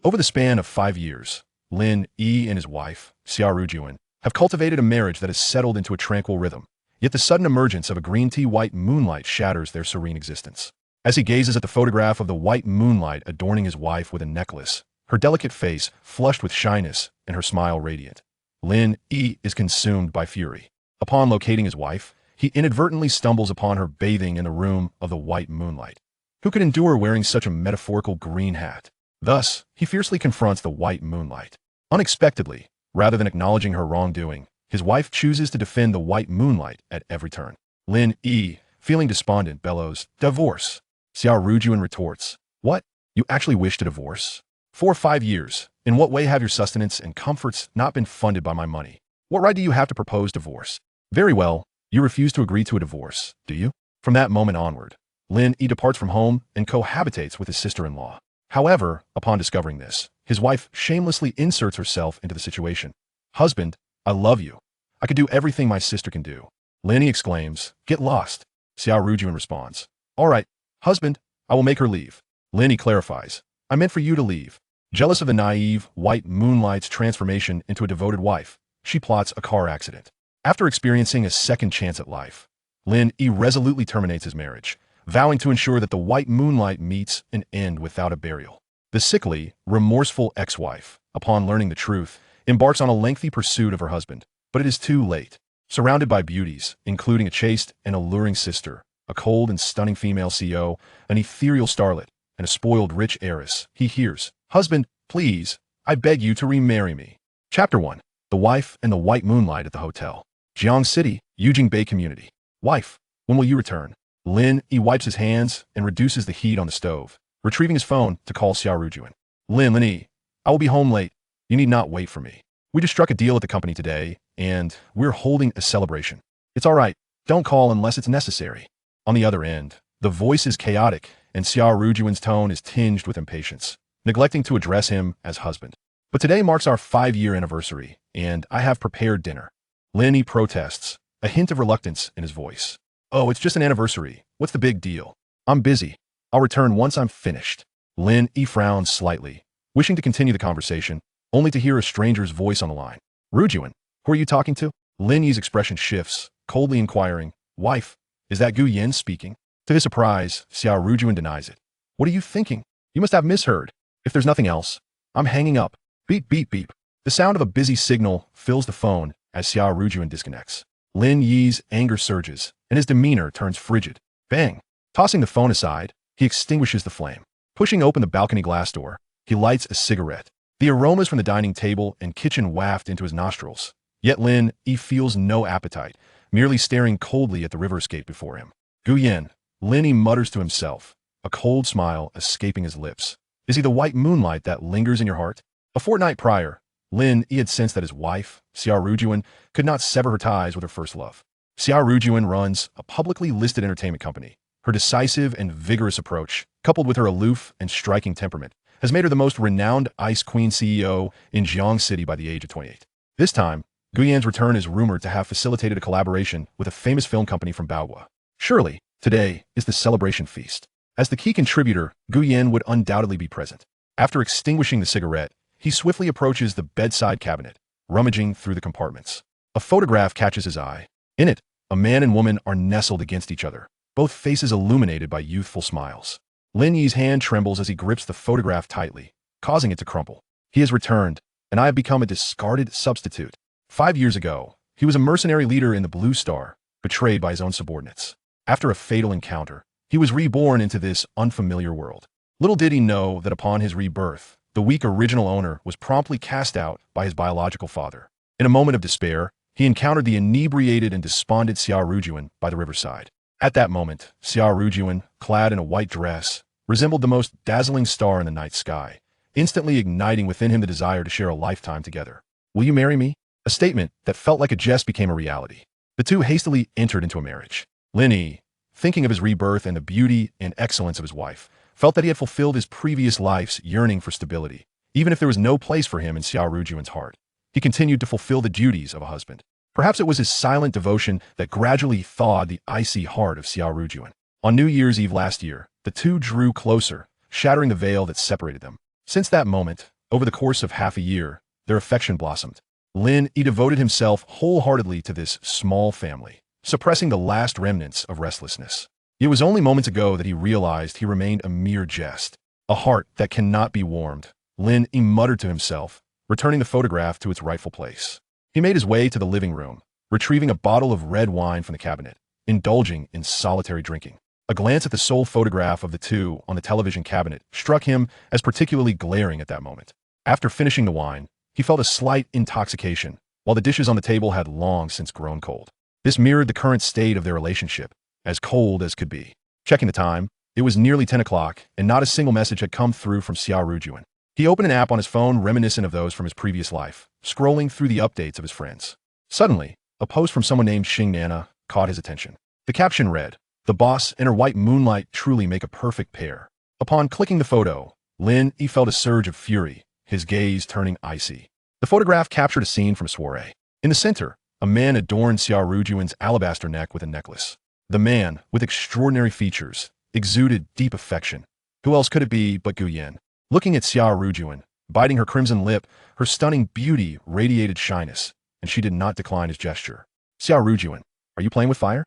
Over the span of 5 years, Lin Yi and his wife, Xia Rujun, have cultivated a marriage that has settled into a tranquil rhythm. Yet the sudden emergence of a green tea white moonlight shatters their serene existence. As he gazes at the photograph of the white moonlight adorning his wife with a necklace, her delicate face flushed with shyness and her smile radiant, Lin Yi is consumed by fury. Upon locating his wife, he inadvertently stumbles upon her bathing in the room of the white moonlight. Who could endure wearing such a metaphorical green hat? Thus, he fiercely confronts the white moonlight. Unexpectedly, rather than acknowledging her wrongdoing, his wife chooses to defend the white moonlight at every turn. Lin Yi, feeling despondent, bellows, "Divorce." Xia Rujun retorts, "What? You actually wish to divorce? 4 or 5 years. In what way have your sustenance and comforts not been funded by my money? What right do you have to propose divorce? Very well, you refuse to agree to a divorce, do you?" From that moment onward, Lin Yi departs from home and cohabitates with his sister-in-law. However, upon discovering this, his wife shamelessly inserts herself into the situation. "Husband, I love you. I could do everything my sister can do." Lin Yi exclaims, "Get lost." Xia Rujun responds, "All right, husband, I will make her leave." Lin Yi clarifies, "I meant for you to leave." Jealous of the naive, white moonlight's transformation into a devoted wife, she plots a car accident. After experiencing a second chance at life, Lin Yi resolutely terminates his marriage, vowing to ensure that the white moonlight meets an end without a burial. The sickly, remorseful ex-wife, upon learning the truth, embarks on a lengthy pursuit of her husband, but it is too late. Surrounded by beauties, including a chaste and alluring sister, a cold and stunning female CEO, an ethereal starlet, and a spoiled rich heiress, he hears, "Husband, please, I beg you to remarry me." Chapter 1. The Wife and the White Moonlight at the Hotel. Jiang City, Yujing Bay Community. "Wife, when will you return?" Lin Yi wipes his hands and reduces the heat on the stove, retrieving his phone to call Xia Rujun. Lin Yi, I will be home late. You need not wait for me. We just struck a deal at the company today, and we're holding a celebration. It's all right. Don't call unless it's necessary. On the other end, the voice is chaotic, and Xia Rujun's tone is tinged with impatience, neglecting to address him as husband. "But today marks our 5-year anniversary, and I have prepared dinner." Lin Yi protests, a hint of reluctance in his voice. "Oh, it's just an anniversary. What's the big deal? I'm busy. I'll return once I'm finished." Lin Yi frowns slightly, wishing to continue the conversation, only to hear a stranger's voice on the line. "Rujun, who are you talking to?" Lin Yi's expression shifts, coldly inquiring, "Wife, is that Gu Yin speaking?" To his surprise, Xia Rujun denies it. "What are you thinking? You must have misheard. If there's nothing else, I'm hanging up." Beep, beep, beep. The sound of a busy signal fills the phone as Xia Rujun disconnects. Lin Yi's anger surges, and his demeanor turns frigid. Bang! Tossing the phone aside, he extinguishes the flame. Pushing open the balcony glass door, he lights a cigarette. The aromas from the dining table and kitchen waft into his nostrils. Yet Lin Yi feels no appetite, merely staring coldly at the riverscape before him. "Gu Yin," Lin Yi mutters to himself, a cold smile escaping his lips. "Is he the white moonlight that lingers in your heart?" A fortnight prior, Lin Yi had sensed that his wife, Xia Rujun, could not sever her ties with her first love. Xia Rujun runs a publicly listed entertainment company. Her decisive and vigorous approach, coupled with her aloof and striking temperament, has made her the most renowned Ice Queen CEO in Jiang City by the age of 28. This time, Gu Yan's return is rumored to have facilitated a collaboration with a famous film company from Baoguo. Surely, today is the celebration feast. As the key contributor, Gu Yan would undoubtedly be present. After extinguishing the cigarette, he swiftly approaches the bedside cabinet, rummaging through the compartments. A photograph catches his eye. In it, a man and woman are nestled against each other, both faces illuminated by youthful smiles. Lin Yi's hand trembles as he grips the photograph tightly, causing it to crumple. He has returned, and I have become a discarded substitute. 5 years ago, he was a mercenary leader in the Blue Star, betrayed by his own subordinates. After a fatal encounter, he was reborn into this unfamiliar world. Little did he know that upon his rebirth, the weak original owner was promptly cast out by his biological father. In a moment of despair, he encountered the inebriated and despondent Xia Rujun by the riverside. At that moment, Xia Rujun, clad in a white dress, resembled the most dazzling star in the night sky, instantly igniting within him the desire to share a lifetime together. "Will you marry me?" A statement that felt like a jest became a reality. The two hastily entered into a marriage. Lin Yi, thinking of his rebirth and the beauty and excellence of his wife, felt that he had fulfilled his previous life's yearning for stability, even if there was no place for him in Xia Rujun's heart. He continued to fulfill the duties of a husband. Perhaps it was his silent devotion that gradually thawed the icy heart of Xia Rujun. On New Year's Eve last year, the two drew closer, shattering the veil that separated them. Since that moment, Over the course of half a year, their affection blossomed. Lin Yi devoted himself wholeheartedly to this small family, suppressing the last remnants of restlessness. It was only moments ago that he realized he remained a mere jest, a heart that cannot be warmed. Lin Yi muttered to himself, returning the photograph to its rightful place. He made his way to the living room, retrieving a bottle of red wine from the cabinet, indulging in solitary drinking. A glance at the sole photograph of the two on the television cabinet struck him as particularly glaring at that moment. After finishing the wine, he felt a slight intoxication, while the dishes on the table had long since grown cold. This mirrored the current state of their relationship, as cold as could be. Checking the time, it was nearly 10 o'clock, and not a single message had come through from Xia Rujun. He opened an app on his phone reminiscent of those from his previous life, scrolling through the updates of his friends. Suddenly, a post from someone named Xing Nana caught his attention. The caption read, "The boss and her white moonlight truly make a perfect pair." Upon clicking the photo, Lin Yi felt a surge of fury, his gaze turning icy. The photograph captured a scene from a soiree. In the center, a man adorned Xia Rujun's alabaster neck with a necklace. The man, with extraordinary features, exuded deep affection. Who else could it be but Gu Yan? Looking at Xia Rujun, biting her crimson lip, her stunning beauty radiated shyness, and she did not decline his gesture. "Xia Rujun, are you playing with fire?"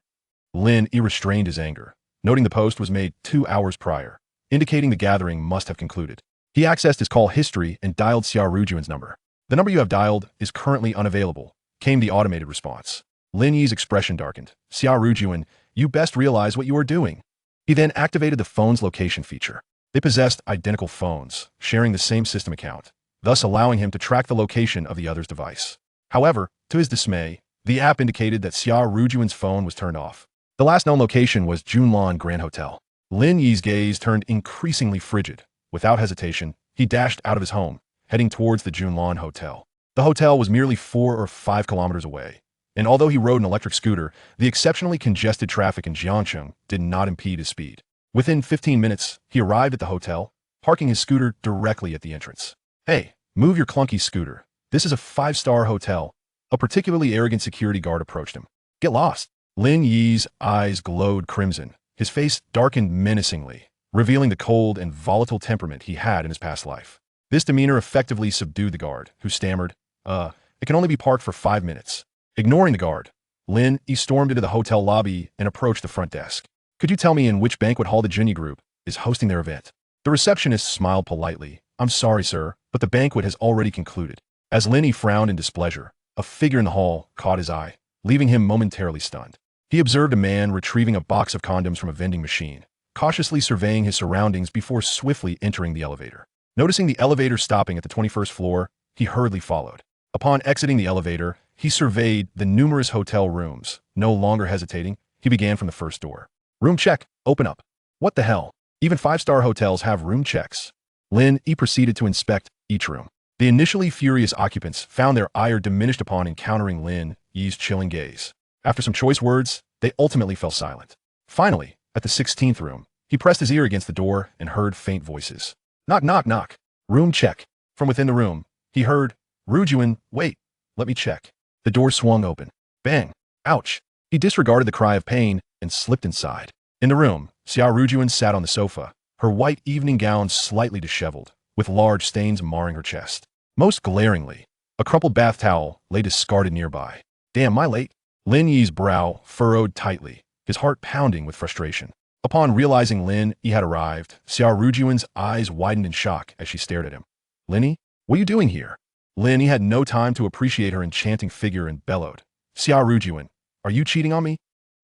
Lin Yi restrained his anger, noting the post was made 2 hours prior, indicating the gathering must have concluded. He accessed his call history and dialed Xia Rujun's number. "The number you have dialed is currently unavailable," came the automated response. Lin Yi's expression darkened. "Xia Rujun, you best realize what you are doing." He then activated the phone's location feature. They possessed identical phones, sharing the same system account, thus allowing him to track the location of the other's device. However, to his dismay, the app indicated that Xia Rujun's phone was turned off. The last known location was Junlan Grand Hotel. Lin Yi's gaze turned increasingly frigid. Without hesitation, he dashed out of his home, heading towards the Junlan Hotel. The hotel was merely 4 or 5 kilometers away, and although he rode an electric scooter, the exceptionally congested traffic in Jiangcheng did not impede his speed. Within 15 minutes, he arrived at the hotel, parking his scooter directly at the entrance. "Hey, move your clunky scooter. This is a 5-star hotel." A particularly arrogant security guard approached him. "Get lost." Lin Yi's eyes glowed crimson, his face darkened menacingly, revealing the cold and volatile temperament he had in his past life. This demeanor effectively subdued the guard, who stammered, "It can only be parked for 5 minutes." Ignoring the guard, Lin Yi stormed into the hotel lobby and approached the front desk. "Could you tell me in which banquet hall the Jinyi Group is hosting their event?" The receptionist smiled politely. "I'm sorry, sir, but the banquet has already concluded." As Lin Yi frowned in displeasure, a figure in the hall caught his eye, leaving him momentarily stunned. He observed a man retrieving a box of condoms from a vending machine, cautiously surveying his surroundings before swiftly entering the elevator. Noticing the elevator stopping at the 21st floor, he hurriedly followed. Upon exiting the elevator, he surveyed the numerous hotel rooms. No longer hesitating, he began from the first door. "Room check, open up." What the hell? Even 5-star hotels have room checks. Lin Yi proceeded to inspect each room. The initially furious occupants found their ire diminished upon encountering Lin Yi's chilling gaze. After some choice words, they ultimately fell silent. Finally, at the 16th room, he pressed his ear against the door and heard faint voices. "Knock, knock, knock. Room check." From within the room, he heard, "Rujun, wait, let me check." The door swung open. Bang! Ouch! He disregarded the cry of pain and slipped inside. In the room, Xia Rujun sat on the sofa, her white evening gown slightly disheveled, with large stains marring her chest. Most glaringly, a crumpled bath towel lay discarded nearby. "Damn, am I late?" Lin Yi's brow furrowed tightly, his heart pounding with frustration. Upon realizing Lin Yi had arrived, Xia Rujun's eyes widened in shock as she stared at him. "Lin Yi, what are you doing here?" Lin Yi had no time to appreciate her enchanting figure and bellowed, "Xia Rujun, are you cheating on me?"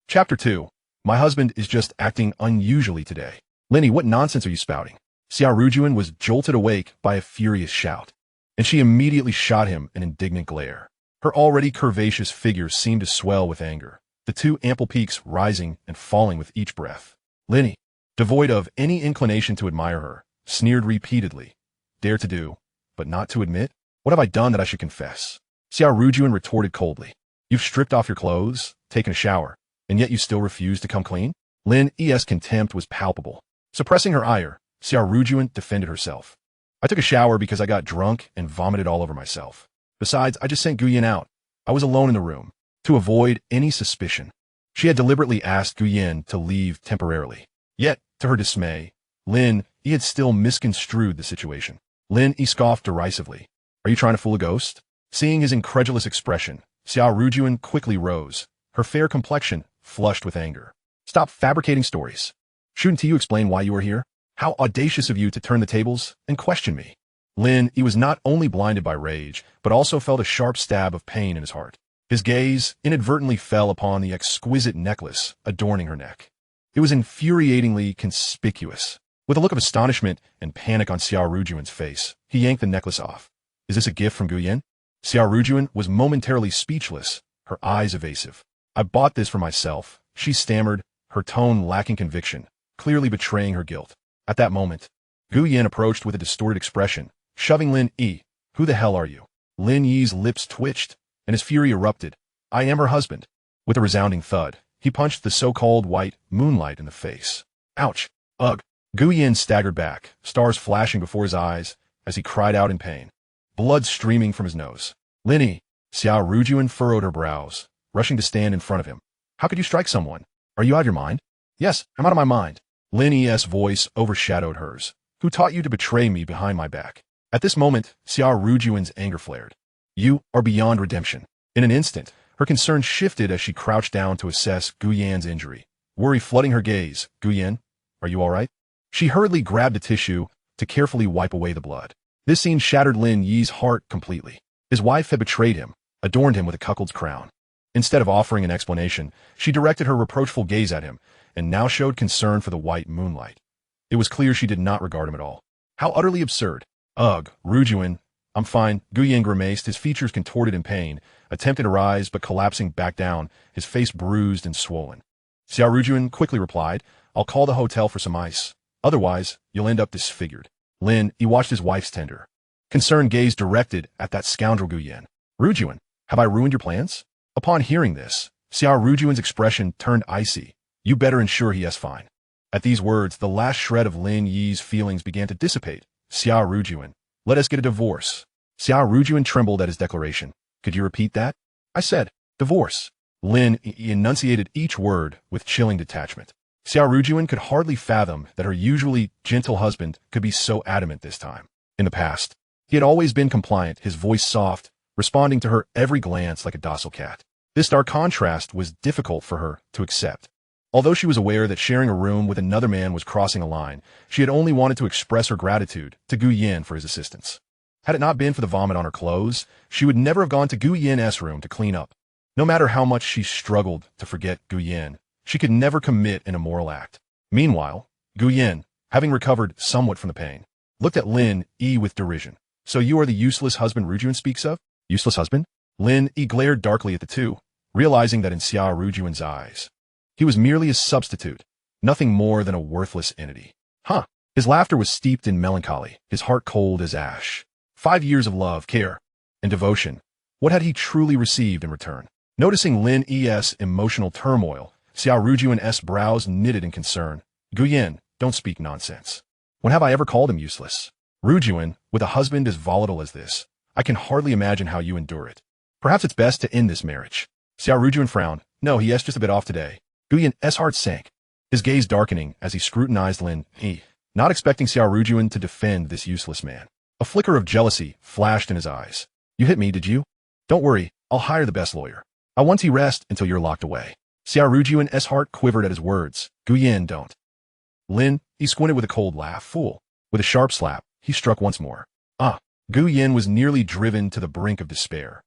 Chapter 2. My husband is just acting unusually today. "Lin Yi, what nonsense are you spouting?" Xia Rujun was jolted awake by a furious shout, and she immediately shot him an indignant glare. Her already curvaceous figure seemed to swell with anger, the 2 ample peaks rising and falling with each breath. Lin Yi, devoid of any inclination to admire her, sneered repeatedly. "Dare to do, but not to admit? What have I done that I should confess?" Xia Rujun retorted coldly. "You've stripped off your clothes, taken a shower, and yet you still refuse to come clean?" Lin Yi's contempt was palpable. Suppressing her ire, Xia Rujun defended herself. "I took a shower because I got drunk and vomited all over myself. Besides, I just sent Guyen out. I was alone in the room, to avoid any suspicion." She had deliberately asked Guyen to leave temporarily. Yet, to her dismay, Lin Yi had still misconstrued the situation. Lin Yi scoffed derisively. Are you trying to fool a ghost? Seeing his incredulous expression, Xia Rujun quickly rose, her fair complexion flushed with anger. Stop fabricating stories. Shouldn't you explain why you are here? How audacious of you to turn the tables and question me. Lin Yi was not only blinded by rage, but also felt a sharp stab of pain in his heart. His gaze inadvertently fell upon the exquisite necklace adorning her neck. It was infuriatingly conspicuous. With a look of astonishment and panic on Xia Rujun's face, he yanked the necklace off. Is this a gift from Guyan? Xia Rujun was momentarily speechless, her eyes evasive. I bought this for myself, she stammered, her tone lacking conviction, clearly betraying her guilt. At that moment, Guyan approached with a distorted expression, shoving Lin Yi. Who the hell are you? Lin Yi's lips twitched, and his fury erupted. I am her husband. With a resounding thud, he punched the so-called white moonlight in the face. Ouch! Ugh! Guyan staggered back, stars flashing before his eyes, as he cried out in pain. Blood streaming from his nose. Lin Yi! Xia Rujun furrowed her brows, rushing to stand in front of him. How could you strike someone? Are you out of your mind? Yes, I'm out of my mind. Lin Yi's voice overshadowed hers. Who taught you to betray me behind my back? At this moment, Xia Rujun's anger flared. You are beyond redemption. In an instant, her concern shifted as she crouched down to assess Guyan's injury. Worry flooding her gaze. Guyan, are you all right? She hurriedly grabbed a tissue to carefully wipe away the blood. This scene shattered Lin Yi's heart completely. His wife had betrayed him, adorned him with a cuckold's crown. Instead of offering an explanation, she directed her reproachful gaze at him, and now showed concern for the white moonlight. It was clear she did not regard him at all. How utterly absurd. Ugh, Rujun, I'm fine. Guyan grimaced, his features contorted in pain, attempting to rise but collapsing back down, his face bruised and swollen. Xia Rujun quickly replied, I'll call the hotel for some ice. Otherwise, you'll end up disfigured. Lin Yi watched his wife's tender, concerned gaze directed at that scoundrel Guyan. Rujun, have I ruined your plans? Upon hearing this, Xia Rujun's expression turned icy. You better ensure he is fine. At these words, the last shred of Lin Yi's feelings began to dissipate. Xia Rujun, let us get a divorce. Xia Rujun trembled at his declaration. Could you repeat that? I said, divorce. Lin Yi enunciated each word with chilling detachment. Xia Rujun could hardly fathom that her usually gentle husband could be so adamant this time. In the past, he had always been compliant, his voice soft, responding to her every glance like a docile cat. This stark contrast was difficult for her to accept. Although she was aware that sharing a room with another man was crossing a line, she had only wanted to express her gratitude to Guyan for his assistance. Had it not been for the vomit on her clothes, she would never have gone to Guyan's room to clean up. No matter how much she struggled to forget Guyan, she could never commit an immoral act. Meanwhile, Guyan, having recovered somewhat from the pain, looked at Lin Yi with derision. So you are the useless husband Rujun speaks of? Useless husband? Lin Yi glared darkly at the two, realizing that in Xia Rujun's eyes, he was merely a substitute, nothing more than a worthless entity. Huh. His laughter was steeped in melancholy, his heart cold as ash. 5 years of love, care, and devotion. What had he truly received in return? Noticing Lin Yi's emotional turmoil, Xia Rujun's brows knitted in concern. Guyan, don't speak nonsense. When have I ever called him useless? Rujun, with a husband as volatile as this, I can hardly imagine how you endure it. Perhaps it's best to end this marriage. Xia Rujun frowned. No, he is just a bit off today. Guyan's heart sank, his gaze darkening as he scrutinized Lin Yi, not expecting Xia Rujun to defend this useless man. A flicker of jealousy flashed in his eyes. You hit me, did you? Don't worry, I'll hire the best lawyer. I want to rest until you're locked away. Xia Rujun's heart quivered at his words. Guyan, don't. Lin Yi squinted with a cold laugh. Fool. With a sharp slap, he struck once more. Guyan was nearly driven to the brink of despair.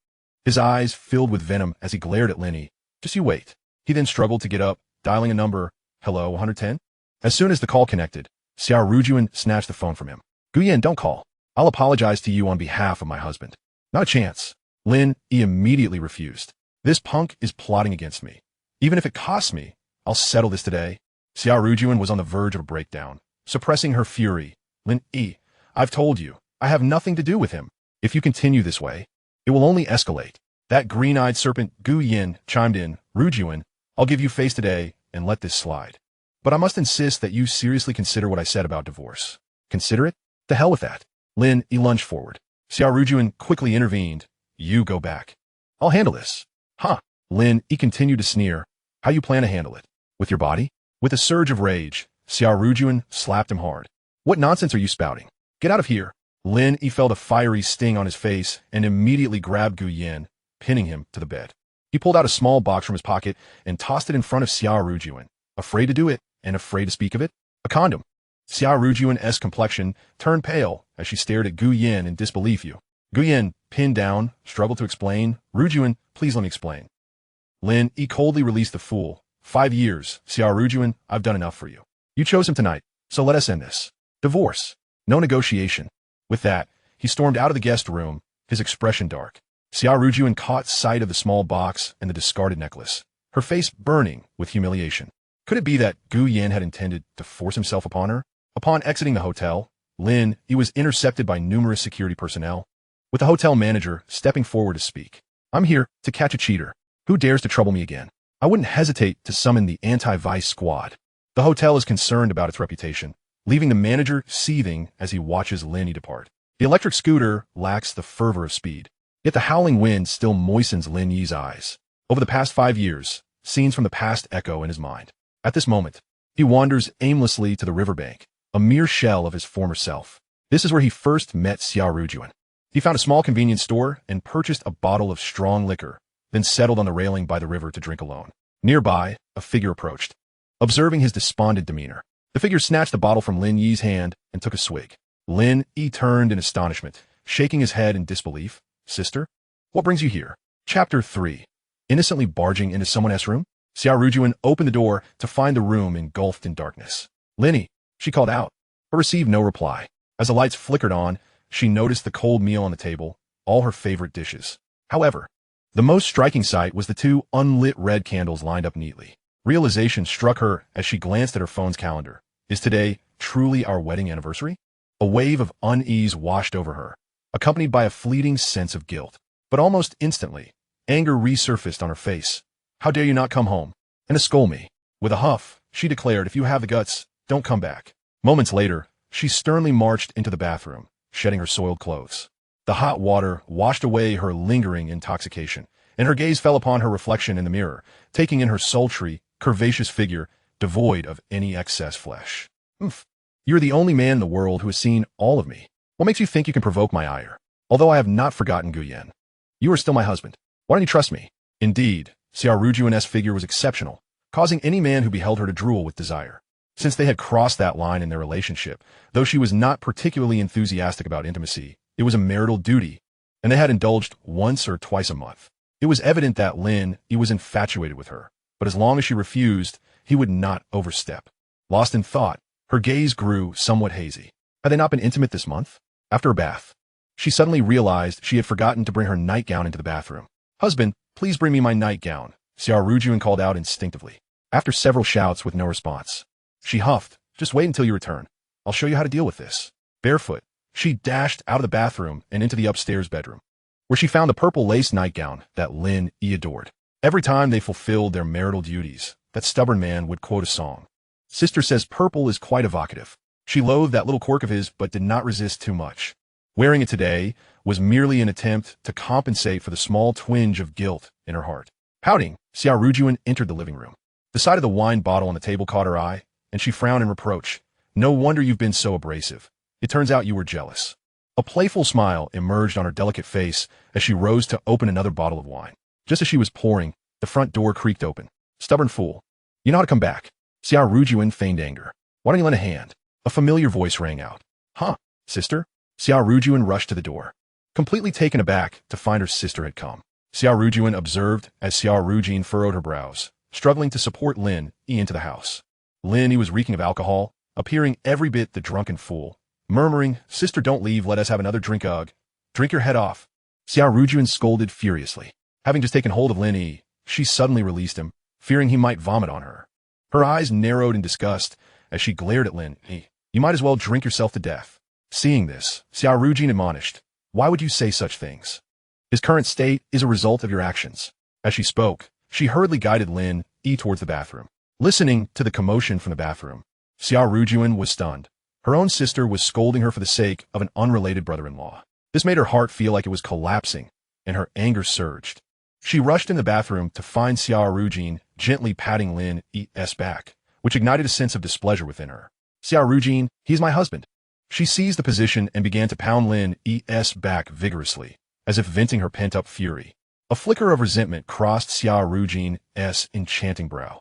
His eyes filled with venom as he glared at Lin Yi. Just you wait. He then struggled to get up, dialing a number. Hello, 110? As soon as the call connected, Xia Rujun snatched the phone from him. Guyan, don't call. I'll apologize to you on behalf of my husband. Not a chance. Lin Yi immediately refused. This punk is plotting against me. Even if it costs me, I'll settle this today. Xia Rujun was on the verge of a breakdown, suppressing her fury. Lin Yi, I've told you, I have nothing to do with him. If you continue this way, it will only escalate. That green-eyed serpent Guyan chimed in. Rujun, I'll give you face today and let this slide. But I must insist that you seriously consider what I said about divorce. Consider it? To hell with that. Lin Yi lunged forward. Xia Rujun quickly intervened. You go back. I'll handle this. Huh. Lin Yi continued to sneer. How you plan to handle it? With your body? With a surge of rage, Xia Rujun slapped him hard. What nonsense are you spouting? Get out of here. Lin Yi felt a fiery sting on his face and immediately grabbed Gu Yin, pinning him to the bed. He pulled out a small box from his pocket and tossed it in front of Xia Rujun. Afraid to do it and afraid to speak of it? A condom. Xia Rujun's complexion turned pale as she stared at Gu Yin in disbelief. Gu Yin, pinned down, struggled to explain. Rujun, please let me explain. Lin Yi coldly released the fool. 5 years, Xia Rujun, I've done enough for you. You chose him tonight, so let us end this. Divorce. No negotiation. With that, he stormed out of the guest room, his expression dark. Xia Rujun caught sight of the small box and the discarded necklace, her face burning with humiliation. Could it be that Gu Yin had intended to force himself upon her? Upon exiting the hotel, Lin Yi was intercepted by numerous security personnel, with the hotel manager stepping forward to speak. I'm here to catch a cheater. Who dares to trouble me again? I wouldn't hesitate to summon the anti-vice squad. The hotel is concerned about its reputation, leaving the manager seething as he watches Lin Yi depart. The electric scooter lacks the fervor of speed, yet the howling wind still moistens Lin Yi's eyes. Over the past 5 years, scenes from the past echo in his mind. At this moment, he wanders aimlessly to the riverbank, a mere shell of his former self. This is where he first met Xia Rujun. He found a small convenience store and purchased a bottle of strong liquor, then settled on the railing by the river to drink alone. Nearby, a figure approached. Observing his despondent demeanor, the figure snatched the bottle from Lin Yi's hand and took a swig. Lin Yi turned in astonishment, shaking his head in disbelief. Sister? What brings you here? Chapter 3. Innocently barging into someone else's room? Xia Rujun opened the door to find the room engulfed in darkness. Lin Yi, she called out, but received no reply. As the lights flickered on, she noticed the cold meal on the table, all her favorite dishes. However, the most striking sight was the 2 unlit red candles lined up neatly. Realization struck her as she glanced at her phone's calendar. Is today truly our wedding anniversary? A wave of unease washed over her, accompanied by a fleeting sense of guilt. But almost instantly, anger resurfaced on her face. How dare you not come home and scold me? With a huff, she declared, if you have the guts, don't come back. Moments later, she sternly marched into the bathroom, shedding her soiled clothes. The hot water washed away her lingering intoxication, and her gaze fell upon her reflection in the mirror, taking in her sultry, curvaceous figure, devoid of any excess flesh. You're the only man in the world who has seen all of me. What makes you think you can provoke my ire? Although I have not forgotten Gu Yin, you are still my husband. Why don't you trust me? Indeed, Xia Rujun's figure was exceptional, causing any man who beheld her to drool with desire. Since they had crossed that line in their relationship, though she was not particularly enthusiastic about intimacy, it was a marital duty, and they had indulged once or twice a month. It was evident that Lin Yi was infatuated with her, but as long as she refused, he would not overstep. Lost in thought, her gaze grew somewhat hazy. Had they not been intimate this month? After a bath, she suddenly realized she had forgotten to bring her nightgown into the bathroom. Husband, please bring me my nightgown, Xia Rujun called out instinctively. After several shouts with no response, she huffed, just wait until you return. I'll show you how to deal with this. Barefoot, she dashed out of the bathroom and into the upstairs bedroom, where she found the purple lace nightgown that Lin Yi adored. Every time they fulfilled their marital duties, that stubborn man would quote a song. Sister says purple is quite evocative. She loathed that little quirk of his, but did not resist too much. Wearing it today was merely an attempt to compensate for the small twinge of guilt in her heart. Pouting, Xia Rujun entered the living room. The sight of the wine bottle on the table caught her eye, and she frowned in reproach. No wonder you've been so abrasive. It turns out you were jealous. A playful smile emerged on her delicate face as she rose to open another bottle of wine. Just as she was pouring, the front door creaked open. Stubborn fool. You know how to come back. Xia Rujun feigned anger. Why don't you lend a hand? A familiar voice rang out. Huh, sister? Xia Rujun rushed to the door, completely taken aback to find her sister had come. Xia Rujun observed as Xia Rujun furrowed her brows, struggling to support Lin Yi into the house. Lin Yi was reeking of alcohol, appearing every bit the drunken fool, murmuring, Sister, don't leave, let us have another drink. Ugh. Drink your head off. Xia Rujun scolded furiously. Having just taken hold of Lin Yi, she suddenly released him, fearing he might vomit on her. Her eyes narrowed in disgust as she glared at Lin Yi. You might as well drink yourself to death. Seeing this, Xia Rujun admonished, why would you say such things? His current state is a result of your actions. As she spoke, she hurriedly guided Lin Yi towards the bathroom. Listening to the commotion from the bathroom, Xia Rujun was stunned. Her own sister was scolding her for the sake of an unrelated brother-in-law. This made her heart feel like it was collapsing, and her anger surged. She rushed in the bathroom to find Xia Rujun gently patting Lin Yi's back, which ignited a sense of displeasure within her. Xia Rujun, he is my husband. She seized the position and began to pound Lin Yi's back vigorously, as if venting her pent-up fury. A flicker of resentment crossed Xia Rujun's enchanting brow.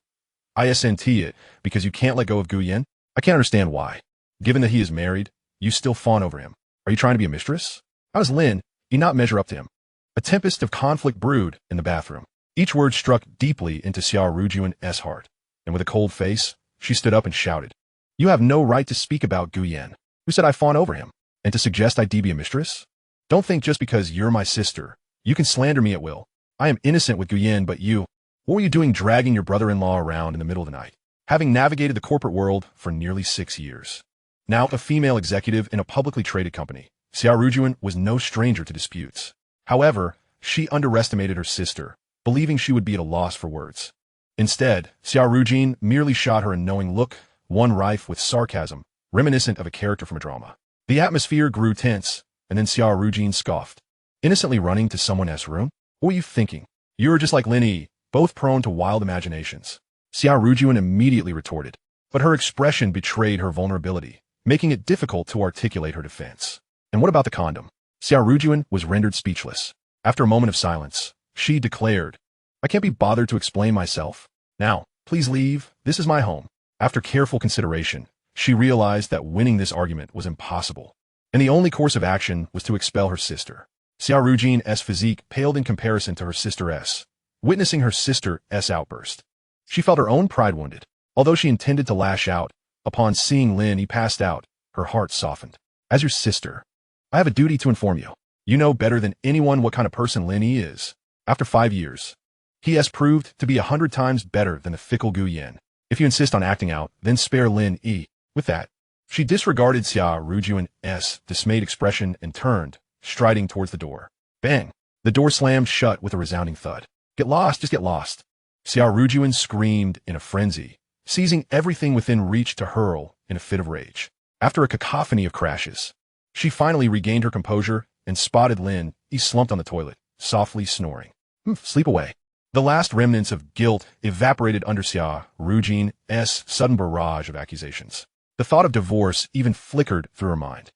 I sent it because you can't let go of Guyan? I can't understand why. Given that he is married, you still fawn over him. Are you trying to be a mistress? How does Lin Yi not measure up to him? A tempest of conflict brewed in the bathroom. Each word struck deeply into Xia Rujun's heart, and with a cold face, she stood up and shouted, "You have no right to speak about Guyan. Who said I fawn over him? And to suggest I'd be a mistress? Don't think just because you're my sister, you can slander me at will. I am innocent with Guyan, but you, what were you doing dragging your brother-in-law around in the middle of the night, having navigated the corporate world for nearly 6 years? Now a female executive in a publicly traded company, Xia Rujun was no stranger to disputes. However, she underestimated her sister, believing she would be at a loss for words. Instead, Xia Rujun merely shot her a knowing look, one rife with sarcasm, reminiscent of a character from a drama. The atmosphere grew tense, and then Xia Rujun scoffed. Innocently running to someone else's room? What were you thinking? You're just like Lin Yi, both prone to wild imaginations. Xia Rujun immediately retorted, but her expression betrayed her vulnerability, making it difficult to articulate her defense. And what about the condom? Xia Rujun was rendered speechless. After a moment of silence, she declared, I can't be bothered to explain myself. Now, please leave, this is my home. After careful consideration, she realized that winning this argument was impossible, and the only course of action was to expel her sister. Xia Rujun's physique paled in comparison to her sister's. Witnessing her sister's outburst, she felt her own pride wounded. Although she intended to lash out, upon seeing Lin Yi passed out, her heart softened. As your sister, I have a duty to inform you. You know better than anyone what kind of person Lin Yi is. After 5 years, he has proved to be 100 times better than the fickle Guyan. If you insist on acting out, then spare Lin Yi. With that, she disregarded Xia Rujun's dismayed expression and turned, striding towards the door. Bang! The door slammed shut with a resounding thud. Get lost, just get lost. Xia Rujun screamed in a frenzy, seizing everything within reach to hurl in a fit of rage. After a cacophony of crashes, she finally regained her composure and spotted Lin Yi slumped on the toilet, softly snoring. Sleep away. The last remnants of guilt evaporated under Xia Rujun's sudden barrage of accusations. The thought of divorce even flickered through her mind.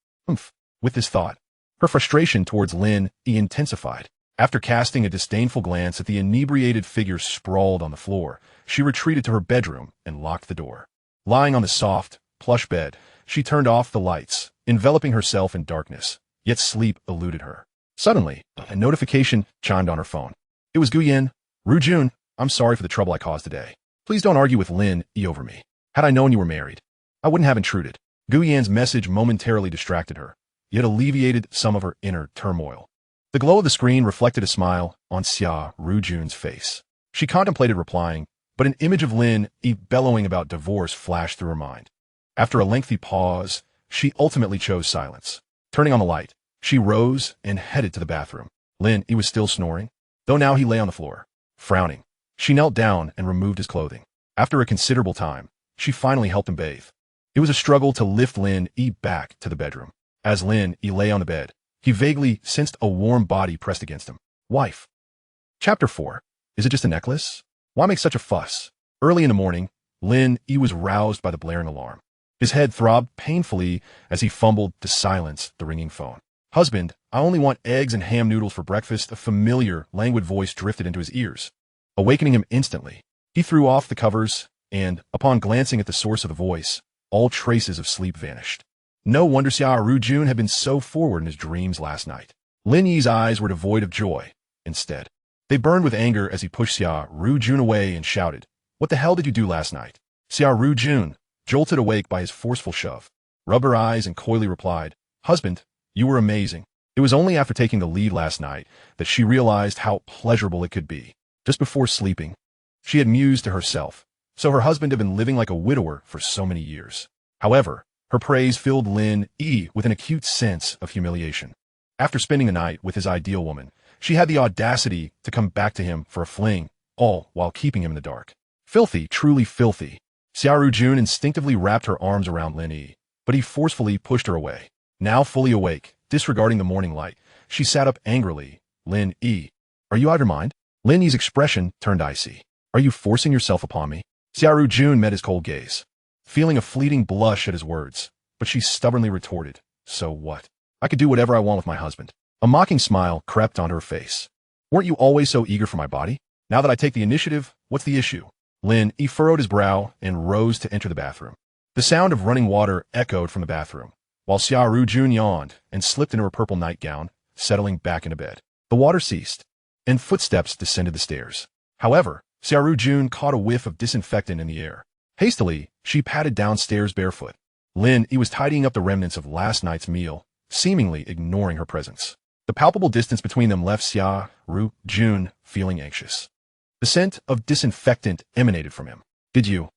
With this thought, her frustration towards Lin Yi intensified. After casting a disdainful glance at the inebriated figure sprawled on the floor, she retreated to her bedroom and locked the door. Lying on the soft, plush bed, she turned off the lights, enveloping herself in darkness, yet sleep eluded her. Suddenly, a notification chimed on her phone. It was Guyan. Rujun, I'm sorry for the trouble I caused today. Please don't argue with Lin Yi over me. Had I known you were married, I wouldn't have intruded. Guyan's message momentarily distracted her, yet alleviated some of her inner turmoil. The glow of the screen reflected a smile on Xia Rujun's face. She contemplated replying, but an image of Lin Yi bellowing about divorce flashed through her mind. After a lengthy pause, she ultimately chose silence. Turning on the light, she rose and headed to the bathroom. Lin Yi was still snoring, though now he lay on the floor. Frowning, she knelt down and removed his clothing. After a considerable time, she finally helped him bathe. It was a struggle to lift Lin Yi back to the bedroom. As Lin Yi lay on the bed, he vaguely sensed a warm body pressed against him. Wife. Chapter 4. Is it just a necklace? Why make such a fuss? Early in the morning, Lin Yi was roused by the blaring alarm. His head throbbed painfully as he fumbled to silence the ringing phone. Husband, I only want eggs and ham noodles for breakfast. A familiar, languid voice drifted into his ears. Awakening him instantly, he threw off the covers and, upon glancing at the source of the voice, all traces of sleep vanished. No wonder Xia Rujun had been so forward in his dreams last night. Lin Yi's eyes were devoid of joy. Instead, they burned with anger as he pushed Xia Rujun away and shouted, What the hell did you do last night? Xia Rujun, jolted awake by his forceful shove, rubbed her eyes and coyly replied, Husband, you were amazing. It was only after taking the lead last night that she realized how pleasurable it could be. Just before sleeping, she had mused to herself, so her husband had been living like a widower for so many years. However, her praise filled Lin Yi with an acute sense of humiliation. After spending the night with his ideal woman, she had the audacity to come back to him for a fling, all while keeping him in the dark. Filthy, truly filthy. Xia Rujun instinctively wrapped her arms around Lin Yi, but he forcefully pushed her away. Now fully awake, disregarding the morning light, she sat up angrily. Lin Yi, are you out of your mind? Lin Yi's expression turned icy. Are you forcing yourself upon me? Xia Rujun met his cold gaze. Feeling a fleeting blush at his words, but she stubbornly retorted, "So what? I could do whatever I want with my husband." A mocking smile crept onto her face. "Weren't you always so eager for my body? Now that I take the initiative, what's the issue?" Lin Yi furrowed his brow and rose to enter the bathroom. The sound of running water echoed from the bathroom, while Xia Rujun yawned and slipped into her purple nightgown, settling back into bed. The water ceased, and footsteps descended the stairs. However, Xia Rujun caught a whiff of disinfectant in the air. Hastily, she padded downstairs barefoot. Lin Yi was tidying up the remnants of last night's meal, seemingly ignoring her presence. The palpable distance between them left Xia Rujun feeling anxious. The scent of disinfectant emanated from him. "Did you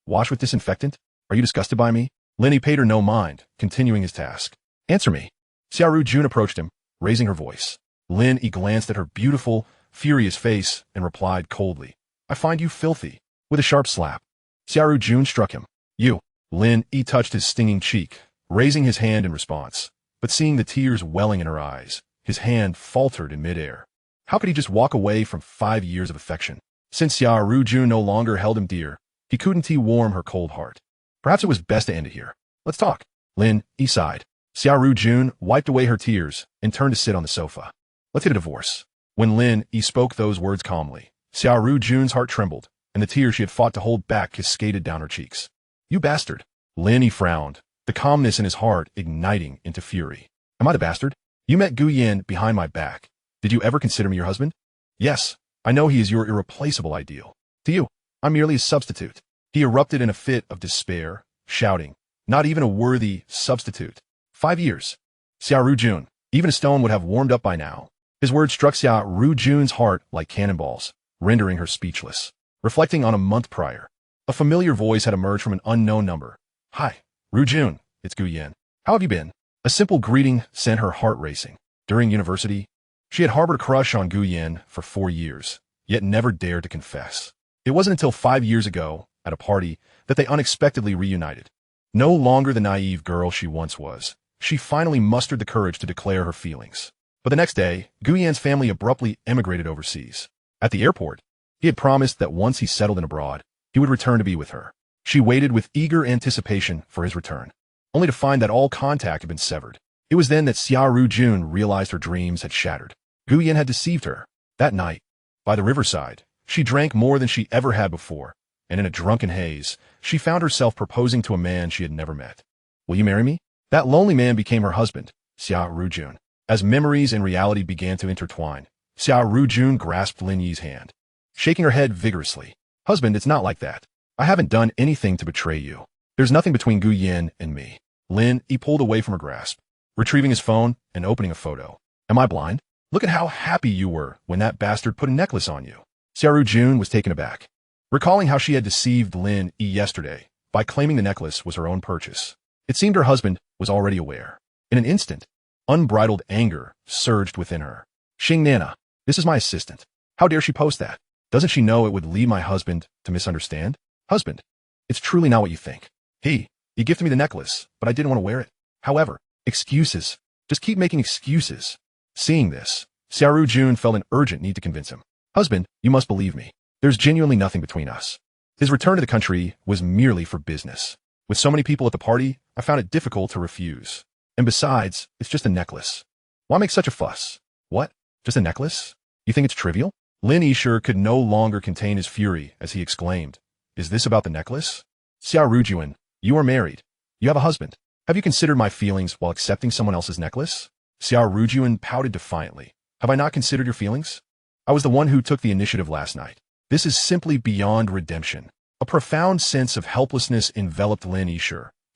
wash with disinfectant? Are you disgusted by me?" Lin Yi paid her no mind, continuing his task. "Answer me." Xia Rujun approached him, raising her voice. Lin Yi glanced at her beautiful, furious face and replied coldly, "I find you filthy." With a sharp slap, Xia Rujun struck him. "You." Lin Yi touched his stinging cheek, raising his hand in response, but seeing the tears welling in her eyes, his hand faltered in midair. How could he just walk away from 5 years of affection? Since Xia Rujun no longer held him dear, he couldn't warm her cold heart. Perhaps it was best to end it here. "Let's talk." Lin Yi sighed. Xia Rujun wiped away her tears and turned to sit on the sofa. "Let's get a divorce." When Lin Yi spoke those words calmly, Xia Rujun's heart trembled, and the tears she had fought to hold back cascaded down her cheeks. "You bastard." Lin Yi frowned, the calmness in his heart igniting into fury. "Am I the bastard? You met Gu Yan behind my back. Did you ever consider me your husband?" "Yes, I know he is your irreplaceable ideal. To you, I'm merely a substitute." He erupted in a fit of despair, shouting, "Not even a worthy substitute. 5 years. Xia Rujun, even a stone would have warmed up by now." His words struck Xia Rujun's heart like cannonballs, rendering her speechless. Reflecting on a month prior, a familiar voice had emerged from an unknown number. "Hi, Rujun, it's Gu Yan. How have you been?" A simple greeting sent her heart racing. During university, she had harbored a crush on Gu Yan for 4 years, yet never dared to confess. It wasn't until 5 years ago, at a party, that they unexpectedly reunited. No longer the naive girl she once was, she finally mustered the courage to declare her feelings. But the next day, Gu Yan's family abruptly emigrated overseas. At the airport, he had promised that once he settled in abroad, he would return to be with her. She waited with eager anticipation for his return, only to find that all contact had been severed. It was then that Xia Rujun realized her dreams had shattered. Gu Yan had deceived her. That night, by the riverside, she drank more than she ever had before, and in a drunken haze, she found herself proposing to a man she had never met. "Will you marry me?" That lonely man became her husband, Xia Rujun. As memories and reality began to intertwine, Xia Rujun grasped Lin Yi's hand, shaking her head vigorously. "Husband, it's not like that. I haven't done anything to betray you. There's nothing between Gu Yan and me." Lin Yi pulled away from her grasp, retrieving his phone and opening a photo. "Am I blind? Look at how happy you were when that bastard put a necklace on you." Xia Rujun was taken aback, recalling how she had deceived Lin Yi yesterday by claiming the necklace was her own purchase. It seemed her husband was already aware. In an instant, unbridled anger surged within her. "Xing Nana, this is my assistant. How dare she post that? Doesn't she know it would lead my husband to misunderstand?" "Husband, it's truly not what you think. He gifted me the necklace, but I didn't want to wear it. However, excuses. Just keep making excuses." Seeing this, Xia Rujun felt an urgent need to convince him. "Husband, you must believe me. There's genuinely nothing between us." His return to the country was merely for business. With so many people at the party, I found it difficult to refuse. And besides, it's just a necklace. Why make such a fuss? "What? Just a necklace? You think it's trivial?" Lin Yi could no longer contain his fury as he exclaimed, "Is this about the necklace? Xia Rujun, you are married. You have a husband. Have you considered my feelings while accepting someone else's necklace?" Xia Rujun pouted defiantly. "Have I not considered your feelings? I was the one who took the initiative last night. This is simply beyond redemption." A profound sense of helplessness enveloped Lin Yi.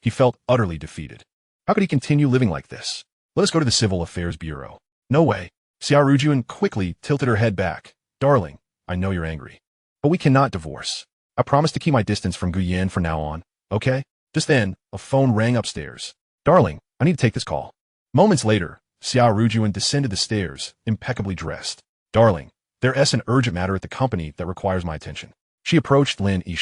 He felt utterly defeated. How could he continue living like this? "Let us go to the Civil Affairs Bureau." "No way." Xia Rujun quickly tilted her head back. "Darling, I know you're angry, but we cannot divorce. I promise to keep my distance from Gu Yan from now on, okay?" Just then, a phone rang upstairs. "Darling, I need to take this call." Moments later, Xia Rujun descended the stairs, impeccably dressed. "Darling, there's an urgent matter at the company that requires my attention." She approached Lin Yi,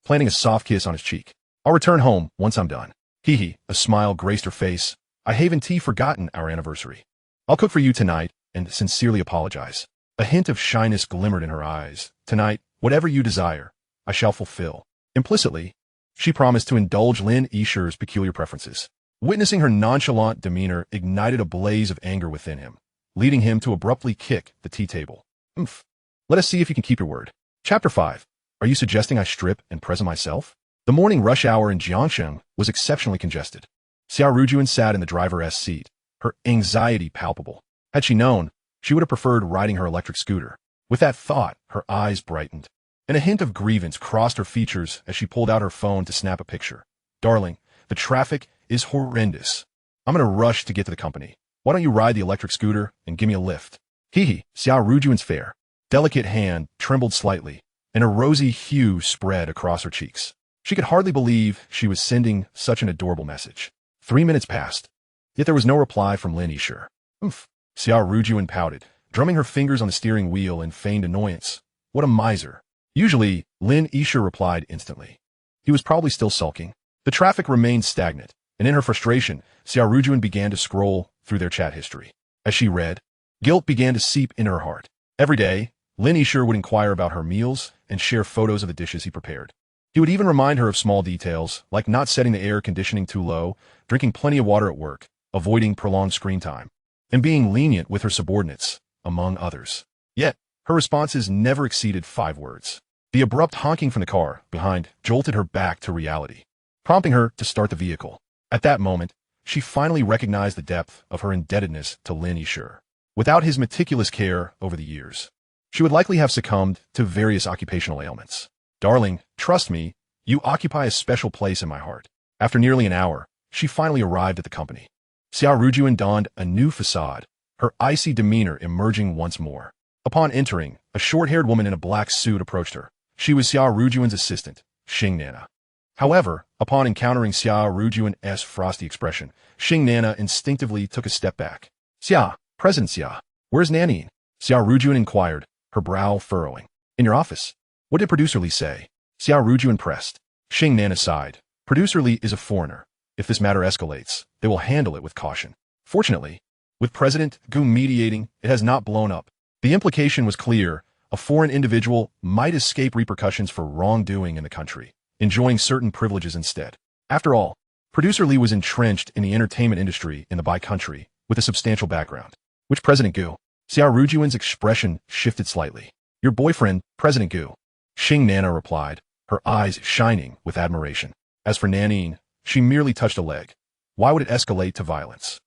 planting a soft kiss on his cheek. "I'll return home once I'm done." Hee, a smile graced her face. "I haven't forgotten our anniversary. I'll cook for you tonight and sincerely apologize." A hint of shyness glimmered in her eyes. "Tonight, whatever you desire, I shall fulfill." Implicitly, She promised to indulge Lin Yi's peculiar preferences. Witnessing her nonchalant demeanor ignited a blaze of anger within him, leading him to abruptly kick the tea table. Oomph. Let us see if you can keep your word. Chapter 5. Are you suggesting I strip and present myself? The morning rush hour in Jiangsheng was exceptionally congested. Xia Rujun sat in the driver's seat, her anxiety palpable. Had she known, she would have preferred riding her electric scooter. With that thought, her eyes brightened, and a hint of grievance crossed her features as she pulled out her phone to snap a picture. Darling, the traffic is horrendous. I'm in a rush to get to the company. Why don't you ride the electric scooter and give me a lift? Hee. Xia Rujun's fair, delicate hand trembled slightly, and a rosy hue spread across her cheeks. She could hardly believe she was sending such an adorable message. 3 minutes passed, yet there was no reply from Lin Yi. Oomph. Xia Rujun pouted, drumming her fingers on the steering wheel in feigned annoyance. What a miser. Usually, Lin Yi replied instantly. He was probably still sulking. The traffic remained stagnant, and in her frustration, Xia Rujun began to scroll through their chat history. As she read, guilt began to seep into her heart. Every day, Lin Yi would inquire about her meals and share photos of the dishes he prepared. He would even remind her of small details, like not setting the air conditioning too low, drinking plenty of water at work, avoiding prolonged screen time, and being lenient with her subordinates, among others. Yet, her responses never exceeded 5 words. The abrupt honking from the car behind jolted her back to reality, prompting her to start the vehicle. At that moment, she finally recognized the depth of her indebtedness to Lin Yi. Without his meticulous care over the years, she would likely have succumbed to various occupational ailments. Darling, trust me, you occupy a special place in my heart. After nearly an hour, she finally arrived at the company. Xia Rujun donned a new facade, her icy demeanor emerging once more. Upon entering, a short-haired woman in a black suit approached her. She was Xia Rujun's assistant, Xing Nana. However, upon encountering Xia Rujun's frosty expression, Xing Nana instinctively took a step back. Xia, President Xia, where's Nanine? Xia Rujun inquired, her brow furrowing. In your office. What did Producer Li say? Xia Rujun pressed. Xing Nana sighed. Producer Li is a foreigner. If this matter escalates, they will handle it with caution. Fortunately, with President Gu mediating, it has not blown up. The implication was clear. A foreign individual might escape repercussions for wrongdoing in the country, enjoying certain privileges instead. After all, Producer Li was entrenched in the entertainment industry in the Bai country with a substantial background. Which President Gu? Xia Rujun's expression shifted slightly. Your boyfriend, President Gu. Xing Nana replied, her eyes shining with admiration. As for Nanine, she merely touched a leg. Why would it escalate to violence?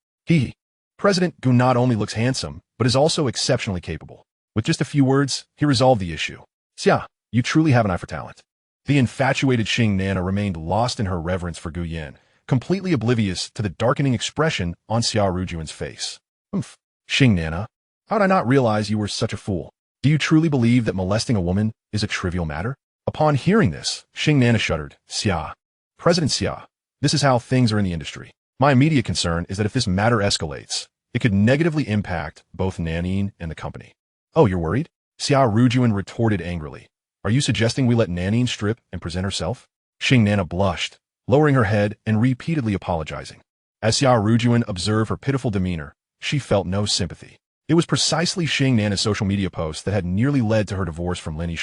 President Gu not only looks handsome, but is also exceptionally capable. With just a few words, he resolved the issue. Xia, you truly have an eye for talent. The infatuated Xing Nana remained lost in her reverence for Gu Yan, completely oblivious to the darkening expression on Xia Rujun's face. Oomph. Xing Nana, how did I not realize you were such a fool? Do you truly believe that molesting a woman is a trivial matter? Upon hearing this, Xing Nana shuddered. Xia. President Xia, this is how things are in the industry. My immediate concern is that if this matter escalates, it could negatively impact both Nanine and the company. Oh, you're worried? Xia Rujun retorted angrily. Are you suggesting we let Nanine strip and present herself? Xing Nana blushed, lowering her head and repeatedly apologizing. As Xia Rujun observed her pitiful demeanor, she felt no sympathy. It was precisely Xing Nana's social media post that had nearly led to her divorce from Lin Yi.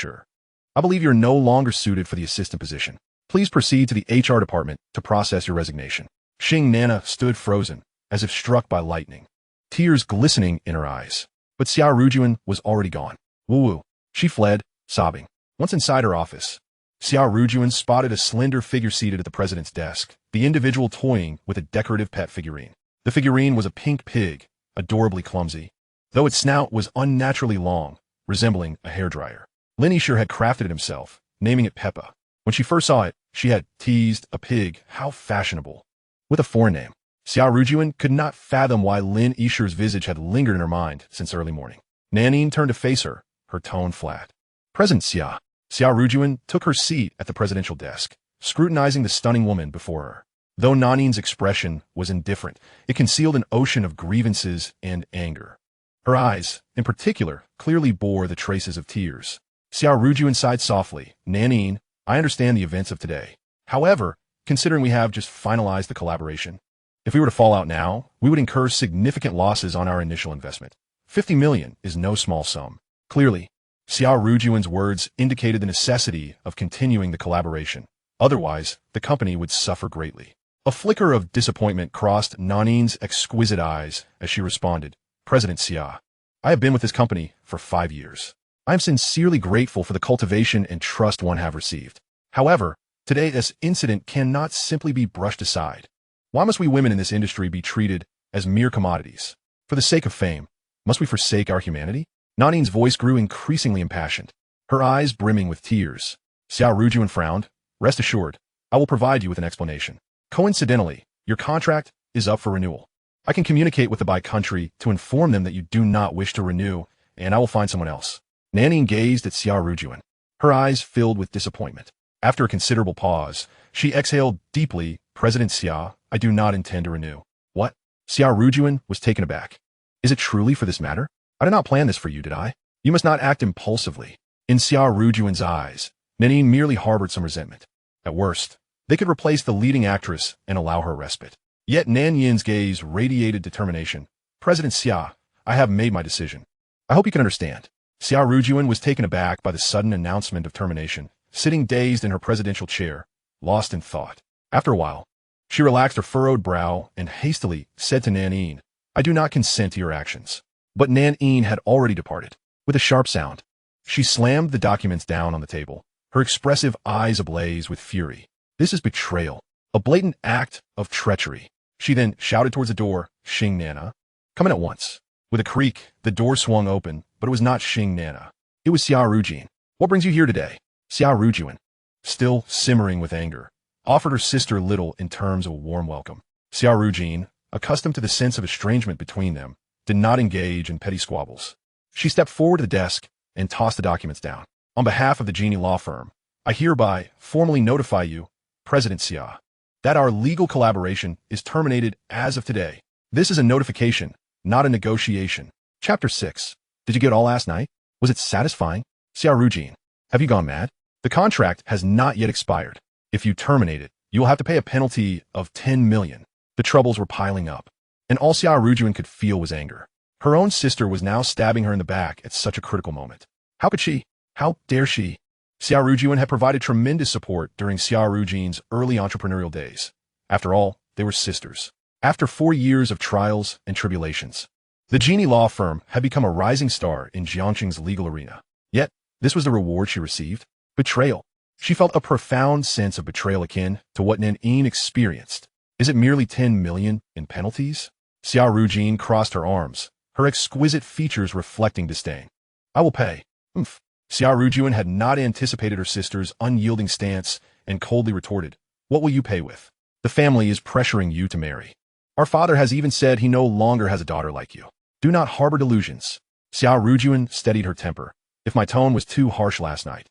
I believe you're no longer suited for the assistant position. Please proceed to the HR department to process your resignation. Xing Nana stood frozen, as if struck by lightning, tears glistening in her eyes. But Xia Rujun was already gone. Woo-woo. She fled, sobbing. Once inside her office, Xia Rujun spotted a slender figure seated at the president's desk, the individual toying with a decorative pet figurine. The figurine was a pink pig, adorably clumsy, though its snout was unnaturally long, resembling a hairdryer. Lin Yi had crafted it himself, naming it Peppa. When she first saw it, she had teased, a pig, how fashionable. With a foreign name, Xia Rujun could not fathom why Lin Yi's visage had lingered in her mind since early morning. Nanine turned to face her, her tone flat. President Xia. Xia Rujun took her seat at the presidential desk, scrutinizing the stunning woman before her. Though Nanine's expression was indifferent, it concealed an ocean of grievances and anger. Her eyes, in particular, clearly bore the traces of tears. Xia Rujun sighed softly. Nanine, I understand the events of today. However, considering we have just finalized the collaboration, if we were to fall out now, we would incur significant losses on our initial investment. 50 million is no small sum. Clearly, Xia Rujun's words indicated the necessity of continuing the collaboration, Otherwise, the company would suffer greatly. A flicker of disappointment crossed Nanin's exquisite eyes as she responded, President Xia, I have been with this company for 5 years. I am sincerely grateful for the cultivation and trust one have received. However, today this incident cannot simply be brushed aside. Why must we women in this industry be treated as mere commodities? For the sake of fame, must we forsake our humanity? Nanin's voice grew increasingly impassioned, her eyes brimming with tears. Xia Rujun frowned. Rest assured, I will provide you with an explanation. Coincidentally, your contract is up for renewal. I can communicate with the buy country to inform them that you do not wish to renew, and I will find someone else. Nanin gazed at Xia Rujun, her eyes filled with disappointment. After a considerable pause, she exhaled deeply, President Xia, I do not intend to renew. What? Xia Rujun was taken aback. Is it truly for this matter? I did not plan this for you, did I? You must not act impulsively. In Xia Rujun's eyes, Nanin merely harbored some resentment. At worst, they could replace the leading actress and allow her respite. Yet Nan Yin's gaze radiated determination. President Xia, I have made my decision. I hope you can understand. Xia Rujun was taken aback by the sudden announcement of termination, sitting dazed in her presidential chair, lost in thought. After a while, she relaxed her furrowed brow and hastily said to Nan Yin, I do not consent to your actions. But Nan Yin had already departed. With a sharp sound, she slammed the documents down on the table, her expressive eyes ablaze with fury. This is betrayal, a blatant act of treachery. She then shouted towards the door, Xing Nana, come in at once. With a creak, the door swung open, but it was not Xing Nana. It was Xia Rujun. What brings you here today? Xia Rujun, still simmering with anger, offered her sister little in terms of a warm welcome. Xia Rujun, accustomed to the sense of estrangement between them, did not engage in petty squabbles. She stepped forward to the desk and tossed the documents down. On behalf of the Genie law firm, I hereby formally notify you, President Xia, that our legal collaboration is terminated as of today. This is a notification, not a negotiation. Chapter 6. Did you get all last night? Was it satisfying? Xia Rujun, have you gone mad? The contract has not yet expired. If you terminate it, you will have to pay a penalty of 10 million. The troubles were piling up, and all Xia Rujun could feel was anger. Her own sister was now stabbing her in the back at such a critical moment. How could she? How dare she? Xia Rujun had provided tremendous support during Xia Rujun's early entrepreneurial days. After all, they were sisters. After 4 years of trials and tribulations, the Genie law firm had become a rising star in Jiangqing's legal arena. Yet, this was the reward she received. Betrayal. She felt a profound sense of betrayal akin to what Nan Yin experienced. Is it merely 10 million in penalties? Xia Rujun crossed her arms, her exquisite features reflecting disdain. I will pay. Oomph. Xia Rujun had not anticipated her sister's unyielding stance and coldly retorted, what will you pay with? The family is pressuring you to marry. Our father has even said he no longer has a daughter like you. Do not harbor delusions. Xia Rujun steadied her temper. If my tone was too harsh last night,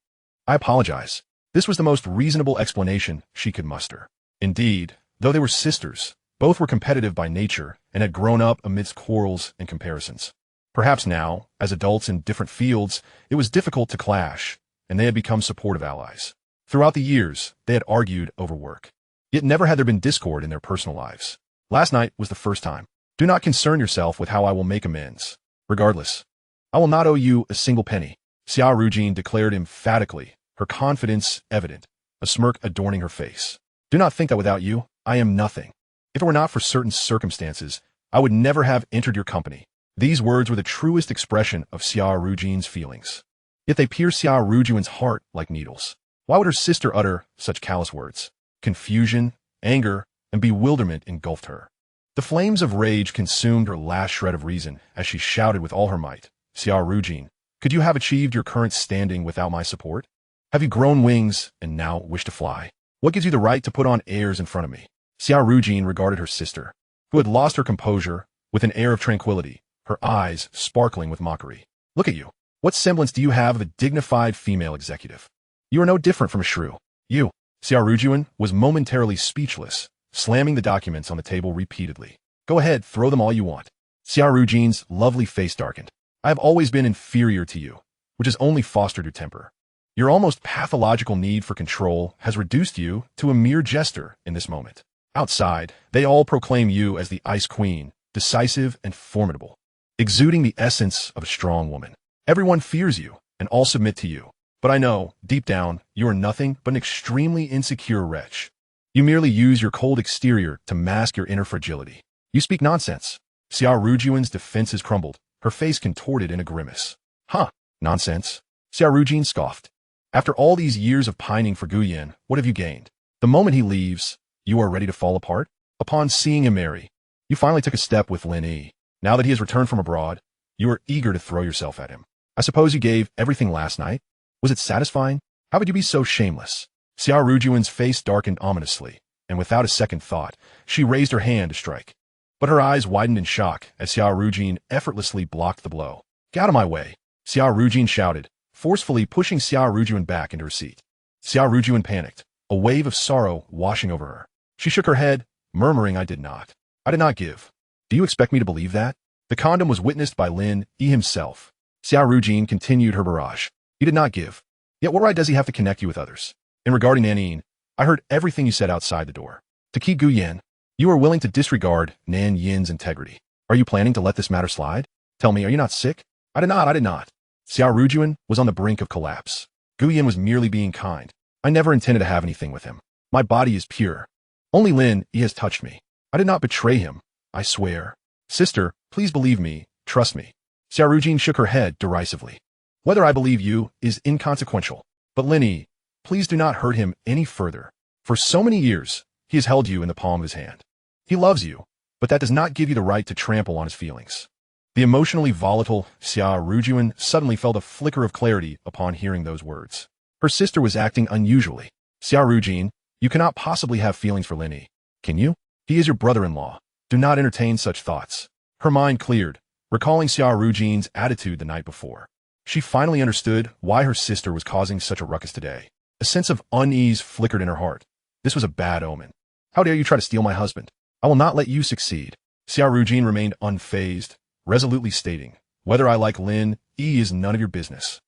I apologize. This was the most reasonable explanation she could muster. Indeed, though they were sisters, both were competitive by nature and had grown up amidst quarrels and comparisons. Perhaps now, as adults in different fields, it was difficult to clash, and they had become supportive allies. Throughout the years, they had argued over work. Yet never had there been discord in their personal lives. Last night was the first time. Do not concern yourself with how I will make amends. Regardless, I will not owe you a single penny. Xia Rujun declared emphatically, her confidence evident, a smirk adorning her face. Do not think that without you, I am nothing. If it were not for certain circumstances, I would never have entered your company. These words were the truest expression of Xia Rujun's feelings. Yet they pierced Xia Rujun's heart like needles. Why would her sister utter such callous words? Confusion, anger, and bewilderment engulfed her. The flames of rage consumed her last shred of reason as she shouted with all her might, Xia Rujun, could you have achieved your current standing without my support? Have you grown wings and now wish to fly? What gives you the right to put on airs in front of me? Xia Rujun regarded her sister, who had lost her composure, with an air of tranquility, her eyes sparkling with mockery. Look at you. What semblance do you have of a dignified female executive? You are no different from a shrew. You. Xia Rujun was momentarily speechless, slamming the documents on the table repeatedly. Go ahead, throw them all you want. Xia Rujun's lovely face darkened. I have always been inferior to you, which has only fostered your temper. Your almost pathological need for control has reduced you to a mere jester in this moment. Outside, they all proclaim you as the Ice Queen, decisive and formidable, exuding the essence of a strong woman. Everyone fears you, and all submit to you. But I know, deep down, you are nothing but an extremely insecure wretch. You merely use your cold exterior to mask your inner fragility. You speak nonsense. Xia Rujun's defenses crumbled, her face contorted in a grimace. Huh, nonsense. Xia Rujun scoffed. After all these years of pining for Guyan, what have you gained? The moment he leaves, you are ready to fall apart? Upon seeing him marry, you finally took a step with Lin Yi. Now that he has returned from abroad, you are eager to throw yourself at him. I suppose you gave everything last night? Was it satisfying? How could you be so shameless? Xia Rujun's face darkened ominously, and without a second thought, she raised her hand to strike. But her eyes widened in shock as Xia Rujun effortlessly blocked the blow. Get out of my way! Xia Rujun shouted, forcefully pushing Xia Rujun back into her seat. Xia Rujun panicked, a wave of sorrow washing over her. She shook her head, murmuring, I did not give. Do you expect me to believe that? The condom was witnessed by Lin Yi himself. Xia Rujun continued her barrage. He did not give. Yet what right does he have to connect you with others? And regarding Nanyin, I heard everything you said outside the door. To keep Guyan, you are willing to disregard Nan Yin's integrity. Are you planning to let this matter slide? Tell me, are you not sick? I did not. Xia Rujun was on the brink of collapse. Guyan was merely being kind. I never intended to have anything with him. My body is pure. Only Lin Yi has touched me. I did not betray him, I swear. Sister, please believe me, trust me. Xia Rujun shook her head derisively. Whether I believe you is inconsequential. But Lin Yi, please do not hurt him any further. For so many years, he has held you in the palm of his hand. He loves you, but that does not give you the right to trample on his feelings. The emotionally volatile Xia Rujun suddenly felt a flicker of clarity upon hearing those words. Her sister was acting unusually. Xia Rujun, you cannot possibly have feelings for Lin Yi. Can you? He is your brother-in-law. Do not entertain such thoughts. Her mind cleared, recalling Xia Rujun's attitude the night before. She finally understood why her sister was causing such a ruckus today. A sense of unease flickered in her heart. This was a bad omen. How dare you try to steal my husband? I will not let you succeed. Xia Rujun remained unfazed, resolutely stating, whether I like Lin Yi is none of your business.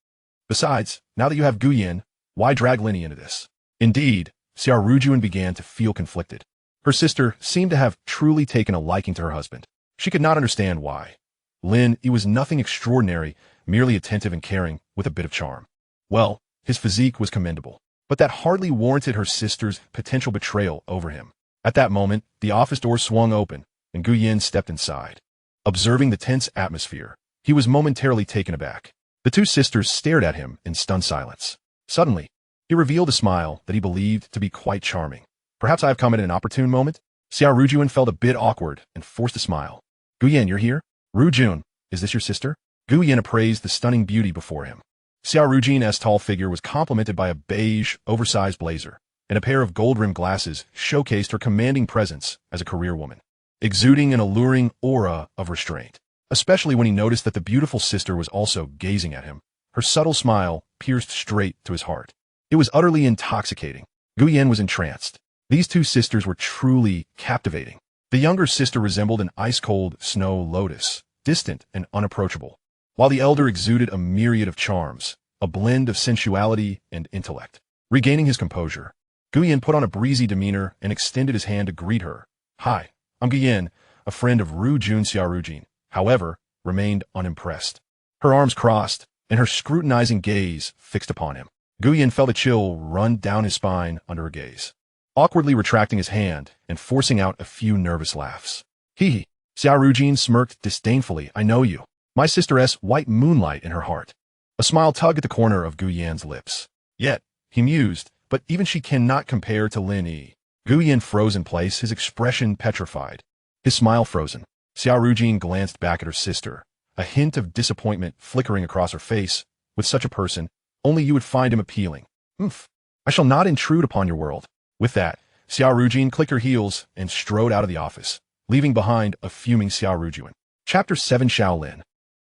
Besides, now that you have Guyan, why drag Lin Yi into this? Indeed, Xia Rujun began to feel conflicted. Her sister seemed to have truly taken a liking to her husband. She could not understand why. Lin Yi was nothing extraordinary, merely attentive and caring, with a bit of charm. Well, his physique was commendable, but that hardly warranted her sister's potential betrayal over him. At that moment, the office door swung open, and Guyan stepped inside. Observing the tense atmosphere, he was momentarily taken aback. The two sisters stared at him in stunned silence. Suddenly, he revealed a smile that he believed to be quite charming. Perhaps I have come at an opportune moment? Xia Rujun felt a bit awkward and forced a smile. Guyan, you're here? Rujun, is this your sister? Guyan appraised the stunning beauty before him. Xia Rujun's tall figure was complemented by a beige, oversized blazer, and a pair of gold-rimmed glasses showcased her commanding presence as a career woman, exuding an alluring aura of restraint. Especially when he noticed that the beautiful sister was also gazing at him. Her subtle smile pierced straight to his heart. It was utterly intoxicating. Guyan was entranced. These two sisters were truly captivating. The younger sister resembled an ice-cold snow lotus, distant and unapproachable, while the elder exuded a myriad of charms, a blend of sensuality and intellect. Regaining his composure, Guyan put on a breezy demeanor and extended his hand to greet her. Hi, I'm Guyan, a friend of Rujun. Xia Rujun, however, remained unimpressed. Her arms crossed, and her scrutinizing gaze fixed upon him. Guyan felt a chill run down his spine under her gaze, awkwardly retracting his hand and forcing out a few nervous laughs. Hee. Xia Rujun smirked disdainfully. I know you. My sister's white moonlight in her heart. A smile tugged at the corner of Guyan's lips. Yet, he mused, but even she cannot compare to Lin Yi. Guyan froze in place, his expression petrified. His smile frozen. Xia Rujun glanced back at her sister, a hint of disappointment flickering across her face. With such a person, only you would find him appealing. Oomph. I shall not intrude upon your world. With that, Xia Rujun clicked her heels and strode out of the office, leaving behind a fuming Xia Rujun. Chapter 7 Shaolin.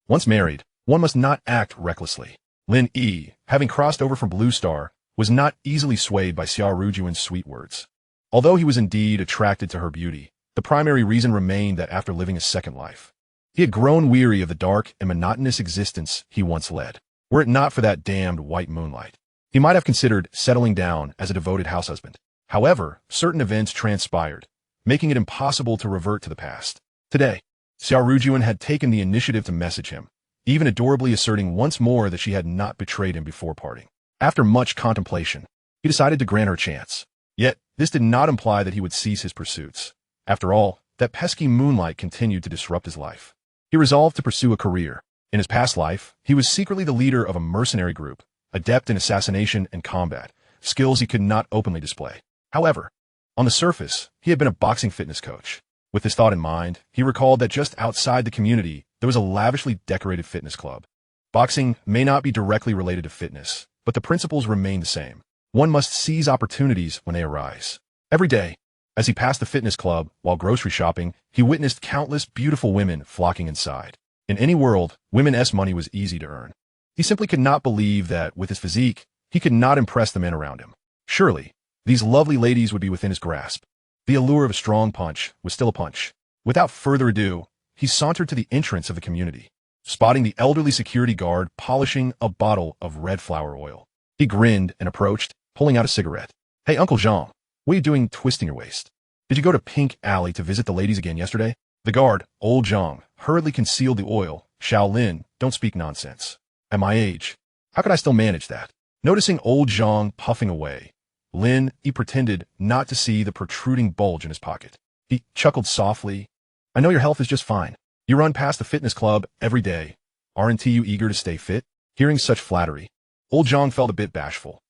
Once married, one must not act recklessly. Lin Yi, having crossed over from Blue Star, was not easily swayed by Xia Rujun's sweet words. Although he was indeed attracted to her beauty, the primary reason remained that after living a second life, he had grown weary of the dark and monotonous existence he once led. Were it not for that damned white moonlight, he might have considered settling down as a devoted house husband. However, certain events transpired, making it impossible to revert to the past. Today, Xia Rujun had taken the initiative to message him, even adorably asserting once more that she had not betrayed him before parting. After much contemplation, he decided to grant her a chance. Yet, this did not imply that he would cease his pursuits. After all, that pesky moonlight continued to disrupt his life. He resolved to pursue a career. In his past life, he was secretly the leader of a mercenary group, adept in assassination and combat, skills he could not openly display. However, on the surface, he had been a boxing fitness coach. With this thought in mind, he recalled that just outside the community, there was a lavishly decorated fitness club. Boxing may not be directly related to fitness, but the principles remain the same. One must seize opportunities when they arise. Every day, as he passed the fitness club while grocery shopping, he witnessed countless beautiful women flocking inside. In any world, women's money was easy to earn. He simply could not believe that, with his physique, he could not impress the men around him. Surely, these lovely ladies would be within his grasp. The allure of a strong punch was still a punch. Without further ado, he sauntered to the entrance of the community, spotting the elderly security guard polishing a bottle of red flower oil. He grinned and approached, pulling out a cigarette. "Hey, Uncle Jean, what are you doing twisting your waist? Did you go to Pink Alley to visit the ladies again yesterday?" The guard, old Zhang, hurriedly concealed the oil. "Shaolin, don't speak nonsense. At my age, how could I still manage that?" Noticing old Zhang puffing away, Lin Yi pretended not to see the protruding bulge in his pocket. He chuckled softly. "I know your health is just fine. You run past the fitness club every day. Aren't you eager to stay fit?" Hearing such flattery, old Zhang felt a bit bashful.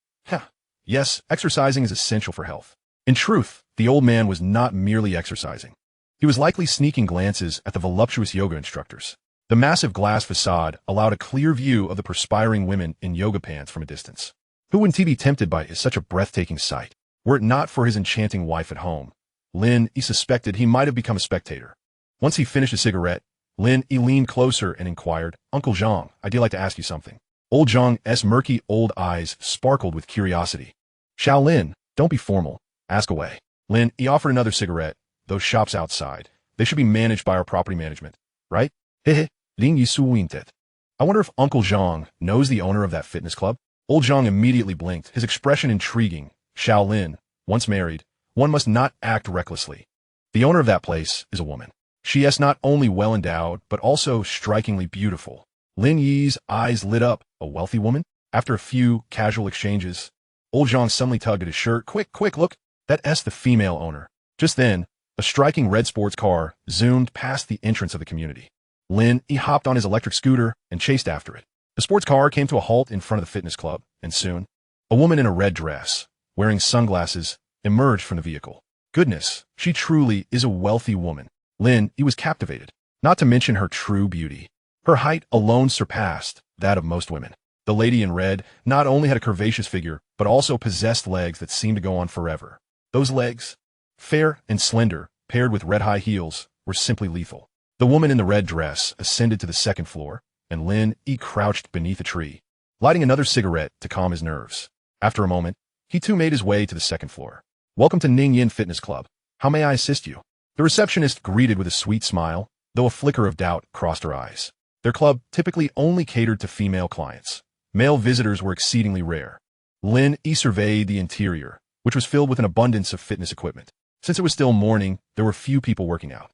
Yes, exercising is essential for health. In truth, the old man was not merely exercising. He was likely sneaking glances at the voluptuous yoga instructors. The massive glass facade allowed a clear view of the perspiring women in yoga pants from a distance. Who wouldn't he be tempted by such a breathtaking sight? Were it not for his enchanting wife at home, Lin Yi suspected he might have become a spectator. Once he finished a cigarette, Lin Yi leaned closer and inquired, "Uncle Zhang, I'd like to ask you something." Old Zhang's murky old eyes sparkled with curiosity. "Shaolin, don't be formal. Ask away." Lin Yi offered another cigarette. "Those shops outside, they should be managed by our property management, right?" Hehe, Lin Yi suinted. "I wonder if Uncle Zhang knows the owner of that fitness club?" Old Zhang immediately blinked, his expression intriguing. "Shaolin, once married, one must not act recklessly. The owner of that place is a woman. She is not only well endowed, but also strikingly beautiful." Lin Yi's eyes lit up. "A wealthy woman?" After a few casual exchanges, old Zhang suddenly tugged at his shirt. Quick, look, that's the female owner." Just then, a striking red sports car zoomed past the entrance of the community. Lin Yi hopped on his electric scooter and chased after it. The sports car came to a halt in front of the fitness club, and soon, a woman in a red dress, wearing sunglasses, emerged from the vehicle. Goodness, she truly is a wealthy woman. Lin Yi was captivated, not to mention her true beauty. Her height alone surpassed that of most women. The lady in red not only had a curvaceous figure, but also possessed legs that seemed to go on forever. Those legs, fair and slender, paired with red high heels, were simply lethal. The woman in the red dress ascended to the second floor, and Lin Yi crouched beneath a tree, lighting another cigarette to calm his nerves. After a moment, he too made his way to the second floor. "Welcome to Ningyin Fitness Club. How may I assist you?" The receptionist greeted with a sweet smile, though a flicker of doubt crossed her eyes. Their club typically only catered to female clients. Male visitors were exceedingly rare. Lin Yi surveyed the interior, which was filled with an abundance of fitness equipment. Since it was still morning, there were few people working out.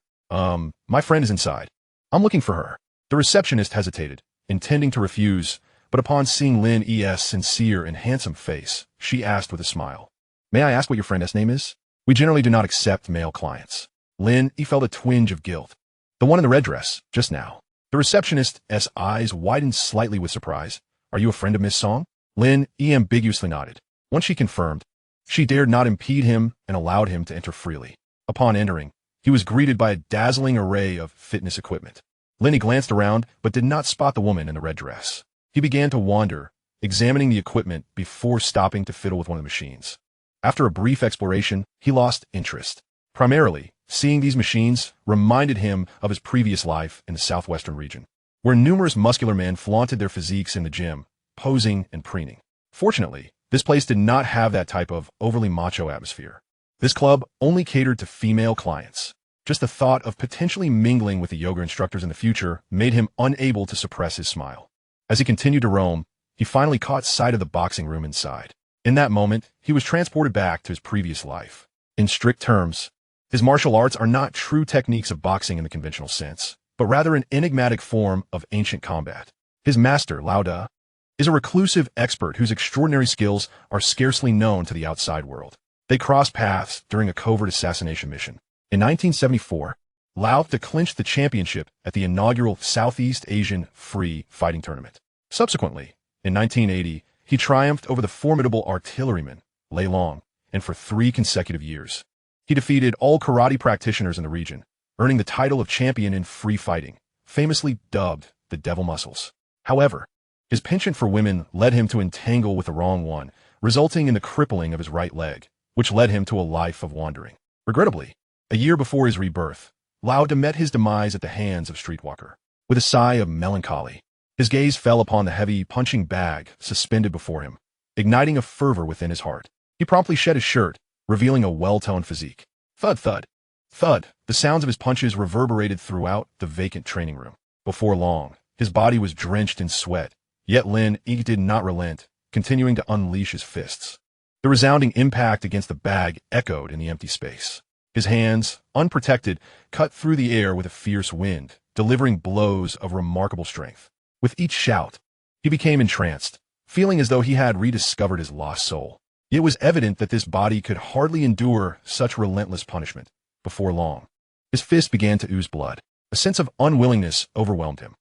My friend is inside. I'm looking for her." The receptionist hesitated, intending to refuse, but upon seeing Lin Yi's sincere and handsome face, she asked with a smile, "May I ask what your friend's name is? We generally do not accept male clients." Lin Yi felt a twinge of guilt. "The one in the red dress, just now." The receptionist's eyes widened slightly with surprise. "Are you a friend of Miss Song?" Lin Yi ambiguously nodded. Once she confirmed, she dared not impede him and allowed him to enter freely. Upon entering, he was greeted by a dazzling array of fitness equipment. Lin Yi glanced around, but did not spot the woman in the red dress. He began to wander, examining the equipment before stopping to fiddle with one of the machines. After a brief exploration, he lost interest. Primarily, seeing these machines reminded him of his previous life in the southwestern region, where numerous muscular men flaunted their physiques in the gym, posing and preening. Fortunately, this place did not have that type of overly macho atmosphere. This club only catered to female clients. Just the thought of potentially mingling with the yoga instructors in the future made him unable to suppress his smile. As he continued to roam, he finally caught sight of the boxing room inside. In that moment, he was transported back to his previous life. In strict terms, his martial arts are not true techniques of boxing in the conventional sense, but rather an enigmatic form of ancient combat. His master, Lao Da, is a reclusive expert whose extraordinary skills are scarcely known to the outside world. They crossed paths during a covert assassination mission. In 1974, Lao clinched the championship at the inaugural Southeast Asian Free Fighting Tournament. Subsequently, in 1980, he triumphed over the formidable artilleryman, Lei Long, and for 3 consecutive years. He defeated all karate practitioners in the region, earning the title of champion in free fighting, famously dubbed the Devil Muscles. However, his penchant for women led him to entangle with the wrong one, resulting in the crippling of his right leg, which led him to a life of wandering. Regrettably, a year before his rebirth, Lao met his demise at the hands of Streetwalker. With a sigh of melancholy, his gaze fell upon the heavy punching bag suspended before him, igniting a fervor within his heart. He promptly shed his shirt, revealing a well-toned physique. Thud, thud, thud. The sounds of his punches reverberated throughout the vacant training room. Before long, his body was drenched in sweat, yet Lin Yi did not relent, continuing to unleash his fists. The resounding impact against the bag echoed in the empty space. His hands, unprotected, cut through the air with a fierce wind, delivering blows of remarkable strength. With each shout, he became entranced, feeling as though he had rediscovered his lost soul. It was evident that this body could hardly endure such relentless punishment. Before long, his fist began to ooze blood. A sense of unwillingness overwhelmed him.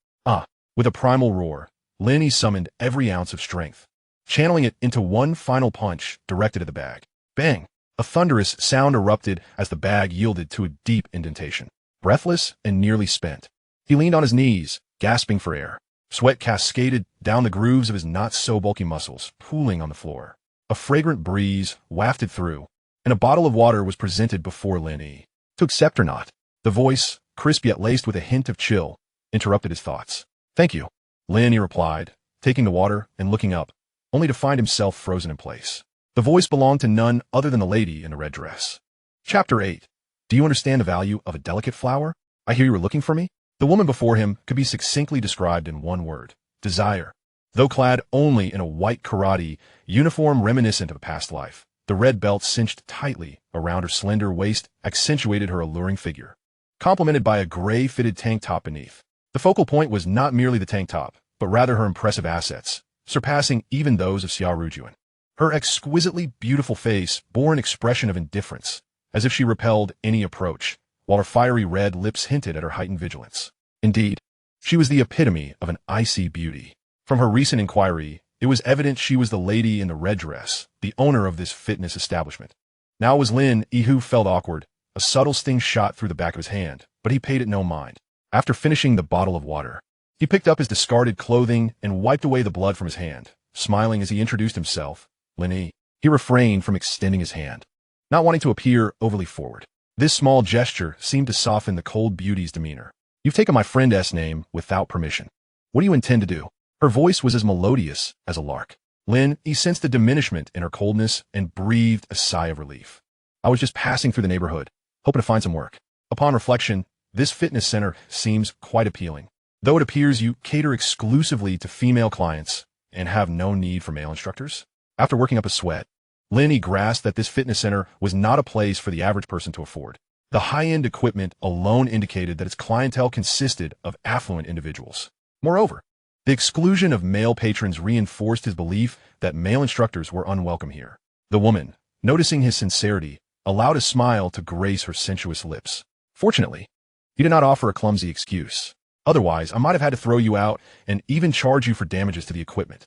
With a primal roar, Lin Yi summoned every ounce of strength, channeling it into one final punch directed at the bag. Bang! A thunderous sound erupted as the bag yielded to a deep indentation. Breathless and nearly spent, he leaned on his knees, gasping for air. Sweat cascaded down the grooves of his not-so-bulky muscles, pooling on the floor. A fragrant breeze wafted through, and a bottle of water was presented before Lin Yi. To accept or not, the voice, crisp yet laced with a hint of chill, interrupted his thoughts. Thank you, Lin Yi replied, taking the water and looking up, only to find himself frozen in place. The voice belonged to none other than the lady in the red dress. Chapter 8. Do you understand the value of a delicate flower? I hear you were looking for me? The woman before him could be succinctly described in one word: desire. Though clad only in a white karate uniform reminiscent of a past life, the red belt cinched tightly around her slender waist accentuated her alluring figure, complemented by a gray-fitted tank top beneath. The focal point was not merely the tank top, but rather her impressive assets, surpassing even those of Xia Rujun. Her exquisitely beautiful face bore an expression of indifference, as if she repelled any approach, while her fiery red lips hinted at her heightened vigilance. Indeed, she was the epitome of an icy beauty. From her recent inquiry, it was evident she was the lady in the red dress, the owner of this fitness establishment. Now it was Lin Yi who felt awkward. A subtle sting shot through the back of his hand, but he paid it no mind. After finishing the bottle of water, he picked up his discarded clothing and wiped away the blood from his hand. Smiling as he introduced himself, Lin Yi, he refrained from extending his hand, not wanting to appear overly forward. This small gesture seemed to soften the cold beauty's demeanor. You've taken my friend's name without permission. What do you intend to do? Her voice was as melodious as a lark. Lin Yi sensed the diminishment in her coldness and breathed a sigh of relief. I was just passing through the neighborhood, hoping to find some work. Upon reflection, this fitness center seems quite appealing. Though it appears you cater exclusively to female clients and have no need for male instructors. After working up a sweat, Lin Yi grasped that this fitness center was not a place for the average person to afford. The high-end equipment alone indicated that its clientele consisted of affluent individuals. Moreover, the exclusion of male patrons reinforced his belief that male instructors were unwelcome here. The woman, noticing his sincerity, allowed a smile to grace her sensuous lips. Fortunately, he did not offer a clumsy excuse. Otherwise, I might have had to throw you out and even charge you for damages to the equipment.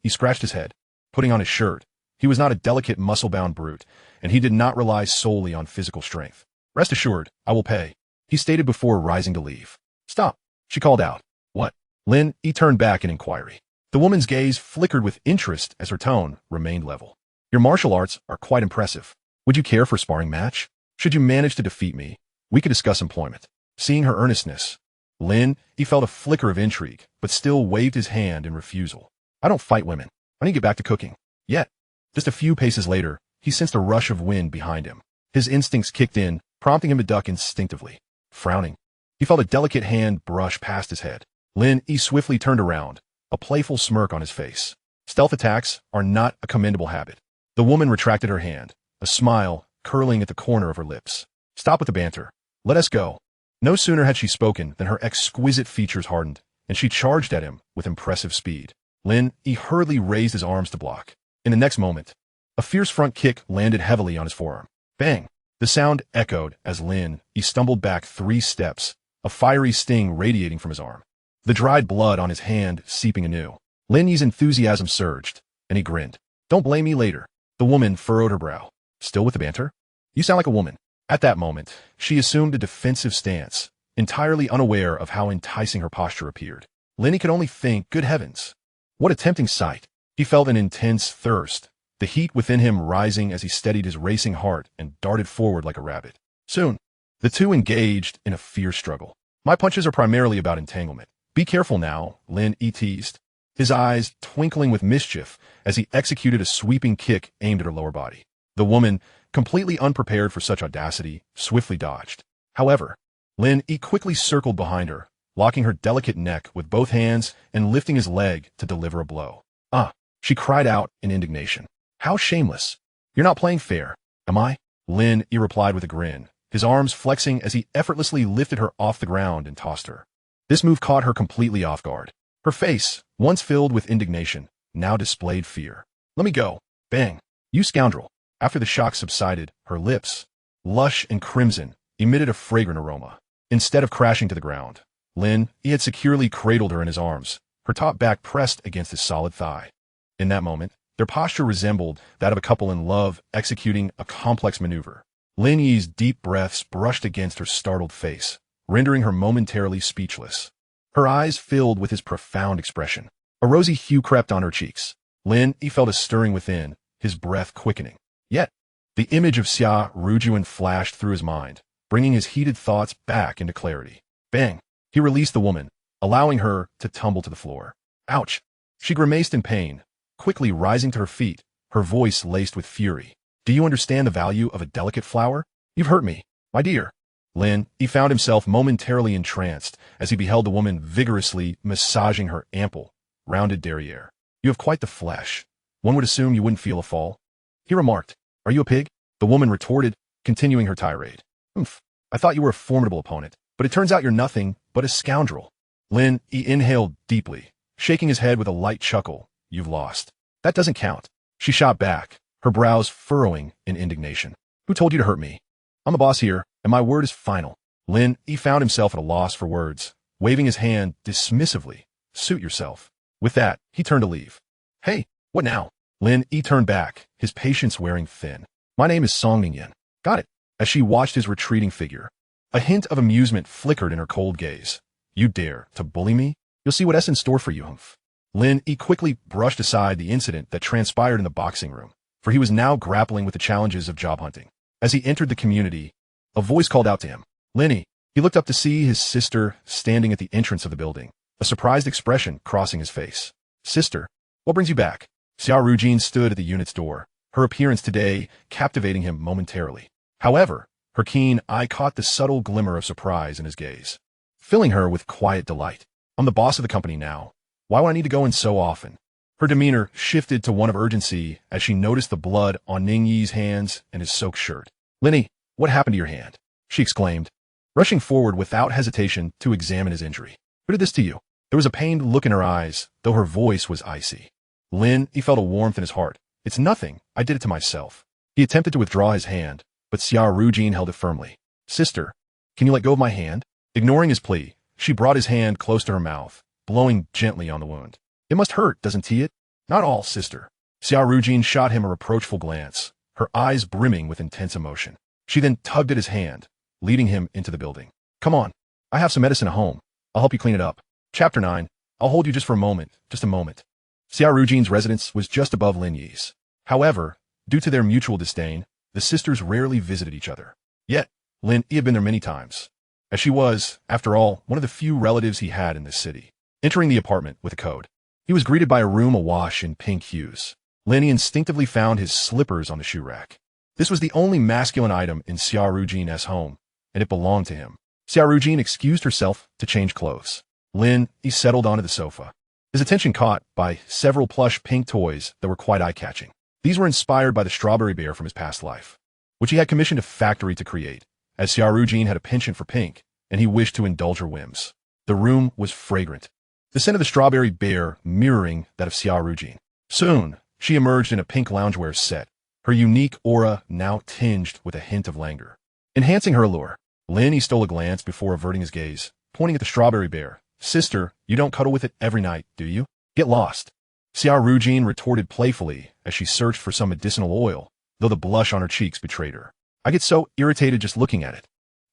He scratched his head, putting on his shirt. He was not a delicate, muscle-bound brute, and he did not rely solely on physical strength. Rest assured, I will pay, he stated before rising to leave. Stop, she called out. What? Lin Yi turned back in inquiry. The woman's gaze flickered with interest as her tone remained level. Your martial arts are quite impressive. Would you care for a sparring match? Should you manage to defeat me, we could discuss employment. Seeing her earnestness, Lin Yi felt a flicker of intrigue, but still waved his hand in refusal. I don't fight women. I need to get back to cooking. Yet, just a few paces later, he sensed a rush of wind behind him. His instincts kicked in, prompting him to duck instinctively. Frowning, he felt a delicate hand brush past his head. Lin Yi swiftly turned around, a playful smirk on his face. Stealth attacks are not a commendable habit. The woman retracted her hand, a smile curling at the corner of her lips. Stop with the banter. Let us go. No sooner had she spoken than her exquisite features hardened, and she charged at him with impressive speed. Lin Yi hurriedly raised his arms to block. In the next moment, a fierce front kick landed heavily on his forearm. Bang! The sound echoed as Lin Yi stumbled back 3 steps, a fiery sting radiating from his arm. The dried blood on his hand seeping anew. Lin Yi's enthusiasm surged, and he grinned. Don't blame me later. The woman furrowed her brow. Still with the banter? You sound like a woman. At that moment, she assumed a defensive stance, entirely unaware of how enticing her posture appeared. Lin Yi could only think, good heavens, what a tempting sight. He felt an intense thirst, the heat within him rising as he steadied his racing heart and darted forward like a rabbit. Soon, the two engaged in a fierce struggle. My punches are primarily about entanglement. Be careful now, Lin Yi teased, his eyes twinkling with mischief as he executed a sweeping kick aimed at her lower body. The woman, completely unprepared for such audacity, swiftly dodged. However, Lin Yi quickly circled behind her, locking her delicate neck with both hands and lifting his leg to deliver a blow. Ah! She cried out in indignation. How shameless! You're not playing fair, am I? Lin Yi replied with a grin, his arms flexing as he effortlessly lifted her off the ground and tossed her. This move caught her completely off guard. Her face, once filled with indignation, now displayed fear. Let me go. Bang! You scoundrel! After the shock subsided, her lips, lush and crimson, emitted a fragrant aroma. Instead of crashing to the ground, Lin Yi had securely cradled her in his arms, her top back pressed against his solid thigh. In that moment, their posture resembled that of a couple in love executing a complex maneuver. Lin Yi's deep breaths brushed against her startled face, rendering her momentarily speechless. Her eyes filled with his profound expression. A rosy hue crept on her cheeks. Lin Yi felt a stirring within, his breath quickening. Yet, the image of Xia Rujun flashed through his mind, bringing his heated thoughts back into clarity. Bang! He released the woman, allowing her to tumble to the floor. Ouch! She grimaced in pain, quickly rising to her feet, her voice laced with fury. Do you understand the value of a delicate flower? You've hurt me, my dear. Lin Yi found himself momentarily entranced as he beheld the woman vigorously massaging her ample, rounded derriere. You have quite the flesh. One would assume you wouldn't feel a fall. He remarked. Are you a pig? The woman retorted, continuing her tirade. Oomph, I thought you were a formidable opponent, but it turns out you're nothing but a scoundrel. Lin Yi inhaled deeply, shaking his head with a light chuckle. You've lost. That doesn't count. She shot back, her brows furrowing in indignation. Who told you to hurt me? I'm the boss here, and my word is final. Lin Yi found himself at a loss for words, waving his hand dismissively. Suit yourself. With that, he turned to leave. Hey, what now? Lin Yi turned back, his patience wearing thin. My name is Yin. Got it. As she watched his retreating figure, a hint of amusement flickered in her cold gaze. You dare to bully me? You'll see what's in store for you, humph. Lin Yi quickly brushed aside the incident that transpired in the boxing room, for he was now grappling with the challenges of job hunting. As he entered the community, a voice called out to him. Lin Yi. He looked up to see his sister standing at the entrance of the building, a surprised expression crossing his face. Sister, what brings you back? Xia Rujun stood at the unit's door, her appearance today captivating him momentarily. However, her keen eye caught the subtle glimmer of surprise in his gaze, filling her with quiet delight. I'm the boss of the company now. Why would I need to go in so often? Her demeanor shifted to one of urgency as she noticed the blood on Ning Yi's hands and his soaked shirt. Lin Yi, what happened to your hand? She exclaimed, rushing forward without hesitation to examine his injury. Who did this to you? There was a pained look in her eyes, though her voice was icy. Lin Yi felt a warmth in his heart. It's nothing. I did it to myself. He attempted to withdraw his hand, but Xia Rujun held it firmly. Sister, can you let go of my hand? Ignoring his plea, she brought his hand close to her mouth, blowing gently on the wound. It must hurt, doesn't it? Not all, sister. Xia Rujun shot him a reproachful glance, her eyes brimming with intense emotion. She then tugged at his hand, leading him into the building. Come on. I have some medicine at home. I'll help you clean it up. Chapter 9. I'll hold you just for a moment. Just a moment. Xia Rujun's residence was just above Lin Yi's. However, due to their mutual disdain, the sisters rarely visited each other. Yet, Lin Yi had been there many times, as she was, after all, one of the few relatives he had in this city. Entering the apartment with a code, he was greeted by a room awash in pink hues. Lin Yi instinctively found his slippers on the shoe rack. This was the only masculine item in Xia Rujun's home, and it belonged to him. Xia Rujun excused herself to change clothes. Lin Yi settled onto the sofa, his attention caught by several plush pink toys that were quite eye-catching. These were inspired by the strawberry bear from his past life, which he had commissioned a factory to create, as Xia Rujun had a penchant for pink, and he wished to indulge her whims. The room was fragrant. the scent of the strawberry bear mirroring that of Xia Rujun. Soon, she emerged in a pink loungewear set, her unique aura now tinged with a hint of languor. Enhancing her allure, Lin Yi stole a glance before averting his gaze, pointing at the strawberry bear. Sister, you don't cuddle with it every night, do you? Get lost. Xia Rujun retorted playfully as she searched for some medicinal oil, though the blush on her cheeks betrayed her. I get so irritated just looking at it.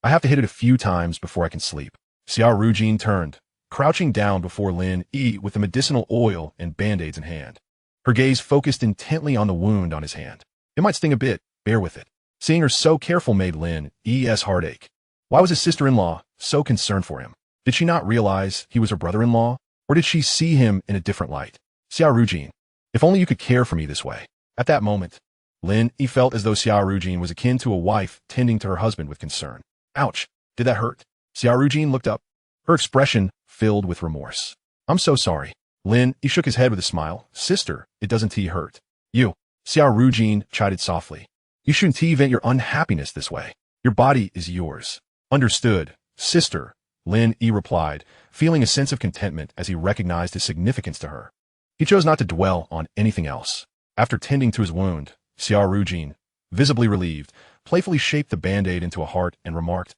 I have to hit it a few times before I can sleep. Xia Rujun turned, crouching down before Lin Yi with the medicinal oil and band-aids in hand. Her gaze focused intently on the wound on his hand. It might sting a bit, bear with it. Seeing her so careful made Lin Yi's heart ache. Why was his sister-in-law so concerned for him? Did she not realize he was her brother-in-law? Or did she see him in a different light? Xia Rujun, if only you could care for me this way. At that moment, Lin Yi felt as though Xia Rujun was akin to a wife tending to her husband with concern. Ouch, did that hurt? Xia Rujun looked up, her expression filled with remorse. I'm so sorry. Lin Yi shook his head with a smile. Sister, it doesn't hurt. You. Xia Rujun chided softly. You shouldn't vent your unhappiness this way. Your body is yours. Understood, sister, Lin Yi replied, feeling a sense of contentment as he recognized his significance to her. He chose not to dwell on anything else. After tending to his wound, Xia Rujun, visibly relieved, playfully shaped the band-aid into a heart and remarked,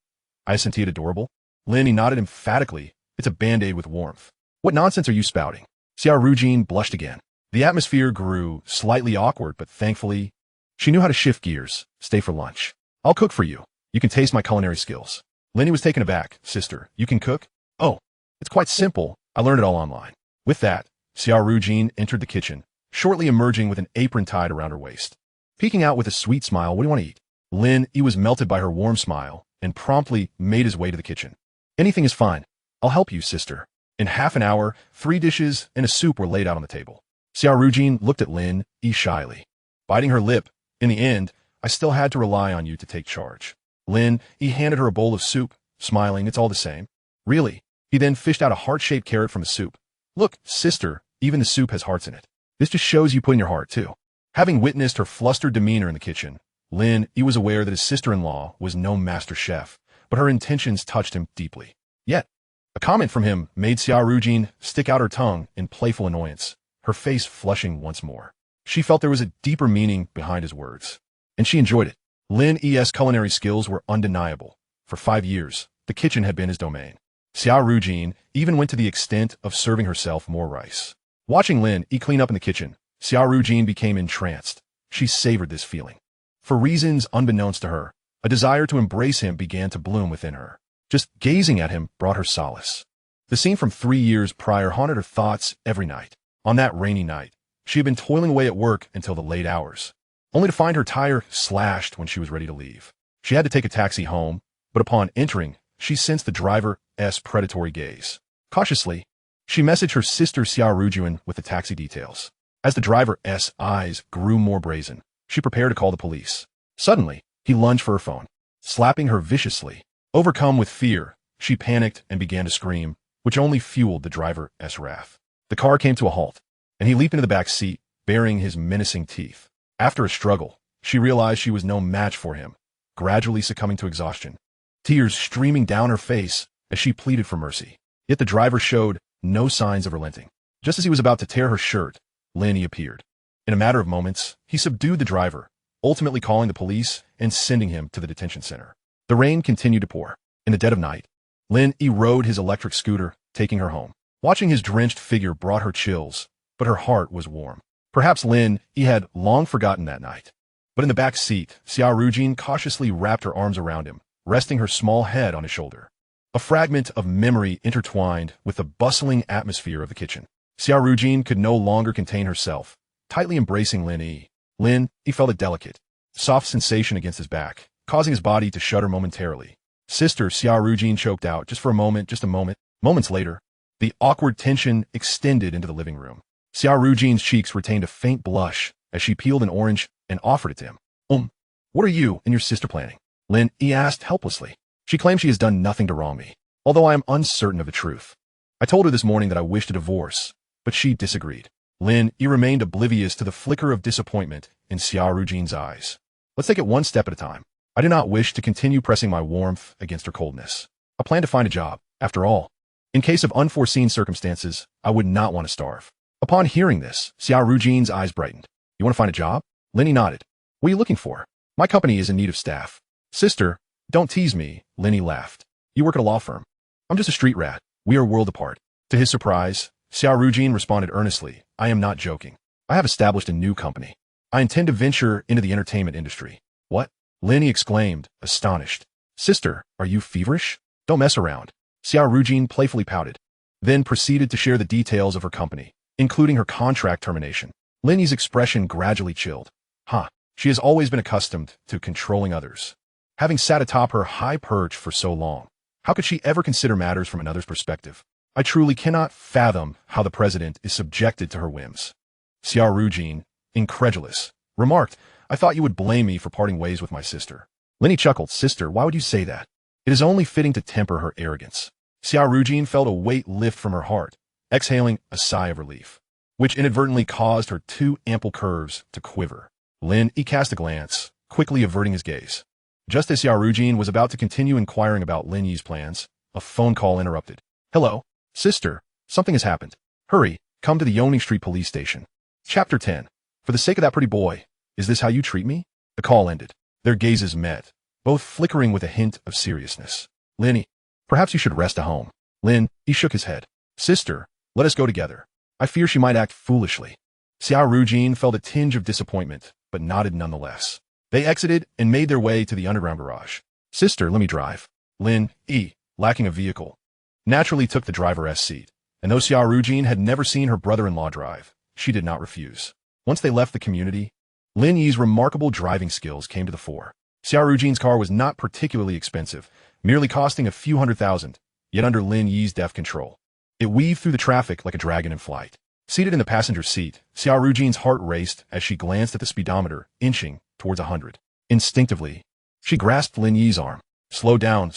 Isn't it adorable? Lin Yi nodded emphatically. It's a band-aid with warmth. What nonsense are you spouting? Xia Rujun blushed again. The atmosphere grew slightly awkward, but thankfully, she knew how to shift gears. Stay for lunch. I'll cook for you. You can taste my culinary skills. Lin Yi was taken aback. Sister, you can cook? Oh, it's quite simple. I learned it all online. With that, Xia Rujun entered the kitchen, shortly emerging with an apron tied around her waist. Peeking out with a sweet smile, what do you want to eat? Lin Yi was melted by her warm smile and promptly made his way to the kitchen. Anything is fine. I'll help you, sister. In half an hour, 3 dishes and a soup were laid out on the table. Xia Rujun looked at Lin Yi shyly, biting her lip. In the end, I still had to rely on you to take charge. Lin Yi handed her a bowl of soup, smiling, it's all the same. Really? He then fished out a heart-shaped carrot from the soup. Look, sister, even the soup has hearts in it. This just shows you put in your heart, too. Having witnessed her flustered demeanor in the kitchen, Lin Yi was aware that his sister-in-law was no master chef, but her intentions touched him deeply. Yet, a comment from him made Xia Rujun stick out her tongue in playful annoyance, her face flushing once more. She felt there was a deeper meaning behind his words, and she enjoyed it. Lin Yi's culinary skills were undeniable. For 5 years, the kitchen had been his domain. Xia Rujun even went to the extent of serving herself more rice. Watching Lin Yi clean up in the kitchen, Xia Rujun became entranced. She savored this feeling. For reasons unbeknownst to her, a desire to embrace him began to bloom within her. Just gazing at him brought her solace. The scene from 3 years prior haunted her thoughts every night. On that rainy night, she had been toiling away at work until the late hours, only to find her tire slashed when she was ready to leave. She had to take a taxi home, but upon entering, she sensed the driver's predatory gaze. Cautiously, she messaged her sister Xia Rujun with the taxi details. As the driver's eyes grew more brazen, she prepared to call the police. Suddenly, he lunged for her phone, slapping her viciously. Overcome with fear, she panicked and began to scream, which only fueled the driver's wrath. The car came to a halt, and he leaped into the back seat, baring his menacing teeth. After a struggle, she realized she was no match for him, gradually succumbing to exhaustion, tears streaming down her face as she pleaded for mercy. Yet the driver showed no signs of relenting. Just as he was about to tear her shirt, Lin Yi appeared. In a matter of moments, he subdued the driver, ultimately calling the police and sending him to the detention center. The rain continued to pour. In the dead of night, Lin Yi rode his electric scooter, taking her home. Watching his drenched figure brought her chills, but her heart was warm. Perhaps Lin Yi had long forgotten that night. But in the back seat, Xia Rujun cautiously wrapped her arms around him, resting her small head on his shoulder. A fragment of memory intertwined with the bustling atmosphere of the kitchen. Xia Rujun could no longer contain herself, tightly embracing Lin Yi. Lin Yi felt a delicate, soft sensation against his back, causing his body to shudder momentarily. Sister, Xia Rujun choked out, just a moment. Moments later, the awkward tension extended into the living room. Xia Rujun's cheeks retained a faint blush as she peeled an orange and offered it to him. What are you and your sister planning? Lin Yi asked helplessly. She claims she has done nothing to wrong me, although I am uncertain of the truth. I told her this morning that I wished a divorce, but she disagreed. Lin Yi remained oblivious to the flicker of disappointment in Xia Rujun's eyes. Let's take it one step at a time. I do not wish to continue pressing my warmth against her coldness. I plan to find a job. After all, In case of unforeseen circumstances, I would not want to starve. Upon hearing this, Xia Rujun's eyes brightened. You want to find a job? Lin Yi nodded. What are you looking for? My company is in need of staff. Sister, don't tease me, Lin Yi laughed. You work at a law firm. I'm just a street rat. We are a world apart. To his surprise, Xia Rujun responded earnestly, I am not joking. I have established a new company. I intend to venture into the entertainment industry. What? Lin Yi exclaimed, astonished. Sister, are you feverish? Don't mess around. Xia Rujun playfully pouted, then proceeded to share the details of her company, including her contract termination. Lin Yi's expression gradually chilled. She has always been accustomed to controlling others. Having sat atop her high perch for so long, how could she ever consider matters from another's perspective? I truly cannot fathom how the president is subjected to her whims. Xia Rujun, incredulous, remarked, I thought you would blame me for parting ways with my sister. Lin Yi chuckled, Sister, why would you say that? It is only fitting to temper her arrogance. Xia Rujun felt a weight lift from her heart, exhaling a sigh of relief, which inadvertently caused her two ample curves to quiver. Lin Yi cast a glance, quickly averting his gaze. Just as Xia Rujun was about to continue inquiring about Lin Yi's plans, a phone call interrupted. Hello, sister, something has happened. Hurry, come to the Yongning Street police station. Chapter 10. For the sake of that pretty boy, is this how you treat me? The call ended. Their gazes met, both flickering with a hint of seriousness. Lin Yi, perhaps you should rest at home. Lin Yi shook his head. Sister, let us go together. I fear she might act foolishly. Xia Rujun felt a tinge of disappointment, but nodded nonetheless. They exited and made their way to the underground garage. Sister, let me drive. Lin Yi, lacking a vehicle, naturally took the driver's seat, and though Xia Rujun had never seen her brother-in-law drive, she did not refuse. Once they left the community, Lin Yi's remarkable driving skills came to the fore. Xia Rujun's car was not particularly expensive, merely costing a few $100,000, yet under Lin Yi's deft control, it weaved through the traffic like a dragon in flight. Seated in the passenger seat, Xia Rujun's heart raced as she glanced at the speedometer, inching towards 100. Instinctively, she grasped Lin Yi's arm. Slow down,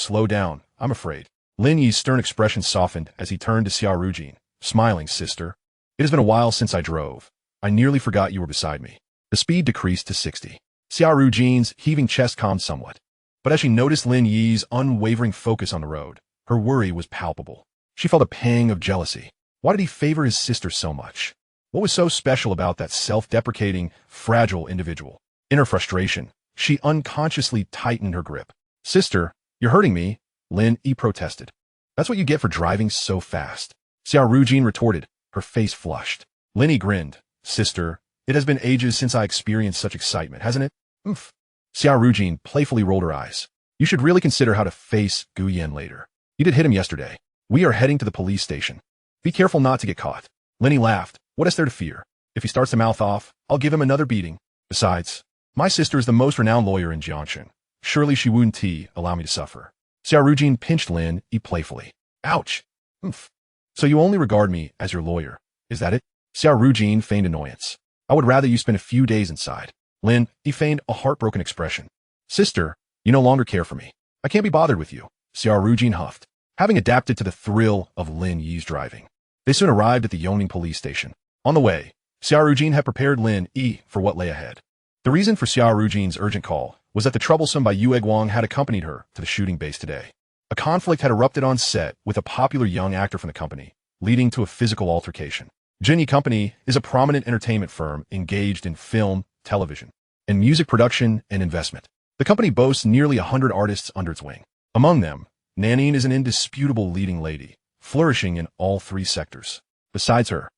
I'm afraid. Lin Yi's stern expression softened as he turned to Xia Rujun, smiling, Sister. It has been a while since I drove. I nearly forgot you were beside me. The speed decreased to 60. Xia Rujun's heaving chest calmed somewhat, but as she noticed Lin Yi's unwavering focus on the road, her worry was palpable. She felt a pang of jealousy. Why did he favor his sister so much? What was so special about that self-deprecating, fragile individual? In her frustration, she unconsciously tightened her grip. Sister, you're hurting me, Lin Yi protested. That's what you get for driving so fast. Xia Rujun retorted, her face flushed. Lin Yi grinned. Sister, it has been ages since I experienced such excitement, hasn't it? Oof. Xia Rujun playfully rolled her eyes. You should really consider how to face Gu Yan later. You did hit him yesterday. We are heading to the police station. Be careful not to get caught. Lin Yi laughed. What is there to fear? If he starts to mouth off, I'll give him another beating. Besides, my sister is the most renowned lawyer in Jiangxin. Surely she wouldn't allow me to suffer. Xia Rujun pinched Lin Yi playfully. Ouch. Oof. So you only regard me as your lawyer, is that it? Xia Rujun feigned annoyance. I would rather you spend a few days inside. Lin Yi feigned a heartbroken expression. Sister, you no longer care for me. I can't be bothered with you. Xia Rujun huffed, having adapted to the thrill of Lin Yi's driving. They soon arrived at the Yongning police station. On the way, Xia Rujun had prepared Lin Yi for what lay ahead. The reason for Xia Rujun's urgent call was that the troublesome Bai Yueguang had accompanied her to the shooting base today. A conflict had erupted on set with a popular young actor from the company, leading to a physical altercation. Jin Yi Company is a prominent entertainment firm engaged in film, television, and music production and investment. The company boasts nearly 100 artists under its wing. Among them, Nanine is an indisputable leading lady, flourishing in all three sectors. Besides her,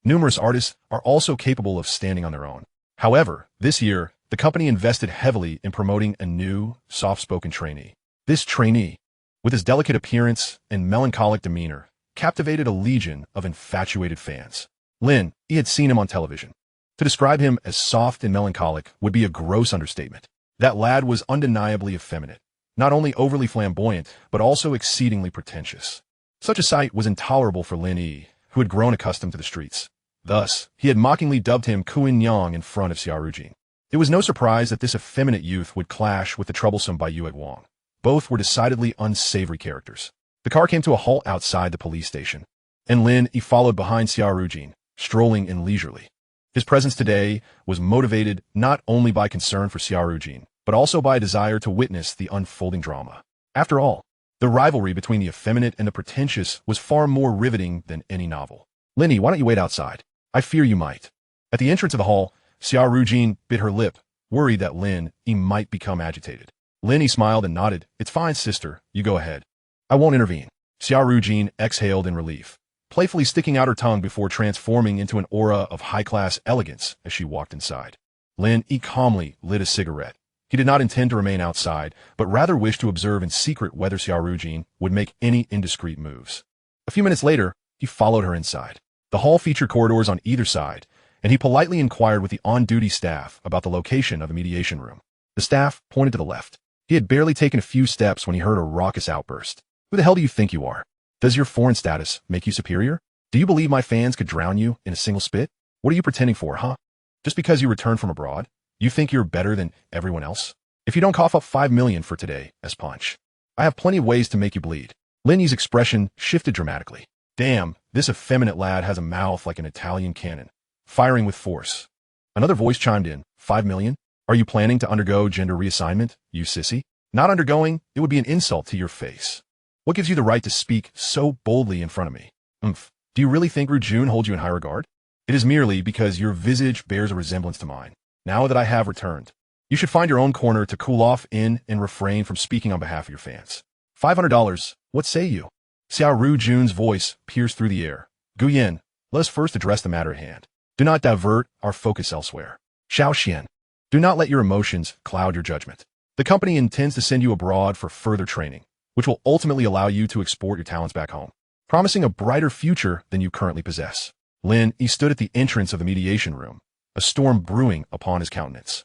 numerous artists are also capable of standing on their own. However, this year, the company invested heavily in promoting a new, soft-spoken trainee. This trainee, with his delicate appearance and melancholic demeanor, captivated a legion of infatuated fans. Lin Yi had seen him on television. To describe him as soft and melancholic would be a gross understatement. That lad was undeniably effeminate, not only overly flamboyant, but also exceedingly pretentious. Such a sight was intolerable for Lin Yi, who had grown accustomed to the streets. Thus, he had mockingly dubbed him Kuin Yang in front of Xia Rujun. It was no surprise that this effeminate youth would clash with the troublesome Bai Yueguang. Both were decidedly unsavory characters. The car came to a halt outside the police station, and Lin Yi followed behind Xia Rujun, strolling in leisurely. His presence today was motivated not only by concern for Xia Rujun, but also by a desire to witness the unfolding drama. After all, The rivalry between the effeminate and the pretentious was far more riveting than any novel. Lin Yi, why don't you wait outside? I fear you might. At the entrance of the hall, Xia Rujun bit her lip, worried that Lin Yi might become agitated. Lin Yi smiled and nodded. It's fine, sister. You go ahead. I won't intervene. Xia Rujun exhaled in relief, playfully sticking out her tongue before transforming into an aura of high-class elegance as she walked inside. Lin Yi calmly lit a cigarette. He did not intend to remain outside, but rather wished to observe in secret whether Xia Rujun would make any indiscreet moves. A few minutes later, he followed her inside. The hall featured corridors on either side, and he politely inquired with the on-duty staff about the location of the mediation room. The staff pointed to the left. He had barely taken a few steps when he heard a raucous outburst. Who the hell do you think you are? Does your foreign status make you superior? Do you believe my fans could drown you in a single spit? What are you pretending for, huh? Just because you returned from abroad? You think you're better than everyone else? If you don't cough up 5 million for today as punch, I have plenty of ways to make you bleed. Lin Yi's expression shifted dramatically. Damn, this effeminate lad has a mouth like an Italian cannon, firing with force. Another voice chimed in. 5 million? Are you planning to undergo gender reassignment, you sissy? Not undergoing, it would be an insult to your face. What gives you the right to speak so boldly in front of me? Do you really think Rujun holds you in high regard? It is merely because your visage bears a resemblance to mine. Now that I have returned, you should find your own corner to cool off in and refrain from speaking on behalf of your fans. $500, what say you? Xia Rujun's voice pierced through the air. Guyan, let us first address the matter at hand. Do not divert our focus elsewhere. Xiao Xian, do not let your emotions cloud your judgment. The company intends to send you abroad for further training, which will ultimately allow you to export your talents back home, promising a brighter future than you currently possess. Lin Yi stood at the entrance of the mediation room, a storm brewing upon his countenance.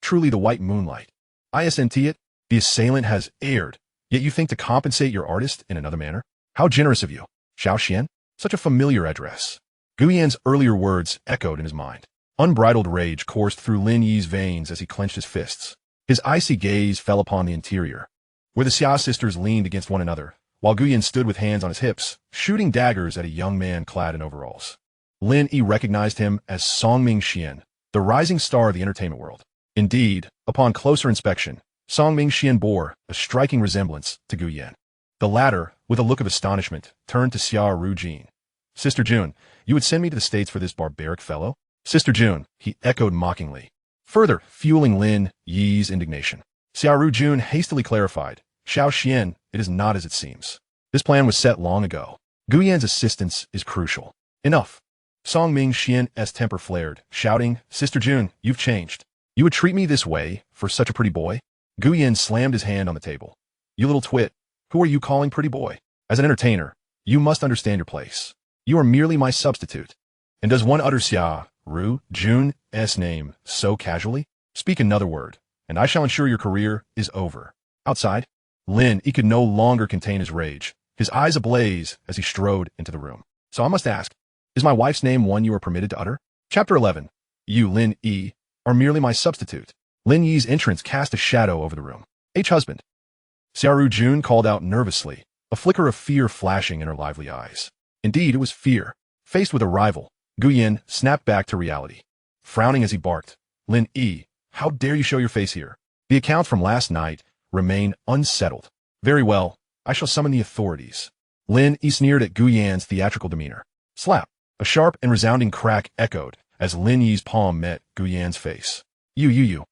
Truly the white moonlight. Isn't it? The assailant has erred, yet you think to compensate your artist in another manner? How generous of you. Xiao Xian? Such a familiar address. Guyan's earlier words echoed in his mind. Unbridled rage coursed through Lin Yi's veins as he clenched his fists. His icy gaze fell upon the interior, where the Xia sisters leaned against one another, while Guyan stood with hands on his hips, shooting daggers at a young man clad in overalls. Lin Yi recognized him as Songming Xian, the rising star of the entertainment world. Indeed, upon closer inspection, Songming Xian bore a striking resemblance to Guyan. The latter, with a look of astonishment, turned to Xia Rujun. Sister June, you would send me to the States for this barbaric fellow? Sister June, he echoed mockingly, further fueling Lin Yi's indignation. Xia Rujun hastily clarified, Xiao Xian, it is not as it seems. This plan was set long ago. Guyan's assistance is crucial. Enough. Songming Xian's temper flared, shouting, Sister June, you've changed. You would treat me this way for such a pretty boy? Guyan slammed his hand on the table. You little twit, who are you calling pretty boy? As an entertainer, you must understand your place. You are merely my substitute. And does one utter Xia Rujun's name so casually? Speak another word, and I shall ensure your career is over. Outside, Lin Yi could no longer contain his rage, his eyes ablaze as he strode into the room. So I must ask, is my wife's name one you are permitted to utter? Chapter 11. You, Lin Yi, are merely my substitute. Lin Yi's entrance cast a shadow over the room. Husband. Xia Rujun called out nervously, a flicker of fear flashing in her lively eyes. Indeed, it was fear. Faced with a rival, Guyan snapped back to reality. Frowning as he barked, Lin Yi, how dare you show your face here? The accounts from last night remain unsettled. Very well, I shall summon the authorities. Lin Yi sneered at Guyan's theatrical demeanor. Slap. A sharp and resounding crack echoed as Lin Yi's palm met Guyan's face. You.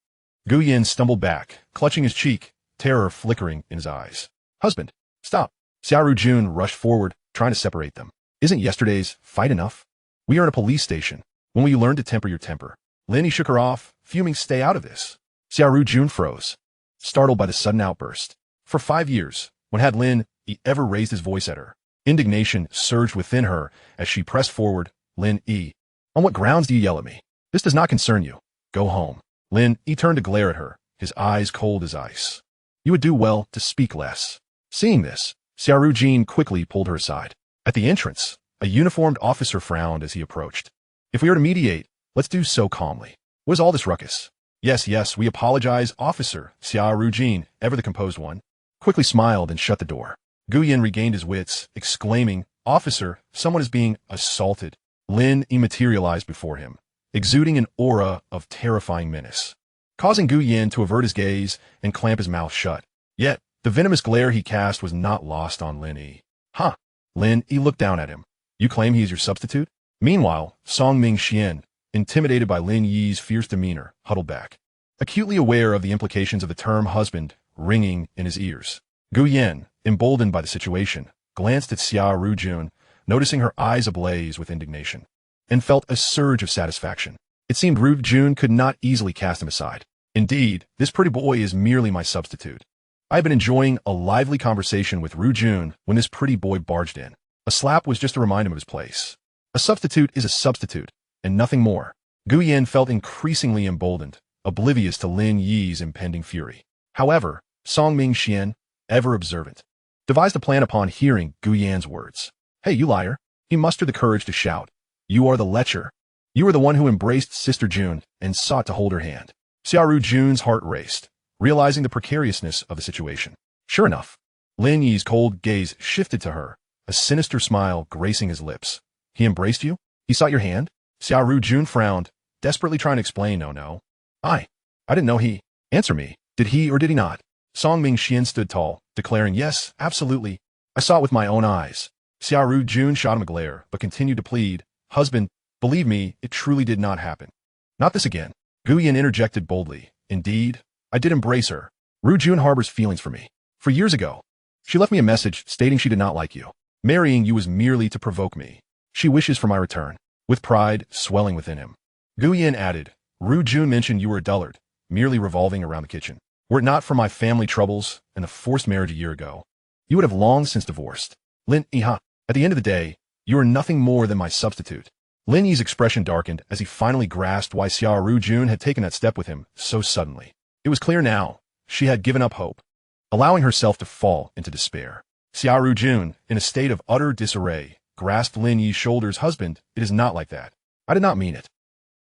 Guyan stumbled back, clutching his cheek, terror flickering in his eyes. Husband, stop. Xia Rujun rushed forward, trying to separate them. Isn't yesterday's fight enough? We are in a police station. When will you learn to temper your temper? Lin Yi shook her off, fuming, stay out of this. Xia Rujun froze, startled by the sudden outburst. For 5 years, when had Lin Yi ever raised his voice at her? Indignation surged within her as she pressed forward. Lin Yi, on what grounds do you yell at me? This does not concern you. Go home. Lin Yi turned to glare at her, his eyes cold as ice. You would do well to speak less. Seeing this, Xia Rujun quickly pulled her aside. At the entrance, a uniformed officer frowned as he approached. If we are to mediate, let's do so calmly. What is all this ruckus? Yes, we apologize, officer. Xia Rujun, ever the composed one, quickly smiled and shut the door. Guyan regained his wits, exclaiming, Officer, someone is being assaulted. Lin Yi materialized before him, exuding an aura of terrifying menace, causing Guyan to avert his gaze and clamp his mouth shut. Yet, The venomous glare he cast was not lost on Lin Yi. Huh. Lin Yi looked down at him. You claim he is your substitute? Meanwhile, Song Ming Xian, intimidated by Lin Yi's fierce demeanor, huddled back, acutely aware of the implications of the term husband ringing in his ears. Gu Yan, emboldened by the situation, glanced at Xia Rujun, noticing her eyes ablaze with indignation, and felt a surge of satisfaction. It seemed Rujun could not easily cast him aside. Indeed, this pretty boy is merely my substitute. I had been enjoying a lively conversation with Rujun when this pretty boy barged in. A slap was just to remind him of his place. A substitute is a substitute, and nothing more. Gu Yan felt increasingly emboldened, oblivious to Lin Yi's impending fury. However, Song Ming Xian, ever observant, devised a plan upon hearing Gu Yan's words. Hey, you liar! He mustered the courage to shout. You are the lecher. You are the one who embraced Sister June and sought to hold her hand. Xia Rujun's heart raced, realizing the precariousness of the situation. Sure enough, Lin Yi's cold gaze shifted to her, a sinister smile gracing his lips. He embraced you? He sought your hand? Xia Rujun frowned, desperately trying to explain. No. I didn't know he. Answer me. Did he or did he not? Song Ming Xian stood tall, declaring, yes, absolutely. I saw it with my own eyes. Xia Rujun shot him a glare, but continued to plead. Husband, believe me, it truly did not happen. Not this again. Gu Yan interjected boldly. Indeed, I did embrace her. Rujun harbors feelings for me. For years ago, she left me a message stating she did not like you. Marrying you was merely to provoke me. She wishes for my return. With pride swelling within him, Gu Yan added, Rujun mentioned you were a dullard, merely revolving around the kitchen. Were it not for my family troubles and the forced marriage a year ago, you would have long since divorced. Lin Yi, at the end of the day, you are nothing more than my substitute. Lin Yi's expression darkened as he finally grasped why Xia Rujun had taken that step with him so suddenly. It was clear now, she had given up hope, allowing herself to fall into despair. Xia Rujun, in a state of utter disarray, grasped Lin Yi's shoulders. Husband, it is not like that. I did not mean it.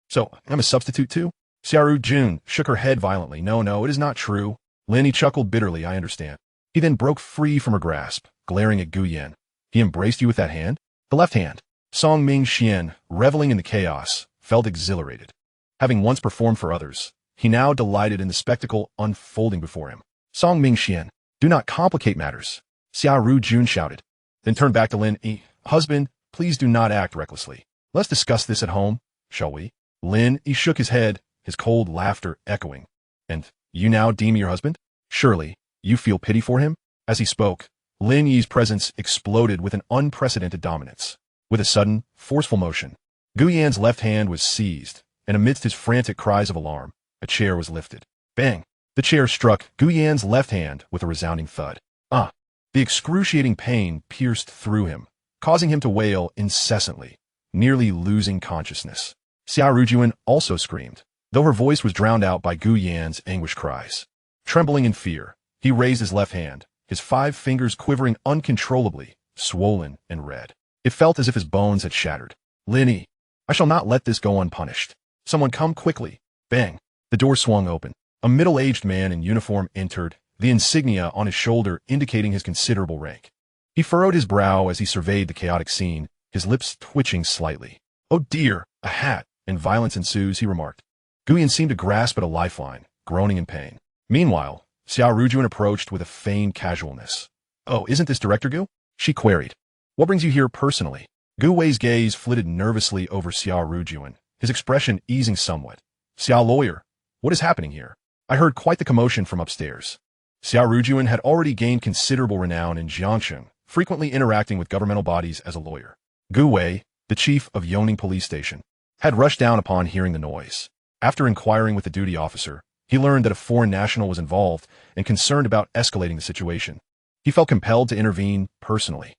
So, I'm a substitute too? Xia Rujun shook her head violently. No, it is not true. Lin Yi chuckled bitterly. I understand. He then broke free from her grasp, glaring at Gu Yan. He embraced you with that hand? The left hand. Song Ming Xian, reveling in the chaos, felt exhilarated. Having once performed for others, he now delighted in the spectacle unfolding before him. Song Ming Xian, do not complicate matters, Xia Rujun shouted, then turned back to Lin Yi. Husband, please do not act recklessly. Let's discuss this at home, shall we? Lin Yi shook his head, his cold laughter echoing. And you now deem me your husband? Surely, you feel pity for him? As he spoke, Lin Yi's presence exploded with an unprecedented dominance. With a sudden, forceful motion, Gu Yan's left hand was seized, and amidst his frantic cries of alarm, a chair was lifted. Bang! The chair struck Gu Yan's left hand with a resounding thud. The excruciating pain pierced through him, causing him to wail incessantly, nearly losing consciousness. Xia Rujun also screamed, though her voice was drowned out by Gu Yan's anguished cries. Trembling in fear, he raised his left hand, his 5 fingers quivering uncontrollably, swollen and red. It felt as if his bones had shattered. Lin Yi, I shall not let this go unpunished. Someone come quickly. Bang! The door swung open. A middle-aged man in uniform entered, the insignia on his shoulder indicating his considerable rank. He furrowed his brow as he surveyed the chaotic scene, his lips twitching slightly. Oh dear, a hat, and violence ensues, he remarked. Gu Yan seemed to grasp at a lifeline, groaning in pain. Meanwhile, Xia Rujun approached with a feigned casualness. Oh, isn't this Director Gu? She queried. What brings you here personally? Gu Wei's gaze flitted nervously over Xia Rujun, his expression easing somewhat. Xia lawyer, what is happening here? I heard quite the commotion from upstairs. Xia Rujun had already gained considerable renown in Jiangsheng, frequently interacting with governmental bodies as a lawyer. Gu Wei, the chief of Yoning Police Station, had rushed down upon hearing the noise. After inquiring with the duty officer, he learned that a foreign national was involved and concerned about escalating the situation. He felt compelled to intervene personally.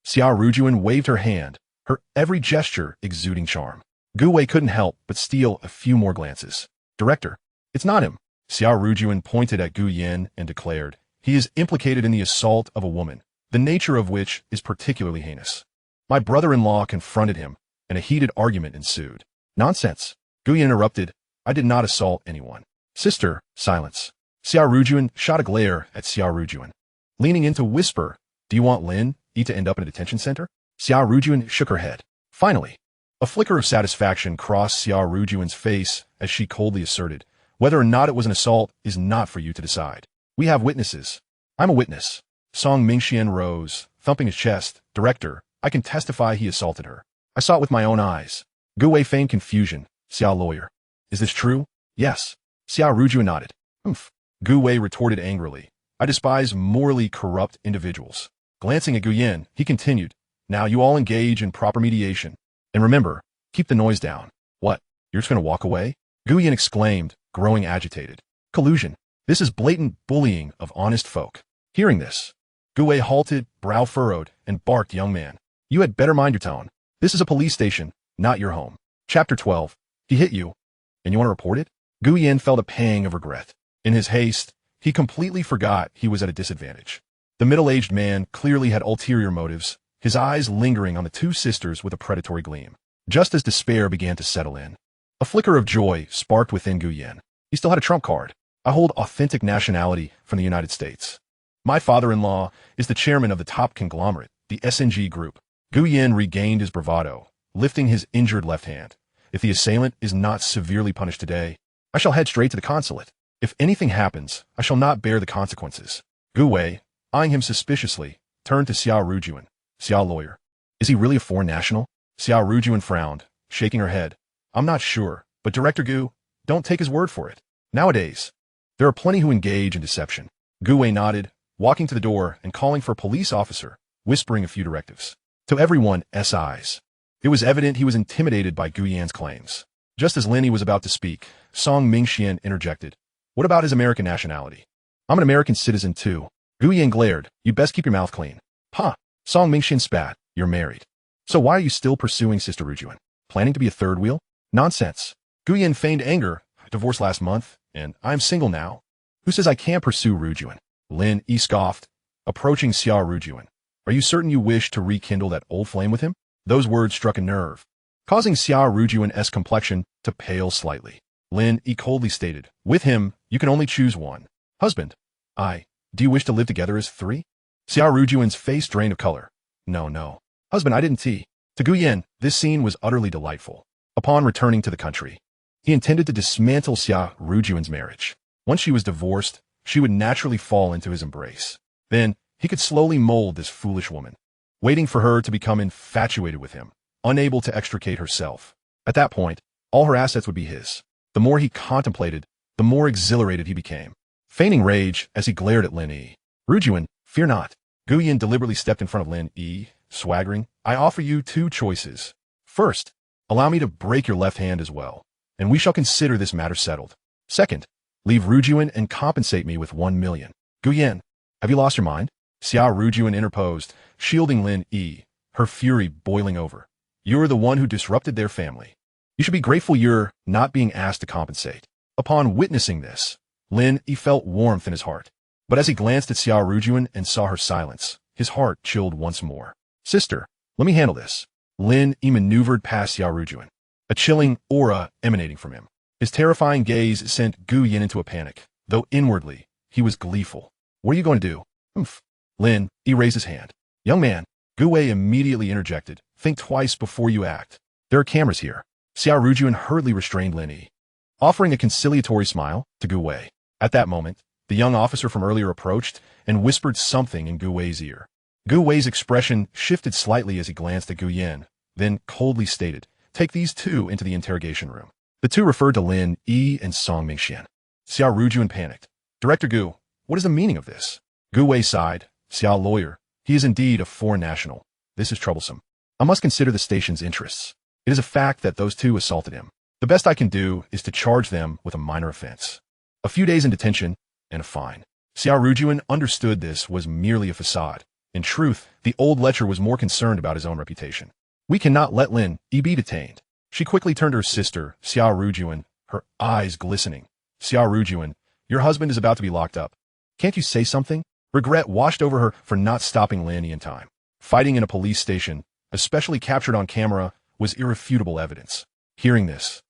Xia Rujun waved her hand, her every gesture exuding charm. Gu Wei couldn't help but steal a few more glances. Director, it's not him. Xia Rujun pointed at Gu Yan and declared, he is implicated in the assault of a woman, the nature of which is particularly heinous. My brother-in-law confronted him, and a heated argument ensued. Nonsense. Gu Yan interrupted, I did not assault anyone. Sister, silence. Xia Rujun shot a glare at Xia Rujun, leaning in to whisper, do you want Lin Yi to end up in a detention center? Xia Rujun shook her head. Finally, a flicker of satisfaction crossed Xia Rujun's face as she coldly asserted, whether or not it was an assault is not for you to decide. We have witnesses. I'm a witness. Song Mingxian rose, thumping his chest. Director, I can testify he assaulted her. I saw it with my own eyes. Gu Wei feigned confusion. Xia lawyer. Is this true? Yes. Xia Rujun nodded. Oomph. Gu Wei retorted angrily. I despise morally corrupt individuals. Glancing at Gu Yin, he continued. Now you all engage in proper mediation. And remember, keep the noise down. What? You're just going to walk away? Gu Yin exclaimed, growing agitated. Collusion. This is blatant bullying of honest folk. Hearing this, Gu Wei halted, brow furrowed, and barked, young man. You had better mind your tone. This is a police station, not your home. Chapter 12. He hit you. And you want to report it? Gu Yin felt a pang of regret. In his haste, he completely forgot he was at a disadvantage. The middle-aged man clearly had ulterior motives, his eyes lingering on the two sisters with a predatory gleam. Just as despair began to settle in, a flicker of joy sparked within Gu Yin. He still had a trump card. I hold authentic nationality from the United States. My father-in-law is the chairman of the top conglomerate, the SNG Group. Gu Yin regained his bravado, lifting his injured left hand. If the assailant is not severely punished today, I shall head straight to the consulate. If anything happens, I shall not bear the consequences. Gu Wei, eyeing him suspiciously, turned to Xia Rujun. Xia lawyer. Is he really a foreign national? Xia Rujun frowned, shaking her head. I'm not sure, but Director Gu, don't take his word for it. Nowadays, there are plenty who engage in deception. Gu Wei nodded, walking to the door and calling for a police officer, whispering a few directives. To everyone's eyes, it was evident he was intimidated by Gu Yan's claims. Just as Lin Yi was about to speak, Song Mingxian interjected. What about his American nationality? I'm an American citizen too. Gu Yan glared. You best keep your mouth clean. Ha! Song Mingxian spat. You're married. So why are you still pursuing Sister Rujun? Planning to be a third wheel? Nonsense. Gu Yan feigned anger. Divorced last month, and I'm single now. Who says I can't pursue Rujun? Lin Yi scoffed, approaching Xia Rujun. Are you certain you wish to rekindle that old flame with him? Those words struck a nerve, causing Xia Rujun's complexion to pale slightly. Lin Yi coldly stated, with him, you can only choose one. Husband. Do you wish to live together as three? Xia Rujun's face drained of color. No. Husband, I didn't tea. To Gu Yin, this scene was utterly delightful. Upon returning to the country, he intended to dismantle Xia Rujun's marriage. Once she was divorced, she would naturally fall into his embrace. Then, he could slowly mold this foolish woman, waiting for her to become infatuated with him, unable to extricate herself. At that point, all her assets would be his. The more he contemplated, the more exhilarated he became, feigning rage as he glared at Lin Yi. Rujun, fear not. Gu Yin deliberately stepped in front of Lin Yi, swaggering. I offer you two choices. First, allow me to break your left hand as well, and we shall consider this matter settled. Second, leave Rujun and compensate me with 1 million. Gu Yin, have you lost your mind? Xia Rujun interposed, shielding Lin Yi, her fury boiling over. You're the one who disrupted their family. You should be grateful you're not being asked to compensate. Upon witnessing this, Lin Yi felt warmth in his heart. But as he glanced at Xia Rujun and saw her silence, his heart chilled once more. Sister, let me handle this. Lin Yi maneuvered past Xia Rujun, a chilling aura emanating from him. His terrifying gaze sent Gu Yin into a panic, though inwardly, he was gleeful. What are you going to do? Humph. Lin Yi raised his hand. Young man, Gu Wei immediately interjected. Think twice before you act. There are cameras here. Xia Rujun hurriedly restrained Lin Yi, offering a conciliatory smile to Gu Wei. At that moment, the young officer from earlier approached and whispered something in Gu Wei's ear. Gu Wei's expression shifted slightly as he glanced at Gu Yin, then coldly stated, take these two into the interrogation room. The two referred to Lin Yi and Song Mingxian. Xia Rujun panicked. Director Gu, what is the meaning of this? Gu Wei sighed. Xia lawyer, he is indeed a foreign national. This is troublesome. I must consider the station's interests. It is a fact that those two assaulted him. The best I can do is to charge them with a minor offense. A few days in detention and a fine. Xia Rujun understood this was merely a facade. In truth, the old lecher was more concerned about his own reputation. We cannot let Lin Yi be detained. She quickly turned to her sister, Xia Rujun, her eyes glistening. Xia Rujun, your husband is about to be locked up. Can't you say something? Regret washed over her for not stopping Lin Yi in time. Fighting in a police station, especially captured on camera, was irrefutable evidence. Hearing this,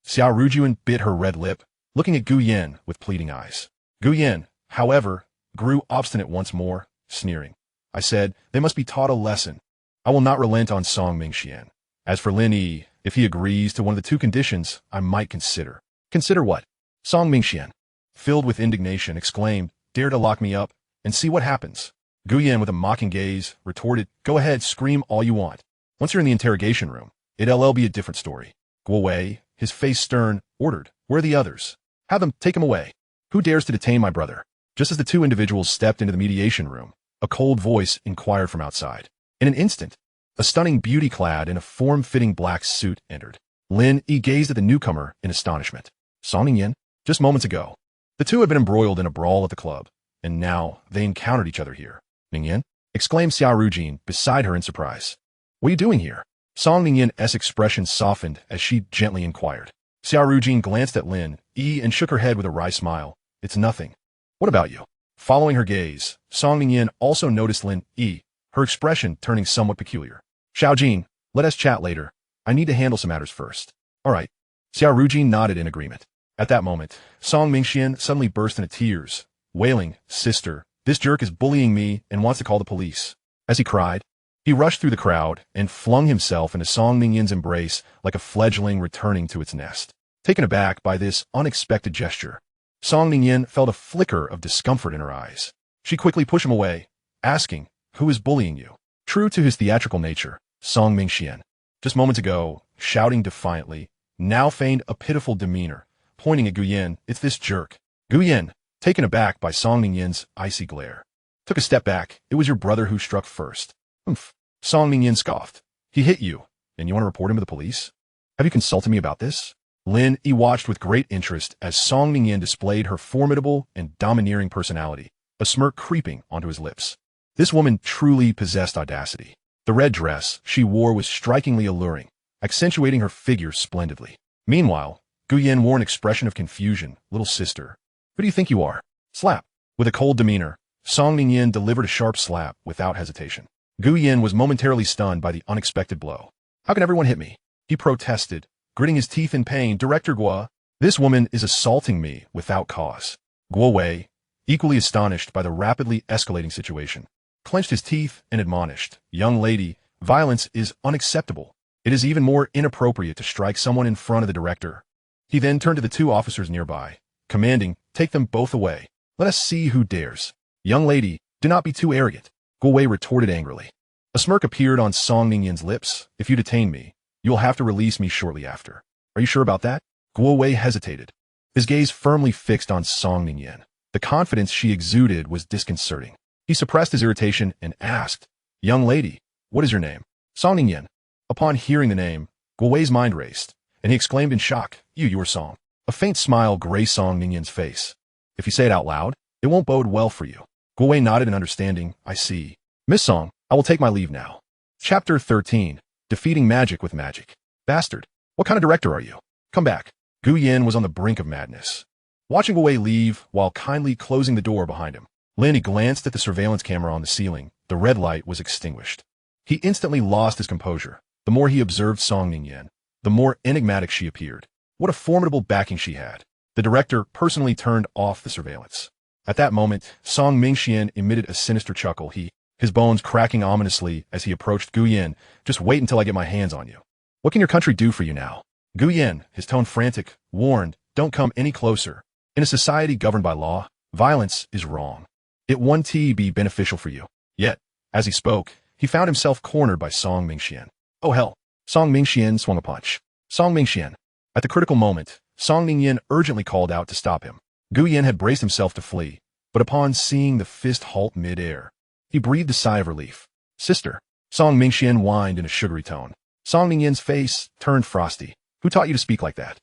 Xia Rujun bit her red lip, looking at Gu Yin with pleading eyes. Gu Yin, however, grew obstinate once more, sneering. I said, they must be taught a lesson. I will not relent on Song Mingxian. As for Lin Yi, if he agrees to one of the two conditions, I might consider. Consider what? Song Mingxian, filled with indignation, exclaimed, dare to lock me up? and see what happens. Gu Yin, with a mocking gaze, retorted, "Go ahead, scream all you want. Once you're in the interrogation room, it'll be a different story." Guo Wei, his face stern, ordered, "Where are the others? Have them take him away. Who dares to detain my brother?" Just as the two individuals stepped into the mediation room, a cold voice inquired from outside. In an instant, a stunning beauty clad in a form-fitting black suit entered. Lin Yi gazed at the newcomer in astonishment. Song Yin, just moments ago, the two had been embroiled in a brawl at the club, and now they encountered each other here. "Ning," exclaimed Xia Rujun beside her in surprise. "What are you doing here?" Song Yin's expression softened as she gently inquired. Xia Rujun glanced at Lin Yi and shook her head with a wry smile. "It's nothing. What about you?" Following her gaze, Song Yin also noticed Lin Yi, her expression turning somewhat peculiar. "Xiaojin, let us chat later. I need to handle some matters first." "All right." Xia Rujun nodded in agreement. At that moment, Song Mingxian suddenly burst into tears, wailing, "Sister, this jerk is bullying me and wants to call the police." As he cried, he rushed through the crowd and flung himself into Song Mingyin's embrace like a fledgling returning to its nest. Taken aback by this unexpected gesture, Song Mingyin felt a flicker of discomfort in her eyes. She quickly pushed him away, asking, "Who is bullying you?" True to his theatrical nature, Song Mingxian, just moments ago, shouting defiantly, now feigned a pitiful demeanor, pointing at Gu Yin. "It's this jerk." Gu Yin, taken aback by Song Mingyin's icy glare, took a step back. "It was your brother who struck first." "Humph." Song Mingyin scoffed. "He hit you, and you want to report him to the police? Have you consulted me about this?" Lin Yi watched with great interest as Song Mingyin displayed her formidable and domineering personality, a smirk creeping onto his lips. This woman truly possessed audacity. The red dress she wore was strikingly alluring, accentuating her figure splendidly. Meanwhile, Gu Yin wore an expression of confusion. "Little sister, who do you think you are?" Slap. With a cold demeanor, Song Mingyin delivered a sharp slap without hesitation. Gu Yin was momentarily stunned by the unexpected blow. "How can everyone hit me?" he protested, gritting his teeth in pain. "Director Guo, this woman is assaulting me without cause." Guo Wei, equally astonished by the rapidly escalating situation, clenched his teeth and admonished, "Young lady, violence is unacceptable. It is even more inappropriate to strike someone in front of the director." He then turned to the two officers nearby, commanding, "Take them both away. Let us see who dares." "Young lady, do not be too arrogant," Guo Wei retorted angrily. A smirk appeared on Song Mingyin's lips. "If you detain me, you will have to release me shortly after." "Are you sure about that?" Guo Wei hesitated, his gaze firmly fixed on Song Mingyin. The confidence she exuded was disconcerting. He suppressed his irritation and asked, "Young lady, what is your name?" "Song Mingyin." Upon hearing the name, Guo Wei's mind raced, and he exclaimed in shock, You are Song." A faint smile graced Song Mingyin's face. "If you say it out loud, it won't bode well for you." Guo Wei nodded in understanding. "I see. Miss Song, I will take my leave now." Chapter 13. Defeating Magic with Magic. "Bastard, what kind of director are you? Come back." Gu Yin was on the brink of madness. Watching Guo Wei leave while kindly closing the door behind him, Lin Yi glanced at the surveillance camera on the ceiling. The red light was extinguished. He instantly lost his composure. The more he observed Song Mingyin, the more enigmatic she appeared. What a formidable backing she had. The director personally turned off the surveillance. At that moment, Song Mingxian emitted a sinister chuckle, his bones cracking ominously as he approached Gu Yin. "Just wait until I get my hands on you. What can your country do for you now?" Gu Yin, his tone frantic, warned, "Don't come any closer. In a society governed by law, violence is wrong. It won't be beneficial for you." Yet, as he spoke, he found himself cornered by Song Mingxian. "Oh hell." Song Mingxian swung a punch. Song Mingxian. At the critical moment, Song Mingyin urgently called out to stop him. Gu Yin had braced himself to flee, but upon seeing the fist halt mid-air, he breathed a sigh of relief. "Sister." Song Mingxian whined in a sugary tone. Song Mingyin's face turned frosty. "Who taught you to speak like that?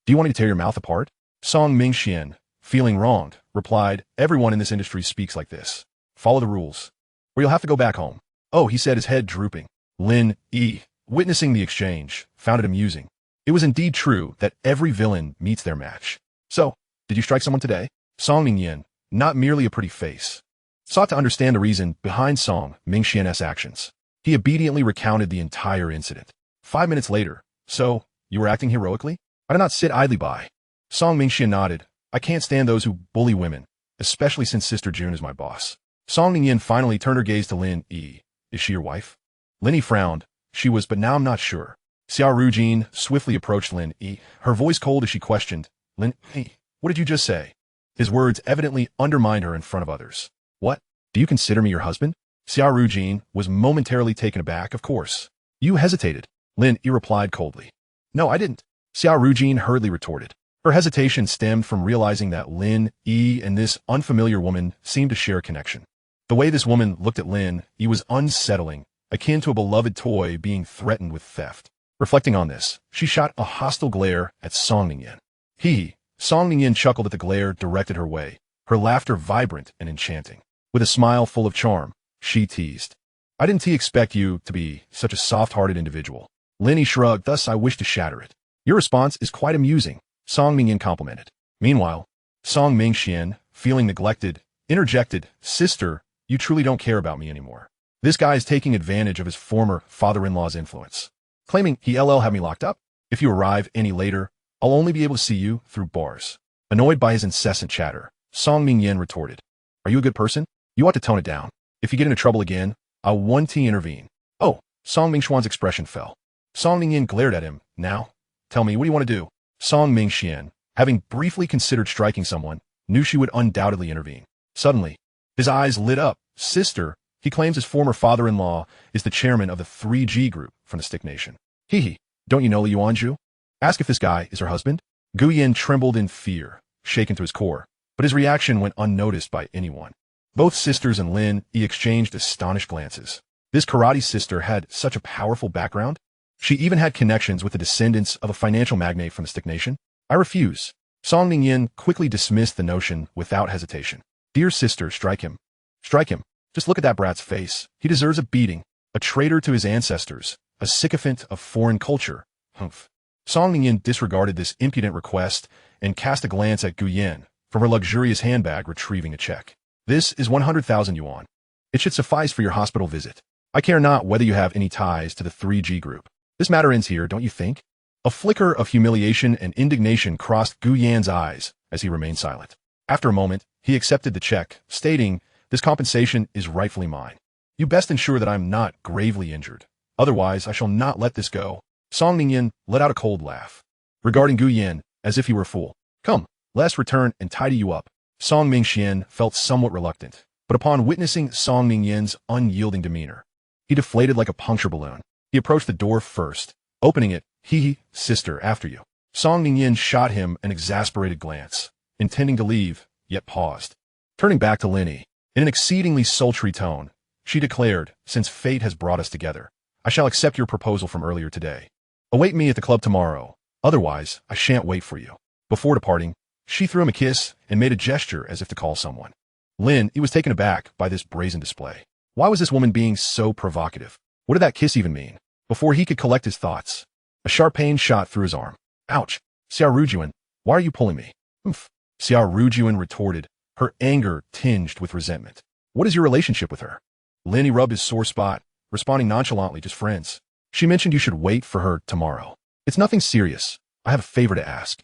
Do you want me to tear your mouth apart?" Song Mingxian, feeling wronged, replied, "Everyone in this industry speaks like this. Follow the rules, or you'll have to go back home." "Oh," he said, his head drooping. Lin Yi, witnessing the exchange, found it amusing. It was indeed true that every villain meets their match. "So, did you strike someone today?" Song Mingyin, not merely a pretty face, sought to understand the reason behind Song Mingxian's actions. He obediently recounted the entire incident. 5 minutes later, "So, you were acting heroically? I did not sit idly by." Song Mingxian nodded. "I can't stand those who bully women, especially since Sister June is my boss." Song Mingyin finally turned her gaze to Lin Yi. "Is she your wife?" Lin Yi frowned. "She was, but now I'm not sure." Xia Rujun swiftly approached Lin Yi, her voice cold as she questioned, "Lin Yi, what did you just say?" His words evidently undermined her in front of others. "What?" Do you consider me your husband? Xia Rujun was momentarily taken aback. Of course. You hesitated. Lin Yi replied coldly. No, I didn't. Xia Rujun hurriedly retorted. Her hesitation stemmed from realizing that Lin Yi and this unfamiliar woman seemed to share a connection. The way this woman looked at Lin Yi was unsettling, akin to a beloved toy being threatened with theft. Reflecting on this, she shot a hostile glare at Song Ningyin. Hee. Song Ningyin chuckled at the glare directed her way, her laughter vibrant and enchanting. With a smile full of charm, she teased. I didn't expect you to be such a soft-hearted individual. Lin Yi shrugged, thus I wish to shatter it. Your response is quite amusing, Song Ningyin complimented. Meanwhile, Song Mingxian, feeling neglected, interjected, Sister, you truly don't care about me anymore. This guy is taking advantage of his former father-in-law's influence, claiming he'll have me locked up. If you arrive any later, I'll only be able to see you through bars. Annoyed by his incessant chatter, Song Mingyan retorted. Are you a good person? You ought to tone it down. If you get into trouble again, I'll one-T intervene. Oh, Song Mingxuan's expression fell. Song Ningyan glared at him. Now, tell me, what do you want to do? Song Mingxian, having briefly considered striking someone, knew she would undoubtedly intervene. Suddenly, his eyes lit up. Sister, he claims his former father-in-law is the chairman of the 3G group from the Stick Nation. Hee, don't you know Li Yuanju? Ask if this guy is her husband. Gu Yin trembled in fear, shaken to his core, but his reaction went unnoticed by anyone. Both sisters and Lin Yi exchanged astonished glances. This karate sister had such a powerful background. She even had connections with the descendants of a financial magnate from the Stick Nation. I refuse. Song Ningyin quickly dismissed the notion without hesitation. Dear sister, strike him. Strike him. Just look at that brat's face. He deserves a beating. A traitor to his ancestors. A sycophant of foreign culture. Humph. Song Ningyin disregarded this impudent request and cast a glance at Gu Yin from her luxurious handbag retrieving a check. This is 100,000 yuan. It should suffice for your hospital visit. I care not whether you have any ties to the 3G group. This matter ends here, don't you think? A flicker of humiliation and indignation crossed Gu Yan's eyes as he remained silent. After a moment, he accepted the check, stating, this compensation is rightfully mine. You best ensure that I am not gravely injured. Otherwise, I shall not let this go. Song Ningyin let out a cold laugh, regarding Gu Yin as if he were a fool. Come, let us return and tidy you up. Song Mingxian felt somewhat reluctant, but upon witnessing Song Ningyin's unyielding demeanor, he deflated like a puncture balloon. He approached the door first, opening it. Hee, sister, after you. Song Ningyin shot him an exasperated glance, intending to leave, yet paused. Turning back to Lin Yi, in an exceedingly sultry tone, she declared, since fate has brought us together, I shall accept your proposal from earlier today. Await me at the club tomorrow, otherwise I shan't wait for you. Before departing, she threw him a kiss and made a gesture as if to call someone. Lin Yi was taken aback by this brazen display. Why was this woman being so provocative? What did that kiss even mean? Before he could collect his thoughts, a sharp pain shot through his arm. Ouch! Xia Rujun, why are you pulling me? Oof! Xia Rujun retorted, her anger tinged with resentment. What is your relationship with her? Lin Yi rubbed his sore spot, responding nonchalantly, just friends. She mentioned you should wait for her tomorrow. It's nothing serious. I have a favor to ask.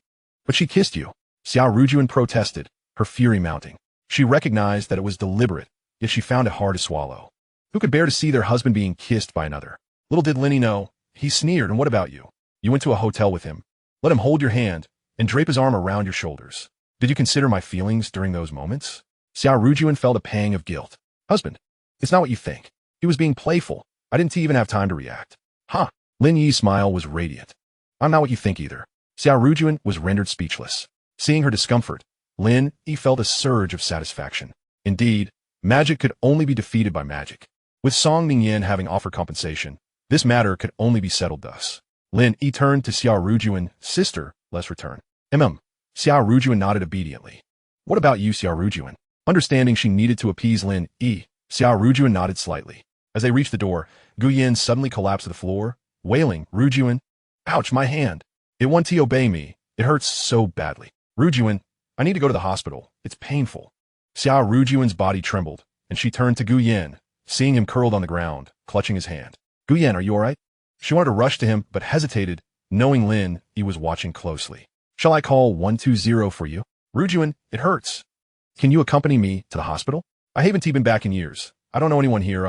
But she kissed you. Xia Rujun protested, her fury mounting. She recognized that it was deliberate, yet she found it hard to swallow. Who could bear to see their husband being kissed by another? Little did Lin Yi know, he sneered, and what about you? You went to a hotel with him. Let him hold your hand and drape his arm around your shoulders. Did you consider my feelings during those moments? Xia Rujun felt a pang of guilt. Husband, it's not what you think. He was being playful. I didn't even have time to react. Huh. Lin Yi's smile was radiant. I'm not what you think either. Xia Rujun was rendered speechless. Seeing her discomfort, Lin Yi felt a surge of satisfaction. Indeed, magic could only be defeated by magic. With Song Ningyin having offered compensation, this matter could only be settled thus. Lin Yi turned to Xia Rujun, sister, let's return. Xia Rujun nodded obediently. What about you, Xia Rujun? Understanding she needed to appease Lin Yi, Xia Rujun nodded slightly. As they reached the door, Gu Yin suddenly collapsed to the floor, wailing, Rujun, ouch, my hand. It won't obey me. It hurts so badly. Rujun, I need to go to the hospital. It's painful. Xia Rujun's body trembled, and she turned to Gu Yin, seeing him curled on the ground, clutching his hand. Gu Yin, are you all right? She wanted to rush to him, but hesitated, knowing Lin Yi was watching closely. Shall I call 120 for you? Rujun, it hurts. Can you accompany me to the hospital? I haven't been back in years. I don't know anyone here.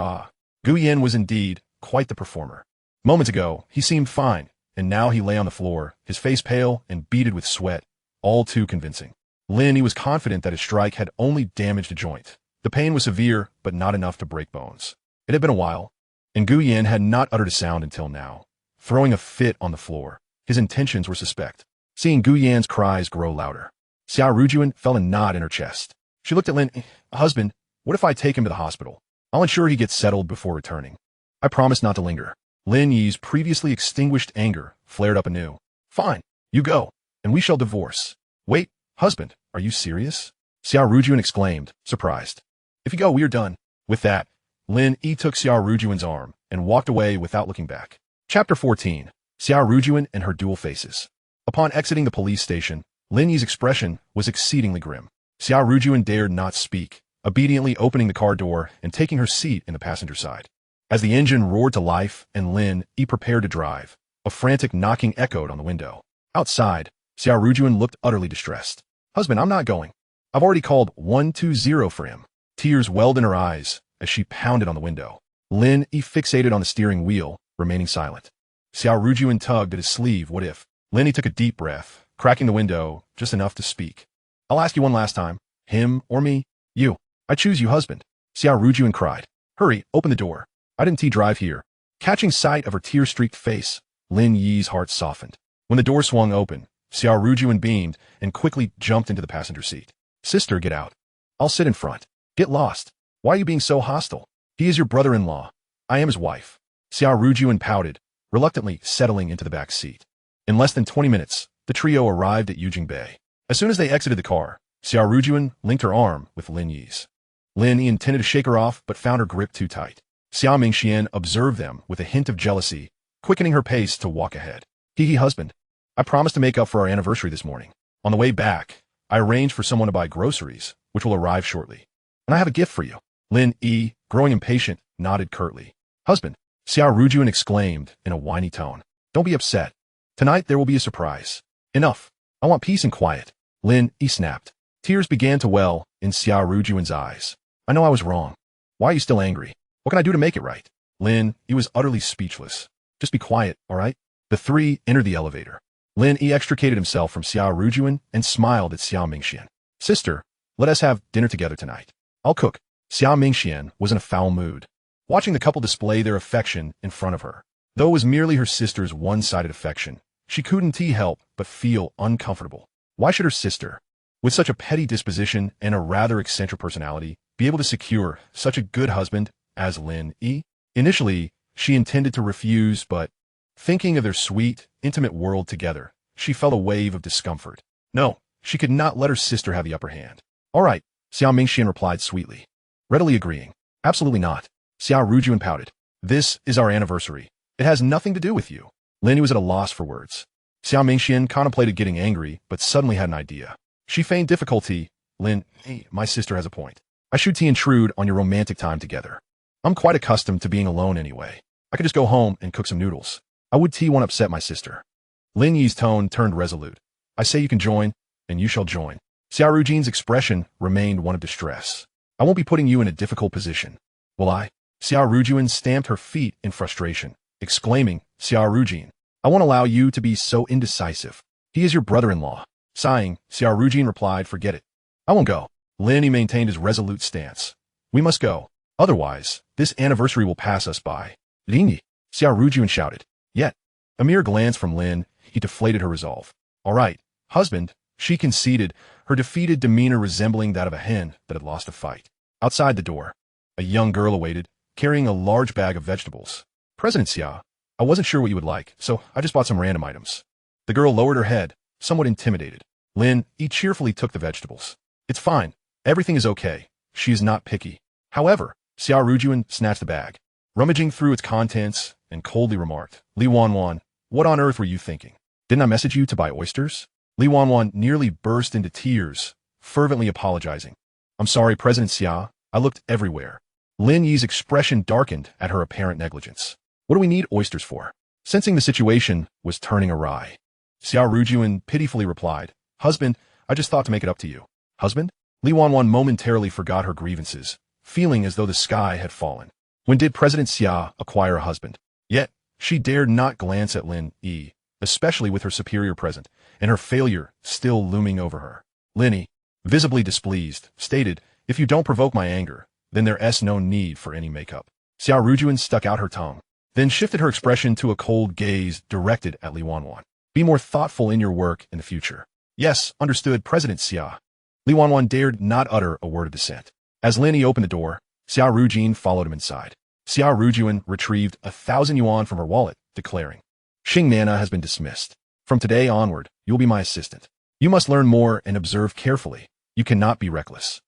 Gu Yin was indeed quite the performer. Moments ago, he seemed fine, and now he lay on the floor, his face pale and beaded with sweat, all too convincing. Lin Yi was confident that his strike had only damaged a joint, The pain was severe, but not enough to break bones. It had been a while, and Gu Yan had not uttered a sound until now, throwing a fit on the floor. His intentions were suspect. Seeing Gu Yan's cries grow louder, Xia Rujun felt a knot in her chest. She looked at Lin. Husband, what if I take him to the hospital? I'll ensure he gets settled before returning. I promise not to linger. Lin Yi's previously extinguished anger flared up anew. Fine, you go, and we shall divorce. Wait, husband, are you serious? Xia Rujun exclaimed, surprised. If you go, we are done. With that, Lin Yi took Xia Rujun's arm and walked away without looking back. Chapter 14. Xia Rujun and her dual faces. Upon exiting the police station, Lin Yi's expression was exceedingly grim. Xia Rujun dared not speak, obediently opening the car door and taking her seat in the passenger side. As the engine roared to life and Lin Yi prepared to drive, a frantic knocking echoed on the window. Outside, Xia Rujun looked utterly distressed. Husband, I'm not going. I've already called 120 for him. Tears welled in her eyes as she pounded on the window. Lin Yi fixated on the steering wheel, remaining silent. Xia Rujun tugged at his sleeve. What if? Lin Yi took a deep breath, cracking the window just enough to speak. I'll ask you one last time. Him or me? You. I choose you, husband. Xia Rujun cried. Hurry, open the door. I didn't drive here. Catching sight of her tear-streaked face, Lin Yi's heart softened. When the door swung open, Xia Rujun beamed and quickly jumped into the passenger seat. Sister, get out. I'll sit in front. Get lost. Why are you being so hostile? He is your brother-in-law. I am his wife. Xia Rujun pouted, reluctantly settling into the back seat. In less than 20 minutes, the trio arrived at Yujing Bay. As soon as they exited the car, Xia Rujun linked her arm with Lin Yi's. Lin Yi intended to shake her off, but found her grip too tight. Xia Mingxian observed them with a hint of jealousy, quickening her pace to walk ahead. Hee husband. I promised to make up for our anniversary this morning. On the way back, I arranged for someone to buy groceries, which will arrive shortly. And I have a gift for you. Lin Yi, growing impatient, nodded curtly. Husband, Xia Rujun exclaimed in a whiny tone. Don't be upset. Tonight there will be a surprise. Enough. I want peace and quiet. Lin Yi snapped. Tears began to well in Xia Rujun's eyes. I know I was wrong. Why are you still angry? What can I do to make it right? Lin Yi was utterly speechless. Just be quiet, all right? The three entered the elevator. Lin Yi extricated himself from Xia Rujun and smiled at Xia Mingxian. Sister, let us have dinner together tonight. I'll cook. Xia Mingxian was in a foul mood, watching the couple display their affection in front of her. Though it was merely her sister's one-sided affection, she couldn't help but feel uncomfortable. Why should her sister, with such a petty disposition and a rather eccentric personality, be able to secure such a good husband as Lin Yi? Initially, she intended to refuse, but thinking of their sweet, intimate world together, she felt a wave of discomfort. No, she could not let her sister have the upper hand. All right, Xia Mingxian replied sweetly, readily agreeing. Absolutely not. Xia Rujun pouted. This is our anniversary. It has nothing to do with you. Lin Yi was at a loss for words. Xia Mingxian contemplated getting angry, but suddenly had an idea. She feigned difficulty. Lin Yi, my sister has a point. I should intrude on your romantic time together. I'm quite accustomed to being alone anyway. I could just go home and cook some noodles. I won't upset my sister. Lin Yi's tone turned resolute. I say you can join, and you shall join. Xia Rujun's expression remained one of distress. I won't be putting you in a difficult position. Will I? Xia Rujun stamped her feet in frustration, exclaiming, Xia Rujun, I won't allow you to be so indecisive. He is your brother-in-law. Sighing, Xia Rujun replied, forget it. I won't go. Lin Yi maintained his resolute stance. We must go. Otherwise, this anniversary will pass us by. Lin Yi, Xia Rujun shouted. Yet, a mere glance from Lin Yi deflated her resolve. All right, husband, she conceded, her defeated demeanor resembling that of a hen that had lost a fight. Outside the door, a young girl awaited, carrying a large bag of vegetables. President Xia, I wasn't sure what you would like, so I just bought some random items. The girl lowered her head, somewhat intimidated. Lin Yi cheerfully took the vegetables. It's fine. Everything is okay. She is not picky. However, Xia Rujun snatched the bag, rummaging through its contents, and coldly remarked, Li Wanwan, what on earth were you thinking? Didn't I message you to buy oysters? Li Wanwan nearly burst into tears, fervently apologizing. I'm sorry, President Xia. I looked everywhere. Lin Yi's expression darkened at her apparent negligence. What do we need oysters for? Sensing the situation was turning awry, Xia Rujun pitifully replied, Husband, I just thought to make it up to you. Husband? Li Wanwan momentarily forgot her grievances, feeling as though the sky had fallen. When did President Xia acquire a husband? Yet, she dared not glance at Lin Yi, especially with her superior present, and her failure still looming over her. Lin Yi, visibly displeased, stated, If you don't provoke my anger, then there's no need for any makeup. Xia Rujun stuck out her tongue, then shifted her expression to a cold gaze directed at Li Wanwan. Be more thoughtful in your work in the future. Yes, understood, President Xia. Li Wanwan dared not utter a word of dissent. As Lin Yi opened the door, Xia Rujun followed him inside. Xia Rujun retrieved 1,000 yuan from her wallet, declaring, Xing Nana has been dismissed. From today onward, you'll be my assistant. You must learn more and observe carefully. You cannot be reckless.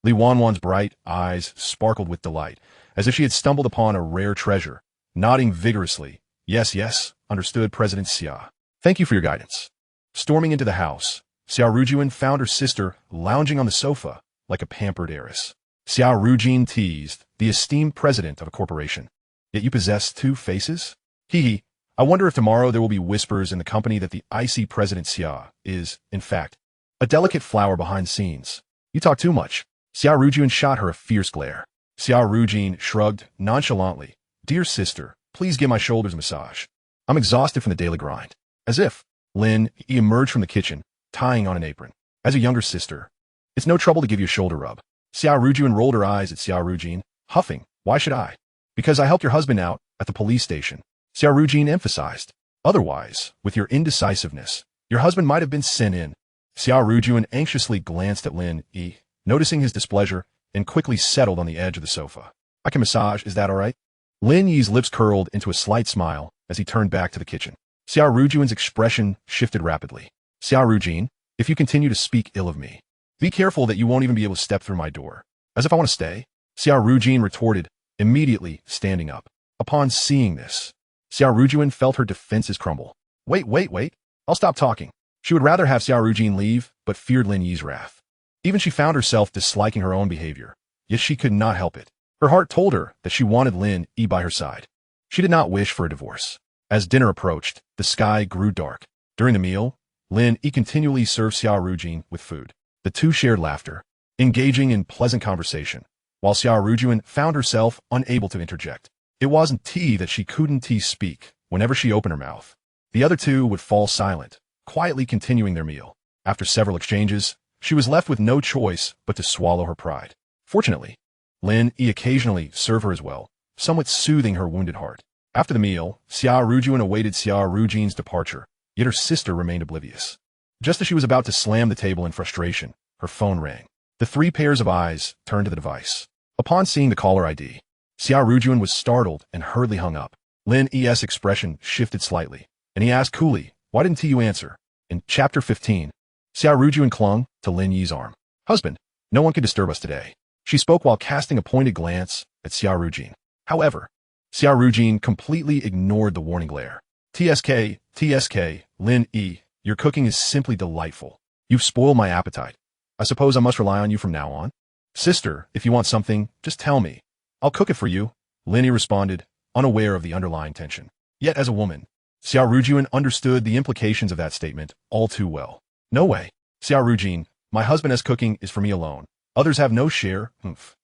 Li Wanwan's bright eyes sparkled with delight, as if she had stumbled upon a rare treasure, nodding vigorously. Yes, yes, understood, President Xia. Thank you for your guidance. Storming into the house, Xia Rujun found her sister lounging on the sofa like a pampered heiress. Xia Rujun teased, the esteemed president of a corporation. Yet you possess two faces? Hee. I wonder if tomorrow there will be whispers in the company that the icy President Xia is, in fact, a delicate flower behind scenes. You talk too much. Xia Rujun shot her a fierce glare. Xia Rujun shrugged nonchalantly. Dear sister, please give my shoulders a massage. I'm exhausted from the daily grind. As if, Lin Yi emerged from the kitchen, tying on an apron. As a younger sister, it's no trouble to give you a shoulder rub. Xia Rujun rolled her eyes at Xia Rujun, huffing. Why should I? Because I helped your husband out at the police station. Xia Rujun emphasized. Otherwise, with your indecisiveness, your husband might have been sent in. Xia Rujun anxiously glanced at Lin Yi, noticing his displeasure, and quickly settled on the edge of the sofa. I can massage, is that all right? Lin Yi's lips curled into a slight smile as he turned back to the kitchen. Xia Rujun's expression shifted rapidly. Xia Rujun, if you continue to speak ill of me, be careful that you won't even be able to step through my door. As if I want to stay? Xia Rujun retorted, immediately standing up. Upon seeing this, Xia Rujun felt her defenses crumble. Wait. I'll stop talking. She would rather have Xia Rujun leave, but feared Lin Yi's wrath. Even she found herself disliking her own behavior, yet she could not help it. Her heart told her that she wanted Lin Yi by her side. She did not wish for a divorce. As dinner approached, the sky grew dark. During the meal, Lin Yi continually served Xia Rujun with food. The two shared laughter, engaging in pleasant conversation, while Xia Rujun found herself unable to interject. It wasn't that she couldn't speak. Whenever she opened her mouth, the other two would fall silent, quietly continuing their meal. After several exchanges, she was left with no choice but to swallow her pride. Fortunately, Lin Yi occasionally served her as well, somewhat soothing her wounded heart. After the meal, Xia Rujun awaited Xia Rujun's departure, yet her sister remained oblivious. Just as she was about to slam the table in frustration, her phone rang. The three pairs of eyes turned to the device. Upon seeing the caller ID, Xia Rujun was startled and hurriedly hung up. Lin Yi's expression shifted slightly, and he asked coolly, why didn't you answer? In Chapter 15, Xia Rujun clung to Lin Yi's arm. Husband, no one can disturb us today. She spoke while casting a pointed glance at Xia Rujun. However, Xia Rujun completely ignored the warning glare. TSK, Lin Yi, your cooking is simply delightful. You've spoiled my appetite. I suppose I must rely on you from now on? Sister, if you want something, just tell me. I'll cook it for you, Lin Yi responded, unaware of the underlying tension. Yet as a woman, Xia Rujun understood the implications of that statement all too well. No way. Xia Rujun, my husband's cooking is for me alone. Others have no share. Oomph.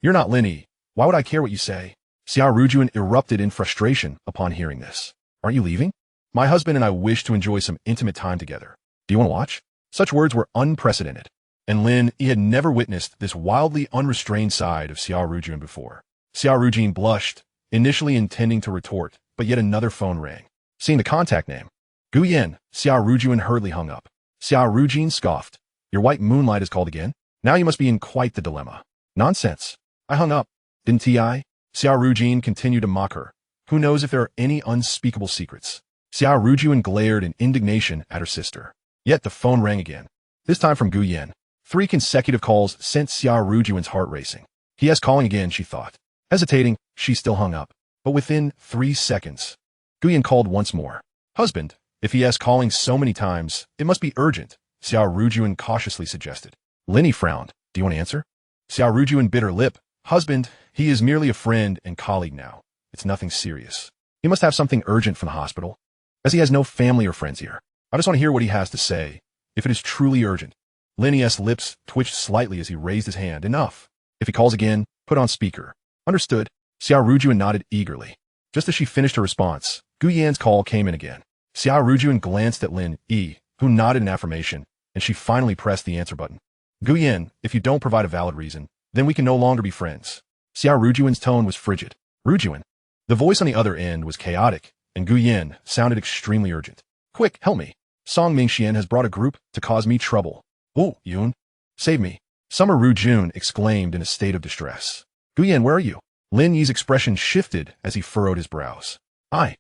You're not Lin Yi. Why would I care what you say? Xia Rujun erupted in frustration upon hearing this. Aren't you leaving? My husband and I wish to enjoy some intimate time together. Do you want to watch? Such words were unprecedented, and Lin Yi had never witnessed this wildly unrestrained side of Xia Rujun before. Xia Rujun blushed, initially intending to retort, but yet another phone rang. Seeing the contact name, Gu Yan, Xia Rujun hurriedly hung up. Xia Rujun scoffed. Your white moonlight is called again? Now you must be in quite the dilemma. Nonsense. I hung up. Didn't I? Xia Rujun continued to mock her. Who knows if there are any unspeakable secrets? Xia Rujun glared in indignation at her sister. Yet the phone rang again. This time from Gu Yan. 3 consecutive calls sent Xia Rujun's heart racing. He is calling again, she thought. Hesitating, she still hung up. But within 3 seconds, Gu Yan called once more. Husband, if he is calling so many times, it must be urgent, Xia Rujun cautiously suggested. Lin Yi frowned. Do you want to answer? Xia Rujun bit her lip. Husband, he is merely a friend and colleague now. It's nothing serious. He must have something urgent from the hospital, as he has no family or friends here. I just want to hear what he has to say, if it is truly urgent. Lin Yi's lips twitched slightly as he raised his hand. Enough. If he calls again, put on speaker. Understood. Xia Rujun nodded eagerly. Just as she finished her response, Gu Yan's call came in again. Xia Rujun glanced at Lin Yi, who nodded in affirmation, and she finally pressed the answer button. Guyen, if you don't provide a valid reason, then we can no longer be friends. Xia Rujun's tone was frigid. Rujun. The voice on the other end was chaotic, and Guyen sounded extremely urgent. Quick, help me. Song Mingxian has brought a group to cause me trouble. Oh, Yun. Save me. Summer Rujun exclaimed in a state of distress. Guyen, where are you? Lin Yi's expression shifted as he furrowed his brows. I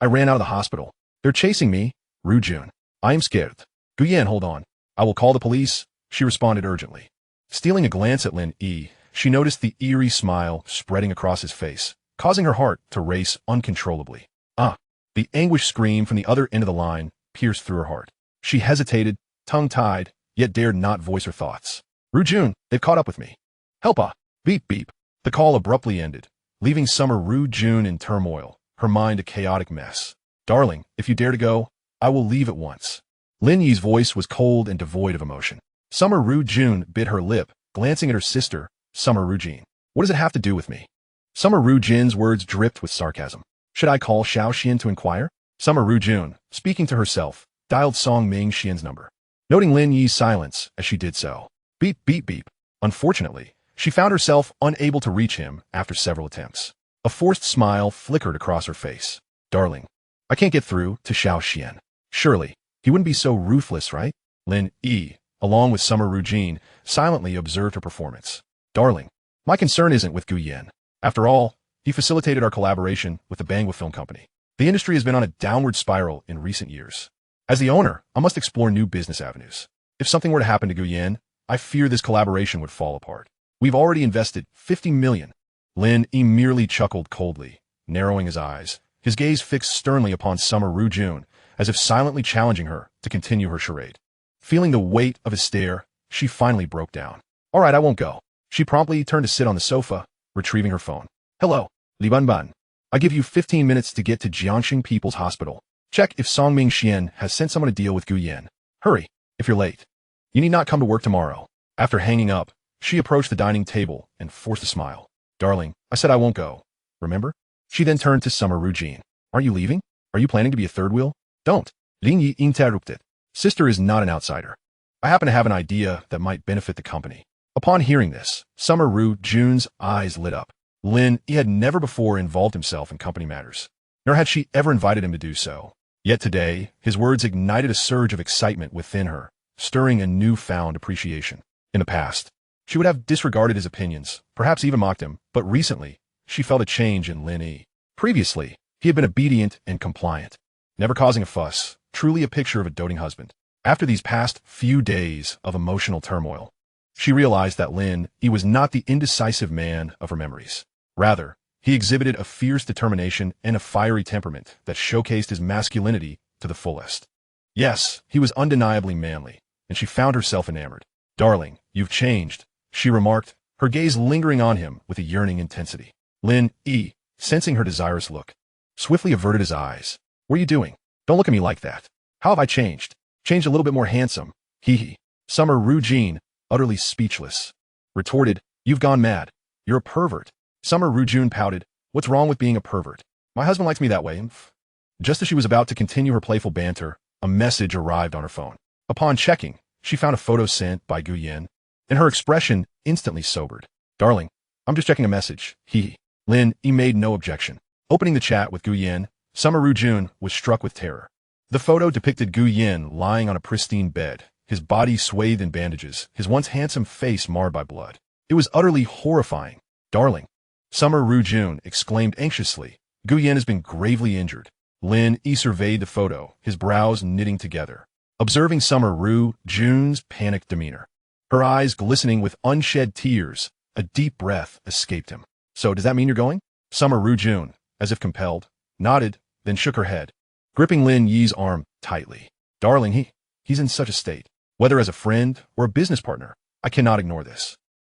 ran out of the hospital. They're chasing me. Rujun. I am scared. Guyen, hold on. I will call the police, she responded urgently. Stealing a glance at Lin Yi, she noticed the eerie smile spreading across his face, causing her heart to race uncontrollably. The anguish scream from the other end of the line pierced through her heart. She hesitated, tongue-tied, yet dared not voice her thoughts. Rujun, they've caught up with me. Help! Beep beep. The call abruptly ended, leaving Summer Rujun in turmoil, her mind a chaotic mess. Darling, if you dare to go, I will leave at once. Lin Yi's voice was cold and devoid of emotion. Summer Rujun bit her lip, glancing at her sister, Summer Rujin. What does it have to do with me? Summer Rujin's words dripped with sarcasm. Should I call Xiao Xian to inquire? Summer Rujun, speaking to herself, dialed Song Ming Xian's number, noting Lin Yi's silence as she did so. Beep, beep, beep. Unfortunately, she found herself unable to reach him after several attempts. A forced smile flickered across her face. Darling, I can't get through to Xiao Xian. Surely, he wouldn't be so ruthless, right? Lin Yi, along with Summer Rujin, silently observed her performance. Darling, my concern isn't with Guyen. After all, he facilitated our collaboration with the Bangwa Film Company. The industry has been on a downward spiral in recent years. As the owner, I must explore new business avenues. If something were to happen to Guyen, I fear this collaboration would fall apart. We've already invested 50 million. Lin Yi merely chuckled coldly, narrowing his eyes, his gaze fixed sternly upon Summer Rujun, as if silently challenging her to continue her charade. Feeling the weight of his stare, she finally broke down. All right, I won't go. She promptly turned to sit on the sofa, retrieving her phone. Hello, Li Banban. I give you 15 minutes to get to Jiangxing People's Hospital. Check if Song Ming Xian has sent someone to deal with Guyen. Hurry, if you're late. You need not come to work tomorrow. After hanging up, she approached the dining table and forced a smile. Darling, I said I won't go. Remember? She then turned to Summer Rujin. Aren't you leaving? Are you planning to be a third wheel? Don't. Lin Yi interrupted. Sister is not an outsider. I happen to have an idea that might benefit the company. Upon hearing this, Summer Rujun's eyes lit up. Lin Yi had never before involved himself in company matters, nor had she ever invited him to do so. Yet today, his words ignited a surge of excitement within her, stirring a newfound appreciation. In the past, she would have disregarded his opinions, perhaps even mocked him, but recently, she felt a change in Lin Yi. Previously, he had been obedient and compliant, never causing a fuss, truly a picture of a doting husband. After these past few days of emotional turmoil, she realized that Lin Yi was not the indecisive man of her memories. Rather, he exhibited a fierce determination and a fiery temperament that showcased his masculinity to the fullest. Yes, he was undeniably manly, and she found herself enamored. Darling, you've changed, she remarked, her gaze lingering on him with a yearning intensity. Lin Yi, sensing her desirous look, swiftly averted his eyes. What are you doing? Don't look at me like that. How have I changed? Changed a little bit more handsome. Hee hee. Summer Rujin, utterly speechless, retorted, You've gone mad. You're a pervert. Summer Rujun pouted, What's wrong with being a pervert? My husband likes me that way. Just as she was about to continue her playful banter, a message arrived on her phone. Upon checking, she found a photo sent by Guyen, and her expression instantly sobered. Darling, I'm just checking a message. Hee. Lin Yi made no objection. Opening the chat with Guyen, Summer Rujun was struck with terror. The photo depicted Guyen lying on a pristine bed, his body swathed in bandages, his once handsome face marred by blood. It was utterly horrifying. Darling, Summer Rujun exclaimed anxiously, Guyen has been gravely injured. Lin Yi surveyed the photo, his brows knitting together, observing Summer Rujun's panicked demeanor. Her eyes glistening with unshed tears, a deep breath escaped him. So does that mean you're going? Summer Rujun, as if compelled, nodded, then shook her head, gripping Lin Yi's arm tightly. Darling, he's in such a state. Whether as a friend or a business partner, I cannot ignore this.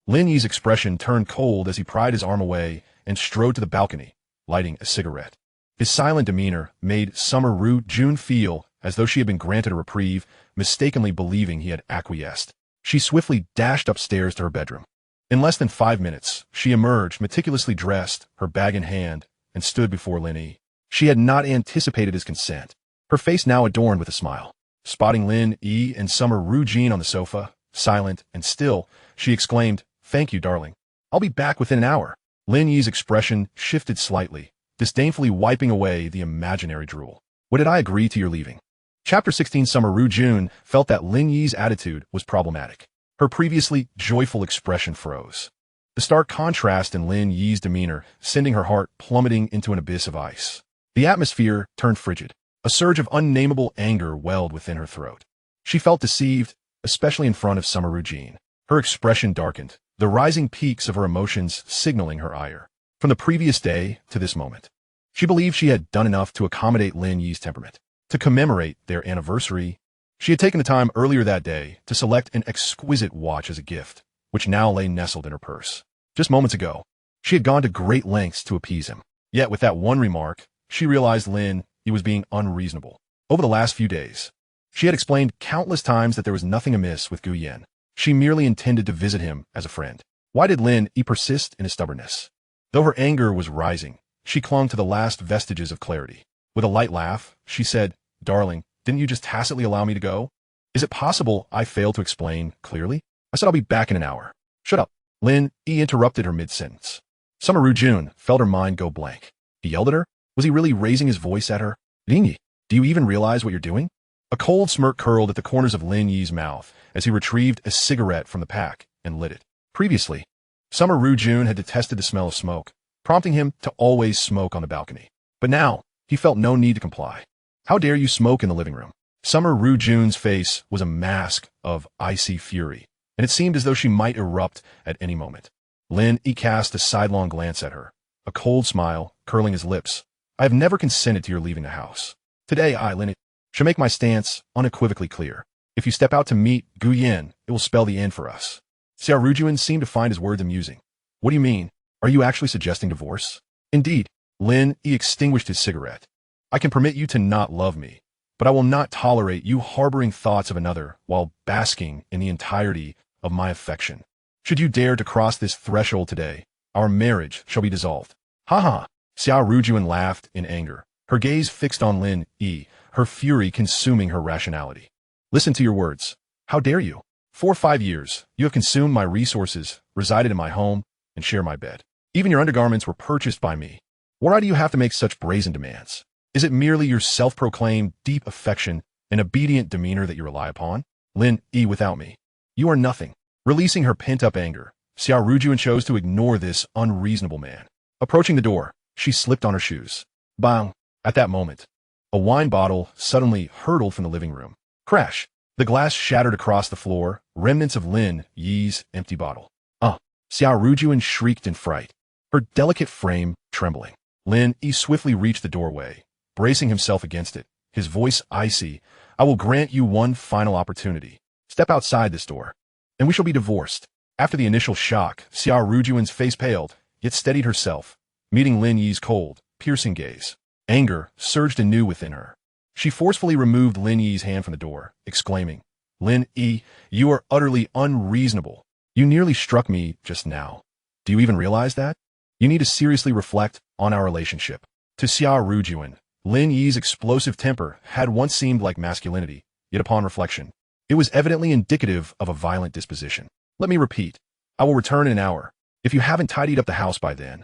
Lin Yi's expression turned cold as he pried his arm away and strode to the balcony, lighting a cigarette. His silent demeanor made Summer Rujun feel as though she had been granted a reprieve, mistakenly believing he had acquiesced. She swiftly dashed upstairs to her bedroom. In less than 5 minutes, she emerged, meticulously dressed, her bag in hand, and stood before Lin Yi. She had not anticipated his consent, her face now adorned with a smile. Spotting Lin Yi and Summer Rujun on the sofa, silent and still, she exclaimed, "Thank you, darling. I'll be back within an hour." Lin Yi's expression shifted slightly, disdainfully wiping away the imaginary drool. "What did I agree to your leaving?" Chapter 16. Xia Rujun felt that Lin Yi's attitude was problematic. Her previously joyful expression froze. The stark contrast in Lin Yi's demeanor sending her heart plummeting into an abyss of ice. The atmosphere turned frigid. A surge of unnameable anger welled within her throat. She felt deceived, especially in front of Xia Rujun. Her expression darkened, the rising peaks of her emotions signaling her ire. From the previous day to this moment, she believed she had done enough to accommodate Lin Yi's temperament. To commemorate their anniversary, she had taken the time earlier that day to select an exquisite watch as a gift, which now lay nestled in her purse. Just moments ago, she had gone to great lengths to appease him. Yet with that one remark, she realized Lin Yi was being unreasonable. Over the last few days, she had explained countless times that there was nothing amiss with Gu Yan. She merely intended to visit him as a friend. Why did Lin Yi persist in his stubbornness? Though her anger was rising, she clung to the last vestiges of clarity. With a light laugh, she said, "Darling, didn't you just tacitly allow me to go? Is it possible I failed to explain clearly? I said I'll be back in an hour." "Shut up." Lin Yi interrupted her mid-sentence. Xia Rujun felt her mind go blank. He yelled at her? Was he really raising his voice at her? "Lin Yi, do you even realize what you're doing?" A cold smirk curled at the corners of Lin Yi's mouth as he retrieved a cigarette from the pack and lit it. Previously, Xia Rujun had detested the smell of smoke, prompting him to always smoke on the balcony. But now, he felt no need to comply. "How dare you smoke in the living room?" Xia Rujun's face was a mask of icy fury, and it seemed as though she might erupt at any moment. Lin Yi cast a sidelong glance at her, a cold smile curling his lips. "I have never consented to your leaving the house. Today I, Lin Yi, shall make my stance unequivocally clear. If you step out to meet Gu Yan, it will spell the end for us." Xia Rujun seemed to find his words amusing. "What do you mean? Are you actually suggesting divorce?" "Indeed." Lin Yi extinguished his cigarette. "I can permit you to not love me, but I will not tolerate you harboring thoughts of another while basking in the entirety of my affection. Should you dare to cross this threshold today, our marriage shall be dissolved." "Ha ha!" Xia Rujun laughed in anger, her gaze fixed on Lin Yi, her fury consuming her rationality. "Listen to your words. How dare you? For 5 years, you have consumed my resources, resided in my home, and shared my bed. Even your undergarments were purchased by me. Why do you have to make such brazen demands? Is it merely your self-proclaimed deep affection and obedient demeanor that you rely upon? Lin Yi, without me, you are nothing." Releasing her pent-up anger, Xia Rujun chose to ignore this unreasonable man. Approaching the door, she slipped on her shoes. Bang! At that moment, a wine bottle suddenly hurtled from the living room. Crash! The glass shattered across the floor, remnants of Lin Yi's empty bottle. Xia Rujun shrieked in fright, her delicate frame trembling. Lin Yi swiftly reached the doorway, bracing himself against it, his voice icy. "I will grant you one final opportunity. Step outside this door, and we shall be divorced." After the initial shock, Xia Rujun's face paled, yet steadied herself, meeting Lin Yi's cold, piercing gaze. Anger surged anew within her. She forcefully removed Lin Yi's hand from the door, exclaiming, "Lin Yi, you are utterly unreasonable. You nearly struck me just now. Do you even realize that? You need to seriously reflect on our relationship." To Xia Rujun, Lin Yi's explosive temper had once seemed like masculinity, yet upon reflection, it was evidently indicative of a violent disposition. "Let me repeat, I will return in an hour. If you haven't tidied up the house by then,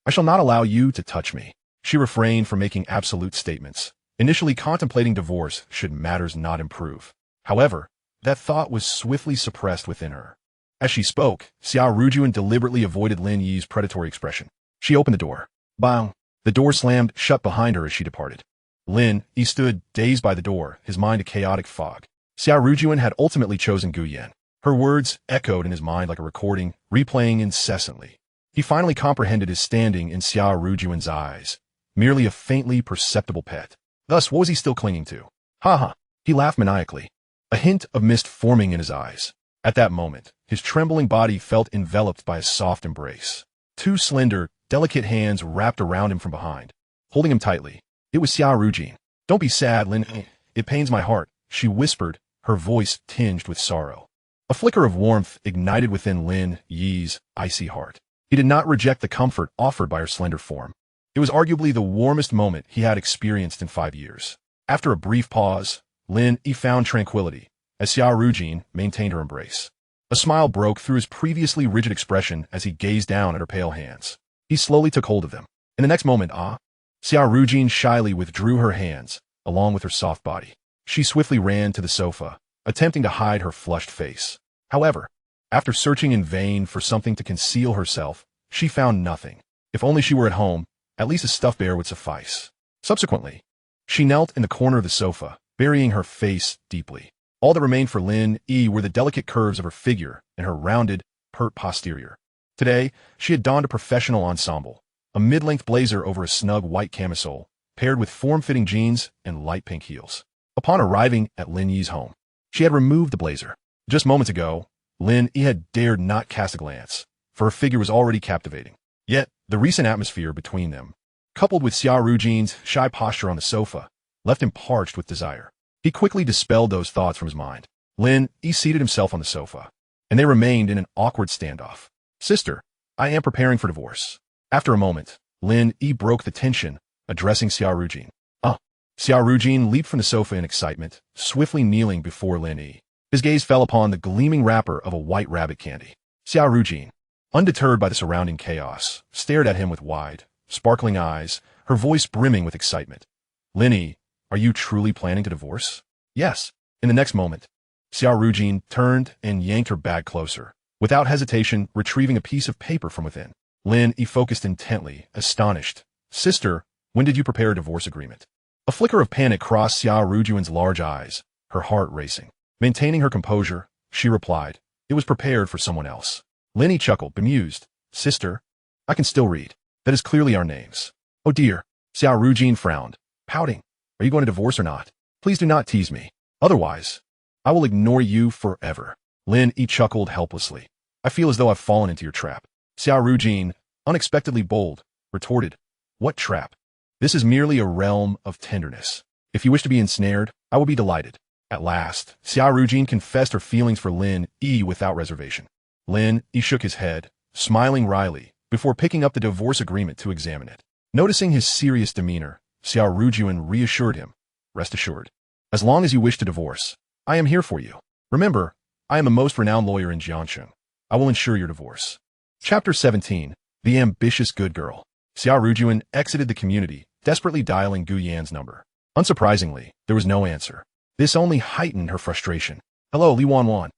I shall not allow you to touch me." She refrained from making absolute statements, initially contemplating divorce should matters not improve. However, that thought was swiftly suppressed within her. As she spoke, Xia Rujun deliberately avoided Lin Yi's predatory expression. She opened the door. Bang! The door slammed shut behind her as she departed. Lin Yi stood dazed by the door, his mind a chaotic fog. Xia Rujun had ultimately chosen Gu Yan. Her words echoed in his mind like a recording, replaying incessantly. He finally comprehended his standing in Xia Rujun's eyes, merely a faintly perceptible pet. Thus, what was he still clinging to? Ha ha! He laughed maniacally, a hint of mist forming in his eyes. At that moment, his trembling body felt enveloped by a soft embrace. Two slender, delicate hands wrapped around him from behind, holding him tightly. It was Xia Rujun. "Don't be sad, Lin. It pains my heart," she whispered, her voice tinged with sorrow. A flicker of warmth ignited within Lin Yi's icy heart. He did not reject the comfort offered by her slender form. It was arguably the warmest moment he had experienced in 5 years. After a brief pause, Lin Yi found tranquility, as Xia Rujun maintained her embrace. A smile broke through his previously rigid expression as he gazed down at her pale hands. He slowly took hold of them. In the next moment, Xia Rujun shyly withdrew her hands, along with her soft body. She swiftly ran to the sofa, attempting to hide her flushed face. However, after searching in vain for something to conceal herself, she found nothing. If only she were at home, at least a stuffed bear would suffice. Subsequently, she knelt in the corner of the sofa, burying her face deeply. All that remained for Lin Yi were the delicate curves of her figure and her rounded, pert posterior. Today, she had donned a professional ensemble, a mid-length blazer over a snug white camisole, paired with form-fitting jeans and light pink heels. Upon arriving at Lin Yi's home, she had removed the blazer. Just moments ago, Lin Yi had dared not cast a glance, for her figure was already captivating. Yet, the recent atmosphere between them, coupled with Xia Rujun's shy posture on the sofa, left him parched with desire. He quickly dispelled those thoughts from his mind. Lin Yi seated himself on the sofa, and they remained in an awkward standoff. "Sister, I am preparing for divorce." After a moment, Lin Yi broke the tension, addressing Xia Rujun. Xia Rujun leaped from the sofa in excitement, swiftly kneeling before Lin Yi. His gaze fell upon the gleaming wrapper of a white rabbit candy. Xia Rujun, undeterred by the surrounding chaos, stared at him with wide, sparkling eyes, her voice brimming with excitement. "Lin Yi, are you truly planning to divorce?" "Yes." In the next moment, Xia Rujun turned and yanked her bag closer, without hesitation retrieving a piece of paper from within. Lin Yi focused intently, astonished. "Sister, when did you prepare a divorce agreement?" A flicker of panic crossed Xia Rujun's large eyes, her heart racing. Maintaining her composure, she replied, "It was prepared for someone else." Lin Yi chuckled, bemused. "Sister, I can still read. That is clearly our names." "Oh dear." Xia Rujun frowned, pouting. "Are you going to divorce or not? Please do not tease me. Otherwise, I will ignore you forever." Lin Yi chuckled helplessly. "I feel as though I've fallen into your trap." Xia Rujun, unexpectedly bold, retorted, "What trap? This is merely a realm of tenderness. If you wish to be ensnared, I will be delighted." At last, Xia Rujun confessed her feelings for Lin Yi without reservation. Lin Yi shook his head, smiling wryly, before picking up the divorce agreement to examine it. Noticing his serious demeanor, Xia Rujun reassured him, "Rest assured. As long as you wish to divorce, I am here for you. Remember, I am a most renowned lawyer in Jiangsheng. I will ensure your divorce." Chapter 17. The Ambitious Good Girl. Xia Rujun exited the community, desperately dialing Gu Yan's number. Unsurprisingly, there was no answer. This only heightened her frustration. "Hello, Li Wanwan.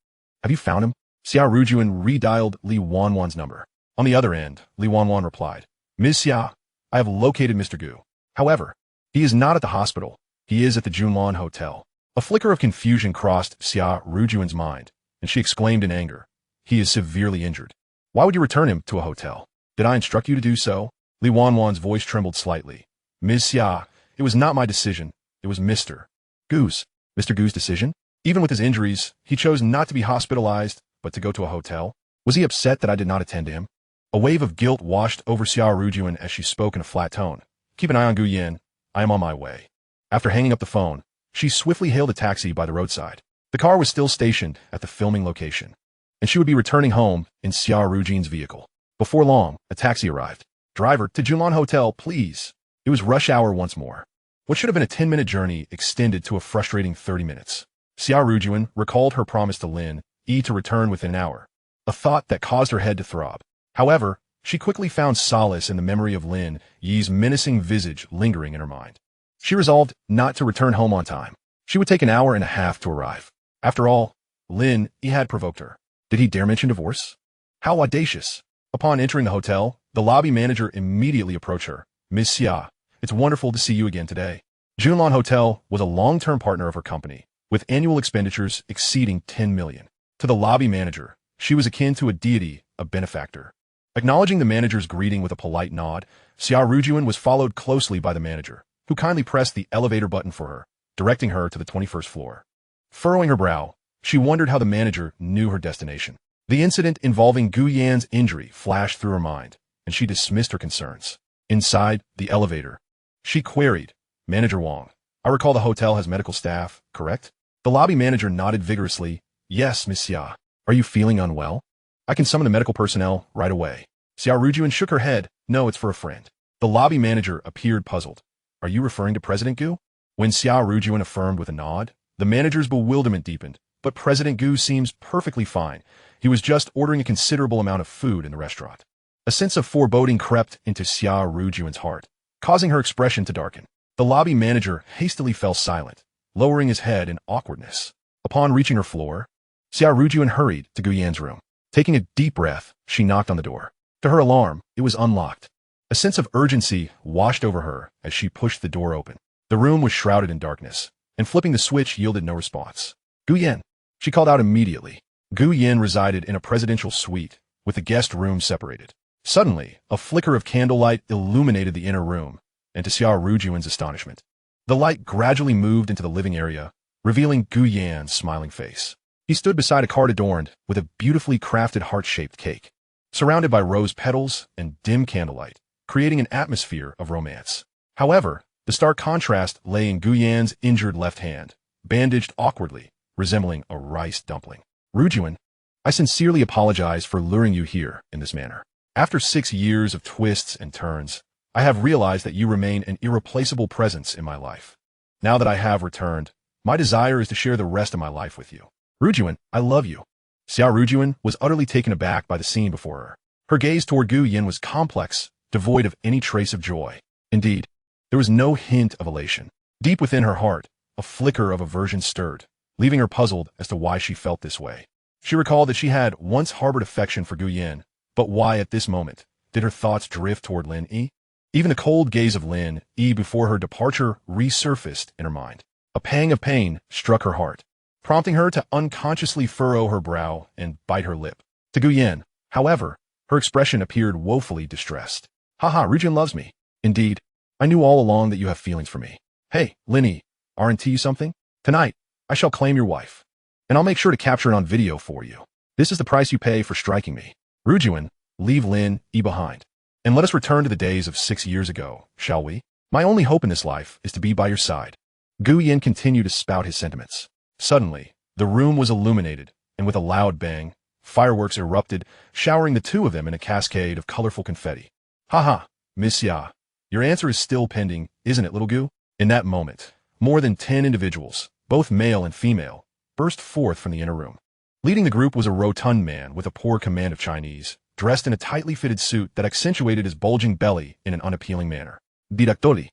Have you found him?" Xia Rujun redialed Li Wanwan's number. On the other end, Li Wanwan replied, "Ms. Xia, I have located Mr. Gu. However, he is not at the hospital. He is at the Junlan Hotel." A flicker of confusion crossed Xia Rujun's mind, and she exclaimed in anger, "He is severely injured. Why would you return him to a hotel? Did I instruct you to do so?" Li Wanwan's voice trembled slightly. "Ms. Xia, it was not my decision. It was Mr. Gu's. Mr. Gu's decision? Even with his injuries, he chose not to be hospitalized, but to go to a hotel? Was he upset that I did not attend to him?" A wave of guilt washed over Xia Rujun as she spoke in a flat tone. "Keep an eye on Gu Yan. I am on my way." After hanging up the phone, she swiftly hailed a taxi by the roadside. The car was still stationed at the filming location, and she would be returning home in Xia Rujun's vehicle. Before long, a taxi arrived. "Driver, to Junlan Hotel, please." It was rush hour once more. What should have been a 10-minute journey extended to a frustrating 30 minutes. Xia Rujun recalled her promise to Lin Yi to return within an hour, a thought that caused her head to throb. However, she quickly found solace in the memory of Lin Yi's menacing visage lingering in her mind. She resolved not to return home on time. She would take an hour and a half to arrive. After all, Lin Yi had provoked her. Did he dare mention divorce? How audacious! Upon entering the hotel, the lobby manager immediately approached her. "Ms. Xia, it's wonderful to see you again today." Junlan Hotel was a long-term partner of her company, with annual expenditures exceeding 10 million. To the lobby manager, she was akin to a deity, a benefactor. Acknowledging the manager's greeting with a polite nod, Xia Rujun was followed closely by the manager, who kindly pressed the elevator button for her, directing her to the 21st floor. Furrowing her brow, she wondered how the manager knew her destination. The incident involving Gu Yan's injury flashed through her mind, and she dismissed her concerns. Inside the elevator, she queried, "Manager Wang, I recall the hotel has medical staff, correct?" The lobby manager nodded vigorously. "Yes, Miss Xia. Are you feeling unwell? I can summon the medical personnel right away." Xia Rujun shook her head. "No, it's for a friend." The lobby manager appeared puzzled. "Are you referring to President Gu?" When Xia Rujun affirmed with a nod, the manager's bewilderment deepened, But President Gu seems perfectly fine. He was just ordering a considerable amount of food in the restaurant. A sense of foreboding crept into Xia Rujun's heart, causing her expression to darken. The lobby manager hastily fell silent, lowering his head in awkwardness. Upon reaching her floor, Xia Rujun hurried to Gu Yan's room. Taking a deep breath, she knocked on the door. To her alarm, it was unlocked. A sense of urgency washed over her as she pushed the door open. The room was shrouded in darkness, and flipping the switch yielded no response. Gu Yan, she called out immediately. Gu Yan resided in a presidential suite, with the guest room separated. Suddenly, a flicker of candlelight illuminated the inner room, and to Xia Rujun's astonishment, the light gradually moved into the living area, revealing Gu Yan's smiling face. He stood beside a cart adorned with a beautifully crafted heart-shaped cake, surrounded by rose petals and dim candlelight, creating an atmosphere of romance. However, the stark contrast lay in Gu Yan's injured left hand, bandaged awkwardly, resembling a rice dumpling. Rujun, I sincerely apologize for luring you here in this manner. After 6 years of twists and turns, I have realized that you remain an irreplaceable presence in my life. Now that I have returned, my desire is to share the rest of my life with you. Rujun, I love you. Xia Rujun was utterly taken aback by the scene before her. Her gaze toward Gu Yan was complex, devoid of any trace of joy. Indeed, there was no hint of elation. Deep within her heart, a flicker of aversion stirred, leaving her puzzled as to why she felt this way. She recalled that she had once harbored affection for Gu Yan, but why at this moment did her thoughts drift toward Lin Yi? Even the cold gaze of Lin Yi before her departure resurfaced in her mind. A pang of pain struck her heart, prompting her to unconsciously furrow her brow and bite her lip. To Gu Yan, however, her expression appeared woefully distressed. Haha, Rujun loves me. Indeed, I knew all along that you have feelings for me. Hey, Lin Yi, aren't you something? Tonight, I shall claim your wife, and I'll make sure to capture it on video for you. This is the price you pay for striking me. Rujun, leave Lin Yi behind, and let us return to the days of 6 years ago, shall we? My only hope in this life is to be by your side. Gu Yan continued to spout his sentiments. Suddenly, the room was illuminated, and with a loud bang, fireworks erupted, showering the two of them in a cascade of colorful confetti. Haha, Miss Xia, your answer is still pending, isn't it, little Gu? In that moment, more than 10 individuals, both male and female, burst forth from the inner room. Leading the group was a rotund man with a poor command of Chinese, dressed in a tightly fitted suit that accentuated his bulging belly in an unappealing manner. Directori,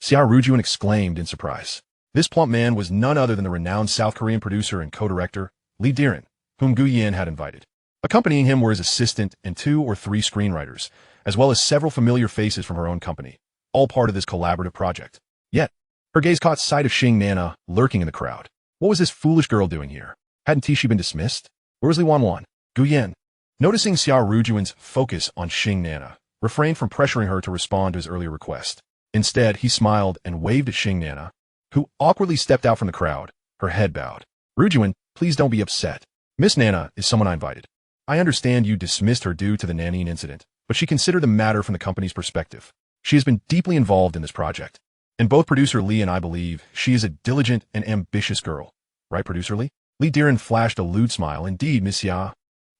Xia Rujun exclaimed in surprise. This plump man was none other than the renowned South Korean producer and co-director, Lee Diren, whom Gu Yan had invited. Accompanying him were his assistant and 2 or 3 screenwriters, as well as several familiar faces from her own company, all part of this collaborative project. Yet, her gaze caught sight of Xing Nana lurking in the crowd. What was this foolish girl doing here? Hadn't she been dismissed? Where was Li Wanwan? Gu Yan, noticing Xia Rujun's focus on Xing Nana, refrained from pressuring her to respond to his earlier request. Instead, he smiled and waved at Xing Nana, who awkwardly stepped out from the crowd, her head bowed. Rujun, please don't be upset. Miss Nana is someone I invited. I understand you dismissed her due to the nannying incident, but she considered the matter from the company's perspective. She has been deeply involved in this project, and both producer Lee and I believe she is a diligent and ambitious girl. Right, producer Lee? Lee Diren flashed a lewd smile. Indeed, Miss Xia.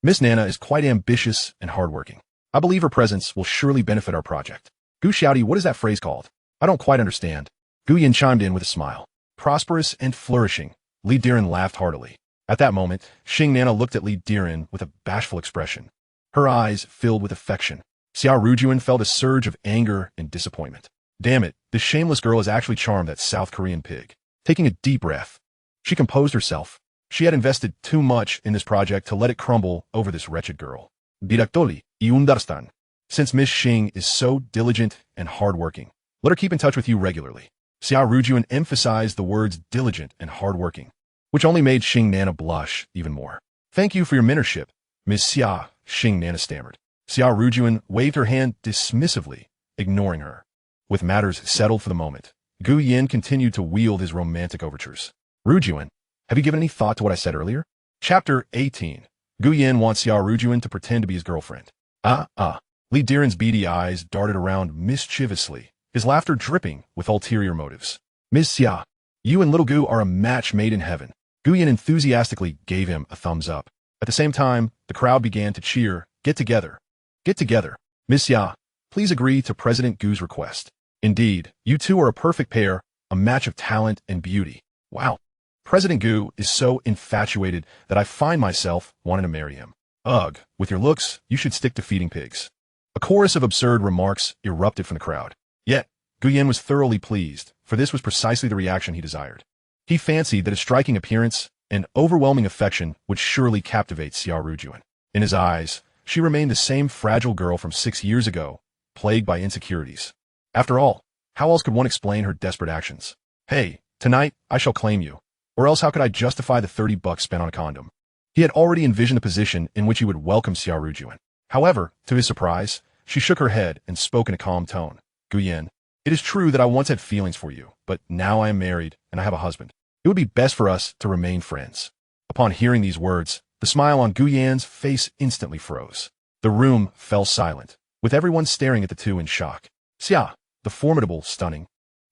Miss Nana is quite ambitious and hardworking. I believe her presence will surely benefit our project. Gu Xiaodi, what is that phrase called? I don't quite understand. Gu Yan chimed in with a smile. Prosperous and flourishing. Lee Diren laughed heartily. At that moment, Xing Nana looked at Lee Diren with a bashful expression. Her eyes filled with affection. Xia Rujun felt a surge of anger and disappointment. Damn it, this shameless girl has actually charmed that South Korean pig. Taking a deep breath, she composed herself. She had invested too much in this project to let it crumble over this wretched girl. Directori, y understand. Since Miss Xing is so diligent and hardworking, let her keep in touch with you regularly. Xia Rujun emphasized the words diligent and hardworking, which only made Xing Nana blush even more. Thank you for your mentorship, Miss Xia, Xing Nana stammered. Xia Rujun waved her hand dismissively, ignoring her. With matters settled for the moment, Gu Yan continued to wield his romantic overtures. Rujun, have you given any thought to what I said earlier? Chapter 18. Gu Yan wants Xia Rujun to pretend to be his girlfriend. Lee Diren's beady eyes darted around mischievously, his laughter dripping with ulterior motives. Miss Xia, you and little Gu are a match made in heaven. Gu Yan enthusiastically gave him a thumbs up. At the same time, the crowd began to cheer, get together. Get together. Miss Xia, please agree to President Gu's request. Indeed, you two are a perfect pair, a match of talent and beauty. Wow. President Gu is so infatuated that I find myself wanting to marry him. Ugh, with your looks, you should stick to feeding pigs. A chorus of absurd remarks erupted from the crowd. Yet, Gu Yan was thoroughly pleased, for this was precisely the reaction he desired. He fancied that his striking appearance and overwhelming affection would surely captivate Xia Rujun. In his eyes, she remained the same fragile girl from 6 years ago, plagued by insecurities. After all, how else could one explain her desperate actions? Hey, tonight, I shall claim you. Or else how could I justify the $30 spent on a condom? He had already envisioned a position in which he would welcome Xia Rujun. However, to his surprise, she shook her head and spoke in a calm tone. Gu Yan, it is true that I once had feelings for you, but now I am married and I have a husband. It would be best for us to remain friends. Upon hearing these words, the smile on Gu Yan's face instantly froze. The room fell silent, with everyone staring at the two in shock. Xia, the formidable, stunning,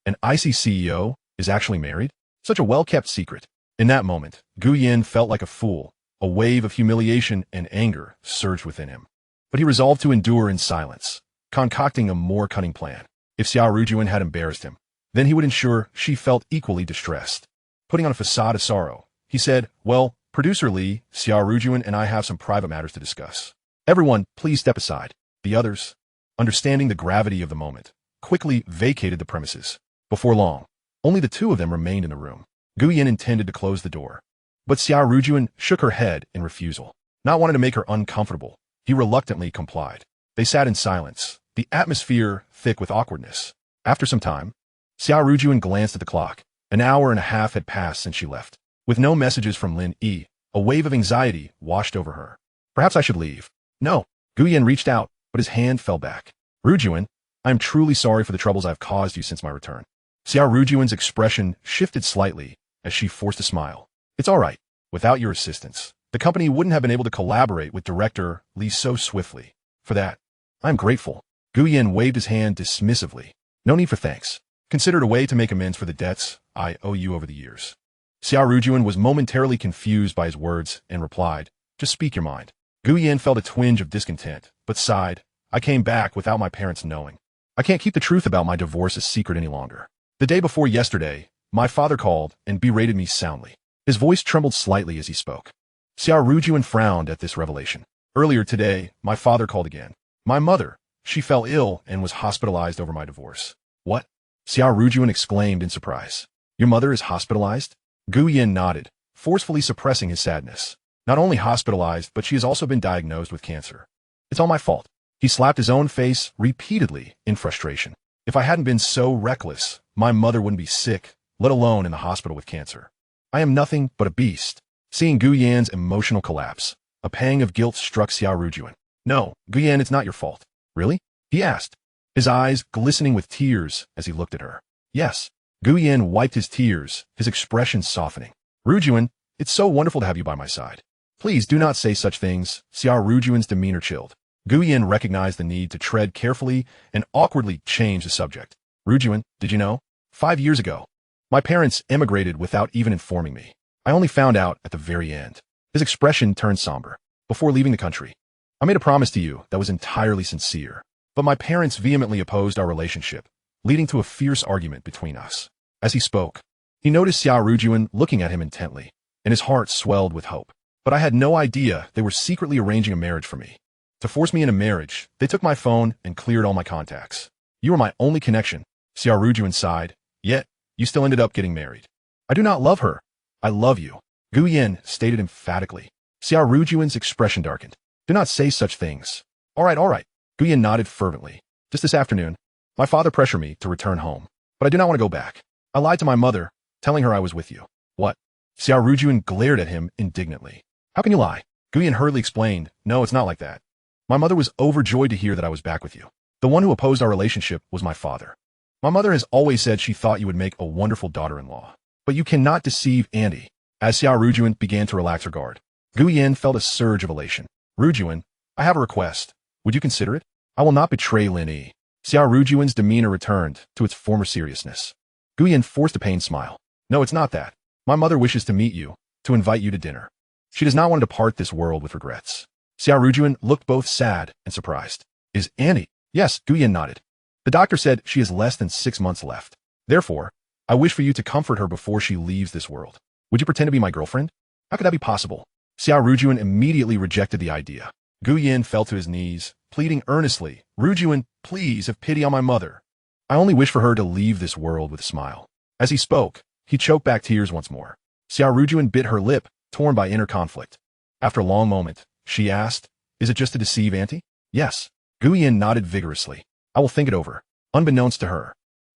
and icy CEO, is actually married? Such a well-kept secret. In that moment, Gu Yan felt like a fool. A wave of humiliation and anger surged within him. But he resolved to endure in silence, concocting a more cunning plan. If Xia Rujun had embarrassed him, then he would ensure she felt equally distressed. Putting on a facade of sorrow, he said, well, Producer Li, Xia Rujun and I have some private matters to discuss. Everyone, please step aside. The others, understanding the gravity of the moment, quickly vacated the premises. Before long, only the two of them remained in the room. Gu Yan intended to close the door, but Xia Rujun shook her head in refusal. Not wanting to make her uncomfortable, he reluctantly complied. They sat in silence, the atmosphere thick with awkwardness. After some time, Xia Rujun glanced at the clock. An hour and a half had passed since she left. With no messages from Lin Yi, a wave of anxiety washed over her. Perhaps I should leave. No. Gu Yan reached out, but his hand fell back. Rujun, I am truly sorry for the troubles I have caused you since my return. Xia Rujun's expression shifted slightly as she forced a smile. It's all right. Without your assistance, the company wouldn't have been able to collaborate with director Li so swiftly. For that, I am grateful. Gu Yan waved his hand dismissively. No need for thanks. Consider it a way to make amends for the debts I owe you over the years. Xia Rujun was momentarily confused by his words and replied, just speak your mind. Gu Yan felt a twinge of discontent, but sighed. I came back without my parents knowing. I can't keep the truth about my divorce a secret any longer. The day before yesterday, my father called and berated me soundly. His voice trembled slightly as he spoke. Xia Rujun frowned at this revelation. Earlier today, my father called again. My mother, she fell ill and was hospitalized over my divorce. What? Xia Rujun exclaimed in surprise. Your mother is hospitalized? Gu Yan nodded, forcefully suppressing his sadness. Not only hospitalized, but she has also been diagnosed with cancer. It's all my fault. He slapped his own face repeatedly in frustration. If I hadn't been so reckless, my mother wouldn't be sick, let alone in the hospital with cancer. I am nothing but a beast. Seeing Gu Yan's emotional collapse, a pang of guilt struck Xia Rujun. No, Gu Yan, it's not your fault. Really? He asked, his eyes glistening with tears as he looked at her. Yes. Gu Yan wiped his tears, his expression softening. Rujun, it's so wonderful to have you by my side. Please do not say such things. Xia Rujun's demeanor chilled. Gu Yan recognized the need to tread carefully and awkwardly change the subject. Rujun, did you know? 5 years ago, my parents emigrated without even informing me. I only found out at the very end. His expression turned somber. Before leaving the country, I made a promise to you that was entirely sincere. But my parents vehemently opposed our relationship, leading to a fierce argument between us. As he spoke, he noticed Xia Rujun looking at him intently, and his heart swelled with hope. But I had no idea they were secretly arranging a marriage for me. To force me into marriage, they took my phone and cleared all my contacts. You were my only connection, Xia Rujun sighed, yet you still ended up getting married. I do not love her. I love you, Gu Yan stated emphatically. Xia Rujun's expression darkened. Do not say such things. All right. Gu Yan nodded fervently. Just this afternoon, my father pressured me to return home, but I do not want to go back. I lied to my mother, telling her I was with you. What? Xia Rujun glared at him indignantly. How can you lie? Gu Yan hurriedly explained. No, it's not like that. My mother was overjoyed to hear that I was back with you. The one who opposed our relationship was my father. My mother has always said she thought you would make a wonderful daughter-in-law. But you cannot deceive Andy. As Xia Rujun began to relax her guard, Gu Yan felt a surge of elation. Rujun, I have a request. Would you consider it? I will not betray Lin Yi. Xia Rujun's demeanor returned to its former seriousness. Gu Yan forced a pained smile. No, it's not that. My mother wishes to meet you, to invite you to dinner. She does not want to depart this world with regrets. Xia Rujun looked both sad and surprised. Is Annie? Yes, Gu Yan nodded. The doctor said she has less than 6 months left. Therefore, I wish for you to comfort her before she leaves this world. Would you pretend to be my girlfriend? How could that be possible? Xia Rujun immediately rejected the idea. Gu Yin fell to his knees, pleading earnestly, Rujun, please have pity on my mother. I only wish for her to leave this world with a smile. As he spoke, he choked back tears once more. Xia Rujun bit her lip, torn by inner conflict. After a long moment, she asked, is it just to deceive Auntie? Yes. Gu Yin nodded vigorously. I will think it over. Unbeknownst to her,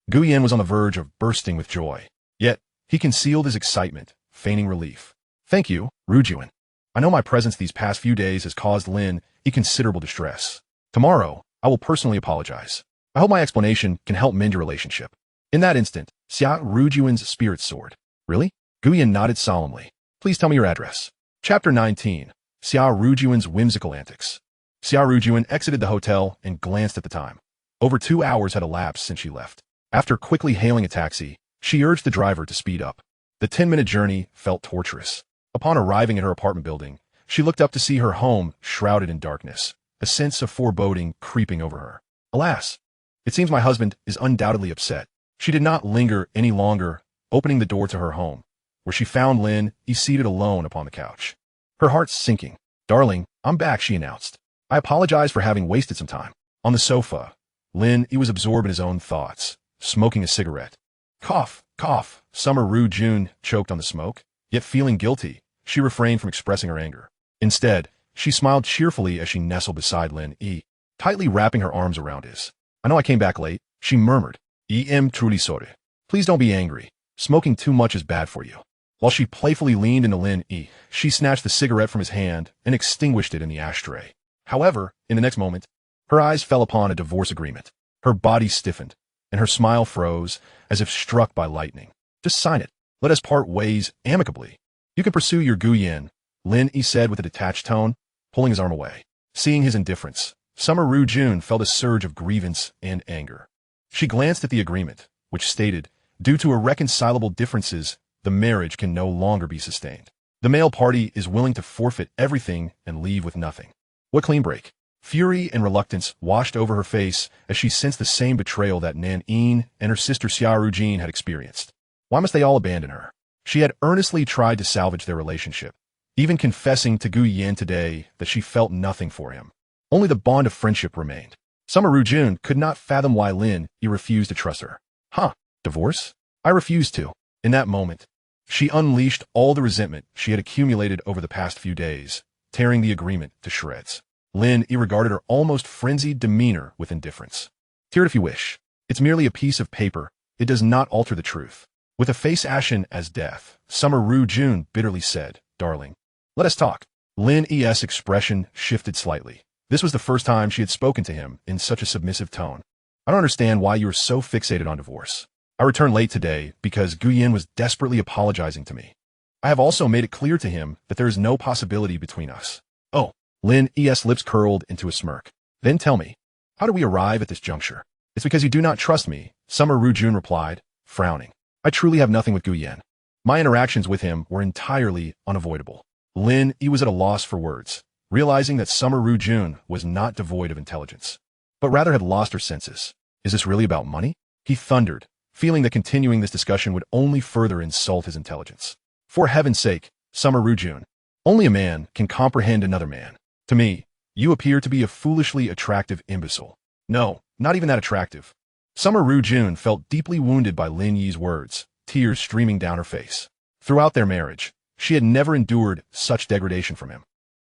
Gu Yin was on the verge of bursting with joy. Yet, he concealed his excitement, feigning relief. Thank you, Rujun. I know my presence these past few days has caused Lin Yi considerable distress. Tomorrow, I will personally apologize. I hope my explanation can help mend your relationship. In that instant, Xia Rujun's spirit soared. Really? Gu Yin nodded solemnly. Please tell me your address. Chapter 19. Xia Rujun's whimsical antics. Xia Rujun exited the hotel and glanced at the time. Over 2 hours had elapsed since she left. After quickly hailing a taxi, she urged the driver to speed up. The 10-minute journey felt torturous. Upon arriving at her apartment building, she looked up to see her home shrouded in darkness, a sense of foreboding creeping over her. Alas, it seems my husband is undoubtedly upset. She did not linger any longer, opening the door to her home, where she found Lin Yi seated alone upon the couch. Her heart sinking. Darling, I'm back, she announced. I apologize for having wasted some time. On the sofa, Lin Yi was absorbed in his own thoughts, smoking a cigarette. Cough, cough. Summer Rujun choked on the smoke, yet feeling guilty, she refrained from expressing her anger. Instead, she smiled cheerfully as she nestled beside Lin Yi, tightly wrapping her arms around his. I know I came back late, she murmured. Em truly sorry. Please don't be angry. Smoking too much is bad for you. While she playfully leaned into Lin Yi, she snatched the cigarette from his hand and extinguished it in the ashtray. However, in the next moment, her eyes fell upon a divorce agreement. Her body stiffened, and her smile froze as if struck by lightning. Just sign it. Let us part ways amicably. You can pursue your Gu Yin, Lin Yi said with a detached tone, pulling his arm away. Seeing his indifference, Summer Rujun felt a surge of grievance and anger. She glanced at the agreement, which stated, due to irreconcilable differences, the marriage can no longer be sustained. The male party is willing to forfeit everything and leave with nothing. What clean break. Fury and reluctance washed over her face as she sensed the same betrayal that Nan Yin and her sister Xia Rujun had experienced. Why must they all abandon her? She had earnestly tried to salvage their relationship, even confessing to Gu Yin today that she felt nothing for him. Only the bond of friendship remained. Summer Rujun could not fathom why Lin Yi refused to trust her. Huh, divorce? I refuse to. In that moment, she unleashed all the resentment she had accumulated over the past few days, tearing the agreement to shreds. Lin Yi regarded her almost frenzied demeanor with indifference. Tear it if you wish. It's merely a piece of paper. It does not alter the truth. With a face ashen as death, Summer Rujun bitterly said, Darling, let us talk. Lin Yi's expression shifted slightly. This was the first time she had spoken to him in such a submissive tone. I don't understand why you are so fixated on divorce. I returned late today because Gu Yin was desperately apologizing to me. I have also made it clear to him that there is no possibility between us. Oh, Lin Yi's lips curled into a smirk. Then tell me, how did we arrive at this juncture? It's because you do not trust me, Summer Rujun replied, frowning. I truly have nothing with Gu Yin. My interactions with him were entirely unavoidable. Lin Yi was at a loss for words, realizing that Summer Rujun was not devoid of intelligence, but rather had lost her senses. Is this really about money? He thundered, feeling that continuing this discussion would only further insult his intelligence. For heaven's sake, Summer Rujun, only a man can comprehend another man. To me, you appear to be a foolishly attractive imbecile. No, not even that attractive. Summer Rujun felt deeply wounded by Lin Yi's words, tears streaming down her face. Throughout their marriage, she had never endured such degradation from him.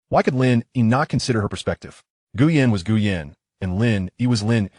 Why could Lin Yi not consider her perspective? Gu Yin was Gu Yin, and Lin Yi was Lin.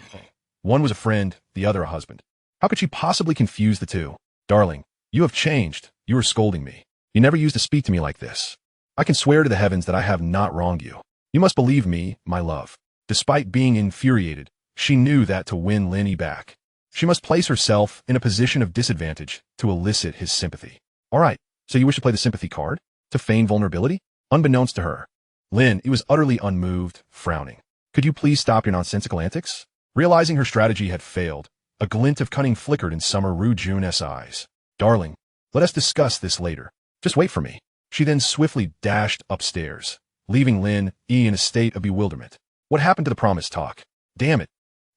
One was a friend, the other a husband. How could she possibly confuse the two? Darling, you have changed. You are scolding me. You never used to speak to me like this. I can swear to the heavens that I have not wronged you. You must believe me, my love. Despite being infuriated, she knew that to win Lin Yi back, she must place herself in a position of disadvantage to elicit his sympathy. All right, so you wish to play the sympathy card? To feign vulnerability? Unbeknownst to her, Lin Yi was utterly unmoved, frowning. Could you please stop your nonsensical antics? Realizing her strategy had failed, a glint of cunning flickered in Summer Rujun's eyes. Darling, let us discuss this later. Just wait for me. She then swiftly dashed upstairs, leaving Lin Yi in a state of bewilderment. What happened to the promised talk? Damn it.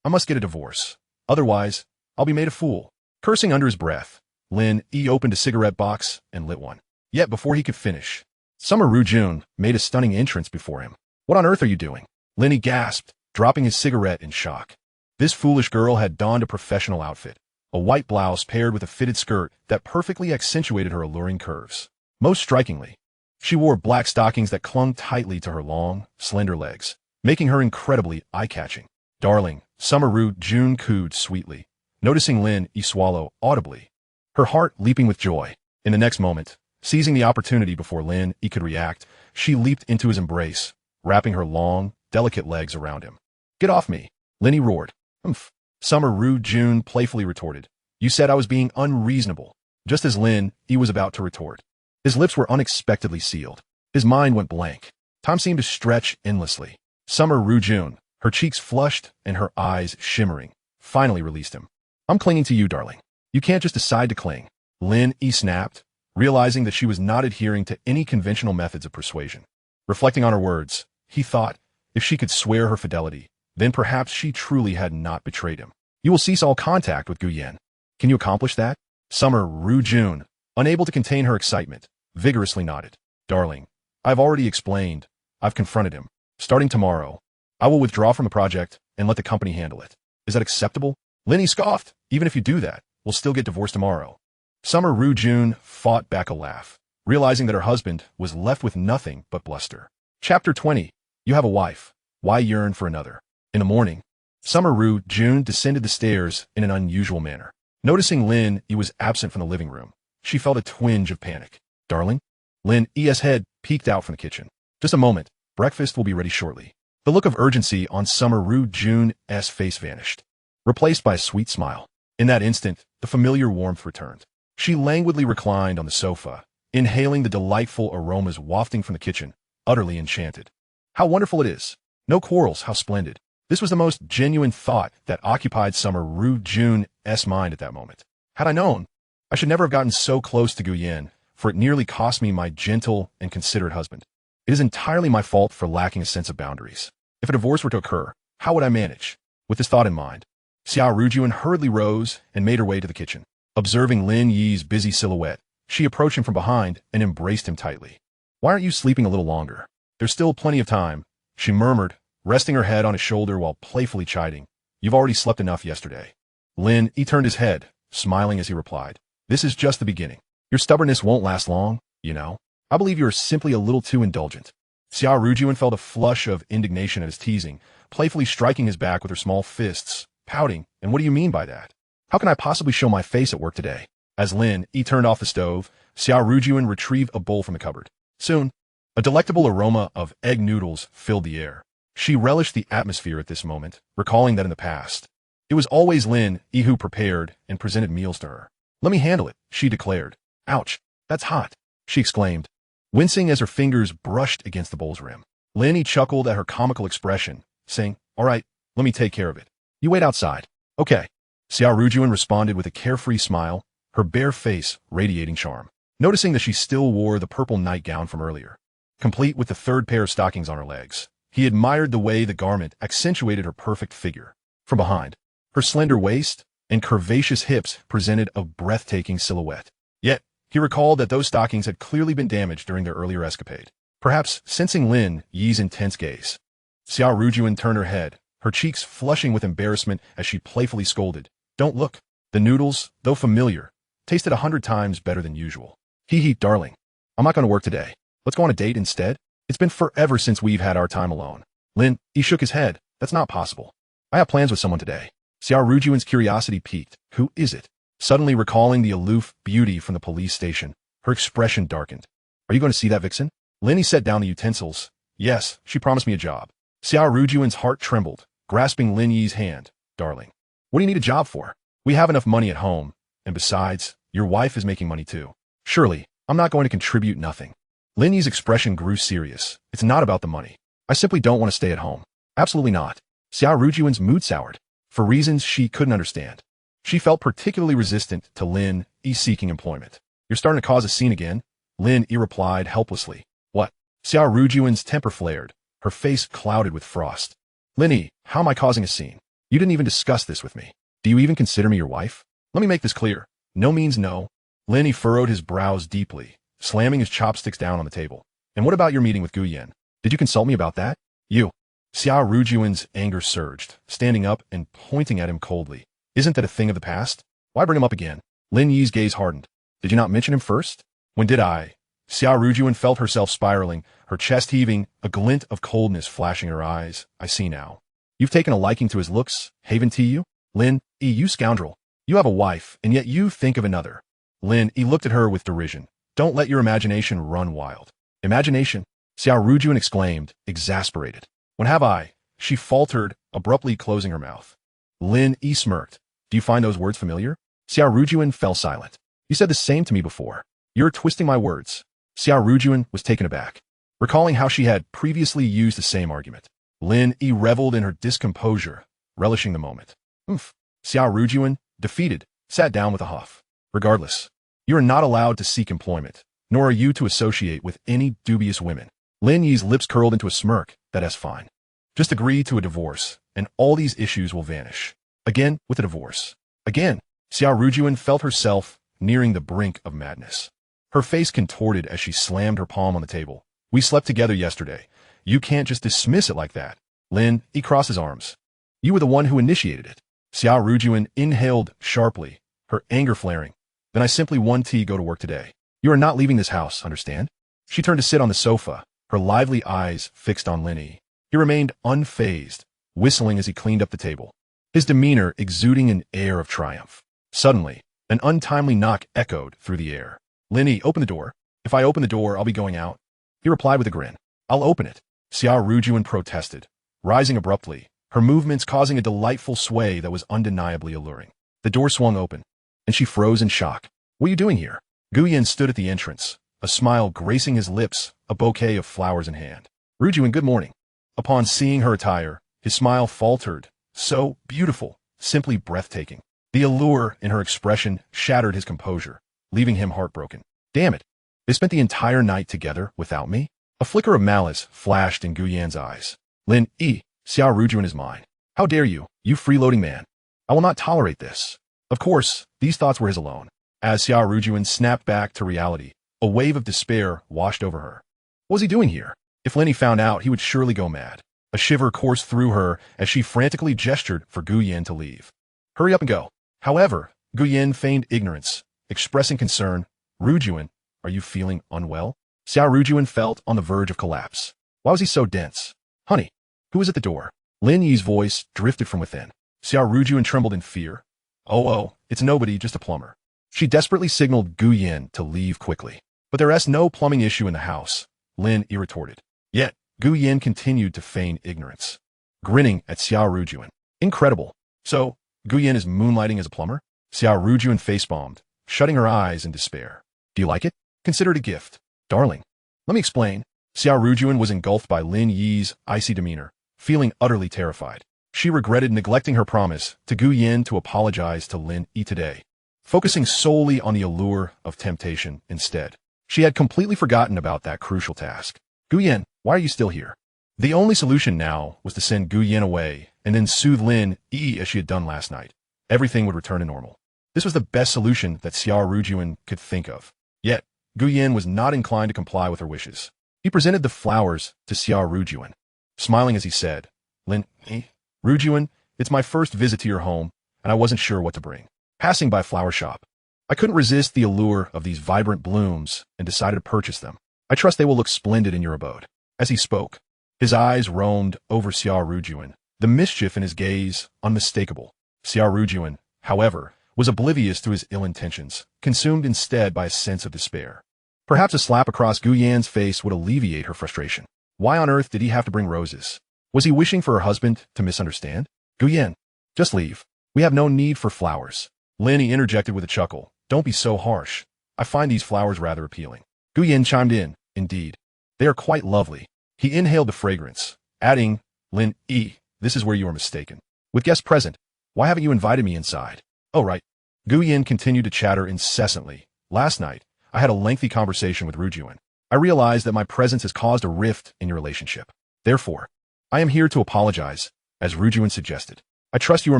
I must get a divorce. Otherwise, I'll be made a fool. Cursing under his breath, Lin Yi opened a cigarette box and lit one. Yet before he could finish, Summer Rujun made a stunning entrance before him. "What on earth are you doing?" Lin Yi gasped, dropping his cigarette in shock. This foolish girl had donned a professional outfit, a white blouse paired with a fitted skirt that perfectly accentuated her alluring curves. Most strikingly, she wore black stockings that clung tightly to her long, slender legs, making her incredibly eye-catching. "Darling," Summer Rujun cooed sweetly, noticing Lin Yi swallow audibly, her heart leaping with joy. In the next moment, seizing the opportunity before Lin Yi could react, she leaped into his embrace, wrapping her long, delicate legs around him. "Get off me," Lin Yi roared. "Humph," Summer Rujun playfully retorted. "You said I was being unreasonable." Just as Lin Yi was about to retort, his lips were unexpectedly sealed. His mind went blank. Time seemed to stretch endlessly. Summer Rujun, her cheeks flushed and her eyes shimmering, finally released him. "I'm clinging to you, darling. You can't just decide to cling." Lin Yi snapped, realizing that she was not adhering to any conventional methods of persuasion. Reflecting on her words, he thought, if she could swear her fidelity, then perhaps she truly had not betrayed him. "You will cease all contact with Guyen. Can you accomplish that?" Summer Rujun, unable to contain her excitement, vigorously nodded. "Darling, I've already explained. I've confronted him. Starting tomorrow, I will withdraw from the project and let the company handle it. Is that acceptable?" Lin Yi scoffed. "Even if you do that, we'll still get divorced tomorrow." Summer Rujun fought back a laugh, realizing that her husband was left with nothing but bluster. Chapter 20. You have a wife. Why yearn for another? In the morning, Summer Rujun descended the stairs in an unusual manner. Noticing Lin Yi was absent from the living room, she felt a twinge of panic. "Darling?" Lin Yi's head peeked out from the kitchen. "Just a moment. Breakfast will be ready shortly." The look of urgency on Summer Rujun's face vanished, replaced by a sweet smile. In that instant, the familiar warmth returned. She languidly reclined on the sofa, inhaling the delightful aromas wafting from the kitchen, utterly enchanted. How wonderful it is! No quarrels, how splendid! This was the most genuine thought that occupied Summer Rujun's mind at that moment. Had I known, I should never have gotten so close to Guyen, for it nearly cost me my gentle and considerate husband. It is entirely my fault for lacking a sense of boundaries. If a divorce were to occur, how would I manage? With this thought in mind, Xia Rujun hurriedly rose and made her way to the kitchen. Observing Lin Yi's busy silhouette, she approached him from behind and embraced him tightly. "Why aren't you sleeping a little longer? There's still plenty of time," she murmured, resting her head on his shoulder while playfully chiding. "You've already slept enough yesterday." Lin Yi turned his head, smiling as he replied, "This is just the beginning. Your stubbornness won't last long, you know. I believe you are simply a little too indulgent." Xia Rujun felt a flush of indignation at his teasing, playfully striking his back with her small fists, pouting, "And what do you mean by that? How can I possibly show my face at work today?" As Lin Yi turned off the stove, Xia Rujun retrieved a bowl from the cupboard. Soon, a delectable aroma of egg noodles filled the air. She relished the atmosphere at this moment, recalling that in the past, it was always Lin Yi who prepared and presented meals to her. "Let me handle it," she declared. "Ouch, that's hot," she exclaimed, wincing as her fingers brushed against the bowl's rim. Lin Yi chuckled at her comical expression, saying, "All right, let me take care of it. You wait outside." "Okay." Xia Rujun responded with a carefree smile, her bare face radiating charm. Noticing that she still wore the purple nightgown from earlier, complete with the third pair of stockings on her legs, he admired the way the garment accentuated her perfect figure. From behind, her slender waist and curvaceous hips presented a breathtaking silhouette. Yet, he recalled that those stockings had clearly been damaged during their earlier escapade. Perhaps sensing Lin Yi's intense gaze, Xia Rujun turned her head, her cheeks flushing with embarrassment as she playfully scolded, "Don't look." The noodles, though familiar, tasted 100 times better than usual. "Hee, darling. I'm not going to work today. Let's go on a date instead. It's been forever since we've had our time alone." Lin Yi shook his head. "That's not possible. I have plans with someone today." Xia Rujun's curiosity piqued. "Who is it?" Suddenly recalling the aloof beauty from the police station, her expression darkened. "Are you going to see that vixen?" Lin Yi set down the utensils. "Yes, she promised me a job." Xia Rujun's heart trembled, grasping Lin Yi's hand. "Darling, what do you need a job for? We have enough money at home, and besides, your wife is making money too. Surely, I'm not going to contribute nothing." Lin Yi's expression grew serious. "It's not about the money. I simply don't want to stay at home." "Absolutely not." Xia Rujun's mood soured, for reasons she couldn't understand. She felt particularly resistant to Lin Yi seeking employment. "You're starting to cause a scene again," Lin Yi replied helplessly. "What?" Xia Rujun's temper flared, her face clouded with frost. "Lin Yi, how am I causing a scene? You didn't even discuss this with me. Do you even consider me your wife? Let me make this clear. No means no." Lin Yi furrowed his brows deeply, slamming his chopsticks down on the table. And what about your meeting with Gu Yan? Did you consult me about that? You. Xia Rujun's anger surged, standing up and pointing at him coldly. Isn't that a thing of the past? Why bring him up again? Lin Yi's gaze hardened. Did you not mention him first? When did I? Xia Rujun felt herself spiraling, her chest heaving, a glint of coldness flashing in her eyes. I see now. You've taken a liking to his looks, haven't you? Lin Yi, you scoundrel. You have a wife, and yet you think of another. Lin Yi looked at her with derision. Don't let your imagination run wild. Imagination? Xia Rujun exclaimed, exasperated. When have I? She faltered, abruptly closing her mouth. Lin Yi smirked. Do you find those words familiar? Xia Rujun fell silent. You said the same to me before. You're twisting my words. Xia Rujun was taken aback, recalling how she had previously used the same argument. Lin Yi reveled in her discomposure, relishing the moment. Xia Rujun, defeated, sat down with a huff. Regardless, you are not allowed to seek employment, nor are you to associate with any dubious women. Lin Yi's lips curled into a smirk. That's fine. Just agree to a divorce, and all these issues will vanish. Again with a divorce. Again. Xia Rujun felt herself nearing the brink of madness. Her face contorted as she slammed her palm on the table. We slept together yesterday. You can't just dismiss it like that. Lin Yi crossed his arms. You were the one who initiated it. Xia Rujun inhaled sharply, her anger flaring. Then I simply want to go to work today. You are not leaving this house, understand? She turned to sit on the sofa, her lively eyes fixed on Lin Yi. He remained unfazed, whistling as he cleaned up the table, his demeanor exuding an air of triumph. Suddenly, an untimely knock echoed through the air. Lin Yi, open the door. If I open the door, I'll be going out. He replied with a grin. I'll open it. Xia Rujun protested, rising abruptly, her movements causing a delightful sway that was undeniably alluring. The door swung open, and she froze in shock. What are you doing here? Gu Yan stood at the entrance, a smile gracing his lips, a bouquet of flowers in hand. Rujun, good morning. Upon seeing her attire, his smile faltered. So beautiful, simply breathtaking. The allure in her expression shattered his composure, leaving him heartbroken. Damn it. They spent the entire night together without me? A flicker of malice flashed in Gu Yan's eyes. Lin Yi, Xia Rujun is mine. How dare you, you freeloading man. I will not tolerate this. Of course, these thoughts were his alone. As Xia Rujun snapped back to reality, a wave of despair washed over her. What was he doing here? If Lin Yi found out, he would surely go mad. A shiver coursed through her as she frantically gestured for Gu Yan to leave. Hurry up and go. However, Gu Yan feigned ignorance, expressing concern. Rujun, are you feeling unwell? Xia Rujun felt on the verge of collapse. Why was he so dense? Honey, who was at the door? Lin Yi's voice drifted from within. Xia Rujun trembled in fear. Oh, it's nobody, just a plumber. She desperately signaled Gu Yan to leave quickly. But there is no plumbing issue in the house, Lin Yi retorted. Yet, Gu Yan continued to feign ignorance, grinning at Xia Rujun. Incredible. So, Gu Yan is moonlighting as a plumber? Xia Rujun face-bombed, shutting her eyes in despair. Do you like it? Consider it a gift. Darling. Let me explain. Xia Rujun was engulfed by Lin Yi's icy demeanor, feeling utterly terrified. She regretted neglecting her promise to Gu Yan to apologize to Lin Yi today, focusing solely on the allure of temptation instead. She had completely forgotten about that crucial task. Gu Yan, why are you still here? The only solution now was to send Gu Yan away and then soothe Lin Yi as she had done last night. Everything would return to normal. This was the best solution that Xia Rujun could think of. Yet, Gu Yan was not inclined to comply with her wishes. He presented the flowers to Xia Rujun, smiling as he said, Lin Yi, Rujun, it's my first visit to your home, and I wasn't sure what to bring. Passing by a flower shop, I couldn't resist the allure of these vibrant blooms and decided to purchase them. I trust they will look splendid in your abode. As he spoke, his eyes roamed over Xia Rujun, the mischief in his gaze unmistakable. Xia Rujun, however, was oblivious to his ill intentions, consumed instead by a sense of despair. Perhaps a slap across Gu Yan's face would alleviate her frustration. Why on earth did he have to bring roses? Was he wishing for her husband to misunderstand? Gu Yan, just leave. We have no need for flowers. Lin Yi interjected with a chuckle. Don't be so harsh. I find these flowers rather appealing. Gu Yan chimed in. Indeed. They are quite lovely. He inhaled the fragrance, adding, Lin Yi, this is where you are mistaken. With guests present, why haven't you invited me inside? Oh, right. Gu Yan continued to chatter incessantly. Last night, I had a lengthy conversation with Rujun. I realized that my presence has caused a rift in your relationship. Therefore, I am here to apologize, as Rujun suggested. I trust you are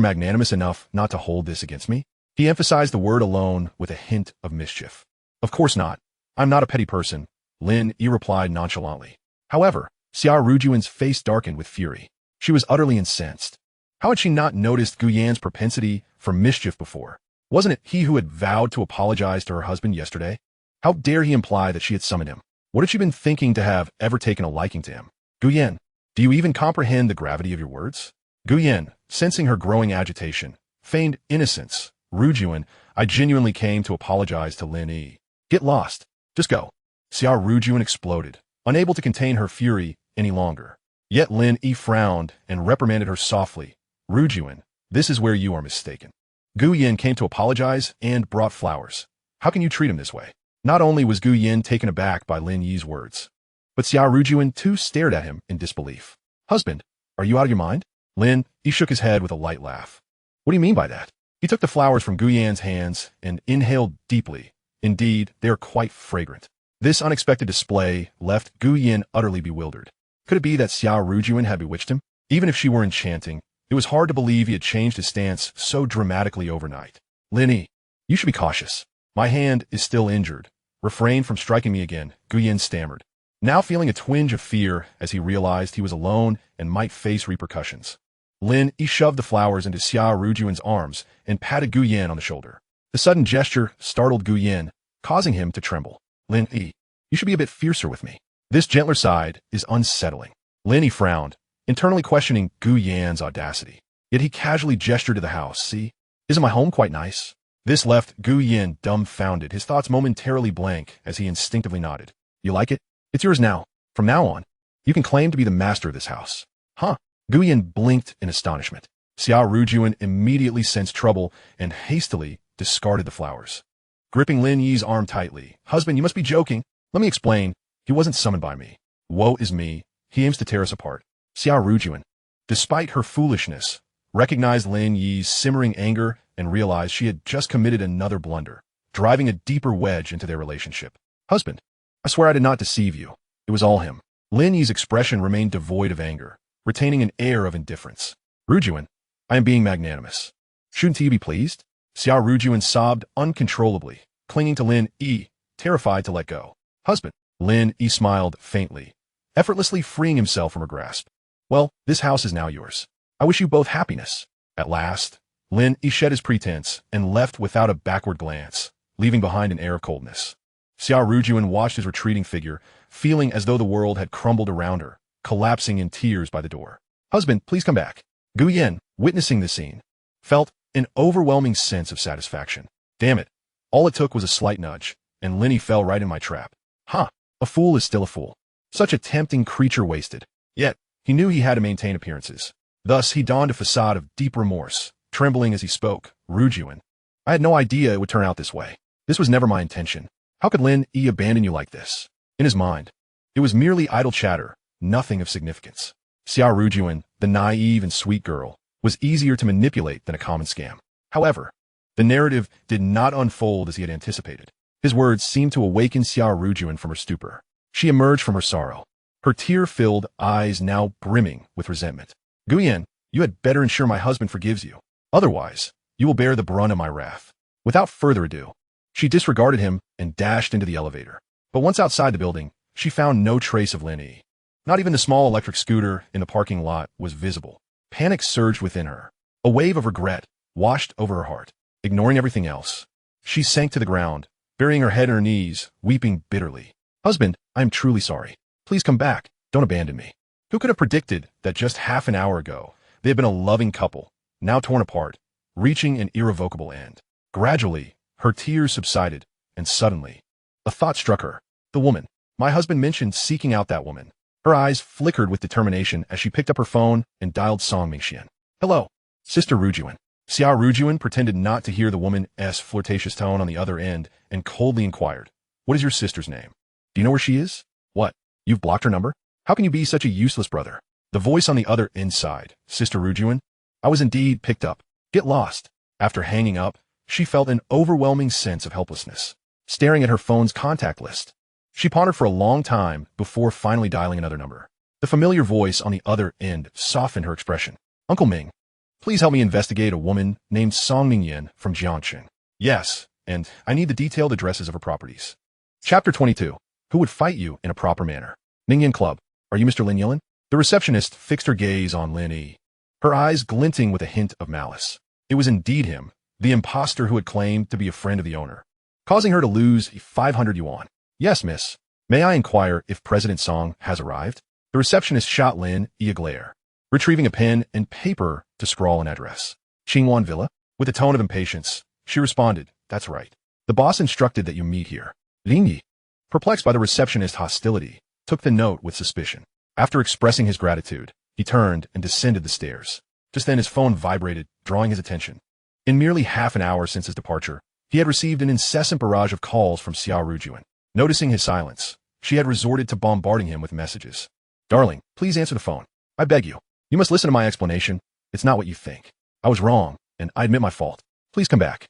magnanimous enough not to hold this against me. He emphasized the word alone with a hint of mischief. Of course not. I'm not a petty person, Lin Yi replied nonchalantly. However, Xia Rujun's face darkened with fury. She was utterly incensed. How had she not noticed Gu Yan's propensity for mischief before? Wasn't it he who had vowed to apologize to her husband yesterday? How dare he imply that she had summoned him? What had she been thinking to have ever taken a liking to him? Gu Yan, do you even comprehend the gravity of your words? Gu Yan, sensing her growing agitation, feigned innocence. Rujun, I genuinely came to apologize to Lin Yi. Get lost. Just go. Xia Rujun exploded, unable to contain her fury any longer. Yet Lin Yi frowned and reprimanded her softly. Rujun, this is where you are mistaken. Gu Yan came to apologize and brought flowers. How can you treat him this way? Not only was Gu Yan taken aback by Lin Yi's words, but Xia Rujun too stared at him in disbelief. Husband, are you out of your mind? Lin Yi shook his head with a light laugh. What do you mean by that? He took the flowers from Gu Yan's hands and inhaled deeply. Indeed, they are quite fragrant. This unexpected display left Gu Yan utterly bewildered. Could it be that Xia Rujun had bewitched him? Even if she were enchanting, it was hard to believe he had changed his stance so dramatically overnight. Lin Yi, you should be cautious. My hand is still injured. Refrain from striking me again, Gu Yan stammered, now feeling a twinge of fear as he realized he was alone and might face repercussions. Lin Yi shoved the flowers into Xia Rujun's arms and patted Gu Yan on the shoulder. The sudden gesture startled Gu Yan, causing him to tremble. Lin Yi, you should be a bit fiercer with me. This gentler side is unsettling. Lin Yi frowned, internally questioning Gu Yan's audacity. Yet he casually gestured to the house. See? Isn't my home quite nice? This left Gu Yan dumbfounded, his thoughts momentarily blank as he instinctively nodded. You like it? It's yours now. From now on, you can claim to be the master of this house. Huh? Gu Yan blinked in astonishment. Xia Rujun immediately sensed trouble and hastily discarded the flowers. Gripping Lin Yi's arm tightly, husband, you must be joking. Let me explain. He wasn't summoned by me. Woe is me. He aims to tear us apart. Xia Rujun, despite her foolishness, recognized Lin Yi's simmering anger and realized she had just committed another blunder, driving a deeper wedge into their relationship. Husband, I swear I did not deceive you. It was all him. Lin Yi's expression remained devoid of anger, retaining an air of indifference. Rujun, I am being magnanimous. Shouldn't you be pleased? Xia Rujun sobbed uncontrollably, clinging to Lin Yi, terrified to let go. Husband, Lin Yi smiled faintly, effortlessly freeing himself from her grasp. Well, this house is now yours. I wish you both happiness. At last, Lin Yi shed his pretense and left without a backward glance, leaving behind an air of coldness. Xia Rujun watched his retreating figure, feeling as though the world had crumbled around her, collapsing in tears by the door. Husband, please come back. Gu Yan, witnessing the scene, felt an overwhelming sense of satisfaction. Damn it. All it took was a slight nudge, and Lin Yi fell right in my trap. Huh. A fool is still a fool. Such a tempting creature wasted. Yet, he knew he had to maintain appearances. Thus, he donned a facade of deep remorse, trembling as he spoke. Rujun, I had no idea it would turn out this way. This was never my intention. How could Lin Yi abandon you like this? In his mind, it was merely idle chatter, nothing of significance. Xia Rujun, the naive and sweet girl, was easier to manipulate than a common scam. However, the narrative did not unfold as he had anticipated. His words seemed to awaken Xia Rujun from her stupor. She emerged from her sorrow, her tear-filled eyes now brimming with resentment. Gu Yan, you had better ensure my husband forgives you. Otherwise, you will bear the brunt of my wrath. Without further ado, she disregarded him and dashed into the elevator. But once outside the building, she found no trace of Lin Yi. Not even the small electric scooter in the parking lot was visible. Panic surged within her. A wave of regret washed over her heart. Ignoring everything else, she sank to the ground, burying her head in her knees, weeping bitterly. Husband, I am truly sorry. Please come back. Don't abandon me. Who could have predicted that just half an hour ago, they had been a loving couple, now torn apart, reaching an irrevocable end? Gradually, her tears subsided, and suddenly, a thought struck her. The woman. My husband mentioned seeking out that woman. Her eyes flickered with determination as she picked up her phone and dialed Song Mingxian. Hello, Sister Rujun. Xia Rujun pretended not to hear the woman's flirtatious tone on the other end and coldly inquired, what is your sister's name? Do you know where she is? What? You've blocked her number? How can you be such a useless brother? The voice on the other end sighed. Sister Rujun, I was indeed picked up. Get lost. After hanging up, she felt an overwhelming sense of helplessness. Staring at her phone's contact list, she pondered for a long time before finally dialing another number. The familiar voice on the other end softened her expression. Uncle Ming, please help me investigate a woman named Song Mingyan from Jiangxing. Yes, and I need the detailed addresses of her properties. Chapter 22. Who would fight you in a proper manner? Ningyan Club. Are you Mr. Lin Yi? The receptionist fixed her gaze on Lin Yi, her eyes glinting with a hint of malice. It was indeed him, the impostor who had claimed to be a friend of the owner, causing her to lose 500 yuan. Yes, miss. May I inquire if President Song has arrived? The receptionist shot Lin Yi a glare, retrieving a pen and paper to scrawl an address. Qingwan Villa? With a tone of impatience, she responded, that's right. The boss instructed that you meet here. Lin Yi, perplexed by the receptionist's hostility, took the note with suspicion. After expressing his gratitude, he turned and descended the stairs. Just then his phone vibrated, drawing his attention. In merely half an hour since his departure, he had received an incessant barrage of calls from Xia Rujun. Noticing his silence, she had resorted to bombarding him with messages. Darling, please answer the phone. I beg you. You must listen to my explanation. It's not what you think. I was wrong, and I admit my fault. Please come back.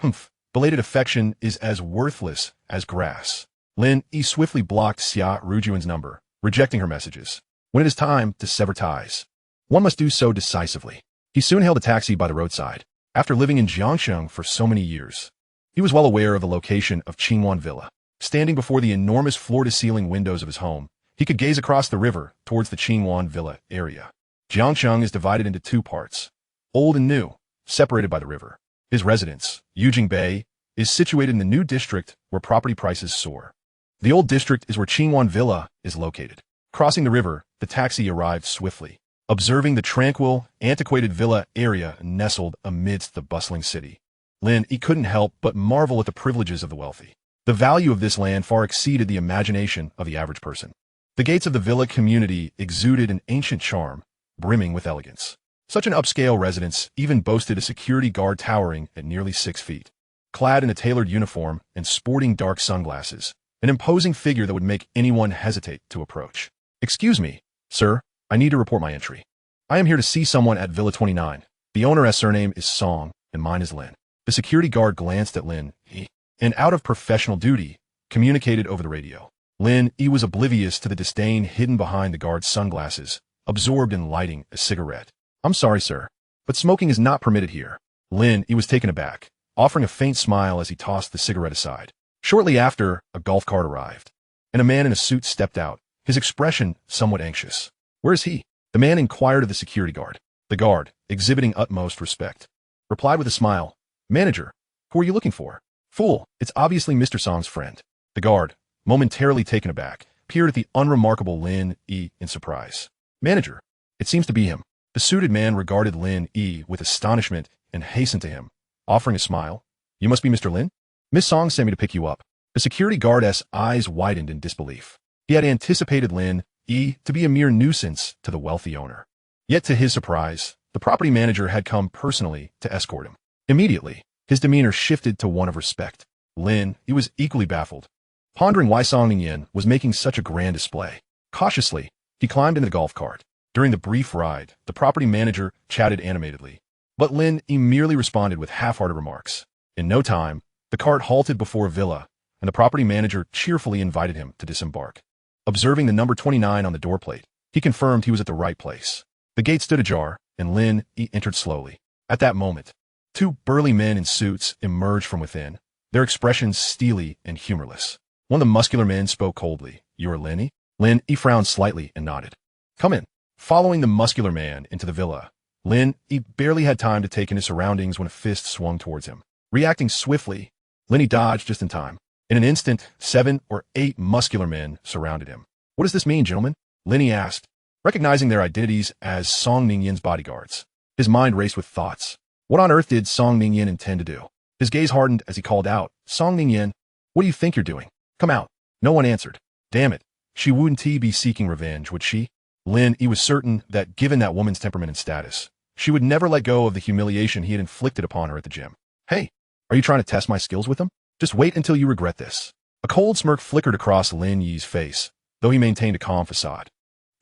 Humph. Belated affection is as worthless as grass. Lin Yi swiftly blocked Xia Rujun's number, rejecting her messages. When it is time to sever ties, one must do so decisively. He soon hailed a taxi by the roadside. After living in Jiangsheng for so many years, he was well aware of the location of Qingwan Villa. Standing before the enormous floor-to-ceiling windows of his home, he could gaze across the river towards the Qingwan Villa area. Jiangsheng is divided into two parts, old and new, separated by the river. His residence, Yujing Bay, is situated in the new district where property prices soar. The old district is where Qingwan Villa is located. Crossing the river, the taxi arrived swiftly, observing the tranquil, antiquated villa area nestled amidst the bustling city. Lin Yi couldn't help but marvel at the privileges of the wealthy. The value of this land far exceeded the imagination of the average person. The gates of the villa community exuded an ancient charm, brimming with elegance. Such an upscale residence even boasted a security guard towering at nearly 6 feet. Clad in a tailored uniform and sporting dark sunglasses, an imposing figure that would make anyone hesitate to approach. Excuse me, sir, I need to report my entry. I am here to see someone at Villa 29. The owner's surname is Song, and mine is Lin. The security guard glanced at Lin Yi, and out of professional duty, communicated over the radio. Lin Yi was oblivious to the disdain hidden behind the guard's sunglasses, absorbed in lighting a cigarette. I'm sorry, sir, but smoking is not permitted here. Lin Yi was taken aback, offering a faint smile as he tossed the cigarette aside. Shortly after, a golf cart arrived, and a man in a suit stepped out, his expression somewhat anxious. Where is he? The man inquired of the security guard. The guard, exhibiting utmost respect, replied with a smile, Manager, who are you looking for? Fool, it's obviously Mr. Song's friend. The guard, momentarily taken aback, peered at the unremarkable Lin Yi in surprise. Manager, it seems to be him. The suited man regarded Lin Yi with astonishment and hastened to him, offering a smile. You must be Mr. Lin? Miss Song sent me to pick you up. The security guard's eyes widened in disbelief. He had anticipated Lin Yi to be a mere nuisance to the wealthy owner. Yet to his surprise, the property manager had come personally to escort him. Immediately, his demeanor shifted to one of respect. Lin Yi was equally baffled, pondering why Song Ningyan was making such a grand display. Cautiously, he climbed into the golf cart. During the brief ride, the property manager chatted animatedly, but Lin Yi merely responded with half-hearted remarks. In no time, the cart halted before a villa, and the property manager cheerfully invited him to disembark. Observing the number 29 on the doorplate, he confirmed he was at the right place. The gate stood ajar, and Lin Yi entered slowly. At that moment, 2 burly men in suits emerged from within, their expressions steely and humorless. One of the muscular men spoke coldly. You are Lin Yi? Lin Yi frowned slightly and nodded. Come in. Following the muscular man into the villa, Lin Yi barely had time to take in his surroundings when a fist swung towards him. Reacting swiftly, Lin Yi dodged just in time. In an instant, 7 or 8 muscular men surrounded him. What does this mean, gentlemen? Lin Yi asked, recognizing their identities as Song Ningyan's bodyguards. His mind raced with thoughts. What on earth did Song Ningyan intend to do? His gaze hardened as he called out, Song Ningyan, what do you think you're doing? Come out. No one answered. Damn it. She wouldn't be seeking revenge, would she? Lin Yi was certain that given that woman's temperament and status, she would never let go of the humiliation he had inflicted upon her at the gym. Hey, are you trying to test my skills with him? Just wait until you regret this. A cold smirk flickered across Lin Yi's face, though he maintained a calm facade.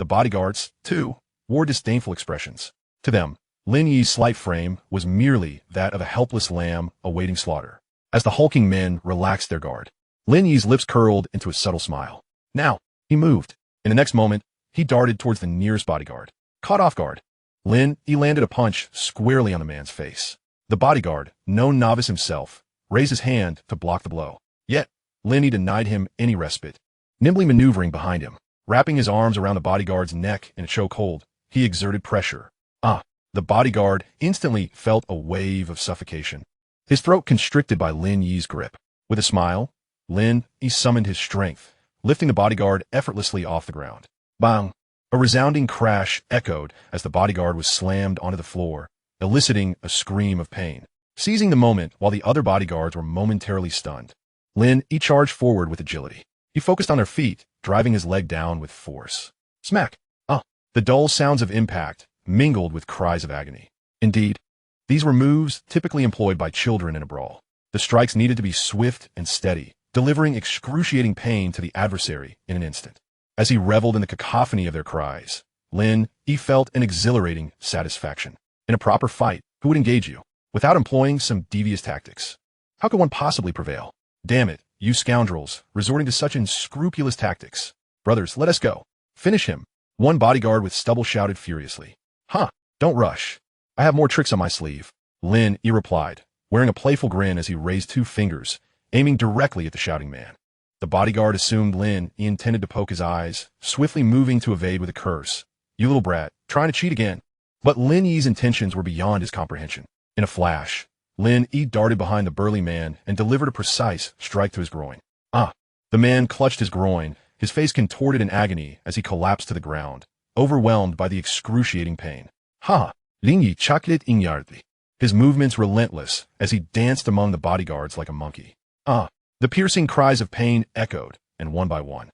The bodyguards, too, wore disdainful expressions. To them, Lin Yi's slight frame was merely that of a helpless lamb awaiting slaughter. As the hulking men relaxed their guard, Lin Yi's lips curled into a subtle smile. Now, he moved. In the next moment, he darted towards the nearest bodyguard. Caught off guard, Lin Yi landed a punch squarely on the man's face. The bodyguard, no novice himself, raised his hand to block the blow. Yet, Lin Yi denied him any respite. Nimbly maneuvering behind him, wrapping his arms around the bodyguard's neck in a chokehold, he exerted pressure. The bodyguard instantly felt a wave of suffocation, his throat constricted by Lin Yi's grip. With a smile, Lin Yi summoned his strength, lifting the bodyguard effortlessly off the ground. Bang! A resounding crash echoed as the bodyguard was slammed onto the floor, eliciting a scream of pain. Seizing the moment while the other bodyguards were momentarily stunned, Lin Yi charged forward with agility. He focused on their feet, driving his leg down with force. Smack! The dull sounds of impact mingled with cries of agony. Indeed, these were moves typically employed by children in a brawl. The strikes needed to be swift and steady, delivering excruciating pain to the adversary in an instant. As he reveled in the cacophony of their cries, Lin Yi felt an exhilarating satisfaction. In a proper fight, who would engage you? Without employing some devious tactics. How could one possibly prevail? Damn it, you scoundrels, resorting to such unscrupulous tactics. Brothers, let us go. Finish him. One bodyguard with stubble shouted furiously. Don't rush. I have more tricks on my sleeve. Lin Yi replied, wearing a playful grin as he raised 2 fingers, aiming directly at the shouting man. The bodyguard assumed Lin Yi intended to poke his eyes, swiftly moving to evade with a curse. You little brat, trying to cheat again. But Lin Yi's intentions were beyond his comprehension. In a flash, Lin Yi darted behind the burly man and delivered a precise strike to his groin. The man clutched his groin, his face contorted in agony as he collapsed to the ground, overwhelmed by the excruciating pain. Lin Yi chocolate inyardly. His movements relentless as he danced among the bodyguards like a monkey. The piercing cries of pain echoed, and one by one,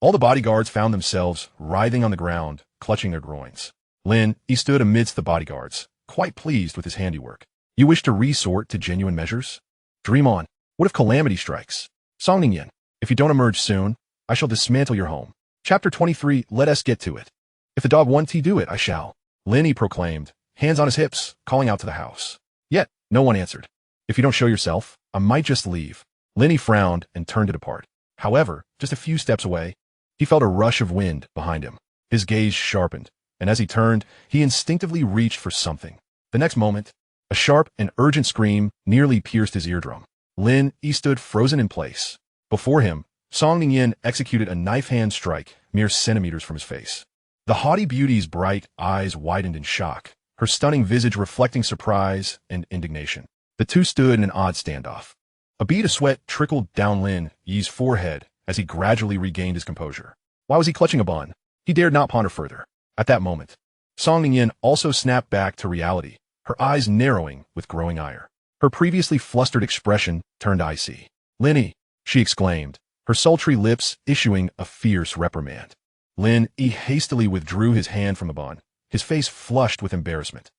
all the bodyguards found themselves writhing on the ground, clutching their groins. Lin Yi stood amidst the bodyguards, quite pleased with his handiwork. You wish to resort to genuine measures? Dream on. What if calamity strikes? Songning, if you don't emerge soon, I shall dismantle your home. Chapter 23, let us get to it. If the dog wants to do it, I shall. Lin Yi proclaimed, hands on his hips, calling out to the house. Yet, no one answered. If you don't show yourself, I might just leave. Lin Yi frowned and turned to depart. However, just a few steps away, he felt a rush of wind behind him. His gaze sharpened, and as he turned, he instinctively reached for something. The next moment, a sharp and urgent scream nearly pierced his eardrum. Lin Yi stood frozen in place. Before him, Song Ningyin executed a knife-hand strike mere centimeters from his face. The haughty beauty's bright eyes widened in shock, her stunning visage reflecting surprise and indignation. The two stood in an odd standoff. A bead of sweat trickled down Lin Yi's forehead as he gradually regained his composure. Why was he clutching a bun? He dared not ponder further. At that moment, Song Ningyin also snapped back to reality, her eyes narrowing with growing ire. Her previously flustered expression turned icy. Lin Yi, she exclaimed, her sultry lips issuing a fierce reprimand. Lin Yi hastily withdrew his hand from the bun, his face flushed with embarrassment.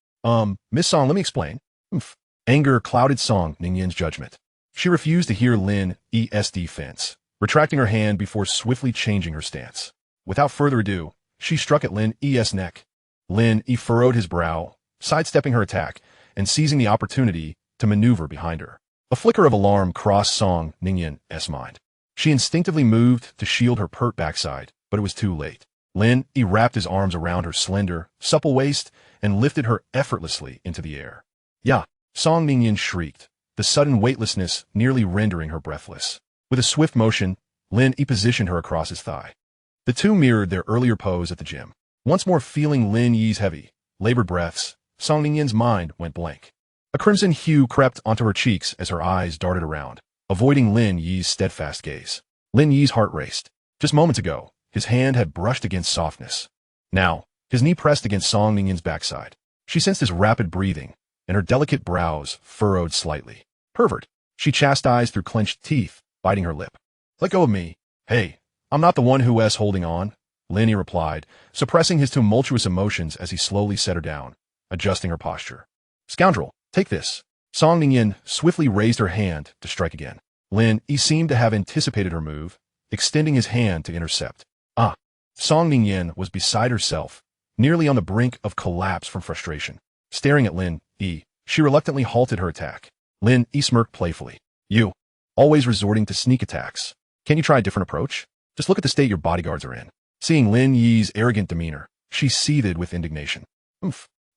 Miss Song, let me explain. Anger clouded Song Ningyin's judgment. She refused to hear Lin Yi's defense, retracting her hand before swiftly changing her stance. Without further ado, she struck at Lin Yi's neck. Lin Yi furrowed his brow, sidestepping her attack and seizing the opportunity to maneuver behind her. A flicker of alarm crossed Song Ningyin's mind. She instinctively moved to shield her pert backside, but it was too late. Lin Yi wrapped his arms around her slender, supple waist and lifted her effortlessly into the air. Yeah, Song Ningyin shrieked, the sudden weightlessness nearly rendering her breathless. With a swift motion, Lin Yi positioned her across his thigh. The two mirrored their earlier pose at the gym. Once more feeling Lin Yi's heavy, labored breaths, Song Ningyin's mind went blank. A crimson hue crept onto her cheeks as her eyes darted around, avoiding Lin Yi's steadfast gaze. Lin Yi's heart raced. Just moments ago, his hand had brushed against softness. Now, his knee pressed against Song Ningyin's backside. She sensed his rapid breathing, and her delicate brows furrowed slightly. Pervert, she chastised through clenched teeth, biting her lip. Let go of me. Hey, I'm not the one who's holding on, Lin Yi replied, suppressing his tumultuous emotions as he slowly set her down, adjusting her posture. Scoundrel, take this. Song Ningyin swiftly raised her hand to strike again. Lin Yi seemed to have anticipated her move, extending his hand to intercept. Song Ningyin was beside herself, nearly on the brink of collapse from frustration. Staring at Lin Yi, she reluctantly halted her attack. Lin Yi smirked playfully. You, always resorting to sneak attacks. Can you try a different approach? Just look at the state your bodyguards are in. Seeing Lin Yi's arrogant demeanor, she seethed with indignation.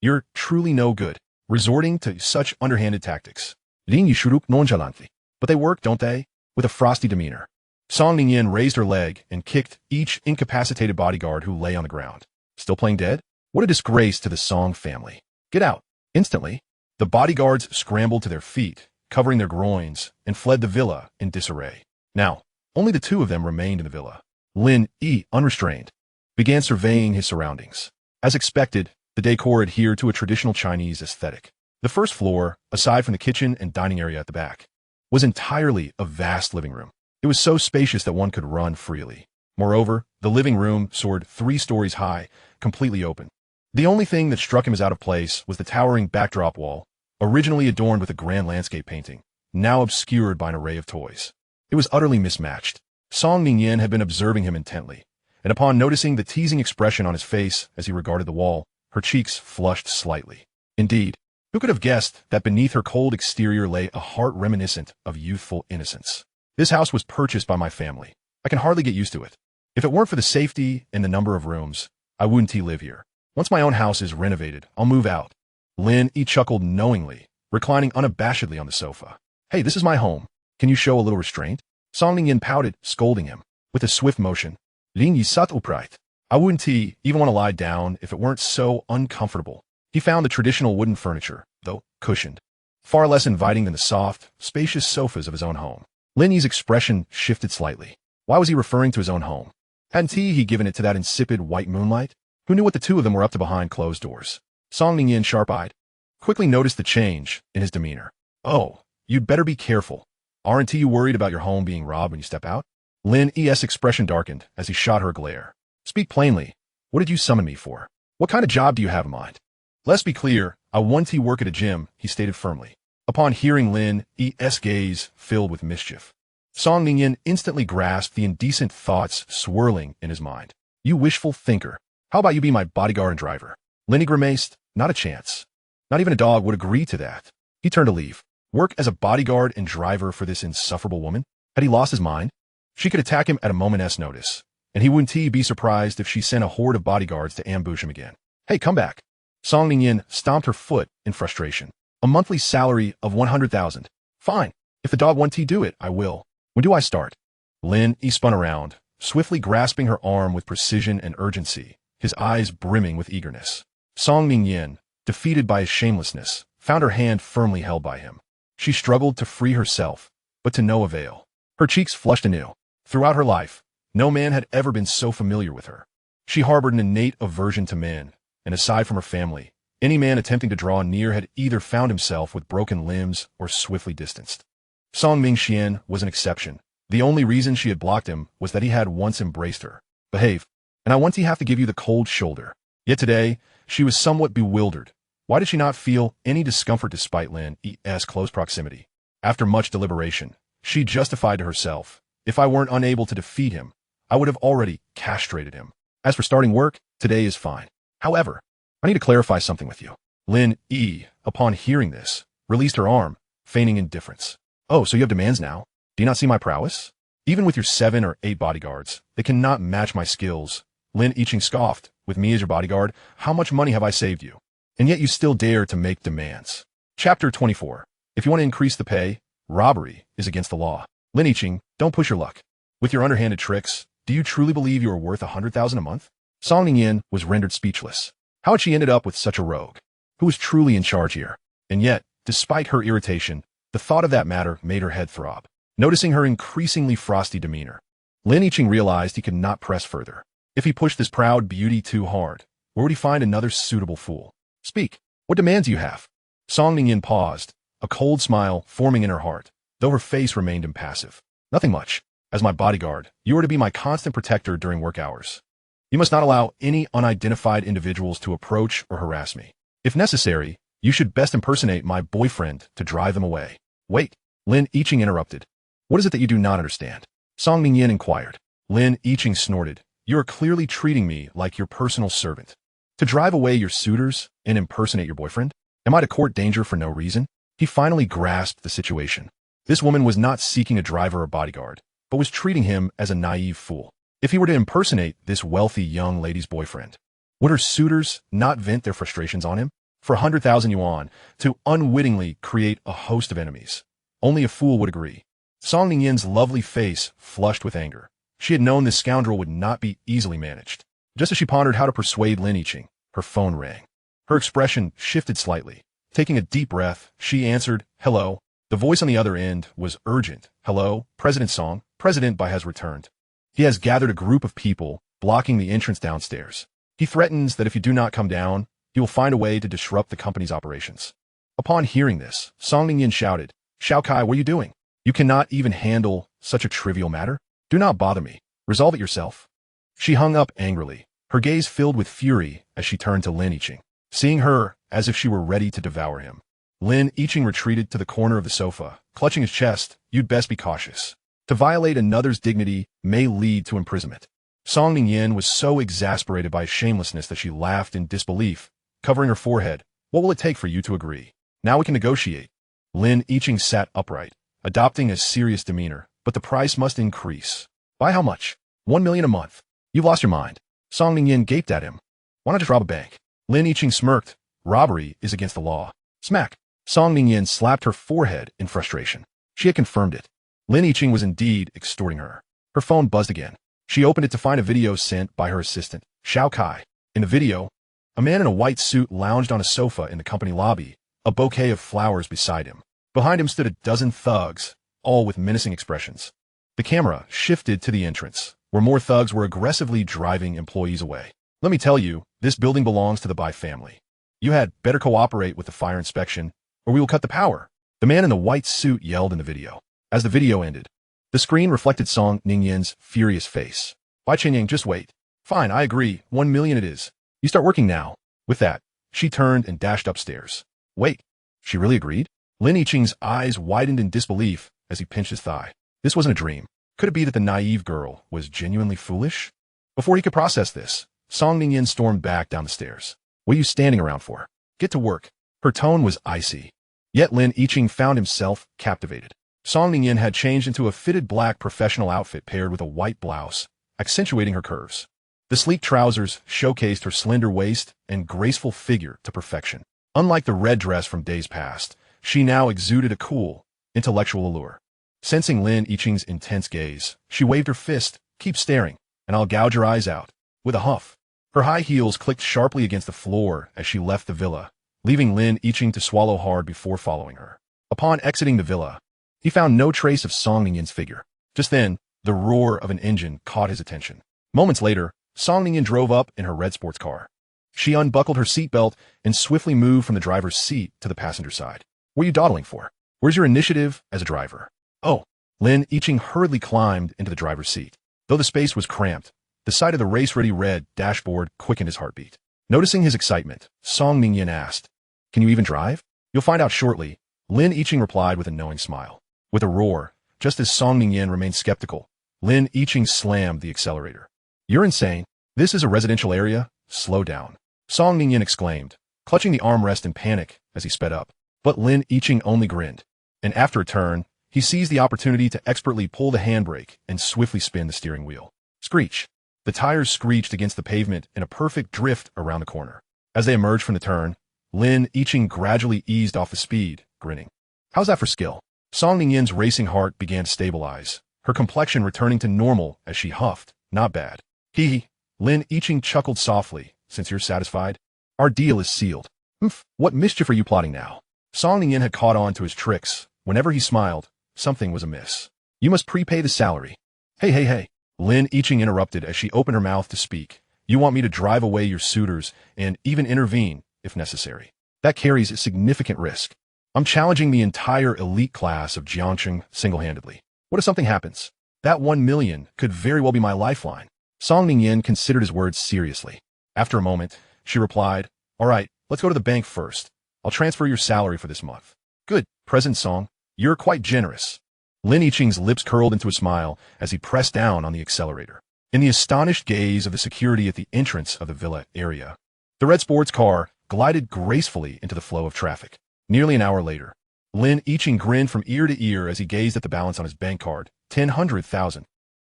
You're truly no good, resorting to such underhanded tactics. Lin Yi shuruk nonchalantly. But they work, don't they? With a frosty demeanor, Song Ningyin raised her leg and kicked each incapacitated bodyguard who lay on the ground. Still playing dead? What a disgrace to the Song family. Get out. Instantly, the bodyguards scrambled to their feet, covering their groins, and fled the villa in disarray. Now, only the two of them remained in the villa. Lin Yi, unrestrained, began surveying his surroundings. As expected, the decor adhered to a traditional Chinese aesthetic. The first floor, aside from the kitchen and dining area at the back, was entirely a vast living room. It was so spacious that one could run freely. Moreover, the living room soared 3 stories high, completely open. The only thing that struck him as out of place was the towering backdrop wall, originally adorned with a grand landscape painting, now obscured by an array of toys. It was utterly mismatched. Song Ningyin had been observing him intently, and upon noticing the teasing expression on his face as he regarded the wall, her cheeks flushed slightly. Indeed, who could have guessed that beneath her cold exterior lay a heart reminiscent of youthful innocence? This house was purchased by my family. I can hardly get used to it. If it weren't for the safety and the number of rooms, I wouldn't live here. Once my own house is renovated, I'll move out. Lin Yi chuckled knowingly, reclining unabashedly on the sofa. Hey, this is my home. Can you show a little restraint? Song Ningyin pouted, scolding him. With a swift motion, Lin Yi sat upright. I wouldn't even want to lie down if it weren't so uncomfortable. He found the traditional wooden furniture, though cushioned, far less inviting than the soft, spacious sofas of his own home. Lin Yi's expression shifted slightly. Why was he referring to his own home? Hadn't he given it to that insipid white moonlight? Who knew what the two of them were up to behind closed doors? Song Ningyin, sharp-eyed, quickly noticed the change in his demeanor. Oh, you'd better be careful. Aren't you worried about your home being robbed when you step out? Lin Yi's expression darkened as he shot her a glare. Speak plainly. What did you summon me for? What kind of job do you have in mind? Let's be clear. I want to work at a gym, he stated firmly. Upon hearing Lin Yi's gaze filled with mischief, Song Ningyin instantly grasped the indecent thoughts swirling in his mind. You wishful thinker. How about you be my bodyguard and driver? Lin Yi grimaced. Not a chance. Not even a dog would agree to that. He turned to leave. Work as a bodyguard and driver for this insufferable woman? Had he lost his mind? She could attack him at a moment's notice, and he wouldn't be surprised if she sent a horde of bodyguards to ambush him again. Hey, come back. Song Ningyin stomped her foot in frustration. A monthly salary of 100,000. Fine. If the dog wants to do it, I will. When do I start? Lin Yi spun around, swiftly grasping her arm with precision and urgency, his eyes brimming with eagerness. Song Ningyin, defeated by his shamelessness, found her hand firmly held by him. She struggled to free herself, but to no avail. Her cheeks flushed anew. Throughout her life, no man had ever been so familiar with her. She harbored an innate aversion to men, and aside from her family, any man attempting to draw near had either found himself with broken limbs or swiftly distanced. Song Mingxian was an exception. The only reason she had blocked him was that he had once embraced her. Behave, and I want to have to give you the cold shoulder. Yet today, she was somewhat bewildered. Why did she not feel any discomfort despite Lin Yi's close proximity? After much deliberation, she justified to herself, if I weren't unable to defeat him, I would have already castrated him. As for starting work, today is fine. However, I need to clarify something with you. Lin Yi, upon hearing this, released her arm, feigning indifference. Oh, so you have demands now? Do you not see my prowess? Even with your 7 or 8 bodyguards, they cannot match my skills. Lin Yi scoffed. With me as your bodyguard, how much money have I saved you? And yet you still dare to make demands. Chapter 24. If you want to increase the pay, robbery is against the law. Lin Yi, don't push your luck. With your underhanded tricks, do you truly believe you are worth 100,000 a month? Song Ningyin was rendered speechless. How had she ended up with such a rogue? Who was truly in charge here? And yet, despite her irritation, the thought of that matter made her head throb. Noticing her increasingly frosty demeanor, Lin Yi realized he could not press further. If he pushed this proud beauty too hard, where would he find another suitable fool? Speak. What demands do you have? Song Ningyin paused, a cold smile forming in her heart, though her face remained impassive. Nothing much. As my bodyguard, you are to be my constant protector during work hours. You must not allow any unidentified individuals to approach or harass me. If necessary, you should best impersonate my boyfriend to drive them away. Wait. Lin Yi interrupted. What is it that you do not understand? Song Ningyin inquired. Lin Yi snorted. You are clearly treating me like your personal servant. To drive away your suitors and impersonate your boyfriend? Am I to court danger for no reason? He finally grasped the situation. This woman was not seeking a driver or bodyguard, but was treating him as a naive fool. If he were to impersonate this wealthy young lady's boyfriend, would her suitors not vent their frustrations on him? For 100,000 yuan, to unwittingly create a host of enemies. Only a fool would agree. Song Ningyin's lovely face flushed with anger. She had known this scoundrel would not be easily managed. Just as she pondered how to persuade Lin Yi, her phone rang. Her expression shifted slightly. Taking a deep breath, she answered, "Hello." The voice on the other end was urgent. "Hello, President Song. President Bai has returned. He has gathered a group of people, blocking the entrance downstairs. He threatens that if you do not come down, he will find a way to disrupt the company's operations." Upon hearing this, Song Ningyin shouted, "Xiao Kai, what are you doing? You cannot even handle such a trivial matter? Do not bother me. Resolve it yourself." She hung up angrily, her gaze filled with fury as she turned to Lin Yi, seeing her as if she were ready to devour him. Lin Yi retreated to the corner of the sofa, clutching his chest. "You'd best be cautious. To violate another's dignity may lead to imprisonment." Song Ningyin was so exasperated by his shamelessness that she laughed in disbelief, covering her forehead. "What will it take for you to agree? Now we can negotiate." Lin Yi sat upright, adopting a serious demeanor. "But the price must increase." "By how much?" 1 million a month. "You've lost your mind." Song Ningyin gaped at him. "Why not just rob a bank?" Lin Yi smirked. "Robbery is against the law." Smack! Song Ningyin slapped her forehead in frustration. She had confirmed it. Lin Yi was indeed extorting her. Her phone buzzed again. She opened it to find a video sent by her assistant, Xiao Kai. In the video, a man in a white suit lounged on a sofa in the company lobby, a bouquet of flowers beside him. Behind him stood a dozen thugs, all with menacing expressions. The camera shifted to the entrance, where more thugs were aggressively driving employees away. "Let me tell you, this building belongs to the Bai family. You had better cooperate with the fire inspection, or we will cut the power," the man in the white suit yelled in the video. As the video ended, the screen reflected Song Ningyin's furious face. "Bai Qinying, just wait." "Fine, I agree. 1 million it is. You start working now." With that, she turned and dashed upstairs. "Wait, she really agreed?" Lin Yi's eyes widened in disbelief as he pinched his thigh. This wasn't a dream. Could it be that the naive girl was genuinely foolish? Before he could process this, Song Ningyin stormed back down the stairs. "What are you standing around for? Get to work." Her tone was icy. Yet Lin Yi found himself captivated. Song Ningyin had changed into a fitted black professional outfit paired with a white blouse, accentuating her curves. The sleek trousers showcased her slender waist and graceful figure to perfection. Unlike the red dress from days past, she now exuded a cool, intellectual allure. Sensing Lin Yi's intense gaze, she waved her fist. "Keep staring, and I'll gouge your eyes out." With a huff, her high heels clicked sharply against the floor as she left the villa, leaving Lin Yi to swallow hard before following her. Upon exiting the villa, he found no trace of Song Ningyin's figure. Just then, the roar of an engine caught his attention. Moments later, Song Ningyin drove up in her red sports car. She unbuckled her seatbelt and swiftly moved from the driver's seat to the passenger side. "What are you dawdling for? Where's your initiative as a driver?" "Oh." Lin Yi hurriedly climbed into the driver's seat. Though the space was cramped, the sight of the race-ready red dashboard quickened his heartbeat. Noticing his excitement, Song Ningyin asked, "Can you even drive?" "You'll find out shortly," Lin Yi replied with a knowing smile. With a roar, just as Song Ningyin remained skeptical, Lin Yi slammed the accelerator. "You're insane. This is a residential area. Slow down." Song Ningyin exclaimed, clutching the armrest in panic as he sped up. But Lin Yi only grinned, and after a turn, he seized the opportunity to expertly pull the handbrake and swiftly spin the steering wheel. Screech! The tires screeched against the pavement in a perfect drift around the corner. As they emerged from the turn, Lin Yi gradually eased off the speed, grinning. "How's that for skill?" Song Ningyin's racing heart began to stabilize, her complexion returning to normal as she huffed. "Not bad." "Hee." Lin Yi chuckled softly. "Since you're satisfied, our deal is sealed." "Humph, what mischief are you plotting now?" Song Ningyin had caught on to his tricks. Whenever he smiled, something was amiss. "You must prepay the salary." Hey. Lin Yi interrupted as she opened her mouth to speak. "You want me to drive away your suitors and even intervene, if necessary. That carries a significant risk. I'm challenging the entire elite class of Jiangcheng single-handedly. What if something happens? That 1 million could very well be my lifeline." Song Ningyin considered his words seriously. After a moment, she replied, "All right, let's go to the bank first. I'll transfer your salary for this month." "Good, President Song. You're quite generous." Lin Yi's lips curled into a smile as he pressed down on the accelerator. In the astonished gaze of the security at the entrance of the villa area, the red sports car glided gracefully into the flow of traffic. Nearly an hour later, Lin Yi grinned from ear to ear as he gazed at the balance on his bank card, 10,000,000.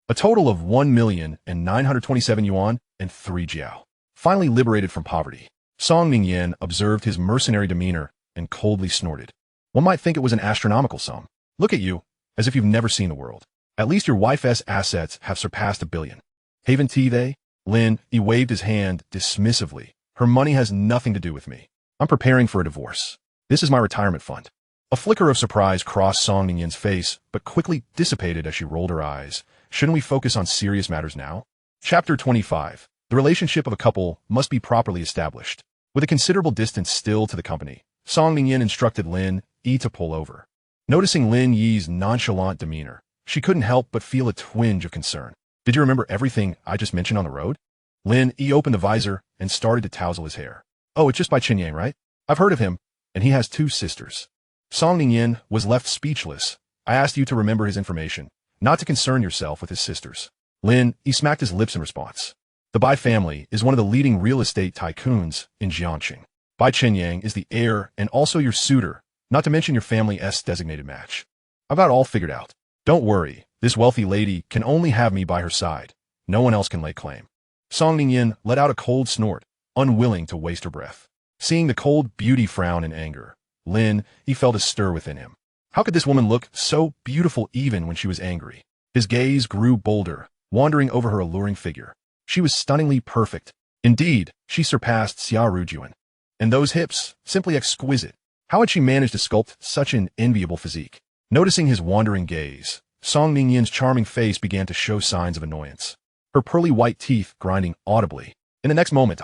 A total of 1,927 yuan and 3 jiao. Finally liberated from poverty, Song Ningyin observed his mercenary demeanor and coldly snorted. One might think it was an astronomical sum. "Look at you. as if you've never seen the world. At least your wife's assets have surpassed 1 billion. Haven't they? Lin Yi waved his hand dismissively. Her money has nothing to do with me. I'm preparing for a divorce. This is my retirement fund. A flicker of surprise crossed Song Ningyin's face, but quickly dissipated as she rolled her eyes. Shouldn't we focus on serious matters now? Chapter 25. The relationship of a couple must be properly established. With a considerable distance still to the company, Song Ningyin instructed Lin Yi to pull over. Noticing Lin Yi's nonchalant demeanor, she couldn't help but feel a twinge of concern. Did you remember everything I just mentioned on the road? Lin Yi opened the visor and started to tousle his hair. Oh, it's just by Qinyang, right? I've heard of him, and he has 2 sisters. Song Ningyin was left speechless. I asked you to remember his information, not to concern yourself with his sisters. Lin Yi smacked his lips in response. The Bai family is one of the leading real estate tycoons in Jiangxing. Bai Qinyang is the heir and also your suitor, not to mention your family's designated match. I've got it all figured out. Don't worry, this wealthy lady can only have me by her side. No one else can lay claim. Song Ningyin let out a cold snort, unwilling to waste her breath. Seeing the cold beauty frown in anger, Lin Yi felt a stir within him. How could this woman look so beautiful even when she was angry? His gaze grew bolder, wandering over her alluring figure. She was stunningly perfect. Indeed, she surpassed Xia Rujun. And those hips, simply exquisite. How had she managed to sculpt such an enviable physique? Noticing his wandering gaze, Song Ningyin's charming face began to show signs of annoyance. Her pearly white teeth grinding audibly. In the next moment,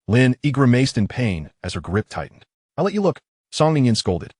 Lin Yi grimaced in pain as her grip tightened. I'll let you look, Song Ningyin scolded.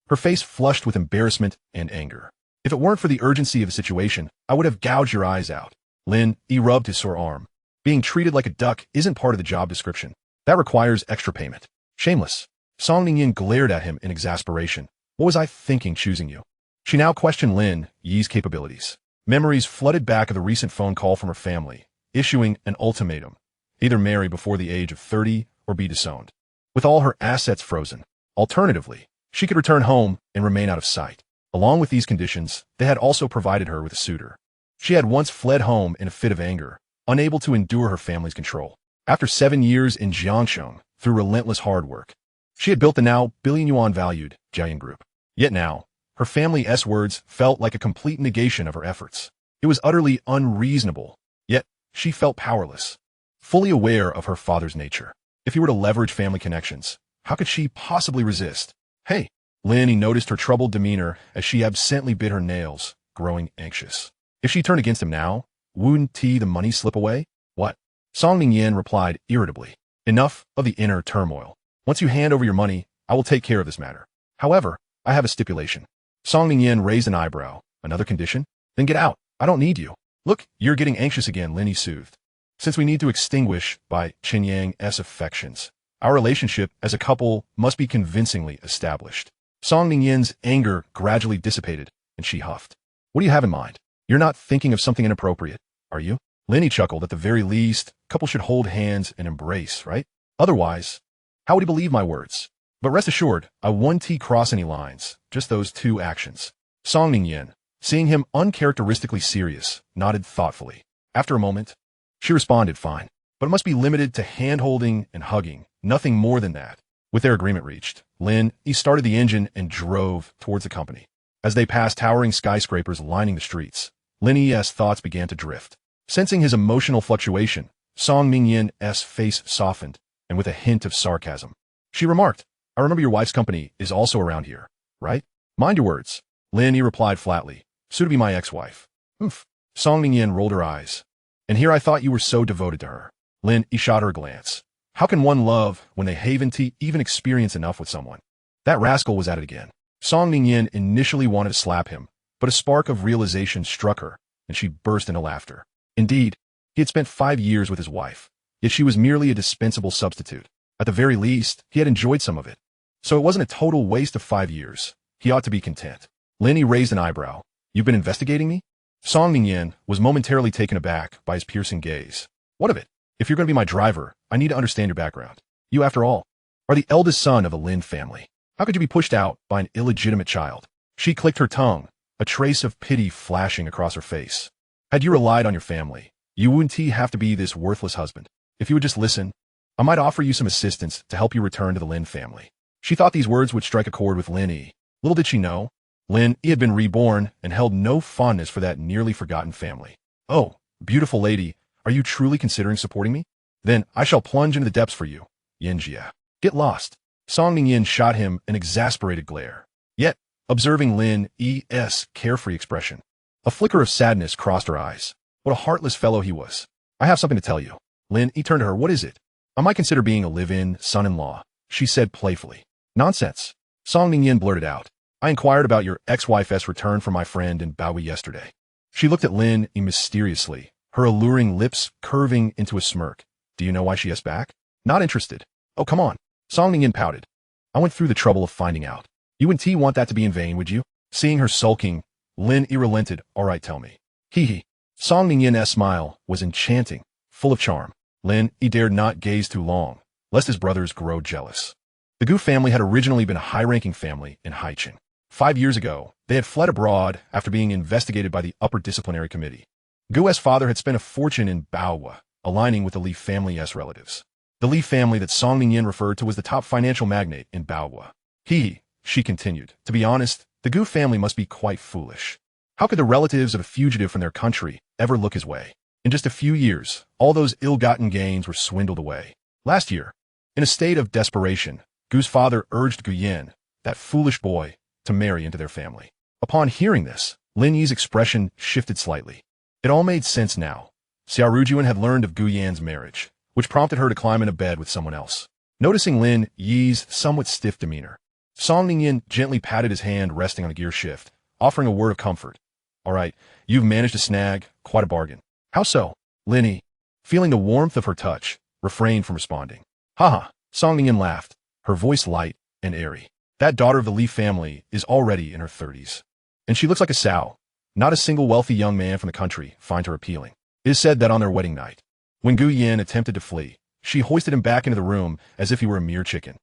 Her face flushed with embarrassment and anger. If it weren't for the urgency of the situation, I would have gouged your eyes out. Lin Yi rubbed his sore arm. Being treated like a duck isn't part of the job description. That requires extra payment. Shameless. Song Ningyin glared at him in exasperation. What was I thinking choosing you? She now questioned Lin Yi's capabilities. Memories flooded back of the recent phone call from her family, issuing an ultimatum. Either marry before the age of 30 or be disowned. With all her assets frozen. Alternatively, she could return home and remain out of sight. Along with these conditions, they had also provided her with a suitor. She had once fled home in a fit of anger, unable to endure her family's control. After 7 years in Jiangxing, through relentless hard work, she had built the now billion-yuan valued Jiayin Group. Yet now, her family's words felt like a complete negation of her efforts. It was utterly unreasonable, yet she felt powerless, fully aware of her father's nature. If he were to leverage family connections, how could she possibly resist? Hey, Lin Yi noticed her troubled demeanor as she absently bit her nails, growing anxious. If she turned against him now, wouldn't the money slip away? What? Song Ningyin replied irritably. Enough of the inner turmoil. Once you hand over your money, I will take care of this matter. However, I have a stipulation. Song Ningyin raised an eyebrow. Another condition? Then get out. I don't need you. Look, you're getting anxious again, Lin Yi soothed. Since we need to extinguish Bai Qinyang's affections, our relationship as a couple must be convincingly established. Song Ningyin's anger gradually dissipated, and she huffed. What do you have in mind? You're not thinking of something inappropriate, are you? Lin Yi chuckled. At the very least, couples should hold hands and embrace, right? Otherwise, how would he believe my words? But rest assured, I won't cross any lines, just those 2 actions. Song Ningyin, seeing him uncharacteristically serious, nodded thoughtfully. After a moment, she responded, fine, but it must be limited to hand-holding and hugging, nothing more than that. With their agreement reached, Lin Yi started the engine and drove towards the company. As they passed towering skyscrapers lining the streets, Lin Yi's thoughts began to drift. Sensing his emotional fluctuation, Song Ningyin's face softened, and with a hint of sarcasm, she remarked, I remember your wife's company is also around here, right? Mind your words. Lin Yi replied flatly, soon to be my ex-wife. Oof. Song Ningyin rolled her eyes. And here I thought you were so devoted to her. Lin Yi shot her a glance. How can one love when they haven't even experienced enough with someone? That rascal was at it again. Song Ningyin initially wanted to slap him, but a spark of realization struck her, and she burst into laughter. Indeed, he had spent 5 years with his wife, yet she was merely a dispensable substitute. At the very least, he had enjoyed some of it. So it wasn't a total waste of 5 years. He ought to be content. Lin Yi raised an eyebrow. You've been investigating me? Song Ningyin was momentarily taken aback by his piercing gaze. What of it? If you're going to be my driver, I need to understand your background. You, after all, are the eldest son of a Lin family. How could you be pushed out by an illegitimate child? She clicked her tongue, a trace of pity flashing across her face. Had you relied on your family, you wouldn't have to be this worthless husband. If you would just listen, I might offer you some assistance to help you return to the Lin family. She thought these words would strike a chord with Lin Yi. Little did she know, Lin Yi had been reborn and held no fondness for that nearly forgotten family. "Oh, beautiful lady, are you truly considering supporting me? Then I shall plunge into the depths for you, Jia. Get lost." Song Ningyin shot him an exasperated glare. Yet, observing Lin Yi's carefree expression, a flicker of sadness crossed her eyes. What a heartless fellow he was. "I have something to tell you." Lin Yi turned to her. "What is it?" "I might consider being a live-in son-in-law," she said playfully. "Nonsense." Song Ningyin blurted out. "I inquired about your ex-wife's return from my friend in Baoyi yesterday." She looked at Lin Yi mysteriously, her alluring lips curving into a smirk. "Do you know why she is back?" "Not interested." "Oh, come on." Song Ningyin pouted. "I went through the trouble of finding out. You and T want that to be in vain, would you?" Seeing her sulking, Lin Yi relented. "All right, tell me." Hee hee. Song Ningyin's smile was enchanting, full of charm. Lin Yi dared not gaze too long, lest his brothers grow jealous. The Gu family had originally been a high-ranking family in Haicheng. 5 years ago, they had fled abroad after being investigated by the Upper Disciplinary Committee. Gu's father had spent a fortune in Baowa, aligning with the Li family's relatives. The Li family that Song Ningyin referred to was the top financial magnate in Baowa. She continued, "To be honest, the Gu family must be quite foolish. How could the relatives of a fugitive from their country ever look his way? In just a few years, all those ill-gotten gains were swindled away. Last year, in a state of desperation, Gu's father urged Gu Yan, that foolish boy, to marry into their family." Upon hearing this, Lin Yi's expression shifted slightly. It all made sense now. Xia Rujun had learned of Gu Yan's marriage, which prompted her to climb into bed with someone else. Noticing Lin Yi's somewhat stiff demeanor, Song Ningyin gently patted his hand resting on the gear shift, offering a word of comfort. "All right, you've managed to snag quite a bargain." "How so?" Lin Yi, feeling the warmth of her touch, refrained from responding. "Haha," Song Ningyin laughed, her voice light and airy. "That daughter of the Li family is already in her 30s. And she looks like a sow. Not a single wealthy young man from the country finds her appealing. It is said that on their wedding night, when Gu Yan attempted to flee, she hoisted him back into the room as if he were a mere chicken."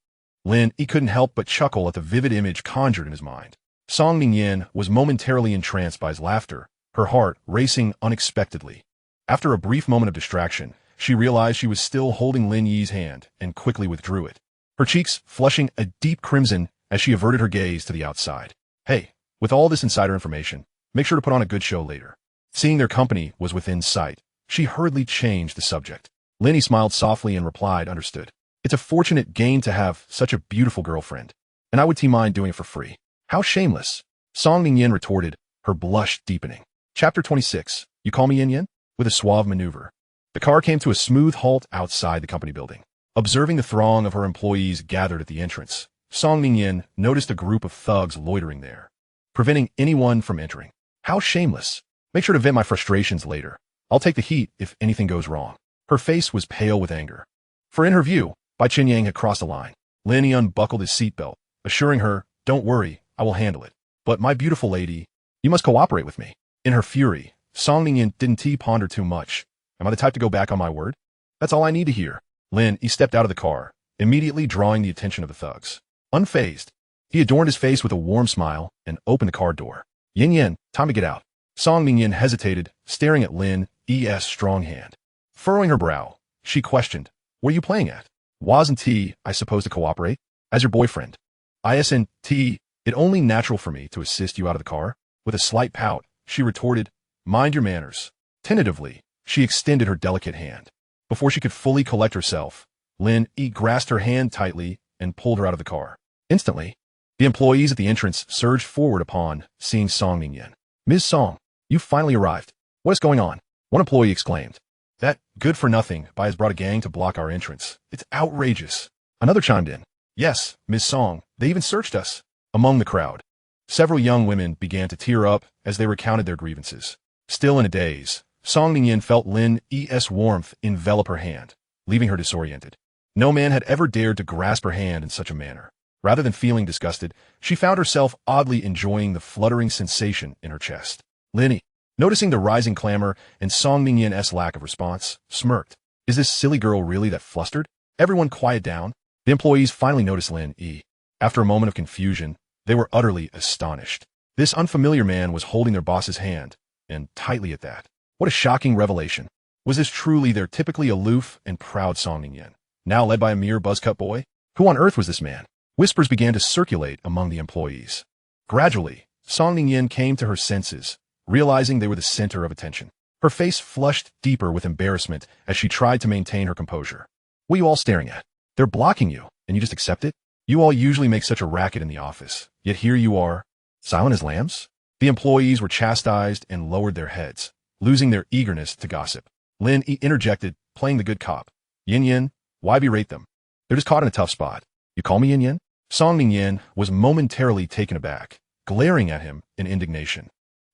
Lin Yi couldn't help but chuckle at the vivid image conjured in his mind. Song Ningyin was momentarily entranced by his laughter, her heart racing unexpectedly. After a brief moment of distraction, she realized she was still holding Lin Yi's hand and quickly withdrew it, her cheeks flushing a deep crimson as she averted her gaze to the outside. "Hey, with all this insider information, make sure to put on a good show later." Seeing their company was within sight, she hurriedly changed the subject. Lin Yi smiled softly and replied, "Understood. It's a fortunate gain to have such a beautiful girlfriend, and I would mind doing it for free." "How shameless," Song Ningyin retorted, her blush deepening. Chapter 26. You call me Yin Yin? With a suave maneuver, the car came to a smooth halt outside the company building. Observing the throng of her employees gathered at the entrance, Song Ningyin noticed a group of thugs loitering there, preventing anyone from entering. "How shameless. Make sure to vent my frustrations later. I'll take the heat if anything goes wrong." Her face was pale with anger. For in her view, Bai Qinyang had crossed a line. Lin Yi unbuckled his seatbelt, assuring her, "Don't worry, I will handle it. But my beautiful lady, you must cooperate with me." In her fury, Song Ningyin didn't ponder too much. "Am I the type to go back on my word? That's all I need to hear." Lin Yi stepped out of the car, immediately drawing the attention of the thugs. Unfazed, he adorned his face with a warm smile and opened the car door. "Yin Yin, time to get out." Song Ningyin hesitated, staring at Lin Yi's strong hand. Furrowing her brow, she questioned, "What are you playing at?" "Wasn't I supposed to cooperate? As your boyfriend?" "Isn't it only natural for me to assist you out of the car?" With a slight pout, she retorted, "Mind your manners." Tentatively, she extended her delicate hand. Before she could fully collect herself, Lin Yi grasped her hand tightly and pulled her out of the car. Instantly, the employees at the entrance surged forward upon seeing Song Ningyin. "Ms. Song, you've finally arrived. What is going on?" One employee exclaimed. "That good-for-nothing Bai has brought a gang to block our entrance. It's outrageous." Another chimed in. "Yes, Ms. Song, they even searched us." Among the crowd, several young women began to tear up as they recounted their grievances. Still in a daze, Song Ningyin felt Lin Yi's warmth envelop her hand, leaving her disoriented. No man had ever dared to grasp her hand in such a manner. Rather than feeling disgusted, she found herself oddly enjoying the fluttering sensation in her chest. Lin Yi, noticing the rising clamor and Song Ningyin's lack of response, smirked. "Is this silly girl really that flustered? Everyone quiet down." The employees finally noticed Lin Yi. After a moment of confusion, they were utterly astonished. This unfamiliar man was holding their boss's hand, and tightly at that. What a shocking revelation. Was this truly their typically aloof and proud Song Ningyin, now led by a mere buzzcut boy? Who on earth was this man? Whispers began to circulate among the employees. Gradually, Song Ningyin came to her senses, realizing they were the center of attention. Her face flushed deeper with embarrassment as she tried to maintain her composure. What are you all staring at? They're blocking you, and you just accept it? You all usually make such a racket in the office, yet here you are, silent as lambs? The employees were chastised and lowered their heads, losing their eagerness to gossip. Lin Yi interjected, playing the good cop. Yin Yin, why berate them? They're just caught in a tough spot. You call me Yin Yin? Song Ningyin was momentarily taken aback, glaring at him in indignation.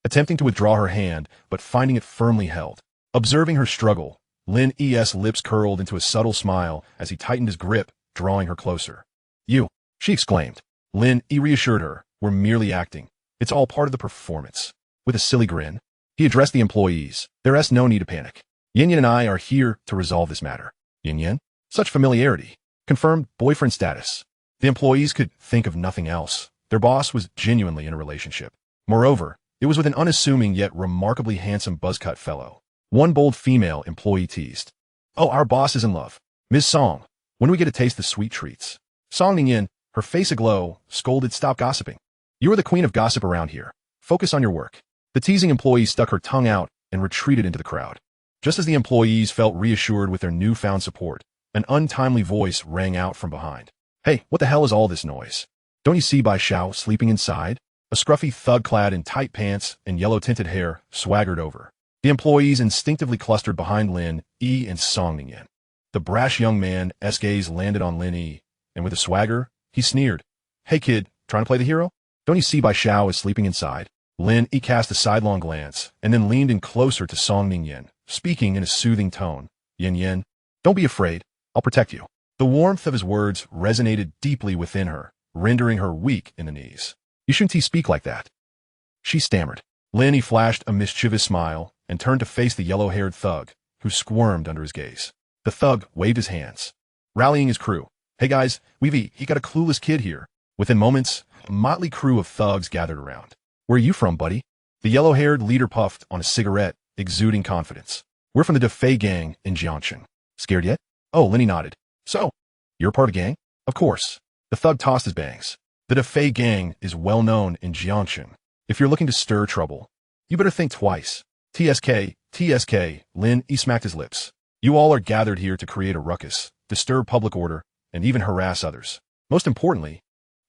Attempting to withdraw her hand, but finding it firmly held. Observing her struggle, Lin Yi's lips curled into a subtle smile as he tightened his grip, drawing her closer. You, she exclaimed. Lin Yi reassured her, we're merely acting. It's all part of the performance. With a silly grin, he addressed the employees. There's no need to panic. Yin Yin and I are here to resolve this matter. Yin Yin? Such familiarity. Confirmed boyfriend status. The employees could think of nothing else. Their boss was genuinely in a relationship. Moreover, it was with an unassuming yet remarkably handsome buzzcut fellow. One bold female employee teased. Oh, our boss is in love. Ms. Song, when do we get to taste the sweet treats? Song Ningyin, her face aglow, scolded, stop gossiping. You are the queen of gossip around here. Focus on your work. The teasing employee stuck her tongue out and retreated into the crowd. Just as the employees felt reassured with their newfound support, an untimely voice rang out from behind. Hey, what the hell is all this noise? Don't you see Bai Xiao sleeping inside? A scruffy thug clad in tight pants and yellow-tinted hair swaggered over. The employees instinctively clustered behind Lin Yi and Song Ningyin. The brash young man's gaze landed on Lin Yi, and with a swagger, he sneered. Hey kid, trying to play the hero? Don't you see Bai Xiao is sleeping inside? Lin Yi cast a sidelong glance, and then leaned in closer to Song Ningyin, speaking in a soothing tone. Yin Yin, don't be afraid. I'll protect you. The warmth of his words resonated deeply within her, rendering her weak in the knees. You shouldn't speak like that. She stammered. Lin Yi flashed a mischievous smile and turned to face the yellow-haired thug, who squirmed under his gaze. The thug waved his hands, rallying his crew. Hey guys, he got a clueless kid here. Within moments, a motley crew of thugs gathered around. Where are you from, buddy? The yellow-haired leader puffed on a cigarette, exuding confidence. We're from the Defei gang in Jiangshan. Scared yet? Oh, Lin Yi nodded. So, you're part of a gang? Of course. The thug tossed his bangs. The Defei gang is well known in Jiangshan. If you're looking to stir trouble, you better think twice. TSK, Lin Yi smacked his lips. You all are gathered here to create a ruckus, disturb public order, and even harass others. Most importantly,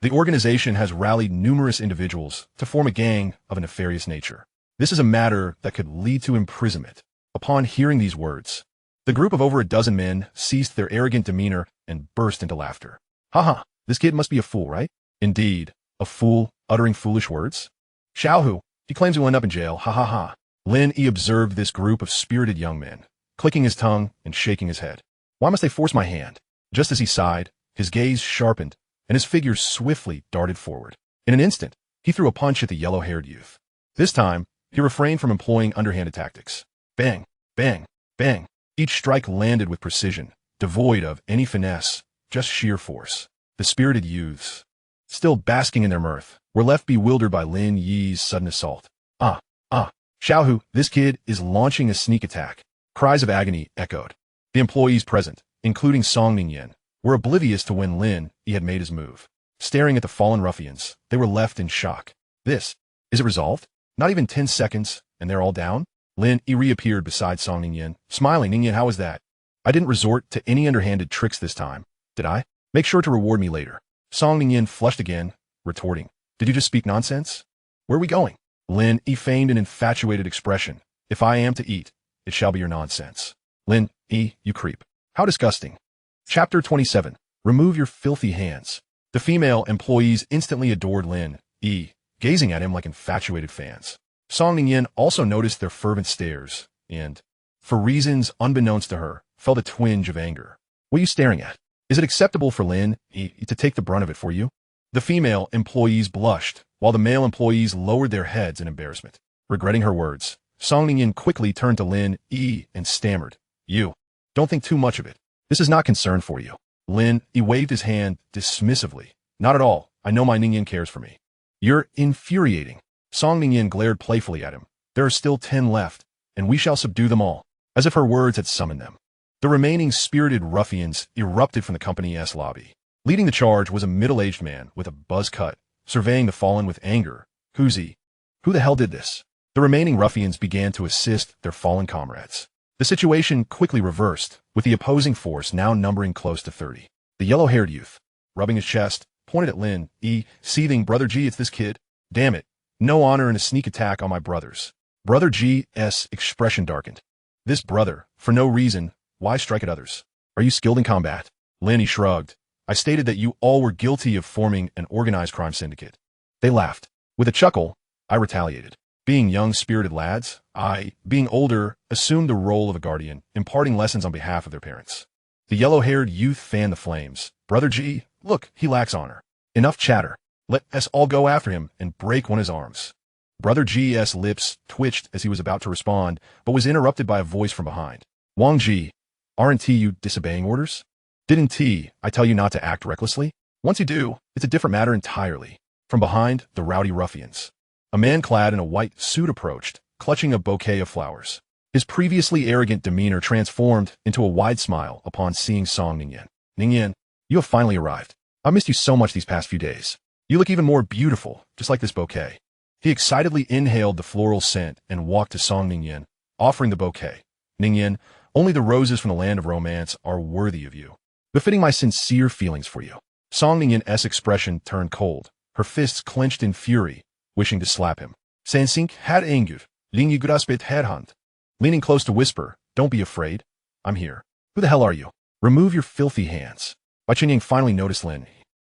the organization has rallied numerous individuals to form a gang of a nefarious nature. This is a matter that could lead to imprisonment. Upon hearing these words, the group of over a dozen men ceased their arrogant demeanor and burst into laughter. Haha, this kid must be a fool, right? Indeed, a fool uttering foolish words? Xiaohu, he claims he will end up in jail, ha ha ha. Lin Yi observed this group of spirited young men, clicking his tongue and shaking his head. Why must they force my hand? Just as he sighed, his gaze sharpened, and his figure swiftly darted forward. In an instant, he threw a punch at the yellow-haired youth. This time, he refrained from employing underhanded tactics. Bang, bang, bang. Each strike landed with precision, devoid of any finesse, just sheer force. The spirited youths, still basking in their mirth, were left bewildered by Lin Yi's sudden assault. Xiaohu, this kid is launching a sneak attack. Cries of agony echoed. The employees present, including Song Ningyin, were oblivious to when Lin Yi had made his move. Staring at the fallen ruffians, they were left in shock. Is it resolved? Not even 10 seconds, and they're all down? Lin Yi reappeared beside Song Ningyin, smiling. Ningyin, how was that? I didn't resort to any underhanded tricks this time, did I? Make sure to reward me later. Song Ningyin flushed again, retorting. Did you just speak nonsense? Where are we going? Lin Yi feigned an infatuated expression. If I am to eat, it shall be your nonsense. Lin Yi, you creep. How disgusting. Chapter 27. Remove your filthy hands. The female employees instantly adored Lin Yi, gazing at him like infatuated fans. Song Ningyin also noticed their fervent stares, and, for reasons unbeknownst to her, felt a twinge of anger. What are you staring at? Is it acceptable for Lin Yi to take the brunt of it for you? The female employees blushed, while the male employees lowered their heads in embarrassment. Regretting her words, Song Ningyin quickly turned to Lin Yi and stammered. You, don't think too much of it. This is not concern for you. Lin Yi waved his hand dismissively. Not at all. I know my Ningyin cares for me. You're infuriating. Song Ningyin glared playfully at him. There are still 10 left, and we shall subdue them all, as if her words had summoned them. The remaining spirited ruffians erupted from the company's lobby. Leading the charge was a middle-aged man with a buzz cut, surveying the fallen with anger, Who's he? Who the hell did this? The remaining ruffians began to assist their fallen comrades. The situation quickly reversed, with the opposing force now numbering close to 30. The yellow-haired youth, rubbing his chest, pointed at Lin Yi, seething, "Brother G, it's this kid. Damn it. No honor in a sneak attack on my brothers." Brother G's expression darkened. This brother, for no reason, why strike at others? Are you skilled in combat? Lin Yi shrugged. I stated that you all were guilty of forming an organized crime syndicate. They laughed. With a chuckle, I retaliated. Being young, spirited lads, I, being older, assumed the role of a guardian, imparting lessons on behalf of their parents. The yellow-haired youth fanned the flames. Brother G, look, he lacks honor. Enough chatter. Let us all go after him and break one of his arms. Brother G's lips twitched as he was about to respond, but was interrupted by a voice from behind. Wang Ji, aren't you disobeying orders? Didn't I tell you not to act recklessly? Once you do, it's a different matter entirely. From behind, the rowdy ruffians. A man clad in a white suit approached, clutching a bouquet of flowers. His previously arrogant demeanor transformed into a wide smile upon seeing Song Ningyan. Ningyan, you have finally arrived. I missed you so much these past few days. You look even more beautiful, just like this bouquet. He excitedly inhaled the floral scent and walked to Song Ningyan, offering the bouquet. Ningyan, only the roses from the land of romance are worthy of you, befitting my sincere feelings for you. Song Ningyan's expression turned cold, her fists clenched in fury, wishing to slap him. Sansink had anger, Lin Yi grasped headhunt. Leaning close to whisper, don't be afraid. I'm here. Who the hell are you? Remove your filthy hands. Bai Qianyang finally noticed Lin.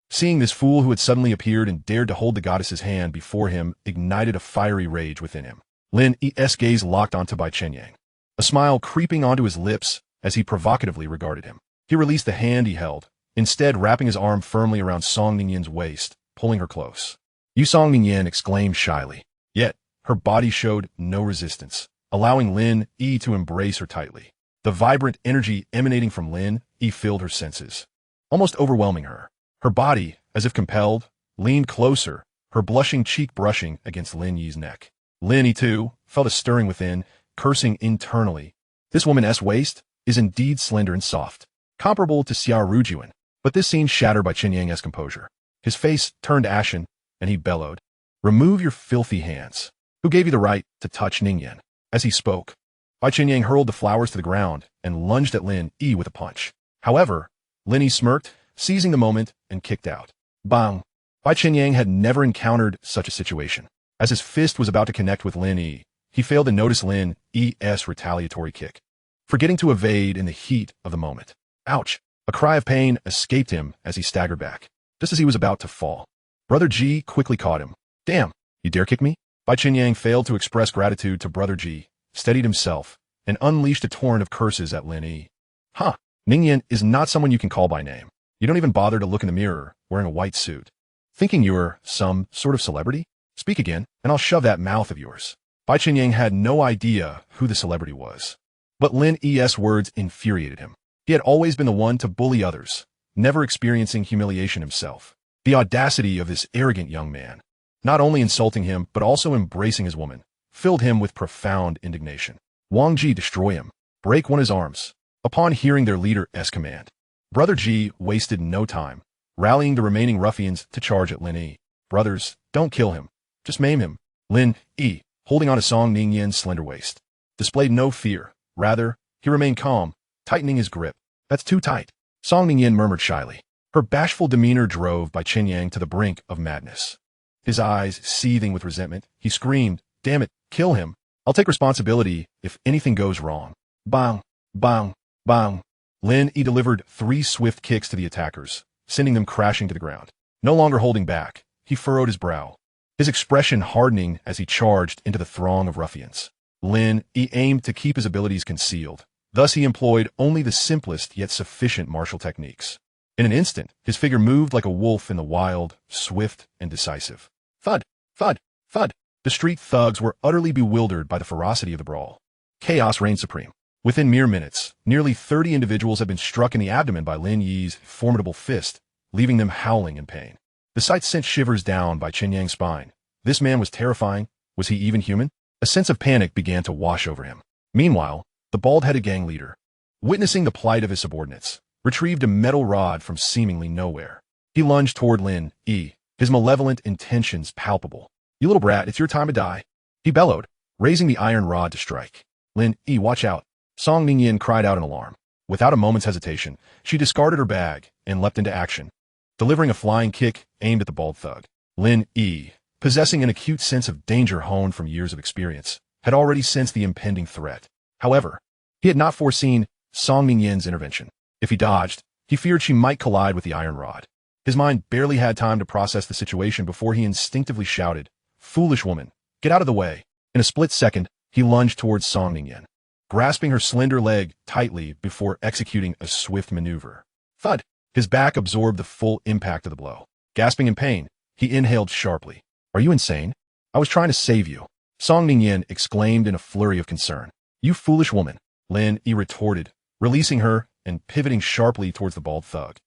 Seeing this fool who had suddenly appeared and dared to hold the goddess's hand before him ignited a fiery rage within him. Lin Yi's gaze locked onto Bai Qianyang, a smile creeping onto his lips as he provocatively regarded him. He released the hand he held, instead wrapping his arm firmly around Song Ningyan's waist, pulling her close. You, Song Ningyan exclaimed shyly. Yet, her body showed no resistance, allowing Lin Yi to embrace her tightly. The vibrant energy emanating from Lin Yi filled her senses, almost overwhelming her. Her body, as if compelled, leaned closer, her blushing cheek brushing against Lin Yi's neck. Lin Yi, too, felt a stirring within, cursing internally. This woman's waist is indeed slender and soft, comparable to Xia Rujun, but this scene shattered Bai Qianyang's composure. His face turned ashen, and he bellowed, "Remove your filthy hands. Who gave you the right to touch Ningyan?" As he spoke, Bai Qianyang hurled the flowers to the ground and lunged at Lin Yi with a punch. However, Lin Yi smirked, seizing the moment, and kicked out. Bang! Bai Qianyang had never encountered such a situation. As his fist was about to connect with Lin Yi, he failed to notice Lin Yi's retaliatory kick, forgetting to evade in the heat of the moment. Ouch! A cry of pain escaped him as he staggered back, just as he was about to fall. Brother G quickly caught him. Damn, you dare kick me? Bai Qianyang failed to express gratitude to Brother G, steadied himself, and unleashed a torrent of curses at Lin Yi. Huh, Ningyan is not someone you can call by name. You don't even bother to look in the mirror, wearing a white suit. Thinking you're some sort of celebrity? Speak again, and I'll shove that mouth of yours. Bai Qianyang had no idea who the celebrity was. But Lin Yi's words infuriated him. He had always been the one to bully others, never experiencing humiliation himself. The audacity of this arrogant young man, not only insulting him but also embracing his woman, filled him with profound indignation. Wang Ji, destroy him. Break one of his arms. Upon hearing their leader's command, Brother G wasted no time, rallying the remaining ruffians to charge at Lin Yi. Brothers, don't kill him. Just maim him. Lin Yi, holding on to Song Ningyan's slender waist, displayed no fear. Rather, he remained calm, tightening his grip. That's too tight. Song Ningyan murmured shyly. Her bashful demeanor drove Bai Qianyang to the brink of madness. His eyes seething with resentment, he screamed, damn it, kill him. I'll take responsibility if anything goes wrong. Bang, bang, bang. Lin Yi delivered 3 swift kicks to the attackers, sending them crashing to the ground. No longer holding back, he furrowed his brow, his expression hardening as he charged into the throng of ruffians. Lin Yi aimed to keep his abilities concealed. Thus he employed only the simplest yet sufficient martial techniques. In an instant, his figure moved like a wolf in the wild, swift and decisive. Thud, thud, thud. The street thugs were utterly bewildered by the ferocity of the brawl. Chaos reigned supreme. Within mere minutes, nearly 30 individuals had been struck in the abdomen by Lin Yi's formidable fist, leaving them howling in pain. The sight sent shivers down Bai Qianyang's spine. This man was terrifying. Was he even human? A sense of panic began to wash over him. Meanwhile, the bald-headed gang leader, witnessing the plight of his subordinates, retrieved a metal rod from seemingly nowhere. He lunged toward Lin Yi, his malevolent intentions palpable. You little brat, it's your time to die. He bellowed, raising the iron rod to strike. Lin Yi, watch out. Song Ningyin cried out in alarm. Without a moment's hesitation, she discarded her bag and leapt into action, delivering a flying kick aimed at the bald thug. Lin Yi, possessing an acute sense of danger honed from years of experience, had already sensed the impending threat. However, he had not foreseen Song Ningyin's intervention. If he dodged, he feared she might collide with the iron rod. His mind barely had time to process the situation before he instinctively shouted, "Foolish woman, get out of the way." In a split second, he lunged towards Song Ningyin, grasping her slender leg tightly before executing a swift maneuver. Thud! His back absorbed the full impact of the blow. Gasping in pain, he inhaled sharply. "Are you insane? I was trying to save you," Song Ningyin exclaimed in a flurry of concern. "You foolish woman," Lin Yi retorted, releasing her and pivoting sharply towards the bald thug.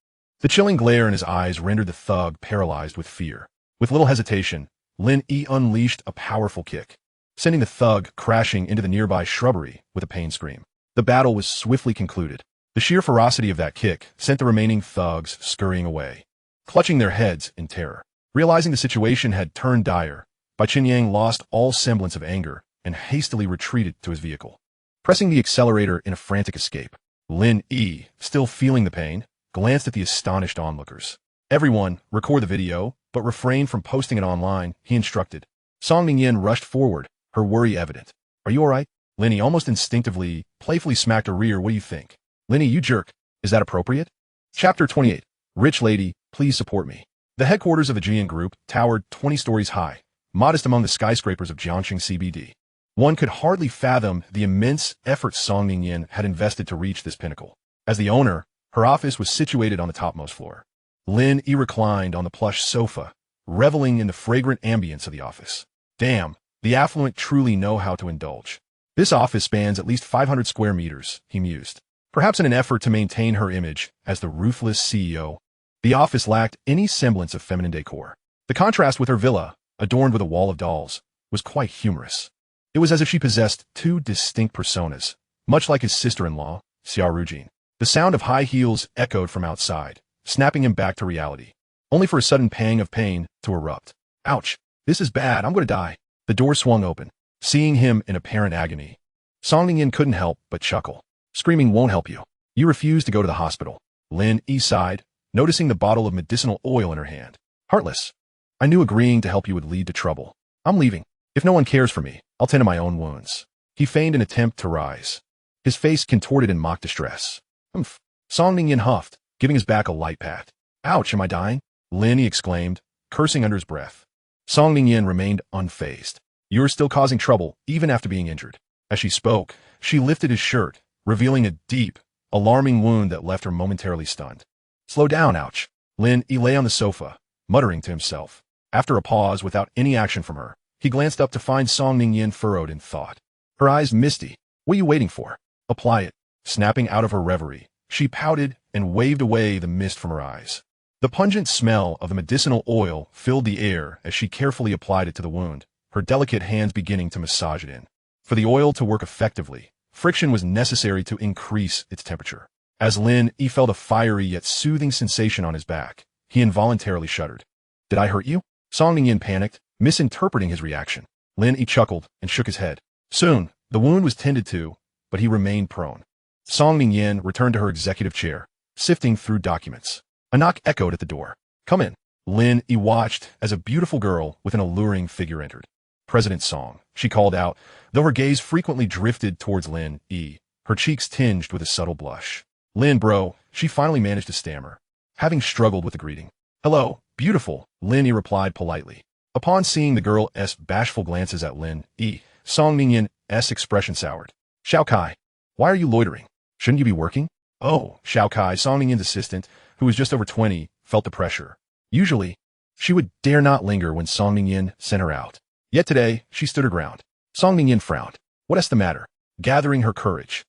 The chilling glare in his eyes rendered the thug paralyzed with fear. With little hesitation, Lin Yi unleashed a powerful kick, sending the thug crashing into the nearby shrubbery with a pain scream. The battle was swiftly concluded. The sheer ferocity of that kick sent the remaining thugs scurrying away, clutching their heads in terror. Realizing the situation had turned dire, Bai Qinyang lost all semblance of anger and hastily retreated to his vehicle, pressing the accelerator in a frantic escape. Lin Yi, still feeling the pain, glanced at the astonished onlookers. "Everyone, record the video, but refrain from posting it online," he instructed. Song Ningyin rushed forward, her worry evident. "Are you all right?" Lin Yi almost instinctively, playfully smacked her rear. "What do you think?" "Lin Yi, you jerk. Is that appropriate?" Chapter 28. Rich lady, please support me. The headquarters of the Jian Group towered 20 stories high, modest among the skyscrapers of Jiangxing CBD. One could hardly fathom the immense effort Song Ningyin had invested to reach this pinnacle. As the owner, her office was situated on the topmost floor. Lin Yi reclined on the plush sofa, reveling in the fragrant ambience of the office. Damn, the affluent truly know how to indulge. This office spans at least 500 square meters, he mused. Perhaps in an effort to maintain her image as the ruthless CEO, the office lacked any semblance of feminine decor. The contrast with her villa, adorned with a wall of dolls, was quite humorous. It was as if she possessed two distinct personas, much like his sister-in-law, Xia Rujun. The sound of high heels echoed from outside, snapping him back to reality, only for a sudden pang of pain to erupt. "Ouch, this is bad, I'm going to die." The door swung open, seeing him in apparent agony. Song Ningyin couldn't help but chuckle. "Screaming won't help you. You refuse to go to the hospital." Lin Yi sighed, noticing the bottle of medicinal oil in her hand. "Heartless. I knew agreeing to help you would lead to trouble. I'm leaving. If no one cares for me, I'll tend to my own wounds." He feigned an attempt to rise, his face contorted in mock distress. "Humph." Song Ningyin huffed, giving his back a light pat. "Ouch, am I dying?" Lin Yi exclaimed, cursing under his breath. Song Ningyin remained unfazed. "You're still causing trouble, even after being injured." As she spoke, she lifted his shirt, revealing a deep, alarming wound that left her momentarily stunned. "Slow down, ouch." Lin Yi lay on the sofa, muttering to himself. After a pause without any action from her, he glanced up to find Song Ningyin furrowed in thought. Her eyes misty. "What are you waiting for? Apply it." Snapping out of her reverie, she pouted and waved away the mist from her eyes. The pungent smell of the medicinal oil filled the air as she carefully applied it to the wound, her delicate hands beginning to massage it in. For the oil to work effectively, friction was necessary to increase its temperature. As Lin Yi felt a fiery yet soothing sensation on his back, he involuntarily shuddered. "Did I hurt you?" Song Ningyin panicked, misinterpreting his reaction. Lin Yi chuckled and shook his head. Soon, the wound was tended to, but he remained prone. Song Ningyin returned to her executive chair, sifting through documents. A knock echoed at the door. "Come in." Lin Yi watched as a beautiful girl with an alluring figure entered. "President Song," she called out, though her gaze frequently drifted towards Lin Yi, her cheeks tinged with a subtle blush. "Lin, bro," she finally managed to stammer, having struggled with the greeting. "Hello, beautiful," Lin Yi replied politely. Upon seeing the girl's bashful glances at Lin Yi, Song Ningyin's expression soured. "Xiao Kai, why are you loitering? Shouldn't you be working?" "Oh," Xiao Kai, Song Ningyin's assistant, who was just over 20, felt the pressure. Usually, she would dare not linger when Song Ningyin sent her out. Yet today, she stood her ground. Song Ningyin frowned. "What's the matter?" Gathering her courage,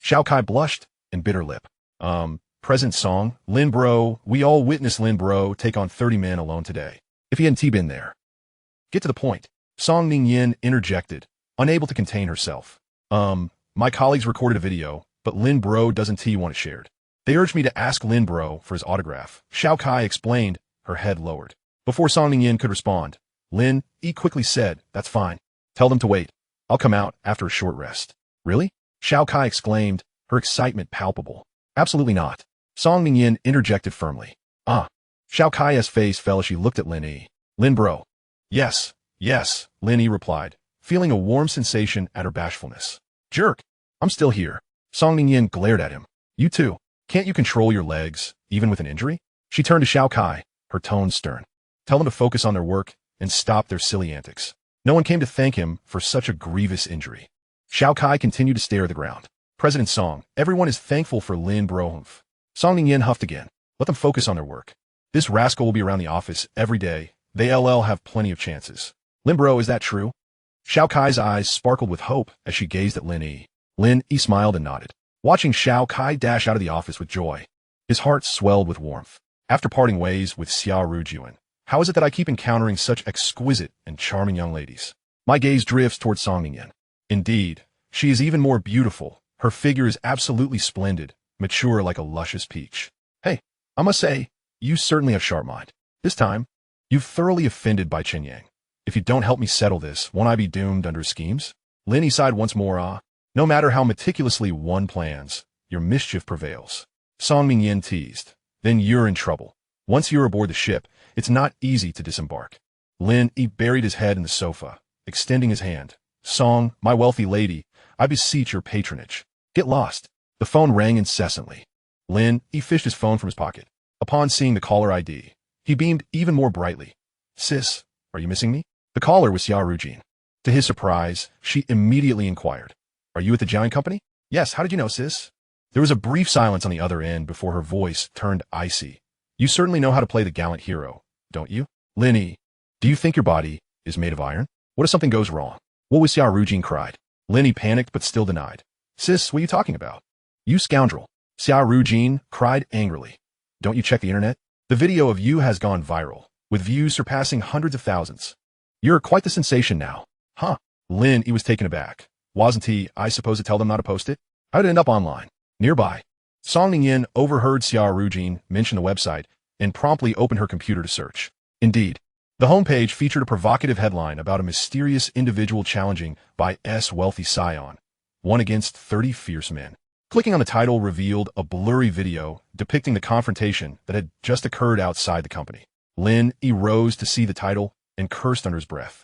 Xiao Kai blushed and bit her lip. President Song, Lin bro, we all witnessed Lin bro take on 30 men alone today. If he hadn't been there." "Get to the point," Song Ningyin interjected, unable to contain herself. My colleagues recorded a video, but Lin bro doesn't want it shared. They urged me to ask Lin bro for his autograph," Xiao Kai explained, her head lowered. Before Song Ningyin could respond, Lin Yi quickly said, "That's fine. Tell them to wait. I'll come out after a short rest." "Really?" Xiao Kai exclaimed, her excitement palpable. "Absolutely not." Song Ningyin interjected firmly. "Ah." Xiao Kai's face fell as she looked at Lin Yi. "Lin bro." "Yes, yes," Lin Yi replied, feeling a warm sensation at her bashfulness. "Jerk. I'm still here." Song Ningyin glared at him. "You too. Can't you control your legs, even with an injury?" She turned to Xiao Kai, her tone stern. "Tell them to focus on their work and stop their silly antics." No one came to thank him for such a grievous injury. Xiao Kai continued to stare at the ground. "President Song, everyone is thankful for Lin Brohumph." Song Ningyin huffed again. "Let them focus on their work. This rascal will be around the office every day. They LL have plenty of chances." "Lin bro, is that true?" Xiao Kai's eyes sparkled with hope as she gazed at Lin Yi. Lin Yi smiled and nodded, watching Xiao Kai dash out of the office with joy. His heart swelled with warmth. After parting ways with Xia Rujun, how is it that I keep encountering such exquisite and charming young ladies? My gaze drifts towards Song Ningyin. Indeed, she is even more beautiful. Her figure is absolutely splendid, mature like a luscious peach. "Hey, I must say, you certainly have sharp mind. This time, you've thoroughly offended by Chen Yang. If you don't help me settle this, won't I be doomed under his schemes?" Lin Yi sighed once more. "Ah, no matter how meticulously one plans, your mischief prevails." Song Ningyin teased. "Then you're in trouble. Once you're aboard the ship, it's not easy to disembark." Lin Yi buried his head in the sofa, extending his hand. "Song, my wealthy lady, I beseech your patronage. Get lost." The phone rang incessantly. Lin Yi fished his phone from his pocket. Upon seeing the caller ID, he beamed even more brightly. "Sis, are you missing me?" The caller was Xia Rujun. To his surprise, she immediately inquired, "Are you at the Jiang Company?" "Yes, how did you know, sis?" There was a brief silence on the other end before her voice turned icy. "You certainly know how to play the gallant hero, don't you?" "Lin Yi, do you think your body is made of iron? What if something goes wrong?" "What was Xia Rujun cried?" Lin Yi panicked but still denied. "Sis, what are you talking about?" "You scoundrel!" Xia Rujun cried angrily. "Don't you check the internet? The video of you has gone viral, with views surpassing hundreds of thousands. You're quite the sensation now." "Huh?" Lin Yi was taken aback. "Wasn't he, I suppose, to tell them not to post it? How'd it end up online?" Nearby, Song Ningyin overheard Xia Rujun mention the website and promptly opened her computer to search. Indeed, the homepage featured a provocative headline about a mysterious individual challenging by S. wealthy scion, one against 30 fierce men. Clicking on the title revealed a blurry video depicting the confrontation that had just occurred outside the company. Lin Yi rose to see the title and cursed under his breath.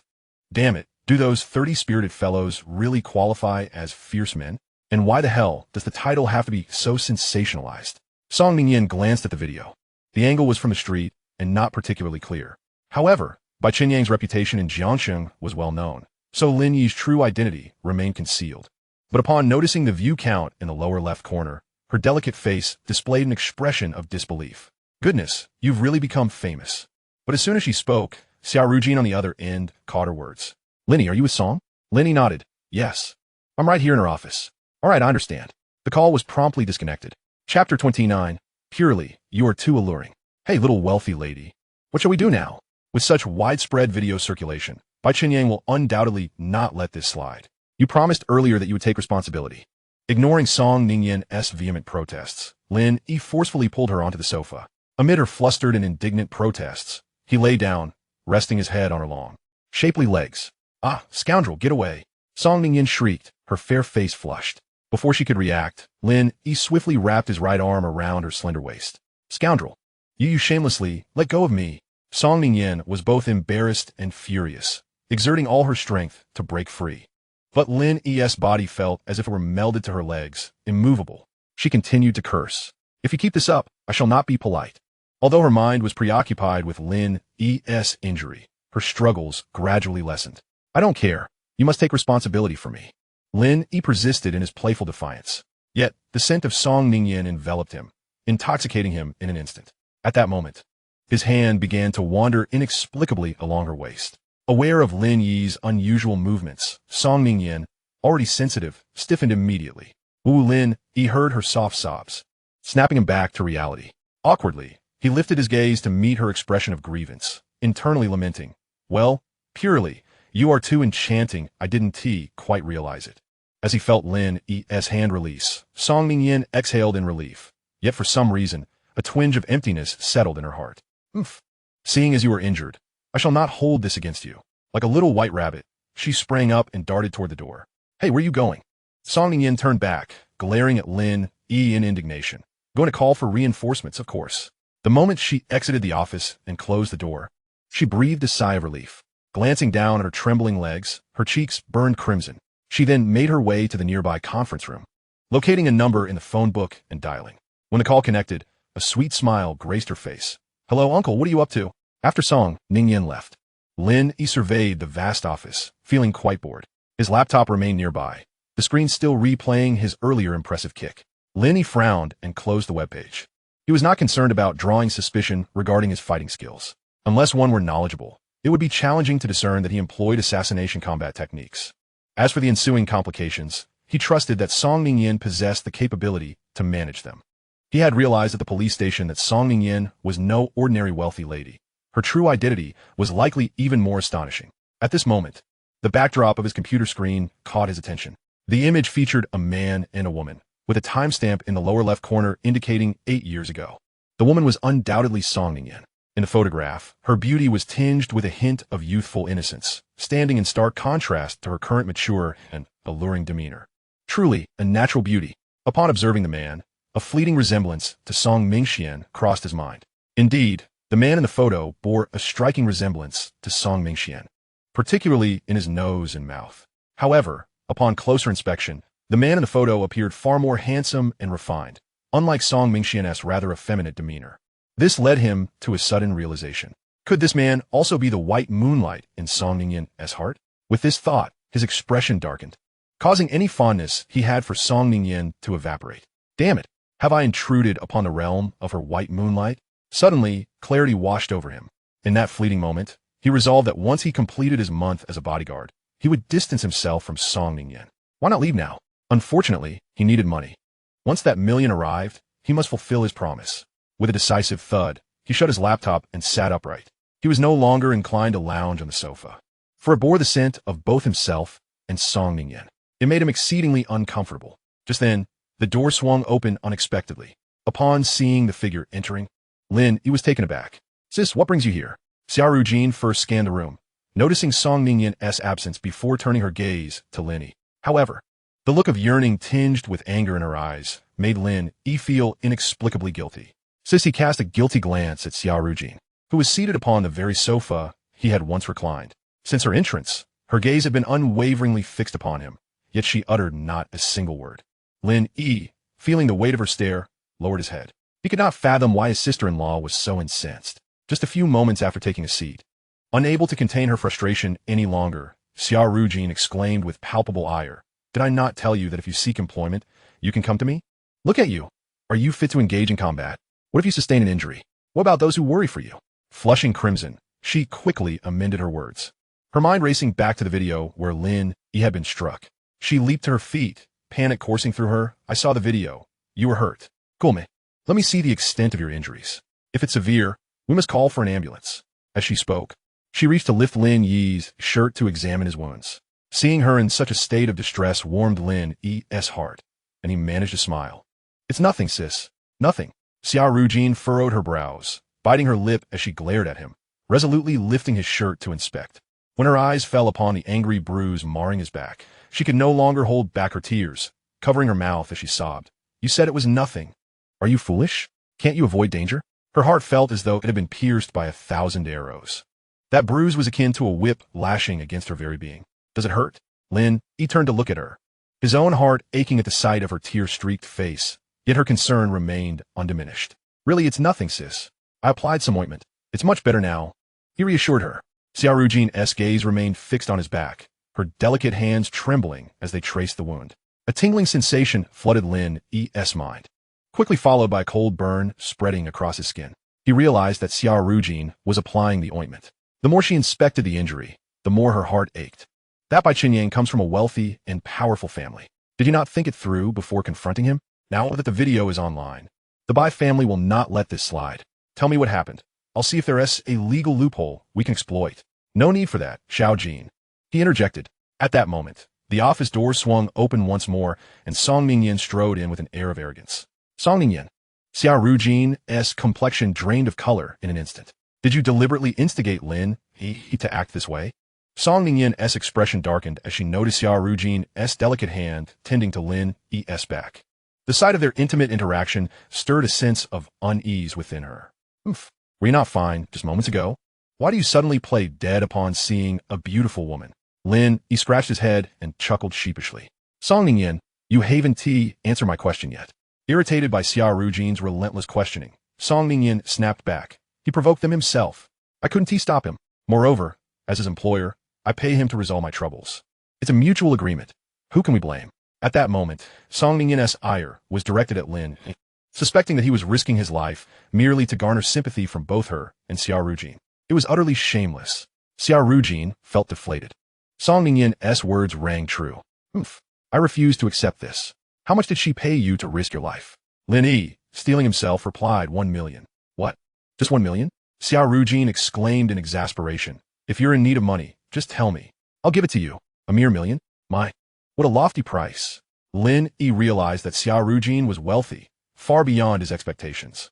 Damn it, do those 30 spirited fellows really qualify as fierce men? And why the hell does the title have to be so sensationalized? Song Ningyin glanced at the video. The angle was from the street and not particularly clear. However, Bai Qianyang's reputation in Jiangsheng was well known, so Lin Yi's true identity remained concealed. But upon noticing the view count in the lower left corner, her delicate face displayed an expression of disbelief. "Goodness, you've really become famous." But as soon as she spoke, Xia Rujun on the other end caught her words. "Lin Yi, are you with Song?" Lin Yi nodded. "Yes. I'm right here in her office." "All right, I understand." The call was promptly disconnected. Chapter 29. Purely, you are too alluring. "Hey, little wealthy lady. What shall we do now?" With such widespread video circulation, Bai Qianyang will undoubtedly not let this slide. "You promised earlier that you would take responsibility." Ignoring Song Ningyin's vehement protests, Lin Yi forcefully pulled her onto the sofa. Amid her flustered and indignant protests, he lay down, resting his head on her long, shapely legs. "Ah, scoundrel, get away!" Song Ningyin shrieked, her fair face flushed. Before she could react, Lin Yi swiftly wrapped his right arm around her slender waist. "Scoundrel! You shamelessly, let go of me!" Song Ningyin was both embarrassed and furious, exerting all her strength to break free. But Lin Yi's body felt as if it were melded to her legs, immovable. She continued to curse. "If you keep this up, I shall not be polite." Although her mind was preoccupied with Lin Yi's injury, her struggles gradually lessened. "I don't care. You must take responsibility for me." Lin Yi persisted in his playful defiance. Yet, the scent of Song Ningyin enveloped him, intoxicating him in an instant. At that moment, his hand began to wander inexplicably along her waist. Aware of Lin Yi's unusual movements, Song Ningyin, already sensitive, stiffened immediately. Wu Lin Yi heard her soft sobs, snapping him back to reality. Awkwardly, he lifted his gaze to meet her expression of grievance, internally lamenting, "Well, Purely, you are too enchanting, I didn't quite realize it." As he felt Lin Yi's hand release, Song Ningyin exhaled in relief. Yet for some reason, a twinge of emptiness settled in her heart. "Seeing as you were injured, I shall not hold this against you. Like a little white rabbit, she sprang up and darted toward the door. Hey, where are you going? Song Ning turned back, glaring at Lin Yi in indignation. Going to call for reinforcements, of course. The moment she exited the office and closed the door, she breathed a sigh of relief. Glancing down at her trembling legs, her cheeks burned crimson. She then made her way to the nearby conference room, locating a number in the phone book and dialing. When the call connected, a sweet smile graced her face. Hello, uncle, what are you up to? After Song Ning left, Lin Yi surveyed the vast office, feeling quite bored. His laptop remained nearby, the screen still replaying his earlier impressive kick. Lin Yi frowned and closed the webpage. He was not concerned about drawing suspicion regarding his fighting skills. Unless one were knowledgeable, it would be challenging to discern that he employed assassination combat techniques. As for the ensuing complications, he trusted that Song Ning possessed the capability to manage them. He had realized at the police station that Song Ning was no ordinary wealthy lady. Her true identity was likely even more astonishing. At this moment, the backdrop of his computer screen caught his attention. The image featured a man and a woman, with a timestamp in the lower left corner indicating 8 years ago. The woman was undoubtedly Song Ning. In the photograph, her beauty was tinged with a hint of youthful innocence, standing in stark contrast to her current mature and alluring demeanor. Truly, a natural beauty. Upon observing the man, a fleeting resemblance to Song Mingxian crossed his mind. Indeed, the man in the photo bore a striking resemblance to Song Mingxian, particularly in his nose and mouth. However, upon closer inspection, the man in the photo appeared far more handsome and refined, unlike Song Mingxian's rather effeminate demeanor. This led him to a sudden realization. Could this man also be the white moonlight in Song Ning's heart? With this thought, his expression darkened, causing any fondness he had for Song Ning to evaporate. Damn it, have I intruded upon the realm of her white moonlight? Suddenly, clarity washed over him. In that fleeting moment, he resolved that once he completed his month as a bodyguard, he would distance himself from Song Ning. Why not leave now? Unfortunately, he needed money. Once that million arrived, he must fulfill his promise. With a decisive thud, he shut his laptop and sat upright. He was no longer inclined to lounge on the sofa, for it bore the scent of both himself and Song Ning. It made him exceedingly uncomfortable. Just then, the door swung open unexpectedly. Upon seeing the figure entering, Lin Yi was taken aback. Sis, what brings you here? Xia Rujun first scanned the room, noticing Song Ning's absence before turning her gaze to Lin Yi. However, the look of yearning tinged with anger in her eyes made Lin Yi feel inexplicably guilty. Sissy cast a guilty glance at Xia Rujun, who was seated upon the very sofa he had once reclined. Since her entrance, her gaze had been unwaveringly fixed upon him, yet she uttered not a single word. Lin Yi, feeling the weight of her stare, lowered his head. He could not fathom why his sister-in-law was so incensed. Just a few moments after taking a seat, unable to contain her frustration any longer, Xia Rujun exclaimed with palpable ire, "Did I not tell you that if you seek employment, you can come to me? Look at you. Are you fit to engage in combat? What if you sustain an injury? What about those who worry for you?" Flushing crimson, she quickly amended her words, her mind racing back to the video where Lin Yi had been struck. She leaped to her feet, panic coursing through her. "I saw the video. You were hurt. Cool me. Let me see the extent of your injuries. If it's severe, we must call for an ambulance." As she spoke, she reached to lift Lin Yi's shirt to examine his wounds. Seeing her in such a state of distress warmed Lin Yi's heart, and he managed to smile. "It's nothing, sis. Nothing." Xia Rujun furrowed her brows, biting her lip as she glared at him, resolutely lifting his shirt to inspect. When her eyes fell upon the angry bruise marring his back, she could no longer hold back her tears, covering her mouth as she sobbed. "You said it was nothing. Are you foolish? Can't you avoid danger?" Her heart felt as though it had been pierced by 1,000 arrows. That bruise was akin to a whip lashing against her very being. "Does it hurt?" Lin Yi turned to look at her, his own heart aching at the sight of her tear-streaked face, yet her concern remained undiminished. "Really, it's nothing, sis. I applied some ointment. It's much better now," he reassured her. Xia Rujun's gaze remained fixed on his back, her delicate hands trembling as they traced the wound. A tingling sensation flooded Lin Yi's mind, quickly followed by a cold burn spreading across his skin. He realized that Xia Rujun was applying the ointment. The more she inspected the injury, the more her heart ached. That Bai Qinyang comes from a wealthy and powerful family. Did he not think it through before confronting him? Now that the video is online, the Bai family will not let this slide. "Tell me what happened. I'll see if there is a legal loophole we can exploit." "No need for that, Xiao Jin," he interjected. At that moment, the office door swung open once more, and Song Ning strode in with an air of arrogance. "Song Ning." Xia Rujun's complexion drained of color in an instant. Did you deliberately instigate Lin Yi to act this way? Song Ningyin's expression darkened as she noticed Xia Rujun's delicate hand tending to Lin Yi's back. The sight of their intimate interaction stirred a sense of unease within her. Oof. Were you not fine just moments ago? Why do you suddenly play dead upon seeing a beautiful woman? Lin Yi scratched his head and chuckled sheepishly. Song Ningyin, you haven't answered my question yet. Irritated by Xia Rujun's relentless questioning, Song Ningyin snapped back. He provoked them himself. I couldn't stop him. Moreover, as his employer, I pay him to resolve my troubles. It's a mutual agreement. Who can we blame? At that moment, Song Ningyin's ire was directed at Lin Yi, suspecting that he was risking his life merely to garner sympathy from both her and Xia Rujun. It was utterly shameless. Xia Rujun felt deflated. Song Ningyin's words rang true. Oof. I refuse to accept this. How much did she pay you to risk your life? Lin Yi, steeling himself, replied, 1 million. What? Just 1 million? Xia Rujun exclaimed in exasperation. If you're in need of money, just tell me. I'll give it to you. A mere million? My, what a lofty price. Lin Yi realized that Xia Rujun was wealthy, far beyond his expectations.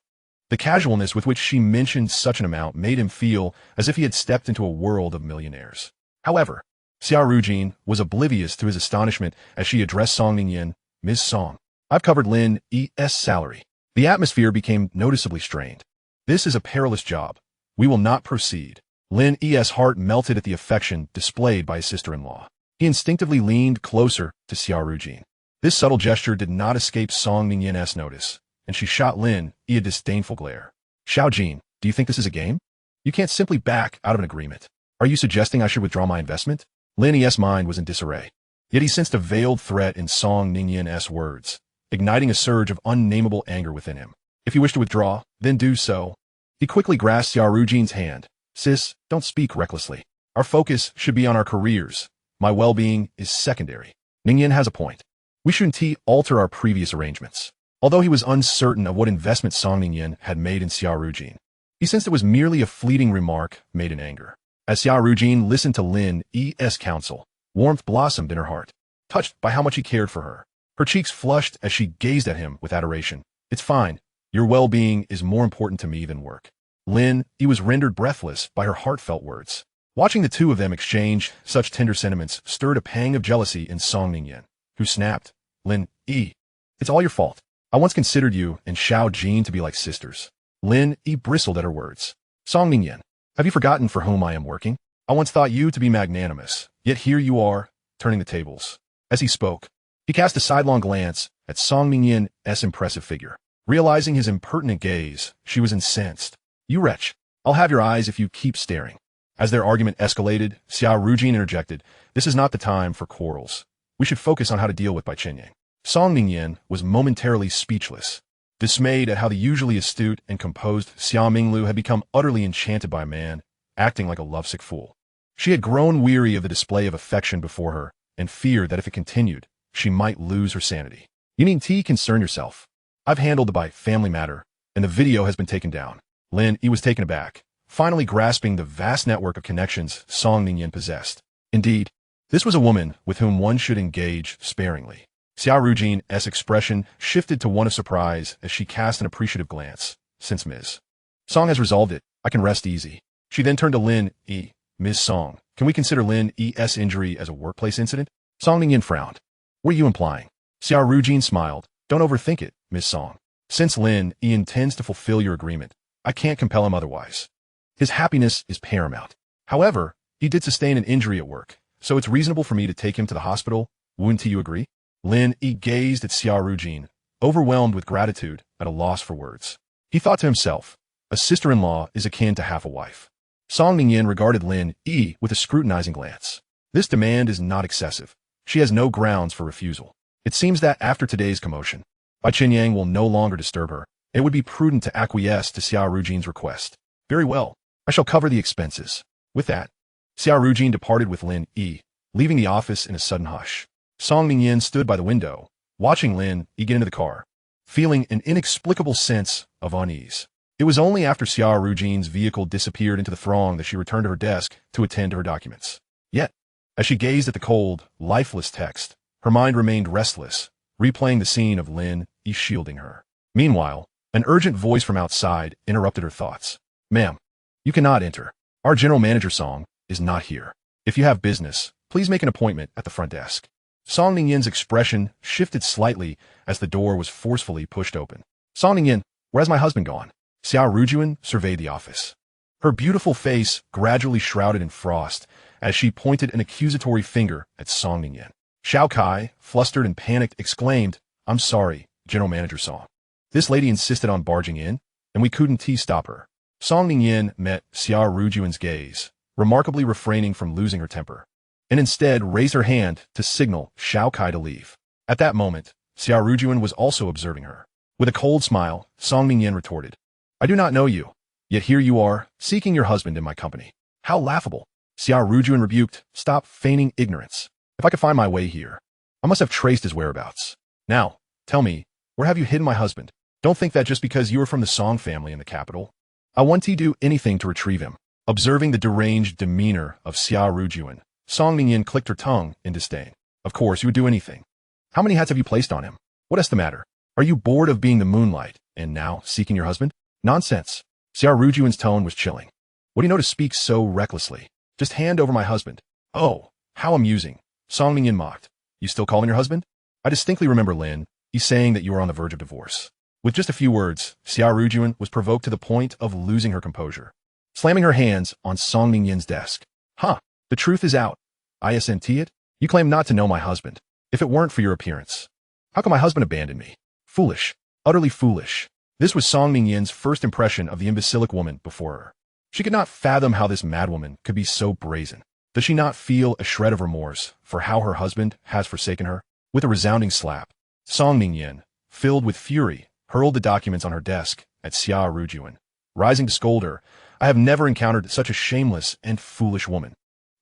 The casualness with which she mentioned such an amount made him feel as if he had stepped into a world of millionaires. However, Xia Rujun was oblivious to his astonishment as she addressed Song Ningyin, Ms. Song. I've covered Lin Yi's salary. The atmosphere became noticeably strained. This is a perilous job. We will not proceed. Lin Yi's heart melted at the affection displayed by his sister-in-law. He instinctively leaned closer to Xia Rujun. This subtle gesture did not escape Song Ningyin's notice, and she shot Lin Yi a disdainful glare. Xiao Jin, do you think this is a game? You can't simply back out of an agreement. Are you suggesting I should withdraw my investment? Lin Yi's mind was in disarray. Yet he sensed a veiled threat in Song Ningyin's words, igniting a surge of unnamable anger within him. If you wish to withdraw, then do so. He quickly grasped Xia Rujun's hand. Sis, don't speak recklessly. Our focus should be on our careers. My well-being is secondary. Ningyin has a point. We shouldn't alter our previous arrangements. Although he was uncertain of what investment Song Ningyin had made in Xia Rujun, he sensed it was merely a fleeting remark made in anger. As Xia Rujun listened to Lin Yi's counsel, warmth blossomed in her heart, touched by how much he cared for her. Her cheeks flushed as she gazed at him with adoration. It's fine. Your well-being is more important to me than work. Lin Yi was rendered breathless by her heartfelt words. Watching the two of them exchange such tender sentiments stirred a pang of jealousy in Song Ningyin, who snapped, Lin Yi, it's all your fault. I once considered you and Xiao Jin to be like sisters. Lin Yi bristled at her words. Song Ningyin, have you forgotten for whom I am working? I once thought you to be magnanimous, yet here you are, turning the tables. As he spoke, he cast a sidelong glance at Song Ningyin's impressive figure. Realizing his impertinent gaze, she was incensed. You wretch, I'll have your eyes if you keep staring. As their argument escalated, Xia Rujun interjected, this is not the time for quarrels. We should focus on how to deal with Bai Qinyang. Song Ningyin was momentarily speechless, dismayed at how the usually astute and composed Xia Minglu had become utterly enchanted by a man, acting like a lovesick fool. She had grown weary of the display of affection before her, and feared that if it continued, she might lose her sanity. You needn't concern yourself. I've handled the Bai family matter, and the video has been taken down. Lin Yi was taken aback, finally grasping the vast network of connections Song Ningyin possessed. Indeed, this was a woman with whom one should engage sparingly. Xia Rujun's expression shifted to one of surprise as she cast an appreciative glance. Since Ms. Song has resolved it, I can rest easy. She then turned to Lin Yi. Ms. Song, can we consider Lin Yi's injury as a workplace incident? Song Ningyin frowned. What are you implying? Xia Rujun smiled. Don't overthink it, Ms. Song. Since Lin Yi intends to fulfill your agreement, I can't compel him otherwise. His happiness is paramount. However, he did sustain an injury at work, so it's reasonable for me to take him to the hospital. Wouldn't you agree? Lin Yi gazed at Xia Rujun, overwhelmed with gratitude, at a loss for words. He thought to himself, a sister-in-law is akin to half a wife. Song Ningyin regarded Lin Yi with a scrutinizing glance. This demand is not excessive. She has no grounds for refusal. It seems that after today's commotion, Bai Qinyang will no longer disturb her. It would be prudent to acquiesce to Xia Rujun's request. Very well. I shall cover the expenses. With that, Xia Rujun departed with Lin Yi, leaving the office in a sudden hush. Song Ningyin stood by the window, watching Lin Yi get into the car, feeling an inexplicable sense of unease. It was only after Xia Rujun's vehicle disappeared into the throng that she returned to her desk to attend to her documents. Yet, as she gazed at the cold, lifeless text, her mind remained restless, replaying the scene of Lin Yi shielding her. Meanwhile, an urgent voice from outside interrupted her thoughts. Ma'am, You cannot enter. Our general manager Song is not here. If you have business, please make an appointment at the front desk. Song Ningyin's expression shifted slightly as the door was forcefully pushed open. Song Ningyin, where has my husband gone? Xia Rujun surveyed the office. Her beautiful face gradually shrouded in frost as she pointed an accusatory finger at Song Ningyin. Xiao Kai, flustered and panicked, exclaimed, "I'm sorry, General Manager Song. This lady insisted on barging in, and we couldn't stop her." Song Ningyin met Xia Rujun's gaze, remarkably refraining from losing her temper, and instead raised her hand to signal Xiao Kai to leave. At that moment, Xia Rujun was also observing her. With a cold smile, Song Ningyin retorted, "I do not know you, yet here you are, seeking your husband in my company. How laughable." Xia Rujun rebuked, "Stop feigning ignorance. If I could find my way here, I must have traced his whereabouts. Now, tell me, where have you hidden my husband? Don't think that just because you are from the Song family in the capital, I want to do anything to retrieve him." Observing the deranged demeanor of Xia Rujun, Song Ningyin clicked her tongue in disdain. "Of course, you would do anything. How many hats have you placed on him? What is the matter? Are you bored of being the moonlight and now seeking your husband? Nonsense." Xia Rujun's tone was chilling. "What do you know to speak so recklessly? Just hand over my husband." "Oh, how amusing," Song Ningyin mocked. "You still call him your husband? I distinctly remember Lin Yi saying that you were on the verge of divorce." With just a few words, Xia Rujun was provoked to the point of losing her composure, slamming her hands on Song Ningyin's desk. "Huh, the truth is out. Isn't it? You claim not to know my husband. If it weren't for your appearance, how could my husband abandon me? Foolish, utterly foolish." This was Song Ningyin's first impression of the imbecilic woman before her. She could not fathom how this madwoman could be so brazen. Does she not feel a shred of remorse for how her husband has forsaken her? With a resounding slap, Song Ningyin, filled with fury, hurled the documents on her desk at Xia Rujun. Rising to scold her, "I have never encountered such a shameless and foolish woman.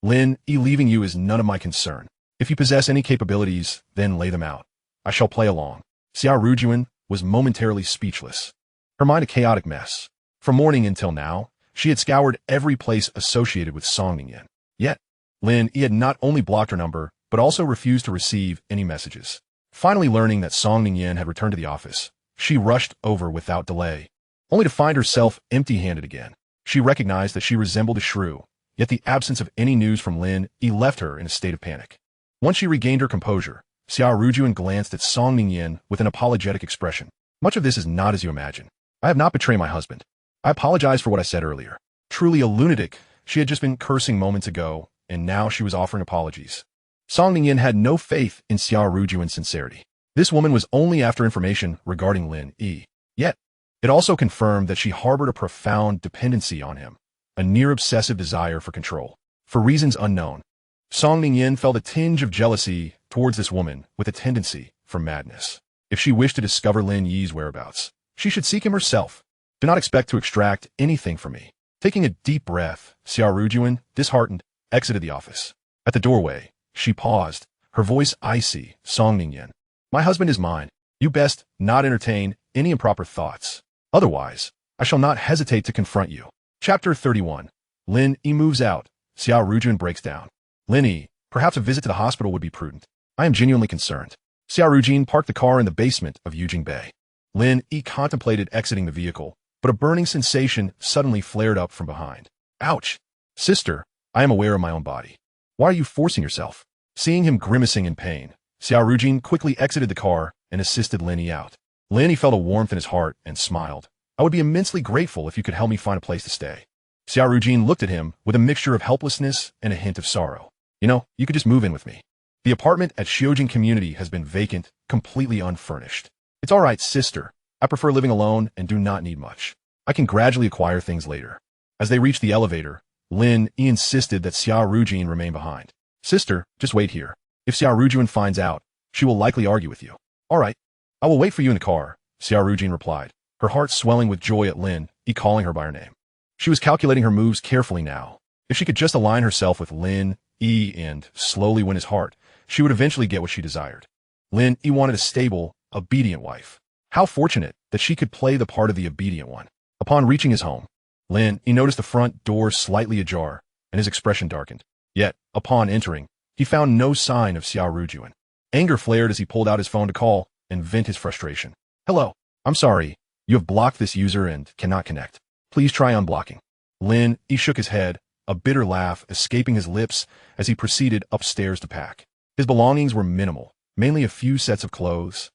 Lin Yi leaving you is none of my concern. If you possess any capabilities, then lay them out. I shall play along." Xia Rujun was momentarily speechless, her mind a chaotic mess. From morning until now, she had scoured every place associated with Song Ningyin. Yet, Lin Yi had not only blocked her number, but also refused to receive any messages. Finally learning that Song Ningyin had returned to the office, she rushed over without delay, only to find herself empty-handed again. She recognized that she resembled a shrew, yet the absence of any news from Lin Yi left her in a state of panic. Once she regained her composure, Xia Rujun glanced at Song Ningyin with an apologetic expression. "Much of this is not as you imagine. I have not betrayed my husband. I apologize for what I said earlier." Truly a lunatic, she had just been cursing moments ago, and now she was offering apologies. Song Ningyin had no faith in Xia Rujun's sincerity. This woman was only after information regarding Lin Yi. Yet, it also confirmed that she harbored a profound dependency on him, a near-obsessive desire for control. For reasons unknown, Song Ningyin felt a tinge of jealousy towards this woman with a tendency for madness. If she wished to discover Lin Yi's whereabouts, she should seek him herself. "Do not expect to extract anything from me." Taking a deep breath, Xia Rujun, disheartened, exited the office. At the doorway, she paused, her voice icy. "Song Ningyin, my husband is mine. You best not entertain any improper thoughts. Otherwise, I shall not hesitate to confront you." Chapter 31. Lin Yi moves out. Xia Rujun breaks down. "Lin Yi, perhaps a visit to the hospital would be prudent. I am genuinely concerned." Xia Rujun parked the car in the basement of Yujing Bay. Lin Yi contemplated exiting the vehicle, but a burning sensation suddenly flared up from behind. "Ouch! Sister, I am aware of my own body. Why are you forcing yourself?" Seeing him grimacing in pain, Xia Rujun quickly exited the car and assisted Lin Yi out. Lin Yi felt a warmth in his heart and smiled. "I would be immensely grateful if you could help me find a place to stay." Xia Rujun looked at him with a mixture of helplessness and a hint of sorrow. You could just move in with me. The apartment at Xiojing Community has been vacant, completely unfurnished. It's all right, sister. I prefer living alone and do not need much. I can gradually acquire things later." As they reached the elevator, Lin Yi insisted that Xia Rujun remain behind. "Sister, just wait here. If Xia Rujun finds out, she will likely argue with you." "All right. I will wait for you in the car," Xia Rujun replied, her heart swelling with joy at Lin Yi calling her by her name. She was calculating her moves carefully now. If she could just align herself with Lin Yi and slowly win his heart, she would eventually get what she desired. Lin Yi wanted a stable, obedient wife. How fortunate that she could play the part of the obedient one. Upon reaching his home, Lin Yi noticed the front door slightly ajar, and his expression darkened. Yet, upon entering, he found no sign of Xia Rujun. Anger flared as he pulled out his phone to call and vent his frustration. "Hello, I'm sorry. You have blocked this user and cannot connect. Please try unblocking." Lin Yi shook his head, a bitter laugh escaping his lips as he proceeded upstairs to pack. His belongings were minimal, mainly a few sets of clothes,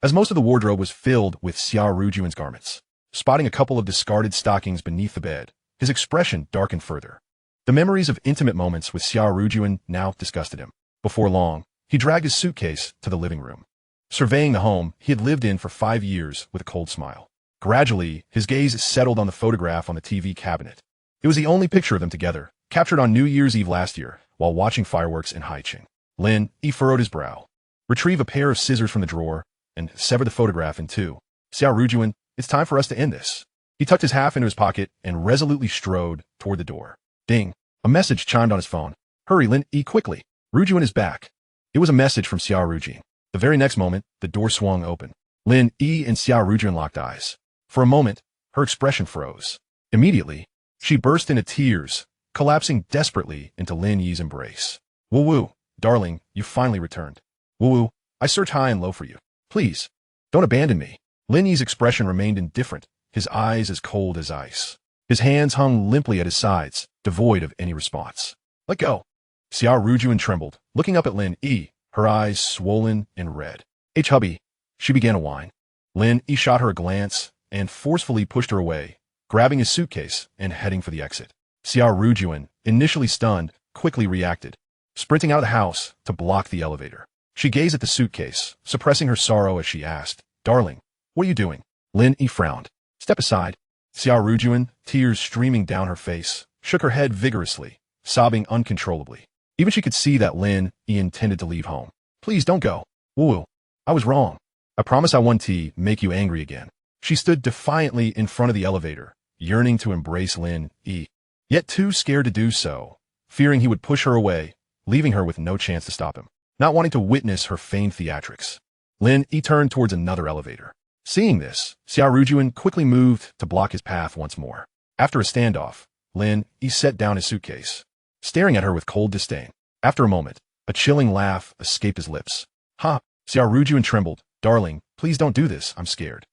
as most of the wardrobe was filled with Xia Rujun's garments. Spotting a couple of discarded stockings beneath the bed, his expression darkened further. The memories of intimate moments with Xia Rujun now disgusted him. Before long, he dragged his suitcase to the living room. Surveying the home he had lived in for 5 years with a cold smile. Gradually, his gaze settled on the photograph on the TV cabinet. It was the only picture of them together, captured on New Year's Eve last year, while watching fireworks in Haicheng. Lin Yi furrowed his brow, retrieved a pair of scissors from the drawer, and severed the photograph in two. Xia Rujun, it's time for us to end this. He tucked his half into his pocket and resolutely strode toward the door. Ding! A message chimed on his phone. Hurry, Lin Yi, quickly. Rujun is back. It was a message from Xia Rujun. The very next moment, the door swung open. Lin Yi and Xia Rujun locked eyes. For a moment, her expression froze. Immediately, she burst into tears, collapsing desperately into Lin Yi's embrace. Woo-woo, darling, you finally returned. Woo-woo, I search high and low for you. Please, don't abandon me. Lin Yi's expression remained indifferent, his eyes as cold as ice. His hands hung limply at his sides, devoid of any response. Let go. Xia Rujun trembled, looking up at Lin Yi, her eyes swollen and red. Hubby. She began to whine. Lin Yi shot her a glance and forcefully pushed her away, grabbing his suitcase and heading for the exit. Xia Rujun, initially stunned, quickly reacted, sprinting out of the house to block the elevator. She gazed at the suitcase, suppressing her sorrow as she asked, Darling, what are you doing? Lin Yi frowned. Step aside. Xia Rujun, tears streaming down her face, shook her head vigorously, sobbing uncontrollably. Even she could see that Lin Yi intended to leave home. Please don't go. Woo, I was wrong. I promise I won't make you angry again. She stood defiantly in front of the elevator, yearning to embrace Lin Yi, yet too scared to do so, fearing he would push her away, leaving her with no chance to stop him, not wanting to witness her feigned theatrics. Lin Yi turned towards another elevator. Seeing this, Xia Rujun quickly moved to block his path once more. After a standoff, Lin Yi set down his suitcase, staring at her with cold disdain. After a moment, a chilling laugh escaped his lips. Ha! Xia Rujun trembled. Darling, please don't do this, I'm scared.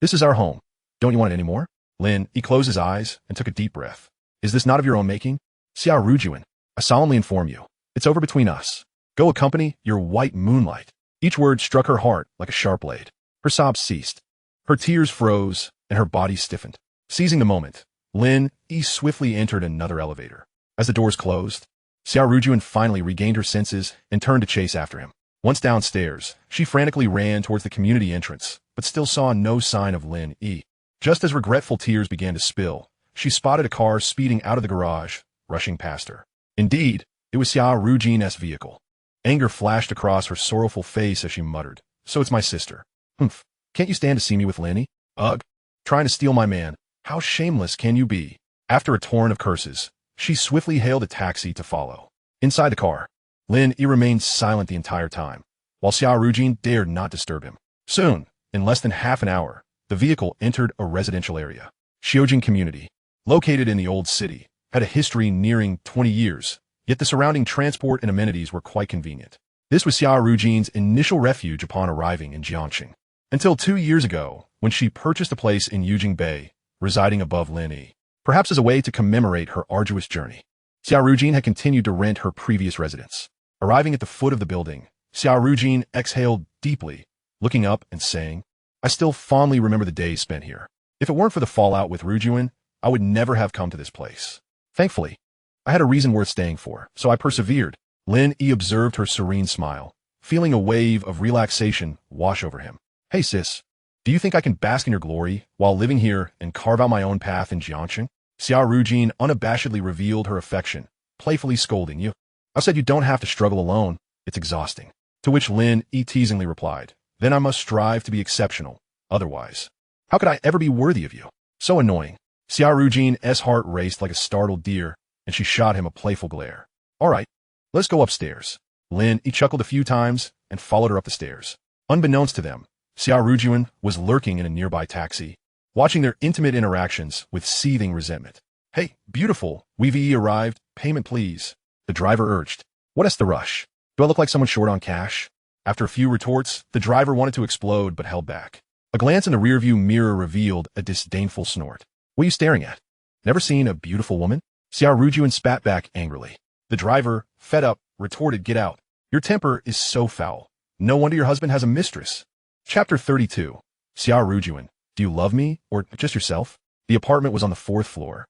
This is our home. Don't you want it anymore? Lin Yi closed his eyes and took a deep breath. Is this not of your own making? Xia Rujun, I solemnly inform you, it's over between us. Go accompany your white moonlight. Each word struck her heart like a sharp blade. Her sobs ceased. Her tears froze and her body stiffened. Seizing the moment, Lin Yi swiftly entered another elevator. As the doors closed, Xia Rujun finally regained her senses and turned to chase after him. Once downstairs, she frantically ran towards the community entrance, but still saw no sign of Lin Yi. Just as regretful tears began to spill, she spotted a car speeding out of the garage, rushing past her. Indeed, it was Xia Rujun's vehicle. Anger flashed across her sorrowful face as she muttered, So it's my sister. Humph. Can't you stand to see me with Lin Yi? Ugh. Trying to steal my man. How shameless can you be? After a torrent of curses, she swiftly hailed a taxi to follow. Inside the car, Lin Yi remained silent the entire time, while Xia Rujun dared not disturb him. Soon, in less than half an hour, the vehicle entered a residential area. Xiaojing community, located in the old city, had a history nearing 20 years, yet the surrounding transport and amenities were quite convenient. This was Xia Rujun's initial refuge upon arriving in Jiangxing. Until 2 years ago, when she purchased a place in Yujing Bay, residing above Lin Yi, perhaps as a way to commemorate her arduous journey. Xia Rujun had continued to rent her previous residence. Arriving at the foot of the building, Xia Rujun exhaled deeply, looking up and saying, I still fondly remember the days spent here. If it weren't for the fallout with Rujun, I would never have come to this place. Thankfully, I had a reason worth staying for, so I persevered. Lin Yi observed her serene smile, feeling a wave of relaxation wash over him. Hey sis, do you think I can bask in your glory while living here and carve out my own path in Jiangxing? Xia Rujun unabashedly revealed her affection, playfully scolding you. I said you don't have to struggle alone, it's exhausting. To which Lin Yi teasingly replied, Then I must strive to be exceptional, otherwise, how could I ever be worthy of you? So annoying. Xia Rujun's heart raced like a startled deer, and she shot him a playful glare. All right, let's go upstairs. Lin Yi chuckled a few times and followed her up the stairs. Unbeknownst to them, Xia Rujun was lurking in a nearby taxi, watching their intimate interactions with seething resentment. Hey, beautiful, we've arrived, payment please. The driver urged. What is the rush? Do I look like someone short on cash? After a few retorts, the driver wanted to explode but held back. A glance in the rearview mirror revealed a disdainful snort. What are you staring at? Never seen a beautiful woman? Xia Rujun spat back angrily. The driver, fed up, retorted, "Get out. Your temper is so foul. No wonder your husband has a mistress." Chapter 32. Xia Rujun, do you love me, or just yourself? The apartment was on the 4th floor,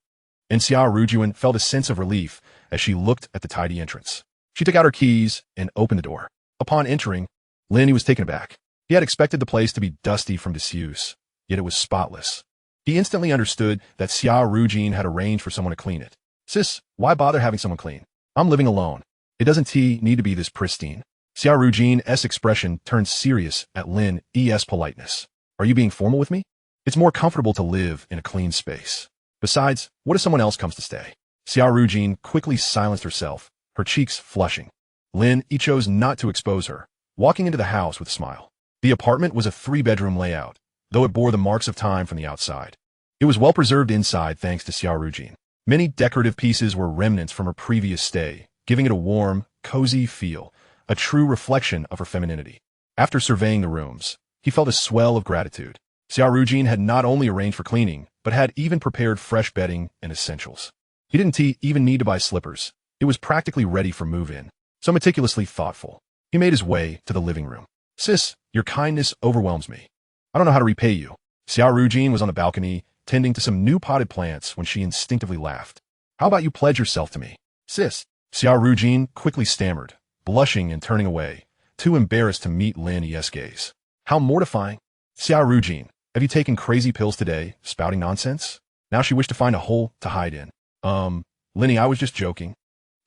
and Xia Rujun felt a sense of relief as she looked at the tidy entrance. She took out her keys and opened the door. Upon entering, Lin Yi was taken aback. He had expected the place to be dusty from disuse, yet it was spotless. He instantly understood that Xia Rujun had arranged for someone to clean it. "Sis, why bother having someone clean? I'm living alone. It doesn't need to be this pristine." Xia Rujun's expression turned serious at Lin Yi's politeness. "Are you being formal with me? It's more comfortable to live in a clean space. Besides, what if someone else comes to stay?" Xia Rujun quickly silenced herself, her cheeks flushing. Lin Yi chose not to expose her, walking into the house with a smile. The apartment was a 3-bedroom layout, though it bore the marks of time from the outside. It was well preserved inside thanks to Xia Rujun. Many decorative pieces were remnants from her previous stay, giving it a warm, cozy feel, a true reflection of her femininity. After surveying the rooms, he felt a swell of gratitude. Xia Rujun had not only arranged for cleaning, but had even prepared fresh bedding and essentials. He didn't even need to buy slippers. It was practically ready for move-in, so meticulously thoughtful. He made his way to the living room. "Sis, your kindness overwhelms me. I don't know how to repay you." Xia Rujun was on the balcony, tending to some new potted plants when she instinctively laughed. "How about you pledge yourself to me, sis?" Xia Rujun quickly stammered, blushing and turning away, too embarrassed to meet Lin Yi's gaze. "How mortifying. Xia Rujun, have you taken crazy pills today, spouting nonsense?" Now she wished to find a hole to hide in. Lin Yi, I was just joking.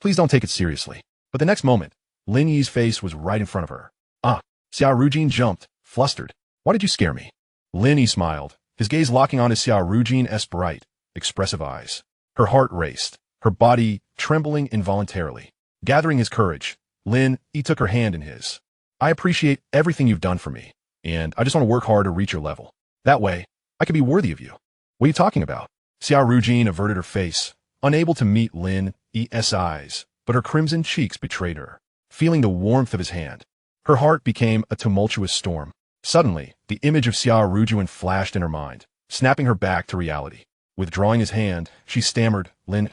Please don't take it seriously." But the next moment, Lin Yi's face was right in front of her. "Ah." Xia Rujun jumped, flustered. "Why did you scare me?" Lin Yi smiled, his gaze locking onto Xia Rujun's bright, expressive eyes. Her heart raced, her body trembling involuntarily. Gathering his courage, Lin Yi took her hand in his. "I appreciate everything you've done for me, and I just want to work hard to reach your level. That way, I can be worthy of you." "What are you talking about?" Xia Rujun averted her face, unable to meet Lin Yi's eyes, but her crimson cheeks betrayed her. Feeling the warmth of his hand, her heart became a tumultuous storm. Suddenly, the image of Xia Rujun flashed in her mind, snapping her back to reality. Withdrawing his hand, she stammered, "Lin,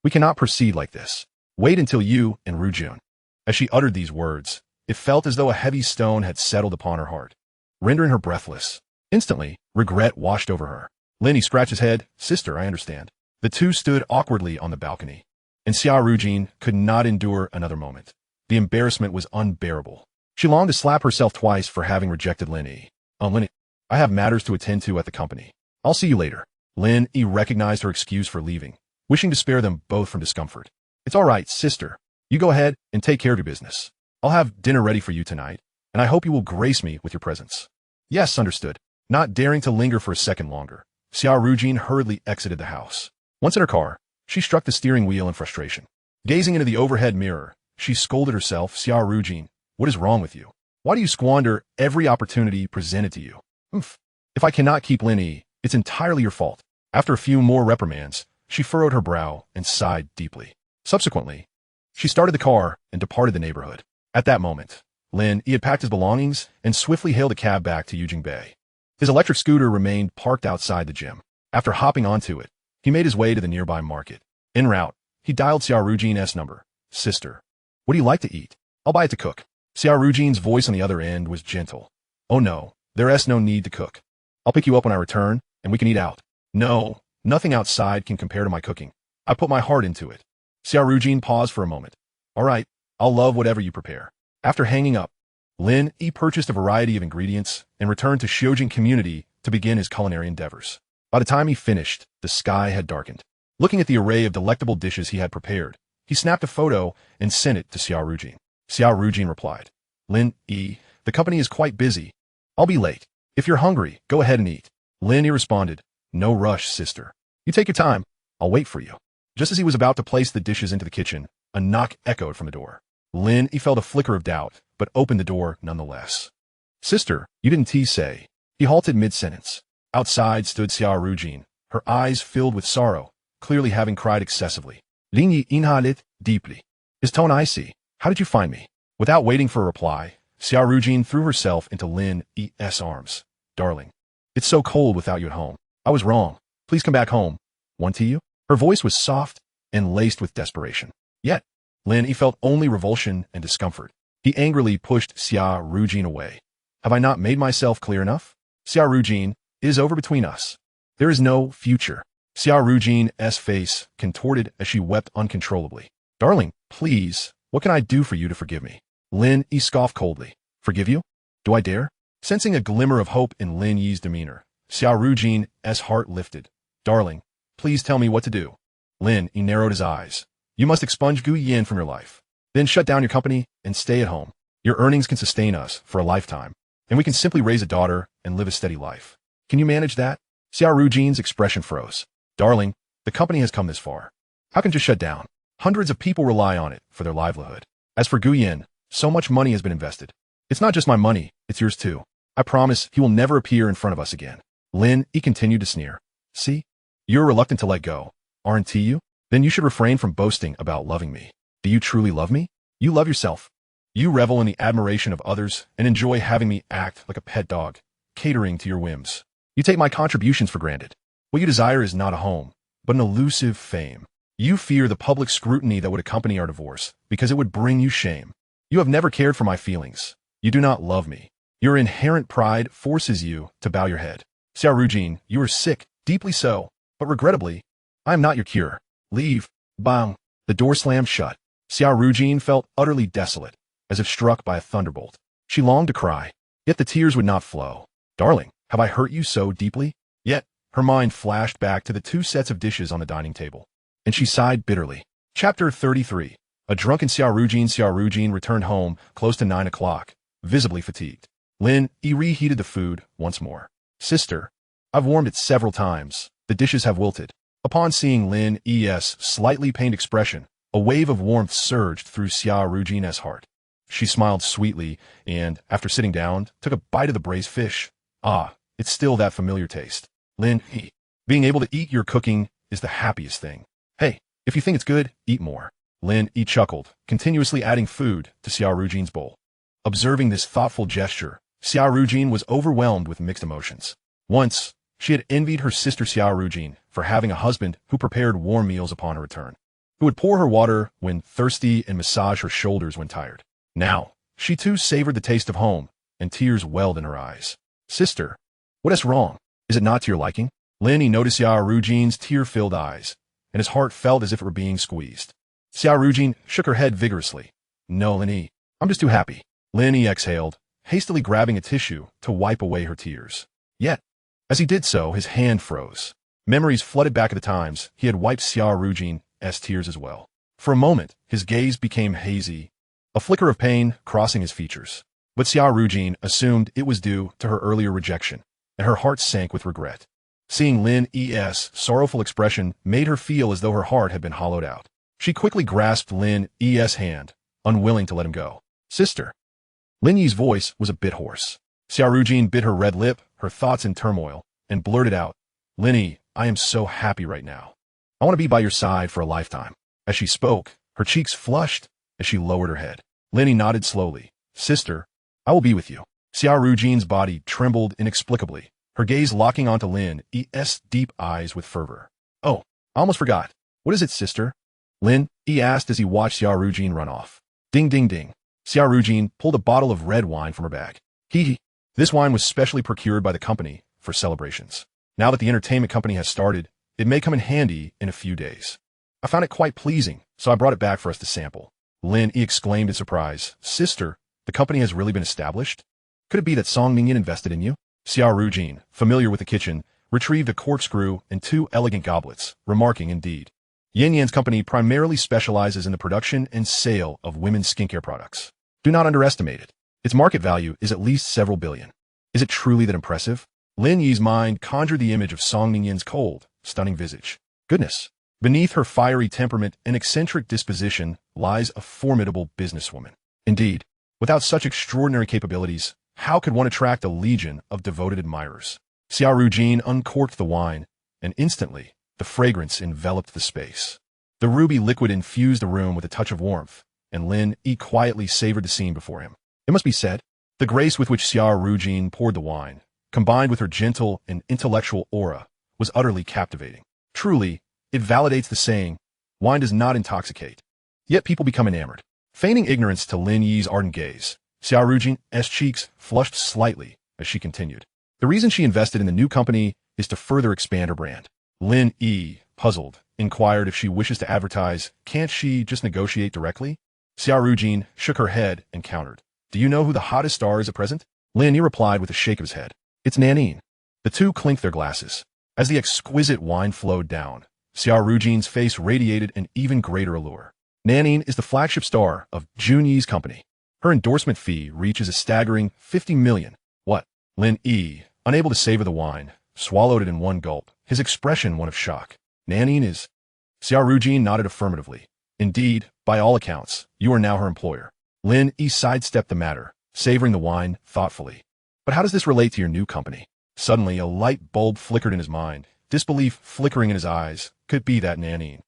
we cannot proceed like this. Wait until you and Rujun." As she uttered these words, it felt as though a heavy stone had settled upon her heart, rendering her breathless. Instantly, regret washed over her. Lin Yi scratched his head. "Sister, I understand." The two stood awkwardly on the balcony, and Xia Rujun could not endure another moment. The embarrassment was unbearable. She longed to slap herself twice for having rejected Lin Yi. Lin Yi, I have matters to attend to at the company. I'll see you later." Lin Yi recognized her excuse for leaving, wishing to spare them both from discomfort. "It's all right, sister. You go ahead and take care of your business. I'll have dinner ready for you tonight, and I hope you will grace me with your presence." "Yes, understood." Not daring to linger for a second longer, Xia Rujun hurriedly exited the house. Once in her car, she struck the steering wheel in frustration. Gazing into the overhead mirror, she scolded herself. "Xia Rujun, what is wrong with you? Why do you squander every opportunity presented to you? If I cannot keep Lin Yi, it's entirely your fault." After a few more reprimands, she furrowed her brow and sighed deeply. Subsequently, she started the car and departed the neighborhood. At that moment, Lin Yi had packed his belongings and swiftly hailed a cab back to Yujing Bay. His electric scooter remained parked outside the gym. After hopping onto it, he made his way to the nearby market. En route, he dialed Xia Rujun's number. "Sister, what do you like to eat? I'll buy it to cook." Xia Rujun's voice on the other end was gentle. "Oh no, there's no need to cook. I'll pick you up when I return, and we can eat out." "No, nothing outside can compare to my cooking. I put my heart into it." Xia Rujun paused for a moment. "All right, I'll love whatever you prepare." After hanging up, Lin Yi purchased a variety of ingredients and returned to Xiujing community to begin his culinary endeavors. By the time he finished, the sky had darkened. Looking at the array of delectable dishes he had prepared, he snapped a photo and sent it to Xia Rujun. Xia Rujun replied, "Lin Yi, the company is quite busy. I'll be late. If you're hungry, go ahead and eat." Lin Yi responded, "No rush, sister. You take your time. I'll wait for you." Just as he was about to place the dishes into the kitchen, a knock echoed from the door. Lin Yi felt a flicker of doubt, but opened the door nonetheless. "Sister, you didn't say." He halted mid-sentence. Outside stood Xia Rujun, her eyes filled with sorrow, clearly having cried excessively. Lin Yi inhaled deeply. His tone icy. "How did you find me?" Without waiting for a reply, Xia Rujun threw herself into Lin Yi's arms. "Darling, it's so cold without you at home. I was wrong. Please come back home. Want tea? Her voice was soft and laced with desperation. Yet, Lin Yi felt only revulsion and discomfort. He angrily pushed Xia Rujun away. Have I not made myself clear enough? Xia Rujun, it is over between us. There is no future. Xia Rujun's face contorted as she wept uncontrollably. Darling, please, what can I do for you to forgive me? Lin Yi scoffed coldly. Forgive you? Do I dare? Sensing a glimmer of hope in Lin Yi's demeanor, Xia Rujun's heart lifted. Darling, please tell me what to do. Lin Yi narrowed his eyes. You must expunge Gu Yin from your life. Then shut down your company and stay at home. Your earnings can sustain us for a lifetime, and we can simply raise a daughter and live a steady life. Can you manage that? Xia Rujun's expression froze. Darling, the company has come this far. How can it just shut down? Hundreds of people rely on it for their livelihood. As for Gu Yin, so much money has been invested. It's not just my money, it's yours too. I promise he will never appear in front of us again. Lin Yi continued to sneer. See? You're reluctant to let go, aren't you? Then you should refrain from boasting about loving me. Do you truly love me? You love yourself. You revel in the admiration of others and enjoy having me act like a pet dog, catering to your whims. You take my contributions for granted. What you desire is not a home, but an elusive fame. You fear the public scrutiny that would accompany our divorce because it would bring you shame. You have never cared for my feelings. You do not love me. Your inherent pride forces you to bow your head. Xia Rujun, you are sick, deeply so, but regrettably, I am not your cure. Leave. Bang. The door slammed shut. Xia Rujun felt utterly desolate, as if struck by a thunderbolt. She longed to cry, yet the tears would not flow. Darling, have I hurt you so deeply? Yet, her mind flashed back to the 2 sets of dishes on the dining table, and she sighed bitterly. Chapter 33. A drunken Xia Rujun returned home close to 9 o'clock, visibly fatigued. Lin Yi reheated the food once more. Sister, I've warmed it several times. The dishes have wilted. Upon seeing Lin Yi's slightly pained expression, a wave of warmth surged through Xia Rujun's heart. She smiled sweetly and, after sitting down, took a bite of the braised fish. Ah, it's still that familiar taste. Lin Yi, being able to eat your cooking is the happiest thing. Hey, if you think it's good, eat more. Lin Yi chuckled, continuously adding food to Xia Rujun's bowl. Observing this thoughtful gesture, Xia Rujun was overwhelmed with mixed emotions. Once, she had envied her sister Xia Rujun for having a husband who prepared warm meals upon her return, who would pour her water when thirsty and massage her shoulders when tired. Now, she too savored the taste of home, and tears welled in her eyes. Sister, what is wrong? Is it not to your liking? Lin Yi noticed Xia Rujun's tear-filled eyes, and his heart felt as if it were being squeezed. Xia Rujun shook her head vigorously. No, Lin Yi, I'm just too happy. Lin Yi exhaled, hastily grabbing a tissue to wipe away her tears. Yet, as he did so, his hand froze. Memories flooded back at the times he had wiped Xia Rujun's tears as well. For a moment, his gaze became hazy, a flicker of pain crossing his features. But Xia Rujun assumed it was due to her earlier rejection, and her heart sank with regret. Seeing Lin Yi's sorrowful expression made her feel as though her heart had been hollowed out. She quickly grasped Lin Yi's hand, unwilling to let him go. Sister. Lin Yi's voice was a bit hoarse. Xia Rujun bit her red lip, her thoughts in turmoil, and blurted out, Lin Yi, I am so happy right now. I want to be by your side for a lifetime. As she spoke, her cheeks flushed as she lowered her head. Lin Yi nodded slowly. Sister, I will be with you. Xia Rujun's body trembled inexplicably, her gaze locking onto Lin Yi's deep eyes with fervor. Oh, I almost forgot. What is it, sister? Lin Yi asked as he watched Xia Rujun run off. Ding, ding, ding. Xia Rujun pulled a bottle of red wine from her bag. Hee. This wine was specially procured by the company for celebrations. Now that the entertainment company has started, it may come in handy in a few days. I found it quite pleasing, so I brought it back for us to sample. Lin Yi exclaimed in surprise. Sister, the company has really been established? Could it be that Song Mingyan invested in you? Xia Rujun, familiar with the kitchen, retrieved a corkscrew and 2 elegant goblets, remarking indeed. Yin Yan's company primarily specializes in the production and sale of women's skincare products. Do not underestimate it. Its market value is at least several billion. Is it truly that impressive? Lin Yi's mind conjured the image of Song Mingyan's cold, stunning visage. Goodness. Beneath her fiery temperament and eccentric disposition lies a formidable businesswoman. Indeed, without such extraordinary capabilities, how could one attract a legion of devoted admirers? Xia Rujun uncorked the wine, and instantly, the fragrance enveloped the space. The ruby liquid infused the room with a touch of warmth, and Lin Yi quietly savored the scene before him. It must be said, the grace with which Xia Rujun poured the wine, combined with her gentle and intellectual aura, was utterly captivating. Truly, It validates the saying, wine does not intoxicate. Yet people become enamored. Feigning ignorance to Lin Yi's ardent gaze, Xia Rujun's cheeks flushed slightly as she continued. The reason she invested in the new company is to further expand her brand. Lin Yi, puzzled, inquired if she wishes to advertise, can't she just negotiate directly? Xia Rujun shook her head and countered. Do you know who the hottest star is at present? Lin Yi replied with a shake of his head. It's Nanine. The two clinked their glasses. As the exquisite wine flowed down, Xia Rujun's face radiated an even greater allure. Nanine is the flagship star of Jun Yi's company. Her endorsement fee reaches a staggering 50 million. What? Lin Yi, unable to savor the wine, swallowed it in one gulp, his expression one of shock. Nanine is... Xia Rujun nodded affirmatively. Indeed, by all accounts, you are now her employer. Lin Yi sidestepped the matter, savoring the wine thoughtfully. But how does this relate to your new company? Suddenly, a light bulb flickered in his mind, disbelief flickering in his eyes. Could be that Nanine.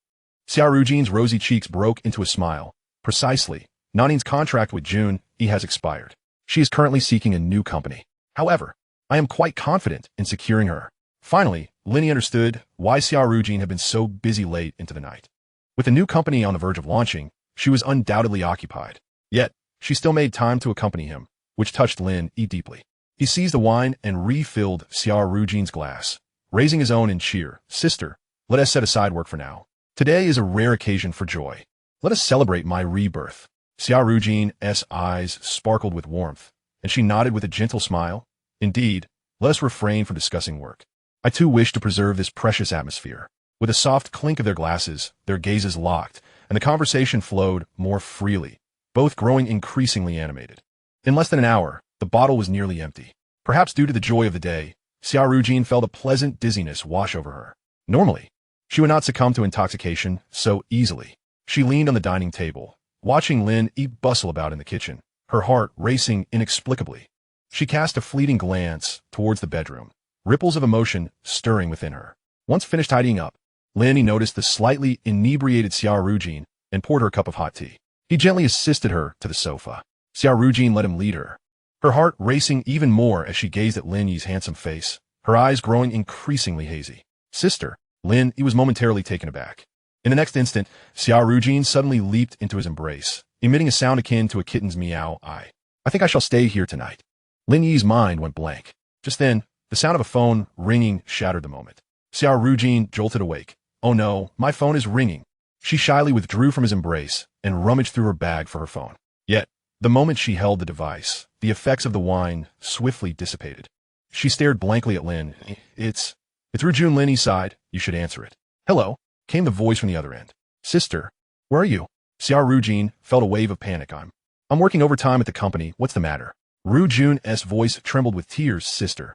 Xia Rujun's rosy cheeks broke into a smile. Precisely. Nanine's contract with Jun Yi has expired. She is currently seeking a new company. However, I am quite confident in securing her. Finally, Lin Yi understood why Xia Rujun had been so busy late into the night. With the new company on the verge of launching, she was undoubtedly occupied. Yet, she still made time to accompany him, which touched Lin Yi deeply. He seized the wine and refilled Xia Rujun's glass, raising his own in cheer. Sister, let us set aside work for now. Today is a rare occasion for joy. Let us celebrate my rebirth. Xia Rujun's eyes sparkled with warmth, and she nodded with a gentle smile. Indeed, let us refrain from discussing work. I too wish to preserve this precious atmosphere. With a soft clink of their glasses, their gazes locked, and the conversation flowed more freely, both growing increasingly animated. In less than an hour, the bottle was nearly empty. Perhaps due to the joy of the day, Xia Rujun felt a pleasant dizziness wash over her. Normally, she would not succumb to intoxication so easily. She leaned on the dining table, watching Lin Yi bustle about in the kitchen, her heart racing inexplicably. She cast a fleeting glance towards the bedroom, ripples of emotion stirring within her. Once finished tidying up, Lin Yi noticed the slightly inebriated Xia Rujun and poured her a cup of hot tea. He gently assisted her to the sofa. Xia Rujun let him lead her, her heart racing even more as she gazed at Lin Yi's handsome face, her eyes growing increasingly hazy. Sister, Lin Yi was momentarily taken aback. In the next instant, Xia Rujun suddenly leaped into his embrace, emitting a sound akin to a kitten's meow. I think I shall stay here tonight. Lin Yi's mind went blank. Just then, the sound of a phone ringing shattered the moment. Xia Rujun jolted awake. Oh no, my phone is ringing. She shyly withdrew from his embrace and rummaged through her bag for her phone. Yet, the moment she held the device, the effects of the wine swiftly dissipated. She stared blankly at Lin. It's Rujun. Lin Yi sighed. You should answer it. Hello, came the voice from the other end. Sister, where are you? Xia Rujun felt a wave of panic. I'm working overtime at the company. What's the matter? Rujun's voice trembled with tears. Sister,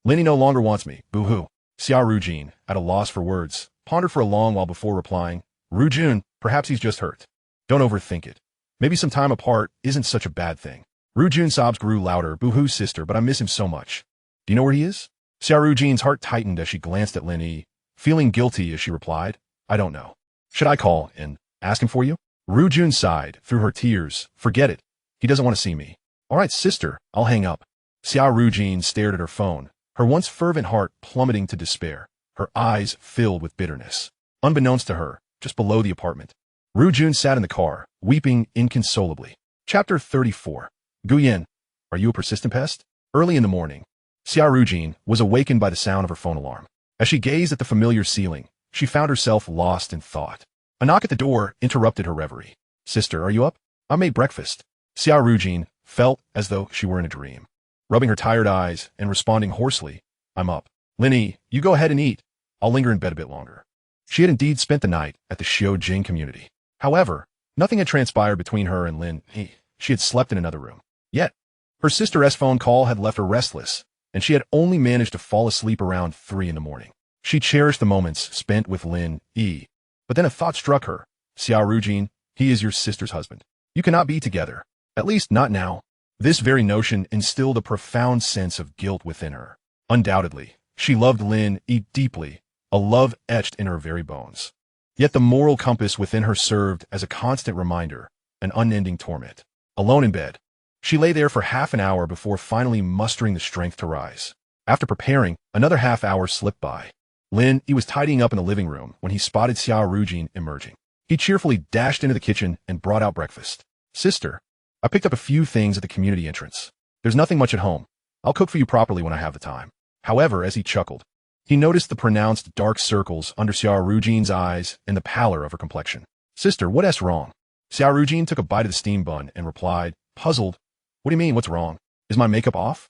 Lin Yi no longer wants me. Boo-hoo. Xia Rujun, at a loss for words, pondered for a long while before replying. Rujun, perhaps he's just hurt. Don't overthink it. Maybe some time apart isn't such a bad thing. Rujun's sobs grew louder. Boo-hoo, sister, but I miss him so much. Do you know where he is? Xia Rujun's heart tightened as she glanced at Lin Yi, feeling guilty as she replied. I don't know. Should I call and ask him for you? Rujun sighed through her tears. Forget it. He doesn't want to see me. All right, sister, I'll hang up. Xia Rujun stared at her phone, her once fervent heart plummeting to despair, her eyes filled with bitterness. Unbeknownst to her, just below the apartment, Rujun sat in the car, weeping inconsolably. Chapter 34. Guyen, are you a persistent pest? Early in the morning, Xia Rujun was awakened by the sound of her phone alarm. As she gazed at the familiar ceiling, she found herself lost in thought. A knock at the door interrupted her reverie. Sister, are you up? I made breakfast. Xia Rujun felt as though she were in a dream. Rubbing her tired eyes and responding hoarsely, I'm up. Lin Yi, you go ahead and eat. I'll linger in bed a bit longer. She had indeed spent the night at the Xiaojing community. However, nothing had transpired between her and Lin Yi. She had slept in another room. Yet, her sister's phone call had left her restless, and she had only managed to fall asleep around 3 in the morning. She cherished the moments spent with Lin Yi. But then a thought struck her. Xia Rujun, he is your sister's husband. You cannot be together. At least not now. This very notion instilled a profound sense of guilt within her. Undoubtedly, she loved Lin Yi deeply, a love etched in her very bones. Yet the moral compass within her served as a constant reminder, an unending torment. Alone in bed, she lay there for half an hour before finally mustering the strength to rise. After preparing, another half hour slipped by. Lin Yi was tidying up in the living room when he spotted Xia Rujun emerging. He cheerfully dashed into the kitchen and brought out breakfast. Sister, I picked up a few things at the community entrance. There's nothing much at home. I'll cook for you properly when I have the time. However, as he chuckled, he noticed the pronounced dark circles under Xia Rujun's eyes and the pallor of her complexion. Sister, what's wrong? Xia Rujun took a bite of the steam bun and replied, puzzled, what do you mean, what's wrong? Is my makeup off?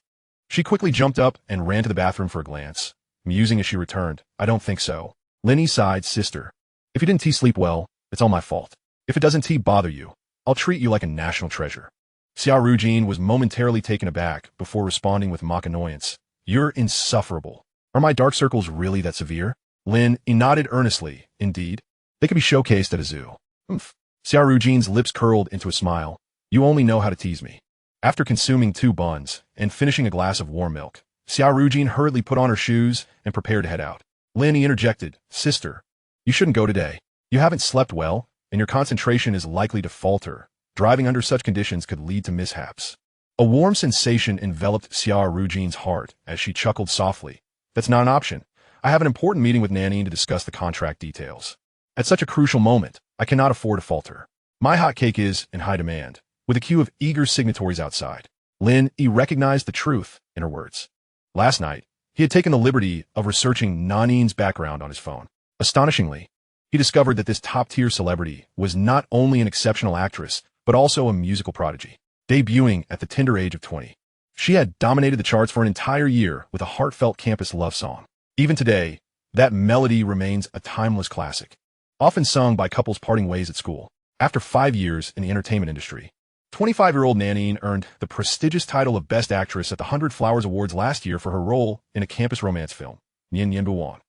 She quickly jumped up and ran to the bathroom for a glance, musing as she returned, I don't think so. Lin Yi sighed, sister, if you didn't sleep well, it's all my fault. If it doesn't bother you, I'll treat you like a national treasure. Xia Rujun was momentarily taken aback before responding with mock annoyance. You're insufferable. Are my dark circles really that severe? Lin Yi nodded earnestly. Indeed. They could be showcased at a zoo. Xia Rujun's lips curled into a smile. You only know how to tease me. After consuming 2 buns and finishing a glass of warm milk, Xia Rujun hurriedly put on her shoes and prepared to head out. Lin Yi interjected, sister, you shouldn't go today. You haven't slept well, and your concentration is likely to falter. Driving under such conditions could lead to mishaps. A warm sensation enveloped Xia Rujun's heart as she chuckled softly. That's not an option. I have an important meeting with Nanine to discuss the contract details. At such a crucial moment, I cannot afford to falter. My hot cake is in high demand, with a queue of eager signatories outside. Lin Yi recognized the truth in her words. Last night, he had taken the liberty of researching Nanine's background on his phone. Astonishingly, he discovered that this top-tier celebrity was not only an exceptional actress, but also a musical prodigy. Debuting at the tender age of 20, she had dominated the charts for an entire year with a heartfelt campus love song. Even today, that melody remains a timeless classic, often sung by couples parting ways at school. After 5 years in the entertainment industry, 25-year-old Nanine earned the prestigious title of Best Actress at the 100 Flowers Awards last year for her role in a campus romance film, Yin Yin Buwan.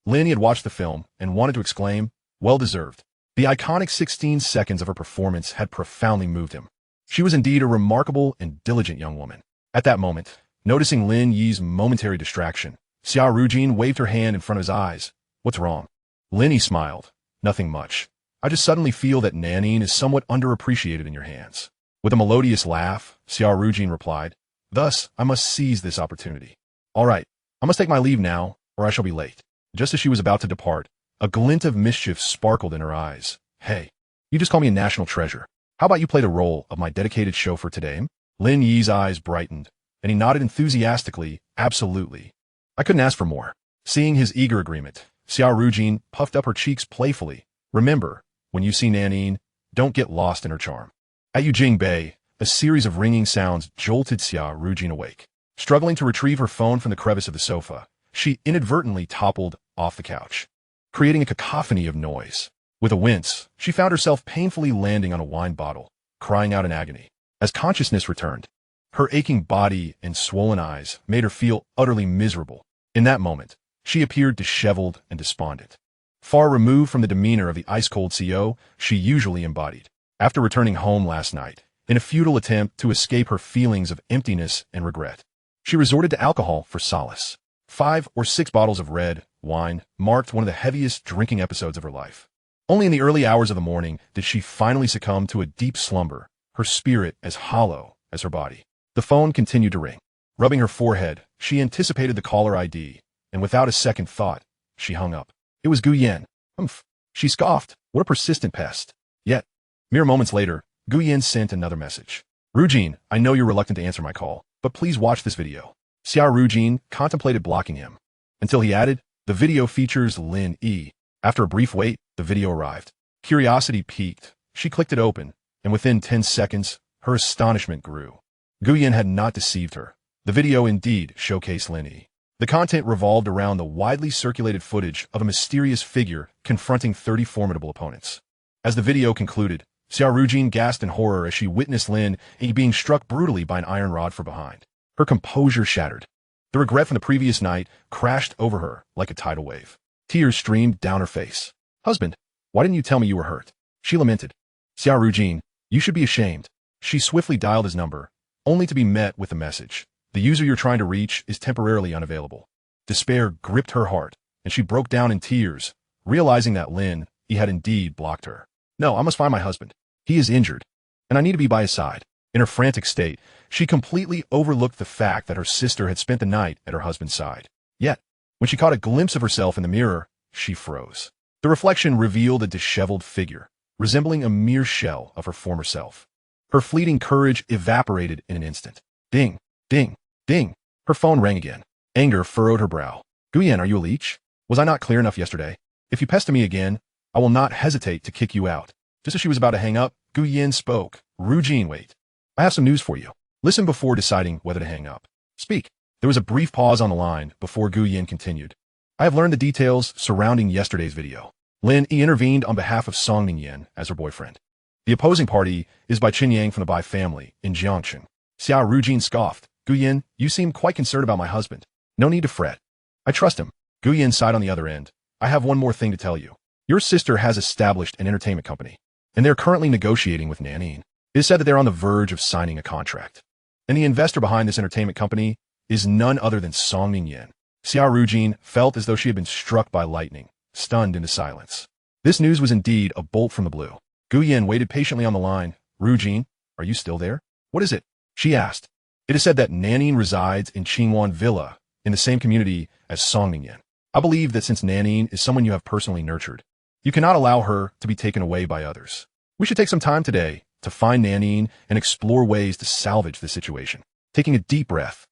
Lin Yi had watched the film and wanted to exclaim, well-deserved. The iconic 16 seconds of her performance had profoundly moved him. She was indeed a remarkable and diligent young woman. At that moment, noticing Lin Yi's momentary distraction, Xia Rujun waved her hand in front of his eyes. What's wrong? Lin Yi smiled. Nothing much. I just suddenly feel that Nanine is somewhat underappreciated in your hands. With a melodious laugh, Xia Rujun replied, thus, I must seize this opportunity. All right, I must take my leave now, or I shall be late. Just as she was about to depart, a glint of mischief sparkled in her eyes. Hey, you just call me a national treasure. How about you play the role of my dedicated chauffeur today? Lin Yi's eyes brightened, and he nodded enthusiastically, absolutely. I couldn't ask for more. Seeing his eager agreement, Xia Rujun puffed up her cheeks playfully. Remember, when you see Nanine, don't get lost in her charm. At Yujing Bay, a series of ringing sounds jolted Xia Rujun awake. Struggling to retrieve her phone from the crevice of the sofa, she inadvertently toppled off the couch, creating a cacophony of noise. With a wince, she found herself painfully landing on a wine bottle, crying out in agony. As consciousness returned, her aching body and swollen eyes made her feel utterly miserable. In that moment, she appeared disheveled and despondent, far removed from the demeanor of the ice-cold CO she usually embodied. After returning home last night, in a futile attempt to escape her feelings of emptiness and regret, she resorted to alcohol for solace. 5 or 6 bottles of red wine marked one of the heaviest drinking episodes of her life. Only in the early hours of the morning did she finally succumb to a deep slumber, her spirit as hollow as her body. The phone continued to ring. Rubbing her forehead, she anticipated the caller ID, and without a second thought, she hung up. It was Gu Yan. Humph. She scoffed. What a persistent pest. Yet, mere moments later, Gu Yan sent another message. Rujun, I know you're reluctant to answer my call, but please watch this video. Xia Rujun contemplated blocking him, until he added, the video features Lin Yi. After a brief wait, the video arrived. Curiosity piqued. She clicked it open, and within 10 seconds, her astonishment grew. Gu Yan had not deceived her. The video indeed showcased Lin Yi. The content revolved around the widely circulated footage of a mysterious figure confronting 30 formidable opponents. As the video concluded, Xia Rujun gasped in horror as she witnessed Lin Yi being struck brutally by an iron rod from behind. Her composure shattered. The regret from the previous night crashed over her like a tidal wave. Tears streamed down her face. Husband, why didn't you tell me you were hurt? She lamented. Xia Rujun, you should be ashamed. She swiftly dialed his number, only to be met with the message. The user you're trying to reach is temporarily unavailable. Despair gripped her heart, and she broke down in tears, realizing that Lin Yi had indeed blocked her. No, I must find my husband. He is injured, and I need to be by his side. In her frantic state, she completely overlooked the fact that her sister had spent the night at her husband's side. Yet, When she caught a glimpse of herself in the mirror, she froze. The reflection revealed a disheveled figure, resembling a mere shell of her former self. Her fleeting courage evaporated in an instant. Ding, ding, ding. Her phone rang again. Anger furrowed her brow. Guyan, are you a leech? Was I not clear enough yesterday? If you pester me again, I will not hesitate to kick you out. Just as she was about to hang up, Guyan spoke. Rujun, wait. I have some news for you. Listen before deciding whether to hang up. Speak. There was a brief pause on the line before Guyan continued. I have learned the details surrounding yesterday's video. Lin Yi intervened on behalf of Song Ningyan as her boyfriend. The opposing party is by Qin Yang from the Bai family in Jiangcheng. Xia Rujun scoffed. Guyan, you seem quite concerned about my husband. No need to fret. I trust him. Guyan sighed on the other end. I have one more thing to tell you. Your sister has established an entertainment company, and they're currently negotiating with Nanine. It is said that they're on the verge of signing a contract. And the investor behind this entertainment company is none other than Song Ningyan. Xia Rujun felt as though she had been struck by lightning, stunned into silence. This news was indeed a bolt from the blue. Guyan waited patiently on the line. Rujun, are you still there? What is it? She asked. It is said that Nanine resides in Qingwan Villa, in the same community as Song Ningyan. I believe that since Nanine is someone you have personally nurtured, you cannot allow her to be taken away by others. We should take some time today to find Nanine and explore ways to salvage the situation. Taking a deep breath,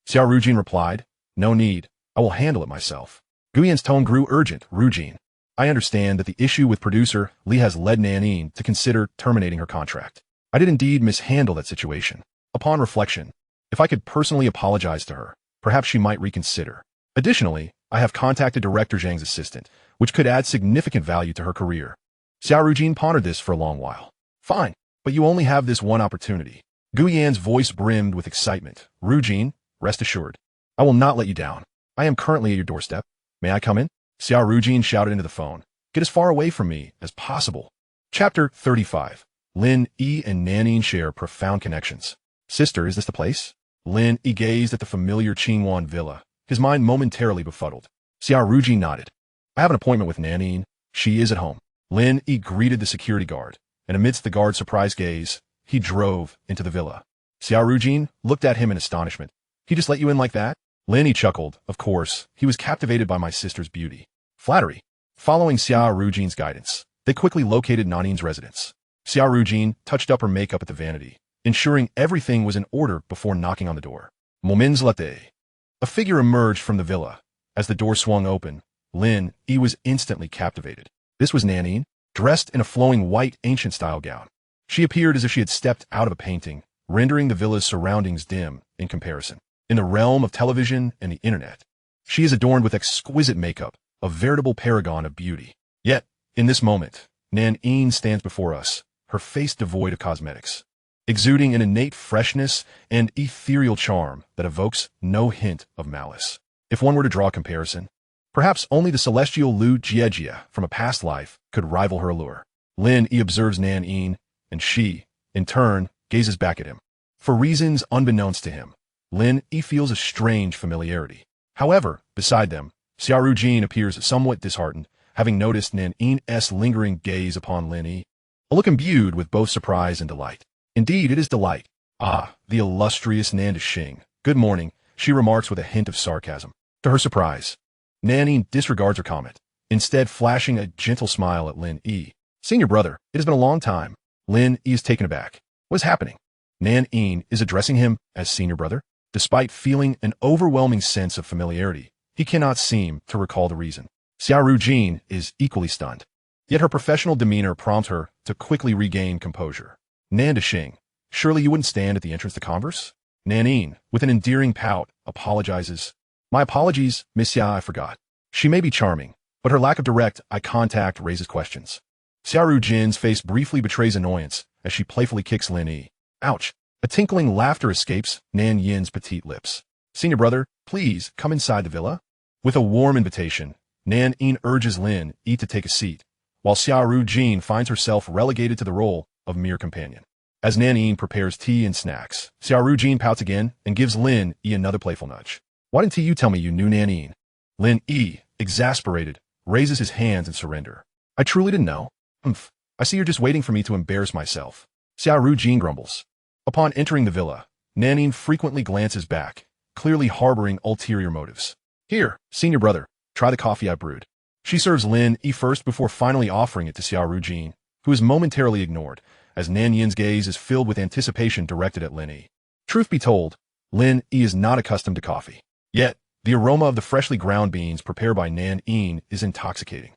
Xia Rujun replied, no need. I will handle it myself. Guyan's tone grew urgent. Rujun, I understand that the issue with producer Li has led Nanine to consider terminating her contract. I did indeed mishandle that situation. Upon reflection, if I could personally apologize to her, perhaps she might reconsider. Additionally, I have contacted Director Zhang's assistant, which could add significant value to her career. Xia Rujun pondered this for a long while. Fine, but you only have this one opportunity. Guyan's voice brimmed with excitement. Rujun, rest assured, I will not let you down. I am currently at your doorstep. May I come in? Xia Rujun shouted into the phone. Get as far away from me as possible. Chapter 35. Lin Yi and Nanine share profound connections. Sister, is this the place? Lin Yi gazed at the familiar Qingwan villa, his mind momentarily befuddled. Xia Rujun nodded. I have an appointment with Nanine. She is at home. Lin Yi greeted the security guard, and amidst the guard's surprised gaze, he drove into the villa. Xia Rujun looked at him in astonishment. He just let you in like that? Lin Yi chuckled. Of course, he was captivated by my sister's beauty. Flattery. Following Xia Rujun's guidance, they quickly located Nanine's residence. Xia Rujun touched up her makeup at the vanity, ensuring everything was in order before knocking on the door. Moments later, a figure emerged from the villa. As the door swung open, Lin Yi was instantly captivated. This was Nanine, dressed in a flowing white ancient-style gown. She appeared as if she had stepped out of a painting, rendering the villa's surroundings dim in comparison. In the realm of television and the internet, she is adorned with exquisite makeup, a veritable paragon of beauty. Yet, in this moment, Nanine stands before us, her face devoid of cosmetics, exuding an innate freshness and ethereal charm that evokes no hint of malice. If one were to draw a comparison, perhaps only the celestial Lu Jiejie from a past life could rival her allure. Lin Yi observes Nanine, and she, in turn, gazes back at him. For reasons unbeknownst to him, Lin Yi feels a strange familiarity. However, beside them, Xia Rujun appears somewhat disheartened, having noticed Nanine's lingering gaze upon Lin Yi, a look imbued with both surprise and delight. Indeed, it is delight. Ah, the illustrious Nan Xing. Good morning, she remarks with a hint of sarcasm. To her surprise, Nanine disregards her comment, instead flashing a gentle smile at Lin Yi. Senior brother, it has been a long time. Lin Yi is taken aback. What is happening? Nanine is addressing him as senior brother. Despite feeling an overwhelming sense of familiarity, he cannot seem to recall the reason. Xia Rujun is equally stunned. Yet her professional demeanor prompts her to quickly regain composure. Nan Xing, surely you wouldn't stand at the entrance to converse? Nanine, with an endearing pout, apologizes. My apologies, Miss Xia, I forgot. She may be charming, but her lack of direct eye contact raises questions. Xia Rujun's face briefly betrays annoyance as she playfully kicks Lin Yi. Ouch! A tinkling laughter escapes Nan Yin's petite lips. Senior brother, please come inside the villa. With a warm invitation, Nan Yin urges Lin Yi to take a seat, while Xia Rujun finds herself relegated to the role of mere companion. As Nan Yin prepares tea and snacks, Xia Rujun pouts again and gives Lin Yi another playful nudge. Why didn't you tell me you knew Nan Yin? Lin Yi, exasperated, raises his hands in surrender. I truly didn't know. I see you're just waiting for me to embarrass myself. Xia Rujun grumbles. Upon entering the villa, Nanine frequently glances back, clearly harboring ulterior motives. Here, senior brother, try the coffee I brewed. She serves Lin Yi first before finally offering it to Xia Rujun, who is momentarily ignored, as Nan Yin's gaze is filled with anticipation directed at Lin Yi. Truth be told, Lin Yi is not accustomed to coffee. Yet, the aroma of the freshly ground beans prepared by Nan Yin is intoxicating.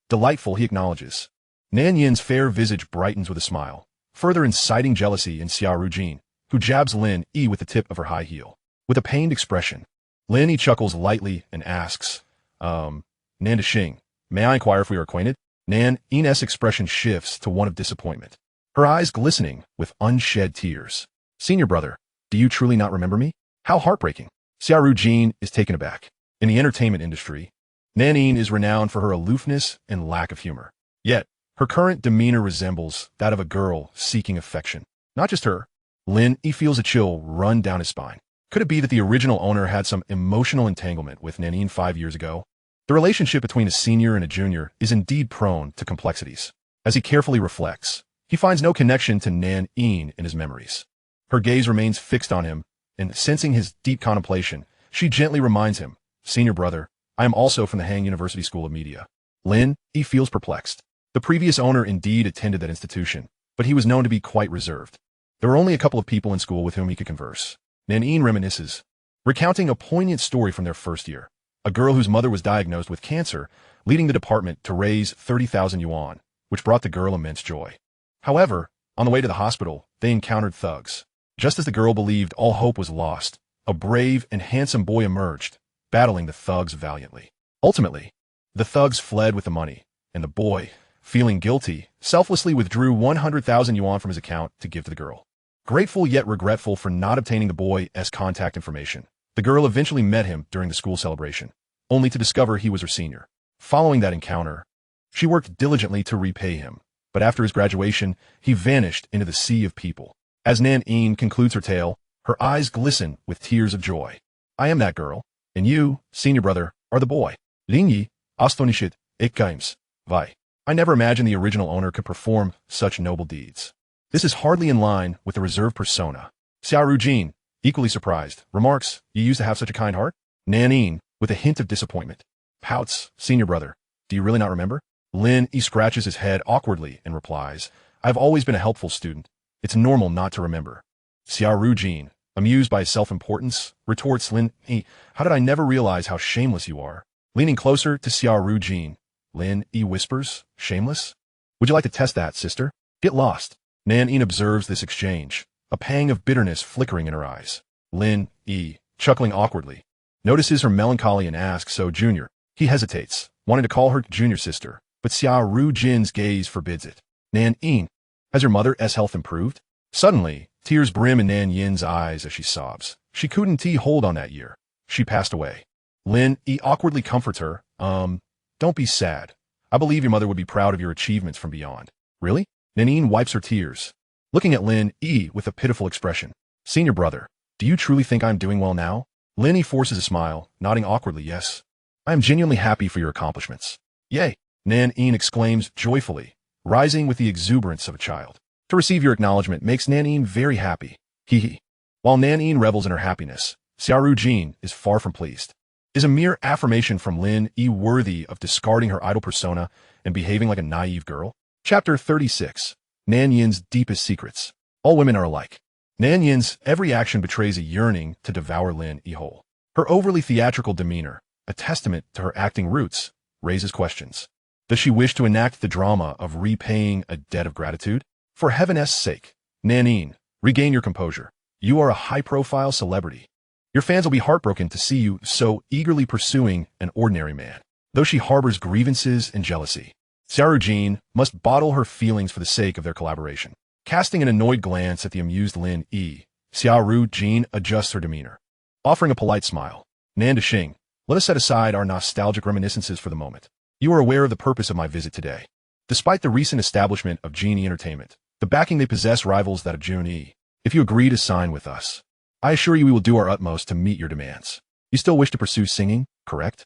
Delightful, he acknowledges. Nan Yin's fair visage brightens with a smile, further inciting jealousy in Xia Rujun, who jabs Lin Yi with the tip of her high heel. With a pained expression, Lin Yi chuckles lightly and asks, Nan Xing, may I inquire if we are acquainted? Nan Yin's expression shifts to one of disappointment, her eyes glistening with unshed tears. Senior brother, do you truly not remember me? How heartbreaking. Xia Rujun is taken aback. In the entertainment industry, Nan Yin is renowned for her aloofness and lack of humor. Yet, her current demeanor resembles that of a girl seeking affection. Not just her. Lin Yi feels a chill run down his spine. Could it be that the original owner had some emotional entanglement with Nan Yin 5 years ago? The relationship between a senior and a junior is indeed prone to complexities. As he carefully reflects, he finds no connection to Nan Yin in his memories. Her gaze remains fixed on him, and sensing his deep contemplation, she gently reminds him, Senior brother, I am also from the Hang University School of Media. Lin Yi feels perplexed. The previous owner indeed attended that institution, but he was known to be quite reserved. There were only a couple of people in school with whom he could converse. Nan Yin reminisces, recounting a poignant story from their first year. A girl whose mother was diagnosed with cancer, leading the department to raise 30,000 yuan, which brought the girl immense joy. However, on the way to the hospital, they encountered thugs. Just as the girl believed all hope was lost, a brave and handsome boy emerged, battling the thugs valiantly. Ultimately, the thugs fled with the money, and the boy, feeling guilty, selflessly withdrew 100,000 yuan from his account to give to the girl. Grateful yet regretful for not obtaining the boy's contact information, the girl eventually met him during the school celebration, only to discover he was her senior. Following that encounter, she worked diligently to repay him, but after his graduation, he vanished into the sea of people. As Nan Yin concludes her tale, her eyes glisten with tears of joy. I am that girl, and you, senior brother, are the boy. Lin Yi, astonished, games. Vi. I never imagined the original owner could perform such noble deeds. This is hardly in line with the reserved persona. Xia Rujun, equally surprised, remarks, you used to have such a kind heart? Nan Yin, with a hint of disappointment, pouts, senior brother, do you really not remember? Lin Yi scratches his head awkwardly and replies, I've always been a helpful student. It's normal not to remember. Xia Rujun, amused by his self-importance, retorts Lin Yi, how did I never realize how shameless you are? Leaning closer to Xia Rujun, Lin Yi whispers, shameless? Would you like to test that, sister? Get lost. Nan Yin observes this exchange, a pang of bitterness flickering in her eyes. Lin Yi, chuckling awkwardly, notices her melancholy and asks, so junior. He hesitates, wanting to call her junior sister, but Xia Rujun's gaze forbids it. Nan Yin, has your mother's health improved? Suddenly, tears brim in Nan Yin's eyes as she sobs. She couldn't hold on that year. She passed away. Lin Yi awkwardly comforts her, don't be sad. I believe your mother would be proud of your achievements from beyond. Really? Nan Yin wipes her tears, looking at Lin Yi with a pitiful expression. Senior brother, do you truly think I'm doing well now? Lin Yi forces a smile, nodding awkwardly, yes. I am genuinely happy for your accomplishments. Yay! Nan Yin exclaims joyfully, rising with the exuberance of a child. To receive your acknowledgement makes Nan Yin very happy. Hee hee. While Nan Yin revels in her happiness, Xia Rujun is far from pleased. Is a mere affirmation from Lin Yi worthy of discarding her idol persona and behaving like a naive girl? Chapter 36. Nan Yin's Deepest Secrets. All women are alike. Nan Yin's every action betrays a yearning to devour Lin Yi whole. Her overly theatrical demeanor, a testament to her acting roots, raises questions. Does she wish to enact the drama of repaying a debt of gratitude? For heaven's sake, Nan Yin, regain your composure. You are a high-profile celebrity. Your fans will be heartbroken to see you so eagerly pursuing an ordinary man. Though she harbors grievances and jealousy, Xia Rujun must bottle her feelings for the sake of their collaboration. Casting an annoyed glance at the amused Lin Yi, Xia Rujun adjusts her demeanor. Offering a polite smile, Nan Xing, let us set aside our nostalgic reminiscences for the moment. You are aware of the purpose of my visit today. Despite the recent establishment of Genie Entertainment, the backing they possess rivals that of Jun-Yi. If you agree to sign with us, I assure you we will do our utmost to meet your demands. You still wish to pursue singing, correct?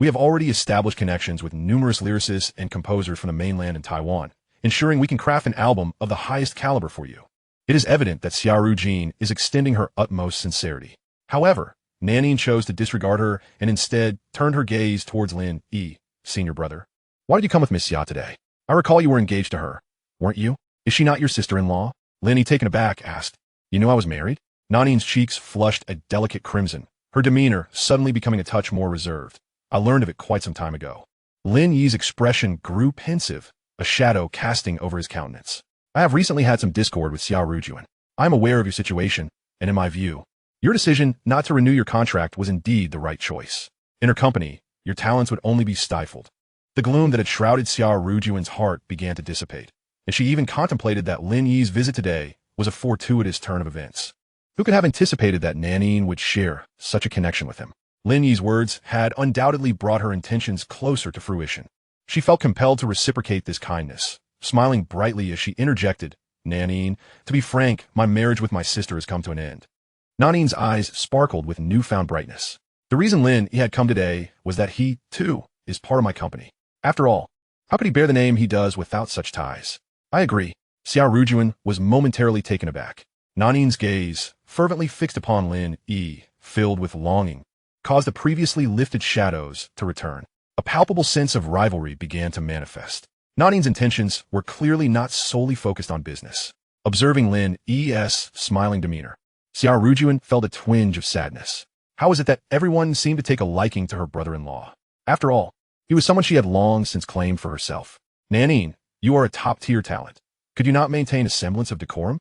We have already established connections with numerous lyricists and composers from the mainland and Taiwan, ensuring we can craft an album of the highest caliber for you. It is evident that Xia Rujun is extending her utmost sincerity. However, Nanine chose to disregard her and instead turned her gaze towards Lin Yi, senior brother. Why did you come with Miss Xia today? I recall you were engaged to her, weren't you? Is she not your sister-in-law? Lin Yi, taken aback, asked. You knew I was married? Nanine's cheeks flushed a delicate crimson, her demeanor suddenly becoming a touch more reserved. I learned of it quite some time ago. Lin Yi's expression grew pensive, a shadow casting over his countenance. I have recently had some discord with Xia Rujun. I am aware of your situation, and in my view, your decision not to renew your contract was indeed the right choice. In her company, your talents would only be stifled. The gloom that had shrouded Xia Rujun's heart began to dissipate, and she even contemplated that Lin Yi's visit today was a fortuitous turn of events. Who could have anticipated that Nanine would share such a connection with him? Lin Yi's words had undoubtedly brought her intentions closer to fruition. She felt compelled to reciprocate this kindness, smiling brightly as she interjected, Nanine, to be frank, my marriage with my sister has come to an end. Nanine's eyes sparkled with newfound brightness. The reason Lin Yi had come today was that he, too, is part of my company. After all, how could he bear the name he does without such ties? I agree. Xia Rujun was momentarily taken aback. Nanine's gaze, fervently fixed upon Lin Yi, filled with longing, caused the previously lifted shadows to return. A palpable sense of rivalry began to manifest. Nanine's intentions were clearly not solely focused on business. Observing Lin Yi's smiling demeanor, Xia Rujun felt a twinge of sadness. How was it that everyone seemed to take a liking to her brother-in-law? After all, he was someone she had long since claimed for herself. Nanine, you are a top-tier talent. Could you not maintain a semblance of decorum?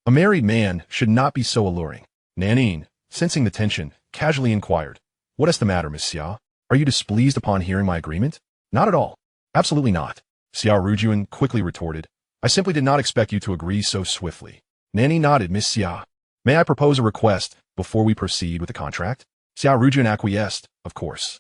A married man should not be so alluring. Nanine, sensing the tension, casually inquired, What is the matter, Miss Xia? Are you displeased upon hearing my agreement? Not at all. Absolutely not. Xia Rujun quickly retorted, I simply did not expect you to agree so swiftly. Nanine nodded. Miss Xia, may I propose a request before we proceed with the contract? Xia Rujun acquiesced, of course.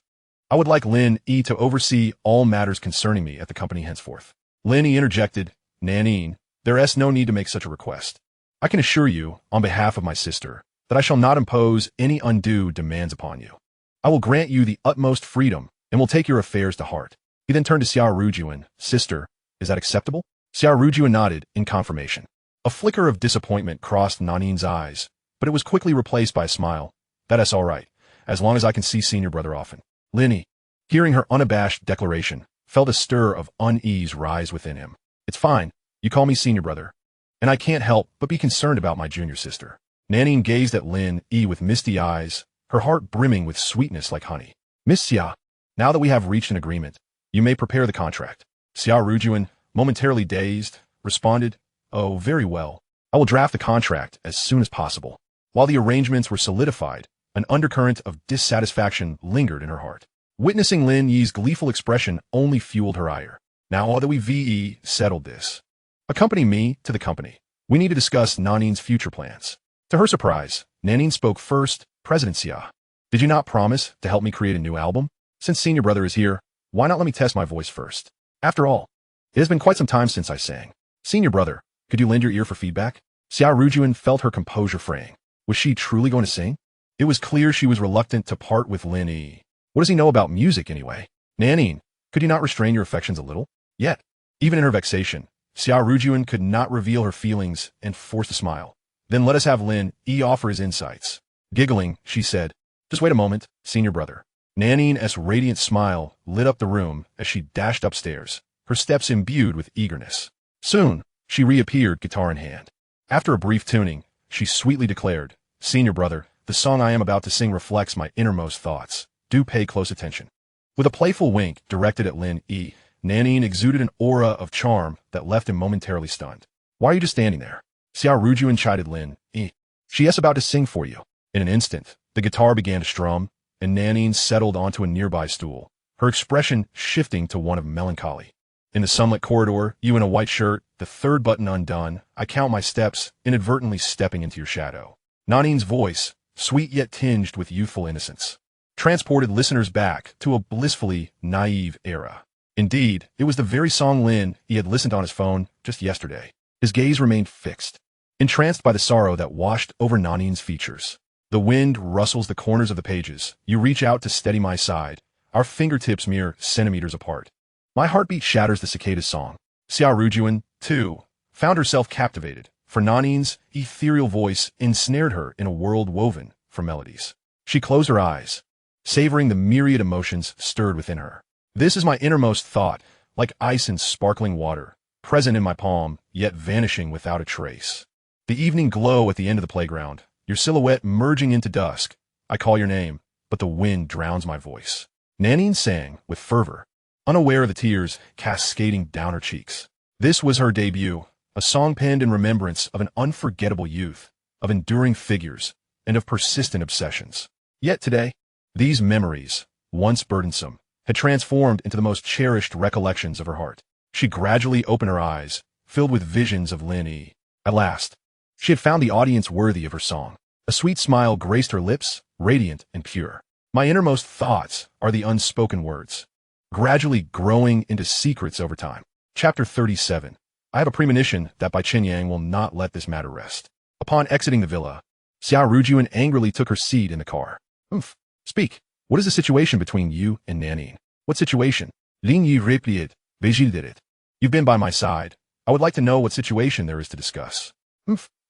I would like Lin Yi to oversee all matters concerning me at the company henceforth. Lin Yi interjected, Nanine, there is no need to make such a request. I can assure you, on behalf of my sister, that I shall not impose any undue demands upon you. I will grant you the utmost freedom and will take your affairs to heart. He then turned to Xia Rujun, Sister, is that acceptable? Xia Rujun nodded in confirmation. A flicker of disappointment crossed Nanine's eyes, but it was quickly replaced by a smile. That is all right, as long as I can see senior brother often. Lin Yi, hearing her unabashed declaration, felt a stir of unease rise within him. It's fine, you call me senior brother, and I can't help but be concerned about my junior sister. Nanine gazed at Lin Yi with misty eyes, her heart brimming with sweetness like honey. Miss Xia, now that we have reached an agreement, you may prepare the contract. Xia Rujun, momentarily dazed, responded, Oh, very well. I will draft the contract as soon as possible. While the arrangements were solidified, an undercurrent of dissatisfaction lingered in her heart. Witnessing Lin Yi's gleeful expression only fueled her ire. Now that we've settled this, accompany me to the company. We need to discuss Nanine's future plans. To her surprise, Nanine spoke first. President Xia, did you not promise to help me create a new album? Since senior brother is here, why not let me test my voice first? After all, it has been quite some time since I sang. Senior brother, could you lend your ear for feedback? Xia Rujun felt her composure fraying. Was she truly going to sing? It was clear she was reluctant to part with Lin Yi. What does he know about music anyway? Nanine, could you not restrain your affections a little? Yet, even in her vexation, Xia Rujun could not reveal her feelings and forced a smile. Then let us have Lin Yi offer his insights. Giggling, she said, Just wait a moment, senior brother. Nanine's radiant smile lit up the room as she dashed upstairs, her steps imbued with eagerness. Soon, she reappeared, guitar in hand. After a brief tuning, she sweetly declared, Senior brother, the song I am about to sing reflects my innermost thoughts. Do pay close attention. With a playful wink directed at Lin Yi, Nanine exuded an aura of charm that left him momentarily stunned. Why are you just standing there? Xia Rujun chided Lin Yi. She is about to sing for you. In an instant, the guitar began to strum, and Nanine settled onto a nearby stool, her expression shifting to one of melancholy. In the sunlit corridor, you in a white shirt, the third button undone, I count my steps, inadvertently stepping into your shadow. Nanine's voice, sweet yet tinged with youthful innocence, transported listeners back to a blissfully naive era. Indeed, it was the very song Lin Yi had listened on his phone just yesterday. His gaze remained fixed, entranced by the sorrow that washed over Nanine's features. The wind rustles the corners of the pages. You reach out to steady my side, our fingertips mere centimeters apart. My heartbeat shatters the cicada's song. Xia Rujun, too, found herself captivated, for Nanine's ethereal voice ensnared her in a world woven from melodies. She closed her eyes, savoring the myriad emotions stirred within her. This is my innermost thought, like ice in sparkling water, present in my palm, yet vanishing without a trace. The evening glow at the end of the playground, your silhouette merging into dusk. I call your name, but the wind drowns my voice. Nanine sang with fervor, unaware of the tears cascading down her cheeks. This was her debut, a song penned in remembrance of an unforgettable youth, of enduring figures, and of persistent obsessions. Yet today, these memories, once burdensome, had transformed into the most cherished recollections of her heart. She gradually opened her eyes, filled with visions of Lin Yi. At last, she had found the audience worthy of her song. A sweet smile graced her lips, radiant and pure. My innermost thoughts are the unspoken words, gradually growing into secrets over time. Chapter 37. I have a premonition that Bai Qinyang will not let this matter rest. Upon exiting the villa, Xia Rujun angrily took her seat in the car. Speak. What is the situation between you and Nanine? What situation? Lin Yi replied, it. You've been by my side. I would like to know what situation there is to discuss.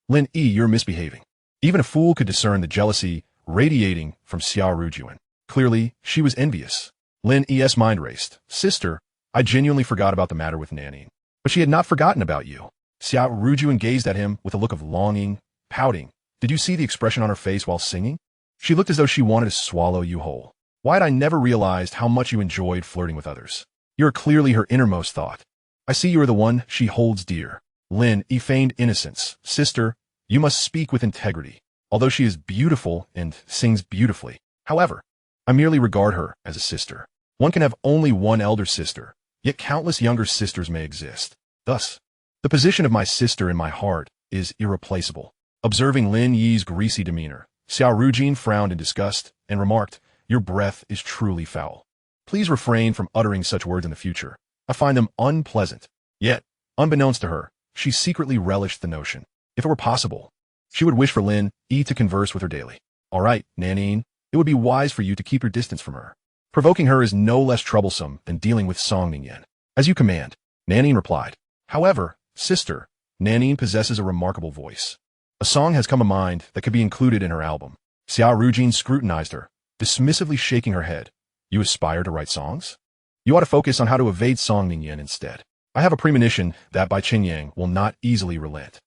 Lin Yi, you're misbehaving. Even a fool could discern the jealousy radiating from Xia Rujun. Clearly, she was envious. Lin Yi's mind raced. Sister, I genuinely forgot about the matter with Nanine. But she had not forgotten about you. Xia Rujun gazed at him with a look of longing, pouting. Did you see the expression on her face while singing? She looked as though she wanted to swallow you whole. Why had I never realized how much you enjoyed flirting with others? You are clearly her innermost thought. I see you are the one she holds dear. Lin Yi feigned innocence. Sister, you must speak with integrity. Although she is beautiful and sings beautifully. However, I merely regard her as a sister. One can have only one elder sister, yet countless younger sisters may exist. Thus, the position of my sister in my heart is irreplaceable. Observing Lin Yi's greasy demeanor, Xia Rujun frowned in disgust and remarked, your breath is truly foul. Please refrain from uttering such words in the future. I find them unpleasant. Yet, unbeknownst to her, she secretly relished the notion. If it were possible, she would wish for Lin Yi to converse with her daily. All right, Nanine, it would be wise for you to keep your distance from her. Provoking her is no less troublesome than dealing with Song Ningyan. As you command, Nanine replied. However, sister, Nanine possesses a remarkable voice. A song has come to mind that could be included in her album. Xia Rujun scrutinized her, dismissively shaking her head. You aspire to write songs? You ought to focus on how to evade Song Ningyan instead. I have a premonition that Bai Qinyang will not easily relent.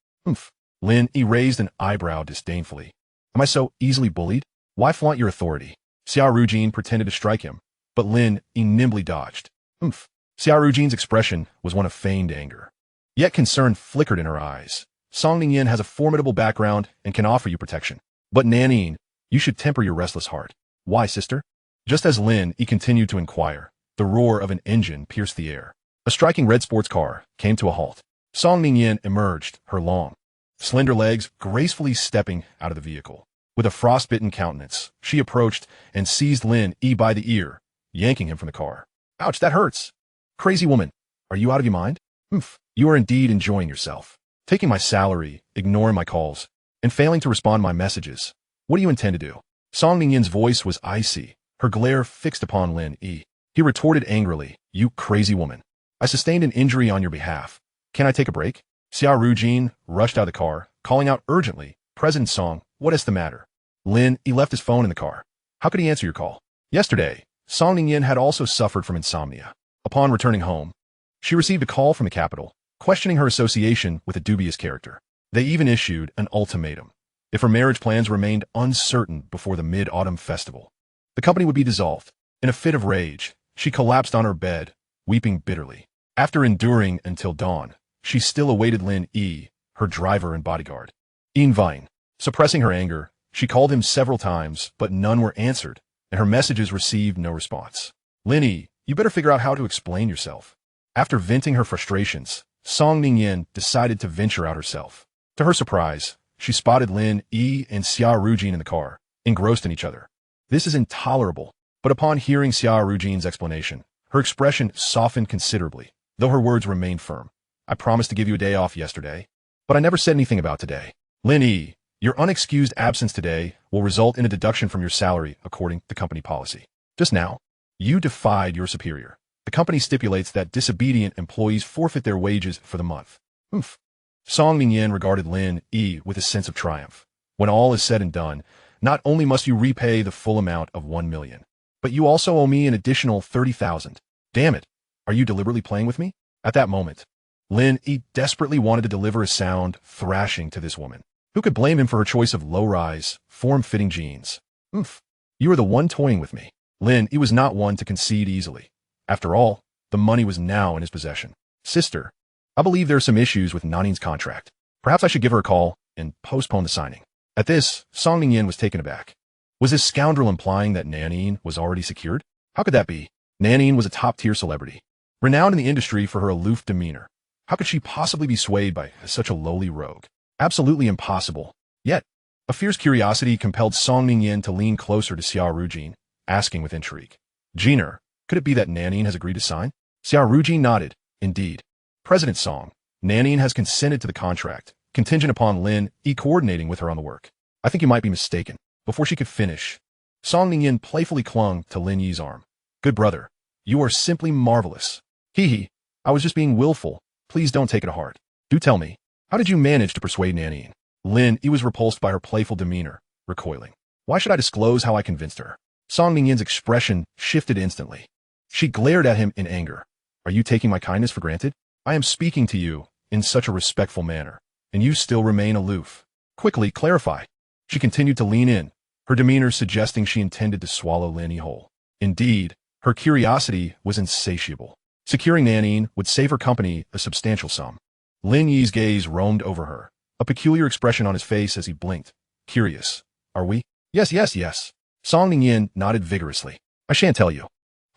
Lin Yi raised an eyebrow disdainfully. Am I so easily bullied? Why flaunt your authority? Xia Rujun pretended to strike him, but Lin Yi nimbly dodged. Xia Rujun's expression was one of feigned anger. Yet concern flickered in her eyes. Song Ningyan has a formidable background and can offer you protection. But Nanine, you should temper your restless heart. Why, sister? Just as Lin Yi continued to inquire, the roar of an engine pierced the air. A striking red sports car came to a halt. Song Ningyan emerged, her long, slender legs gracefully stepping out of the vehicle. With a frostbitten countenance, she approached and seized Lin Yi by the ear, yanking him from the car. Ouch, that hurts. Crazy woman, are you out of your mind? You are indeed enjoying yourself. Taking my salary, ignoring my calls, and failing to respond to my messages. What do you intend to do? Song Ningyan's voice was icy, her glare fixed upon Lin Yi. He retorted angrily, you crazy woman. I sustained an injury on your behalf. Can I take a break? Xia Rujun rushed out of the car, calling out urgently, President Song, what is the matter? Lin Yi left his phone in the car. How could he answer your call? Yesterday, Song Ningyan had also suffered from insomnia. Upon returning home, she received a call from the capital, questioning her association with a dubious character. They even issued an ultimatum. If her marriage plans remained uncertain before the Mid-Autumn Festival, the company would be dissolved. In a fit of rage, she collapsed on her bed, weeping bitterly. After enduring until dawn, she still awaited Lin Yi, her driver and bodyguard. In vain. Suppressing her anger, she called him several times, but none were answered, and her messages received no response. Lin Yi, you better figure out how to explain yourself. After venting her frustrations, Song Ningyan decided to venture out herself. To her surprise, she spotted Lin Yi and Xia Rujun in the car, engrossed in each other. This is intolerable, but upon hearing Xia Rujun's explanation, her expression softened considerably, though her words remained firm. I promised to give you a day off yesterday, but I never said anything about today. Lin Yi, your unexcused absence today will result in a deduction from your salary according to company policy. Just now, you defied your superior. The company stipulates that disobedient employees forfeit their wages for the month. Song Ningyan regarded Lin Yi with a sense of triumph. When all is said and done, Not only must you repay the full amount of 1 million, but you also owe me an additional 30,000. Damn it. Are you deliberately playing with me? At that moment, Lin Yi desperately wanted to deliver a sound thrashing to this woman. Who could blame him for her choice of low-rise, form-fitting jeans? Oomph. You are the one toying with me. Lin Yi was not one to concede easily. After all, the money was now in his possession. Sister, I believe there are some issues with Nanin's contract. Perhaps I should give her a call and postpone the signing. At this, Song Ningyin was taken aback. Was this scoundrel implying that Nanin was already secured? How could that be? Nanin was a top-tier celebrity, renowned in the industry for her aloof demeanor. How could she possibly be swayed by such a lowly rogue? Absolutely impossible. Yet, a fierce curiosity compelled Song Ningyin to lean closer to Xia Rujun, asking with intrigue. Jeaner, could it be that Nanin has agreed to sign? Xia Rujun nodded. Indeed. President Song, Nanin has consented to the contract, contingent upon Lin Yi coordinating with her on the work. I think you might be mistaken. Before she could finish, Song Ningyin playfully clung to Lin Yi's arm. Good brother, you are simply marvelous. Hee, I was just being willful. Please don't take it to heart. Do tell me, how did you manage to persuade Nanin? Lin Yi was repulsed by her playful demeanor, recoiling. Why should I disclose how I convinced her? Song Ningyin's expression shifted instantly. She glared at him in anger. Are you taking my kindness for granted? I am speaking to you in such a respectful manner, and you still remain aloof. Quickly clarify. She continued to lean in, her demeanor suggesting she intended to swallow Lin Yi whole. Indeed, her curiosity was insatiable. Securing Nanin would save her company a substantial sum. Lin Yi's gaze roamed over her, a peculiar expression on his face as he blinked. Curious. Are we? Yes. Song Ningyin nodded vigorously. I shan't tell you.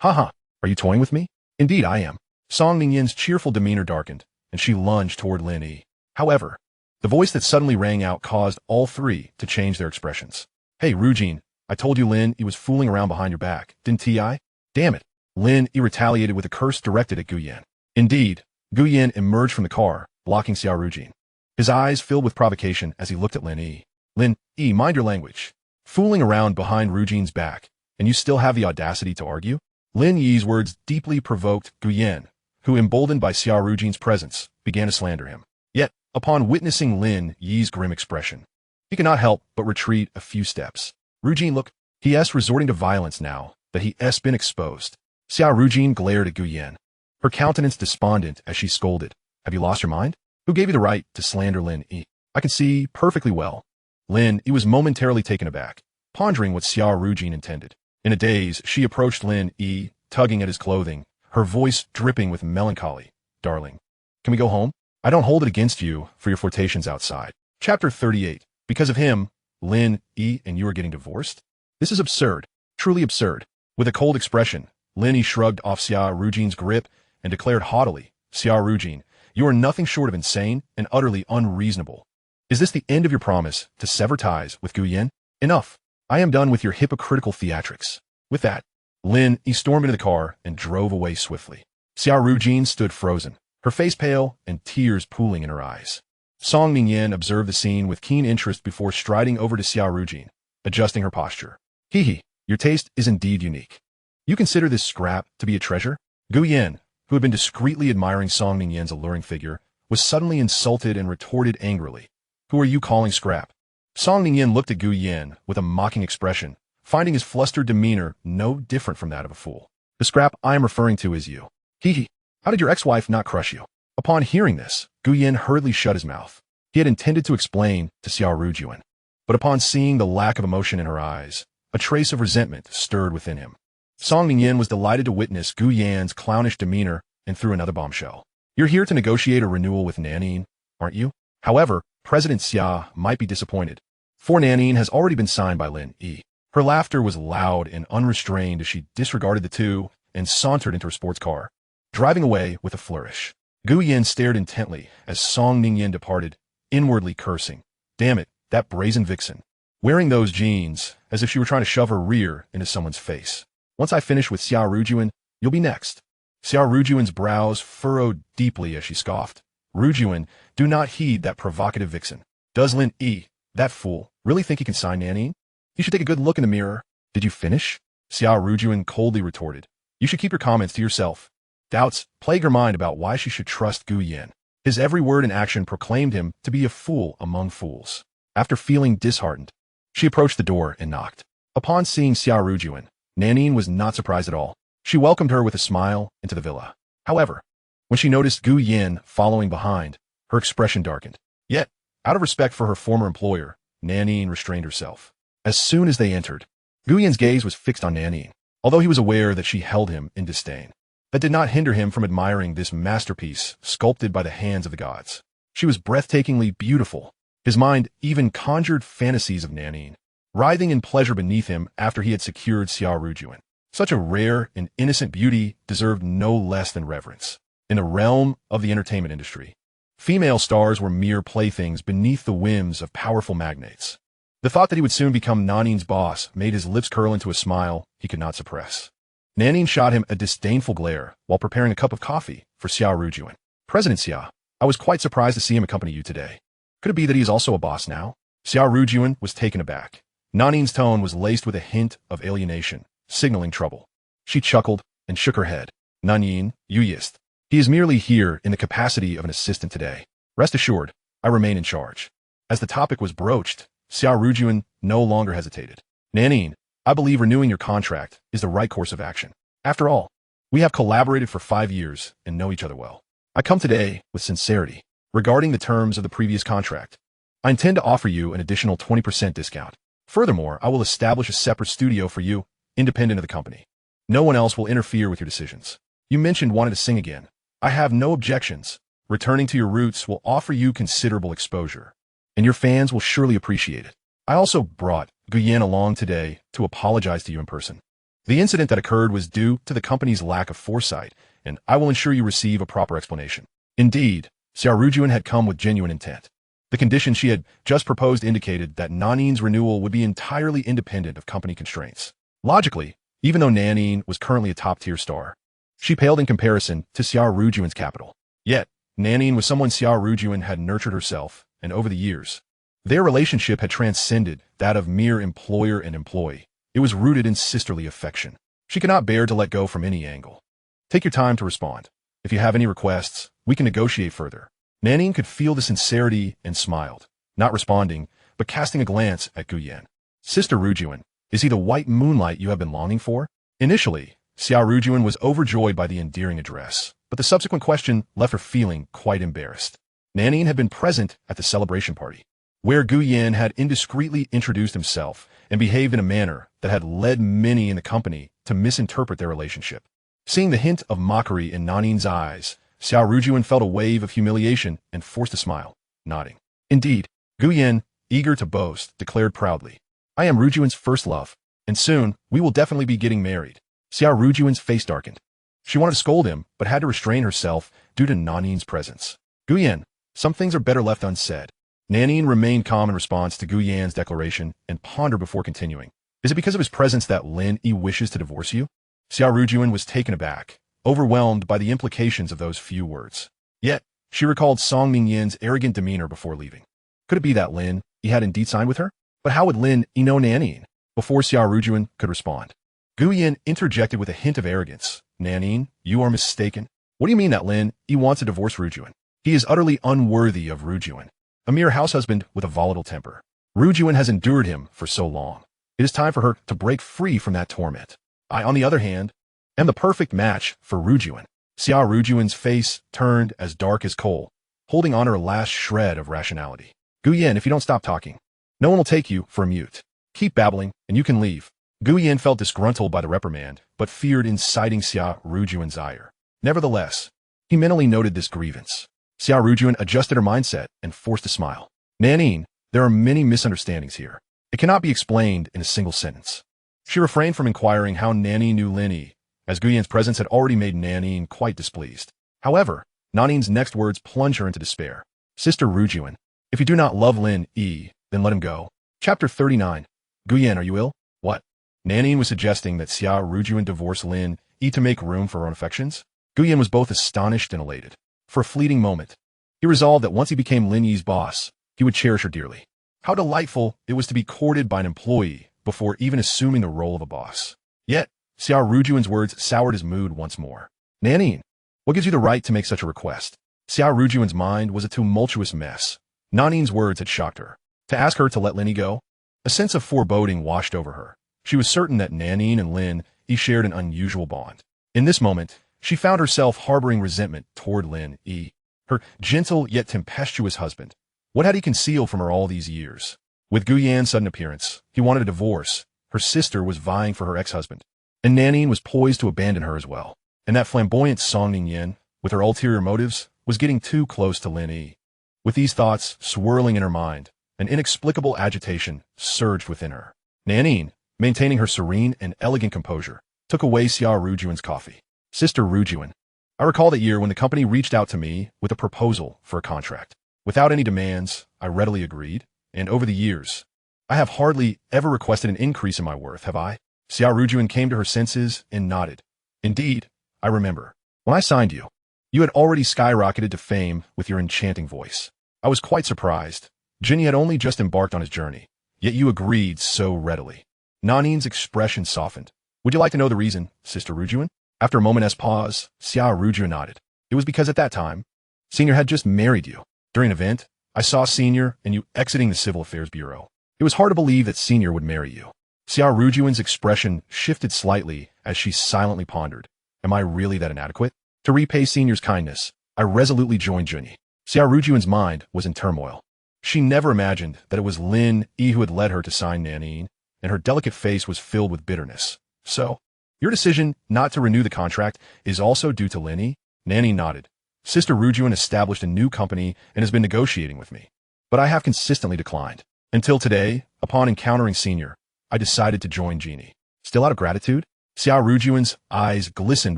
Haha, are you toying with me? Indeed I am. Song Ningyin's cheerful demeanor darkened, and she lunged toward Lin Yi. However, the voice that suddenly rang out caused all three to change their expressions. Hey, Rujun, I told you Lin Yi was fooling around behind your back, didn't I? Damn it. Lin Yi retaliated with a curse directed at Guyan. Indeed, Guyan emerged from the car, blocking Xia Rujun. His eyes filled with provocation as he looked at Lin Yi. Lin Yi, mind your language. Fooling around behind Rujun's back, and you still have the audacity to argue? Lin Yi's words deeply provoked Guyan, who, emboldened by Xia Rujun's presence, began to slander him. Yet, upon witnessing Lin Yi's grim expression, he could not help but retreat a few steps. Rujun, look, he*s resorting to violence now that he*s been exposed. Xia Rujun glared at Guyan, her countenance despondent as she scolded. Have you lost your mind? Who gave you the right to slander Lin Yi? I can see perfectly well. Lin Yi was momentarily taken aback, pondering what Xia Rujun intended. In a daze, she approached Lin Yi, tugging at his clothing, her voice dripping with melancholy. Darling, can we go home? I don't hold it against you for your flirtations outside. Chapter 38. Because of him, Lin Yi and you are getting divorced? This is absurd. Truly absurd. With a cold expression, Lin Yi shrugged off Xia Rujun's grip and declared haughtily, Xia Rujun, you are nothing short of insane and utterly unreasonable. Is this the end of your promise to sever ties with Guyan? Enough. I am done with your hypocritical theatrics. With that, Lin Yi stormed into the car and drove away swiftly. Xia Rujun stood frozen, her face pale and tears pooling in her eyes. Song Ningyin observed the scene with keen interest before striding over to Xia Rujun, adjusting her posture. Hee, your taste is indeed unique. You consider this scrap to be a treasure? Guyan, who had been discreetly admiring Song Ningyin's alluring figure, was suddenly insulted and retorted angrily. Who are you calling scrap? Song Ningyin looked at Guyan with a mocking expression, finding his flustered demeanor no different from that of a fool. The scrap I am referring to is you. Hee, how did your ex-wife not crush you? Upon hearing this, Guyan hurriedly shut his mouth. He had intended to explain to Xia Rujun, but upon seeing the lack of emotion in her eyes, a trace of resentment stirred within him. Song Ningyin was delighted to witness Guyan's clownish demeanor and threw another bombshell. You're here to negotiate a renewal with Nanin, aren't you? However, President Xia might be disappointed, for Nanin has already been signed by Lin Yi. Her laughter was loud and unrestrained as she disregarded the two and sauntered into her sports car, driving away with a flourish. Guyan stared intently as Song Ningyin departed, inwardly cursing. Damn it, that brazen vixen. Wearing those jeans, as if she were trying to shove her rear into someone's face. Once I finish with Xia Rujun, you'll be next. Xia Rujun's brows furrowed deeply as she scoffed. Rujun, do not heed that provocative vixen. Does Lin Yi, that fool, really think he can sign Nanin? You should take a good look in the mirror. Did you finish? Xia Rujun coldly retorted. You should keep your comments to yourself. Doubts plagued her mind about why she should trust Guyan. His every word and action proclaimed him to be a fool among fools. After feeling disheartened, She approached the door and knocked. Upon seeing Xia Rujun, Nanine was not surprised at all. She welcomed her with a smile into the villa. However, when she noticed Gu Yin following behind, her expression darkened. Yet, out of respect for her former employer, Nanine restrained herself. As soon as they entered, Gu Yin's gaze was fixed on Nanine, although he was aware that she held him in disdain. That did not hinder him from admiring this masterpiece sculpted by the hands of the gods. She was breathtakingly beautiful. His mind even conjured fantasies of Nanine, writhing in pleasure beneath him after he had secured Xia Rujun. Such a rare and innocent beauty deserved no less than reverence. In the realm of the entertainment industry, female stars were mere playthings beneath the whims of powerful magnates. The thought that he would soon become Nanine's boss made his lips curl into a smile he could not suppress. Nanine shot him a disdainful glare while preparing a cup of coffee for Xia Rujun. President Xia, I was quite surprised to see him accompany you today. Could it be that he is also a boss now? Xia Rujun was taken aback. Nanine's tone was laced with a hint of alienation, signaling trouble. She chuckled and shook her head. Nanine, you yist. He is merely here in the capacity of an assistant today. Rest assured, I remain in charge. As the topic was broached, Xia Rujun no longer hesitated. Nanine, I believe renewing your contract is the right course of action. After all, we have collaborated for 5 years and know each other well. I come today with sincerity. Regarding the terms of the previous contract, I intend to offer you an additional 20% discount. Furthermore, I will establish a separate studio for you, independent of the company. No one else will interfere with your decisions. You mentioned wanting to sing again. I have no objections. Returning to your roots will offer you considerable exposure, and your fans will surely appreciate it. I also brought Gu Yin along today to apologize to you in person. The incident that occurred was due to the company's lack of foresight, and I will ensure you receive a proper explanation. Indeed, Xia Rujun had come with genuine intent. The condition she had just proposed indicated that Nanine's renewal would be entirely independent of company constraints. Logically, even though Nanine was currently a top-tier star, she paled in comparison to Xia Rujun's capital. Yet, Nanine was someone Xia Rujun had nurtured herself, and over the years, their relationship had transcended that of mere employer and employee. It was rooted in sisterly affection. She could not bear to let go from any angle. Take your time to respond. If you have any requests, we can negotiate further. Nanine could feel the sincerity and smiled, not responding, but casting a glance at Gu Yin. Sister Rujun, is he the white moonlight you have been longing for? Initially, Xia Rujun was overjoyed by the endearing address, but the subsequent question left her feeling quite embarrassed. Nanine had been present at the celebration party, where Gu Yin had indiscreetly introduced himself and behaved in a manner that had led many in the company to misinterpret their relationship. Seeing the hint of mockery in Nanine's eyes, Xia Rujun felt a wave of humiliation and forced a smile, nodding. Indeed, Gu Yin, eager to boast, declared proudly, I am Rujun's first love, and soon we will definitely be getting married. Xia Rujun's face darkened. She wanted to scold him, but had to restrain herself due to Nanine's presence. Gu Yin, some things are better left unsaid. Nanine remained calm in response to Gu Yan's declaration and pondered before continuing. Is it because of his presence that Lin Yi wishes to divorce you? Xia Rujun was taken aback, overwhelmed by the implications of those few words. Yet, she recalled Song Mingyin's arrogant demeanor before leaving. Could it be that Lin Yi had indeed signed with her? But how would Lin Yi know Nanine? Before Xia Rujun could respond, Gu Yin interjected with a hint of arrogance. Nanine, you are mistaken. What do you mean that Lin Yi wants to divorce Rujun? He is utterly unworthy of Rujun, a mere house husband with a volatile temper. Rujun has endured him for so long. It is time for her to break free from that torment. I, on the other hand, am the perfect match for Rujun. Xia Rujun's face turned as dark as coal, holding on her last shred of rationality. Gu Yin, if you don't stop talking, no one will take you for a mute. Keep babbling, and you can leave. Gu Yin felt disgruntled by the reprimand, but feared inciting Xia Rujun's ire. Nevertheless, he mentally noted this grievance. Xia Rujun adjusted her mindset and forced a smile. Nanine, there are many misunderstandings here. It cannot be explained in a single sentence. She refrained from inquiring how Nanine knew Lin Yi, as Gu Yan's presence had already made Nanine quite displeased. However, Nanine's next words plunged her into despair. Sister Rujun, if you do not love Lin Yi, then let him go. Chapter 39. Gu Yan, are you ill? What? Nanine was suggesting that Xia Rujun divorce Lin Yi to make room for her own affections? Gu Yan was both astonished and elated. For a fleeting moment, he resolved that once he became Lin Yi's boss, he would cherish her dearly. How delightful it was to be courted by an employee before even assuming the role of a boss. Yet, Xia Rujun's words soured his mood once more. Nanine, what gives you the right to make such a request? Xia Rujun's mind was a tumultuous mess. Nanine's words had shocked her. To ask her to let Lin Yi go? A sense of foreboding washed over her. She was certain that Nanine and Lin Yi shared an unusual bond. In this moment, she found herself harboring resentment toward Lin Yi, her gentle yet tempestuous husband. What had he concealed from her all these years? With Gu Yan's sudden appearance, he wanted a divorce. Her sister was vying for her ex-husband, and Nanine was poised to abandon her as well. And that flamboyant Song Ningyan, with her ulterior motives, was getting too close to Lin Yi. With these thoughts swirling in her mind, an inexplicable agitation surged within her. Nanine, maintaining her serene and elegant composure, took away Xia Rujun's coffee. Sister Rujun, I recall that year when the company reached out to me with a proposal for a contract. Without any demands, I readily agreed, and over the years, I have hardly ever requested an increase in my worth, have I? Xia Rujun came to her senses and nodded. Indeed, I remember. When I signed you, you had already skyrocketed to fame with your enchanting voice. I was quite surprised. Jinny had only just embarked on his journey, yet you agreed so readily. Nanine's expression softened. Would you like to know the reason, Sister Rujun? After a moment's pause, Xia Rujun nodded. It was because at that time, Senior had just married you. During an event, I saw Senior and you exiting the Civil Affairs Bureau. It was hard to believe that Senior would marry you. Xia Rujun's expression shifted slightly as she silently pondered. Am I really that inadequate? To repay Senior's kindness, I resolutely joined Jinny. Xia Rujun's mind was in turmoil. She never imagined that it was Lin Yi who had led her to sign Nanine, and her delicate face was filled with bitterness. So, your decision not to renew the contract is also due to Lin Yi? Nanine nodded. Sister Rujun established a new company and has been negotiating with me. But I have consistently declined. Until today, upon encountering Senior, I decided to join Jinny. Still out of gratitude? Xia Rujun's eyes glistened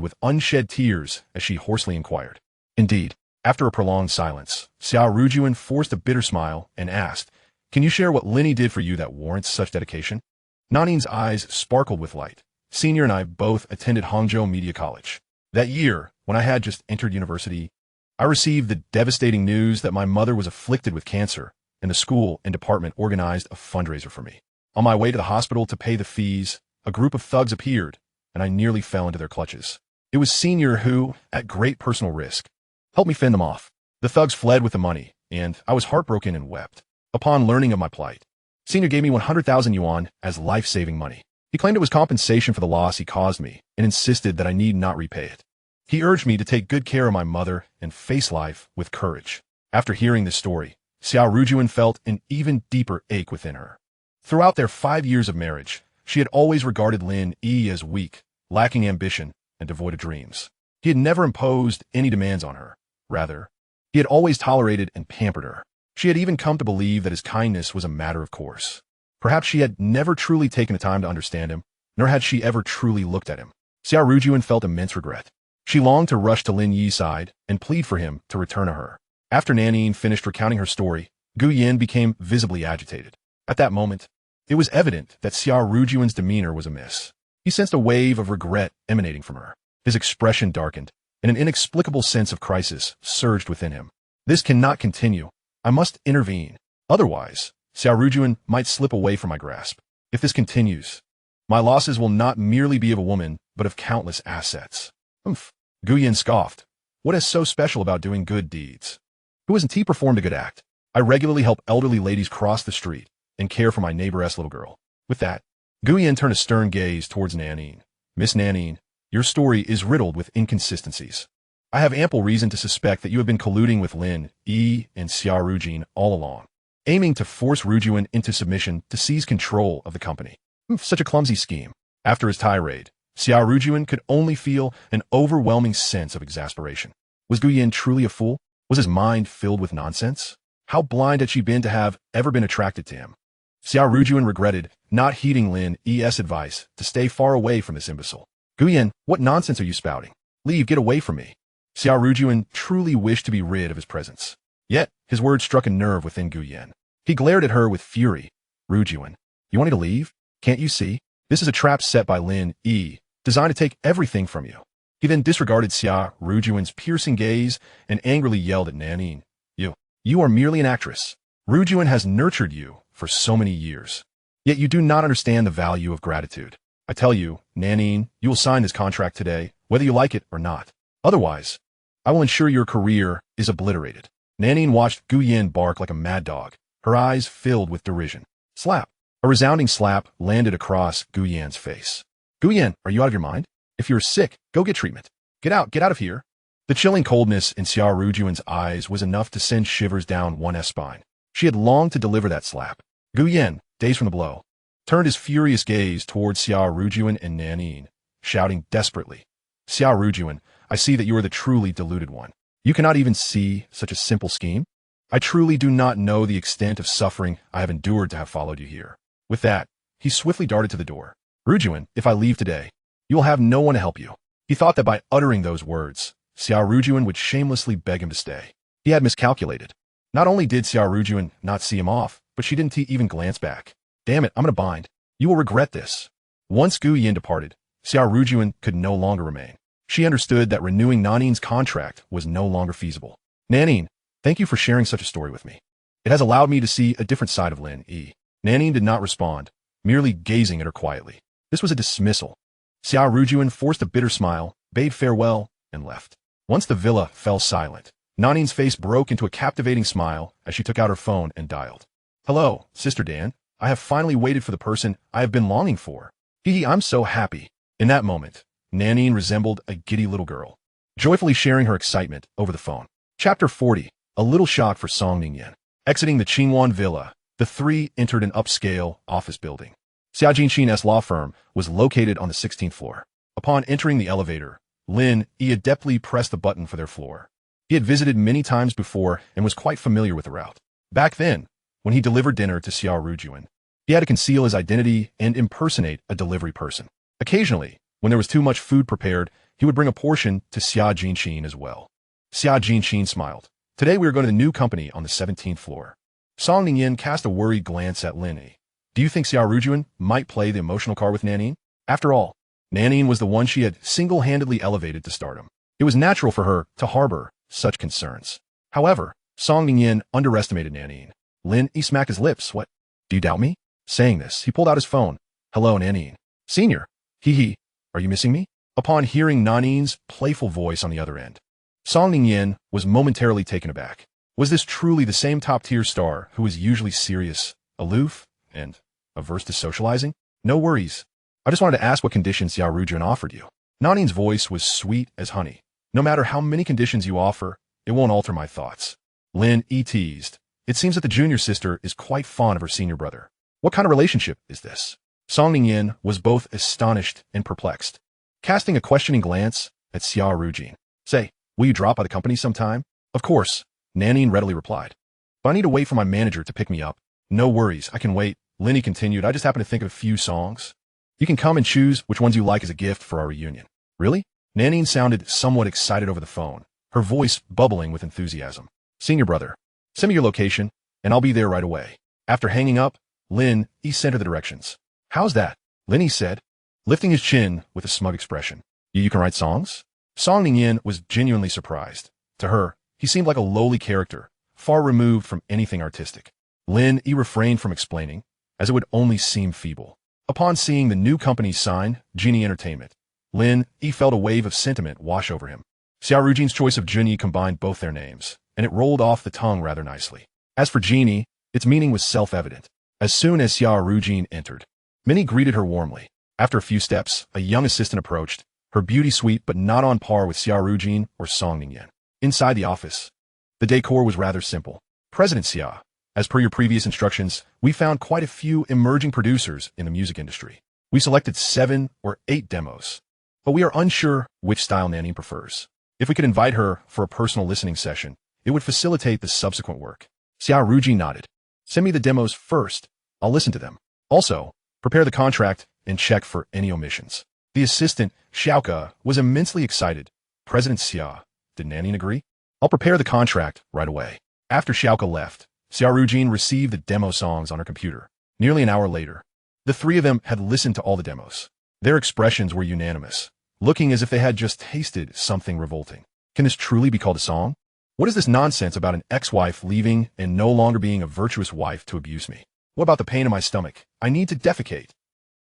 with unshed tears as she hoarsely inquired. Indeed. After a prolonged silence, Xia Rujun forced a bitter smile and asked, Can you share what Lin Yi did for you that warrants such dedication? Nanine's eyes sparkled with light. Senior and I both attended Hangzhou Media College. That year, when I had just entered university, I received the devastating news that my mother was afflicted with cancer, and the school and department organized a fundraiser for me. On my way to the hospital to pay the fees, a group of thugs appeared, and I nearly fell into their clutches. It was Senior who, at great personal risk, helped me fend them off. The thugs fled with the money, and I was heartbroken and wept. Upon learning of my plight, Senior gave me 100,000 yuan as life-saving money. He claimed it was compensation for the loss he caused me and insisted that I need not repay it. He urged me to take good care of my mother and face life with courage. After hearing this story, Xia Rujun felt an even deeper ache within her. Throughout their 5 years of marriage, she had always regarded Lin Yi as weak, lacking ambition, and devoid of dreams. He had never imposed any demands on her. Rather, he had always tolerated and pampered her. She had even come to believe that his kindness was a matter of course. Perhaps she had never truly taken the time to understand him, nor had she ever truly looked at him. Xia Rujun felt immense regret. She longed to rush to Lin Yi's side and plead for him to return to her. After Nanine finished recounting her story, Gu Yan became visibly agitated. At that moment, it was evident that Xia Rujun's demeanor was amiss. He sensed a wave of regret emanating from her. His expression darkened, and an inexplicable sense of crisis surged within him. This cannot continue. I must intervene. Otherwise, Xia Rujun might slip away from my grasp. If this continues, my losses will not merely be of a woman, but of countless assets. Humph. Gu Yan scoffed. What is so special about doing good deeds? Who hasn't he performed a good act? I regularly help elderly ladies cross the street and care for my neighbor's little girl. With that, Gu Yan turned a stern gaze towards Nanine. Miss Nanine, your story is riddled with inconsistencies. I have ample reason to suspect that you have been colluding with Lin Yi and Xia Rujun all along, aiming to force Rujun into submission to seize control of the company. Such a clumsy scheme. After his tirade, Xia Rujun could only feel an overwhelming sense of exasperation. Was Gu Yan truly a fool? Was his mind filled with nonsense? How blind had she been to have ever been attracted to him? Xia Rujun regretted not heeding Lin Yi's advice to stay far away from this imbecile. Gu Yan, what nonsense are you spouting? Leave, get away from me. Xia Rujun truly wished to be rid of his presence. Yet, his words struck a nerve within Gu Yan. He glared at her with fury. Rujun, you want me to leave? Can't you see? This is a trap set by Lin Yi, designed to take everything from you. He then disregarded Xia Rujun's piercing gaze and angrily yelled at Nanine. You are merely an actress. Rujun has nurtured you for so many years. Yet you do not understand the value of gratitude. I tell you, Nanine, you will sign this contract today, whether you like it or not. Otherwise, I will ensure your career is obliterated. Nanine watched Gu Yan bark like a mad dog, her eyes filled with derision. Slap. A resounding slap landed across Gu Yan's face. Gu Yan, are you out of your mind? If you're sick, go get treatment. Get out of here. The chilling coldness in Xia Rujun's eyes was enough to send shivers down one's spine. She had longed to deliver that slap. Gu Yan, dazed from the blow, turned his furious gaze towards Xia Rujun and Nanin, shouting desperately, Xia Rujun, I see that you are the truly deluded one. You cannot even see such a simple scheme? I truly do not know the extent of suffering I have endured to have followed you here. With that, he swiftly darted to the door. Rujun, if I leave today, you will have no one to help you. He thought that by uttering those words, Xia Rujun would shamelessly beg him to stay. He had miscalculated. Not only did Xia Rujun not see him off, but she didn't even glance back. Damn it, I'm in a bind. You will regret this. Once Gu Yan departed, Xia Rujun could no longer remain. She understood that renewing Nanin's contract was no longer feasible. Nanin, thank you for sharing such a story with me. It has allowed me to see a different side of Lin Yi. Nanin did not respond, merely gazing at her quietly. This was a dismissal. Xia Rujun forced a bitter smile, bade farewell, and left. Once the villa fell silent, Nanin's face broke into a captivating smile as she took out her phone and dialed. Hello, Sister Dan. I have finally waited for the person I have been longing for. Hee, I'm so happy. In that moment, Nanin resembled a giddy little girl, joyfully sharing her excitement over the phone. Chapter 40. A little shock for Song Ningyan. Exiting the Qingwan villa, the three entered an upscale office building. Xia Jinqin's law firm was located on the 16th floor. Upon entering the elevator, Lin Yi adeptly pressed the button for their floor. He had visited many times before and was quite familiar with the route. Back then, when he delivered dinner to Xia Rujun, he had to conceal his identity and impersonate a delivery person. Occasionally, when there was too much food prepared, he would bring a portion to Xia Jinqin as well. Xia Jinqin smiled. Today we are going to the new company on the 17th floor. Song Ningyan cast a worried glance at Lin Yi. Do you think Xia Rujun might play the emotional card with Nanin? After all, Nanin was the one she had single-handedly elevated to stardom. It was natural for her to harbor such concerns. However, Song Ningyan underestimated Nanin. Lin Yi smacked his lips. What? Do you doubt me? Saying this, he pulled out his phone. Hello, Nanin. Senior. Hee. Are you missing me? Upon hearing Nanin's playful voice on the other end, Song Ningyan was momentarily taken aback. Was this truly the same top-tier star who was usually serious, aloof, and averse to socializing? No worries. I just wanted to ask what conditions Xia Rujun offered you. Nanin's voice was sweet as honey. No matter how many conditions you offer, it won't alter my thoughts. Lin Yi teased. It seems that the junior sister is quite fond of her senior brother. What kind of relationship is this? Song Ningyan was both astonished and perplexed, casting a questioning glance at Xia Rujun. Say, will you drop by the company sometime? Of course, Nanin readily replied. But I need to wait for my manager to pick me up. No worries, I can wait. Lin Yi continued. I just happen to think of a few songs. You can come and choose which ones you like as a gift for our reunion. Really? Nanin sounded somewhat excited over the phone, her voice bubbling with enthusiasm. Senior brother, send me your location, and I'll be there right away. After hanging up, Lin Yi sent her the directions. How's that? Lin Yi said, lifting his chin with a smug expression. You can write songs? Song Ningyan was genuinely surprised. To her, he seemed like a lowly character, far removed from anything artistic. Lin Yi refrained from explaining, as it would only seem feeble. Upon seeing the new company's sign, Genie Entertainment, Lin Yi felt a wave of sentiment wash over him. Xia Rujun's choice of Genie combined both their names, and it rolled off the tongue rather nicely. As for Genie, its meaning was self-evident. As soon as Xia Rujun entered, many greeted her warmly. After a few steps, a young assistant approached, her beauty sweet but not on par with Xia Rujun or Song Ningyan. Inside the office, the decor was rather simple. President Xia, as per your previous instructions, we found quite a few emerging producers in the music industry. We selected 7 or 8 demos, but we are unsure which style Nanin prefers. If we could invite her for a personal listening session, it would facilitate the subsequent work. Xia Rujun nodded. Send me the demos first. I'll listen to them. Also, prepare the contract and check for any omissions. The assistant, Xiaoke, was immensely excited. President Xia, did Nanin agree? I'll prepare the contract right away. After Xiaoke left, Xia Rujun received the demo songs on her computer. Nearly an hour later, the three of them had listened to all the demos. Their expressions were unanimous, looking as if they had just tasted something revolting. Can this truly be called a song? What is this nonsense about an ex-wife leaving and no longer being a virtuous wife to abuse me? What about the pain in my stomach? I need to defecate.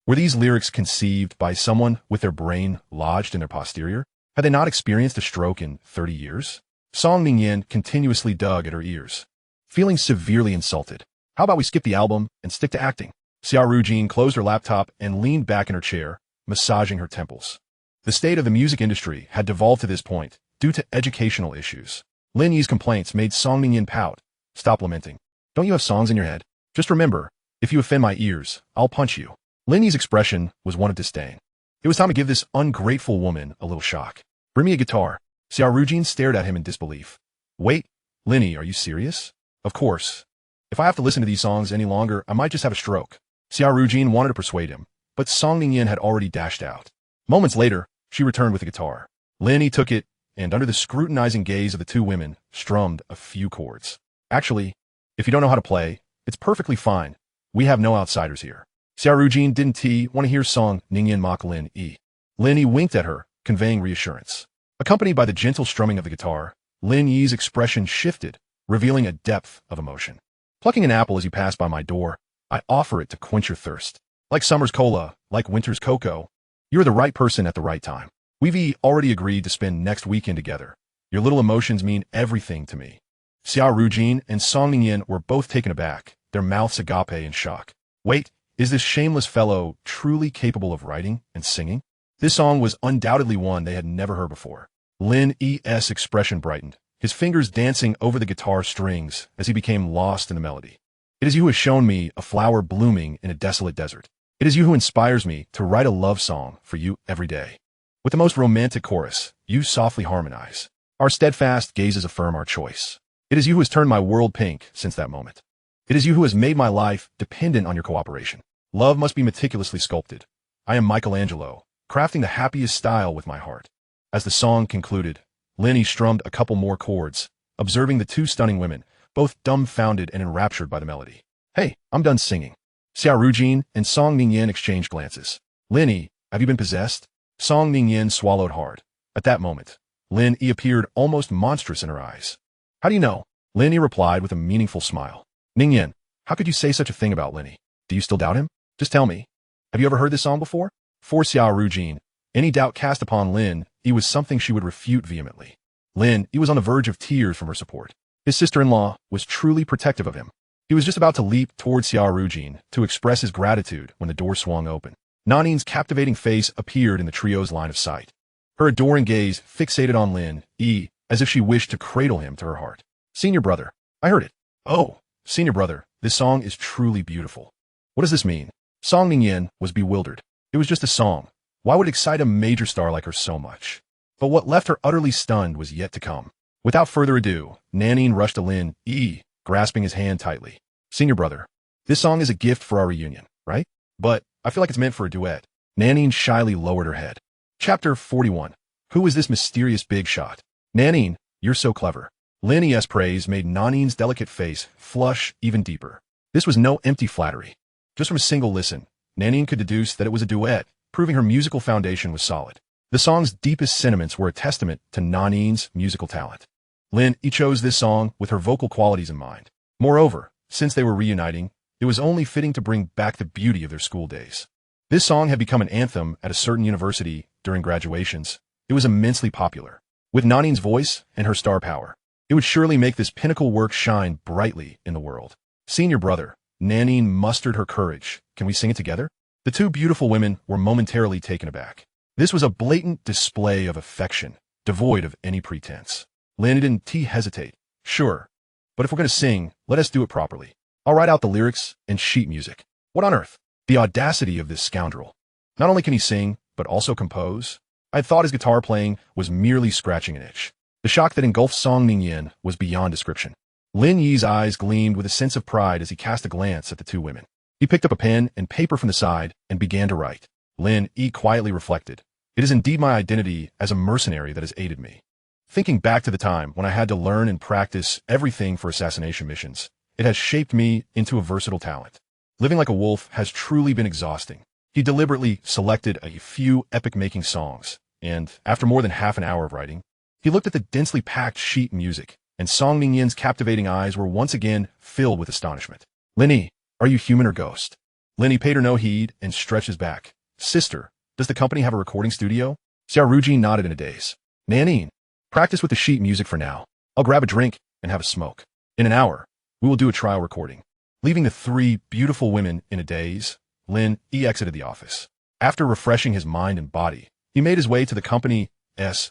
Were these lyrics conceived by someone with their brain lodged in their posterior? Had they not experienced a stroke in 30 years? Song Ningyan continuously dug at her ears, feeling severely insulted. How about we skip the album and stick to acting? Xia Rujun closed her laptop and leaned back in her chair, massaging her temples. The state of the music industry had devolved to this point due to educational issues. Lin Yi's complaints made Song Ningyin pout. Stop lamenting. Don't you have songs in your head? Just remember, if you offend my ears, I'll punch you. Lin Yi's expression was one of disdain. It was time to give this ungrateful woman a little shock. Bring me a guitar. Xia Rujun stared at him in disbelief. Wait, Lin Yi, are you serious? Of course. If I have to listen to these songs any longer, I might just have a stroke. Xia Rujun wanted to persuade him, but Song Ningyin had already dashed out. Moments later, she returned with the guitar. Lin Yi took it, and under the scrutinizing gaze of the two women, strummed a few chords. Actually, if you don't know how to play, it's perfectly fine. We have no outsiders here. Xia Rujun didn't want to hear Song Ningyin mock Lin Yi. Lin Yi winked at her, conveying reassurance. Accompanied by the gentle strumming of the guitar, Lin Yi's expression shifted, revealing a depth of emotion. Plucking an apple as you pass by my door, I offer it to quench your thirst. Like summer's cola, like winter's cocoa, you're the right person at the right time. We've already agreed to spend next weekend together. Your little emotions mean everything to me. Xia Rujun and Song Ningyin were both taken aback, their mouths agape in shock. Wait, is this shameless fellow truly capable of writing and singing? This song was undoubtedly one they had never heard before. Lin Yi's expression brightened, his fingers dancing over the guitar strings as he became lost in the melody. It is you who has shown me a flower blooming in a desolate desert. It is you who inspires me to write a love song for you every day. With the most romantic chorus, you softly harmonize. Our steadfast gazes affirm our choice. It is you who has turned my world pink since that moment. It is you who has made my life dependent on your cooperation. Love must be meticulously sculpted. I am Michelangelo, crafting the happiest style with my heart. As the song concluded, Lin Yi strummed a couple more chords, observing the two stunning women, both dumbfounded and enraptured by the melody. Hey, I'm done singing. Xia Rujun and Song Ningyin exchanged glances. Lin Yi, have you been possessed? Song Ningyin swallowed hard. At that moment, Lin Yi appeared almost monstrous in her eyes. How do you know? Lin Yi replied with a meaningful smile. Ningyin, how could you say such a thing about Lin Yi? Do you still doubt him? Just tell me. Have you ever heard this song before? For Xia Rujun, any doubt cast upon Lin Yi was something she would refute vehemently. Lin Yi was on the verge of tears from her support. His sister-in-law was truly protective of him. He was just about to leap towards Xia Rujun to express his gratitude when the door swung open. Nanin's captivating face appeared in the trio's line of sight. Her adoring gaze fixated on Lin Yi as if she wished to cradle him to her heart. Senior brother, I heard it. Oh, senior brother, this song is truly beautiful. What does this mean? Song Ningyin was bewildered. It was just a song. Why would it excite a major star like her so much? But what left her utterly stunned was yet to come. Without further ado, Nanin rushed to Lin Yi, grasping his hand tightly. Senior brother, this song is a gift for our reunion, right? But I feel like it's meant for a duet. Nanin shyly lowered her head. Chapter 41. Who is this mysterious big shot? Nanin, you're so clever. Lin Yi's praise made Nanin's delicate face flush even deeper. This was no empty flattery. Just from a single listen, Nanin could deduce that it was a duet, proving her musical foundation was solid. The song's deepest sentiments were a testament to Nanin's musical talent. Lin Yi chose this song with her vocal qualities in mind. Moreover, since they were reuniting, it was only fitting to bring back the beauty of their school days. This song had become an anthem at a certain university during graduations. It was immensely popular. With Nanin's voice and her star power, it would surely make this pinnacle work shine brightly in the world. Senior brother, Nanin mustered her courage. Can we sing it together? The two beautiful women were momentarily taken aback. This was a blatant display of affection, devoid of any pretense. Lin didn't hesitate. Sure, but if we're going to sing, let us do it properly. I'll write out the lyrics and sheet music. What on earth? The audacity of this scoundrel. Not only can he sing, but also compose. I had thought his guitar playing was merely scratching an itch. The shock that engulfed Song Ningyin was beyond description. Lin Yi's eyes gleamed with a sense of pride as he cast a glance at the two women. He picked up a pen and paper from the side and began to write. Lin Yi quietly reflected. It is indeed my identity as a mercenary that has aided me. Thinking back to the time when I had to learn and practice everything for assassination missions, it has shaped me into a versatile talent. Living like a wolf has truly been exhausting. He deliberately selected a few epic-making songs, and after more than half an hour of writing, he looked at the densely packed sheet music, and Song Ningyin's captivating eyes were once again filled with astonishment. Lin Yi, are you human or ghost? Lin Yi paid her no heed and stretched his back. Sister, does the company have a recording studio? Xia Rujun nodded in a daze. Nanin, practice with the sheet music for now. I'll grab a drink and have a smoke. In an hour, we will do a trial recording. Leaving the three beautiful women in a daze, Lin Yi exited the office. After refreshing his mind and body, he made his way to the company's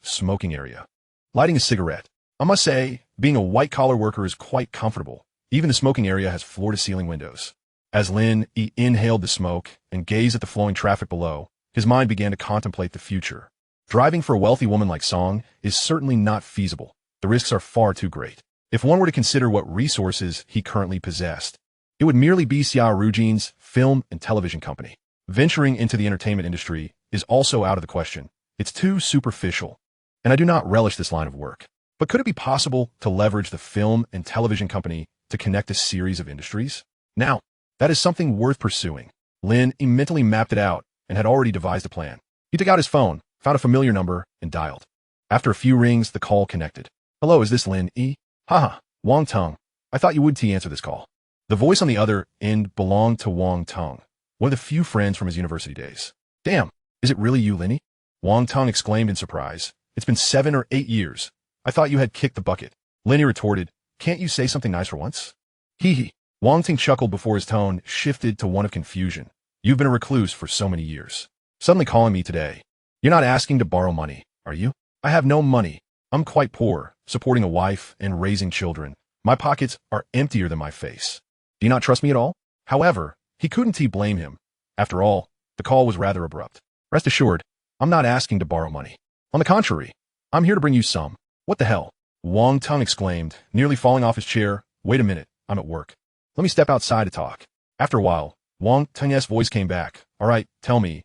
smoking area. Lighting a cigarette. I must say, being a white-collar worker is quite comfortable. Even the smoking area has floor-to-ceiling windows. As Lin Yi inhaled the smoke and gazed at the flowing traffic below, his mind began to contemplate the future. Driving for a wealthy woman like Song is certainly not feasible. The risks are far too great. If one were to consider what resources he currently possessed, it would merely be Xia Rujun's film and television company. Venturing into the entertainment industry is also out of the question. It's too superficial, and I do not relish this line of work. But could it be possible to leverage the film and television company to connect a series of industries? Now, that is something worth pursuing. Lin Yi mentally mapped it out and had already devised a plan. He took out his phone, found a familiar number, and dialed. After a few rings, the call connected. Hello, is this Lin Yi? Haha, Wang Teng. I thought you would answer this call. The voice on the other end belonged to Wang Teng, one of the few friends from his university days. Damn, is it really you, Lin Yi? Wang Teng exclaimed in surprise. It's been 7 or 8 years. I thought you had kicked the bucket. Lin Yi retorted, can't you say something nice for once? Hee hee. Wang Teng chuckled before his tone shifted to one of confusion. You've been a recluse for so many years. Suddenly calling me today. You're not asking to borrow money, are you? I have no money. I'm quite poor, supporting a wife and raising children. My pockets are emptier than my face. Do you not trust me at all? However, he couldn't blame him. After all, the call was rather abrupt. Rest assured, I'm not asking to borrow money. On the contrary, I'm here to bring you some. What the hell? Wang Teng exclaimed, nearly falling off his chair. Wait a minute, I'm at work. Let me step outside to talk. After a while, Wang Teng's voice came back. All right, tell me,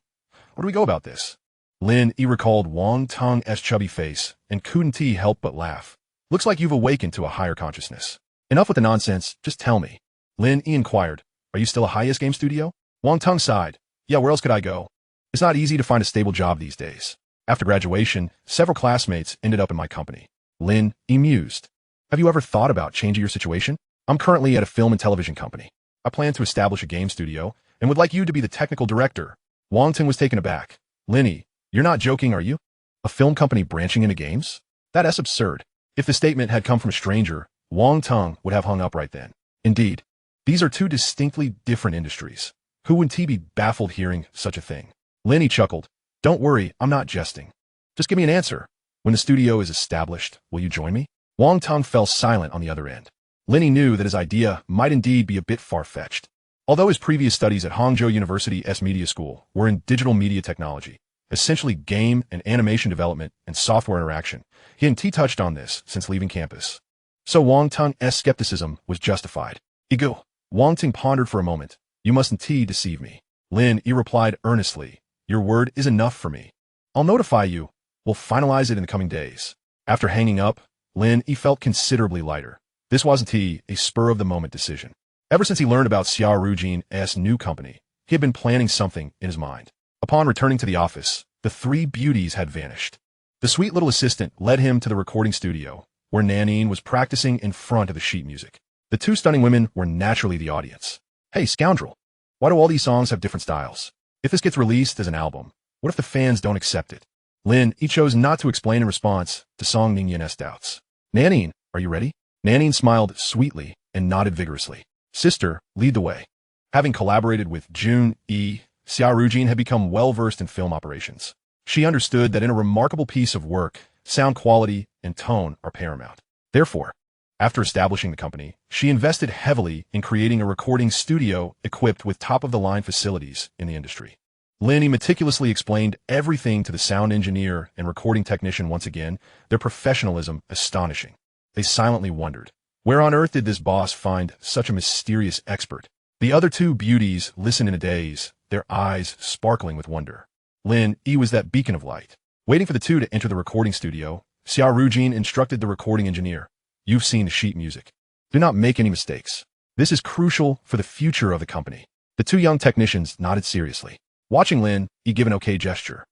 where do we go about this? Lin Yi recalled Wang Teng's chubby face and couldn't help but laugh. Looks like you've awakened to a higher consciousness. Enough with the nonsense, just tell me. Lin Yi inquired, are you still a highest game studio? Wang Teng sighed. Yeah, where else could I go? It's not easy to find a stable job these days. After graduation, several classmates ended up in my company. Lin Yi mused. Have you ever thought about changing your situation? I'm currently at a film and television company. I plan to establish a game studio and would like you to be the technical director. Wang Teng was taken aback. Lin Yi, you're not joking, are you? A film company branching into games? That's absurd. If the statement had come from a stranger, Wang Teng would have hung up right then. Indeed, these are two distinctly different industries. Who wouldn't be baffled hearing such a thing? Lin Yi chuckled. Don't worry, I'm not jesting. Just give me an answer. When the studio is established, will you join me? Wang Teng fell silent on the other end. Lin Yi knew that his idea might indeed be a bit far-fetched. Although his previous studies at Hangzhou University's Media School were in digital media technology, essentially game and animation development and software interaction, he hadn't touched on this since leaving campus. So Wang Teng's skepticism was justified. Ego. Wang Teng pondered for a moment. You mustn't deceive me. Lin Yi replied earnestly. Your word is enough for me. I'll notify you. We'll finalize it in the coming days. After hanging up, Lin Yi felt considerably lighter. This wasn't a spur-of-the-moment decision. Ever since he learned about Xia Rujun's new company, he had been planning something in his mind. Upon returning to the office, the three beauties had vanished. The sweet little assistant led him to the recording studio, where Nanine was practicing in front of the sheet music. The two stunning women were naturally the audience. Hey, scoundrel! Why do all these songs have different styles? If this gets released as an album, what if the fans don't accept it? Lin Yi chose not to explain in response to Song Ningyan's doubts. Nanine, are you ready? Nanine smiled sweetly and nodded vigorously. Sister, lead the way. Having collaborated with Jun Yi, Xia Rujun had become well-versed in film operations. She understood that in a remarkable piece of work, sound quality and tone are paramount. Therefore, after establishing the company, she invested heavily in creating a recording studio equipped with top-of-the-line facilities in the industry. Lin Yi meticulously explained everything to the sound engineer and recording technician once again, their professionalism astonishing. They silently wondered, where on earth did this boss find such a mysterious expert? The other two beauties listened in a daze, their eyes sparkling with wonder. Lin Yi was that beacon of light. Waiting for the two to enter the recording studio, Xia Rujun instructed the recording engineer. You've seen the sheet music. Do not make any mistakes. This is crucial for the future of the company. The two young technicians nodded seriously. Watching Lin Yi give an okay gesture,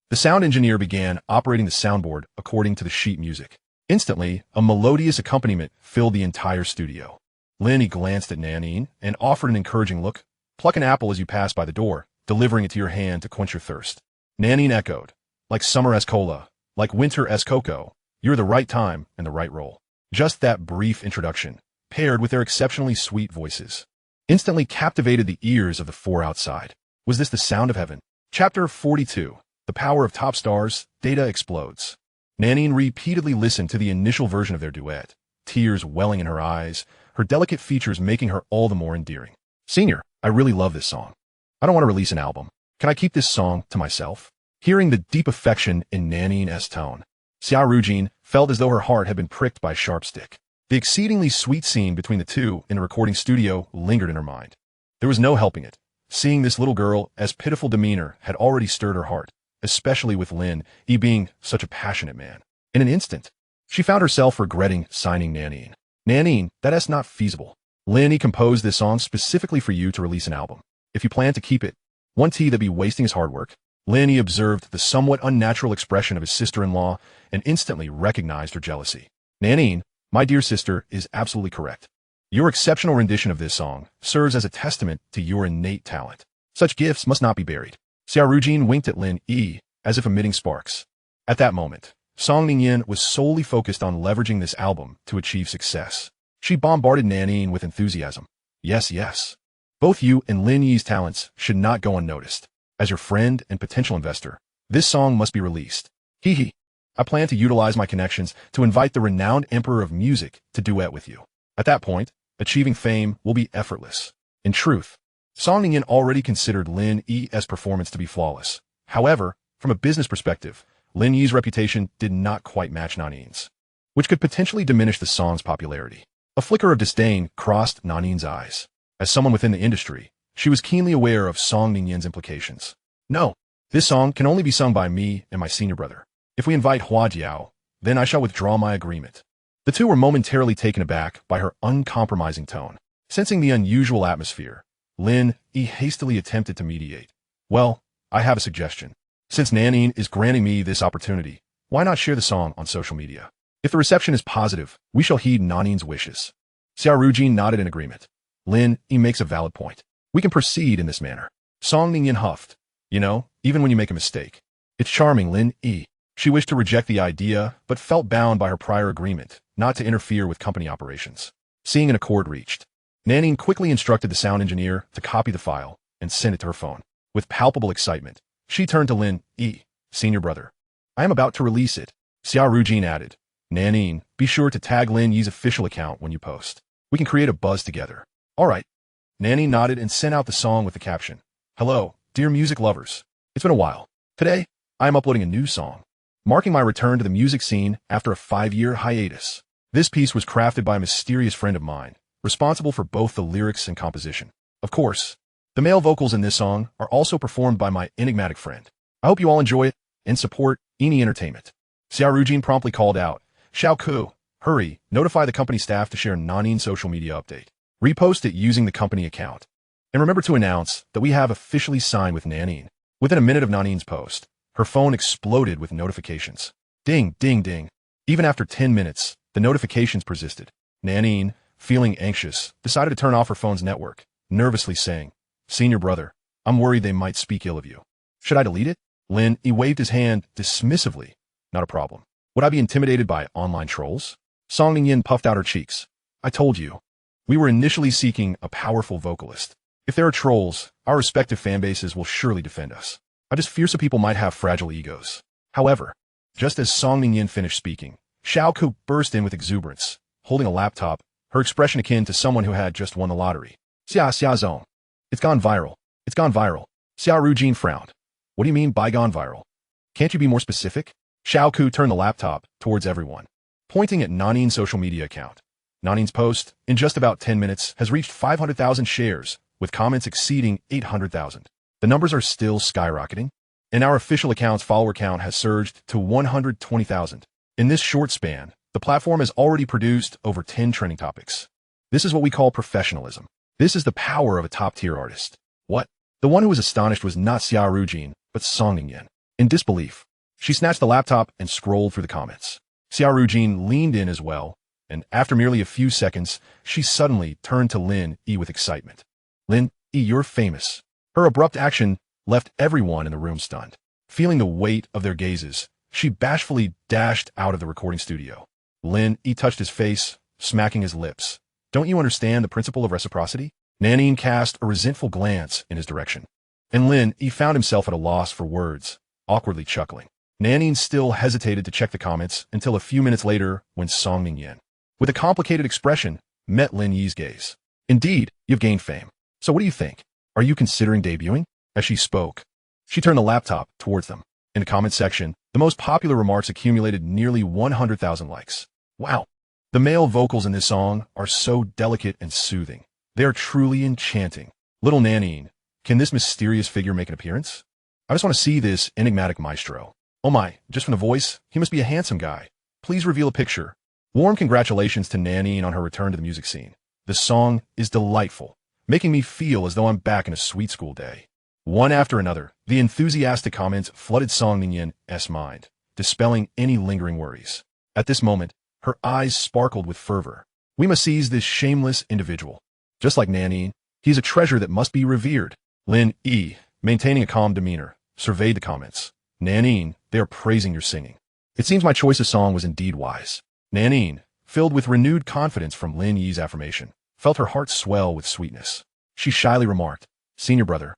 the sound engineer began operating the soundboard according to the sheet music. Instantly, a melodious accompaniment filled the entire studio. Lin Yi glanced at Nanine and offered an encouraging look. Pluck an apple as you pass by the door, delivering it to your hand to quench your thirst. Nanine echoed. Like summer as cola, like winter as cocoa, you're the right time and the right role. Just that brief introduction, paired with their exceptionally sweet voices. instantly captivated the ears of the four outside. Was this the sound of heaven? Chapter 42. The power of top stars, data explodes. Nanine repeatedly listened to the initial version of their duet, tears welling in her eyes, her delicate features making her all the more endearing. Senior, I really love this song. I don't want to release an album. Can I keep this song to myself? Hearing the deep affection in Nanine's tone, Xia Rujun felt as though her heart had been pricked by a sharp stick. The exceedingly sweet scene between the two in the recording studio lingered in her mind. There was no helping it. Seeing this little girl as pitiful demeanor had already stirred her heart, especially with Lin Yi being such a passionate man. In an instant, she found herself regretting signing Nanine. Nanine, that's not feasible. Lin Yi composed this song specifically for you to release an album. If you plan to keep it, won't he be wasting his hard work? Lin Yi observed the somewhat unnatural expression of his sister-in-law and instantly recognized her jealousy. Nanine, my dear sister, is absolutely correct. Your exceptional rendition of this song serves as a testament to your innate talent. Such gifts must not be buried. Xia Rujun winked at Lin Yi as if emitting sparks. At that moment, Song Ningyin was solely focused on leveraging this album to achieve success. She bombarded Nanine with enthusiasm. Yes, yes. Both you and Lin Yi's talents should not go unnoticed. As your friend and potential investor, this song must be released. Hee hee. I plan to utilize my connections to invite the renowned emperor of music to duet with you. At that point, achieving fame will be effortless. In truth, Song Ningyin already considered Lin Yi's performance to be flawless. However, from a business perspective, Lin Yi's reputation did not quite match Nanine's, which could potentially diminish the song's popularity. A flicker of disdain crossed Nanine's eyes. As someone within the industry, she was keenly aware of Song Ningyin's implications. No, this song can only be sung by me and my senior brother. If we invite Hua Jiao, then I shall withdraw my agreement. The two were momentarily taken aback by her uncompromising tone. Sensing the unusual atmosphere, Lin Yi hastily attempted to mediate. Well, I have a suggestion. Since Nanine is granting me this opportunity, why not share the song on social media? If the reception is positive, we shall heed Nanine's wishes. Xia Rujun nodded in agreement. Lin Yi makes a valid point. We can proceed in this manner. Song Ningyin huffed. You know, even when you make a mistake. It's charming, Lin Yi. She wished to reject the idea, but felt bound by her prior agreement not to interfere with company operations. Seeing an accord reached, Nanine quickly instructed the sound engineer to copy the file and send it to her phone. With palpable excitement, she turned to Lin Yi, senior brother. I am about to release it. Xia Rujun added. Nanine, be sure to tag Lin Yi's official account when you post. We can create a buzz together. All right. Nanine nodded and sent out the song with the caption. Hello, dear music lovers. It's been a while. Today, I am uploading a new song, marking my return to the music scene after a 5-year hiatus. This piece was crafted by a mysterious friend of mine, responsible for both the lyrics and composition. Of course, the male vocals in this song are also performed by my enigmatic friend. I hope you all enjoy it and support Eni Entertainment. Xia Rujun promptly called out, Xiao Ku, hurry, notify the company staff to share Nanine's social media update. Repost it using the company account. And remember to announce that we have officially signed with Nanine. Within a minute of Nanine's post, her phone exploded with notifications. Ding, ding, ding. Even after 10 minutes, the notifications persisted. Nanine, feeling anxious, decided to turn off her phone's network, nervously saying, Senior brother, I'm worried they might speak ill of you. Should I delete it? Lin Yi waved his hand dismissively. Not a problem. Would I be intimidated by online trolls? Song Ningyin puffed out her cheeks. I told you. We were initially seeking a powerful vocalist. If there are trolls, our respective fan bases will surely defend us. I just fear some people might have fragile egos. However, just as Song Ningyin finished speaking, Xiao Ku burst in with exuberance, holding a laptop, her expression akin to someone who had just won the lottery. Xia Zong. It's gone viral. It's gone viral. Xia Rujun frowned. What do you mean by gone viral? Can't you be more specific? Xiao Ku turned the laptop towards everyone, pointing at Nanine's social media account. Nanine's post, in just about 10 minutes, has reached 500,000 shares, with comments exceeding 800,000. The numbers are still skyrocketing, and our official account's follower count has surged to 120,000. In this short span, the platform has already produced over 10 trending topics. This is what we call professionalism. This is the power of a top-tier artist. What? The one who was astonished was not Xia Rujun, but Song Ningyin. In disbelief, she snatched the laptop and scrolled through the comments. Xia Rujun leaned in as well, and after merely a few seconds, she suddenly turned to Lin Yi with excitement. Lin Yi, you're famous. Her abrupt action left everyone in the room stunned. Feeling the weight of their gazes, she bashfully dashed out of the recording studio. Lin Yi touched his face, smacking his lips. Don't you understand the principle of reciprocity? Nanine cast a resentful glance in his direction. And Lin Yi found himself at a loss for words, awkwardly chuckling. Nanine still hesitated to check the comments until a few minutes later when Song Ningyan, with a complicated expression, met Lin Yi's gaze. Indeed, you've gained fame. So what do you think? Are you considering debuting? As she spoke, she turned the laptop towards them. In the comment section, the most popular remarks accumulated nearly 100,000 likes. Wow. The male vocals in this song are so delicate and soothing. They are truly enchanting. Little Nanine, can this mysterious figure make an appearance? I just want to see this enigmatic maestro. Oh my, just from the voice, he must be a handsome guy. Please reveal a picture. Warm congratulations to Nanine on her return to the music scene. The song is delightful, making me feel as though I'm back in a sweet school day. One after another, the enthusiastic comments flooded Song Ningyan's mind, dispelling any lingering worries. At this moment, her eyes sparkled with fervor. We must seize this shameless individual. Just like Nanine, he is a treasure that must be revered. Lin Yi, maintaining a calm demeanor, surveyed the comments. Nanine, they are praising your singing. It seems my choice of song was indeed wise. Nanine, filled with renewed confidence from Lin Yi's affirmation, felt her heart swell with sweetness. She shyly remarked, Senior brother,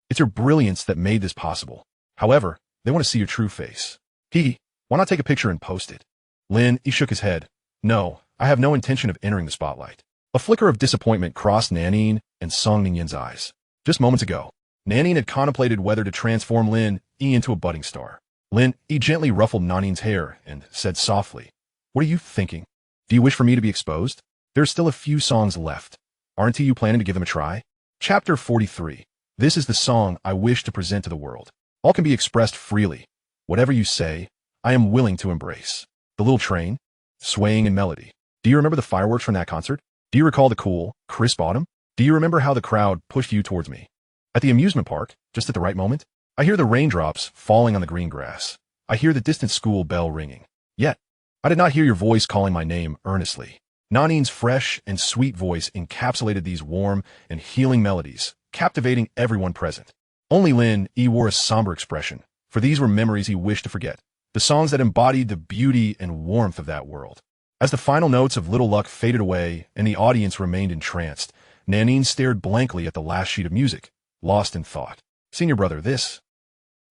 it's your brilliance that made this possible. However, they want to see your true face. Why not take a picture and post it? Lin Yi shook his head. No, I have no intention of entering the spotlight. A flicker of disappointment crossed Nanine and Song Ningyan's eyes. Just moments ago, Nanine had contemplated whether to transform Lin Yi into a budding star. Lin Yi gently ruffled Nanine's hair and said softly, What are you thinking? Do you wish for me to be exposed? There's still a few songs left. Aren't you planning to give them a try? Chapter 43. This is the song I wish to present to the world. All can be expressed freely. Whatever you say, I am willing to embrace. The little train, swaying in melody. Do you remember the fireworks from that concert? Do you recall the cool, crisp autumn? Do you remember how the crowd pushed you towards me? At the amusement park, just at the right moment, I hear the raindrops falling on the green grass. I hear the distant school bell ringing. Yet, I did not hear your voice calling my name earnestly. Nanine's fresh and sweet voice encapsulated these warm and healing melodies, captivating everyone present. Only Lin Yi wore a somber expression, for these were memories he wished to forget, the songs that embodied the beauty and warmth of that world. As the final notes of Little Luck faded away and the audience remained entranced, Nanine stared blankly at the last sheet of music, lost in thought. Senior brother, this.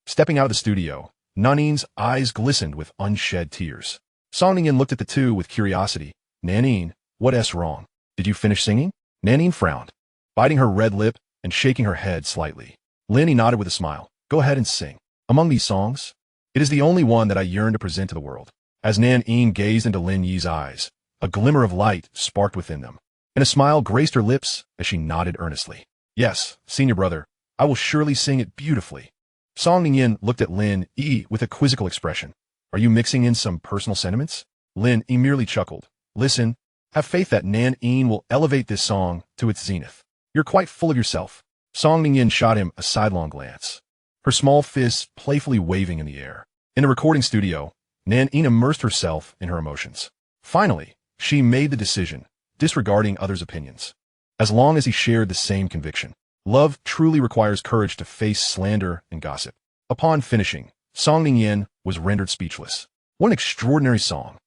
Stepping out of the studio, Nanine's eyes glistened with unshed tears. Song Ningyan looked at the two with curiosity. Nanine, what's wrong? Did you finish singing? Nanine frowned, biting her red lip and shaking her head slightly. Lin Yi nodded with a smile. Go ahead and sing. Among these songs, it is the only one that I yearn to present to the world. As Nanine gazed into Lin Yi's eyes, a glimmer of light sparked within them, and a smile graced her lips as she nodded earnestly. Yes, senior brother, I will surely sing it beautifully. Song Ningyan looked at Lin Yi with a quizzical expression. Are you mixing in some personal sentiments? Lin Yi merely chuckled. Listen, have faith that Nanine will elevate this song to its zenith. You're quite full of yourself. Song Ningyan shot him a sidelong glance, her small fists playfully waving in the air. In a recording studio, Nanine immersed herself in her emotions. Finally, she made the decision, disregarding others' opinions. As long as he shared the same conviction, love truly requires courage to face slander and gossip. Upon finishing, Song Ningyan was rendered speechless. What an extraordinary song.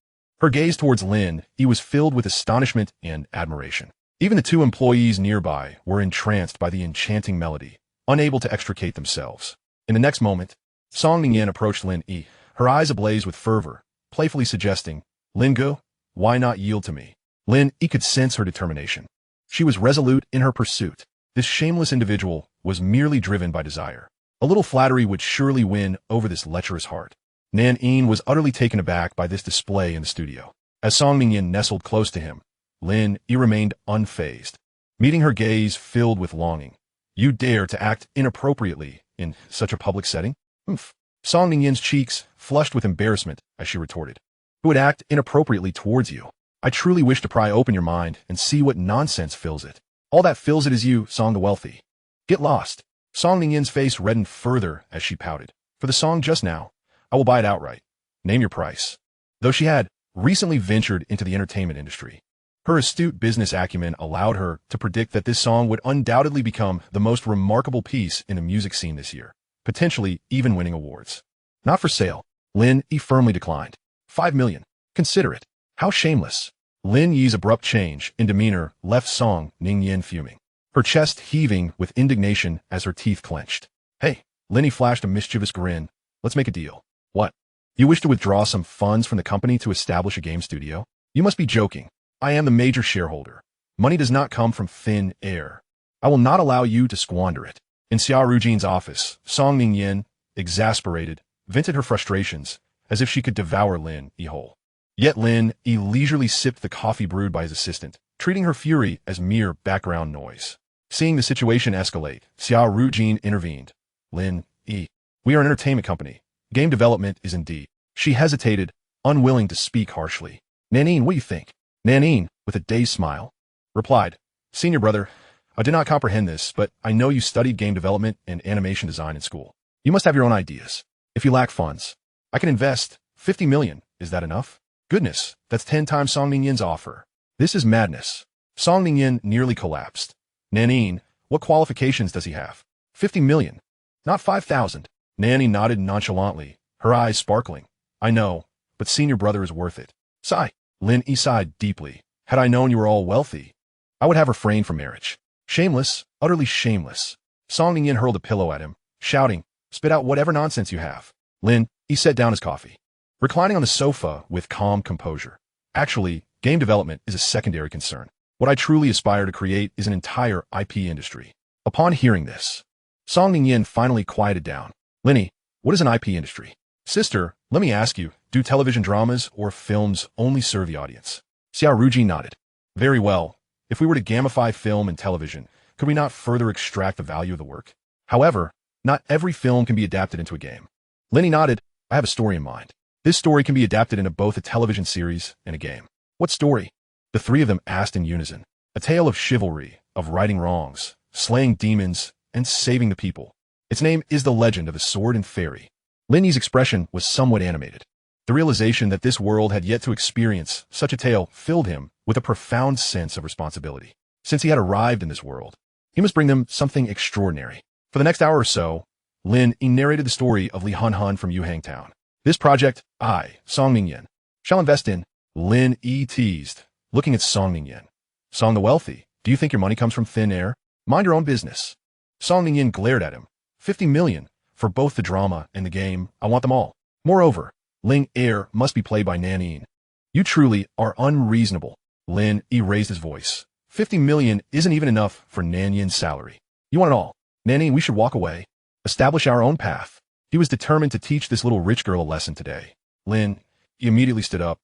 Her gaze towards Lin Yi was filled with astonishment and admiration. Even the two employees nearby were entranced by the enchanting melody, unable to extricate themselves. In the next moment, Song Ningyan approached Lin Yi, her eyes ablaze with fervor, playfully suggesting, Lingo, why not yield to me? Lin Yi could sense her determination. She was resolute in her pursuit. This shameless individual was merely driven by desire. A little flattery would surely win over this lecherous heart. Nanine was utterly taken aback by this display in the studio. As Song Ningyan nestled close to him, Lin Yi remained unfazed, meeting her gaze filled with longing. You dare to act inappropriately in such a public setting? Oomph. Song Ningyan's cheeks flushed with embarrassment as she retorted. Who would act inappropriately towards you? I truly wish to pry open your mind and see what nonsense fills it. All that fills it is you, Song the Wealthy. Get lost. Song Ningyan's face reddened further as she pouted. For the song just now, I will buy it outright. Name your price. Though she had recently ventured into the entertainment industry, her astute business acumen allowed her to predict that this song would undoubtedly become the most remarkable piece in the music scene this year, potentially even winning awards. Not for sale. Lin Yi firmly declined. 5 million. Consider it. How shameless. Lin Yi's abrupt change in demeanor left Song Ningyan fuming. her chest heaving with indignation as her teeth clenched. Hey, Lin Yi flashed a mischievous grin. Let's make a deal. What? You wish to withdraw some funds from the company to establish a game studio? You must be joking. I am the major shareholder. Money does not come from thin air. I will not allow you to squander it. In Xia Rujun's office, Song Ningyin, exasperated, vented her frustrations as if she could devour Lin Yi whole. Yet Lin Yi leisurely sipped the coffee brewed by his assistant, treating her fury as mere background noise. Seeing the situation escalate, Xia Rujun intervened. Lin Yi, we are an entertainment company. Game development is indeed. She hesitated, unwilling to speak harshly. Nanine, what do you think? Nanine, with a dazed smile, replied, Senior brother, I did not comprehend this, but I know you studied game development and animation design in school. You must have your own ideas. If you lack funds, I can invest 50 million. Is that enough? Goodness, that's 10 times Song Ningyin's offer. This is madness. Song Ningyin nearly collapsed. Nanine, what qualifications does he have? 50 million. Not 5,000. Nanny nodded nonchalantly, her eyes sparkling. I know, but senior brother is worth it. Sigh. Lin Yi sighed deeply. Had I known you were all wealthy, I would have refrained from marriage. Shameless, utterly shameless. Song Ningyin hurled a pillow at him, shouting, spit out whatever nonsense you have. Lin Yi set down his coffee, reclining on the sofa with calm composure. Actually, game development is a secondary concern. What I truly aspire to create is an entire IP industry. Upon hearing this, Song Ningyin finally quieted down. Lin Yi, what is an IP industry? Sister, let me ask you, do television dramas or films only serve the audience? Xia Rujun nodded. Very well. If we were to gamify film and television, could we not further extract the value of the work? However, not every film can be adapted into a game. Lin Yi nodded. I have a story in mind. This story can be adapted into both a television series and a game. What story? The three of them asked in unison. A tale of chivalry, of righting wrongs, slaying demons, and saving the people. Its name is The Legend of the Sword and Fairy. Lin Yi's expression was somewhat animated. The realization that this world had yet to experience such a tale filled him with a profound sense of responsibility. Since he had arrived in this world, he must bring them something extraordinary. For the next hour or so, Lin Yi narrated the story of Li Han Han from Yuhang Town. This project, I, Song Ningyin, shall invest in. Lin Yi teased, looking at Song Ningyin. Song the Wealthy, do you think your money comes from thin air? Mind your own business. Song Ningyin glared at him. 50 million. For both the drama and the game, I want them all. Moreover, Ling Air must be played by Nanine. You truly are unreasonable. Lin Yi raised his voice. 50 million isn't even enough for Nanyin's salary. You want it all. Nanine, we should walk away. Establish our own path. He was determined to teach this little rich girl a lesson today. Lin Yi immediately stood up,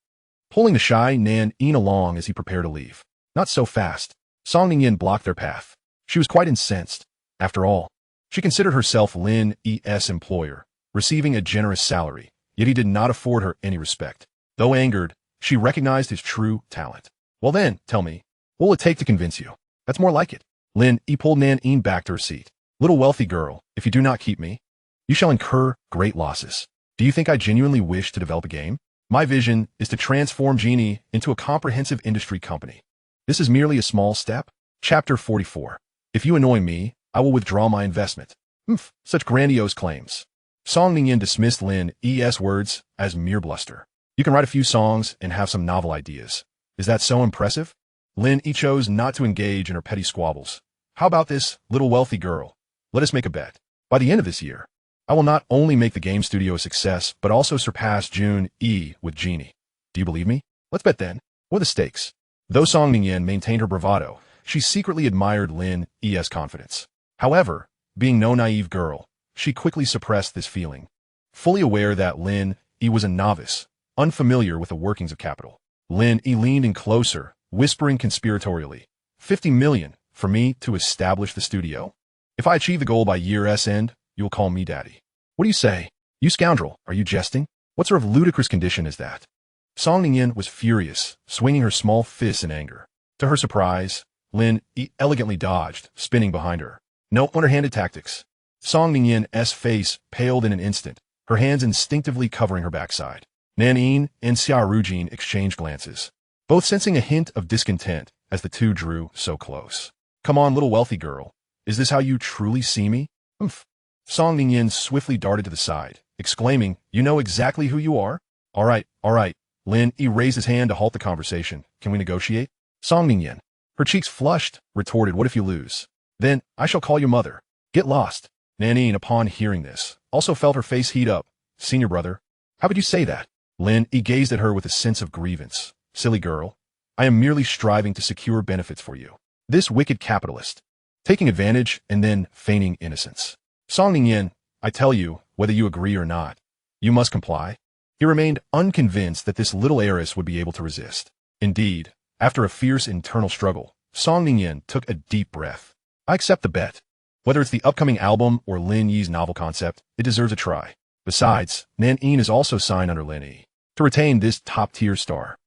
pulling the shy Nanine along as he prepared to leave. Not so fast. Song Ningyin blocked their path. She was quite incensed. After all, she considered herself Lin Yi's employer, receiving a generous salary, yet he did not afford her any respect. Though angered, she recognized his true talent. Well then, tell me, what will it take to convince you? That's more like it. Lin Yi pulled Nanine back to her seat. Little wealthy girl, if you do not keep me, you shall incur great losses. Do you think I genuinely wish to develop a game? My vision is to transform Genie into a comprehensive industry company. This is merely a small step. Chapter 44. If you annoy me, I will withdraw my investment. Such grandiose claims. Song Ningyin dismissed Lin Yi's words as mere bluster. You can write a few songs and have some novel ideas. Is that so impressive? Lin Yi chose not to engage in her petty squabbles. How about this, little wealthy girl? Let us make a bet. By the end of this year, I will not only make the game studio a success, but also surpass Jun Yi with Genie. Do you believe me? Let's bet then. What are the stakes? Though Song Ningyin maintained her bravado, she secretly admired Lin Yi's confidence. However, being no naive girl, she quickly suppressed this feeling. Fully aware that Lin Yi was a novice, unfamiliar with the workings of capital, Lin Yi leaned in closer, whispering conspiratorially, 50 million for me to establish the studio? If I achieve the goal by year's end, you'll call me daddy. What do you say? You scoundrel, are you jesting? What sort of ludicrous condition is that? Song Ningyin was furious, swinging her small fists in anger. To her surprise, Lin Yi elegantly dodged, spinning behind her. No underhanded tactics. Song Ningyin's face paled in an instant, her hands instinctively covering her backside. Nanine and Xia Rujun exchanged glances, both sensing a hint of discontent as the two drew so close. Come on, little wealthy girl. Is this how you truly see me? Song Ningyin swiftly darted to the side, exclaiming, you know exactly who you are? All right. Lin Yi raised his hand to halt the conversation. Can we negotiate? Song Ningyin, her cheeks flushed, retorted, what if you lose? Then I shall call you mother. Get lost. Nan Yi, upon hearing this, also felt her face heat up. Senior brother, how could you say that? Lin Yi gazed at her with a sense of grievance. Silly girl, I am merely striving to secure benefits for you. This wicked capitalist, taking advantage and then feigning innocence. Song Ningyan, I tell you, whether you agree or not, you must comply. He remained unconvinced that this little heiress would be able to resist. Indeed, after a fierce internal struggle, Song Ningyan took a deep breath. I accept the bet. Whether it's the upcoming album or Lin Yi's novel concept, it deserves a try. Besides, Nan Yi is also signed under Lin Yi. To retain this top-tier star,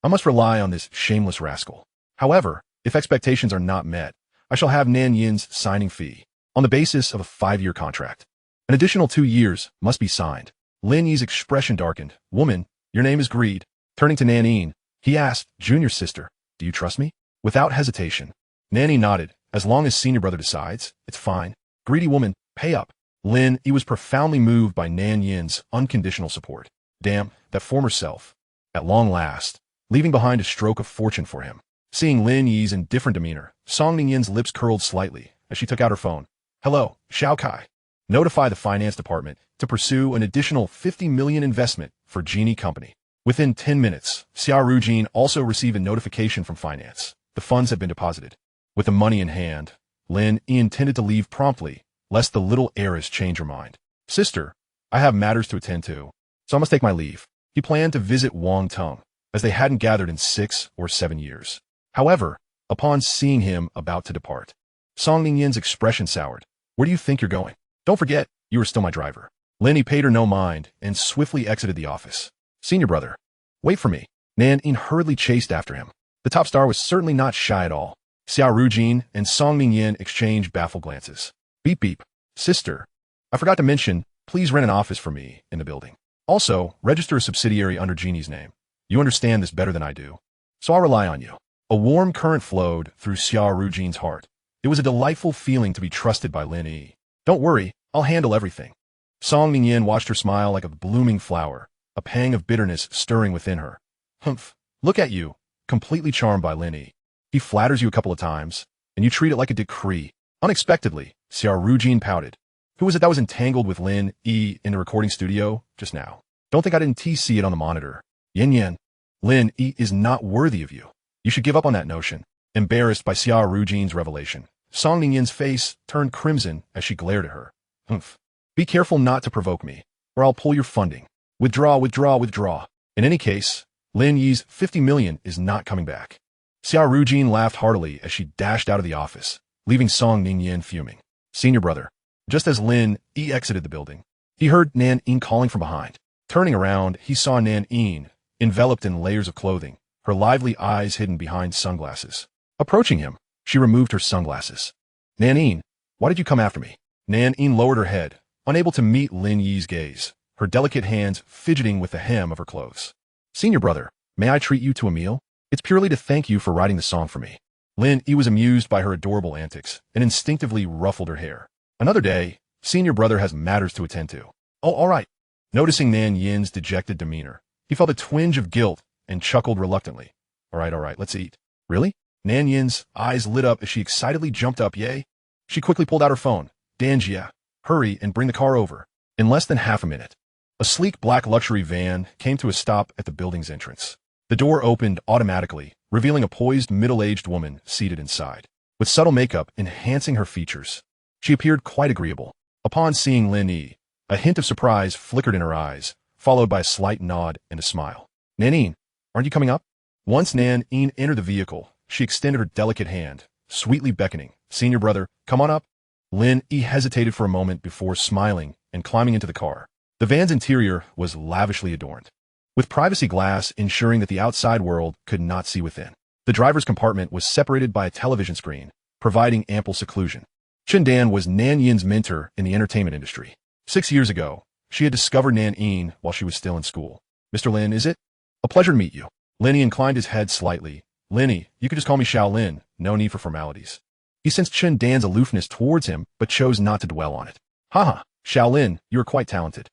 I must rely on this shameless rascal. However, if expectations are not met, I shall have Nan Yin's signing fee, on the basis of a 5-year contract. An additional 2 years must be signed. Lin Yi's expression darkened. Woman, your name is Greed. Turning to Nan Yi, he asked, Junior sister, do you trust me? Without hesitation, Nan Yi nodded. As long as senior brother decides, it's fine. Greedy woman, pay up. Lin Yi was profoundly moved by Nan Yin's unconditional support. Damn, that former self. At long last, leaving behind a stroke of fortune for him. Seeing Lin Yi's indifferent demeanor, Song Ningyan's lips curled slightly as she took out her phone. Hello, Xiao Kai. Notify the finance department to pursue an additional 50 million investment for Genie Company. Within 10 minutes, Xia Rujun also received a notification from finance. The funds had been deposited. With the money in hand, Lin Yi intended to leave promptly, lest the little heiress change her mind. Sister, I have matters to attend to, so I must take my leave. He planned to visit Wang Tung, as they hadn't gathered in 6 or 7 years. However, upon seeing him about to depart, Song Ningyan's expression soured. Where do you think you're going? Don't forget, you are still my driver. Lin Yi paid her no mind and swiftly exited the office. Senior brother, wait for me. Nan Yi hurriedly chased after him. The top star was certainly not shy at all. Xia Rujun and Song Ningyan exchanged baffled glances. Beep beep. Sister, I forgot to mention, please rent an office for me in the building. Also, register a subsidiary under Genie's name. You understand this better than I do, so I'll rely on you. A warm current flowed through Xia Rujun's heart. It was a delightful feeling to be trusted by Lin Yi. Don't worry, I'll handle everything. Song Ningyan watched her smile like a blooming flower, a pang of bitterness stirring within her. Humph, look at you, completely charmed by Lin Yi. He flatters you a couple of times, and you treat it like a decree. Unexpectedly, Xia Rujun pouted. Who was it that was entangled with Lin Yi in the recording studio just now? Don't think I didn't see it on the monitor. Yin Yin, Lin Yi is not worthy of you. You should give up on that notion. Embarrassed by Xia Rujun's revelation, Song Ningyan's face turned crimson as she glared at her. Humph. Be careful not to provoke me, or I'll pull your funding. Withdraw, withdraw, withdraw. In any case, Lin Yi's 50 million is not coming back. Xia Rujun laughed heartily as she dashed out of the office, leaving Song Ningyan fuming. Senior brother. Just as Lin Yi exited the building, he heard Nan Yi calling from behind. Turning around, he saw Nan Yi, enveloped in layers of clothing, her lively eyes hidden behind sunglasses. Approaching him, she removed her sunglasses. Nan Yi, why did you come after me? Nan Yi lowered her head, unable to meet Lin Yi's gaze, her delicate hands fidgeting with the hem of her clothes. Senior brother, may I treat you to a meal? It's purely to thank you for writing the song for me. Lin Yi was amused by her adorable antics and instinctively ruffled her hair. Another day, senior brother has matters to attend to. Oh, all right. Noticing Nan Yin's dejected demeanor, he felt a twinge of guilt and chuckled reluctantly. All right, let's eat. Really? Nan Yin's eyes lit up as she excitedly jumped up, yay. She quickly pulled out her phone. Danjia, hurry and bring the car over. In less than half a minute, a sleek black luxury van came to a stop at the building's entrance. The door opened automatically, revealing a poised middle-aged woman seated inside, with subtle makeup enhancing her features. She appeared quite agreeable. Upon seeing Lin Yi, a hint of surprise flickered in her eyes, followed by a slight nod and a smile. Nan Yi, aren't you coming up? Once Nan Yi entered the vehicle, she extended her delicate hand, sweetly beckoning. Senior brother, come on up. Lin Yi hesitated for a moment before smiling and climbing into the car. The van's interior was lavishly adorned, with privacy glass ensuring that the outside world could not see within. The driver's compartment was separated by a television screen, providing ample seclusion. Chen Dan was Nan Yin's mentor in the entertainment industry. 6 years ago, she had discovered Nan Yi while she was still in school. Mr. Lin, is it? A pleasure to meet you. Lin Yi inclined his head slightly. Lin Yi, you could just call me Xiao Lin, no need for formalities. He sensed Chen Dan's aloofness towards him, but chose not to dwell on it. Haha, Xiao Lin, you are quite talented.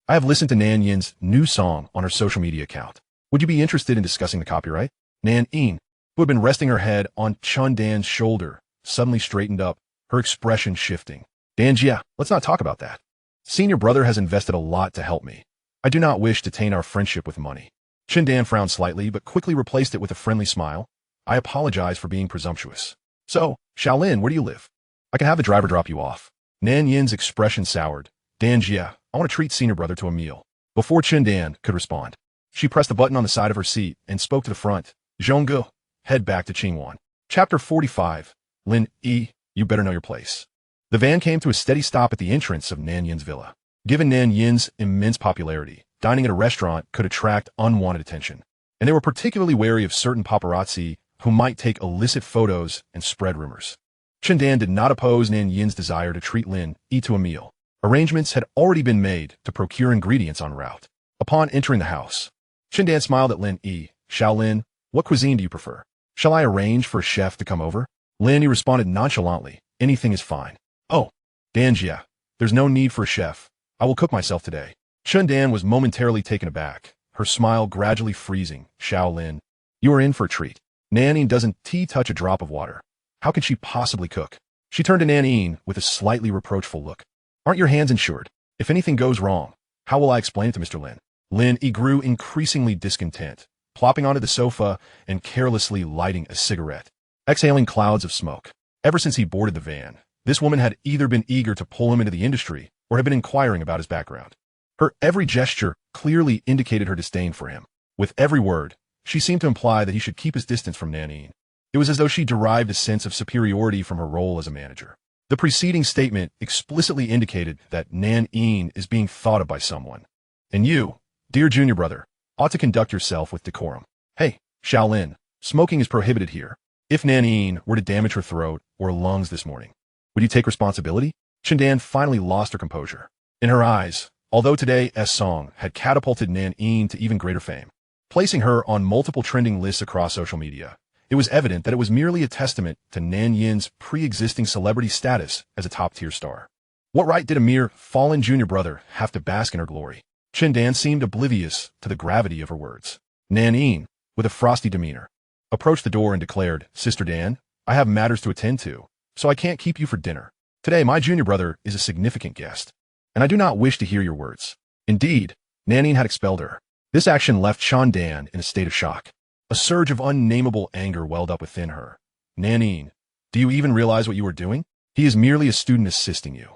I have listened to Nan Yin's new song on her social media account. Would you be interested in discussing the copyright? Nan Yi, who had been resting her head on Chen Dan's shoulder, suddenly straightened up, her expression shifting. Danjia, let's not talk about that. Senior brother has invested a lot to help me. I do not wish to taint our friendship with money. Chindan frowned slightly, but quickly replaced it with a friendly smile. I apologize for being presumptuous. So, Shaolin, where do you live? I can have the driver drop you off. Nan Yin's expression soured. Danjia, I want to treat senior brother to a meal. Before Chindan could respond, she pressed a button on the side of her seat and spoke to the front. Zhonggu, head back to Qingwan. Chapter 45. Lin Yi, you better know your place. The van came to a steady stop at the entrance of Nan Yin's villa. Given Nan Yin's immense popularity, dining at a restaurant could attract unwanted attention, and they were particularly wary of certain paparazzi who might take illicit photos and spread rumors. Chindan did not oppose Nan Yin's desire to treat Lin Yi to a meal. Arrangements had already been made to procure ingredients en route. Upon entering the house, Chindan smiled at Lin Yi. Shaolin, what cuisine do you prefer? Shall I arrange for a chef to come over? Lin Yi responded nonchalantly. Anything is fine. Oh, Danjia, there's no need for a chef. I will cook myself today. Chindan was momentarily taken aback, her smile gradually freezing. Shaolin, you are in for a treat. Nanine doesn't touch a drop of water. How can she possibly cook? She turned to Nanine with a slightly reproachful look. Aren't your hands insured? If anything goes wrong, how will I explain it to Mr. Lin? Lin Yi grew increasingly discontent, plopping onto the sofa and carelessly lighting a cigarette, exhaling clouds of smoke. Ever since he boarded the van, this woman had either been eager to pull him into the industry or had been inquiring about his background. Her every gesture clearly indicated her disdain for him. With every word, she seemed to imply that he should keep his distance from Nanine. It was as though she derived a sense of superiority from her role as a manager. The preceding statement explicitly indicated that Nanine is being thought of by someone. And you, dear junior brother, ought to conduct yourself with decorum. Hey, Shaolin, smoking is prohibited here. If Nanine were to damage her throat or lungs this morning, would you take responsibility? Chindan finally lost her composure. In her eyes, although today's song had catapulted Nanine to even greater fame, placing her on multiple trending lists across social media, it was evident that it was merely a testament to Nan Yin's pre-existing celebrity status as a top-tier star. What right did a mere fallen junior brother have to bask in her glory? Chindan seemed oblivious to the gravity of her words. Nanine, with a frosty demeanor, approached the door and declared, Sister Dan, I have matters to attend to, so I can't keep you for dinner. Today, my junior brother is a significant guest, and I do not wish to hear your words. Indeed, Nanine had expelled her. This action left Chindan in a state of shock. A surge of unnameable anger welled up within her. Nanine, do you even realize what you are doing? He is merely a student assisting you.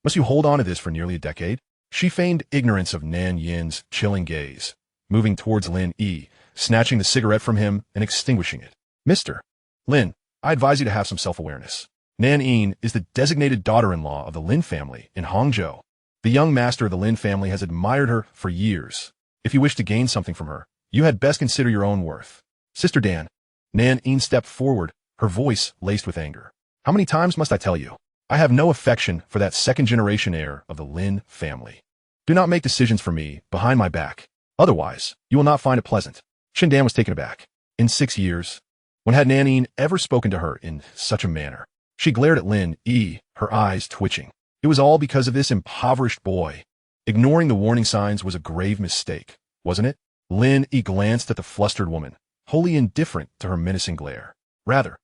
Must you hold on to this for nearly a decade? She feigned ignorance of Nan Yin's chilling gaze, moving towards Lin Yi, snatching the cigarette from him and extinguishing it. Mr. Lin, I advise you to have some self-awareness. Nan Yin is the designated daughter-in-law of the Lin family in Hangzhou. The young master of the Lin family has admired her for years. If you wish to gain something from her, you had best consider your own worth. Sister Dan. Nan Yin stepped forward, her voice laced with anger. How many times must I tell you? I have no affection for that second-generation heir of the Lin family. Do not make decisions for me behind my back. Otherwise, you will not find it pleasant. Chindan was taken aback. In 6 years, when had Nanine ever spoken to her in such a manner? She glared at Lin Yi, her eyes twitching. It was all because of this impoverished boy. Ignoring the warning signs was a grave mistake, wasn't it? Lin Yi glanced at the flustered woman, wholly indifferent to her menacing glare. Rather,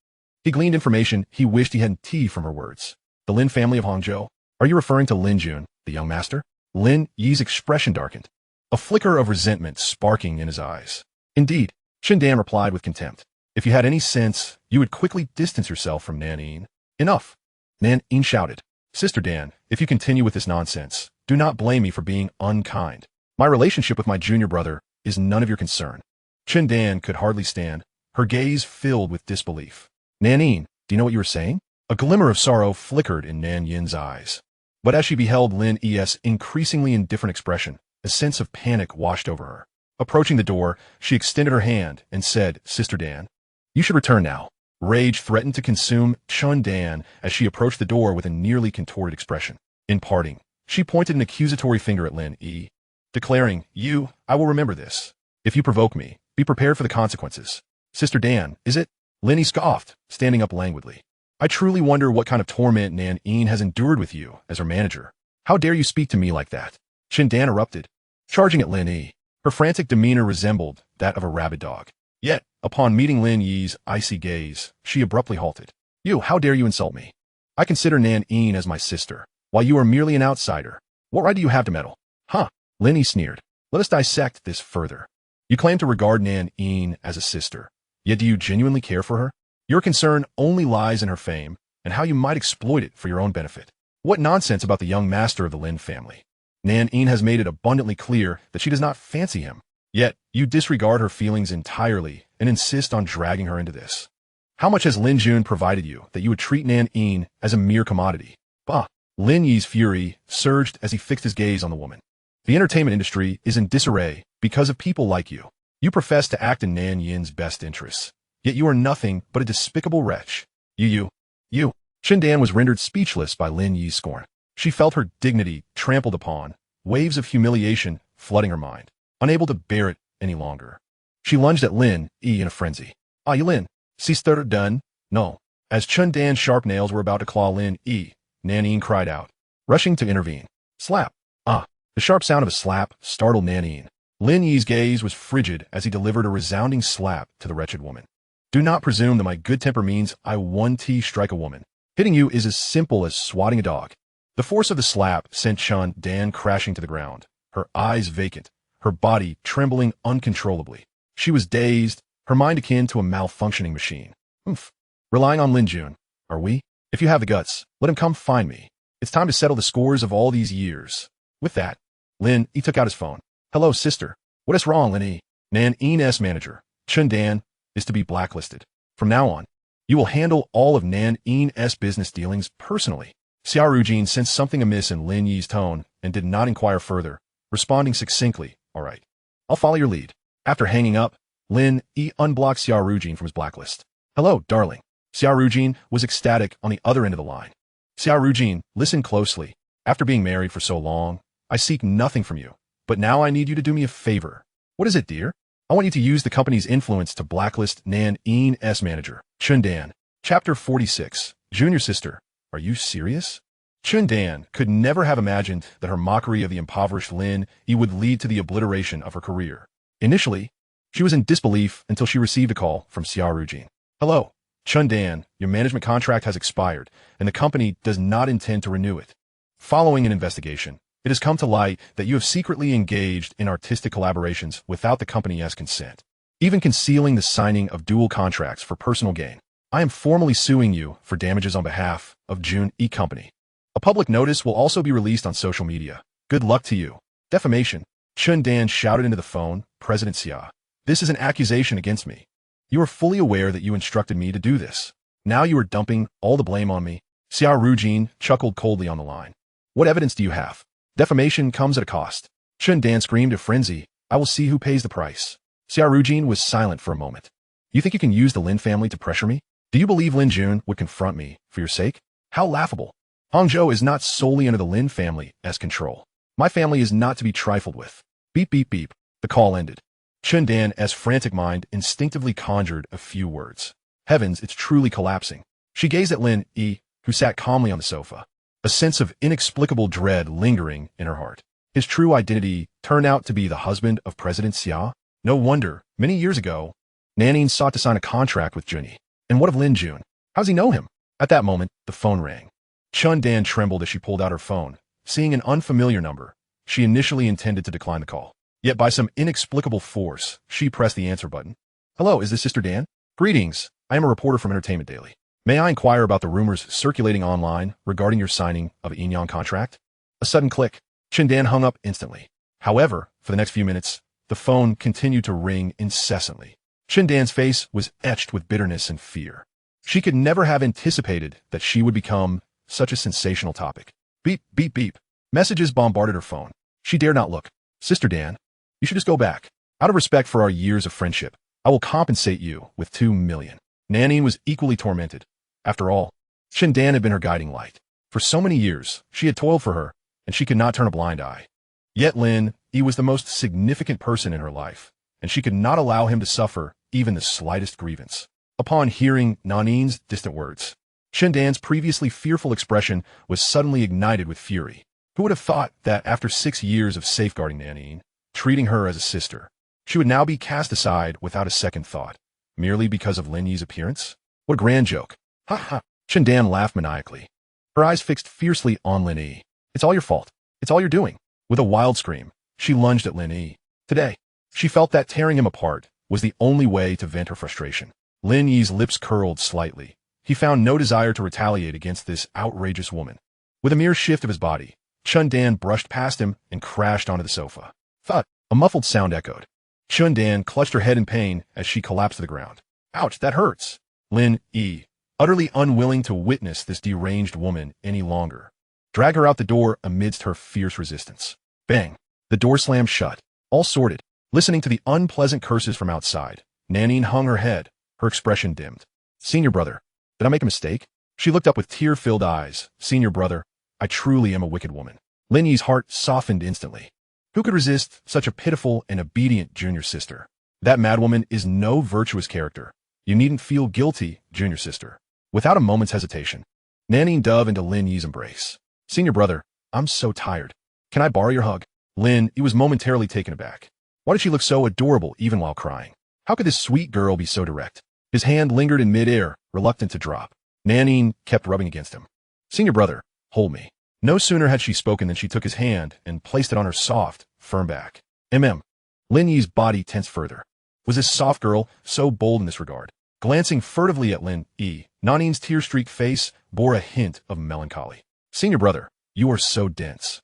he gleaned information he wished he hadn't teased from her words. The Lin family of Hangzhou? Are you referring to Lin Jun, the young master? Lin Yi's expression darkened, a flicker of resentment sparking in his eyes. Indeed, Chindan replied with contempt. If you had any sense, you would quickly distance yourself from Nanine. Enough! Nanine shouted. Sister Dan, if you continue with this nonsense, do not blame me for being unkind. My relationship with my junior brother is none of your concern. Chindan could hardly stand, her gaze filled with disbelief. Nanine, do you know what you were saying? A glimmer of sorrow flickered in Nan Yin's eyes. But as she beheld Lin Yi's increasingly indifferent expression, a sense of panic washed over her. Approaching the door, she extended her hand and said, Sister Dan, you should return now. Rage threatened to consume Chindan as she approached the door with a nearly contorted expression. In parting, she pointed an accusatory finger at Lin Yi, declaring, I will remember this. If you provoke me, be prepared for the consequences. Sister Dan, is it? Lin Yi scoffed, standing up languidly. I truly wonder what kind of torment Nan Yin has endured with you as her manager. How dare you speak to me like that? Chindan erupted, charging at Lin Yi. Her frantic demeanor resembled that of a rabid dog. Yet, upon meeting Lin Yi's icy gaze, she abruptly halted. How dare you insult me? I consider Nan Yi as my sister, while you are merely an outsider. What right do you have to meddle? Huh? Lin Yi sneered. Let us dissect this further. You claim to regard Nan Yi as a sister, yet do you genuinely care for her? Your concern only lies in her fame and how you might exploit it for your own benefit. What nonsense about the young master of the Lin family. Nan Yi has made it abundantly clear that she does not fancy him, yet you disregard her feelings entirely and insist on dragging her into this. How much has Lin Jun provided you that you would treat Nan Yi as a mere commodity? Bah! Lin Yi's fury surged as he fixed his gaze on the woman. The entertainment industry is in disarray because of people like you. You profess to act in Nan Yin's best interests, yet you are nothing but a despicable wretch. You. Shindan was rendered speechless by Lin Yi's scorn. She felt her dignity trampled upon, waves of humiliation flooding her mind, unable to bear it any longer. She lunged at Lin Yi in a frenzy. Ah, you Lin, sister done? No. As Chundan's sharp nails were about to claw Lin Yi, Nan Yi cried out, rushing to intervene. Slap! Ah! The sharp sound of a slap startled Nan Yi. Lin Yi's gaze was frigid as he delivered a resounding slap to the wretched woman. Do not presume that my good temper means I 1T strike a woman. Hitting you is as simple as swatting a dog. The force of the slap sent Chun-Dan crashing to the ground, her eyes vacant, her body trembling uncontrollably. She was dazed, her mind akin to a malfunctioning machine. Relying on Lin Jun, are we? If you have the guts, let him come find me. It's time to settle the scores of all these years. With that, Lin Yi took out his phone. Hello, sister. What is wrong, Lin Yi? Nan Yi's manager, Chun-Dan, is to be blacklisted. From now on, you will handle all of Nan Yi's business dealings personally. Xia Rujun sensed something amiss in Lin Yi's tone and did not inquire further, responding succinctly, all right. I'll follow your lead. After hanging up, Lin Yi unblocked Xia Rujun from his blacklist. Hello, darling. Xia Rujun was ecstatic on the other end of the line. Xia Rujun, listen closely. After being married for so long, I seek nothing from you. But now I need you to do me a favor. What is it, dear? I want you to use the company's influence to blacklist Nan Yi's manager, Chun-Dan. Chapter 46. Junior sister. Are you serious? Chun-Dan could never have imagined that her mockery of the impoverished Lin Yi would lead to the obliteration of her career. Initially, she was in disbelief until she received a call from Xia Rujun. Hello, Chun-Dan, your management contract has expired, and the company does not intend to renew it. Following an investigation, it has come to light that you have secretly engaged in artistic collaborations without the company's consent, even concealing the signing of dual contracts for personal gain. I am formally suing you for damages on behalf of Jun Yi Company. A public notice will also be released on social media. Good luck to you. Defamation. Chun-Dan shouted into the phone, President Xia. This is an accusation against me. You are fully aware that you instructed me to do this. Now you are dumping all the blame on me. Xia Rujun chuckled coldly on the line. What evidence do you have? Defamation comes at a cost. Chun-Dan screamed in frenzy. I will see who pays the price. Xia Rujun was silent for a moment. You think you can use the Lin family to pressure me? Do you believe Lin Jun would confront me for your sake? How laughable. Hangzhou is not solely under the Lin family's control. My family is not to be trifled with. Beep, beep, beep. The call ended. Chun-Dan's frantic mind instinctively conjured a few words. Heavens, it's truly collapsing. She gazed at Lin Yi, who sat calmly on the sofa, a sense of inexplicable dread lingering in her heart. His true identity turned out to be the husband of President Xia. No wonder, many years ago, Nan Yi sought to sign a contract with Jun Yi. And what of Lin Jun? How does he know him? At that moment, the phone rang. Chun-Dan trembled as she pulled out her phone. Seeing an unfamiliar number, she initially intended to decline the call. Yet by some inexplicable force, she pressed the answer button. Hello, is this Sister Dan? Greetings. I am a reporter from Entertainment Daily. May I inquire about the rumors circulating online regarding your signing of an Inyan contract? A sudden click. Chun-Dan hung up instantly. However, for the next few minutes, the phone continued to ring incessantly. Chun-Dan's face was etched with bitterness and fear. She could never have anticipated that she would become such a sensational topic. Beep, beep, beep. Messages bombarded her phone. She dared not look. Sister Dan, you should just go back. Out of respect for our years of friendship, I will compensate you with 2 million. Nan Yi was equally tormented. After all, Chun-Dan had been her guiding light. For so many years, she had toiled for her, and she could not turn a blind eye. Yet Lin Yi was the most significant person in her life, and she could not allow him to suffer even the slightest grievance. Upon hearing Nan Yi's distant words, Chun-Dan's previously fearful expression was suddenly ignited with fury. Who would have thought that after 6 years of safeguarding Nan Yi, treating her as a sister, she would now be cast aside without a second thought, merely because of Lin Yi's appearance? What a grand joke. Ha ha. Chun-Dan laughed maniacally. her eyes fixed fiercely on Lin Yi. It's all your fault. It's all you're doing. With a wild scream, she lunged at Lin Yi. Today, she felt that tearing him apart was the only way to vent her frustration. Lin Yi's lips curled slightly. He found no desire to retaliate against this outrageous woman. With a mere shift of his body, Chun Dan brushed past him and crashed onto the sofa. Thud! A muffled sound echoed. Chun Dan clutched her head in pain as she collapsed to the ground. Ouch, that hurts! Lin Yi, utterly unwilling to witness this deranged woman any longer, dragged her out the door amidst her fierce resistance. Bang! The door slammed shut. All sorted. Listening to the unpleasant curses from outside, Nanine hung her head, her expression dimmed. Senior brother, did I make a mistake? She looked up with tear-filled eyes. Senior brother, I truly am a wicked woman. Lin Yi's heart softened instantly. Who could resist such a pitiful and obedient junior sister? That madwoman is no virtuous character. You needn't feel guilty, junior sister. Without a moment's hesitation, Nanine dove into Lin Yi's embrace. Senior brother, I'm so tired. Can I borrow your hug? Lin Yi was momentarily taken aback. Why did she look so adorable even while crying? How could this sweet girl be so direct? His hand lingered in midair, reluctant to drop. Nanine kept rubbing against him. Senior brother, hold me. No sooner had she spoken than she took his hand and placed it on her soft, firm back. Lin Yi's body tensed further. Was this soft girl so bold in this regard? Glancing furtively at Lin Yi, Nanine's tear-streaked face bore a hint of melancholy. Senior brother, you are so dense.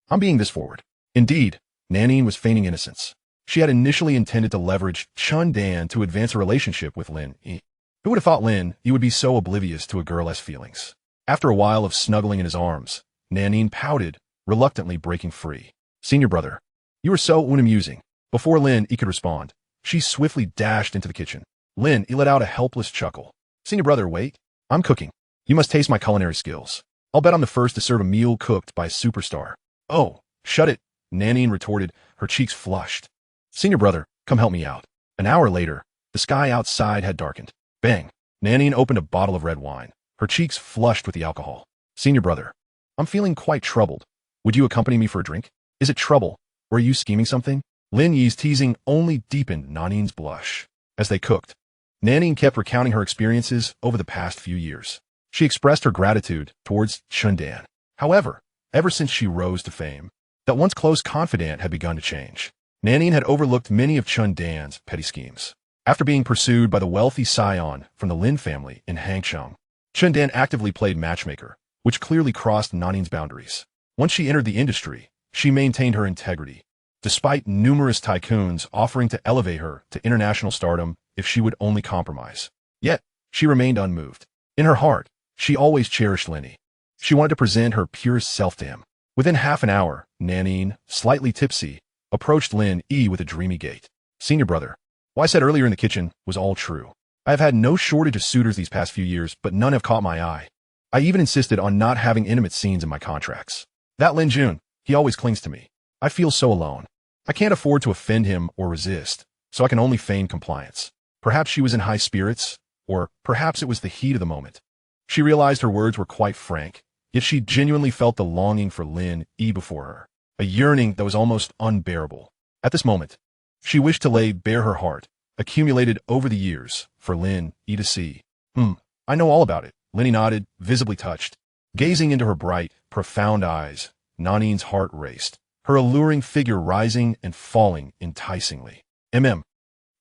I'm being this forward. Indeed, Nanine was feigning innocence. She had initially intended to leverage Chun Dan to advance a relationship with Lin Yi. Who would have thought Lin Yi would be so oblivious to a girl's feelings? After a while of snuggling in his arms, Nanine pouted, reluctantly breaking free. Senior brother, you are so unamusing. Before Lin Yi could respond, she swiftly dashed into the kitchen. Lin Yi let out a helpless chuckle. Senior brother, wait. I'm cooking. You must taste my culinary skills. I'll bet I'm the first to serve a meal cooked by a superstar. Oh, shut it, Nanine retorted, her cheeks flushed. Senior brother, come help me out. An hour later, the sky outside had darkened. Bang! Nanine opened a bottle of red wine, her cheeks flushed with the alcohol. Senior brother, I'm feeling quite troubled. Would you accompany me for a drink? Is it trouble, or are you scheming something? Lin Yi's teasing only deepened Nanine's blush. As they cooked, Nanine kept recounting her experiences over the past few years. She expressed her gratitude towards Chun Dan. However, ever since she rose to fame, that once close confidant had begun to change. Nanine had overlooked many of Chun Dan's petty schemes. After being pursued by the wealthy scion from the Lin family in Hangzhou, Chun Dan actively played matchmaker, which clearly crossed Nanine's boundaries. Once she entered the industry, she maintained her integrity, despite numerous tycoons offering to elevate her to international stardom if she would only compromise. Yet, she remained unmoved. In her heart, she always cherished Lin Yi. She wanted to present her purest self to him. Within half an hour, Nanine, slightly tipsy, approached Lin Yi with a dreamy gait. Senior brother, what I said earlier in the kitchen was all true. I have had no shortage of suitors these past few years, but none have caught my eye. I even insisted on not having intimate scenes in my contracts. That Lin Jun, he always clings to me. I feel so alone. I can't afford to offend him or resist, so I can only feign compliance. Perhaps she was in high spirits, or perhaps it was the heat of the moment. She realized her words were quite frank, yet she genuinely felt the longing for Lin Yi before her, a yearning that was almost unbearable. At this moment, she wished to lay bare her heart, accumulated over the years, for Lin Yi to see. I know all about it. Lin Yi nodded, visibly touched. Gazing into her bright, profound eyes, Nanine's heart raced, her alluring figure rising and falling enticingly.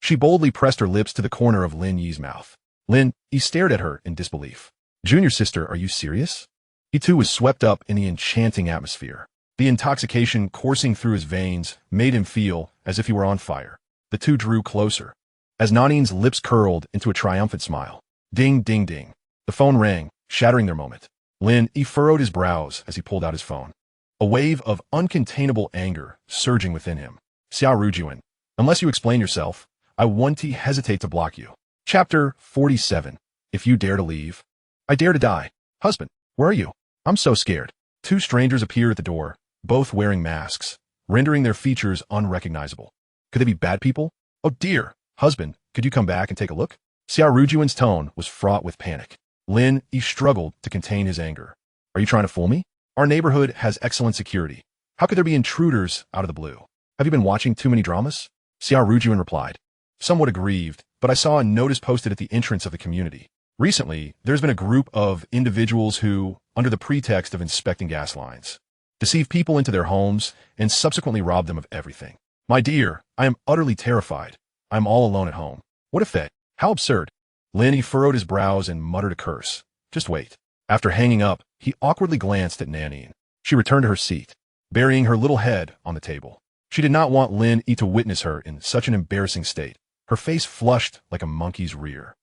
She boldly pressed her lips to the corner of Lin Yi's mouth. Lin Yi stared at her in disbelief. Junior sister, are you serious? He too was swept up in the enchanting atmosphere. The intoxication coursing through his veins made him feel as if he were on fire. The two drew closer, as Nanine's lips curled into a triumphant smile. Ding, ding, ding. The phone rang, shattering their moment. Lin Yi furrowed his brows as he pulled out his phone. A wave of uncontainable anger surging within him. Xia Rujun, unless you explain yourself, I won't hesitate to block you. Chapter 47. If you dare to leave, I dare to die. Husband, where are you? I'm so scared. Two strangers appear at the door, both wearing masks, rendering their features unrecognizable. Could they be bad people? Oh dear. Husband, could you come back and take a look? Xia Rujun's tone was fraught with panic. Lin Yi struggled to contain his anger. Are you trying to fool me? Our neighborhood has excellent security. How could there be intruders out of the blue? Have you been watching too many dramas? Xia Rujun replied, somewhat aggrieved, but I saw a notice posted at the entrance of the community. Recently, there's been a group of individuals who, under the pretext of inspecting gas lines, deceive people into their homes, and subsequently rob them of everything. My dear, I am utterly terrified. I am all alone at home. What if they? How absurd. Lin Yi furrowed his brows and muttered a curse. Just wait. After hanging up, he awkwardly glanced at Nanine. She returned to her seat, burying her little head on the table. She did not want Lin Yi to witness her in such an embarrassing state. Her face flushed like a monkey's rear.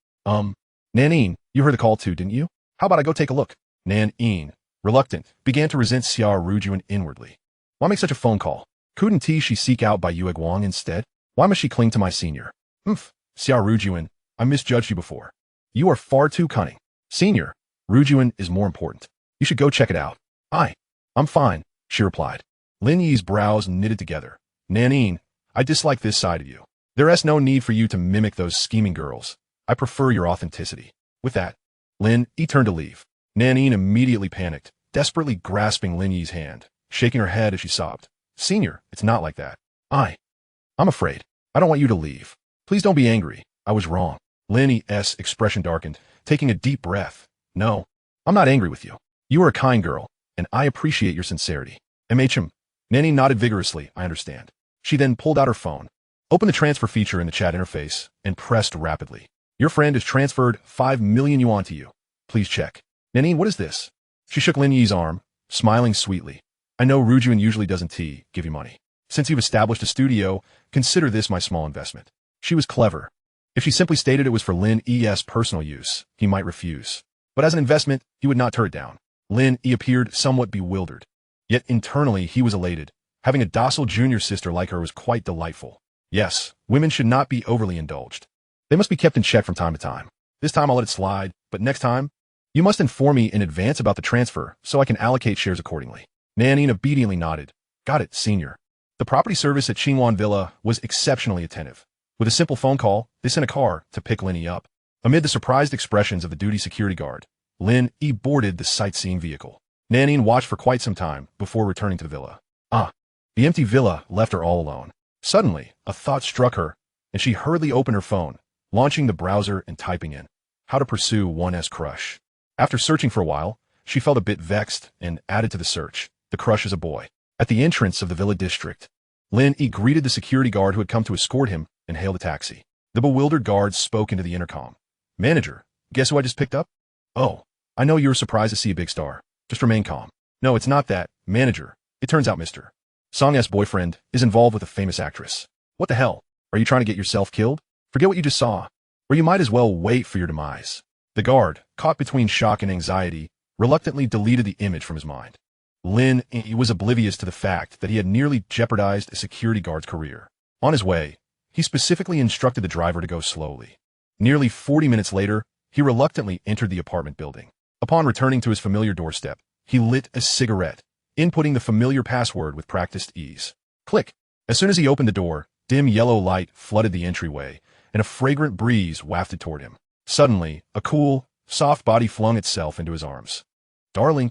Nanine, you heard the call too, didn't you? How about I go take a look? Nanine, reluctant, began to resent Xia Rujun inwardly. Why make such a phone call? Couldn't she seek out by Yue Guang instead? Why must she cling to my senior? Xia Rujun, I misjudged you before. You are far too cunning. Senior, Rujun is more important. You should go check it out. I'm fine, she replied. Lin Yi's brows knitted together. Nanine, I dislike this side of you. There is no need for you to mimic those scheming girls. I prefer your authenticity. With that, Lin Yi turned to leave. Nanine immediately panicked, desperately grasping Lin Yi's hand, shaking her head as she sobbed. Senior, it's not like that. I'm afraid. I don't want you to leave. Please don't be angry. I was wrong. Lin Yi's expression darkened, taking a deep breath. No, I'm not angry with you. You are a kind girl, and I appreciate your sincerity. Nanine nodded vigorously, I understand. She then pulled out her phone, opened the transfer feature in the chat interface, and pressed rapidly. Your friend has transferred 5 million yuan to you. Please check. Nanine, what is this? She shook Lin Yi's arm, smiling sweetly. I know Rujun usually doesn't give you money. Since you've established a studio, consider this my small investment. She was clever. If she simply stated it was for Lin Yi's personal use, he might refuse. But as an investment, he would not turn it down. Lin Yi appeared somewhat bewildered. Yet internally, he was elated. Having a docile junior sister like her was quite delightful. Yes, women should not be overly indulged. They must be kept in check from time to time. This time I'll let it slide, but next time, you must inform me in advance about the transfer so I can allocate shares accordingly. Nanine obediently nodded. Got it, senior. The property service at Qingwan Villa was exceptionally attentive. With a simple phone call, they sent a car to pick Lin Yi up. Amid the surprised expressions of the duty security guard, Lin Yi boarded the sightseeing vehicle. Nanine watched for quite some time before returning to the villa. The empty villa left her all alone. Suddenly, a thought struck her, and she hurriedly opened her phone, launching the browser and typing in, how to pursue one's crush. After searching for a while, she felt a bit vexed and added to the search, the crush is a boy. At the entrance of the villa district, Lin Yi greeted the security guard who had come to escort him and hailed a taxi. The bewildered guard spoke into the intercom. Manager, guess who I just picked up? Oh, I know you were surprised to see a big star. Just remain calm. No, it's not that. Manager, it turns out Mr. Song's boyfriend is involved with a famous actress. What the hell? Are you trying to get yourself killed? Forget what you just saw. Or you might as well wait for your demise. The guard, caught between shock and anxiety, reluctantly deleted the image from his mind. Lin Yi was oblivious to the fact that he had nearly jeopardized a security guard's career. On his way, he specifically instructed the driver to go slowly. Nearly 40 minutes later, he reluctantly entered the apartment building. Upon returning to his familiar doorstep, he lit a cigarette, inputting the familiar password with practiced ease. Click. As soon as he opened the door, dim yellow light flooded the entryway, and a fragrant breeze wafted toward him. Suddenly, a cool, soft body flung itself into his arms. Darling,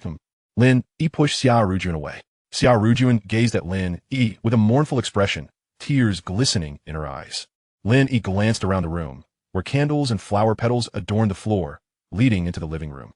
Lin Yi pushed Xia Rujun away. Xia Rujun gazed at Lin Yi with a mournful expression, tears glistening in her eyes. Lin Yi glanced around the room, where candles and flower petals adorned the floor, leading into the living room.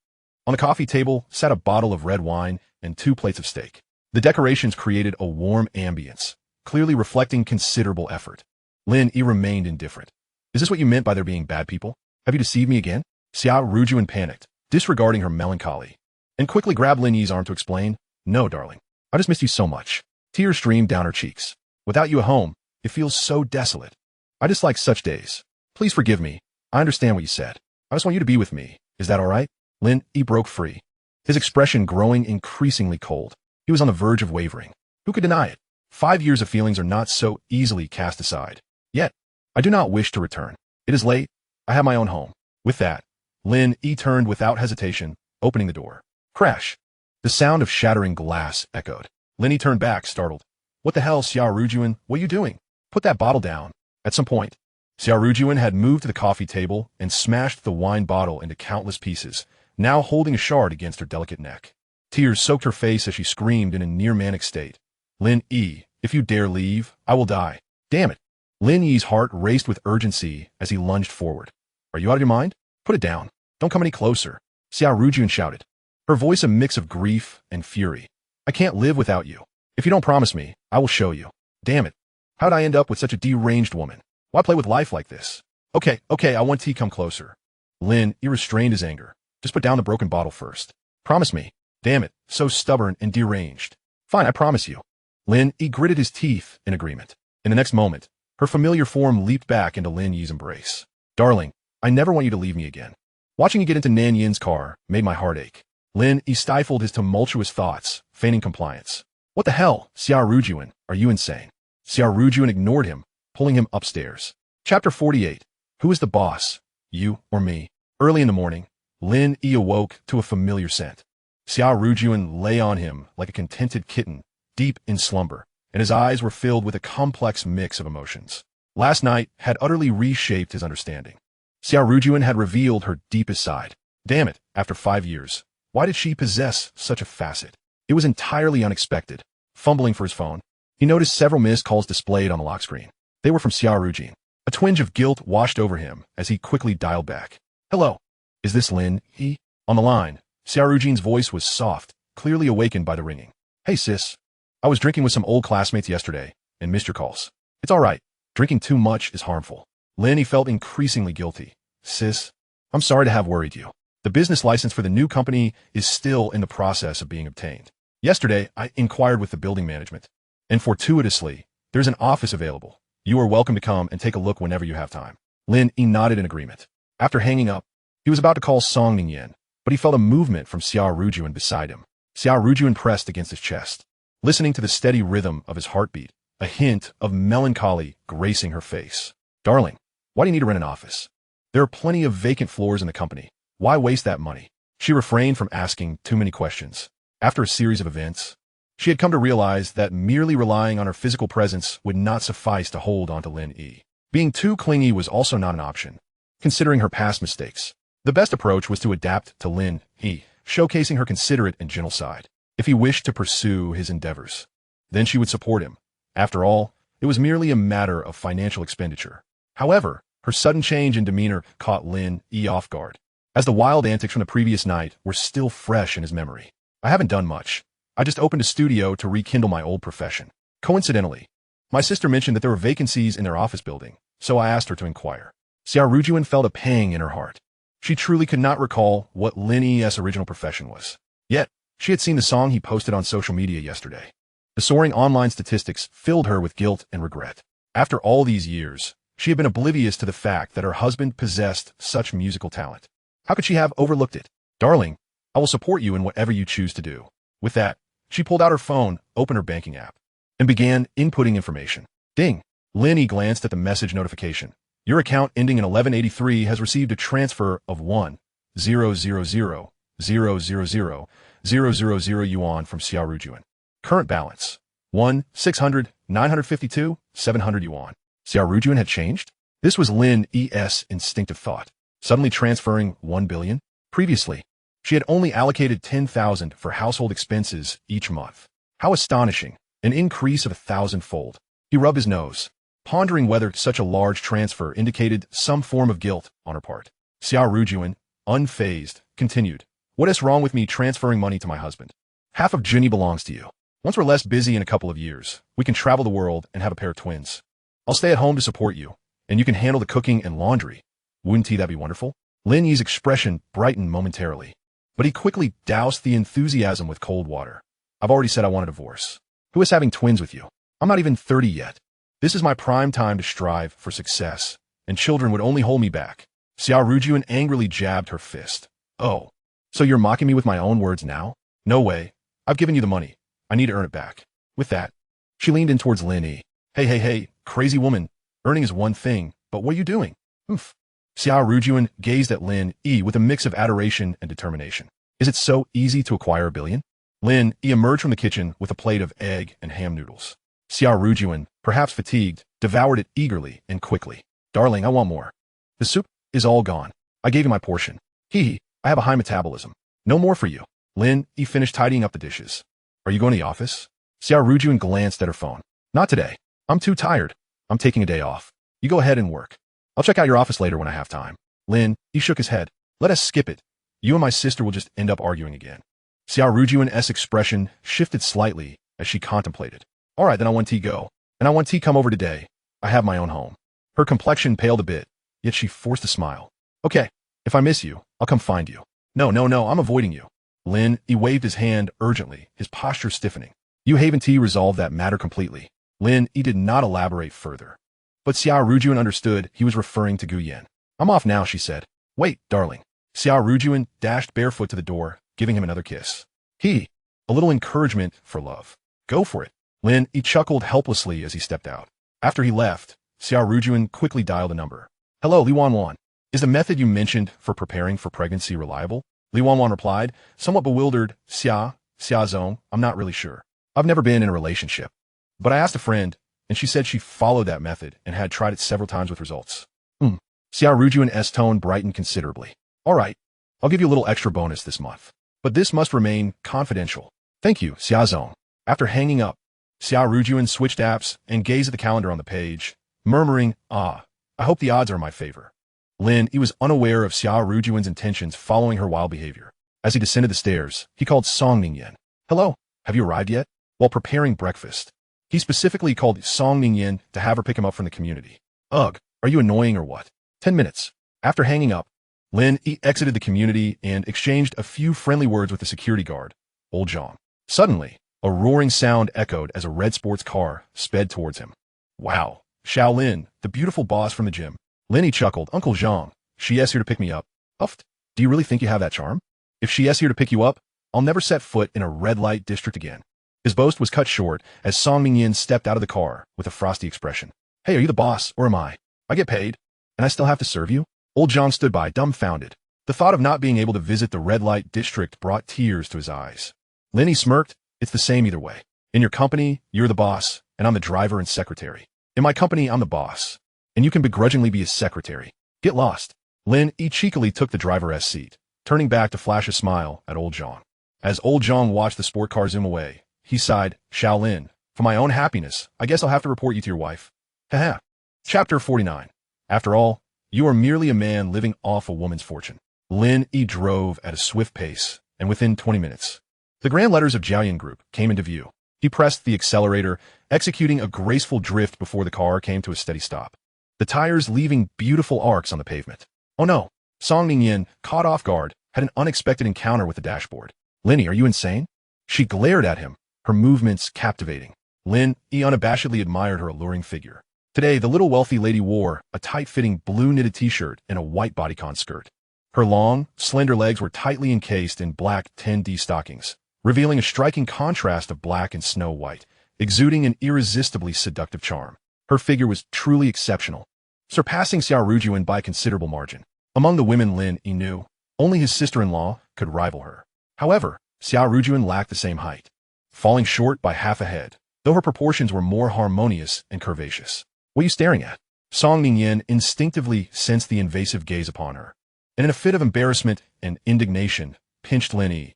On the coffee table sat a bottle of red wine and 2 plates of steak. The decorations created a warm ambience, clearly reflecting considerable effort. Lin Yi remained indifferent. Is this what you meant by there being bad people? Have you deceived me again? Xia Rujun panicked, disregarding her melancholy, and quickly grabbed Lin Yi's arm to explain, No, darling. I just missed you so much. Tears streamed down her cheeks. Without you at home, it feels so desolate. I dislike such days. Please forgive me. I understand what you said. I just want you to be with me. Is that all right? Lin Yi broke free, his expression growing increasingly cold. He was on the verge of wavering. Who could deny it? 5 years of feelings are not so easily cast aside. Yet, I do not wish to return. It is late. I have my own home. With that, Lin Yi turned without hesitation, opening the door. Crash! The sound of shattering glass echoed. Lin Yi turned back, startled. What the hell, Xia Rujun? What are you doing? Put that bottle down. At some point, Xia Rujun had moved to the coffee table and smashed the wine bottle into countless pieces, now holding a shard against her delicate neck. Tears soaked her face as she screamed in a near-manic state. Lin Yi, if you dare leave, I will die. Damn it. Lin Yi's heart raced with urgency as he lunged forward. Are you out of your mind? Put it down. Don't come any closer. Xia Rujun shouted. her voice a mix of grief and fury. I can't live without you. If you don't promise me, I will show you. Damn it. How'd I end up with such a deranged woman? Why play with life like this? Okay, I want tea, come closer. Lin Yi restrained his anger. Just put down the broken bottle first. Promise me. Damn it, so stubborn and deranged. Fine, I promise you. Lin Yi gritted his teeth in agreement. In the next moment, her familiar form leaped back into Lin Yi's embrace. Darling, I never want you to leave me again. Watching you get into Nan Yin's car made my heart ache. Lin Yi stifled his tumultuous thoughts, feigning compliance. What the hell, Xia Rujun, are you insane? Xia Rujun ignored him, pulling him upstairs. Chapter 48. Who is the boss? You or me? Early in the morning, Lin Yi awoke to a familiar scent. Xia Rujun lay on him like a contented kitten, deep in slumber, and his eyes were filled with a complex mix of emotions. Last night had utterly reshaped his understanding. Xia Rujun had revealed her deepest side. Damn it, after 5 years, why did she possess such a facet? It was entirely unexpected. Fumbling for his phone, he noticed several missed calls displayed on the lock screen. They were from Xia Rujun. A twinge of guilt washed over him as he quickly dialed back. Hello. Is this Lin Yi? On the line, Xia Rujun's voice was soft, clearly awakened by the ringing. Hey sis. I was drinking with some old classmates yesterday and missed your calls. It's all right. Drinking too much is harmful. Lin Yi felt increasingly guilty. Sis, I'm sorry to have worried you. The business license for the new company is still in the process of being obtained. Yesterday, I inquired with the building management, and fortuitously, there's an office available. You are welcome to come and take a look whenever you have time. Lin Yi nodded in agreement. After hanging up, he was about to call Song Ningyan, but he felt a movement from Xia Rujun beside him. Xia Rujun pressed against his chest, listening to the steady rhythm of his heartbeat, a hint of melancholy gracing her face. Darling, why do you need to rent an office? There are plenty of vacant floors in the company. Why waste that money? She refrained from asking too many questions. After a series of events, she had come to realize that merely relying on her physical presence would not suffice to hold onto Lin Yi. Being too clingy was also not an option, considering her past mistakes. The best approach was to adapt to Lin Yi, showcasing her considerate and gentle side. If he wished to pursue his endeavors, then she would support him. After all, it was merely a matter of financial expenditure. However, her sudden change in demeanor caught Lin Yi off guard, as the wild antics from the previous night were still fresh in his memory. I haven't done much. I just opened a studio to rekindle my old profession. Coincidentally, my sister mentioned that there were vacancies in their office building, so I asked her to inquire. Xia Rujun felt a pang in her heart. She truly could not recall what Lin Yi's original profession was. Yet, she had seen the song he posted on social media yesterday. The soaring online statistics filled her with guilt and regret. After all these years, she had been oblivious to the fact that her husband possessed such musical talent. How could she have overlooked it? Darling, I will support you in whatever you choose to do. With that, she pulled out her phone, opened her banking app, and began inputting information. Ding! Lin Yi glanced at the message notification. Your account ending in 1183 has received a transfer of 1,000,000,000 yuan from Xia Rujun. Current balance, 1,600,952,700 yuan. Xia Rujun had changed? This was Lin Yi's instinctive thought. Suddenly transferring 1 billion? Previously, she had only allocated 10,000 for household expenses each month. How astonishing, an increase of 1,000-fold. He rubbed his nose, pondering whether such a large transfer indicated some form of guilt on her part. Xia Rujun, unfazed, continued, What is wrong with me transferring money to my husband? Half of Junyi belongs to you. Once we're less busy in a couple of years, we can travel the world and have a pair of twins. I'll stay at home to support you, and you can handle the cooking and laundry. Wouldn't that be wonderful? Lin Yi's expression brightened momentarily, but he quickly doused the enthusiasm with cold water. I've already said I want a divorce. Who is having twins with you? I'm not even 30 yet. This is my prime time to strive for success, and children would only hold me back. Xia Rujun angrily jabbed her fist. Oh, so you're mocking me with my own words now? No way. I've given you the money. I need to earn it back. With that, she leaned in towards Lin Yi. Hey, crazy woman. Earning is one thing, but what are you doing? Oof. Xia Rujun gazed at Lin Yi with a mix of adoration and determination. Is it so easy to acquire a billion? Lin Yi emerged from the kitchen with a plate of egg and ham noodles. Xia Rujun, perhaps fatigued, devoured it eagerly and quickly. Darling, I want more. The soup is all gone. I gave you my portion. Hee, I have a high metabolism. No more for you. Lin Yi finished tidying up the dishes. Are you going to the office? Xia Rujun glanced at her phone. Not today. I'm too tired. I'm taking a day off. You go ahead and work. I'll check out your office later when I have time. Lin Yi shook his head. Let us skip it. You and my sister will just end up arguing again. Xia Rujun's expression shifted slightly as she contemplated. All right, then I want tea go. And I want tea come over today. I have my own home. Her complexion paled a bit, yet she forced a smile. Okay, if I miss you, I'll come find you. No, I'm avoiding you. Lin Yi waved his hand urgently, his posture stiffening. You Haven tea resolved that matter completely. Lin Yi did not elaborate further. But Xia Rujun understood he was referring to Gu Yan. I'm off now, she said. Wait, darling. Xia Rujun dashed barefoot to the door, giving him another kiss. A little encouragement for love. Go for it. Lin Yi chuckled helplessly as he stepped out. After he left, Xia Rujun quickly dialed a number. Hello, Li Wanwan. Is the method you mentioned for preparing for pregnancy reliable? Li Wanwan replied, somewhat bewildered. Xia Zong, I'm not really sure. I've never been in a relationship. But I asked a friend, and she said she followed that method and had tried it several times with results. Xia Rujun's tone brightened considerably. All right, I'll give you a little extra bonus this month. But this must remain confidential. Thank you, Xia Zong. After hanging up, Xia Rujun switched apps and gazed at the calendar on the page, murmuring, I hope the odds are in my favor. Lin Yi was unaware of Xia Rujun's intentions following her wild behavior. As he descended the stairs, he called Song Ningyan. Hello, have you arrived yet? While preparing breakfast, he specifically called Song Ningyan to have her pick him up from the community. Ugh, are you annoying or what? 10 minutes. After hanging up, Lin Yi exited the community and exchanged a few friendly words with the security guard, Old Zhang. Suddenly, a roaring sound echoed as a red sports car sped towards him. Wow, Shaolin, the beautiful boss from the gym. Lin Yi chuckled. Uncle Zhang, Xia's here to pick me up. Uffed, do you really think you have that charm? If Xia's here to pick you up, I'll never set foot in a red light district again. His boast was cut short as Song Ningyan stepped out of the car with a frosty expression. Hey, are you the boss, or am I? I get paid, and I still have to serve you? Old Zhang stood by, dumbfounded. The thought of not being able to visit the red light district brought tears to his eyes. Lin Yi smirked. It's the same either way. In your company, you're the boss, and I'm the driver and secretary. In my company, I'm the boss, and you can begrudgingly be his secretary. Get lost. Lin Yi cheekily took the driver's seat, turning back to flash a smile at Old Zhang. As Old Zhang watched the sport car zoom away, he sighed, Shaolin, for my own happiness, I guess I'll have to report you to your wife. Haha. Chapter 49. After all, you are merely a man living off a woman's fortune. Lin Yi drove at a swift pace, and within 20 minutes, the grand letters of Jiaoyan Group came into view. He pressed the accelerator, executing a graceful drift before the car came to a steady stop, the tires leaving beautiful arcs on the pavement. Oh no, Song Ningyan, caught off guard, had an unexpected encounter with the dashboard. Lin Yi, are you insane? She glared at him, her movements captivating. Lin Yi unabashedly admired her alluring figure. Today, the little wealthy lady wore a tight-fitting blue knitted t-shirt and a white bodycon skirt. Her long, slender legs were tightly encased in black 10D stockings, revealing a striking contrast of black and snow white, exuding an irresistibly seductive charm. Her figure was truly exceptional, surpassing Xia Rujun by a considerable margin. Among the women Lin Yi knew, only his sister-in-law could rival her. However, Xia Rujun lacked the same height, falling short by half a head, though her proportions were more harmonious and curvaceous. What are you staring at? Song Ningyan instinctively sensed the invasive gaze upon her, and in a fit of embarrassment and indignation, pinched Lin Yi.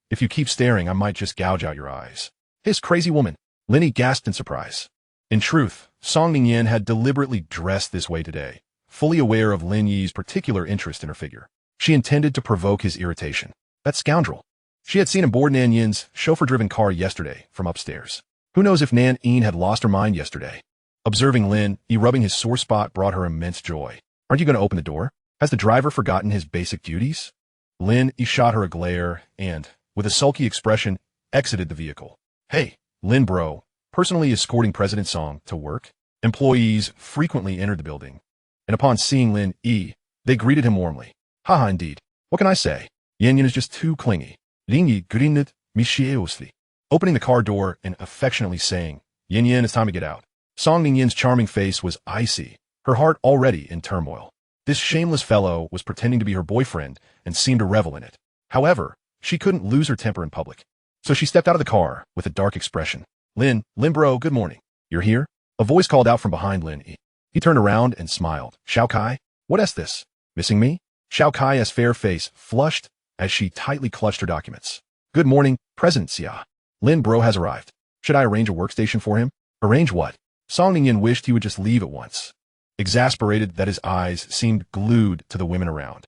If you keep staring, I might just gouge out your eyes. His crazy woman. Lin Yi gasped in surprise. In truth, Song Ningyan had deliberately dressed this way today, fully aware of Lin Yi's particular interest in her figure. She intended to provoke his irritation. That scoundrel. She had seen him board Nan Yin's chauffeur-driven car yesterday from upstairs. Who knows if Nan Yin had lost her mind yesterday? Observing Lin Yi rubbing his sore spot brought her immense joy. Aren't you going to open the door? Has the driver forgotten his basic duties? Lin Yi shot her a glare and, with a sulky expression, exited the vehicle. Hey, Lin bro, personally escorting President Song to work? Employees frequently entered the building, and upon seeing Lin Yi, they greeted him warmly. Haha, indeed. What can I say? Yan Yin is just too clingy. Lin Yi grinned mischievously, opening the car door and affectionately saying, Yin Yin, it's time to get out. Song Ningyin's charming face was icy, her heart already in turmoil. This shameless fellow was pretending to be her boyfriend and seemed to revel in it. However, she couldn't lose her temper in public, so she stepped out of the car with a dark expression. Lin bro, good morning. You're here? A voice called out from behind Lin Yi. He turned around and smiled. Xiao Kai? What is this? Missing me? Xiao Kai's fair face flushed as she tightly clutched her documents. Good morning, President Xia. Lin bro has arrived. Should I arrange a workstation for him? Arrange what? Song Ningyan wished he would just leave at once, exasperated that his eyes seemed glued to the women around.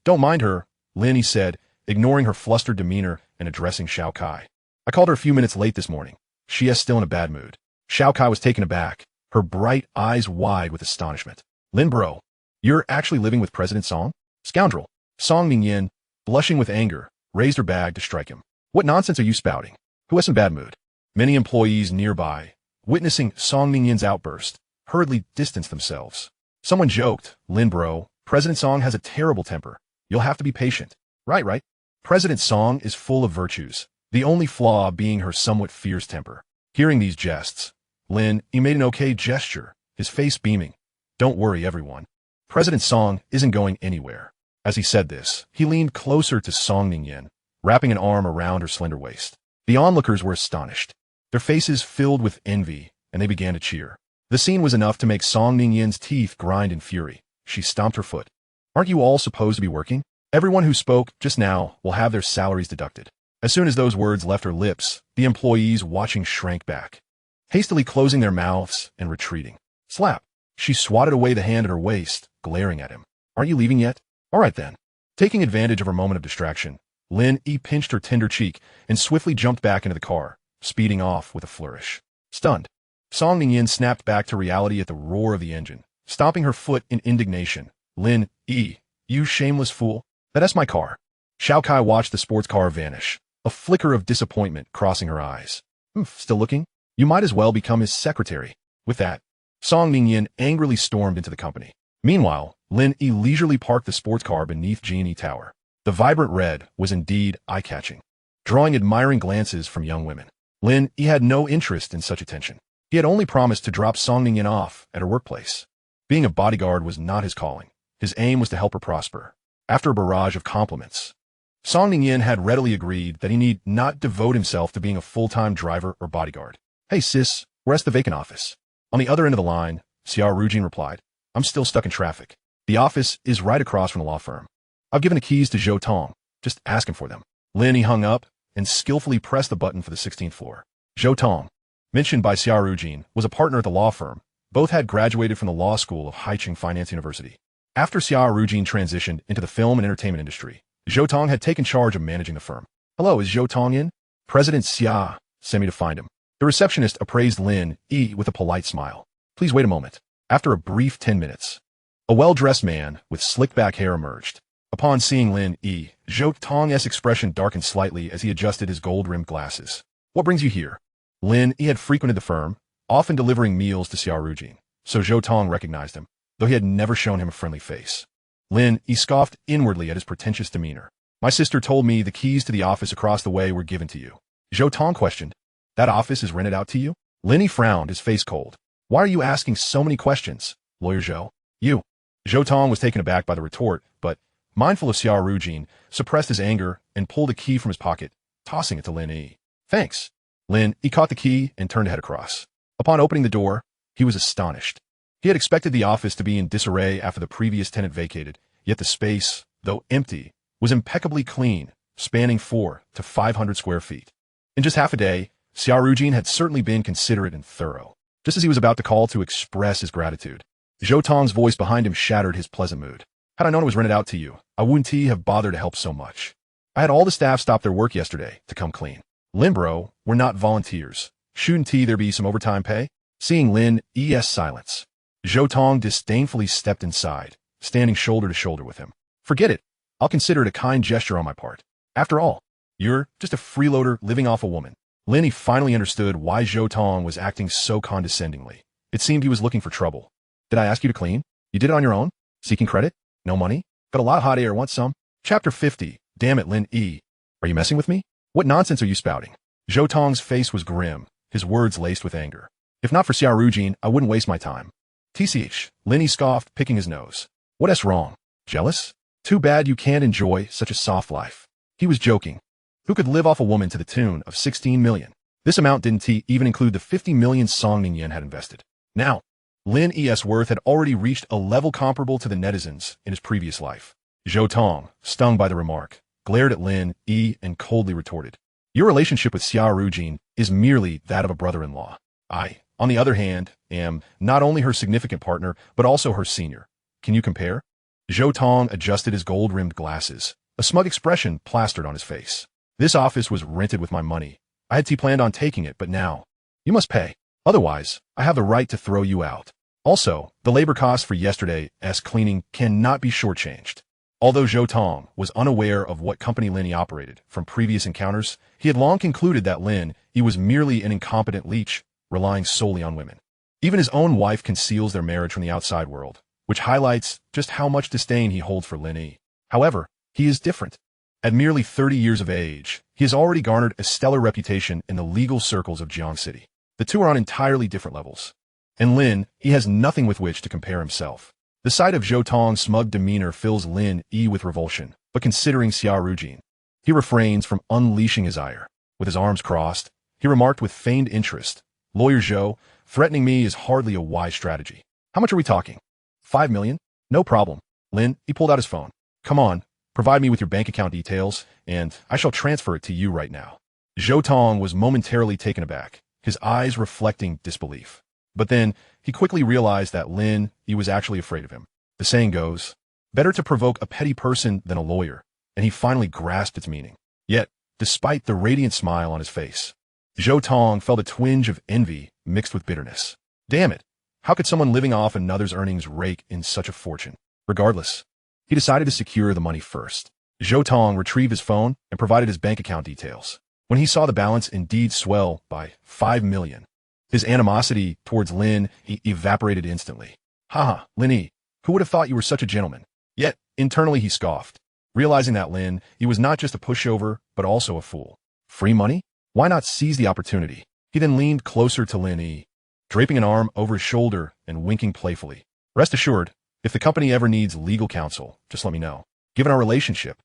Don't mind her, Lin Yi said, ignoring her flustered demeanor and addressing Xiao Kai. I called her a few minutes late this morning. She is still in a bad mood. Xiao Kai was taken aback, her bright eyes wide with astonishment. Lin bro, you're actually living with President Song? Scoundrel. Song Ningyin, blushing with anger, raised her bag to strike him. What nonsense are you spouting? Who has some bad mood? Many employees nearby, witnessing Song Ningyin's outburst, hurriedly distanced themselves. Someone joked, Lin bro, President Song has a terrible temper. You'll have to be patient. Right. President Song is full of virtues, the only flaw being her somewhat fierce temper. Hearing these jests, Lin Yi made an okay gesture, his face beaming. Don't worry, everyone. President Song isn't going anywhere. As he said this, he leaned closer to Song Ningyin, wrapping an arm around her slender waist. The onlookers were astonished. Their faces filled with envy, and they began to cheer. The scene was enough to make Song Ningyin's teeth grind in fury. She stomped her foot. Aren't you all supposed to be working? Everyone who spoke just now will have their salaries deducted. As soon as those words left her lips, the employees watching shrank back, hastily closing their mouths and retreating. Slap. She swatted away the hand at her waist, glaring at him. Aren't you leaving yet? All right then. Taking advantage of her moment of distraction, Lin Yi pinched her tender cheek and swiftly jumped back into the car, speeding off with a flourish. Stunned, Song Ningyin snapped back to reality at the roar of the engine, stomping her foot in indignation. Lin Yi, you shameless fool. That's my car. Xiao Kai watched the sports car vanish, a flicker of disappointment crossing her eyes. Still looking? You might as well become his secretary. With that, Song Ningyin angrily stormed into the company. Meanwhile, Lin Yi leisurely parked the sports car beneath G&E Tower. The vibrant red was indeed eye-catching, drawing admiring glances from young women. Lin Yi had no interest in such attention. He had only promised to drop Song Ningyin off at her workplace. Being a bodyguard was not his calling. His aim was to help her prosper. After a barrage of compliments, Song Ningyin had readily agreed that he need not devote himself to being a full-time driver or bodyguard. Hey sis, where's the vacant office? On the other end of the line, Xia Rujun replied, I'm still stuck in traffic. The office is right across from the law firm. I've given the keys to Zhou Tong. Just ask him for them. Lin Yi hung up and skillfully pressed the button for the 16th floor. Zhou Tong, mentioned by Xia Rujun, was a partner at the law firm. Both had graduated from the law school of Haicheng Finance University. After Xia Rujun transitioned into the film and entertainment industry, Zhou Tong had taken charge of managing the firm. Hello, is Zhou Tong in? President Xia sent me to find him. The receptionist appraised Lin Yi with a polite smile. Please wait a moment. After a brief 10 minutes, a well-dressed man with slick-back hair emerged. Upon seeing Lin Yi, Zhou Tong's expression darkened slightly as he adjusted his gold-rimmed glasses. What brings you here? Lin Yi had frequented the firm, often delivering meals to Xia Rujun, so Zhou Tong recognized him, though he had never shown him a friendly face. Lin Yi scoffed inwardly at his pretentious demeanor. My sister told me the keys to the office across the way were given to you. Zhou Tong questioned. That office is rented out to you? Lin Yi frowned, his face cold. Why are you asking so many questions, Lawyer Zhou? You. Zhou Tong was taken aback by the retort, but, mindful of Xia Rujun, suppressed his anger and pulled a key from his pocket, tossing it to Lin Yi. Thanks. Lin Yi caught the key and turned to head across. Upon opening the door, he was astonished. He had expected the office to be in disarray after the previous tenant vacated, yet the space, though empty, was impeccably clean, spanning 400 to 500 square feet. In just half a day, Xia Rujun had certainly been considerate and thorough. Just as he was about to call to express his gratitude, Zhou Tong's voice behind him shattered his pleasant mood. Had I known it was rented out to you, I wouldn't have bothered to help so much. I had all the staff stop their work yesterday to come clean. Lin bro, we're not volunteers. Shouldn't there be some overtime pay? Seeing Lin Yi's silence, Zhou Tong disdainfully stepped inside, standing shoulder to shoulder with him. Forget it. I'll consider it a kind gesture on my part. After all, you're just a freeloader living off a woman. Lin Yi finally understood why Zhou Tong was acting so condescendingly. It seemed he was looking for trouble. Did I ask you to clean? You did it on your own? Seeking credit? No money? Got a lot of hot air, want some? Chapter 50. Damn it, Lin Yi. Are you messing with me? What nonsense are you spouting? Zhou Tong's face was grim, his words laced with anger. If not for Xia Rujun, I wouldn't waste my time. TCH, Lin Yi scoffed, picking his nose. What's wrong? Jealous? Too bad you can't enjoy such a soft life. He was joking. Who could live off a woman to the tune of 16 million? This amount didn't even include the 50 million Song Ningyin had invested. Now, Lin Yi's worth had already reached a level comparable to the netizens in his previous life. Zhou Tong, stung by the remark, glared at Lin Yi and coldly retorted. Your relationship with Xia Rujun is merely that of a brother-in-law. I, on the other hand, am not only her significant partner, but also her senior. Can you compare? Zhou Tong adjusted his gold-rimmed glasses, a smug expression plastered on his face. This office was rented with my money. I had planned on taking it, but now you must pay. Otherwise, I have the right to throw you out. Also, the labor costs for yesterday's cleaning cannot be shortchanged. Although Zhou Tong was unaware of what company Lin Yi operated from previous encounters, he had long concluded that Lin Yi was merely an incompetent leech, relying solely on women. Even his own wife conceals their marriage from the outside world, which highlights just how much disdain he holds for Lin Yi. However, he is different. At merely 30 years of age, he has already garnered a stellar reputation in the legal circles of Jiang City. The two are on entirely different levels. And Lin Yi has nothing with which to compare himself. The sight of Zhou Tong's smug demeanor fills Lin Yi with revulsion, but considering Xia Rujun, he refrains from unleashing his ire. With his arms crossed, he remarked with feigned interest, "Lawyer Zhou, threatening me is hardly a wise strategy. How much are we talking? 5 million? No problem." Lin Yi pulled out his phone. "Come on, provide me with your bank account details, and I shall transfer it to you right now." Zhou Tong was momentarily taken aback, his eyes reflecting disbelief. But then, he quickly realized that Lin Yi was actually afraid of him. The saying goes, better to provoke a petty person than a lawyer, and he finally grasped its meaning. Yet, despite the radiant smile on his face, Zhou Tong felt a twinge of envy mixed with bitterness. Damn it, how could someone living off another's earnings rake in such a fortune? Regardless, he decided to secure the money first. Zhou Tong retrieved his phone and provided his bank account details. When he saw the balance indeed swell by 5 million, his animosity towards Lin Yi evaporated instantly. Haha, Lin Yi, who would have thought you were such a gentleman? Yet, internally he scoffed, realizing that Lin Yi was not just a pushover, but also a fool. Free money? Why not seize the opportunity? He then leaned closer to Lin Yi, draping an arm over his shoulder and winking playfully. Rest assured, if the company ever needs legal counsel, just let me know. Given our relationship,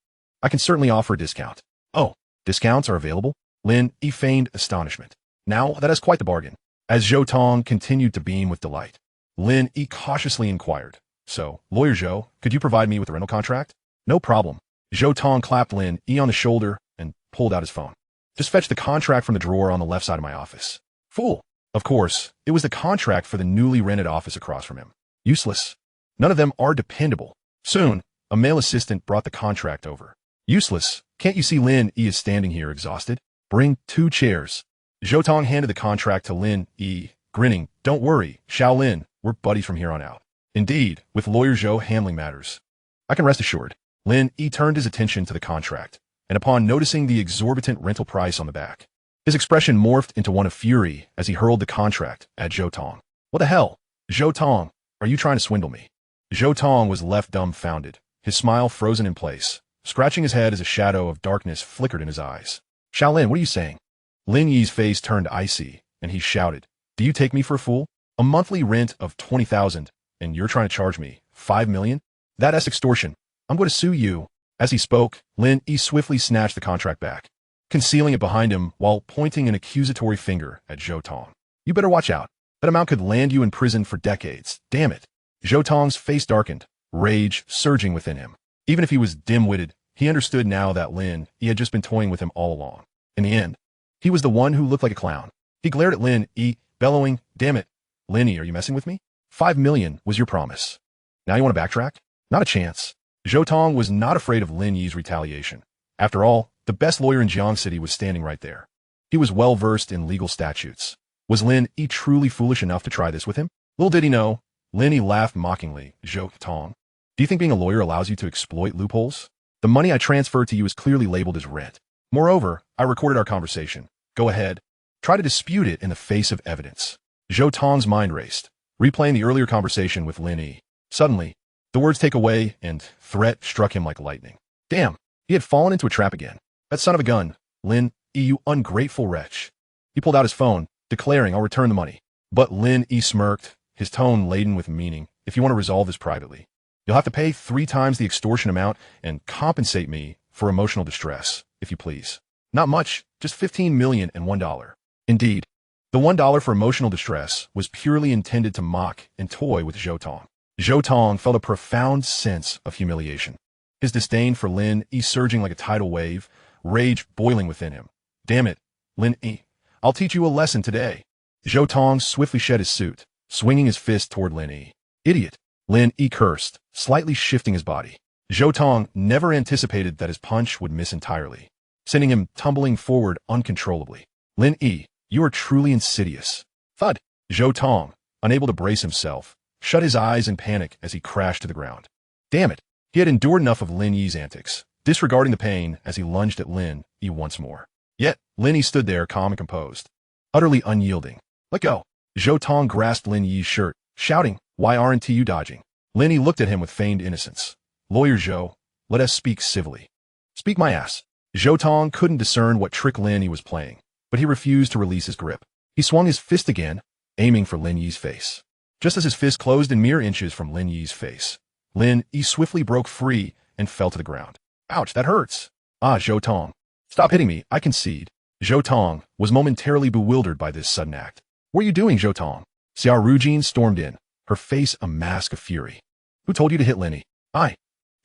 I can certainly offer a discount. Oh, discounts are available? Lin Yi feigned astonishment. Now, that is quite the bargain. As Zhou Tong continued to beam with delight, Lin Yi cautiously inquired, "So, Lawyer Zhou, could you provide me with a rental contract?" "No problem." Zhou Tong clapped Lin Yi on the shoulder and pulled out his phone. "Just fetch the contract from the drawer on the left side of my office." Fool! Of course, it was the contract for the newly rented office across from him. Useless. None of them are dependable. Soon, a male assistant brought the contract over. Useless. Can't you see Lin Yi is standing here exhausted? Bring 2 chairs. Zhou Tong handed the contract to Lin Yi, grinning. "Don't worry, Shaolin, we're buddies from here on out." Indeed, with Lawyer Zhou handling matters, I can rest assured. Lin Yi turned his attention to the contract, and upon noticing the exorbitant rental price on the back, his expression morphed into one of fury as he hurled the contract at Zhou Tong. "What the hell? Zhou Tong, are you trying to swindle me?" Zhou Tong was left dumbfounded, his smile frozen in place, scratching his head as a shadow of darkness flickered in his eyes. "Shaolin, what are you saying?" Lin Yi's face turned icy, and he shouted, "Do you take me for a fool? A monthly rent of 20,000, and you're trying to charge me 5 million? That's extortion. I'm going to sue you." As he spoke, Lin Yi swiftly snatched the contract back, concealing it behind him while pointing an accusatory finger at Zhou Tong. "You better watch out. That amount could land you in prison for decades. Damn it." Zhou Tong's face darkened, rage surging within him. Even if he was dim-witted, he understood now that Lin Yi had just been toying with him all along. In the end, he was the one who looked like a clown. He glared at Lin Yi, bellowing, "Damn it. Lin Yi, are you messing with me? 5 million was your promise. Now you want to backtrack? Not a chance." Zhou Tong was not afraid of Lin Yi's retaliation. After all, the best lawyer in Jiang City was standing right there. He was well versed in legal statutes. Was Lin Yi truly foolish enough to try this with him? Little did he know, Lin Yi laughed mockingly. "Zhou Tong, do you think being a lawyer allows you to exploit loopholes? The money I transferred to you is clearly labeled as rent. Moreover, I recorded our conversation. Go ahead. Try to dispute it in the face of evidence." Zhou Tong's mind raced, replaying the earlier conversation with Lin Yi. Suddenly, the words "take away" and "threat" struck him like lightning. Damn, he had fallen into a trap again. That son of a gun, Lin Yi, you ungrateful wretch. He pulled out his phone, declaring, "I'll return the money." But Lin Yi smirked, his tone laden with meaning. "If you want to resolve this privately, you'll have to pay 3 times the extortion amount and compensate me for emotional distress, if you please. Not much, just 15 million and $1. Indeed, the $1 for emotional distress was purely intended to mock and toy with Zhou Tong. Zhou Tong felt a profound sense of humiliation. His disdain for Lin Yi surging like a tidal wave, rage boiling within him. "Damn it, Lin Yi, I'll teach you a lesson today." Zhou Tong swiftly shed his suit, swinging his fist toward Lin Yi. "Idiot," Lin Yi cursed, slightly shifting his body. Zhou Tong never anticipated that his punch would miss entirely. sending him tumbling forward uncontrollably. Lin Yi, you are truly insidious. Thud. Zhou Tong, unable to brace himself, shut his eyes in panic as he crashed to the ground. Damn it. He had endured enough of Lin Yi's antics, disregarding the pain as he lunged at Lin Yi once more. Yet, Lin Yi stood there calm and composed, utterly unyielding. Let go. Zhou Tong grasped Lin Yi's shirt, shouting, why aren't you dodging? Lin Yi looked at him with feigned innocence. Lawyer Zhou, let us speak civilly. Speak my ass. Zhou Tong couldn't discern what trick Lin Yi was playing, but he refused to release his grip. He swung his fist again, aiming for Lin Yi's face. Just as his fist closed in mere inches from Lin Yi's face, Lin Yi swiftly broke free and fell to the ground. Ouch, that hurts. Ah, Zhou Tong. Stop hitting me, I concede. Zhou Tong was momentarily bewildered by this sudden act. What are you doing, Zhou Tong? Xia Rujun stormed in, her face a mask of fury. Who told you to hit Lin Yi? I.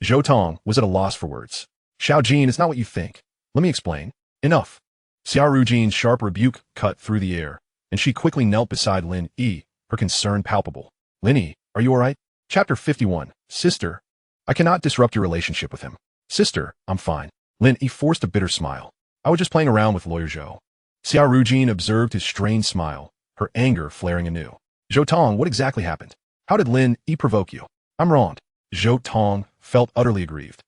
Zhou Tong was at a loss for words. Xiao Jin, it's not what you think. Let me explain. Enough. Xia Rujun's sharp rebuke cut through the air, and she quickly knelt beside Lin Yi, her concern palpable. Lin Yi, are you alright? Chapter 51. Sister. I cannot disrupt your relationship with him. Sister, I'm fine. Lin Yi forced a bitter smile. I was just playing around with Lawyer Zhou. Xia Rujun observed his strained smile, her anger flaring anew. Zhou Tong, what exactly happened? How did Lin Yi provoke you? I'm wronged. Zhou Tong felt utterly aggrieved,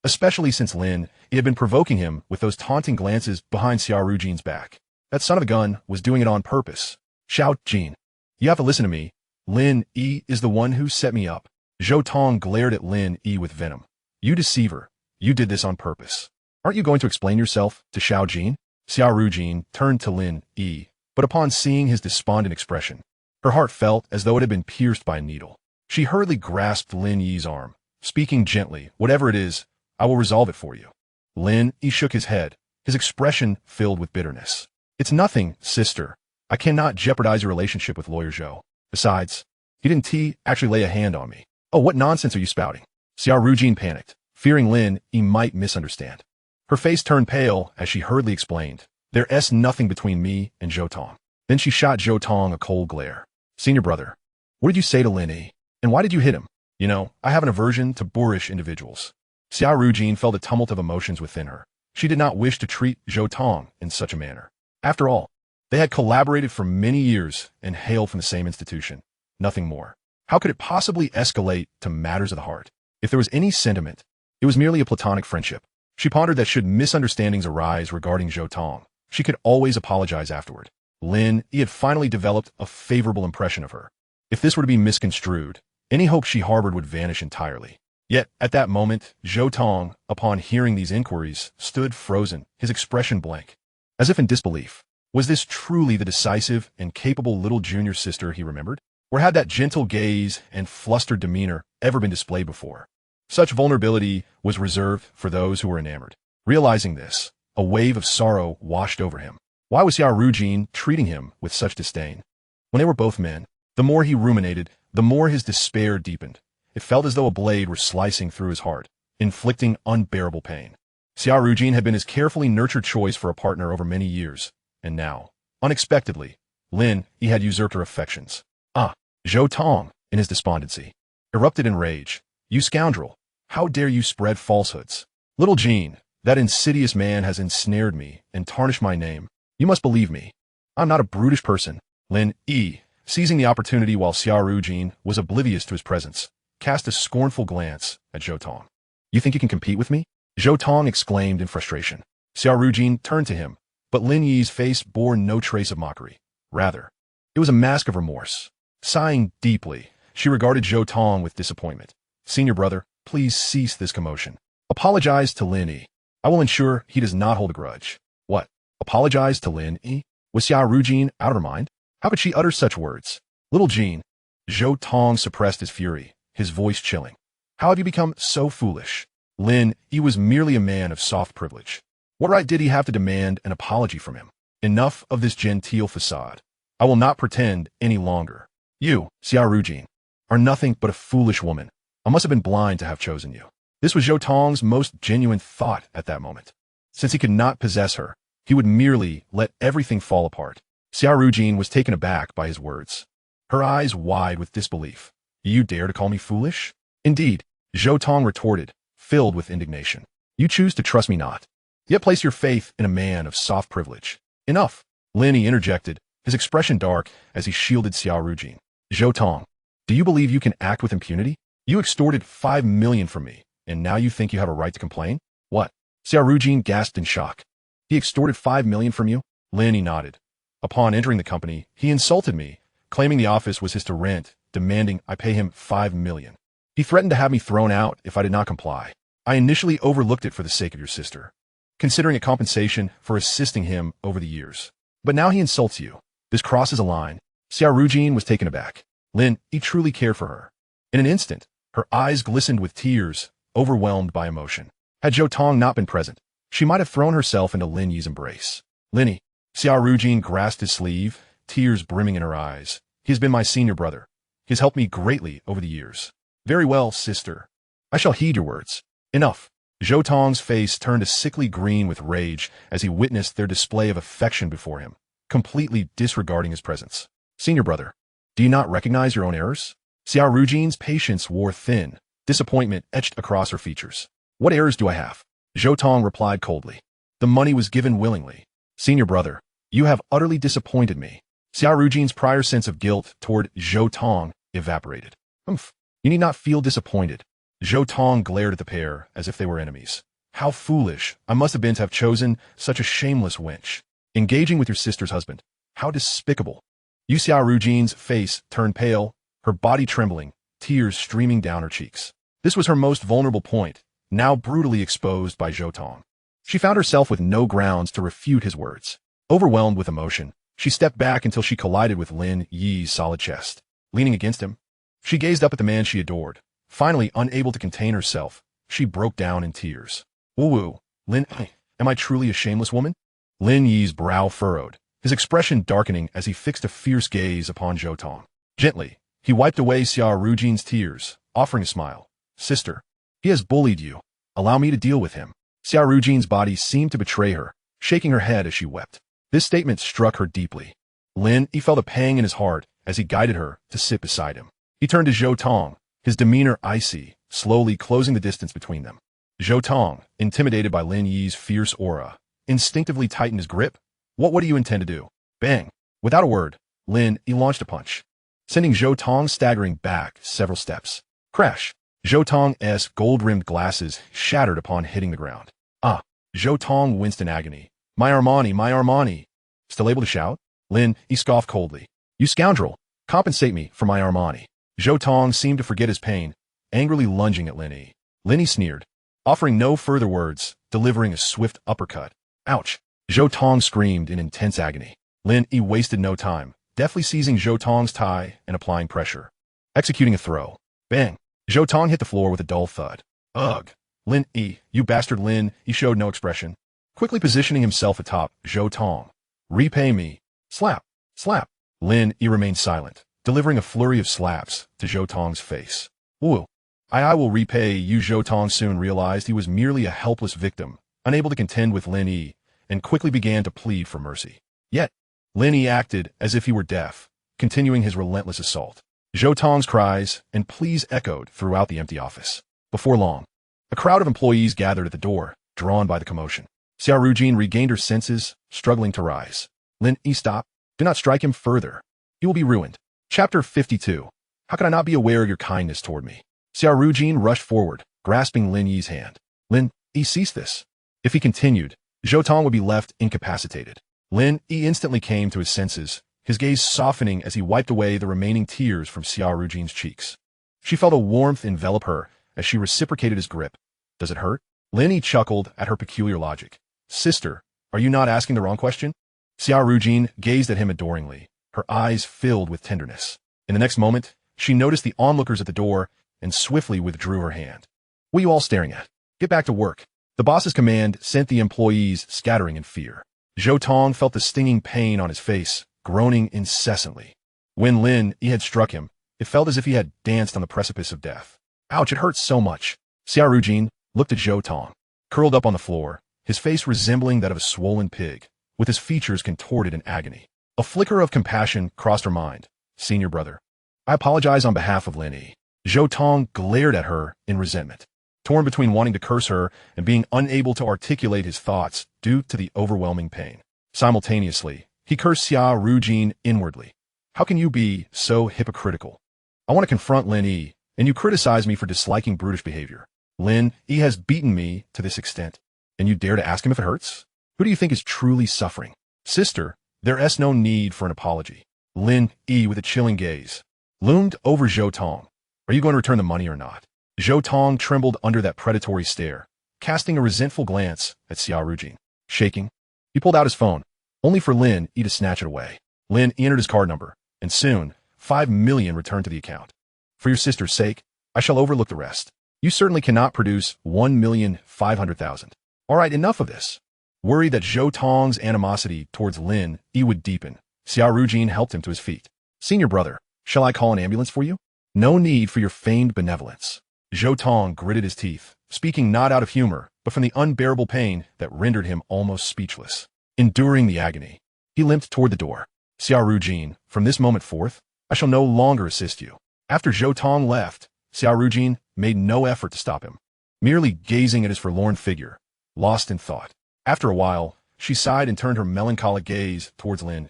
especially since Lin Yi had been provoking him with those taunting glances behind Xia Rujun's back. That son of a gun was doing it on purpose. Xiao Jin, you have to listen to me. Lin Yi is the one who set me up. Zhou Tong glared at Lin Yi with venom. You deceiver. You did this on purpose. Aren't you going to explain yourself to Xiao Jin? Xia Rujun turned to Lin Yi, but upon seeing his despondent expression, her heart felt as though it had been pierced by a needle. She hurriedly grasped Lin Yi's arm, speaking gently, whatever it is, I will resolve it for you. Lin Yi shook his head, his expression filled with bitterness. It's nothing, sister. I cannot jeopardize your relationship with Lawyer Zhou. Besides, he didn't actually lay a hand on me. Oh, what nonsense are you spouting? Xia Rujun panicked, fearing Lin Yi might misunderstand. Her face turned pale as she hurriedly explained, there's nothing between me and Zhou Tong. Then she shot Zhou Tong a cold glare. Senior brother, what did you say to Lin Yi? And why did you hit him? You know, I have an aversion to boorish individuals. Xia Rujun felt a tumult of emotions within her. She did not wish to treat Zhou Tong in such a manner. After all, they had collaborated for many years and hailed from the same institution. Nothing more. How could it possibly escalate to matters of the heart? If there was any sentiment, it was merely a platonic friendship. She pondered that should misunderstandings arise regarding Zhou Tong, she could always apologize afterward. Lin Yi had finally developed a favorable impression of her. If this were to be misconstrued, any hope she harbored would vanish entirely. Yet, at that moment, Zhou Tong, upon hearing these inquiries, stood frozen, his expression blank, as if in disbelief. Was this truly the decisive and capable little junior sister he remembered? Or had that gentle gaze and flustered demeanor ever been displayed before? Such vulnerability was reserved for those who were enamored. Realizing this, a wave of sorrow washed over him. Why was Xia Rujun treating him with such disdain? When they were both men, the more he ruminated, the more his despair deepened. It felt as though a blade were slicing through his heart, inflicting unbearable pain. Xia Rujun had been his carefully nurtured choice for a partner over many years, and now, unexpectedly, Lin Yi had usurped her affections. Ah, Zhou Tong, in his despondency, erupted in rage. You scoundrel! How dare you spread falsehoods? Little Jean, that insidious man has ensnared me and tarnished my name. You must believe me. I'm not a brutish person. Lin Yi, seizing the opportunity while Xia Rujun was oblivious to his presence, cast a scornful glance at Zhou Tong. You think you can compete with me? Zhou Tong exclaimed in frustration. Xia Rujun turned to him, but Lin Yi's face bore no trace of mockery. Rather, it was a mask of remorse. Sighing deeply, she regarded Zhou Tong with disappointment. Senior brother, please cease this commotion. Apologize to Lin Yi. I will ensure he does not hold a grudge. What? Apologize to Lin Yi? Was Xia Rujun out of her mind? How could she utter such words? Little Jean. Zhou Tong suppressed his fury, his voice chilling. How have you become so foolish? Lin Yi was merely a man of soft privilege. What right did he have to demand an apology from him? Enough of this genteel facade. I will not pretend any longer. You, Xia Rujun, are nothing but a foolish woman. I must have been blind to have chosen you. This was Zhou Tong's most genuine thought at that moment. Since he could not possess her, he would merely let everything fall apart. Xia Rujun was taken aback by his words, her eyes wide with disbelief. You dare to call me foolish? Indeed, Zhou Tong retorted, filled with indignation. You choose to trust me not. Yet place your faith in a man of soft privilege. Enough. Lin Yi interjected, his expression dark as he shielded Xia Rujun. Zhou Tong, do you believe you can act with impunity? You extorted 5 million from me, and now you think you have a right to complain? What? Xia Rujun gasped in shock. He extorted 5 million from you? Lin Yi nodded. Upon entering the company, he insulted me, claiming the office was his to rent, demanding I pay him 5 million. He threatened to have me thrown out if I did not comply. I initially overlooked it for the sake of your sister, considering it compensation for assisting him over the years. But now he insults you. This crosses a line. Xia Rujun was taken aback. Lin Yi truly cared for her. In an instant, her eyes glistened with tears, overwhelmed by emotion. Had Zhou Tong not been present, she might have thrown herself into Lin Yi's embrace. Lin Yi. Xia Rujun grasped his sleeve, tears brimming in her eyes. He has been my senior brother. He has helped me greatly over the years. Very well, sister. I shall heed your words. Enough. Zhou Tong's face turned a sickly green with rage as he witnessed their display of affection before him, completely disregarding his presence. Senior brother, do you not recognize your own errors? Xia Rujun's patience wore thin, disappointment etched across her features. What errors do I have? Zhou Tong replied coldly. The money was given willingly. Senior brother, you have utterly disappointed me. Xia Rujun's prior sense of guilt toward Zhou Tong evaporated. Humph, you need not feel disappointed. Zhou Tong glared at the pair as if they were enemies. How foolish I must have been to have chosen such a shameless wench. Engaging with your sister's husband. How despicable. Xia Rujun's face turned pale, her body trembling, tears streaming down her cheeks. This was her most vulnerable point, now brutally exposed by Zhou Tong. She found herself with no grounds to refute his words. Overwhelmed with emotion, she stepped back until she collided with Lin Yi's solid chest. Leaning against him, she gazed up at the man she adored. Finally, unable to contain herself, she broke down in tears. Woo-woo, Lin Yi, am I truly a shameless woman? Lin Yi's brow furrowed, his expression darkening as he fixed a fierce gaze upon Zhou Tong. Gently, he wiped away Xia Rujun's tears, offering a smile. Sister, he has bullied you. Allow me to deal with him. Xia Rujun's body seemed to betray her, shaking her head as she wept. This statement struck her deeply. Lin Yi felt a pang in his heart as he guided her to sit beside him. He turned to Zhou Tong, his demeanor icy, slowly closing the distance between them. Zhou Tong, intimidated by Lin Yi's fierce aura, instinctively tightened his grip. What do you intend to do? Bang! Without a word, Lin Yi launched a punch, sending Zhou Tong staggering back several steps. Crash! Zhou Tong's gold-rimmed glasses shattered upon hitting the ground. Ah! Zhou Tong winced in agony. My Armani, my Armani! Still able to shout? Lin Yi scoffed coldly. You scoundrel! Compensate me for my Armani. Zhou Tong seemed to forget his pain, angrily lunging at Lin Yi. Lin Yi sneered, offering no further words, delivering a swift uppercut. Ouch! Zhou Tong screamed in intense agony. Lin Yi wasted no time, deftly seizing Zhou Tong's tie and applying pressure. Executing a throw. Bang! Zhou Tong hit the floor with a dull thud. Ugh! Lin Yi, you bastard. Lin Yi showed no expression, quickly positioning himself atop Zhou Tong. Repay me. Slap! Slap! Lin Yi remained silent, delivering a flurry of slaps to Zhou Tong's face. Woo! I will repay you. Zhou Tong soon realized he was merely a helpless victim, unable to contend with Lin Yi, and quickly began to plead for mercy. Yet, Lin Yi acted as if he were deaf, continuing his relentless assault. Zhou Tong's cries and pleas echoed throughout the empty office. Before long, a crowd of employees gathered at the door, drawn by the commotion. Xia Rujun regained her senses, struggling to rise. Lin Yi, stop. Do not strike him further. He will be ruined. Chapter 52. How could I not be aware of your kindness toward me? Xia Rujun rushed forward, grasping Lin Yi's hand. Lin Yi, cease this. If he continued, Zhou Tong would be left incapacitated. Lin Yi instantly came to his senses, his gaze softening as he wiped away the remaining tears from Xia Rujun's cheeks. She felt a warmth envelop her as she reciprocated his grip. Does it hurt? Lin Yi chuckled at her peculiar logic. Sister, are you not asking the wrong question? Xia Rujun gazed at him adoringly, her eyes filled with tenderness. In the next moment, she noticed the onlookers at the door and swiftly withdrew her hand. What are you all staring at? Get back to work. The boss's command sent the employees scattering in fear. Zhou Tong felt the stinging pain on his face, groaning incessantly. When Lin Yi had struck him, it felt as if he had danced on the precipice of death. Ouch, it hurts so much. Xia Rujun looked at Zhou Tong, curled up on the floor, his face resembling that of a swollen pig, with his features contorted in agony. A flicker of compassion crossed her mind. Senior brother, I apologize on behalf of Lin Yi. Zhou Tong glared at her in resentment. torn between wanting to curse her and being unable to articulate his thoughts due to the overwhelming pain. Simultaneously, he cursed Xia Rujun inwardly. How can you be so hypocritical? I want to confront Lin Yi, and you criticize me for disliking brutish behavior. Lin Yi has beaten me to this extent, and you dare to ask him if it hurts? Who do you think is truly suffering? Sister, there's no need for an apology. Lin Yi, with a chilling gaze, loomed over Zhou Tong. Are you going to return the money or not? Zhou Tong trembled under that predatory stare, casting a resentful glance at Xia Rujun. Shaking, he pulled out his phone, only for Lin Yi to snatch it away. Lin Yi entered his card number, and soon, 5 million returned to the account. For your sister's sake, I shall overlook the rest. You certainly cannot produce 1,500,000. All right, enough of this. Worried that Zhou Tong's animosity towards Lin Yi would deepen, Xia Rujun helped him to his feet. Senior brother, shall I call an ambulance for you? No need for your feigned benevolence. Zhou Tong gritted his teeth, speaking not out of humor, but from the unbearable pain that rendered him almost speechless. Enduring the agony, he limped toward the door. Xia Rujun, from this moment forth, I shall no longer assist you. After Zhou Tong left, Xia Rujun made no effort to stop him, merely gazing at his forlorn figure, lost in thought. After a while, she sighed and turned her melancholic gaze towards Lin.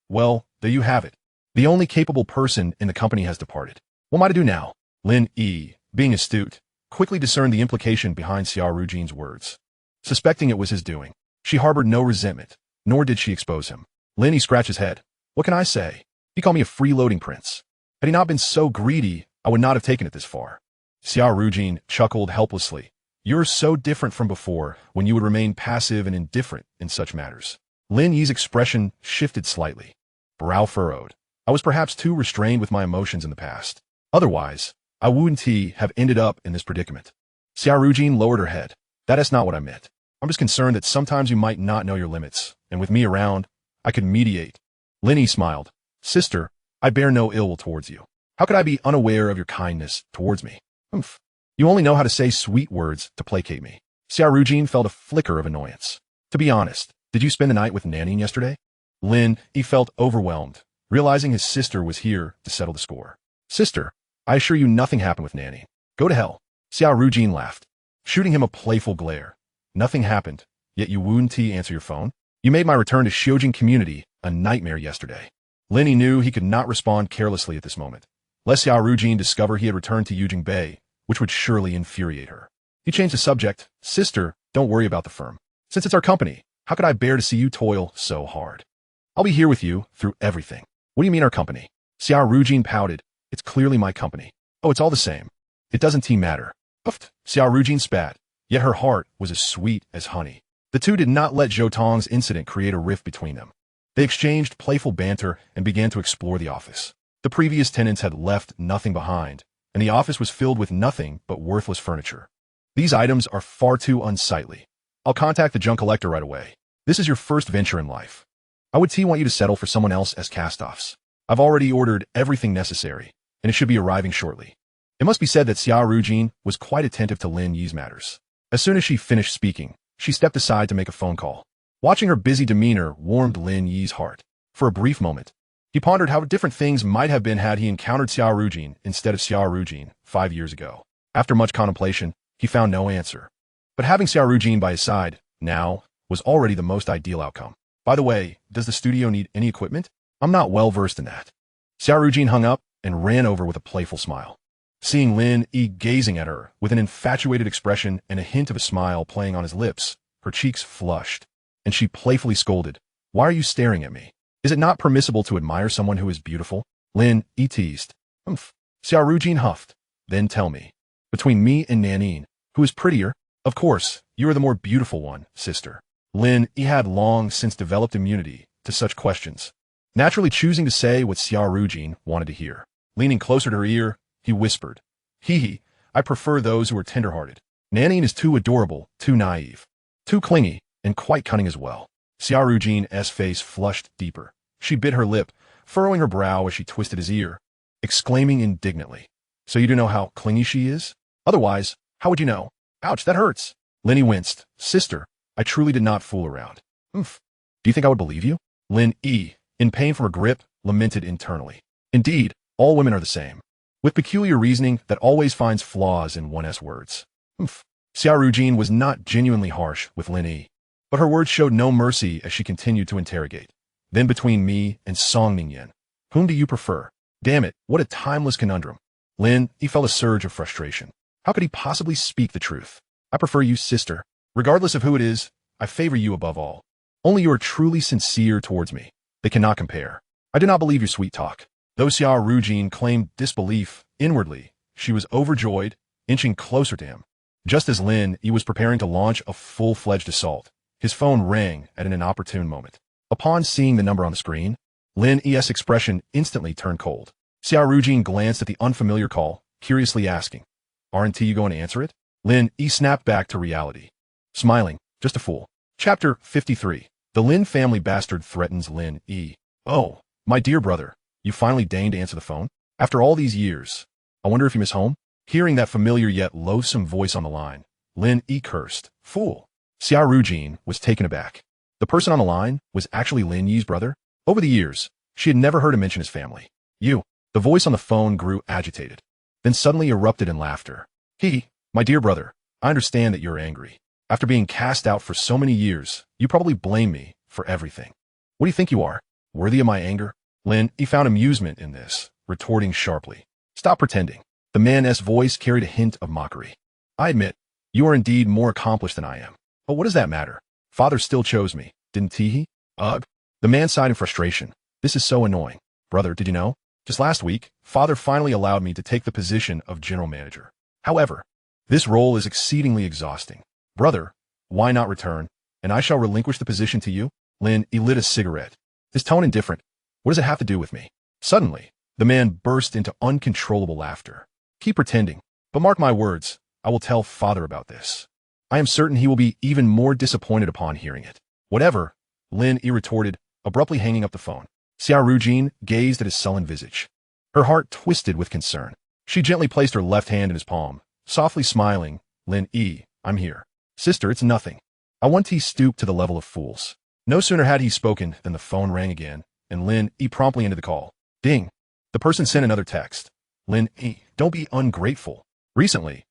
Well, there you have it. The only capable person in the company has departed. What am I to do now? Lin Yi, being astute, quickly discerned the implication behind Xia Rujun's words. Suspecting it was his doing, she harbored no resentment, nor did she expose him. Lin Yi scratched his head. What can I say? He called me a freeloading prince. Had he not been so greedy, I would not have taken it this far. Xia Rujun chuckled helplessly. You're so different from before, when you would remain passive and indifferent in such matters. Lin Yi's expression shifted slightly. Brow furrowed. I was perhaps too restrained with my emotions in the past. Otherwise, I wouldn't have ended up in this predicament. Xia Rujun lowered her head. That is not what I meant. I'm just concerned that sometimes you might not know your limits, and with me around, I could mediate. Lin Yi smiled. Sister, I bear no ill will towards you. How could I be unaware of your kindness towards me? Humph. You only know how to say sweet words to placate me. Xia Rujun felt a flicker of annoyance. To be honest, did you spend the night with Nanning yesterday? Lin Yi felt overwhelmed, realizing his sister was here to settle the score. Sister, I assure you nothing happened with Nanning. Go to hell. Xia Rujun laughed, shooting him a playful glare. Nothing happened, yet you wouldn't answer your phone? You made my return to Xiujing community a nightmare yesterday. Lin Yi knew he could not respond carelessly at this moment, lest Xia Rujun discover he had returned to Yujing Bay, which would surely infuriate her. He changed the subject. Sister, don't worry about the firm. Since it's our company, how could I bear to see you toil so hard? I'll be here with you through everything. What do you mean our company? Xia Rujun pouted. It's clearly my company. Oh, it's all the same. It doesn't matter. Puffed. Xia Rujun spat, yet her heart was as sweet as honey. The two did not let Zhou Tong's incident create a rift between them. They exchanged playful banter and began to explore the office. The previous tenants had left nothing behind, and the office was filled with nothing but worthless furniture. These items are far too unsightly. I'll contact the junk collector right away. This is your first venture in life. I would want you to settle for someone else as cast-offs. I've already ordered everything necessary, and it should be arriving shortly. It must be said that Xia Rujun was quite attentive to Lin Yi's matters. As soon as she finished speaking, she stepped aside to make a phone call. Watching her busy demeanor warmed Lin Yi's heart. For a brief moment, he pondered how different things might have been had he encountered Xia Rujun instead of Xia Rujun 5 years ago. After much contemplation, he found no answer. But having Xia Rujun by his side, now, was already the most ideal outcome. By the way, does the studio need any equipment? I'm not well versed in that. Xia Rujun hung up and ran over with a playful smile. Seeing Lin Yi gazing at her with an infatuated expression and a hint of a smile playing on his lips, her cheeks flushed, and she playfully scolded, Why are you staring at me? Is it not permissible to admire someone who is beautiful? Lin Yi teased. Humph. Xia Rujun huffed. Then tell me, between me and Nanning, who is prettier? Of course, you are the more beautiful one, sister. Lin Yi had long since developed immunity to such questions, naturally choosing to say what Xia Rujun wanted to hear. Leaning closer to her ear, he whispered, Hee, I prefer those who are tender-hearted. Nanning is too adorable, too naive, too clingy, and quite cunning as well. Xia Rujun's face flushed deeper. She bit her lip, furrowing her brow as she twisted his ear, exclaiming indignantly, So you do know how clingy she is? Otherwise, how would you know? Ouch, that hurts. Lin Yi winced. Sister, I truly did not fool around. Oof. Do you think I would believe you? Lin Yi, in pain from her grip, lamented internally. Indeed, all women are the same, with peculiar reasoning that always finds flaws in one's words. Humph. Xia Rujun was not genuinely harsh with Lin Yi, but her words showed no mercy as she continued to interrogate. Then between me and Song Ningyan, whom do you prefer? Damn it, what a timeless conundrum. Lin Yi felt a surge of frustration. How could he possibly speak the truth? I prefer you, sister. Regardless of who it is, I favor you above all. Only you are truly sincere towards me. They cannot compare. I do not believe your sweet talk. Though Xia Rujun claimed disbelief, inwardly, she was overjoyed, inching closer to him. Just as Lin Yi was preparing to launch a full-fledged assault, his phone rang at an inopportune moment. Upon seeing the number on the screen, Lin Yi's expression instantly turned cold. Xia Rujun glanced at the unfamiliar call, curiously asking, "Aren't you going to answer it?" Lin Yi snapped back to reality, smiling, just a fool. Chapter 53. The Lin family bastard threatens Lin Yi. Oh, my dear brother, you finally deigned to answer the phone? After all these years, I wonder if you miss home? Hearing that familiar yet loathsome voice on the line, Lin Yi cursed. Fool. Xia Rujun was taken aback. The person on the line was actually Lin Yi's brother? Over the years, she had never heard him mention his family. You. The voice on the phone grew agitated, then suddenly erupted in laughter. My dear brother, I understand that you're angry. After being cast out for so many years, you probably blame me for everything. What do you think you are? Worthy of my anger? Lin Yi found amusement in this, retorting sharply. Stop pretending. The man's voice carried a hint of mockery. I admit, you are indeed more accomplished than I am. But what does that matter? Father still chose me, didn't he? Ugh. The man sighed in frustration. This is so annoying. Brother, did you know? Just last week, Father finally allowed me to take the position of general manager. However, this role is exceedingly exhausting. Brother, why not return, and I shall relinquish the position to you? Lin Yi lit a cigarette, his tone indifferent. What does it have to do with me? Suddenly, the man burst into uncontrollable laughter. Keep pretending, but mark my words, I will tell Father about this. I am certain he will be even more disappointed upon hearing it. Whatever, Lin Yi retorted, abruptly hanging up the phone. Xia Rujun gazed at his sullen visage. Her heart twisted with concern. She gently placed her left hand in his palm, softly smiling. Lin Yi, I'm here. Sister, it's nothing. I want he stooped to the level of fools. No sooner had he spoken than the phone rang again, and Lin Yi promptly ended the call. Ding. The person sent another text. Lin Yi, don't be ungrateful. Recently,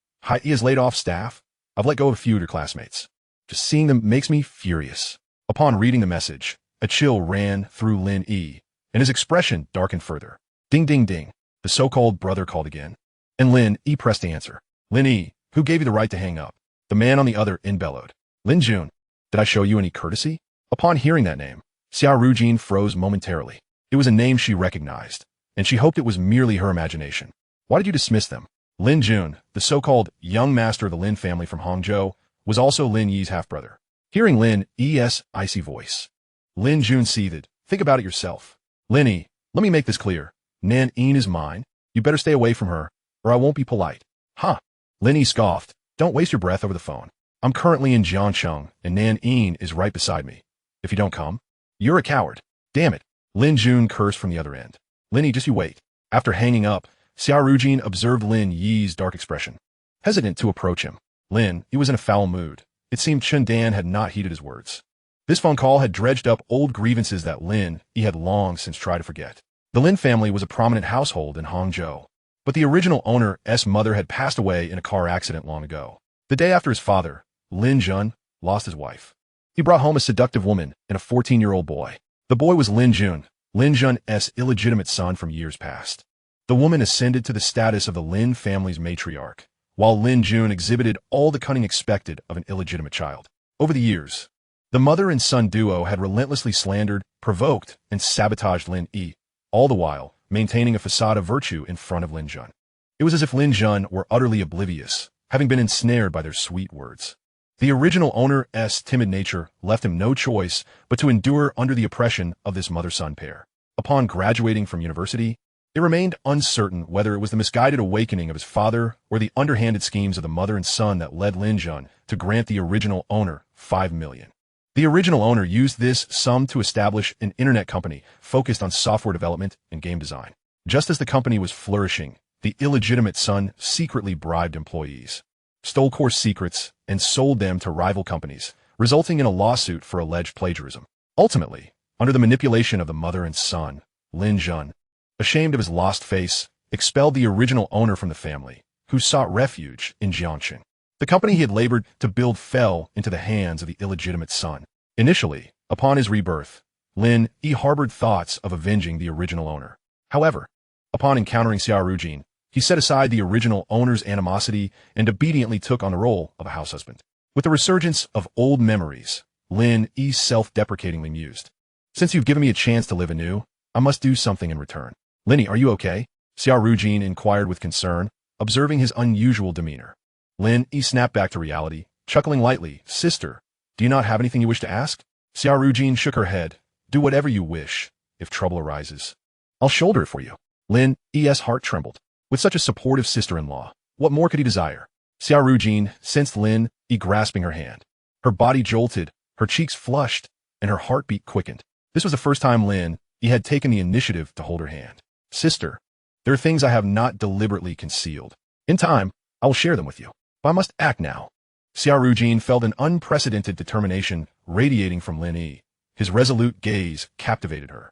Yi has laid off staff. I've let go of a few of your classmates. Just seeing them makes me furious. Upon reading the message, a chill ran through Lin Yi, and his expression darkened further. Ding ding ding. The so-called brother called again, and Lin Yi pressed to answer. Lin Yi, who gave you the right to hang up? The man on the other end bellowed. Lin Jun, did I show you any courtesy? Upon hearing that name, Xia Rujun froze momentarily. It was a name she recognized, and she hoped it was merely her imagination. Why did you dismiss them? Lin Jun, the so-called young master of the Lin family from Hangzhou, was also Lin Yi's half-brother. Hearing Lin Yi's icy voice, Lin Jun seethed. Think about it yourself. Lin Yi, let me make this clear. Nan Yin is mine. You better stay away from her, or I won't be polite. Huh. Lin Yi scoffed. Don't waste your breath over the phone. I'm currently in Jiangcheng, and Nan Yin is right beside me. If you don't come, you're a coward. Damn it. Lin Jun cursed from the other end. Lin Yi, just you wait. After hanging up, Xia Rujun observed Lin Yi's dark expression. Hesitant to approach him, Lin Yi was in a foul mood. It seemed Chen Dan had not heeded his words. This phone call had dredged up old grievances that Lin Yi had long since tried to forget. The Lin family was a prominent household in Hangzhou, but the original owner's mother had passed away in a car accident long ago. The day after his father, Lin Jun, lost his wife. He brought home a seductive woman and a 14-year-old boy. The boy was Lin Jun, Lin Jun's illegitimate son from years past. The woman ascended to the status of the Lin family's matriarch, while Lin Jun exhibited all the cunning expected of an illegitimate child. Over the years, the mother and son duo had relentlessly slandered, provoked, and sabotaged Lin Yi, all the while maintaining a facade of virtue in front of Lin Jun. It was as if Lin Jun were utterly oblivious, having been ensnared by their sweet words. The original owner's timid nature left him no choice but to endure under the oppression of this mother-son pair. Upon graduating from university, it remained uncertain whether it was the misguided awakening of his father or the underhanded schemes of the mother and son that led Lin Jun to grant the original owner $5 million. The original owner used this sum to establish an internet company focused on software development and game design. Just as the company was flourishing, the illegitimate son secretly bribed employees, stole core secrets, and sold them to rival companies, resulting in a lawsuit for alleged plagiarism. Ultimately, under the manipulation of the mother and son, Lin Jun, ashamed of his lost face, expelled the original owner from the family, who sought refuge in Jiangcheng. The company he had labored to build fell into the hands of the illegitimate son. Initially, upon his rebirth, Lin Yi harbored thoughts of avenging the original owner. However, upon encountering Xia Rujun, he set aside the original owner's animosity and obediently took on the role of a house husband. With the resurgence of old memories, Lin Yi self-deprecatingly mused, "Since you've given me a chance to live anew, I must do something in return." "Lin Yi, are you okay?" Xia Rujun inquired with concern, observing his unusual demeanor. Lin Yi snapped back to reality, chuckling lightly. "Sister, do you not have anything you wish to ask?" Xia Rujun shook her head. "Do whatever you wish, if trouble arises. I'll shoulder it for you." Lin Yi's heart trembled. With such a supportive sister-in-law, what more could he desire? Xia Rujun sensed Lin Yi grasping her hand. Her body jolted, her cheeks flushed, and her heartbeat quickened. This was the first time Lin Yi had taken the initiative to hold her hand. "Sister, there are things I have not deliberately concealed. In time, I will share them with you. But I must act now." Xia Rujun felt an unprecedented determination radiating from Lin Yi. His resolute gaze captivated her.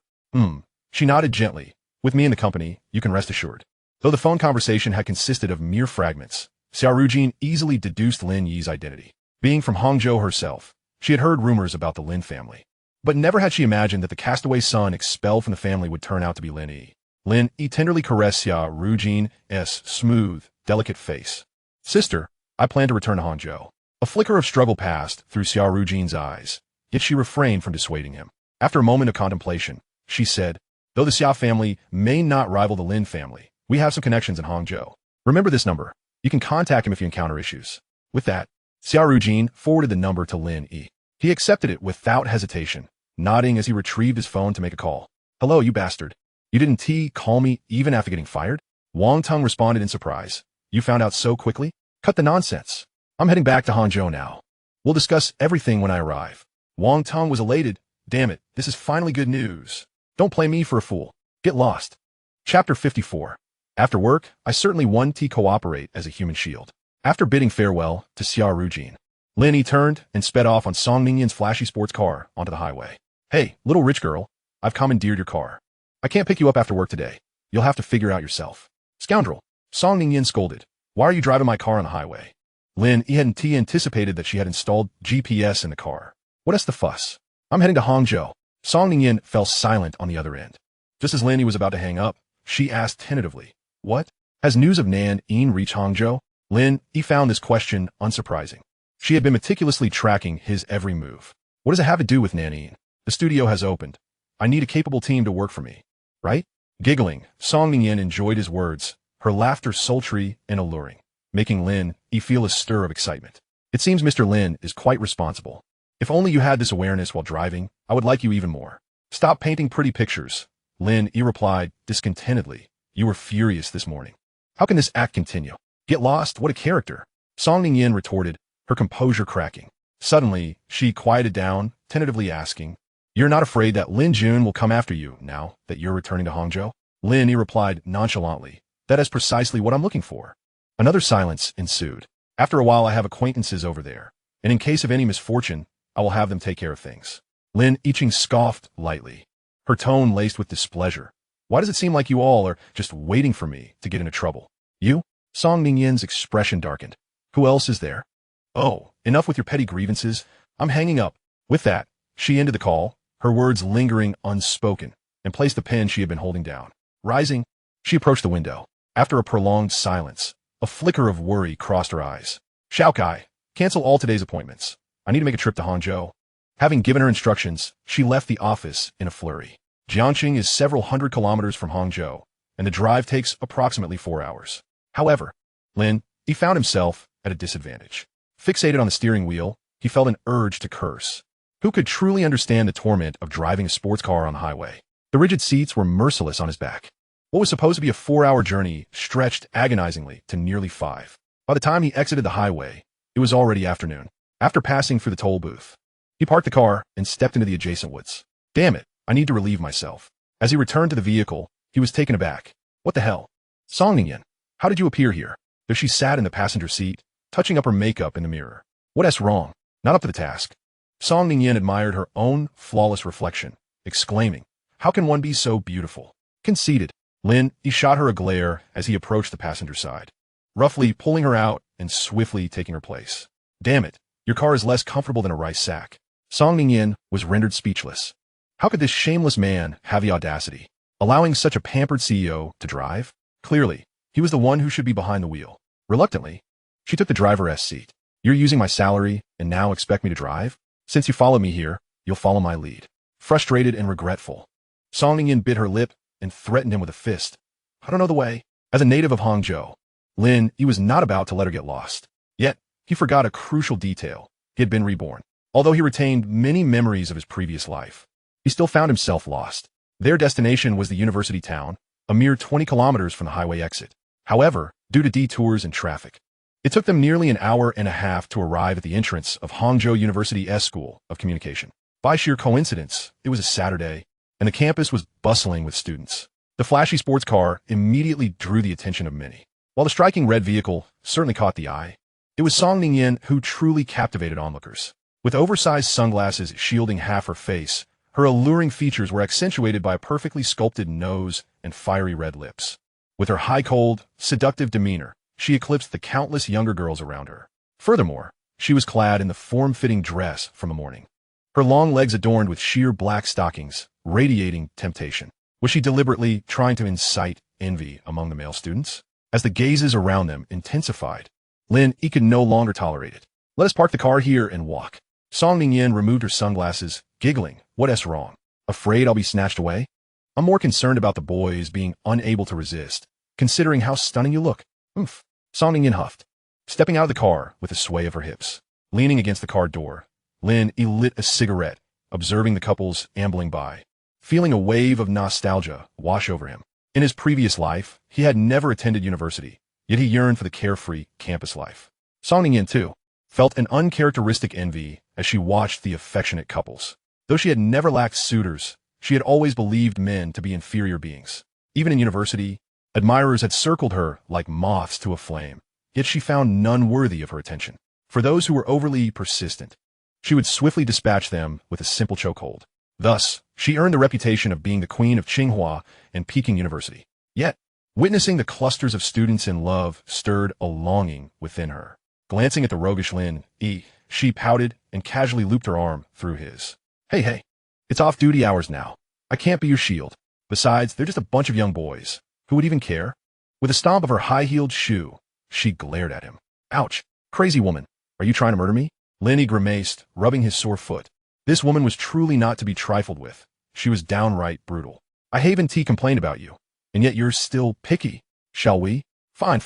She nodded gently. "With me in the company, you can rest assured." Though the phone conversation had consisted of mere fragments, Xia Rujun easily deduced Lin Yi's identity. Being from Hangzhou herself, she had heard rumors about the Lin family. But never had she imagined that the castaway son expelled from the family would turn out to be Lin Yi. Lin Yi tenderly caressed Xia Rujun's smooth, delicate face. "Sister, I plan to return to Hangzhou." A flicker of struggle passed through Xia Rujun's eyes, yet she refrained from dissuading him. After a moment of contemplation, she said, "Though the Xia family may not rival the Lin family, we have some connections in Hangzhou. Remember this number. You can contact him if you encounter issues." With that, Xia Rujun forwarded the number to Lin Yi. He accepted it without hesitation, nodding as he retrieved his phone to make a call. "Hello, you bastard. You didn't call me even after getting fired?" Wang Tung responded in surprise. "You found out so quickly? Cut the nonsense. I'm heading back to Hangzhou now. We'll discuss everything when I arrive." Wang Tung was elated. "Damn it, this is finally good news. Don't play me for a fool. Get lost." Chapter 54. After work, I certainly want to cooperate as a human shield. After bidding farewell to Xia Rujun, Lin Yi turned and sped off on Song Ningyan's flashy sports car onto the highway. "Hey, little rich girl, I've commandeered your car. I can't pick you up after work today. You'll have to figure out yourself." "Scoundrel," Song Ningyan scolded. "Why are you driving my car on the highway?" Lin Yi hadn't anticipated that she had installed GPS in the car. "What's the fuss? I'm heading to Hangzhou." Song Ningyan fell silent on the other end. Just as Lin Yi was about to hang up, she asked tentatively, "What? Has news of Nan Yin reached Hangzhou?" Lin Yi found this question unsurprising. She had been meticulously tracking his every move. "What does it have to do with Nan Yin? The studio has opened. I need a capable team to work for me, right?" Giggling, Song Ningyan enjoyed his words, her laughter sultry and alluring, making Lin Yi feel a stir of excitement. "It seems Mr. Lin is quite responsible. If only you had this awareness while driving, I would like you even more." "Stop painting pretty pictures," Lin Yi replied discontentedly. "You were furious this morning. How can this act continue?" "Get lost? What a character!" Song Ningyan retorted, her composure cracking. Suddenly, she quieted down, tentatively asking, "You're not afraid that Lin Jun will come after you now that you're returning to Hangzhou?" Lin Yi replied nonchalantly, "That is precisely what I'm looking for." Another silence ensued. "After a while I have acquaintances over there, and in case of any misfortune, I will have them take care of things." Lin Yi scoffed lightly, her tone laced with displeasure. "Why does it seem like you all are just waiting for me to get into trouble?" "You?" Song Ningyan's expression darkened. "Who else is there?" "Oh, enough with your petty grievances. I'm hanging up." With that, she ended the call, her words lingering unspoken, and placed the pen she had been holding down. Rising, she approached the window. After a prolonged silence, a flicker of worry crossed her eyes. "Shaokai, cancel all today's appointments. I need to make a trip to Hangzhou." Having given her instructions, she left the office in a flurry. Jiangxing is several hundred kilometers from Hangzhou, and the drive takes approximately 4 hours. However, Lin Yi found himself at a disadvantage. Fixated on the steering wheel, he felt an urge to curse. Who could truly understand the torment of driving a sports car on the highway? The rigid seats were merciless on his back. What was supposed to be a 4-hour journey stretched agonizingly to nearly 5. By the time he exited the highway, it was already afternoon. After passing through the toll booth, he parked the car and stepped into the adjacent woods. "Damn it, I need to relieve myself." As he returned to the vehicle, he was taken aback. "What the hell? Song Ningyan, how did you appear here?" There she sat in the passenger seat, touching up her makeup in the mirror. "What's wrong? Not up to the task." Song Ningyan admired her own flawless reflection, exclaiming, "How can one be so beautiful?" Conceited, Lin Yi shot her a glare as he approached the passenger side. Roughly pulling her out and swiftly taking her place. Damn it, your car is less comfortable than a rice sack. Song Ning was rendered speechless. How could this shameless man have the audacity, allowing such a pampered CEO to drive? Clearly, he was the one who should be behind the wheel. Reluctantly, she took the driver's seat. You're using my salary and now expect me to drive? Since you followed me here, you'll follow my lead. Frustrated and regretful, Song Ning bit her lip and threatened him with a fist. I don't know the way. As a native of Hangzhou, Lin Yi was not about to let her get lost. Yet, he forgot a crucial detail. He had been reborn. Although he retained many memories of his previous life, he still found himself lost. Their destination was the university town, a mere 20 kilometers from the highway exit. However, due to detours and traffic, it took them nearly an hour and a half to arrive at the entrance of Hangzhou University's School of Communication. By sheer coincidence, it was a Saturday, and the campus was bustling with students. The flashy sports car immediately drew the attention of many. While the striking red vehicle certainly caught the eye, it was Song Ning who truly captivated onlookers. With oversized sunglasses shielding half her face, her alluring features were accentuated by a perfectly sculpted nose and fiery red lips. With her high-cold, seductive demeanor, she eclipsed the countless younger girls around her. Furthermore, she was clad in the form-fitting dress from the morning, her long legs adorned with sheer black stockings, radiating temptation. Was she deliberately trying to incite envy among the male students? As the gazes around them intensified, Lin Yi could no longer tolerate it. Let us park the car here and walk. Song Ning removed her sunglasses, giggling. What's wrong? Afraid I'll be snatched away? I'm more concerned about the boys being unable to resist, considering how stunning you look. Oomph. Song Ning huffed, stepping out of the car with a sway of her hips. Leaning against the car door, Lin Yi lit a cigarette, observing the couples ambling by, feeling a wave of nostalgia wash over him. In his previous life, he had never attended university, yet he yearned for the carefree campus life. Song Ning, too, felt an uncharacteristic envy as she watched the affectionate couples. Though she had never lacked suitors, she had always believed men to be inferior beings. Even in university, admirers had circled her like moths to a flame, yet she found none worthy of her attention. For those who were overly persistent, she would swiftly dispatch them with a simple chokehold. Thus, she earned the reputation of being the queen of Tsinghua and Peking University. Yet, witnessing the clusters of students in love stirred a longing within her. Glancing at the roguish Lin Yi, she pouted and casually looped her arm through his. Hey, it's off-duty hours now. I can't be your shield. Besides, they're just a bunch of young boys. Who would even care? With a stomp of her high-heeled shoe, she glared at him. Ouch, crazy woman. Are you trying to murder me? Lin Yi grimaced, rubbing his sore foot. This woman was truly not to be trifled with. She was downright brutal. I Haven T complained about you, and yet you're still picky. Shall we? Fine.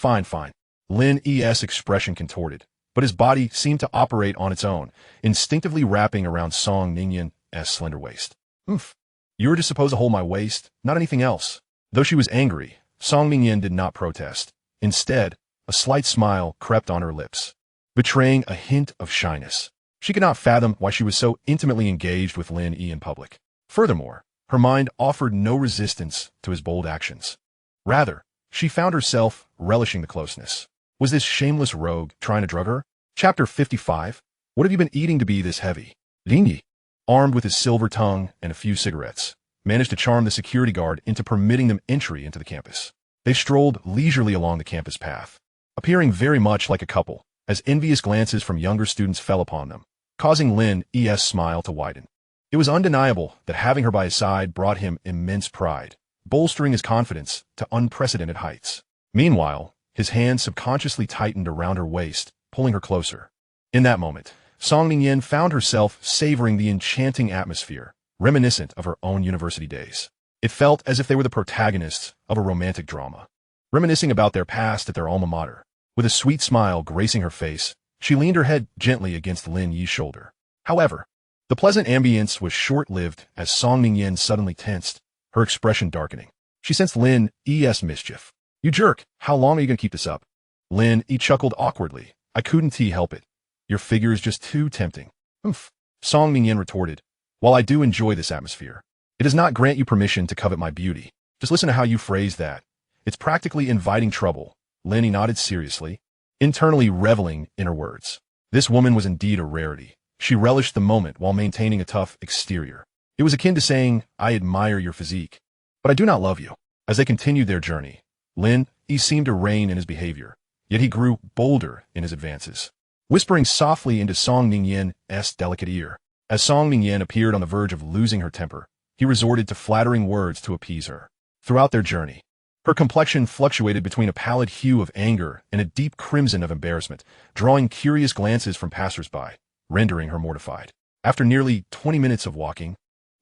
Lin Yi's expression contorted, but his body seemed to operate on its own, instinctively wrapping around Song Ning's slender waist. Oomph. You were just supposed to hold my waist, not anything else. Though she was angry, Song Ning did not protest. Instead, a slight smile crept on her lips, betraying a hint of shyness. She could not fathom why she was so intimately engaged with Lin Yi in public. Furthermore, her mind offered no resistance to his bold actions. Rather, she found herself relishing the closeness. Was this shameless rogue trying to drug her? Chapter 55. What have you been eating to be this heavy? Lin Yi, armed with his silver tongue and a few cigarettes, managed to charm the security guard into permitting them entry into the campus. They strolled leisurely along the campus path, appearing very much like a couple, as envious glances from younger students fell upon them, causing Lin Yi's smile to widen. It was undeniable that having her by his side brought him immense pride, bolstering his confidence to unprecedented heights. Meanwhile, his hand subconsciously tightened around her waist, pulling her closer. In that moment, Song Ning found herself savoring the enchanting atmosphere, reminiscent of her own university days. It felt as if they were the protagonists of a romantic drama, reminiscing about their past at their alma mater. With a sweet smile gracing her face, she leaned her head gently against Lin Yi's shoulder. However, the pleasant ambience was short-lived as Song Ning suddenly tensed, her expression darkening. She sensed Lin Yi's mischief. You jerk, how long are you going to keep this up? Lin Yi chuckled awkwardly. I couldn't help it. Your figure is just too tempting. Oomph. Song Ning retorted. While I do enjoy this atmosphere, it does not grant you permission to covet my beauty. Just listen to how you phrase that. It's practically inviting trouble. Lin Yi nodded seriously, internally reveling in her words. This woman was indeed a rarity. She relished the moment while maintaining a tough exterior. It was akin to saying, I admire your physique, but I do not love you. As they continued their journey, Lin Yi seemed to rein in his behavior, yet he grew bolder in his advances, whispering softly into Song Ningyin's delicate ear. As Song Ningyin appeared on the verge of losing her temper, he resorted to flattering words to appease her. Throughout their journey, her complexion fluctuated between a pallid hue of anger and a deep crimson of embarrassment, drawing curious glances from passers-by, rendering her mortified. After nearly 20 minutes of walking,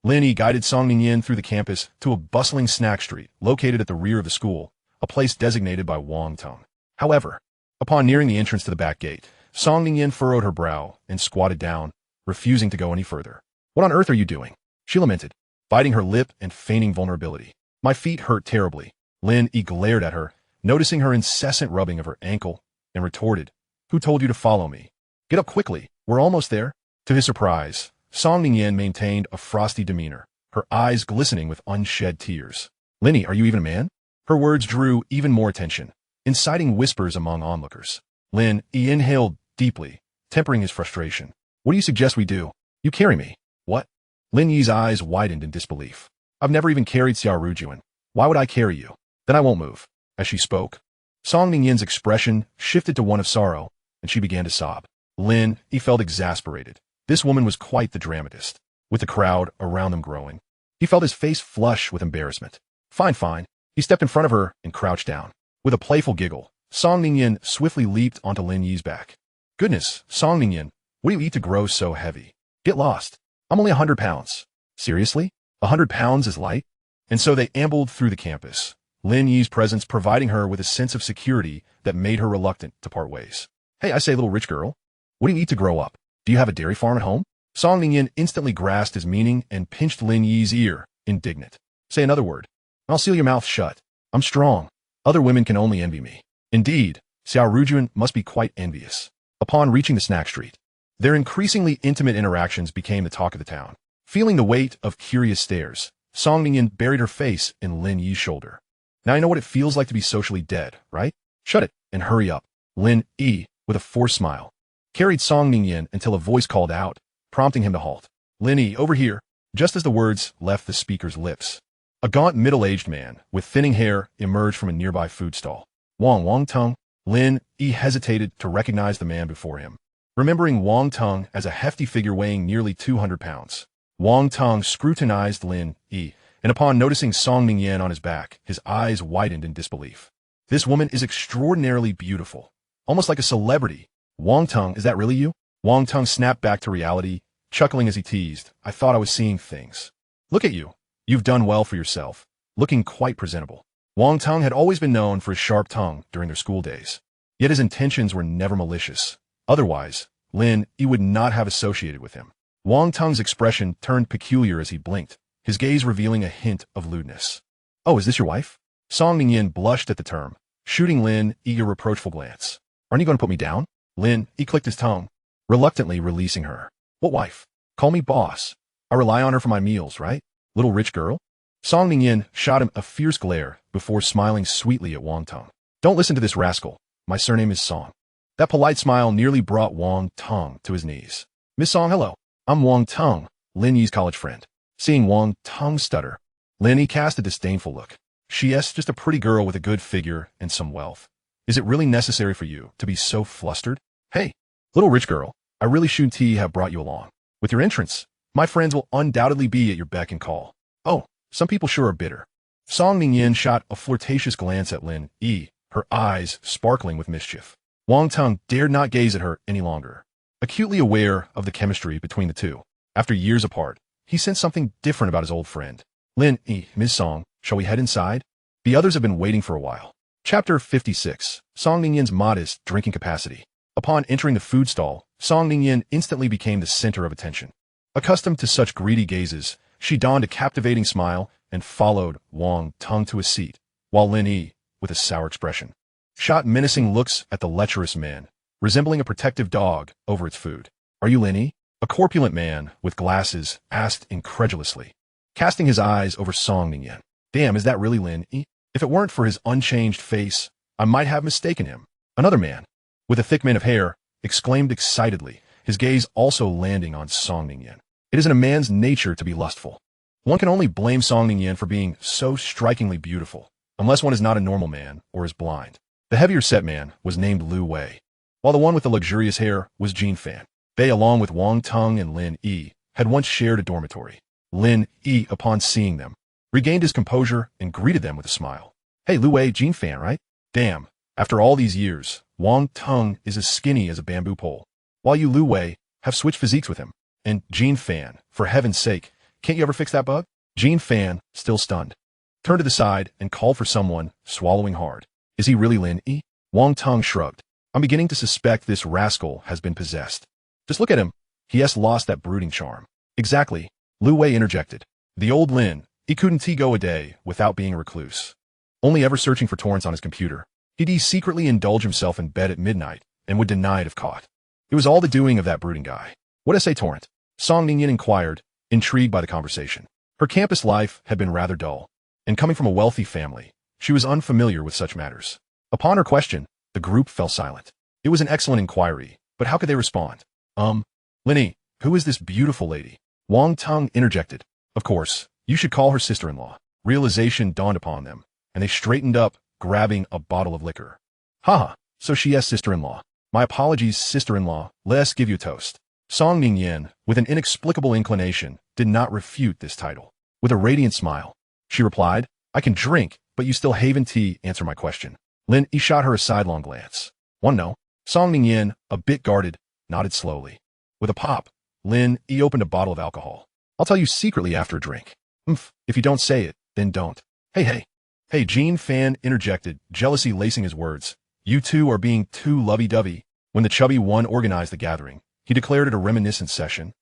Lin Yi guided Song Ningyin through the campus to a bustling snack street located at the rear of the school, a place designated by Wang Tong. However, upon nearing the entrance to the back gate, Song Ningyin furrowed her brow and squatted down, refusing to go any further. "What on earth are you doing?" she lamented, biting her lip and feigning vulnerability. "My feet hurt terribly." Lin Yi glared at her, noticing her incessant rubbing of her ankle, and retorted, "Who told you to follow me? Get up quickly, we're almost there." To his surprise, Song Ningyin maintained a frosty demeanor, her eyes glistening with unshed tears. "Lin Yi, are you even a man?" Her words drew even more attention, inciting whispers among onlookers. Lin Yi inhaled deeply, tempering his frustration. "What do you suggest we do? You carry me." "What?" Lin Yi's eyes widened in disbelief. "I've never even carried Xia Rujun. Why would I carry you?" "Then I won't move." As she spoke, Song Ningyin's expression shifted to one of sorrow, and she began to sob. Lin Yi felt exasperated. This woman was quite the dramatist, with the crowd around them growing. He felt his face flush with embarrassment. Fine, fine. He stepped in front of her and crouched down. With a playful giggle, Song Ningyin swiftly leaped onto Lin Yi's back. "Goodness, Song Ningyin, what do you eat to grow so heavy? Get lost. I'm only 100 pounds. Seriously? 100 pounds is light?" And so they ambled through the campus, Lin Yi's presence providing her with a sense of security that made her reluctant to part ways. "Hey, I say, little rich girl, what do you eat to grow up? Do you have a dairy farm at home?" Song Ningyin instantly grasped his meaning and pinched Lin Yi's ear, indignant. "Say another word, and I'll seal your mouth shut. I'm strong. Other women can only envy me." Indeed, Xia Rujun must be quite envious. Upon reaching the snack street, their increasingly intimate interactions became the talk of the town. Feeling the weight of curious stares, Song Ningyin buried her face in Lin Yi's shoulder. "Now I know what it feels like to be socially dead, right? Shut it and hurry up." Lin Yi, with a forced smile, carried Song Ningyin until a voice called out, prompting him to halt. "Lin Yi, over here." Just as the words left the speaker's lips, a gaunt middle-aged man with thinning hair emerged from a nearby food stall. Wang Tong. Lin Yi hesitated to recognize the man before him, remembering Wang Tong as a hefty figure weighing nearly 200 pounds. Wang Tong scrutinized Lin Yi, and upon noticing Song Ningyin on his back, his eyes widened in disbelief. "This woman is extraordinarily beautiful, almost like a celebrity. Wang Tong, is that really you?" Wang Tong snapped back to reality, chuckling as he teased, "I thought I was seeing things. Look at you. You've done well for yourself, looking quite presentable." Wang Tong had always been known for his sharp tongue during their school days, yet his intentions were never malicious. Otherwise, Lin Yi would not have associated with him. Wang Tong's expression turned peculiar as he blinked, his gaze revealing a hint of lewdness. "Oh, is this your wife?" Song Ningyin blushed at the term, shooting Lin Yi a reproachful glance. "Aren't you going to put me down?" Lin Yi clicked his tongue, reluctantly releasing her. "What wife? Call me boss. I rely on her for my meals, right? Little rich girl?" Song Ningyin shot him a fierce glare before smiling sweetly at Wang Tong. "Don't listen to this rascal. My surname is Song." That polite smile nearly brought Wang Tong to his knees. "Miss Song, hello. I'm Wang Tong, Lin Yi's college friend." Seeing Wang Tong stutter, Lin Yi cast a disdainful look. "She's just a pretty girl with a good figure and some wealth. Is it really necessary for you to be so flustered? Hey, little rich girl, I really shouldn't have brought you along. With your entrance, my friends will undoubtedly be at your beck and call. Oh, some people sure are bitter." Song Ningyin shot a flirtatious glance at Lin Yi, her eyes sparkling with mischief. Wang Tong dared not gaze at her any longer. Acutely aware of the chemistry between the two, after years apart, he sensed something different about his old friend. "Lin Yi, Ms. Song, shall we head inside? The others have been waiting for a while." Chapter 56. Song Ningyin's modest drinking capacity. Upon entering the food stall, Song Ningyin instantly became the center of attention. Accustomed to such greedy gazes, she donned a captivating smile and followed Wang Tong to a seat, while Lin Yi, with a sour expression, shot menacing looks at the lecherous man, resembling a protective dog over its food. "Are you Lin Yi?" A corpulent man with glasses asked incredulously, casting his eyes over Song Ningyin. "Damn, is that really Lin Yi? If it weren't for his unchanged face, I might have mistaken him." Another man, with a thick mane of hair, exclaimed excitedly, his gaze also landing on Song Ningyin. It is in a man's nature to be lustful. One can only blame Song Ningyin for being so strikingly beautiful, unless one is not a normal man or is blind. The heavier set man was named Lu Wei, while the one with the luxurious hair was Jin Fan. They, along with Wang Teng and Lin Yi, had once shared a dormitory. Lin Yi, upon seeing them, regained his composure and greeted them with a smile. Hey, Lu Wei, Jin Fan, right? Damn, after all these years, Wang Teng is as skinny as a bamboo pole, while you, Lu Wei, have switched physiques with him. And Jin Fan, for heaven's sake, can't you ever fix that bug? Jin Fan, still stunned, turned to the side and called for someone, swallowing hard. Is he really Lin Yi? Wang Teng shrugged. I'm beginning to suspect this rascal has been possessed. Just look at him. He has lost that brooding charm. Exactly, Lu Wei interjected. The old Lin, he couldn't go a day without being a recluse. Only ever searching for torrents on his computer. He'd secretly indulge himself in bed at midnight and would deny it if caught. It was all the doing of that brooding guy. What a torrent? Song Ningyin inquired, intrigued by the conversation. Her campus life had been rather dull, and coming from a wealthy family, she was unfamiliar with such matters. Upon her question, the group fell silent. It was an excellent inquiry, but how could they respond? Lin Yi, who is this beautiful lady? Wang Teng interjected. Of course, you should call her sister-in-law. Realization dawned upon them, and they straightened up, grabbing a bottle of liquor. Haha, so she has sister-in-law. My apologies, sister-in-law. Let us give you a toast. Song Ningyin, with an inexplicable inclination, did not refute this title. With a radiant smile, she replied, I can drink, but you still haven't answer my question. Lin Yi shot her a sidelong glance. One no. Song Ningyin, a bit guarded, nodded slowly. With a pop, Lin Yi opened a bottle of alcohol. I'll tell you secretly after a drink. If you don't say it, then don't. Hey, Jin Fan interjected, jealousy lacing his words. You two are being too lovey-dovey. When the chubby one organized the gathering, he declared it a reminiscence session,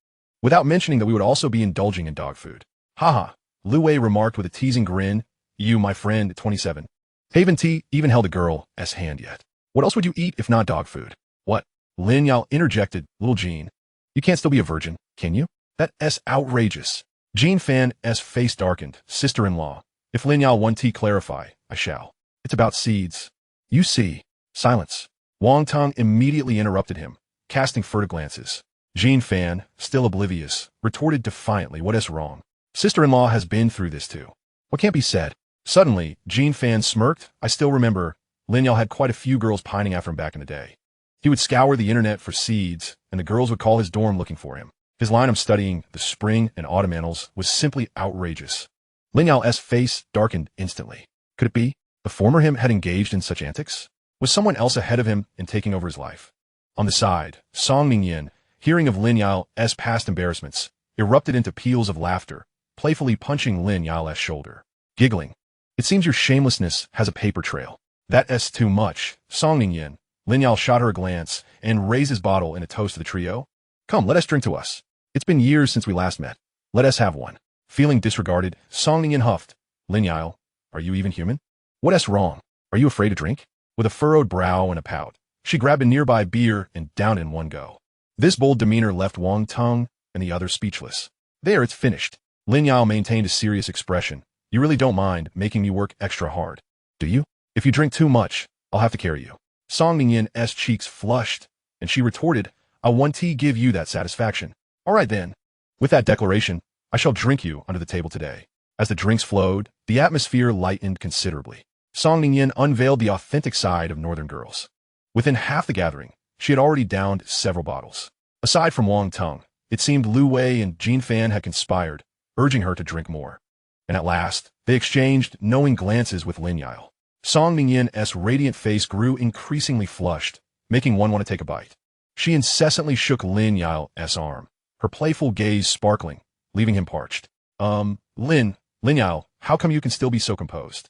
without mentioning that we would also be indulging in dog food. Haha, Lu Wei remarked with a teasing grin. You, my friend, 27. Haven't even held a girl's hand yet. What else would you eat if not dog food? What? Lin Yao interjected, little Jean. You can't still be a virgin, can you? That's outrageous. Jin Fan's face darkened. Sister-in-law. If Lin Yao want to clarify, I shall. It's about seeds. You see. Silence. Wang Teng immediately interrupted him, casting furtive glances. Jin Fan, still oblivious, retorted defiantly, what is wrong? Sister-in-law has been through this too. What can't be said? Suddenly, Jin Fan smirked. I still remember, Lin Yao had quite a few girls pining after him back in the day. He would scour the internet for seeds, and the girls would call his dorm looking for him. His line of studying the spring and autumn annals was simply outrageous. Lin Yao's face darkened instantly. Could it be? The former him had engaged in such antics? Was someone else ahead of him in taking over his life? On the side, Song Ningyin, hearing of Lin Yao's past embarrassments, erupted into peals of laughter, playfully punching Lin Yao's shoulder. Giggling. It seems your shamelessness has a paper trail. That's too much. Song Ningyin. Lin Yao shot her a glance and raised his bottle in a toast to the trio. Come, let us drink to us. It's been years since we last met. Let us have one. Feeling disregarded, Song Ningyin huffed. Lin Yao, are you even human? What's wrong? Are you afraid to drink? With a furrowed brow and a pout, she grabbed a nearby beer and downed in one go. This bold demeanor left Wang Teng and the others speechless. There, it's finished. Lin Yao maintained a serious expression. You really don't mind making me work extra hard, do you? If you drink too much, I'll have to carry you. Song Ningyin's cheeks flushed, and she retorted, I want to give you that satisfaction. All right then. With that declaration, I shall drink you under the table today. As the drinks flowed, the atmosphere lightened considerably. Song Ningyin unveiled the authentic side of Northern girls. Within half the gathering, she had already downed several bottles. Aside from Wang Teng, it seemed Lu Wei and Jin Fan had conspired, urging her to drink more. And at last, they exchanged knowing glances with Lin Yao. Song Ningyin's radiant face grew increasingly flushed, making one want to take a bite. She incessantly shook Lin Yao's arm, her playful gaze sparkling, leaving him parched. Lin Yao, how come you can still be so composed?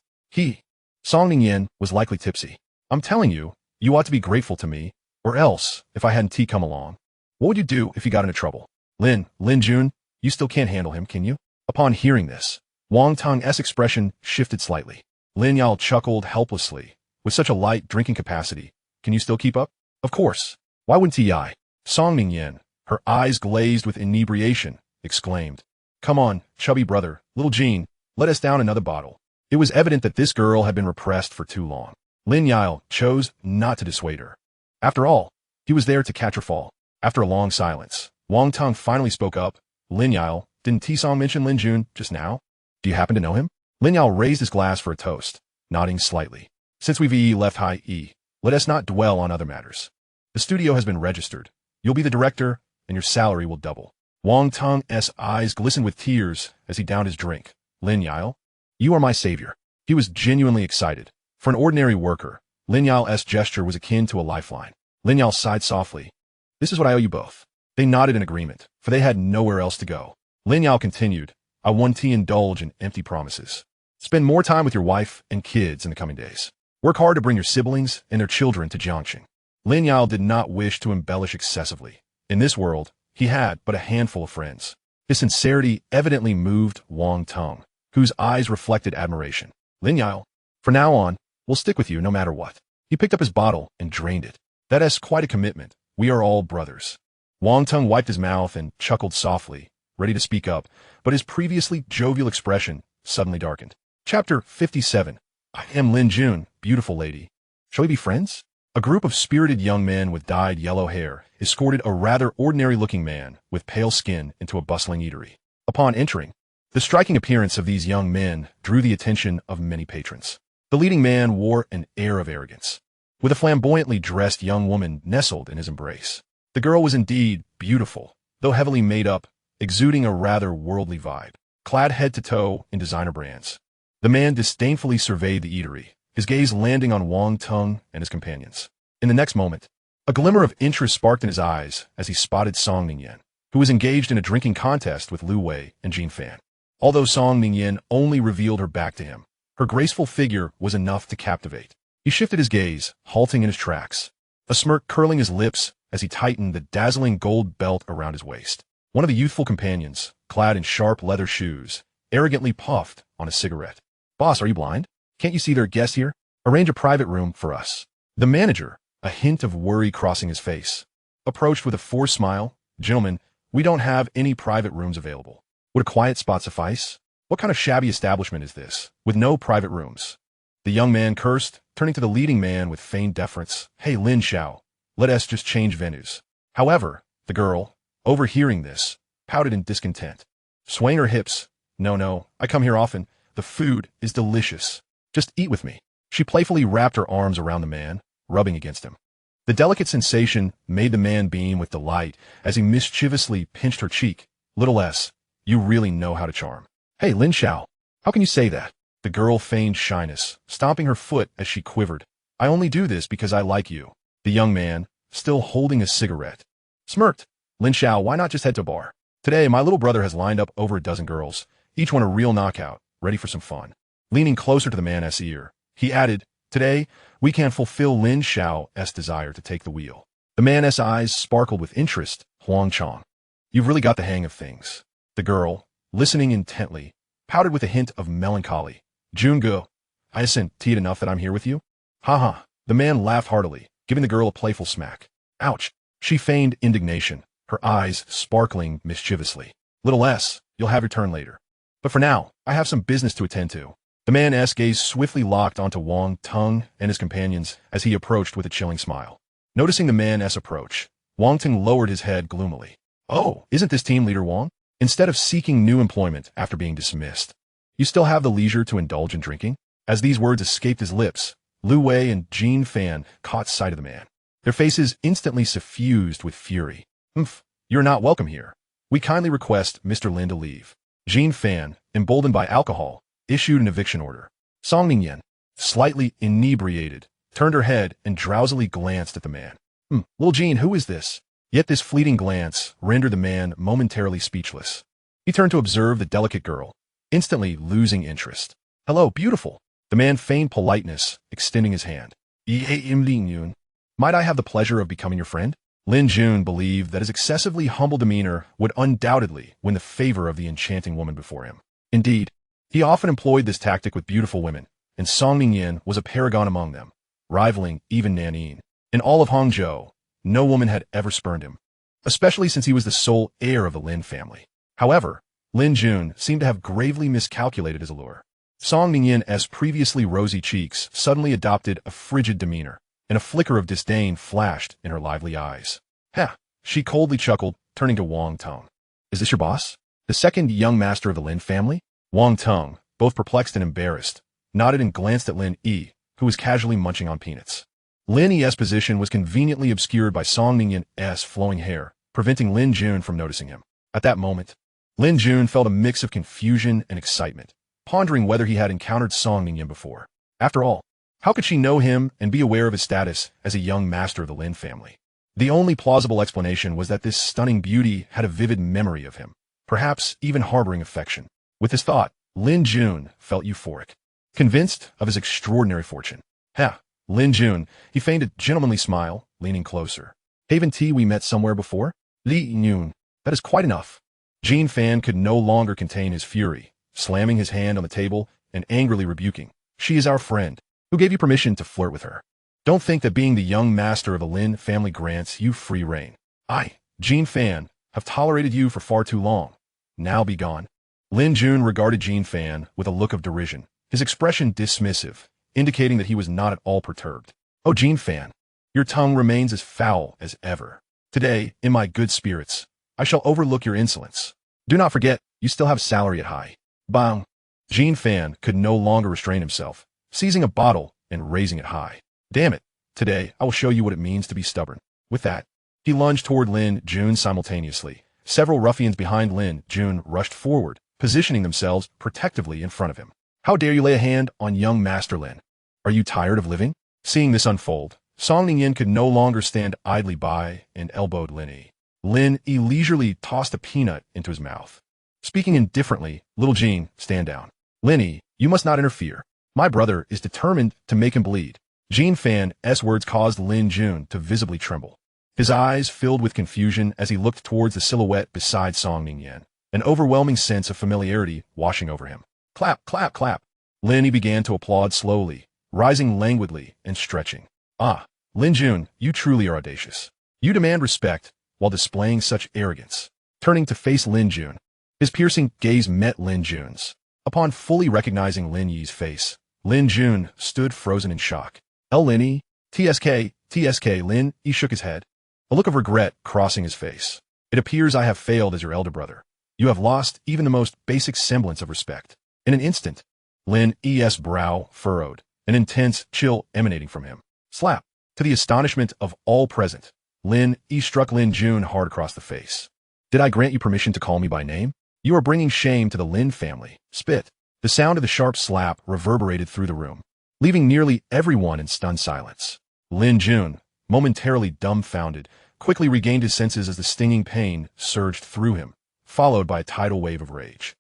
Song Ningyin was likely tipsy. I'm telling you, you ought to be grateful to me, or else, if I hadn't come along, what would you do if you got into trouble? Lin Jun, you still can't handle him, can you? Upon hearing this, Wang Teng's expression shifted slightly. Lin Yao chuckled helplessly. With such a light drinking capacity, can you still keep up? Of course. Why wouldn't I? Song Ningyin, her eyes glazed with inebriation, exclaimed. Come on, chubby brother, little Jean, let us down another bottle. It was evident that this girl had been repressed for too long. Lin Yao chose not to dissuade her. After all, he was there to catch her fall. After a long silence, Wang Teng finally spoke up. Lin Yao, didn't T-Song mention Lin Jun just now? Do you happen to know him? Lin Yao raised his glass for a toast, nodding slightly. Since we've left high E, let us not dwell on other matters. The studio has been registered. You'll be the director, and your salary will double. Wang Tung's eyes glistened with tears as he downed his drink. Lin Yi, you are my savior. He was genuinely excited. For an ordinary worker, Lin Yi's gesture was akin to a lifeline. Lin Yi sighed softly. This is what I owe you both. They nodded in agreement, for they had nowhere else to go. Lin Yi continued, I want to indulge in empty promises. Spend more time with your wife and kids in the coming days. Work hard to bring your siblings and their children to Jiangxing. Lin Yi did not wish to embellish excessively. In this world, he had but a handful of friends. His sincerity evidently moved Wang Tung, whose eyes reflected admiration. Lin Yi, from now on, we'll stick with you no matter what. He picked up his bottle and drained it. That is quite a commitment. We are all brothers. Wang Tung wiped his mouth and chuckled softly, ready to speak up, but his previously jovial expression suddenly darkened. Chapter 57. I am Lin Jun, beautiful lady. Shall we be friends? A group of spirited young men with dyed yellow hair escorted a rather ordinary-looking man with pale skin into a bustling eatery. Upon entering, the striking appearance of these young men drew the attention of many patrons. The leading man wore an air of arrogance, with a flamboyantly dressed young woman nestled in his embrace. The girl was indeed beautiful, though heavily made up, exuding a rather worldly vibe, clad head to toe in designer brands. The man disdainfully surveyed the eatery, his gaze landing on Wang Tung and his companions. In the next moment, a glimmer of interest sparked in his eyes as he spotted Song Ningyan, who was engaged in a drinking contest with Lu Wei and Jin Fan. Although Song Ningyan only revealed her back to him, her graceful figure was enough to captivate. He shifted his gaze, halting in his tracks, a smirk curling his lips as he tightened the dazzling gold belt around his waist. One of the youthful companions, clad in sharp leather shoes, arrogantly puffed on a cigarette. Boss, are you blind? Can't you see there are guests here? Arrange a private room for us. The manager, a hint of worry crossing his face, approached with a forced smile. Gentlemen, we don't have any private rooms available. Would a quiet spot suffice? What kind of shabby establishment is this, with no private rooms? The young man cursed, turning to the leading man with feigned deference. Hey, Lin Xiao, let us just change venues. However, the girl, overhearing this, pouted in discontent. Swaying her hips, no, I come here often. The food is delicious. Just eat with me. She playfully wrapped her arms around the man, rubbing against him. The delicate sensation made the man beam with delight as he mischievously pinched her cheek. Little S, you really know how to charm. Hey, Lin Xiao, how can you say that? The girl feigned shyness, stomping her foot as she quivered. I only do this because I like you. The young man, still holding a cigarette, smirked. Lin Xiao, why not just head to a bar? Today, my little brother has lined up over a dozen girls, each one a real knockout, ready for some fun. Leaning closer to the man's ear, he added, today, we can fulfill Lin Xiao's desire to take the wheel. The man's eyes sparkled with interest. Huang Chong, you've really got the hang of things. The girl, listening intently, pouted with a hint of melancholy. Jungo, I isn't teed enough that I'm here with you? Ha. The man laughed heartily, giving the girl a playful smack. Ouch. She feigned indignation, her eyes sparkling mischievously. Little S, you'll have your turn later. But for now, I have some business to attend to. The man's gaze swiftly locked onto Wang Tung and his companions as he approached with a chilling smile. Noticing the man's approach, Wang Tung lowered his head gloomily. Oh, isn't this team leader Wang? Instead of seeking new employment after being dismissed, you still have the leisure to indulge in drinking? As these words escaped his lips, Lu Wei and Jin Fan caught sight of the man. Their faces instantly suffused with fury. You're not welcome here. We kindly request Mr. Lin to leave. Jin Fan, emboldened by alcohol, issued an eviction order. Song Ningyan, slightly inebriated, turned her head and drowsily glanced at the man. Little Jean, who is this? Yet this fleeting glance rendered the man momentarily speechless. He turned to observe the delicate girl, instantly losing interest. Hello, beautiful. The man feigned politeness, extending his hand. Lin Yun, might I have the pleasure of becoming your friend? Lin Jun believed that his excessively humble demeanor would undoubtedly win the favor of the enchanting woman before him. Indeed, he often employed this tactic with beautiful women, and Song Ningyan was a paragon among them, rivaling even Nanyin. In all of Hangzhou, no woman had ever spurned him, especially since he was the sole heir of the Lin family. However, Lin Jun seemed to have gravely miscalculated his allure. Song Ningyan's previously rosy cheeks suddenly adopted a frigid demeanor, and a flicker of disdain flashed in her lively eyes. She coldly chuckled, turning to Wang Tung. Is this your boss? The second young master of the Lin family? Wang Tung, both perplexed and embarrassed, nodded and glanced at Lin Yi, who was casually munching on peanuts. Lin Yi's position was conveniently obscured by Song Ningyin's flowing hair, preventing Lin Jun from noticing him. At that moment, Lin Jun felt a mix of confusion and excitement, pondering whether he had encountered Song Ningyin before. After all, how could she know him and be aware of his status as a young master of the Lin family? The only plausible explanation was that this stunning beauty had a vivid memory of him, perhaps even harboring affection. With this thought, Lin Jun felt euphoric, convinced of his extraordinary fortune. Ha! Lin Jun, he feigned a gentlemanly smile, leaning closer. Haven't we met somewhere before? Li Yun, that is quite enough. Jin Fan could no longer contain his fury, slamming his hand on the table and angrily rebuking. She is our friend. Who gave you permission to flirt with her? Don't think that being the young master of the Lin family grants you free rein. I, Jin Fan, have tolerated you for far too long. Now be gone. Lin Jun regarded Jin Fan with a look of derision, his expression dismissive, indicating that he was not at all perturbed. Oh, Jin Fan, your tongue remains as foul as ever. Today, in my good spirits, I shall overlook your insolence. Do not forget, you still have salary at high. Bang! Jin Fan could no longer restrain himself, seizing a bottle and raising it high. Damn it, today I will show you what it means to be stubborn. With that, he lunged toward Lin Jun simultaneously. Several ruffians behind Lin Jun rushed forward, positioning themselves protectively in front of him. How dare you lay a hand on young Master Lin? Are you tired of living? Seeing this unfold, Song Ningyin could no longer stand idly by and elbowed Lin Yi. Lin Yi leisurely tossed a peanut into his mouth. Speaking indifferently, little Jean, stand down. Lin Yi, you must not interfere. My brother is determined to make him bleed. Jin Fan's words caused Lin Jun to visibly tremble. His eyes filled with confusion as he looked towards the silhouette beside Song Ningyin, an overwhelming sense of familiarity washing over him. Clap, clap, clap. Lin Yi began to applaud slowly, rising languidly and stretching. Ah, Lin Jun, you truly are audacious. You demand respect while displaying such arrogance. Turning to face Lin Jun, his piercing gaze met Lin Jun's. Upon fully recognizing Lin Yi's face, Lin Jun stood frozen in shock. Lin Yi, TSK, Lin Yi shook his head, a look of regret crossing his face. It appears I have failed as your elder brother. You have lost even the most basic semblance of respect. In an instant, Lin Yi's brow furrowed, an intense chill emanating from him. Slap! To the astonishment of all present, Lin Yi struck Lin Jun hard across the face. Did I grant you permission to call me by name? You are bringing shame to the Lin family. Spit. The sound of the sharp slap reverberated through the room, leaving nearly everyone in stunned silence. Lin Jun, momentarily dumbfounded, quickly regained his senses as the stinging pain surged through him, followed by a tidal wave of rage.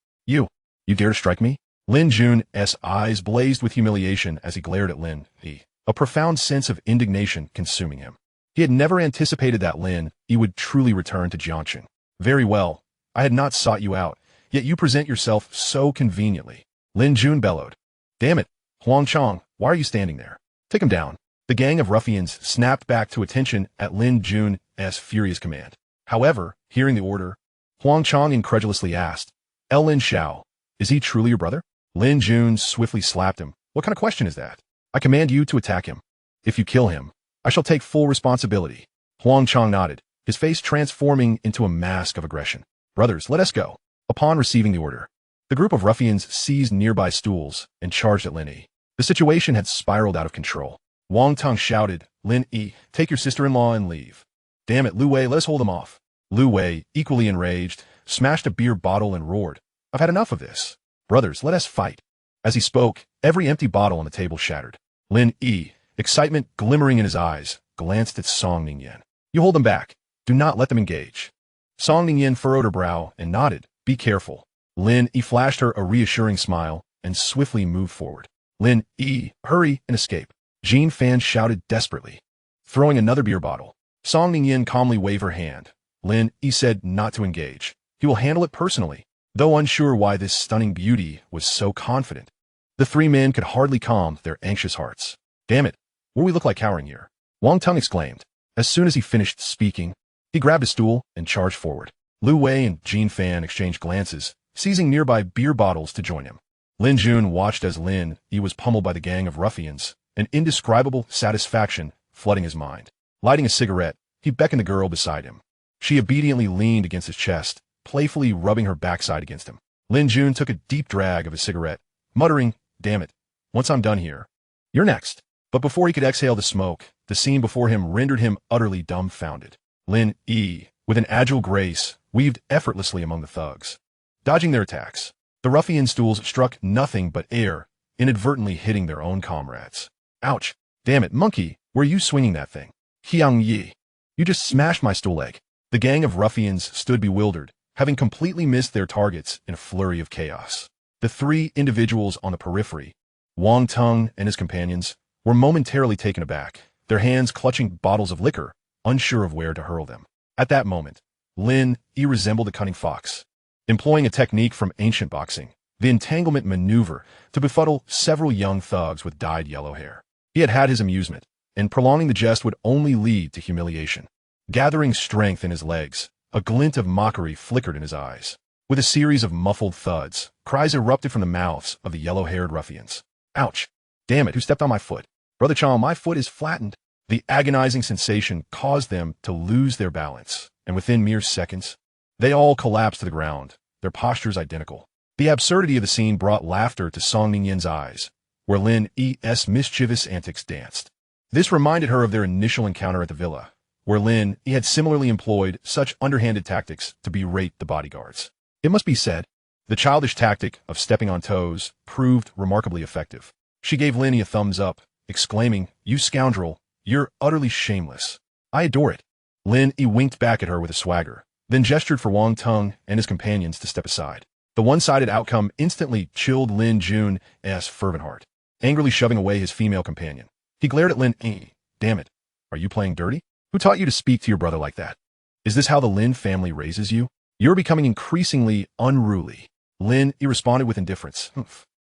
You dare to strike me? Lin Jun's eyes blazed with humiliation as he glared at Lin Yi, a profound sense of indignation consuming him. He had never anticipated that Lin Yi would truly return to Jiangqing. Very well, I had not sought you out, yet you present yourself so conveniently. Lin Jun bellowed. Damn it, Huang Chong, why are you standing there? Take him down. The gang of ruffians snapped back to attention at Lin Jun's furious command. However, hearing the order, Huang Chong incredulously asked, Lin Xiao, is he truly your brother? Lin Jun swiftly slapped him. What kind of question is that? I command you to attack him. If you kill him, I shall take full responsibility. Huang Chong nodded, his face transforming into a mask of aggression. Brothers, let us go. Upon receiving the order, the group of ruffians seized nearby stools and charged at Lin Yi. The situation had spiraled out of control. Wang Tong shouted, Lin Yi, take your sister-in-law and leave. Damn it, Lu Wei, let us hold him off. Lu Wei, equally enraged, smashed a beer bottle and roared, I've had enough of this. Brothers, let us fight. As he spoke, every empty bottle on the table shattered. Lin Yi, excitement glimmering in his eyes, glanced at Song Ningyin. You hold them back. Do not let them engage. Song Ningyin furrowed her brow and nodded, be careful. Lin Yi flashed her a reassuring smile and swiftly moved forward. Lin Yi, hurry and escape. Jin Fan shouted desperately, throwing another beer bottle. Song Ningyin calmly waved her hand. Lin Yi said not to engage. He will handle it personally. Though unsure why this stunning beauty was so confident, the three men could hardly calm their anxious hearts. Damn it, what do we look like cowering here? Wang Tong exclaimed. As soon as he finished speaking, he grabbed a stool and charged forward. Lu Wei and Jin Fan exchanged glances, seizing nearby beer bottles to join him. Lin Jun watched as Lin Yi was pummeled by the gang of ruffians, an indescribable satisfaction flooding his mind. Lighting a cigarette, he beckoned the girl beside him. She obediently leaned against his chest, playfully rubbing her backside against him. Lin Jun took a deep drag of his cigarette, muttering, damn it, once I'm done here, You're next. But before he could exhale the smoke, the scene before him rendered him utterly dumbfounded. Lin Yi, with an agile grace, weaved effortlessly among the thugs, dodging their attacks. The ruffian stools struck nothing but air, inadvertently hitting their own comrades. Ouch! Damn it, monkey, where are you swinging that thing? Hyang Yi. You just smashed my stool leg. The gang of ruffians stood bewildered, having completely missed their targets in a flurry of chaos. The three individuals on the periphery, Wang Tung and his companions, were momentarily taken aback, their hands clutching bottles of liquor, unsure of where to hurl them. At that moment, Lin Yi resembled a cunning fox, employing a technique from ancient boxing, the entanglement maneuver, to befuddle several young thugs with dyed yellow hair. He had had his amusement, and prolonging the jest would only lead to humiliation. Gathering strength in his legs, a glint of mockery flickered in his eyes. With a series of muffled thuds, cries erupted from the mouths of the yellow-haired ruffians. Ouch! Damn it, who stepped on my foot? Brother Chong, my foot is flattened. The agonizing sensation caused them to lose their balance, and within mere seconds, they all collapsed to the ground, their postures identical. The absurdity of the scene brought laughter to Song Ningyan's eyes, where Lin Yi's mischievous antics danced. This reminded her of their initial encounter at the villa, where Lin Yi had similarly employed such underhanded tactics to berate the bodyguards. It must be said, the childish tactic of stepping on toes proved remarkably effective. She gave Lin Yi a thumbs up, exclaiming, "You scoundrel, you're utterly shameless. I adore it." Lin Yi winked back at her with a swagger, then gestured for Wang Tung and his companions to step aside. The one-sided outcome instantly chilled Lin Jun's fervent heart. Angrily shoving away his female companion, he glared at Lin Yi. "Damn it, are you playing dirty? Who taught you to speak to your brother like that? Is this how the Lin family raises you? You're becoming increasingly unruly." Lin Yi responded with indifference.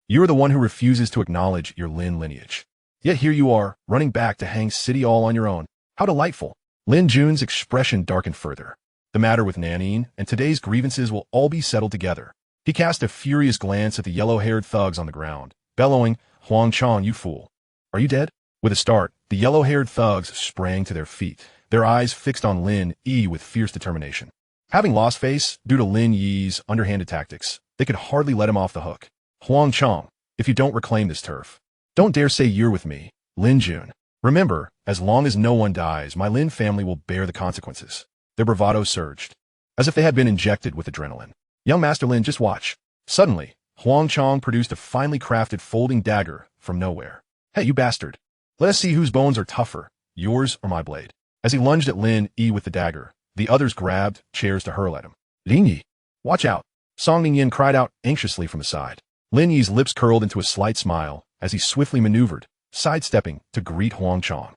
"You're the one who refuses to acknowledge your Lin lineage. Yet here you are, running back to hang city all on your own. How delightful." Lin Jun's expression darkened further. The matter with Nanine and today's grievances will all be settled together. He cast a furious glance at the yellow-haired thugs on the ground, bellowing, "Huang Chong, you fool. Are you dead?" With a start, the yellow-haired thugs sprang to their feet, their eyes fixed on Lin Yi with fierce determination. Having lost face due to Lin Yi's underhanded tactics, they could hardly let him off the hook. "Huang Chong, if you don't reclaim this turf, don't dare say you're with me, Lin Jun. Remember, as long as no one dies, my Lin family will bear the consequences." Their bravado surged, as if they had been injected with adrenaline. "Young Master Lin, just watch." Suddenly, Huang Chong produced a finely crafted folding dagger from nowhere. "Hey, you bastard. Let us see whose bones are tougher, yours or my blade." As he lunged at Lin Yi with the dagger, the others grabbed chairs to hurl at him. "Lin Yi, watch out!" Song Ningyan cried out anxiously from the side. Lin Yi's lips curled into a slight smile as he swiftly maneuvered, sidestepping to greet Huang Chong.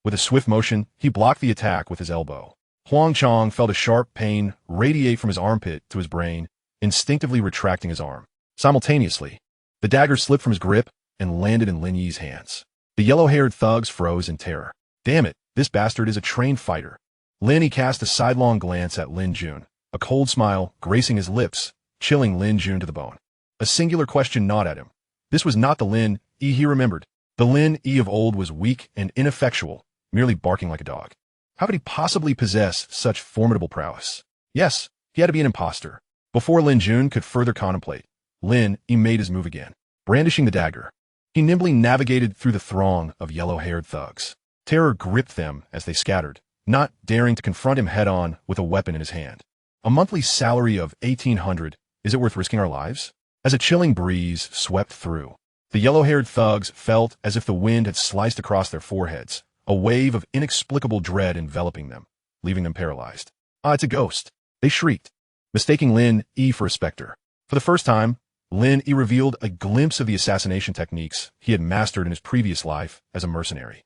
With a swift motion, he blocked the attack with his elbow. Huang Chong felt a sharp pain radiate from his armpit to his brain, instinctively retracting his arm. Simultaneously, the dagger slipped from his grip and landed in Lin Yi's hands. The yellow-haired thugs froze in terror. "Damn it, this bastard is a trained fighter." Lin Yi cast a sidelong glance at Lin Jun, a cold smile gracing his lips, chilling Lin Jun to the bone. A singular question gnawed at him. This was not the Lin Yi he remembered. The Lin Yi of old was weak and ineffectual, merely barking like a dog. How could he possibly possess such formidable prowess? Yes, he had to be an imposter. Before Lin Jun could further contemplate, Lin Yi made his move again. Brandishing the dagger, he nimbly navigated through the throng of yellow-haired thugs. Terror gripped them as they scattered, not daring to confront him head-on with a weapon in his hand. A monthly salary of 1,800, is it worth risking our lives? As a chilling breeze swept through, the yellow-haired thugs felt as if the wind had sliced across their foreheads, a wave of inexplicable dread enveloping them, leaving them paralyzed. "Ah, it's a ghost!" they shrieked, mistaking Lin Yi for a specter. For the first time, Lin Yi revealed a glimpse of the assassination techniques he had mastered in his previous life as a mercenary.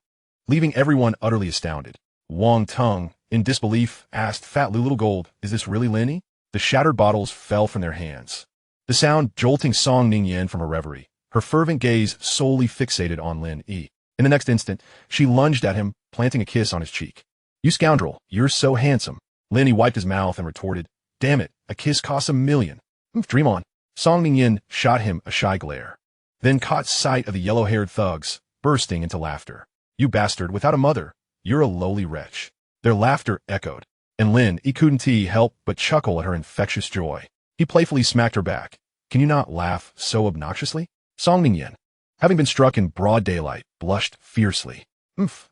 Leaving everyone utterly astounded, Wang Tung, in disbelief, asked Fat Little Gold, "Is this really Lin Yi?" The shattered bottles fell from their hands, the sound jolting Song Ningyan from her reverie, her fervent gaze solely fixated on Lin Yi. In the next instant, she lunged at him, planting a kiss on his cheek. "You scoundrel, you're so handsome." Lin Yi wiped his mouth and retorted, "Damn it, a kiss costs $1,000,000. Dream on." Song Ningyan shot him a shy glare, then caught sight of the yellow-haired thugs, bursting into laughter. "You bastard without a mother, you're a lowly wretch." Their laughter echoed, and Lin Yi couldn't help but chuckle at her infectious joy. He playfully smacked her back. "Can you not laugh so obnoxiously?" Song Ningyan, having been struck in broad daylight, blushed fiercely.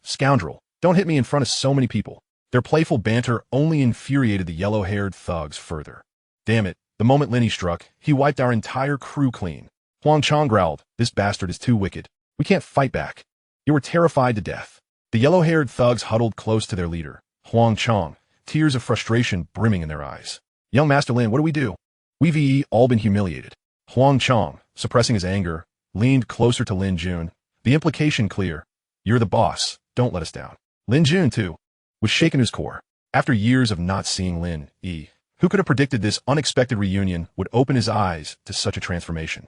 Scoundrel, don't hit me in front of so many people. Their playful banter only infuriated the yellow-haired thugs further. Damn it, the moment Lin Yi struck, he wiped our entire crew clean. Huang Chong growled, this bastard is too wicked. We can't fight back. You were terrified to death. The yellow-haired thugs huddled close to their leader, Huang Chong, tears of frustration brimming in their eyes. Young Master Lin, what do we do? We've all been humiliated. Huang Chong, suppressing his anger, leaned closer to Lin Jun, the implication clear. You're the boss, don't let us down. Lin Jun, too, was shaken to his core. After years of not seeing Lin Yi, who could have predicted this unexpected reunion would open his eyes to such a transformation?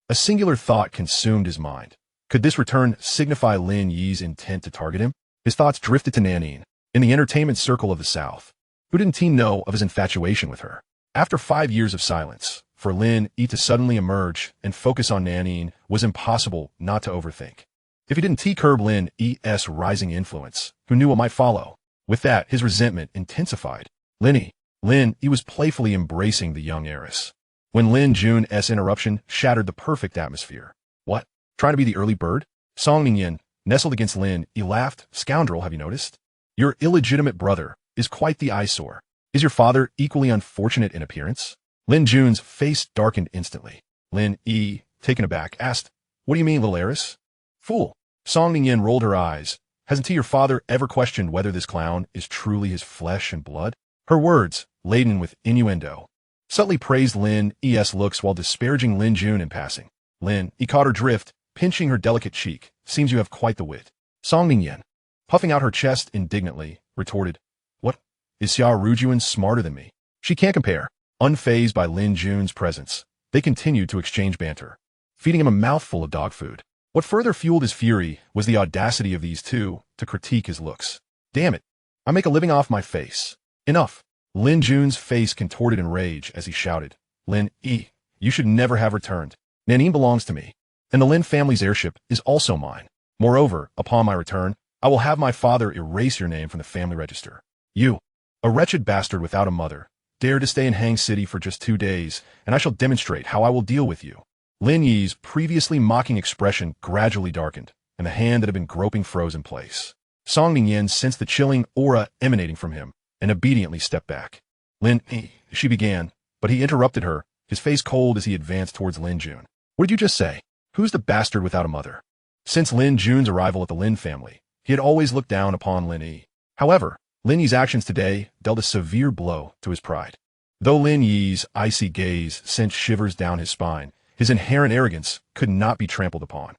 A singular thought consumed his mind. Could this return signify Lin Yi's intent to target him? His thoughts drifted to Nanine, in the entertainment circle of the South. Who didn't he know of his infatuation with her? After 5 years of silence, for Lin Yi to suddenly emerge and focus on Nanine was impossible not to overthink. If he didn't T-curb Lin Yi's rising influence, who knew what might follow? With that, his resentment intensified. Lin Yi was playfully embracing the young heiress. When Lin Jun's interruption shattered the perfect atmosphere. What? Trying to be the early bird? Song Ningyin, nestled against Lin Yi, laughed. Scoundrel, have you noticed? Your illegitimate brother is quite the eyesore. Is your father equally unfortunate in appearance? Lin Jun's face darkened instantly. Lin Yi, taken aback, asked, what do you mean, little heiress? Fool. Song Ningyin rolled her eyes. Hasn't your father ever questioned whether this clown is truly his flesh and blood? Her words, laden with innuendo, subtly praised Lin Yi's looks while disparaging Lin Jun in passing. Lin Yi caught her drift, pinching her delicate cheek. Seems you have quite the wit. Song Ningyin, puffing out her chest indignantly, retorted, what? Is Xia Rujun smarter than me? She can't compare. Unfazed by Lin Jun's presence, they continued to exchange banter, feeding him a mouthful of dog food. What further fueled his fury was the audacity of these two to critique his looks. Damn it, I make a living off my face. Enough. Lin Jun's face contorted in rage as he shouted, Lin Yi, you should never have returned. Nanine belongs to me, and the Lin family's heirship is also mine. Moreover, upon my return, I will have my father erase your name from the family register. You, a wretched bastard without a mother, dare to stay in Hang City for just 2 days, and I shall demonstrate how I will deal with you. Lin Yi's previously mocking expression gradually darkened, and the hand that had been groping froze in place. Song Ningyin sensed the chilling aura emanating from him, and obediently stepped back. Lin Yi, she began, but he interrupted her, his face cold as he advanced towards Lin Jun. What did you just say? Who's the bastard without a mother? Since Lin Jun's arrival at the Lin family, he had always looked down upon Lin Yi. However, Lin Yi's actions today dealt a severe blow to his pride. Though Lin Yi's icy gaze sent shivers down his spine, his inherent arrogance could not be trampled upon.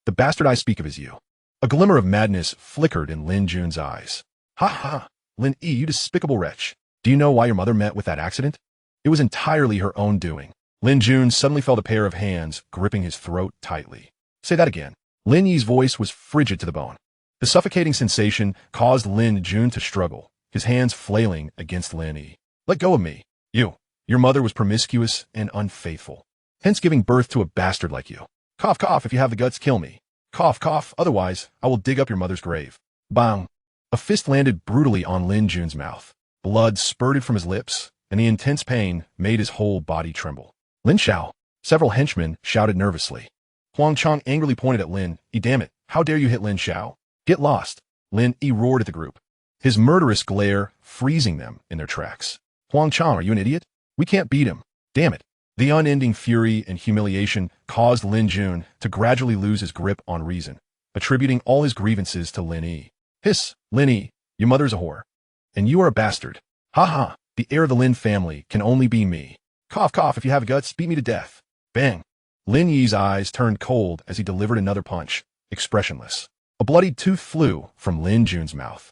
The bastard I speak of is you. A glimmer of madness flickered in Lin Jun's eyes. Ha ha, Lin Yi, you despicable wretch. Do you know why your mother met with that accident? It was entirely her own doing. Lin Jun suddenly felt a pair of hands gripping his throat tightly. Say that again. Lin Yi's voice was frigid to the bone. The suffocating sensation caused Lin Jun to struggle, his hands flailing against Lin Yi. Let go of me. Your mother was promiscuous and unfaithful, hence giving birth to a bastard like you. Cough, cough, if you have the guts, kill me. Cough, cough, otherwise I will dig up your mother's grave. Bang! A fist landed brutally on Lin Jun's mouth. Blood spurted from his lips, and the intense pain made his whole body tremble. Lin Xiao! Several henchmen shouted nervously. Huang Chong angrily pointed at Lin Yi. Damn it, how dare you hit Lin Xiao? Get lost! Lin Yi roared at the group, his murderous glare freezing them in their tracks. Huang Chong, are you an idiot? We can't beat him. Damn it. The unending fury and humiliation caused Lin Jun to gradually lose his grip on reason, attributing all his grievances to Lin Yi. Hiss, Lin Yi, your mother's a whore. And you are a bastard. Ha ha, the heir of the Lin family can only be me. Cough, cough, if you have guts, beat me to death. Bang. Lin Yi's eyes turned cold as he delivered another punch, expressionless. A bloodied tooth flew from Lin Jun's mouth.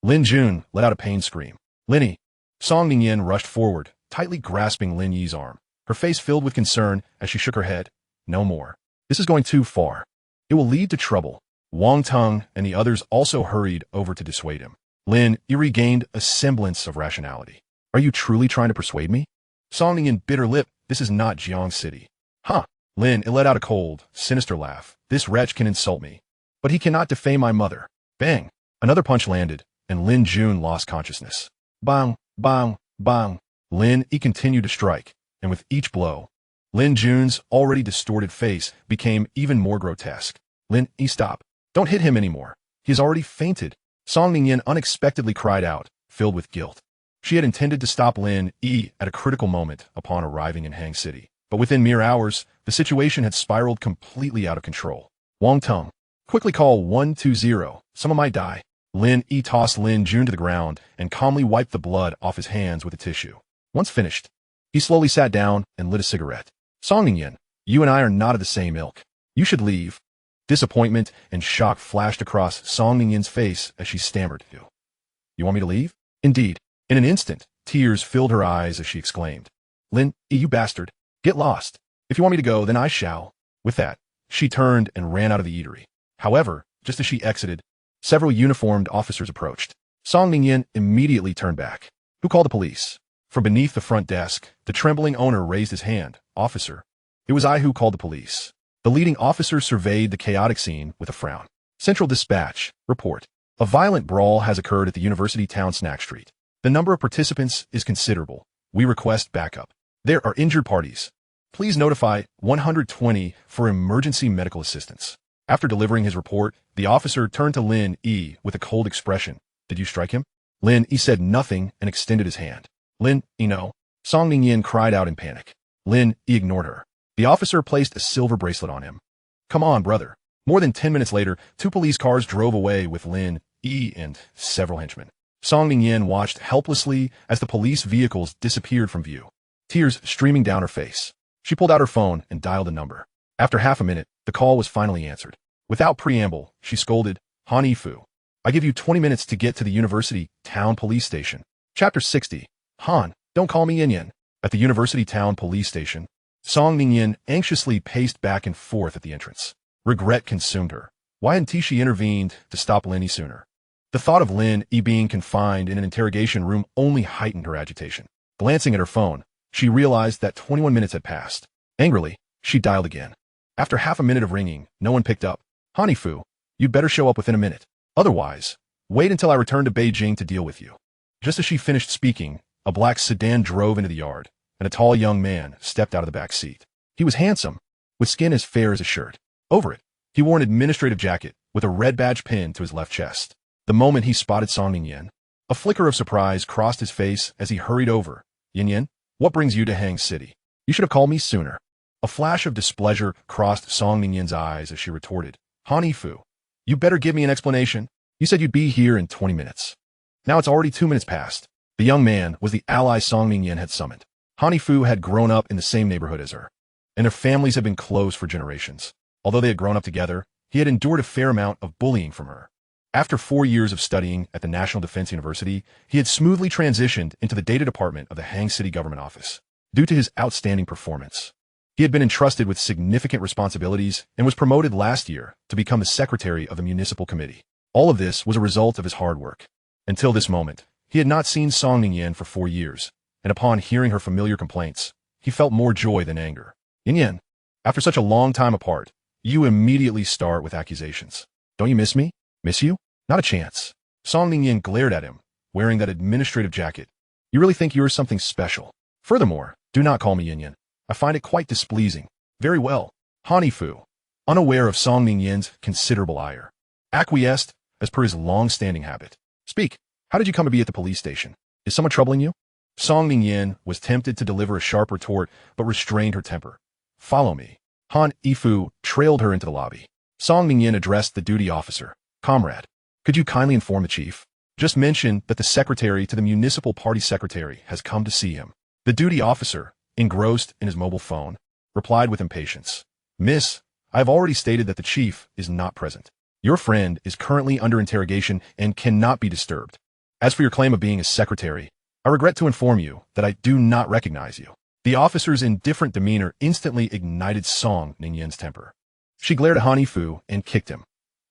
Lin Jun let out a pain scream. Lin Yi. Song Ningyin rushed forward, tightly grasping Lin Yi's arm, her face filled with concern as she shook her head. No more. This is going too far. It will lead to trouble. Wang Teng and the others also hurried over to dissuade him. Lin Yi regained a semblance of rationality. Are you truly trying to persuade me? Song Ningyin bit her lip. This is not Jiang City. Huh. Lin Yi let out a cold, sinister laugh. This wretch can insult me, but he cannot defame my mother. Bang. Another punch landed, and Lin Jun lost consciousness. Bang, bang, bang. Lin Yi continued to strike, and with each blow, Lin Jun's already distorted face became even more grotesque. Lin Yi, stop. Don't hit him anymore. He has already fainted. Song Ningyin unexpectedly cried out, filled with guilt. She had intended to stop Lin Yi at a critical moment upon arriving in Hang City. But within mere hours, the situation had spiraled completely out of control. Wang Tong, quickly call 120. Someone might die. Lin Yi tossed Lin Jun to the ground and calmly wiped the blood off his hands with a tissue. Once finished, he slowly sat down and lit a cigarette. Song Ningyin, you and I are not of the same ilk. You should leave. Disappointment and shock flashed across Song Ningyin's face as she stammered. You want me to leave? Indeed. In an instant, tears filled her eyes as she exclaimed, Lin Yi, you bastard. Get lost. If you want me to go, then I shall. With that, she turned and ran out of the eatery. However, just as she exited, several uniformed officers approached. Song Ningyin immediately turned back. Who called the police? From beneath the front desk, the trembling owner raised his hand. Officer. It was I who called the police. The leading officer surveyed the chaotic scene with a frown. Central Dispatch. Report. A violent brawl has occurred at the University Town Snack Street. The number of participants is considerable. We request backup. There are injured parties. Please notify 120 for emergency medical assistance. After delivering his report, the officer turned to Lin Yi with a cold expression. Did you strike him? Lin Yi said nothing and extended his hand. Lin Yi, no. Song Ningyin cried out in panic. Lin Yi ignored her. The officer placed a silver bracelet on him. Come on, brother. More than 10 minutes later, 2 police cars drove away with Lin Yi and several henchmen. Song Ningyin watched helplessly as the police vehicles disappeared from view, tears streaming down her face. She pulled out her phone and dialed a number. After half a minute, the call was finally answered. Without preamble, she scolded, Han Yifu, I give you 20 minutes to get to the University Town Police Station. Chapter 60. Han, don't call me Yin Yin. At the University Town Police Station, Song Ningyin anxiously paced back and forth at the entrance. Regret consumed her. Why hadn't she intervened to stop Lin Yi sooner? The thought of Lin Yi being confined in an interrogation room only heightened her agitation. Glancing at her phone, she realized that 21 minutes had passed. Angrily, she dialed again. After half a minute of ringing, no one picked up. Han Yifu, you'd better show up within a minute. Otherwise, wait until I return to Beijing to deal with you. Just as she finished speaking, a black sedan drove into the yard, and a tall young man stepped out of the back seat. He was handsome, with skin as fair as a shirt. Over it, he wore an administrative jacket with a red badge pinned to his left chest. The moment he spotted Song Ningyin, a flicker of surprise crossed his face as he hurried over. Yin Yin, what brings you to Hang City? You should have called me sooner. A flash of displeasure crossed Song Ningyin's eyes as she retorted. Han Yifu, you better give me an explanation. You said you'd be here in 20 minutes. Now it's already 2 minutes past. The young man was the ally Song Ningyin had summoned. Han Yifu had grown up in the same neighborhood as her, and their families had been close for generations. Although they had grown up together, he had endured a fair amount of bullying from her. After 4 years of studying at the National Defense University, he had smoothly transitioned into the data department of the Hang City Government Office. Due to his outstanding performance, he had been entrusted with significant responsibilities and was promoted last year to become the secretary of the municipal committee. All of this was a result of his hard work. Until this moment, he had not seen Song Ningyin for 4 years, and upon hearing her familiar complaints, he felt more joy than anger. Yin Yin, after such a long time apart, you immediately start with accusations. Don't you miss me? Miss you? Not a chance. Song Ningyin glared at him, wearing that administrative jacket. You really think you're something special? Furthermore, do not call me Yin Yin. I find it quite displeasing. Very well. Han Yifu, unaware of Song Ningyin's considerable ire, acquiesced as per his long-standing habit. Speak. How did you come to be at the police station? Is someone troubling you? Song Ningyin was tempted to deliver a sharp retort, but restrained her temper. Follow me. Han Yifu trailed her into the lobby. Song Ningyin addressed the duty officer. Comrade, could you kindly inform the chief? Just mention that the secretary to the municipal party secretary has come to see him. The duty officer, engrossed in his mobile phone, replied with impatience. Miss, I have already stated that the chief is not present. Your friend is currently under interrogation and cannot be disturbed. As for your claim of being a secretary, I regret to inform you that I do not recognize you. The officer's indifferent demeanor instantly ignited Song Ningyin's temper. She glared at Han Yifu and kicked him.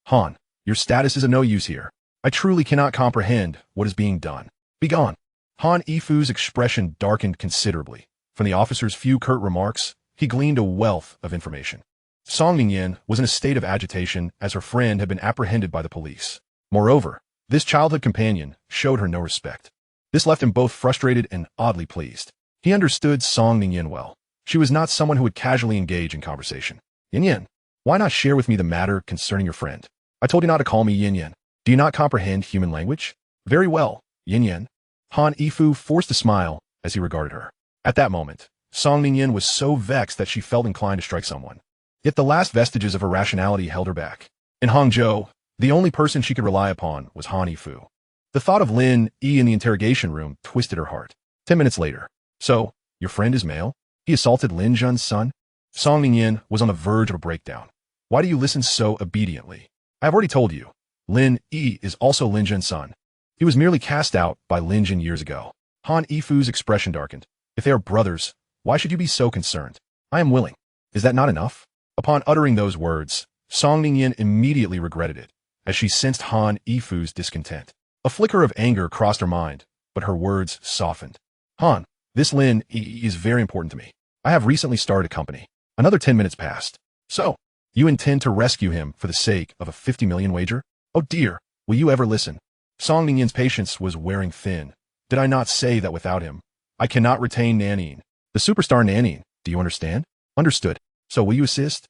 Han, your status is of no use here. I truly cannot comprehend what is being done. Begone. Han Yifu's expression darkened considerably. From the officer's few curt remarks, he gleaned a wealth of information. Song Ningyin was in a state of agitation as her friend had been apprehended by the police. Moreover, this childhood companion showed her no respect. This left him both frustrated and oddly pleased. He understood Song Ningyin well. She was not someone who would casually engage in conversation. Yin Yin, Why not share with me the matter concerning your friend? I told you not to call me Yin Yin. Do you not comprehend human language? Very well, Yin Yin. Han Yifu forced a smile as he regarded her. At that moment, Song Ningyin was so vexed that she felt inclined to strike someone. Yet the last vestiges of her rationality held her back. In Hangzhou, the only person she could rely upon was Han Yifu. The thought of Lin Yi in the interrogation room twisted her heart. 10 minutes later. So, your friend is male? He assaulted Lin Zhen's son? Song Ningyin was on the verge of a breakdown. Why do you listen so obediently? I have already told you. Lin Yi is also Lin Zhen's son. He was merely cast out by Lin Zhen years ago. Han Yifu's expression darkened. If they are brothers, why should you be so concerned? I am willing. Is that not enough? Upon uttering those words, Song Ningyin immediately regretted it, as she sensed Han Yifu's discontent. A flicker of anger crossed her mind, but her words softened. Han, this Lin Yi is very important to me. I have recently started a company. Another 10 minutes passed. So, you intend to rescue him for the sake of a 50 million wager? Oh dear, will you ever listen? Song Ningyin's patience was wearing thin. Did I not say that without him, I cannot retain Nanine? The superstar Nanine, do you understand? Understood. So will you assist?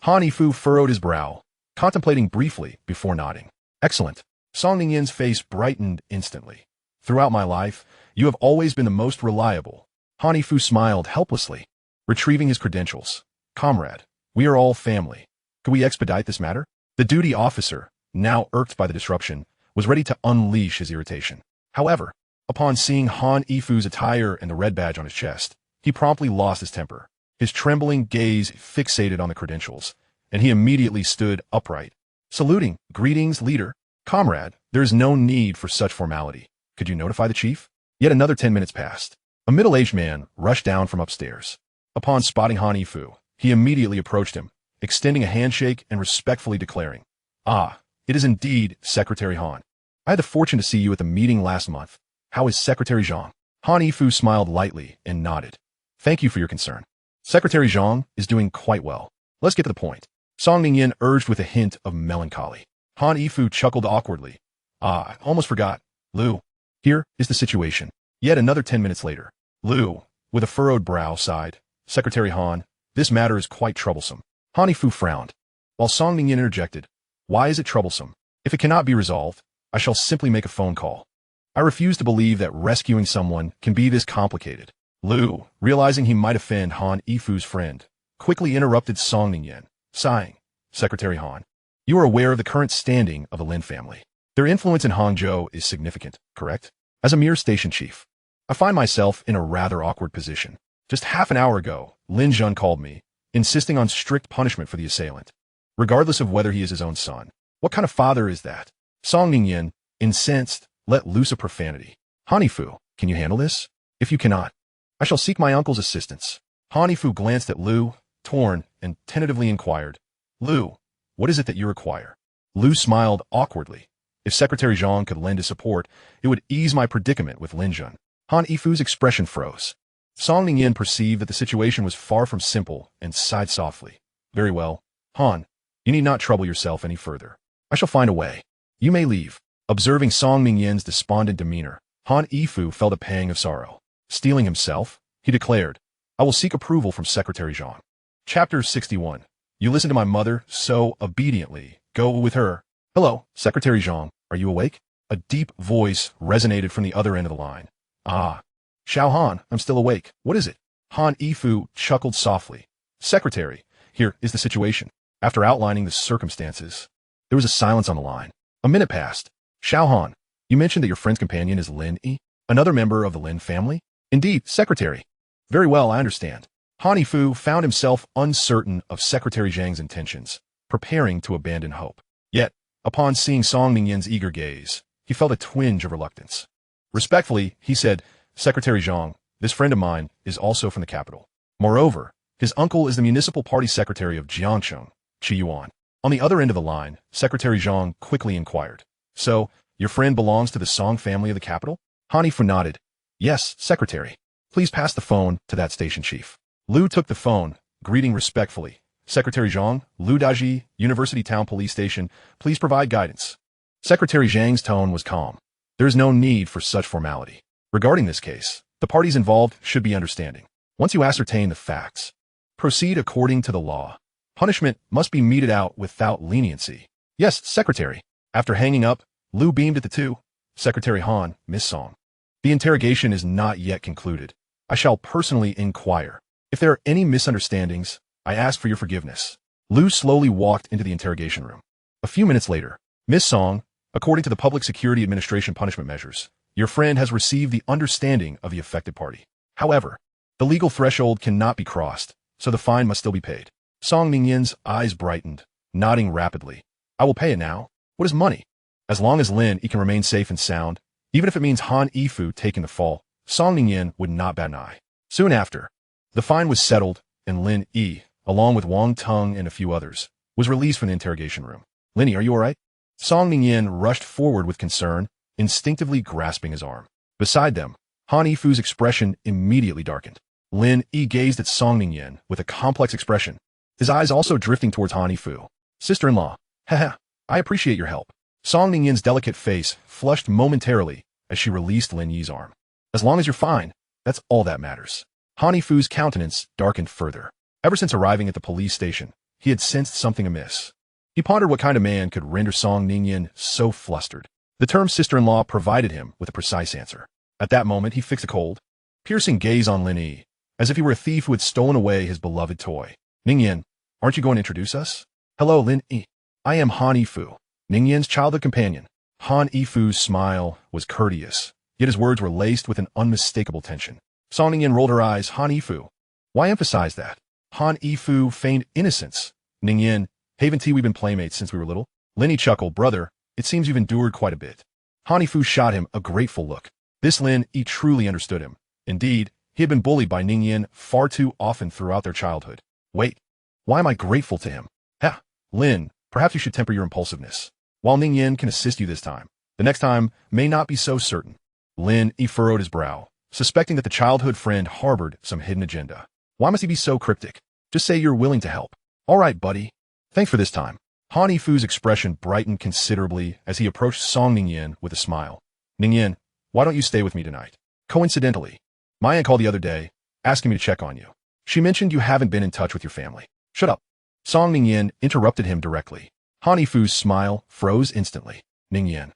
Han Yifu furrowed his brow, contemplating briefly before nodding. Excellent. Song Ningyin's face brightened instantly. Throughout my life, you have always been the most reliable. Han Yifu smiled helplessly, retrieving his credentials. Comrade, we are all family. Could we expedite this matter? The duty officer, now irked by the disruption, was ready to unleash his irritation. However, upon seeing Han Yifu's attire and the red badge on his chest, he promptly lost his temper. His trembling gaze fixated on the credentials, and he immediately stood upright. Saluting, greetings, leader. Comrade, there is no need for such formality. Could you notify the chief? Yet another 10 minutes passed. A middle-aged man rushed down from upstairs. Upon spotting Han Yifu, he immediately approached him, extending a handshake and respectfully declaring, Ah, it is indeed Secretary Han. I had the fortune to see you at the meeting last month. How is Secretary Zhang? Han Yifu smiled lightly and nodded. Thank you for your concern. Secretary Zhang is doing quite well. Let's get to the point. Song Ningyin urged with a hint of melancholy. Han Yifu chuckled awkwardly. Ah, I almost forgot. Lu, here is the situation. Yet another 10 minutes later. Lu, with a furrowed brow, sighed. Secretary Han, this matter is quite troublesome. Han Yifu frowned, while Song Ningyin interjected. Why is it troublesome? If it cannot be resolved, I shall simply make a phone call. I refuse to believe that rescuing someone can be this complicated. Lu, realizing he might offend Han Yifu's friend, quickly interrupted Song Ningyin, sighing. Secretary Han, you are aware of the current standing of the Lin family. Their influence in Hangzhou is significant, correct? As a mere station chief, I find myself in a rather awkward position. Just half an hour ago, Lin Zhen called me, insisting on strict punishment for the assailant, regardless of whether he is his own son. What kind of father is that? Song Ningyin, incensed, let loose a profanity. Han Yifu, can you handle this? If you cannot, I shall seek my uncle's assistance. Han Yifu glanced at Lu, torn, and tentatively inquired. Lu, what is it that you require? Lu smiled awkwardly. If Secretary Zhang could lend his support, it would ease my predicament with Lin Zhen. Han Yifu's expression froze. Song Ningyin perceived that the situation was far from simple and sighed softly. Very well, Han, you need not trouble yourself any further. I shall find a way. You may leave. Observing Song Ningyin's despondent demeanor, Han Yifu felt a pang of sorrow. Steeling himself, he declared, I will seek approval from Secretary Zhang. Chapter 61. You listen to my mother so obediently. Go with her. Hello, Secretary Zhang. Are you awake? A deep voice resonated from the other end of the line. Ah. Xiao Han, I'm still awake. What is it? Han Yifu chuckled softly. Secretary, here is the situation. After outlining the circumstances, there was a silence on the line. A minute passed. Xiao Han, you mentioned that your friend's companion is Lin Yi, another member of the Lin family? Indeed, Secretary. Very well, I understand. Han Yifu found himself uncertain of Secretary Zhang's intentions, preparing to abandon hope. Yet, upon seeing Song Ningyin's eager gaze, he felt a twinge of reluctance. Respectfully, he said, Secretary Zhang, this friend of mine is also from the capital. Moreover, his uncle is the municipal party secretary of Jiangcheng, Qiyuan. On the other end of the line, Secretary Zhang quickly inquired. So, your friend belongs to the Song family of the capital? Han Yifu nodded. Yes, Secretary. Please pass the phone to that station chief. Lu took the phone, greeting respectfully. Secretary Zhang, Lu Daji, University Town Police Station, please provide guidance. Secretary Zhang's tone was calm. There is no need for such formality. Regarding this case, the parties involved should be understanding. Once you ascertain the facts, proceed according to the law. Punishment must be meted out without leniency. Yes, Secretary. After hanging up, Liu beamed at the two. Secretary Han, Miss Song. The interrogation is not yet concluded. I shall personally inquire. If there are any misunderstandings, I ask for your forgiveness. Liu slowly walked into the interrogation room. A few minutes later, Miss Song, according to the Public Security Administration punishment measures, your friend has received the understanding of the affected party. However, the legal threshold cannot be crossed, so the fine must still be paid. Song Ningyin's eyes brightened, nodding rapidly. I will pay it now. What is money? As long as Lin Yi can remain safe and sound, even if it means Han Yifu taking the fall, Song Ningyin would not bat an eye. Soon after, the fine was settled, and Lin Yi, along with Wang Teng and a few others, was released from the interrogation room. Lin Yi, are you all right? Song Ningyin rushed forward with concern, instinctively grasping his arm. Beside them, Han Yifu's expression immediately darkened. Lin Yi gazed at Song Ningyin with a complex expression, his eyes also drifting towards Han Yifu. Sister-in-law, haha, I appreciate your help. Song Ningyin's delicate face flushed momentarily as she released Lin Yi's arm. As long as you're fine, that's all that matters. Han Yifu's countenance darkened further. Ever since arriving at the police station, he had sensed something amiss. He pondered what kind of man could render Song Ningyin so flustered. The term sister-in-law provided him with a precise answer. At that moment, he fixed a cold, piercing gaze on Lin Yi, as if he were a thief who had stolen away his beloved toy. Ningyin, aren't you going to introduce us? Hello, Lin Yi. I am Han Yifu, Ningyin's childhood companion. Han Yifu's smile was courteous, yet his words were laced with an unmistakable tension. Song Ningyin rolled her eyes. Han Yifu. Why emphasize that? Han Yifu feigned innocence. Ningyin, haven't we've been playmates since we were little? Lin Yi chuckled. Brother, it seems you've endured quite a bit. Han Yifu shot him a grateful look. This Lin Yi truly understood him. Indeed, he had been bullied by Ningyin far too often throughout their childhood. Wait, why am I grateful to him? Ha, Lin, perhaps you should temper your impulsiveness. While Ningyin can assist you this time, the next time may not be so certain. Lin Yi furrowed his brow, suspecting that the childhood friend harbored some hidden agenda. Why must he be so cryptic? Just say you're willing to help. All right, buddy. Thanks for this time. Han Yifu's expression brightened considerably as he approached Song Ningyin with a smile. Ningyin, why don't you stay with me tonight? Coincidentally, my aunt called the other day, asking me to check on you. She mentioned you haven't been in touch with your family. Shut up. Song Ningyin interrupted him directly. Han Yifu's smile froze instantly. Ningyin,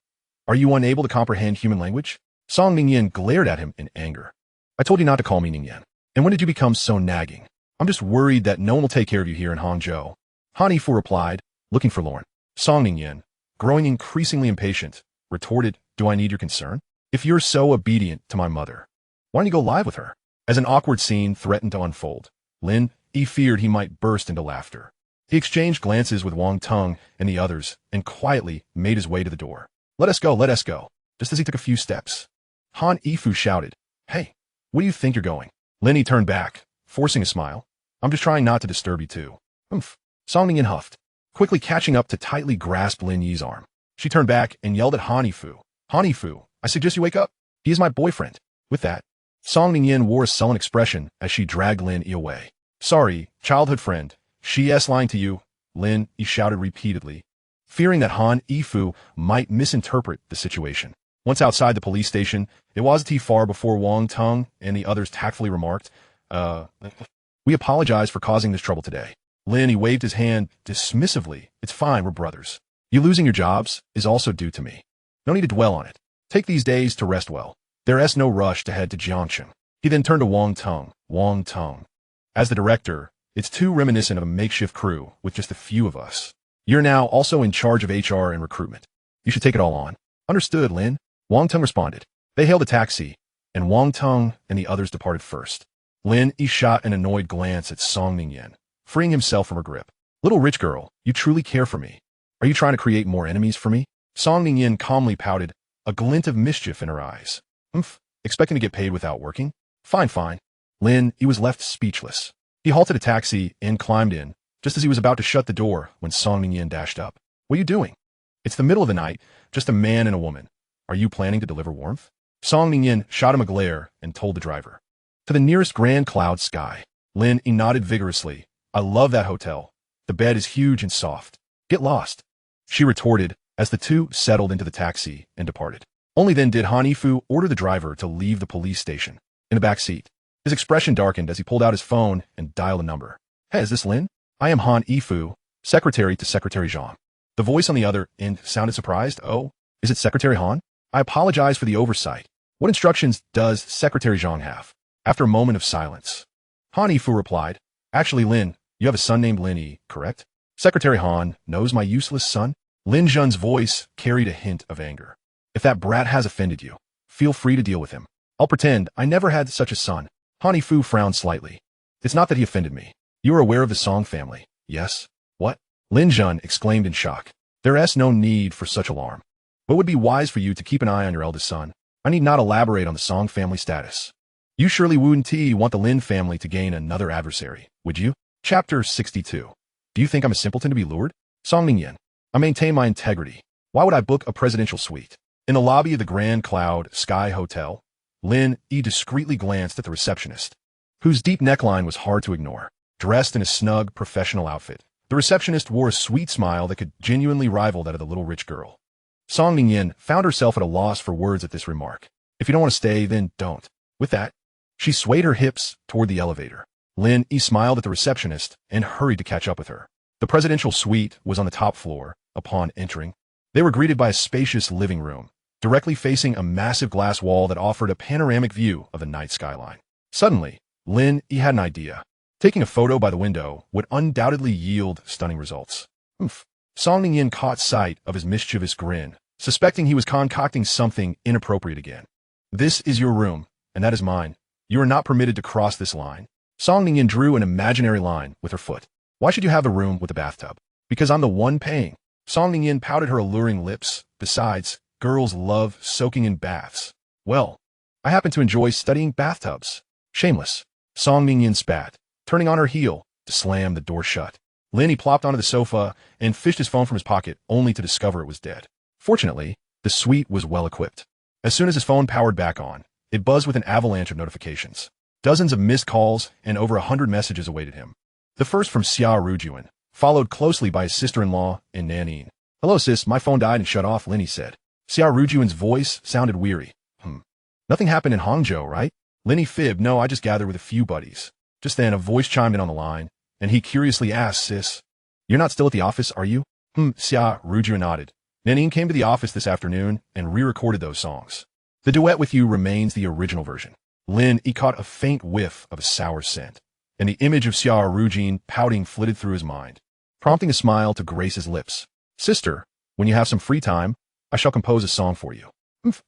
are you unable to comprehend human language? Song Ningyin glared at him in anger. I told you not to call me Ningyin. And when did you become so nagging? I'm just worried that no one will take care of you here in Hangzhou. Han Yifu replied, looking forlorn. Song Ningyin, growing increasingly impatient, retorted, do I need your concern? If you're so obedient to my mother, why don't you go live with her? As an awkward scene threatened to unfold, Lin Yi feared he might burst into laughter. He exchanged glances with Wang Teng and the others and quietly made his way to the door. Let us go, just as he took a few steps. Han Yifu shouted, Hey, where do you think you're going? Lin Yi turned back, forcing a smile. I'm just trying not to disturb you too. Oomph. Song Ningyin huffed, quickly catching up to tightly grasp Lin Yi's arm. She turned back and yelled at Han Yifu. Han Yifu, I suggest you wake up. He is my boyfriend. With that, Song Ningyin wore a sullen expression as she dragged Lin Yi away. Sorry, childhood friend. She's lying to you, Lin Yi shouted repeatedly, fearing that Han Yifu might misinterpret the situation. Once outside the police station, it wasn't too far before Wang Teng and the others tactfully remarked, we apologize for causing this trouble today. Lin Yi waved his hand dismissively. It's fine, we're brothers. You losing your jobs is also due to me. No need to dwell on it. Take these days to rest well. There is no rush to head to Jiangchen. He then turned to Wang Teng. Wang Teng. As the director, it's too reminiscent of a makeshift crew with just a few of us. You're now also in charge of HR and recruitment. You should take it all on. Understood, Lin. Wang Teng responded. They hailed a taxi, and Wang Teng and the others departed first. Lin Yi shot an annoyed glance at Song Ningyin, freeing himself from her grip. Little rich girl, you truly care for me. Are you trying to create more enemies for me? Song Ningyin calmly pouted, a glint of mischief in her eyes. Expecting to get paid without working? Fine. Lin Yi was left speechless. He halted a taxi and climbed in, just as he was about to shut the door when Song Ningyin dashed up. What are you doing? It's the middle of the night, just a man and a woman. Are you planning to deliver warmth? Song Ningyin shot him a glare and told the driver. To the nearest grand cloud sky. Lin Yi nodded vigorously. I love that hotel. The bed is huge and soft. Get lost. She retorted as the two settled into the taxi and departed. Only then did Han Yifu order the driver to leave the police station. In the back seat, his expression darkened as he pulled out his phone and dialed a number. Hey, is this Lin? I am Han Yifu, secretary to Secretary Zhang. The voice on the other end sounded surprised. Oh, is it Secretary Han? I apologize for the oversight. What instructions does Secretary Zhang have? After a moment of silence, Han Yifu replied, Actually, Lin, you have a son named Lin Yi, correct? Secretary Han knows my useless son? Lin Zhun's voice carried a hint of anger. If that brat has offended you, feel free to deal with him. I'll pretend I never had such a son. Han Yifu frowned slightly. It's not that he offended me. You are aware of the Song family, yes? What? Lin Zhun exclaimed in shock. There is no need for such alarm. What would be wise for you to keep an eye on your eldest son? I need not elaborate on the Song family status. You surely wouldn't want the Lin family to gain another adversary, would you? Chapter 62. Do you think I'm a simpleton to be lured? Song Ningyan. I maintain my integrity. Why would I book a presidential suite? In the lobby of the Grand Cloud Sky Hotel, Lin Yi discreetly glanced at the receptionist, whose deep neckline was hard to ignore. Dressed in a snug, professional outfit, the receptionist wore a sweet smile that could genuinely rival that of the little rich girl. Song Ningyan found herself at a loss for words at this remark. If you don't want to stay, then don't. With that, she swayed her hips toward the elevator. Lin Yi smiled at the receptionist and hurried to catch up with her. The presidential suite was on the top floor. Upon entering, they were greeted by a spacious living room, directly facing a massive glass wall that offered a panoramic view of the night skyline. Suddenly, Lin Yi had an idea. Taking a photo by the window would undoubtedly yield stunning results. Song Ningyan caught sight of his mischievous grin, suspecting he was concocting something inappropriate again. This is your room, and that is mine. You are not permitted to cross this line. Song Ningyan drew an imaginary line with her foot. Why should you have the room with the bathtub? Because I'm the one paying. Song Ningyan pouted her alluring lips. Besides, girls love soaking in baths. Well, I happen to enjoy studying bathtubs. Shameless. Song Ningyan spat, turning on her heel to slam the door shut. Lin Yi plopped onto the sofa and fished his phone from his pocket, only to discover it was dead. Fortunately, the suite was well equipped. As soon as his phone powered back on, it buzzed with an avalanche of notifications. Dozens of missed calls and over 100 messages awaited him. The first from Xia Rujun, followed closely by his sister-in-law and Nanine. Hello sis, my phone died and shut off, Lin Yi said. Xia Rujun's voice sounded weary. Nothing happened in Hangzhou, right? Lin Yi fibbed. No, I just gathered with a few buddies. Just then, a voice chimed in on the line, and he curiously asked, Sis, you're not still at the office, are you? Xia Rujun nodded. Nanine came to the office this afternoon and re-recorded those songs. The duet with you remains the original version. Lin Yi caught a faint whiff of a sour scent, and the image of Xia Rujun pouting flitted through his mind, prompting a smile to grace his lips. Sister, when you have some free time, I shall compose a song for you.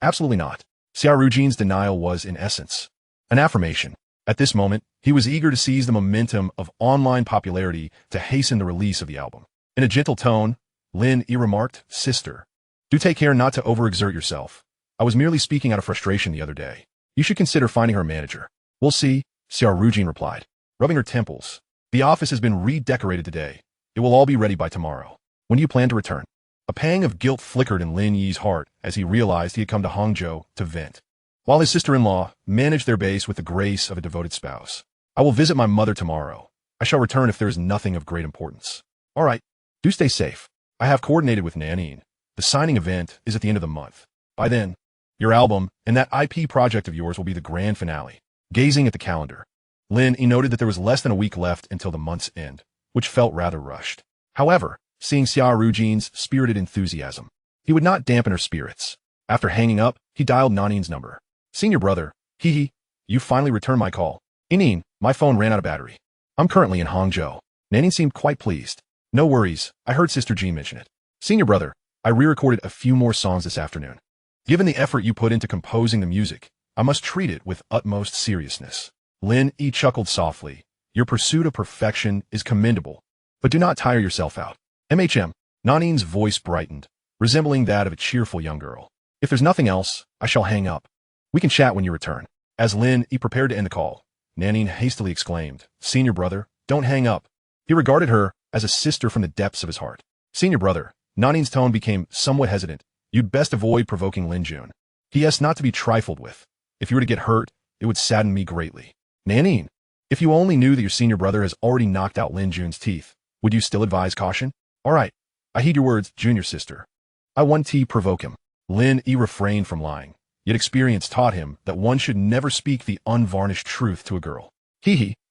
Absolutely not. Xia Rujun's denial was, in essence, an affirmation. At this moment, he was eager to seize the momentum of online popularity to hasten the release of the album. In a gentle tone, Lin Yi remarked, Sister, do take care not to overexert yourself. I was merely speaking out of frustration the other day. You should consider finding her a manager. We'll see, Xia Rujun replied, rubbing her temples. The office has been redecorated today. It will all be ready by tomorrow. When do you plan to return? A pang of guilt flickered in Lin Yi's heart as he realized he had come to Hangzhou to vent, while his sister-in-law managed their base with the grace of a devoted spouse. I will visit my mother tomorrow. I shall return if there is nothing of great importance. All right, do stay safe. I have coordinated with Nanine. The signing event is at the end of the month. By then, your album and that IP project of yours will be the grand finale. Gazing at the calendar, Lin Yi noted that there was less than a week left until the month's end, which felt rather rushed. However, seeing Xia Rujun's spirited enthusiasm, he would not dampen her spirits. After hanging up, he dialed Nanine's number. Senior brother, you finally returned my call. Nanine, my phone ran out of battery. I'm currently in Hangzhou. Nanine seemed quite pleased. No worries, I heard Sister Jean mention it. Senior brother, I re-recorded a few more songs this afternoon. Given the effort you put into composing the music, I must treat it with utmost seriousness. Lin Yi chuckled softly. Your pursuit of perfection is commendable, but do not tire yourself out. Nanine's voice brightened, resembling that of a cheerful young girl. If there's nothing else, I shall hang up. We can chat when you return. As Lin Yi prepared to end the call, Nanine hastily exclaimed, Senior brother, don't hang up. He regarded her as a sister from the depths of his heart. Senior brother, Nanine's tone became somewhat hesitant. You'd best avoid provoking Lin Jun. He is not to be trifled with. If you were to get hurt, it would sadden me greatly. Nanine, if you only knew that your senior brother has already knocked out Lin Jun's teeth, would you still advise caution? All right, I heed your words, junior sister. I want to provoke him. Lin Yi refrained from lying, yet experience taught him that one should never speak the unvarnished truth to a girl.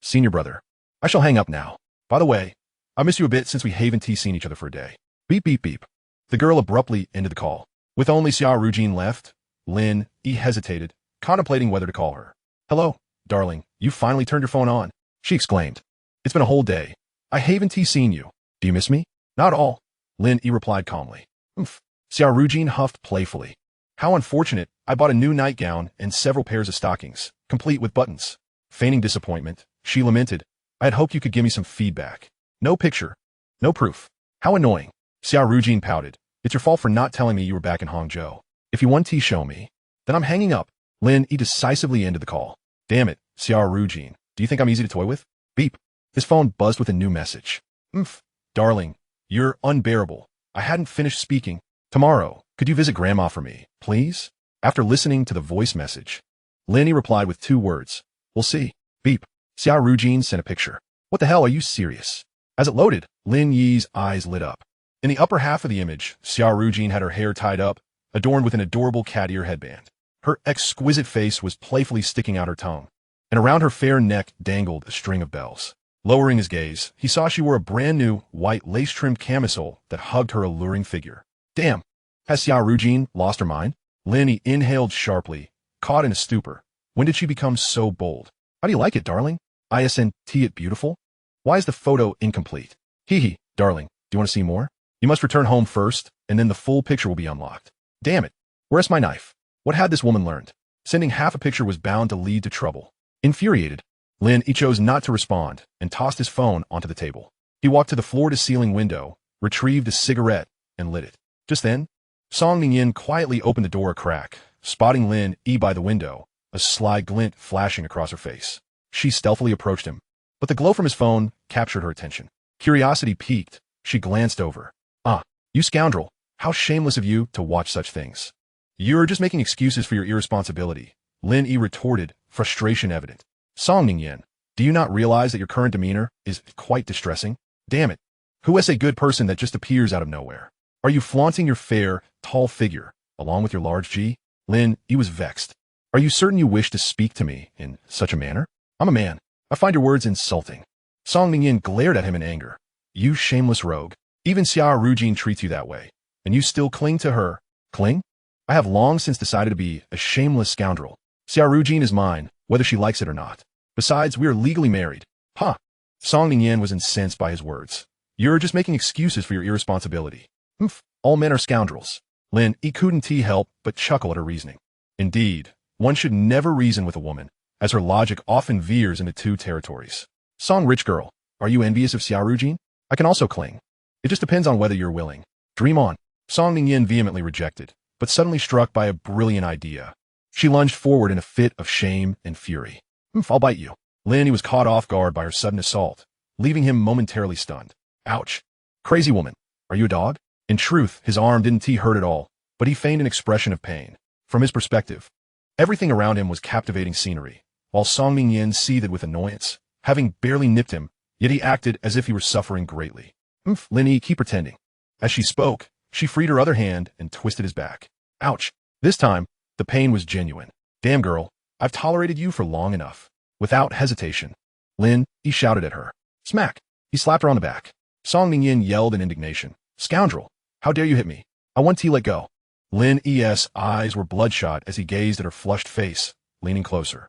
Senior brother. I shall hang up now. By the way, I miss you a bit since we haven't seen each other for a day. Beep, beep, beep. The girl abruptly ended the call. With only Xia Rujun left, Lin Yi hesitated, contemplating whether to call her. Hello, darling, you finally turned your phone on, she exclaimed. It's been a whole day. I haven't seen you. Do you miss me? Not at all, Lin Yi replied calmly. Oomph. Xia Rujun huffed playfully. How unfortunate, I bought a new nightgown and several pairs of stockings, complete with buttons. Feigning disappointment, she lamented, I had hoped you could give me some feedback. No picture. No proof. How annoying. Xia Rujun pouted. It's your fault for not telling me you were back in Hangzhou. If you want to show me, then I'm hanging up. Lin Yi decisively ended the call. Damn it, Xia Rujun. Do you think I'm easy to toy with? Beep. His phone buzzed with a new message. Oomph. Darling, you're unbearable. I hadn't finished speaking. Tomorrow, could you visit Grandma for me, please? After listening to the voice message, Lin Yi replied with 2 words. We'll see. Beep. Xia Rujun sent a picture. What the hell, are you serious? As it loaded, Lin Yi's eyes lit up. In the upper half of the image, Xia Rujun had her hair tied up, adorned with an adorable cat ear headband. Her exquisite face was playfully sticking out her tongue, and around her fair neck dangled a string of bells. Lowering his gaze, he saw she wore a brand new, white lace-trimmed camisole that hugged her alluring figure. Damn! Has Xia Rujun lost her mind? Lin Yi inhaled sharply, caught in a stupor. When did she become so bold? How do you like it, darling? Isn't it beautiful? Why is the photo incomplete? Hee hee, darling, do you want to see more? You must return home first, and then the full picture will be unlocked. Damn it. Where's my knife? What had this woman learned? Sending half a picture was bound to lead to trouble. Infuriated, Lin Yi chose not to respond and tossed his phone onto the table. He walked to the floor-to-ceiling window, retrieved a cigarette, and lit it. Just then, Song Ningyin quietly opened the door a crack, spotting Lin Yi by the window, a sly glint flashing across her face. She stealthily approached him, but the glow from his phone captured her attention. Curiosity piqued, she glanced over. Ah, you scoundrel, how shameless of you to watch such things. You're just making excuses for your irresponsibility, Lin Yi retorted, frustration evident. Song Ningyin, do you not realize that your current demeanor is quite distressing? Damn it, who is a good person that just appears out of nowhere? Are you flaunting your fair, tall figure, along with your large G? Lin Yi was vexed. Are you certain you wish to speak to me in such a manner? I'm a man. I find your words insulting. Song Ningyin glared at him in anger. You shameless rogue. Even Xia Rujun treats you that way, and you still cling to her. Cling? I have long since decided to be a shameless scoundrel. Xia Rujun is mine, whether she likes it or not. Besides, we are legally married. Huh. Song Ningyin was incensed by his words. You're just making excuses for your irresponsibility. Humph. All men are scoundrels. Lin Yi couldn't help but chuckle at her reasoning. Indeed, one should never reason with a woman, as her logic often veers into 2 territories. Song rich girl, are you envious of Xia Rujun? I can also cling. It just depends on whether you're willing. Dream on. Song Ningyin vehemently rejected, but suddenly struck by a brilliant idea. She lunged forward in a fit of shame and fury. I'll bite you. Lin Yi was caught off guard by her sudden assault, leaving him momentarily stunned. Ouch. Crazy woman. Are you a dog? In truth, his arm didn't hurt at all, but he feigned an expression of pain. From his perspective, everything around him was captivating scenery, while Song Ningyin seethed with annoyance, having barely nipped him, yet he acted as if he were suffering greatly. Lin Yi, keep pretending. As she spoke, she freed her other hand and twisted his back. Ouch. This time, the pain was genuine. Damn girl, I've tolerated you for long enough. Without hesitation, Lin Yi shouted at her. Smack. He slapped her on the back. Song Ningyin yelled in indignation. Scoundrel, how dare you hit me? I want to let go. Lin Yi's eyes were bloodshot as he gazed at her flushed face, leaning closer.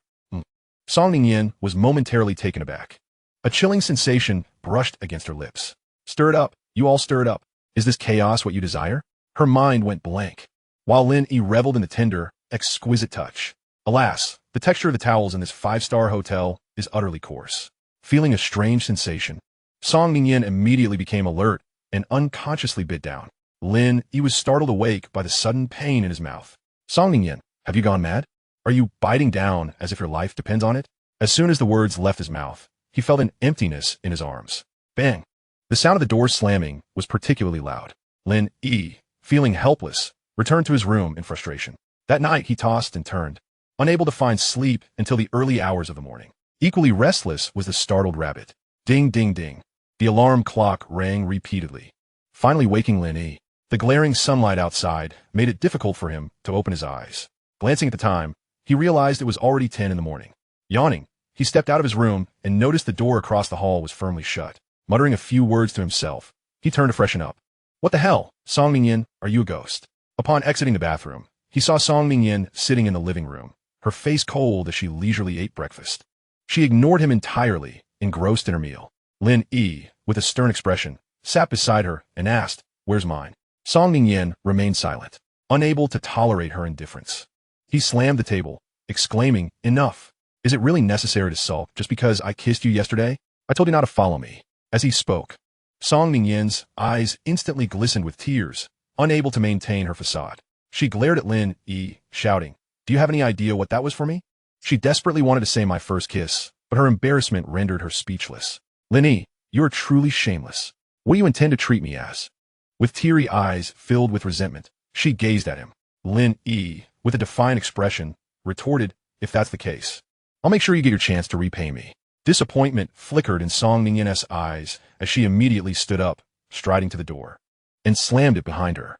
Song Ningyin was momentarily taken aback. A chilling sensation brushed against her lips. Stir it up. You all stir it up. Is this chaos what you desire? Her mind went blank, while Lin Yi reveled in the tender, exquisite touch. Alas, the texture of the towels in this 5-star hotel is utterly coarse. Feeling a strange sensation, Song Ningyin immediately became alert and unconsciously bit down. Lin Yi was startled awake by the sudden pain in his mouth. Song Ningyin, have you gone mad? Are you biting down as if your life depends on it? As soon as the words left his mouth, he felt an emptiness in his arms. Bang! The sound of the door slamming was particularly loud. Lin Yi, feeling helpless, returned to his room in frustration. That night he tossed and turned, unable to find sleep until the early hours of the morning. Equally restless was the startled rabbit. Ding, ding, ding. The alarm clock rang repeatedly, finally waking Lin Yi. The glaring sunlight outside made it difficult for him to open his eyes. Glancing at the time, he realized it was already 10 in the morning. Yawning, he stepped out of his room and noticed the door across the hall was firmly shut. Muttering a few words to himself, he turned to freshen up. What the hell? Song Mingyin, are you a ghost? Upon exiting the bathroom, he saw Song Mingyin sitting in the living room, her face cold as she leisurely ate breakfast. She ignored him entirely, engrossed in her meal. Lin Yi, with a stern expression, sat beside her and asked, "Where's mine?" Song Mingyin remained silent, unable to tolerate her indifference. He slammed the table, exclaiming, "Enough! Is it really necessary to sulk just because I kissed you yesterday? I told you not to follow me." As he spoke, Song Mingyin's eyes instantly glistened with tears, unable to maintain her facade. She glared at Lin Yi, shouting, "Do you have any idea what that was for me?" She desperately wanted to say my first kiss, but her embarrassment rendered her speechless. "Lin Yi, you are truly shameless. What do you intend to treat me as?" With teary eyes filled with resentment, she gazed at him. Lin Yi, with a defiant expression, retorted, "If that's the case, I'll make sure you get your chance to repay me." Disappointment flickered in Song Mingyin's eyes as she immediately stood up, striding to the door, and slammed it behind her.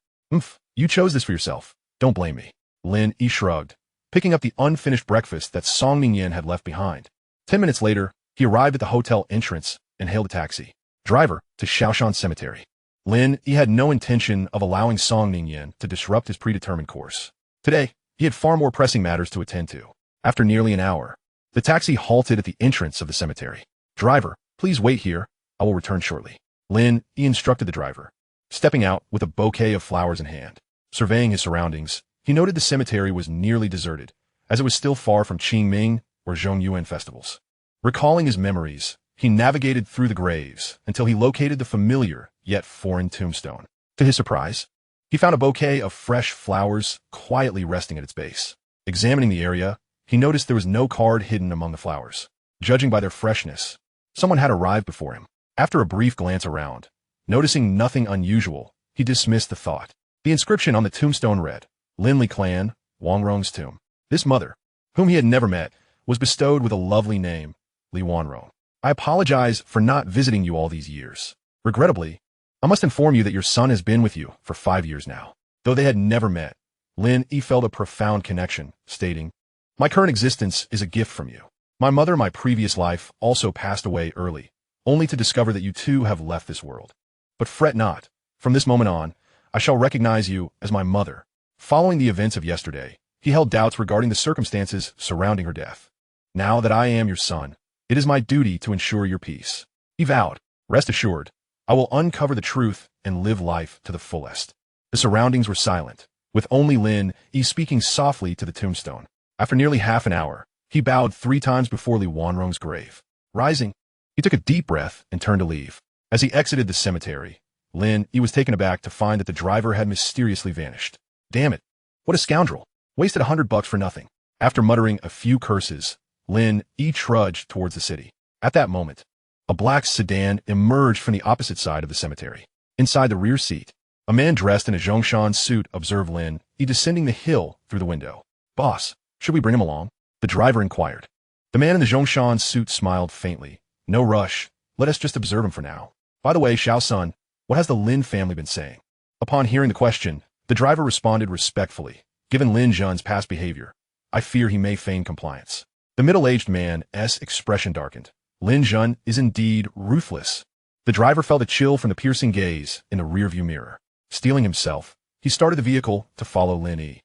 You chose this for yourself. Don't blame me." Lin Yi shrugged, picking up the unfinished breakfast that Song Mingyin had left behind. 10 minutes later, he arrived at the hotel entrance and hailed a taxi. "Driver, to Shaoshan Cemetery." Lin Yi had no intention of allowing Song Mingyin to disrupt his predetermined course. Today, he had far more pressing matters to attend to. After nearly an hour, the taxi halted at the entrance of the cemetery. "Driver, please wait here. I will return shortly." Lin Yi instructed the driver, stepping out with a bouquet of flowers in hand. Surveying his surroundings, he noted the cemetery was nearly deserted, as it was still far from Qingming or Zhongyuan festivals. Recalling his memories, he navigated through the graves until he located the familiar yet foreign tombstone. To his surprise, he found a bouquet of fresh flowers quietly resting at its base. Examining the area, he noticed there was no card hidden among the flowers. Judging by their freshness, someone had arrived before him. After a brief glance around, noticing nothing unusual, he dismissed the thought. The inscription on the tombstone read, "Linli Clan, Wangrong's tomb." This mother, whom he had never met, was bestowed with a lovely name, Li Wanrong. "I apologize for not visiting you all these years. Regrettably, I must inform you that your son has been with you for 5 years now." Though they had never met, Lin Yi felt a profound connection, stating, "My current existence is a gift from you. My mother in my previous life also passed away early, only to discover that you too have left this world. But fret not. From this moment on, I shall recognize you as my mother." Following the events of yesterday, he held doubts regarding the circumstances surrounding her death. "Now that I am your son, it is my duty to ensure your peace," he vowed. "Rest assured, I will uncover the truth and live life to the fullest." The surroundings were silent, with only Lin Yi speaking softly to the tombstone. After nearly half an hour, he bowed 3 times before Li Wanrong's grave. Rising, he took a deep breath and turned to leave. As he exited the cemetery, Lin Yi was taken aback to find that the driver had mysteriously vanished. Damn it, what a scoundrel. Wasted $100 for nothing. After muttering a few curses, Lin Yi trudged towards the city. At that moment, a black sedan emerged from the opposite side of the cemetery. Inside the rear seat, a man dressed in a Zhongshan suit observed Lin Yi descending the hill through the window. "Boss, should we bring him along?" the driver inquired. The man in the Zhongshan suit smiled faintly. "No rush. Let us just observe him for now. By the way, Xiao Sun, what has the Lin family been saying?" Upon hearing the question, the driver responded respectfully. "Given Lin Zhun's past behavior, I fear he may feign compliance." The middle-aged man's expression darkened. Lin Zhun is indeed ruthless. The driver felt a chill from the piercing gaze in the rearview mirror. Steeling himself, he started the vehicle to follow Lin Yi.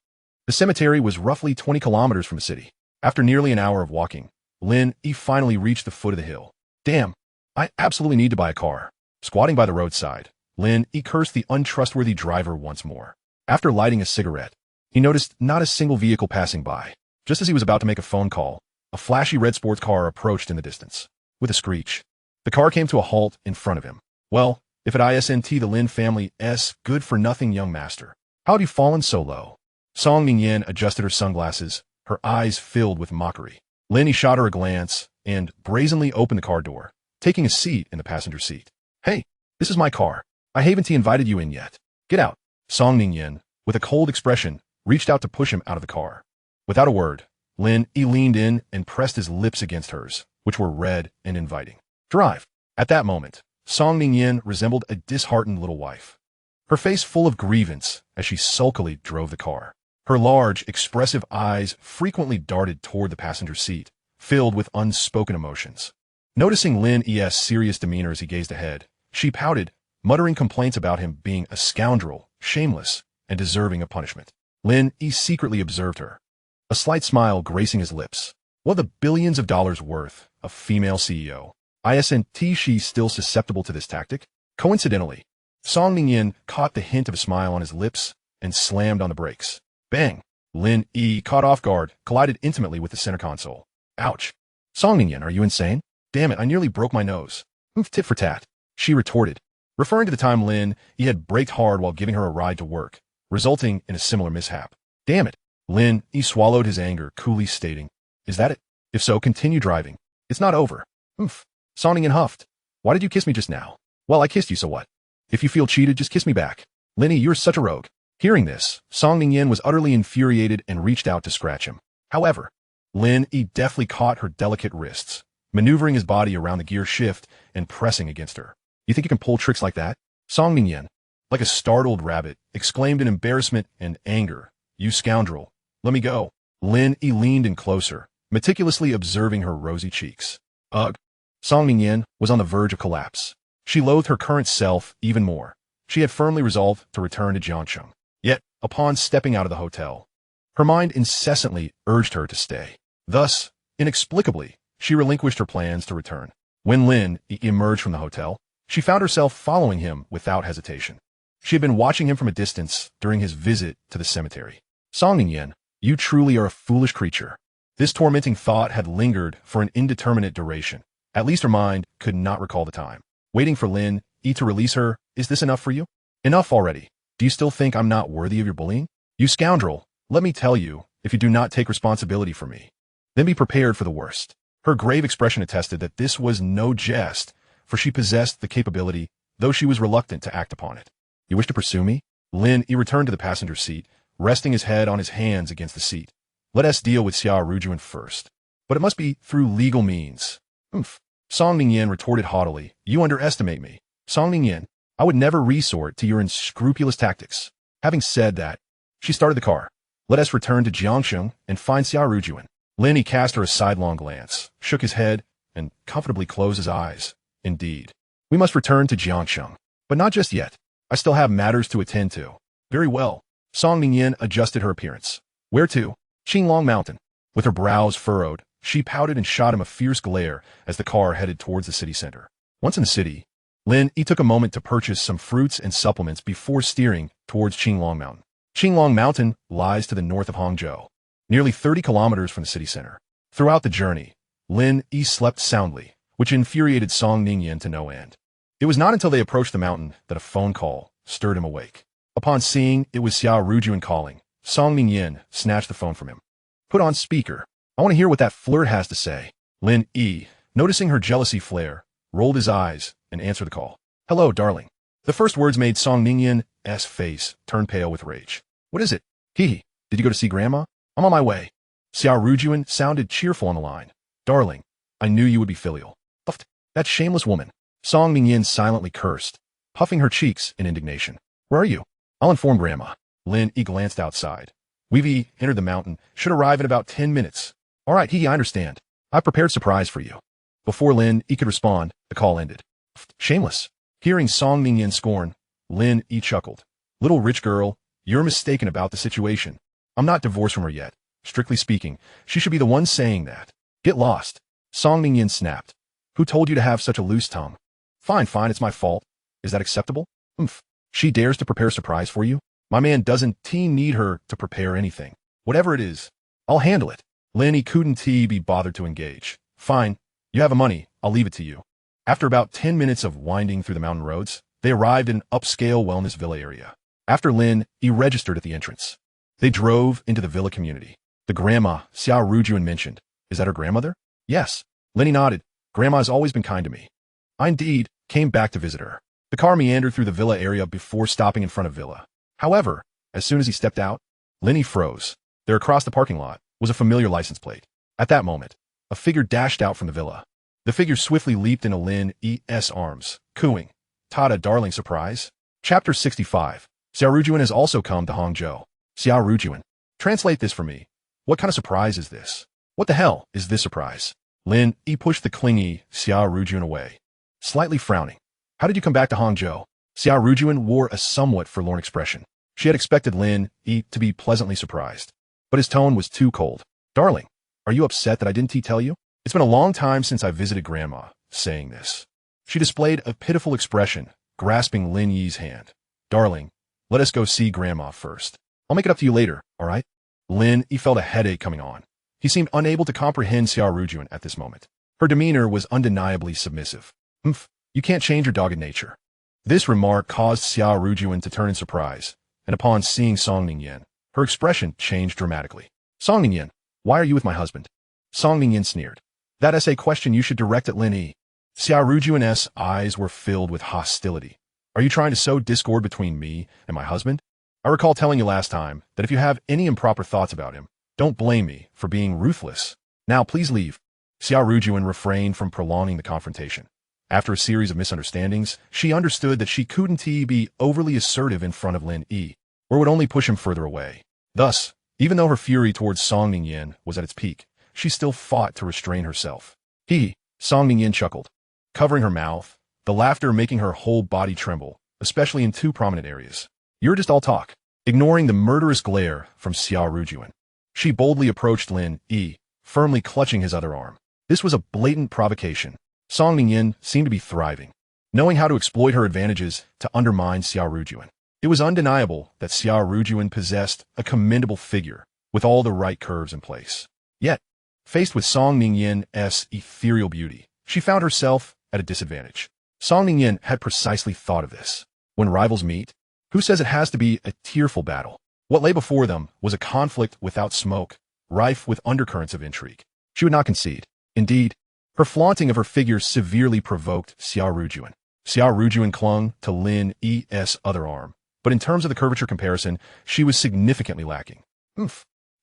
The cemetery was roughly 20 kilometers from the city. After nearly an hour of walking, Lin Yi finally reached the foot of the hill. "Damn, I absolutely need to buy a car." Squatting by the roadside, Lin Yi cursed the untrustworthy driver once more. After lighting a cigarette, he noticed not a single vehicle passing by. Just as he was about to make a phone call, a flashy red sports car approached in the distance. With a screech, the car came to a halt in front of him. "Well, if it isn't the Lin family's good-for-nothing young master, how have you fallen so low?" Song Mingyin adjusted her sunglasses, her eyes filled with mockery. Lin Yi shot her a glance and brazenly opened the car door, taking a seat in the passenger seat. "Hey, this is my car. I haven't invited you in yet. Get out." Song Mingyin, with a cold expression, reached out to push him out of the car. Without a word, Lin Yi leaned in and pressed his lips against hers, which were red and inviting. "Drive." At that moment, Song Mingyin resembled a disheartened little wife, her face full of grievance as she sulkily drove the car. Her large, expressive eyes frequently darted toward the passenger seat, filled with unspoken emotions. Noticing Lin Yi's serious demeanor as he gazed ahead, she pouted, muttering complaints about him being a scoundrel, shameless, and deserving of punishment. Lin Yi secretly observed her, a slight smile gracing his lips. What the billions of dollars worth, a female CEO. Isn't she still susceptible to this tactic? Coincidentally, Song Ningyin caught the hint of a smile on his lips and slammed on the brakes. Bang! Lin Yi, caught off guard, collided intimately with the center console. Ouch! Song Ningyin, are you insane? Damn it, I nearly broke my nose. Tit for tat, she retorted, referring to the time Lin Yi had braked hard while giving her a ride to work, resulting in a similar mishap. Damn it! Lin Yi swallowed his anger, coolly stating, Is that it? If so, continue driving. It's not over. Song Ningyin huffed. Why did you kiss me just now? Well, I kissed you, so what? If you feel cheated, just kiss me back. Lin Yi, you're such a rogue. Hearing this, Song Ningyin was utterly infuriated and reached out to scratch him. However, Lin Yi deftly caught her delicate wrists, maneuvering his body around the gear shift and pressing against her. You think you can pull tricks like that? Song Ningyin, like a startled rabbit, exclaimed in embarrassment and anger. You scoundrel. Let me go. Lin Yi leaned in closer, meticulously observing her rosy cheeks. Ugh. Song Ningyin was on the verge of collapse. She loathed her current self even more. She had firmly resolved to return to Jiangsheng. Yet, upon stepping out of the hotel, her mind incessantly urged her to stay. Thus, inexplicably, she relinquished her plans to return. When Lin Yi emerged from the hotel, she found herself following him without hesitation. She had been watching him from a distance during his visit to the cemetery. Song Ningyin, you truly are a foolish creature. This tormenting thought had lingered for an indeterminate duration. At least her mind could not recall the time. Waiting for Lin Yi to release her, is this enough for you? Enough already. Do you still think I'm not worthy of your bullying? You scoundrel, let me tell you, if you do not take responsibility for me, then be prepared for the worst. Her grave expression attested that this was no jest, for she possessed the capability, though she was reluctant to act upon it. You wish to pursue me? Lin Yi returned to the passenger seat, resting his head on his hands against the seat. Let us deal with Xia Rujun first. But it must be through legal means. Song Ningyin retorted haughtily, you underestimate me. Song Ningyin, I would never resort to your unscrupulous tactics. Having said that, she started the car. Let us return to Jiangsheng and find Xia Rujun. Lin Yi cast her a sidelong glance, shook his head, and comfortably closed his eyes. Indeed. We must return to Jiangsheng. But not just yet. I still have matters to attend to. Very well. Song Ningyin adjusted her appearance. Where to? Qinglong Mountain. With her brows furrowed, she pouted and shot him a fierce glare as the car headed towards the city center. Once in the city, Lin Yi took a moment to purchase some fruits and supplements before steering towards Qinglong Mountain. Qinglong Mountain lies to the north of Hangzhou, nearly 30 kilometers from the city center. Throughout the journey, Lin Yi slept soundly, which infuriated Song Ningyin to no end. It was not until they approached the mountain that a phone call stirred him awake. Upon seeing it was Xia Rujun calling, Song Ningyin snatched the phone from him. Put on speaker. I want to hear what that flirt has to say. Lin Yi, noticing her jealousy flare, rolled his eyes and answered the call. Hello, darling. The first words made Song Ningyin's face turn pale with rage. What is it? Hee. Did you go to see Grandma? I'm on my way. Xia Rujun sounded cheerful on the line. Darling, I knew you would be filial. Puffed. That shameless woman. Song Ningyin silently cursed, puffing her cheeks in indignation. Where are you? I'll inform Grandma. Lin Yi glanced outside. We've entered the mountain. Should arrive in about 10 minutes. All right, I understand. I prepared surprise for you. Before Lin Yi could respond, the call ended. Shameless. Hearing Song Ningyin's scorn, Lin Yi chuckled. Little rich girl, you're mistaken about the situation. I'm not divorced from her yet. Strictly speaking, she should be the one saying that. Get lost. Song Ningyin snapped. Who told you to have such a loose tongue? Fine, it's my fault. Is that acceptable? She dares to prepare a surprise for you? My man doesn't need her to prepare anything. Whatever it is, I'll handle it. Lin Yi couldn't be bothered to engage. Fine, you have the money, I'll leave it to you. After about 10 minutes of winding through the mountain roads, they arrived in an upscale wellness villa area. After Lin Yi registered at the entrance, they drove into the villa community. The grandma, Xia Rujun, mentioned. Is that her grandmother? Yes. Lin Yi nodded. Grandma has always been kind to me. I indeed came back to visit her. The car meandered through the villa area before stopping in front of villa. However, as soon as he stepped out, Lin Yi froze. There across the parking lot was a familiar license plate. At that moment, a figure dashed out from the villa. The figure swiftly leaped into Lin Yi's arms, cooing, Tada, darling, surprise. Chapter 65. Xia Rujun has also come to Hangzhou. Xia Rujun. Translate this for me. What kind of surprise is this? What the hell is this surprise? Lin Yi pushed the clingy Xia Rujun away, slightly frowning. How did you come back to Hangzhou? Xia Rujun wore a somewhat forlorn expression. She had expected Lin Yi to be pleasantly surprised, but his tone was too cold. Darling, are you upset that I didn't tell you? It's been a long time since I visited Grandma. Saying this, she displayed a pitiful expression, grasping Lin Yi's hand. Darling, let us go see Grandma first. I'll make it up to you later, all right? Lin Yi felt a headache coming on. He seemed unable to comprehend Xia Rujun at this moment. Her demeanor was undeniably submissive. You can't change your dogged nature. This remark caused Xia Rujun to turn in surprise, and upon seeing Song Ningyan, her expression changed dramatically. Song Ningyan, why are you with my husband? Song Ningyan sneered. That a question you should direct at Lin Yi. Xia Rujun's eyes were filled with hostility. Are you trying to sow discord between me and my husband? I recall telling you last time that if you have any improper thoughts about him, don't blame me for being ruthless. Now please leave. Xia Rujun refrained from prolonging the confrontation. After a series of misunderstandings, she understood that she couldn't be overly assertive in front of Lin Yi, or would only push him further away. Thus, even though her fury towards Song Ningyan was at its peak, she still fought to restrain herself. Song Ningyan chuckled, covering her mouth, the laughter making her whole body tremble, especially in two prominent areas. You're just all talk. Ignoring the murderous glare from Xia Rujun, she boldly approached Lin Yi, firmly clutching his other arm. This was a blatant provocation. Song Ningyan seemed to be thriving, knowing how to exploit her advantages to undermine Xia Rujun. It was undeniable that Xia Rujun possessed a commendable figure, with all the right curves in place. Yet, faced with Song Ningyan's ethereal beauty, she found herself at a disadvantage. Song Ningyan had precisely thought of this. When rivals meet, who says it has to be a tearful battle? What lay before them was a conflict without smoke, rife with undercurrents of intrigue. She would not concede. Indeed, her flaunting of her figure severely provoked Xia Rujun. Xia Rujun clung to Lin Yi's other arm, but in terms of the curvature comparison, she was significantly lacking.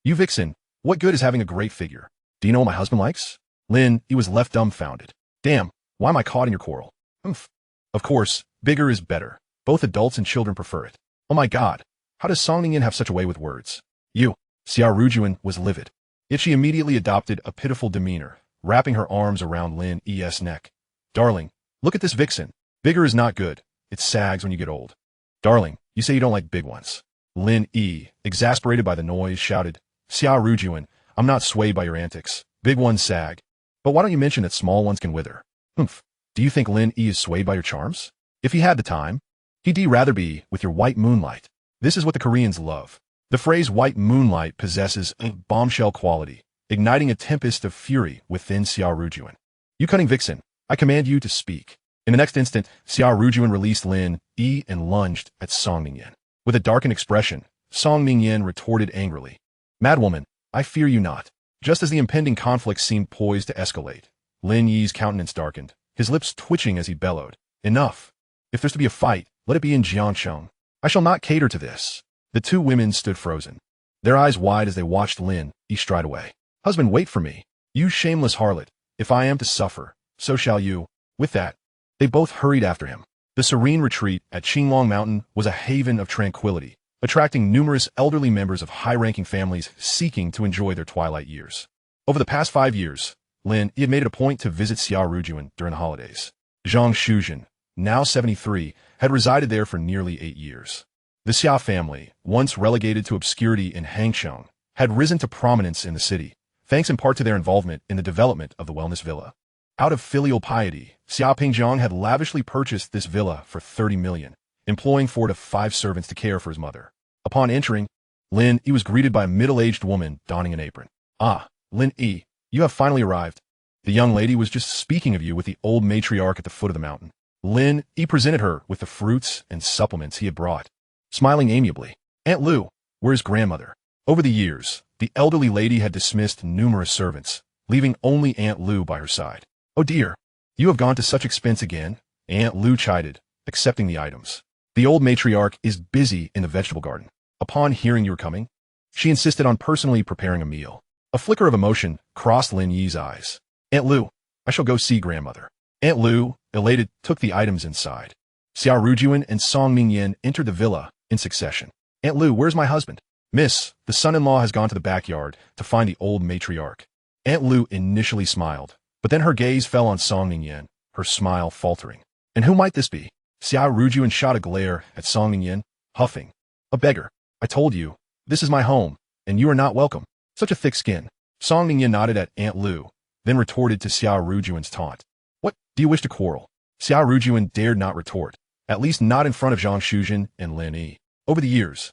You vixen, what good is having a great figure? Do you know what my husband likes? Lin Yi was left dumbfounded. Damn, why am I caught in your quarrel? Of course, bigger is better. Both adults and children prefer it. Oh my god, how does Song Ningyan have such a way with words? You. Xia Rujun was livid. Yet she immediately adopted a pitiful demeanor, wrapping her arms around Lin Yi's neck. Darling, look at this vixen. Bigger is not good. It sags when you get old. Darling, you say you don't like big ones. Lin Yi, exasperated by the noise, shouted, Xia Rujun, I'm not swayed by your antics. Big ones sag. But why don't you mention that small ones can wither? Do you think Lin Yi is swayed by your charms? If he had the time, he'd rather be with your white moonlight. This is what the Koreans love. The phrase white moonlight possesses a bombshell quality, igniting a tempest of fury within Xia Rujun. You cunning vixen, I command you to speak. In the next instant, Xia Rujun released Lin Yi and lunged at Song Ningyan. With a darkened expression, Song Ningyan retorted angrily. Madwoman, I fear you not. Just as the impending conflict seemed poised to escalate, Lin Yi's countenance darkened, his lips twitching as he bellowed. Enough. If there's to be a fight, let it be in Jiangcheng. I shall not cater to this. The two women stood frozen, their eyes wide as they watched Lin Yi stride away. Husband, wait for me. You shameless harlot. If I am to suffer, so shall you. With that, they both hurried after him. The serene retreat at Qinglong Mountain was a haven of tranquility, attracting numerous elderly members of high-ranking families seeking to enjoy their twilight years. Over the past 5 years, Lin Yi had made it a point to visit Xia Rujun during the holidays. Zhang Shuzhen, now 73, had resided there for nearly 8 years. The Xia family, once relegated to obscurity in Hangzhou, had risen to prominence in the city, thanks in part to their involvement in the development of the wellness villa. Out of filial piety, Xia Pingzhang had lavishly purchased this villa for 30 million, employing 4 to 5 servants to care for his mother. Upon entering, Lin Yi was greeted by a middle-aged woman donning an apron. Ah, Lin Yi, you have finally arrived. The young lady was just speaking of you with the old matriarch at the foot of the mountain. Lin Yi presented her with the fruits and supplements he had brought, smiling amiably. Aunt Lu, where's grandmother? Over the years, the elderly lady had dismissed numerous servants, leaving only Aunt Lu by her side. Oh dear, you have gone to such expense again, Aunt Lu chided, accepting the items. The old matriarch is busy in the vegetable garden. Upon hearing you were coming, she insisted on personally preparing a meal. A flicker of emotion crossed Lin Yi's eyes. Aunt Lu, I shall go see grandmother. Aunt Lu, elated, took the items inside. Xia Rujun and Song Ningyan entered the villa in succession. Aunt Lu, where's my husband? Miss, the son-in-law has gone to the backyard to find the old matriarch. Aunt Lu initially smiled, But then her gaze fell on Song Ningyan, her smile faltering. And who might this be? Xia Rujun shot a glare at Song Ningyan, huffing. A beggar. I told you, this is my home, and you are not welcome. Such a thick skin. Song Ningyan nodded at Aunt Lu, then retorted to Xia Rujun's taunt. What, do you wish to quarrel? Xia Rujun dared not retort, at least not in front of Zhang Shuzhen and Lin Yi. Over the years,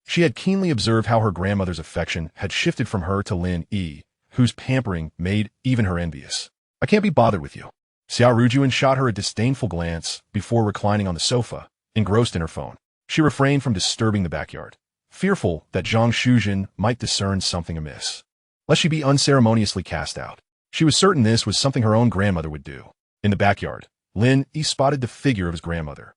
she had keenly observed how her grandmother's affection had shifted from her to Lin Yi, whose pampering made even her envious. I can't be bothered with you. Xia Rujun shot her a disdainful glance before reclining on the sofa, engrossed in her phone. She refrained from disturbing the backyard, fearful that Zhang Shuzhen might discern something amiss, lest she be unceremoniously cast out. She was certain this was something her own grandmother would do. In the backyard, Lin Yi spotted the figure of his grandmother,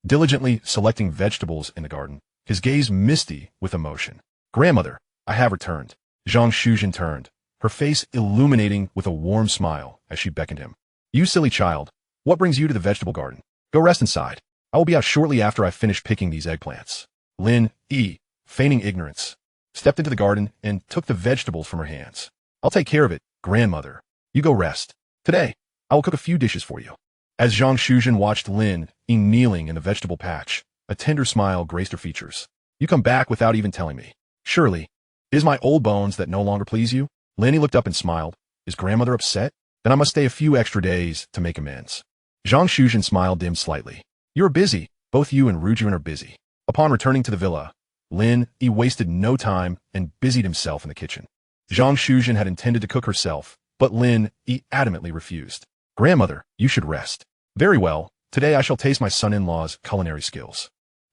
diligently selecting vegetables in the garden, his gaze misty with emotion. Grandmother, I have returned. Zhang Shuzhen turned, her face illuminating with a warm smile as she beckoned him. You silly child, what brings you to the vegetable garden? Go rest inside. I will be out shortly after I finish picking these eggplants. Lin Yi, feigning ignorance, stepped into the garden and took the vegetables from her hands. I'll take care of it, grandmother. You go rest. Today, I will cook a few dishes for you. As Zhang Shuzhen watched Lin Yi kneeling in the vegetable patch, a tender smile graced her features. You come back without even telling me. Surely, it is my old bones that no longer please you? Lin Yi looked up and smiled. Is grandmother upset? Then I must stay a few extra days to make amends. Zhang Shuzhen smiled dimmed slightly. You're busy. Both you and Rujun are busy. Upon returning to the villa, Lin Yi wasted no time and busied himself in the kitchen. Zhang Shuzhen had intended to cook herself, but Lin Yi adamantly refused. Grandmother, you should rest. Very well, today I shall taste my son-in-law's culinary skills.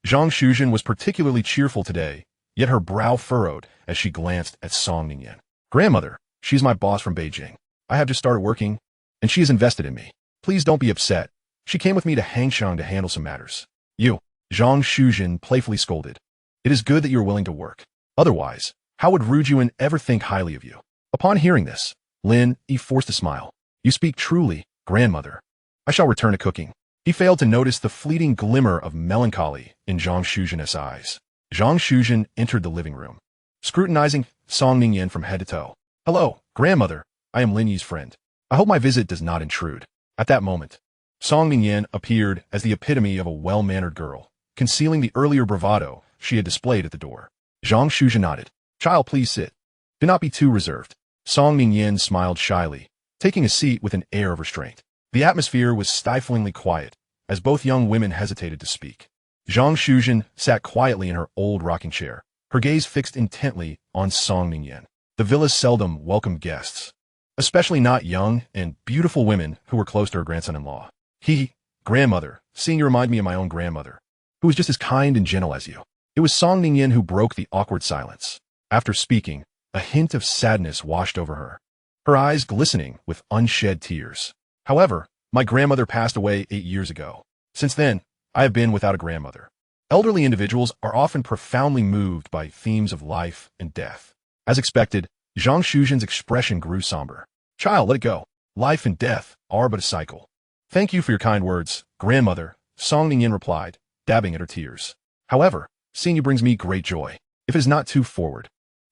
Zhang Shuzhen was particularly cheerful today, yet her brow furrowed as she glanced at Song Ningyan. Grandmother, she's my boss from Beijing. I have just started working, and she is invested in me. Please don't be upset. She came with me to Hangshang to handle some matters. You, Zhang Shuzhen playfully scolded. It is good that you are willing to work. Otherwise, how would Rujun ever think highly of you? Upon hearing this, Lin Yi forced a smile. You speak truly, grandmother. I shall return to cooking. He failed to notice the fleeting glimmer of melancholy in Zhang Shuzhen's eyes. Zhang Shuzhen entered the living room, scrutinizing Song Ningyan from head to toe. Hello, grandmother. I am Lin Yi's friend. I hope my visit does not intrude. At that moment, Song Ningyan appeared as the epitome of a well-mannered girl, concealing the earlier bravado she had displayed at the door. Zhang Shuzhen nodded. Child, please sit. Do not be too reserved. Song Ningyan smiled shyly, taking a seat with an air of restraint. The atmosphere was stiflingly quiet, as both young women hesitated to speak. Zhang Shuzhen sat quietly in her old rocking chair, her gaze fixed intently on Song Ningyan. The villa seldom welcomed guests, especially not young and beautiful women who were close to her grandson-in-law. Grandmother, seeing you remind me of my own grandmother, who was just as kind and gentle as you. It was Song Ningyan who broke the awkward silence. After speaking, a hint of sadness washed over her, her eyes glistening with unshed tears. However, my grandmother passed away 8 years ago. Since then, I have been without a grandmother. Elderly individuals are often profoundly moved by themes of life and death. As expected, Zhang Shuzhen's expression grew somber. Child, let it go. Life and death are but a cycle. Thank you for your kind words, grandmother, Song Ningyan replied, dabbing at her tears. However, seeing you brings me great joy. If it is not too forward,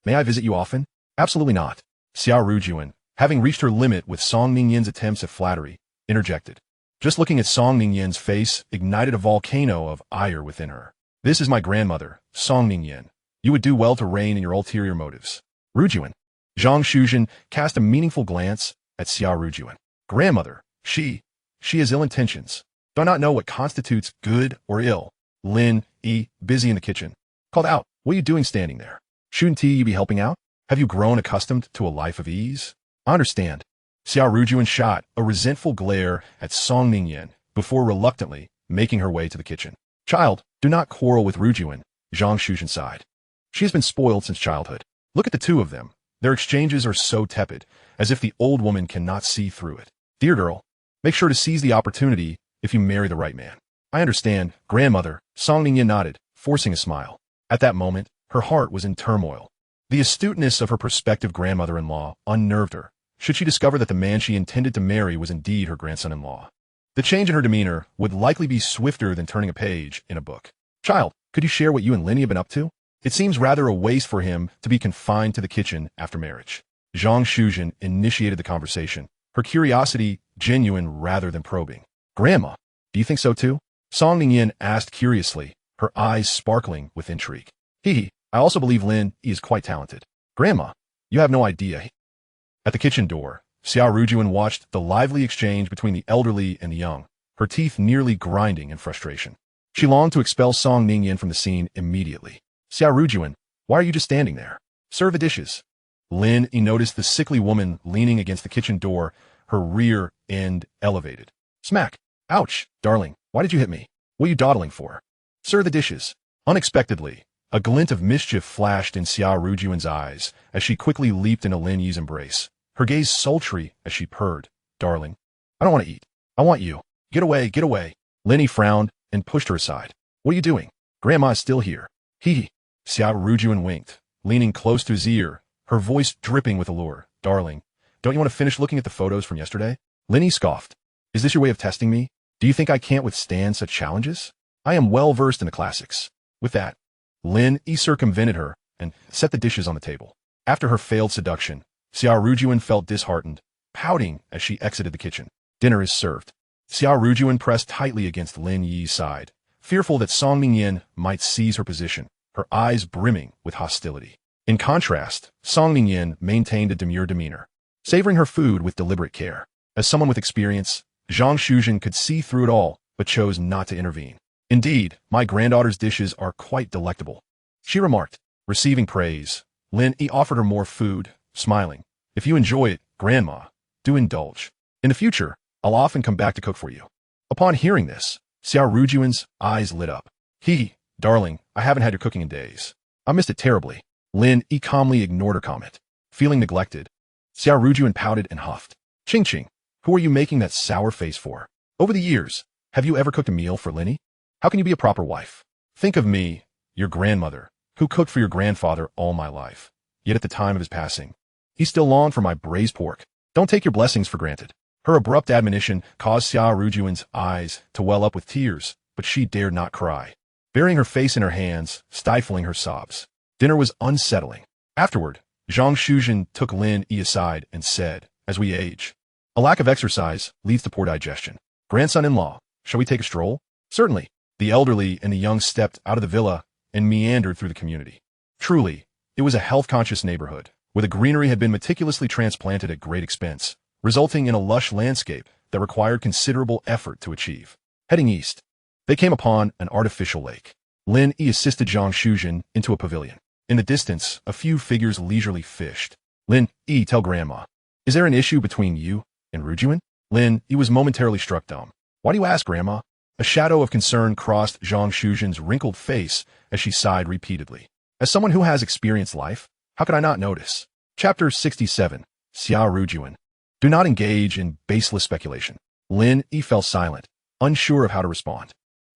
may I visit you often? Absolutely not. Xia Rujun, having reached her limit with Song Ningyan's attempts at flattery, interjected. Just looking at Song Ningyan's face ignited a volcano of ire within her. This is my grandmother, Song Ningyan. You would do well to rein in your ulterior motives. Rujun. Zhang Shuzhen cast a meaningful glance at Xia Rujun. Grandmother, she has ill intentions. Do I not know what constitutes good or ill? Lin Yi, busy in the kitchen, called out, what are you doing standing there? Shouldn't you be helping out? Have you grown accustomed to a life of ease? I understand. Xia Rujun shot a resentful glare at Song Ningyan before reluctantly making her way to the kitchen. Child, do not quarrel with Rujun, Zhang Shuzhen sighed. She has been spoiled since childhood. Look at the two of them. Their exchanges are so tepid, as if the old woman cannot see through it. Dear girl, make sure to seize the opportunity if you marry the right man. I understand, grandmother, Song Ningyan nodded, forcing a smile. At that moment, her heart was in turmoil. The astuteness of her prospective grandmother-in-law unnerved her, should she discover that the man she intended to marry was indeed her grandson-in-law. The change in her demeanor would likely be swifter than turning a page in a book. Child, could you share what you and Lin Yi have been up to? It seems rather a waste for him to be confined to the kitchen after marriage. Zhang Shuzhen initiated the conversation, her curiosity genuine rather than probing. "Grandma, do you think so too?" Song Ningyin asked curiously, her eyes sparkling with intrigue. I also believe Lin Yi is quite talented." "Grandma, you have no idea." At the kitchen door, Xia Rujun watched the lively exchange between the elderly and the young, her teeth nearly grinding in frustration. She longed to expel Song Ningyin from the scene immediately. "Xia Rujun, why are you just standing there? Serve the dishes." Lin Yi noticed the sickly woman leaning against the kitchen door, her rear end elevated. Smack! "Ouch, darling, why did you hit me? What are you dawdling for? Serve the dishes." Unexpectedly, a glint of mischief flashed in Xia Rujun's eyes as she quickly leaped into Lin Yi's embrace, her gaze sultry as she purred. "Darling, I don't want to eat. I want you. Get away, get away." Lin Yi frowned and pushed her aside. "What are you doing? Grandma is still here." Xia Rujun winked, leaning close to his ear, her voice dripping with allure. "Darling, don't you want to finish looking at the photos from yesterday?" Lin Yi scoffed. "Is this your way of testing me? Do you think I can't withstand such challenges? I am well versed in the classics." With that, Lin Yi circumvented her and set the dishes on the table. After her failed seduction, Xia Rujun felt disheartened, pouting as she exited the kitchen. "Dinner is served." Xia Rujun pressed tightly against Lin Yi's side, fearful that Song Ningyin might seize her position, her eyes brimming with hostility. In contrast, Song Ningyin maintained a demure demeanor, savoring her food with deliberate care. As someone with experience, Zhang Shuzhen could see through it all, but chose not to intervene. "Indeed, my granddaughter's dishes are quite delectable," she remarked. Receiving praise, Lin Yi offered her more food, smiling. "If you enjoy it, Grandma, do indulge. In the future, I'll often come back to cook for you." Upon hearing this, Xia Rujun's eyes lit up. "Darling, I haven't had your cooking in days. I missed it terribly." Lin Yi calmly ignored her comment. Feeling neglected, Xia Rujun pouted and huffed. Ching, who are you making that sour face for? Over the years, have you ever cooked a meal for Lin Yi? How can you be a proper wife? Think of me, your grandmother, who cooked for your grandfather all my life. Yet at the time of his passing, he still longed for my braised pork. Don't take your blessings for granted." Her abrupt admonition caused Xia Rujun's eyes to well up with tears, but she dared not cry, burying her face in her hands, stifling her sobs. Dinner was unsettling. Afterward, Zhang Shuzhen took Lin Yi aside and said, "As we age, a lack of exercise leads to poor digestion. Grandson-in-law, shall we take a stroll?" "Certainly." The elderly and the young stepped out of the villa and meandered through the community. Truly, it was a health-conscious neighborhood, where the greenery had been meticulously transplanted at great expense, resulting in a lush landscape that required considerable effort to achieve. Heading east, they came upon an artificial lake. Lin Yi assisted Zhang Shuzhen into a pavilion. In the distance, a few figures leisurely fished. "Lin Yi, tell Grandma, is there an issue between you and Rujun?" Lin Yi was momentarily struck dumb. "Why do you ask, Grandma?" A shadow of concern crossed Zhang Shuzhen's wrinkled face as she sighed repeatedly. "As someone who has experienced life, how could I not notice?" Chapter 67. Xia Rujun. Do not engage in baseless speculation. Lin Yi fell silent, unsure of how to respond.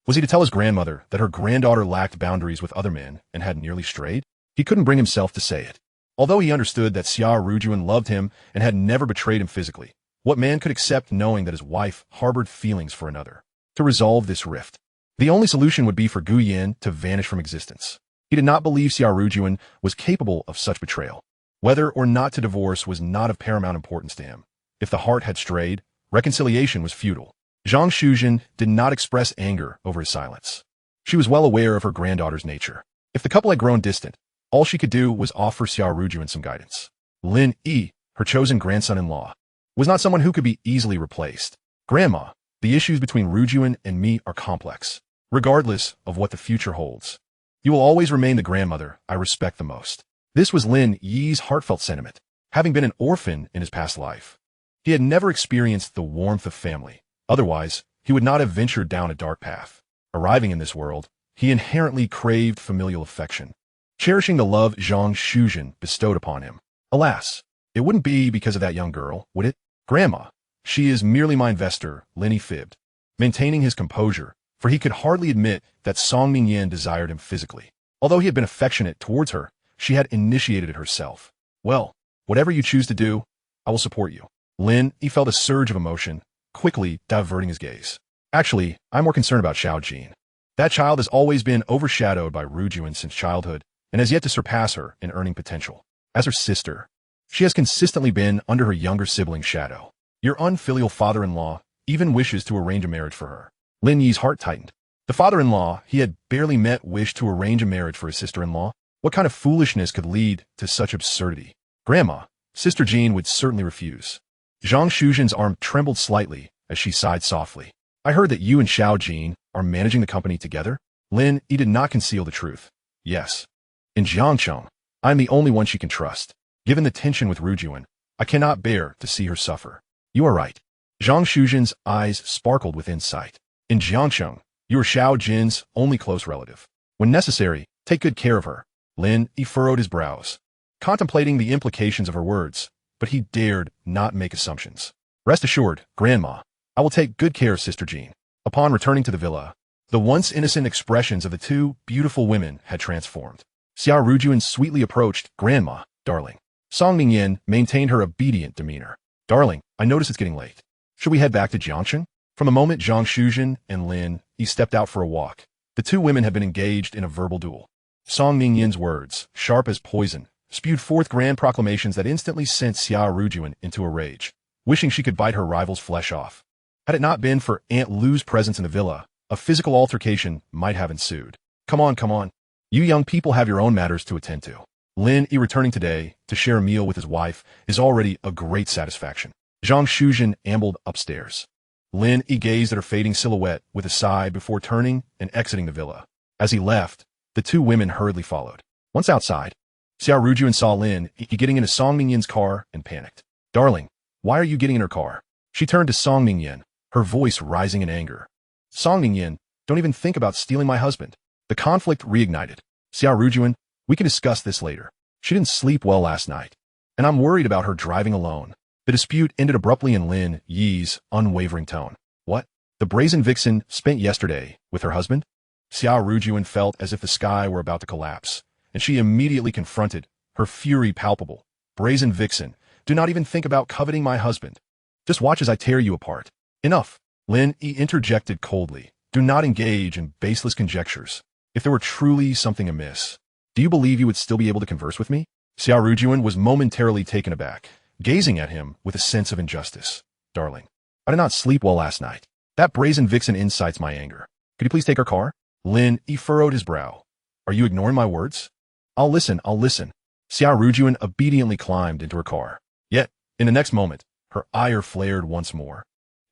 Was he to tell his grandmother that her granddaughter lacked boundaries with other men and had nearly strayed? He couldn't bring himself to say it. Although he understood that Xia Rujun loved him and had never betrayed him physically, what man could accept knowing that his wife harbored feelings for another? To resolve this rift, the only solution would be for Gu Yan to vanish from existence. He did not believe Xia Rujun was capable of such betrayal. Whether or not to divorce was not of paramount importance to him. If the heart had strayed, reconciliation was futile. Zhang Shuzhen did not express anger over his silence. She was well aware of her granddaughter's nature. If the couple had grown distant, all she could do was offer Xia Rujun some guidance. Lin Yi, her chosen grandson-in-law, was not someone who could be easily replaced. "Grandma, the issues between Rujun and me are complex. Regardless of what the future holds, you will always remain the grandmother I respect the most." This was Lin Yi's heartfelt sentiment. Having been an orphan in his past life, he had never experienced the warmth of family. Otherwise, he would not have ventured down a dark path. Arriving in this world, he inherently craved familial affection, cherishing the love Zhang Shuzhen bestowed upon him. Alas, it wouldn't be because of that young girl, would it? "Grandma, she is merely my investor," Lin Yi fibbed, maintaining his composure, for he could hardly admit that Song Ningyin desired him physically. Although he had been affectionate towards her, she had initiated it herself. "Well, whatever you choose to do, I will support you." Lin Yi felt a surge of emotion, quickly diverting his gaze. "Actually, I'm more concerned about Xiao Jin. That child has always been overshadowed by Rujun since childhood and has yet to surpass her in earning potential. As her sister, she has consistently been under her younger sibling's shadow. Your unfilial father-in-law even wishes to arrange a marriage for her. Lin Yi's heart tightened. The father-in-law he had barely met wished to arrange a marriage for his sister-in-law? What kind of foolishness could lead to such absurdity? Grandma, Sister Jean would certainly refuse. Zhang Shuzhen's arm trembled slightly as she sighed softly. I heard that you and Xiao Jin are managing the company together? Lin Yi did not conceal the truth. Yes. In Jiangcheng, I'm the only one she can trust. Given the tension with Rujun, I cannot bear to see her suffer. You are right. Zhang Shuzhen's eyes sparkled with insight. In Jiangcheng, you are Xiao Jin's only close relative. When necessary, take good care of her. Lin Yi furrowed his brows, contemplating the implications of her words, but he dared not make assumptions. Rest assured, Grandma, I will take good care of Sister Jean. Upon returning to the villa, the once innocent expressions of the two beautiful women had transformed. Xia Rujun sweetly approached, Grandma, darling. Song Mingyan maintained her obedient demeanor. Darling, I notice it's getting late. Should we head back to Jiangcheng? From the moment Zhang Shuzhen and Lin Yi stepped out for a walk, the two women had been engaged in a verbal duel. Song Mingyan's words, sharp as poison, spewed forth grand proclamations that instantly sent Xia Rujun into a rage, wishing she could bite her rival's flesh off. Had it not been for Aunt Lu's presence in the villa, a physical altercation might have ensued. Come on, come on. You young people have your own matters to attend to. Lin Yi returning today to share a meal with his wife is already a great satisfaction. Zhang Shuzhen ambled upstairs. Lin Yi gazed at her fading silhouette with a sigh before turning and exiting the villa. As he left, the two women hurriedly followed. Once outside, Xia Rujun saw Lin Yi getting into Song Mingyan's car and panicked. Darling, why are you getting in her car? She turned to Song Mingyan, her voice rising in anger. Song Mingyan, don't even think about stealing my husband. The conflict reignited. Xia Rujun, we can discuss this later. She didn't sleep well last night, and I'm worried about her driving alone. The dispute ended abruptly in Lin Yi's unwavering tone. What? The brazen vixen spent yesterday with her husband? Xia Rujun felt as if the sky were about to collapse, and she immediately confronted, her fury palpable. Brazen vixen, do not even think about coveting my husband. Just watch as I tear you apart. Enough. Lin Yi interjected coldly. Do not engage in baseless conjectures. If there were truly something amiss, do you believe you would still be able to converse with me? Xia Rujun was momentarily taken aback, gazing at him with a sense of injustice. Darling, I did not sleep well last night. That brazen vixen incites my anger. Could you please take her car? Lin Yi furrowed his brow. Are you ignoring my words? I'll listen, I'll listen. Xia Rujun obediently climbed into her car. Yet, in the next moment, her ire flared once more,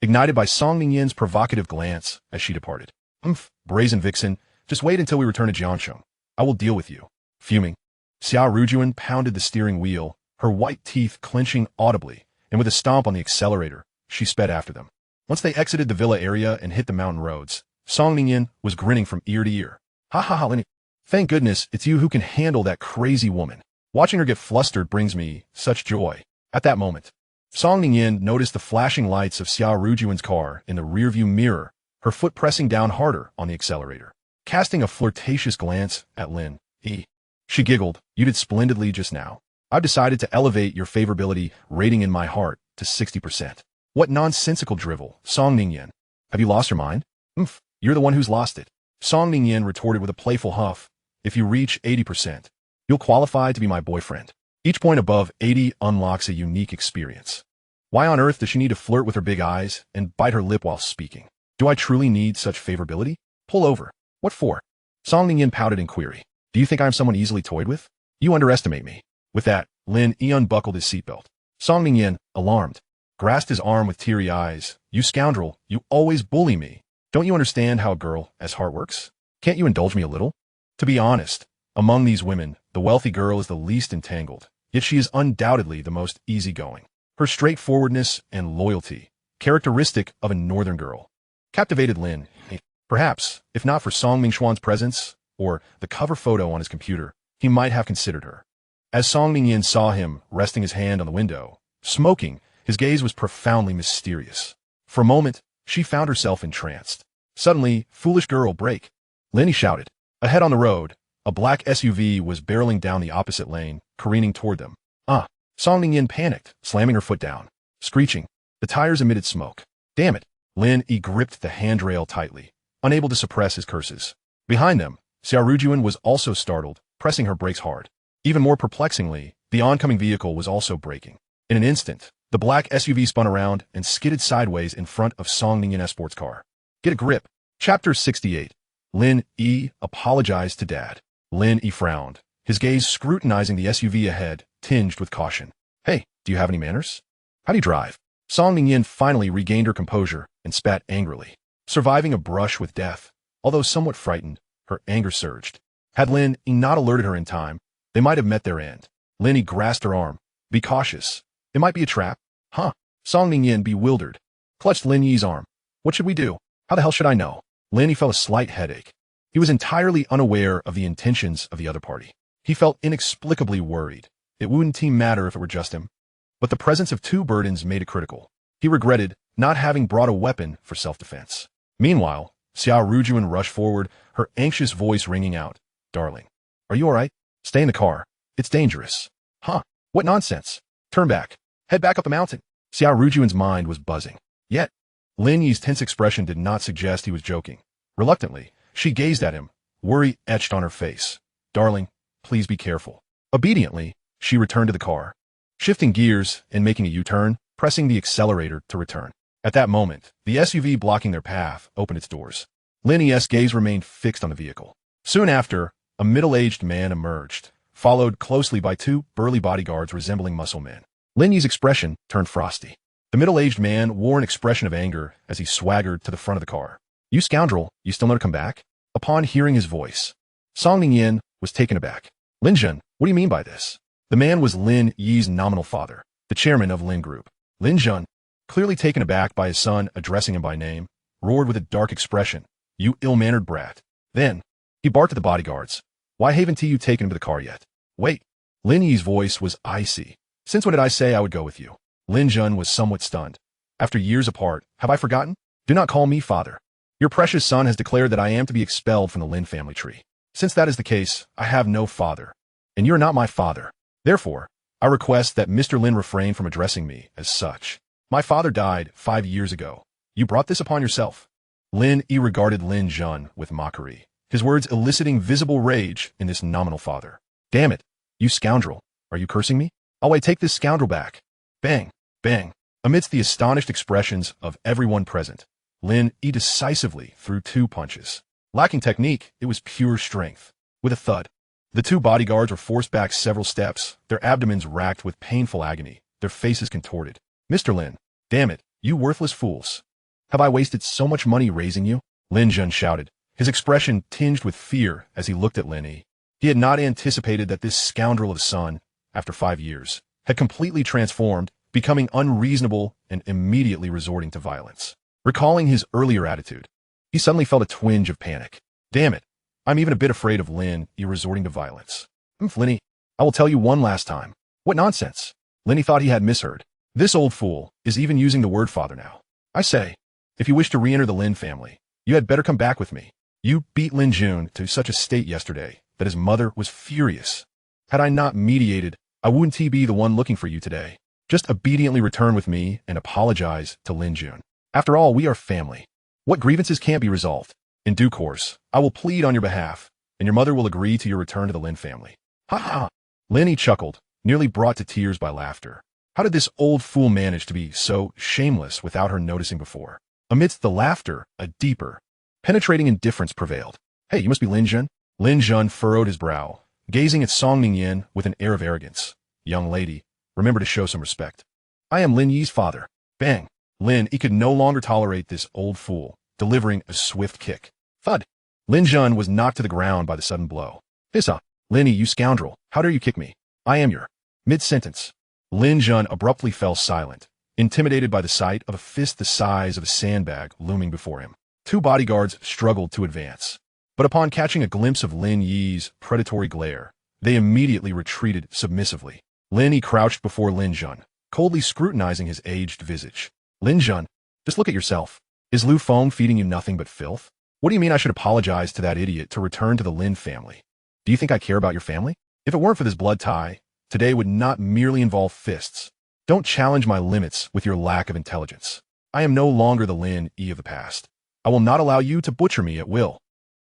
ignited by Song Mingyan's provocative glance as she departed. Brazen vixen, just wait until we return to Jiangcheng. I will deal with you. Fuming, Xia Rujun pounded the steering wheel, her white teeth clenching audibly, and with a stomp on the accelerator, she sped after them. Once they exited the villa area and hit the mountain roads, Song Mingyan was grinning from ear to ear. Ha ha ha, Lin Yi. Thank goodness it's you who can handle that crazy woman. Watching her get flustered brings me such joy. At that moment, Song Mingyan noticed the flashing lights of Xia Rujun's car in the rearview mirror, her foot pressing down harder on the accelerator. Casting a flirtatious glance at Lin Yi, she giggled, you did splendidly just now. I've decided to elevate your favorability rating in my heart to 60%. What nonsensical drivel, Song Mingyan. Have you lost your mind? You're the one who's lost it. Song Mingyan retorted with a playful huff. If you reach 80%, you'll qualify to be my boyfriend. Each point above 80 unlocks a unique experience. Why on earth does she need to flirt with her big eyes and bite her lip while speaking? Do I truly need such favorability? Pull over. What for? Song Mingyan pouted in query. Do you think I'm someone easily toyed with? You underestimate me. With that, Lin Yi unbuckled his seatbelt. Song Mingyan, alarmed, grasped his arm with teary eyes. You scoundrel, you always bully me. Don't you understand how a girl as heart works? Can't you indulge me a little? To be honest, among these women, the wealthy girl is the least entangled, yet she is undoubtedly the most easygoing. Her straightforwardness and loyalty, characteristic of a northern girl, captivated Lin Yi. Perhaps, if not for Song Mingxuan's presence, or the cover photo on his computer, he might have considered her. As Song Mingyan saw him resting his hand on the window, smoking, his gaze was profoundly mysterious. For a moment, she found herself entranced. Suddenly, foolish girl, break. Lin Yi shouted. Ahead on the road, a black SUV was barreling down the opposite lane, careening toward them. Song Mingyan panicked, slamming her foot down. Screeching, the tires emitted smoke. Damn it. Lin Yi gripped the handrail tightly, unable to suppress his curses. Behind them, Xia Rujun was also startled, pressing her brakes hard. Even more perplexingly, the oncoming vehicle was also braking. In an instant, The black SUV spun around and skidded sideways in front of Song Ningyan Esport's car. Get a grip. Chapter 68. Lin Yi apologized to Dad. Lin Yi frowned, his gaze scrutinizing the SUV ahead, tinged with caution. Hey, do you have any manners? How do you drive? Song Ningyan finally regained her composure and spat angrily. Surviving a brush with death, although somewhat frightened, her anger surged. Had Lin Yi not alerted her in time, they might have met their end. Lin Yi grasped her arm. Be cautious. It might be a trap. Huh? Song Ningyan, bewildered, clutched Lin Yi's arm. What should we do? How the hell should I know? Lin Yi felt a slight headache. He was entirely unaware of the intentions of the other party. He felt inexplicably worried. It wouldn't matter if it were just him. But the presence of two burdens made it critical. He regretted not having brought a weapon for self-defense. Meanwhile, Xia Rujun rushed forward, her anxious voice ringing out. Darling, are you all right? Stay in the car. It's dangerous. Huh? What nonsense. Turn back. Head back up the mountain. Xia Rujun's mind was buzzing. Yet, Lin Yi's tense expression did not suggest he was joking. Reluctantly, she gazed at him, worry etched on her face. Darling, please be careful. Obediently, she returned to the car, shifting gears and making a U-turn, pressing the accelerator to return. At that moment, the SUV blocking their path opened its doors. Lin Yi's gaze remained fixed on the vehicle. Soon after, a middle-aged man emerged, followed closely by two burly bodyguards resembling muscle men. Lin Yi's expression turned frosty. The middle-aged man wore an expression of anger as he swaggered to the front of the car. You scoundrel, you still know to come back? Upon hearing his voice, Song Ningyan was taken aback. Lin Jun, what do you mean by this? The man was Lin Yi's nominal father, the chairman of Lin Group. Lin Jun, clearly taken aback by his son addressing him by name, roared with a dark expression. You ill-mannered brat. Then, he barked at the bodyguards. Why haven't you taken him to the car yet? Wait. Lin Yi's voice was icy. Since when did I say I would go with you? Lin Jun was somewhat stunned. After years apart, have I forgotten? Do not call me father. Your precious son has declared that I am to be expelled from the Lin family tree. Since that is the case, I have no father. And you are not my father. Therefore, I request that Mr. Lin refrain from addressing me as such. My father died 5 years ago. You brought this upon yourself. Lin Yi regarded Lin Jun with mockery, his words eliciting visible rage in this nominal father. Damn it, you scoundrel. Are you cursing me? Oh, I take this scoundrel back. Bang, bang. Amidst the astonished expressions of everyone present, Lin Yi decisively threw 2 punches. Lacking technique, it was pure strength. With a thud, the 2 bodyguards were forced back several steps, their abdomens racked with painful agony, their faces contorted. Mr. Lin, damn it, you worthless fools. Have I wasted so much money raising you? Lin Jun shouted, his expression tinged with fear as he looked at Lin Yi. He had not anticipated that this scoundrel of a son, after 5 years, had completely transformed, becoming unreasonable and immediately resorting to violence. Recalling his earlier attitude, he suddenly felt a twinge of panic. Damn it, I'm even a bit afraid of Lin Yi resorting to violence. Lin Yi, I will tell you one last time. What nonsense. Lin Yi thought he had misheard. This old fool is even using the word father now. I say, if you wish to re-enter the Lin family, you had better come back with me. You beat Lin Jun to such a state yesterday that his mother was furious. Had I not mediated, I wouldn't be the one looking for you today. Just obediently return with me and apologize to Lin Jun. After all, we are family. What grievances can't be resolved? In due course, I will plead on your behalf, and your mother will agree to your return to the Lin family. Ha ha! Lin Yi chuckled, nearly brought to tears by laughter. How did this old fool manage to be so shameless without her noticing before? Amidst the laughter, a deeper, penetrating indifference prevailed. Hey, you must be Lin Jun? Lin Jun furrowed his brow, gazing at Song Ningyan with an air of arrogance. Young lady, remember to show some respect. I am Lin Yi's father. Bang! Lin Yi could no longer tolerate this old fool, delivering a swift kick. Thud! Lin Jun was knocked to the ground by the sudden blow. Pissa! Lin Yi, you scoundrel, how dare you kick me? I am your... Mid-sentence. Lin Jun abruptly fell silent, intimidated by the sight of a fist the size of a sandbag looming before him. 2 bodyguards struggled to advance, but upon catching a glimpse of Lin Yi's predatory glare, they immediately retreated submissively. Lin Yi crouched before Lin Jun, coldly scrutinizing his aged visage. Lin Jun, just look at yourself. Is Lu Feng feeding you nothing but filth? What do you mean I should apologize to that idiot to return to the Lin family? Do you think I care about your family? If it weren't for this blood tie, today would not merely involve fists. Don't challenge my limits with your lack of intelligence. I am no longer the Lin Yi of the past. I will not allow you to butcher me at will.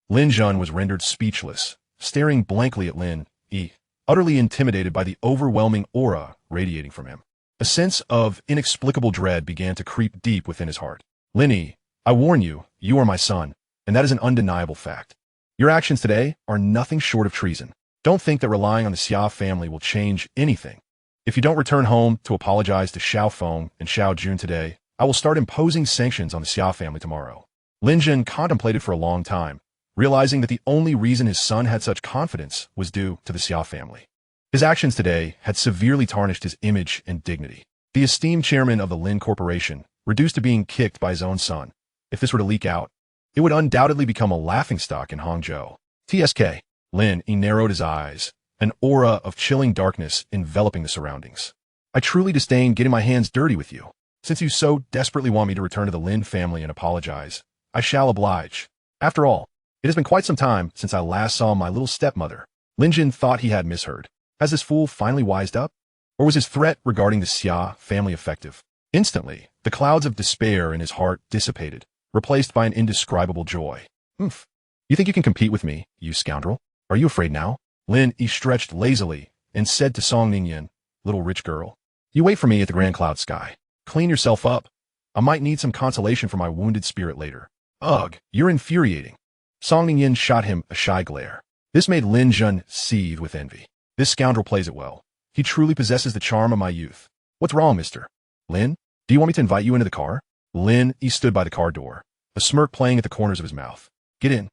Lin Jun was rendered speechless, staring blankly at Lin Yi, utterly intimidated by the overwhelming aura radiating from him. A sense of inexplicable dread began to creep deep within his heart. Lin Yi, I warn you, you are my son, and that is an undeniable fact. Your actions today are nothing short of treason. Don't think that relying on the Xia family will change anything. If you don't return home to apologize to Xiao Feng and Xiao Jun today, I will start imposing sanctions on the Xia family tomorrow. Lin Jun contemplated for a long time, realizing that the only reason his son had such confidence was due to the Xia family. His actions today had severely tarnished his image and dignity. The esteemed chairman of the Lin Corporation, reduced to being kicked by his own son. If this were to leak out, it would undoubtedly become a laughingstock in Hangzhou. TSK. Lin Yi narrowed his eyes, an aura of chilling darkness enveloping the surroundings. I truly disdain getting my hands dirty with you. Since you so desperately want me to return to the Lin family and apologize, I shall oblige. After all, it has been quite some time since I last saw my little stepmother. Lin Jin thought he had misheard. Has this fool finally wised up? Or was his threat regarding the Xia family effective? Instantly, the clouds of despair in his heart dissipated, replaced by an indescribable joy. Oomph. You think you can compete with me, you scoundrel? Are you afraid now? Lin Yi stretched lazily and said to Song Ningyan, little rich girl, you wait for me at the grand cloud sky. Clean yourself up. I might need some consolation for my wounded spirit later. Ugh, you're infuriating. Song Ningyan shot him a shy glare. This made Lin Jun seethe with envy. This scoundrel plays it well. He truly possesses the charm of my youth. What's wrong, mister? Lin, do you want me to invite you into the car? Lin Yi stood by the car door, a smirk playing at the corners of his mouth. Get in.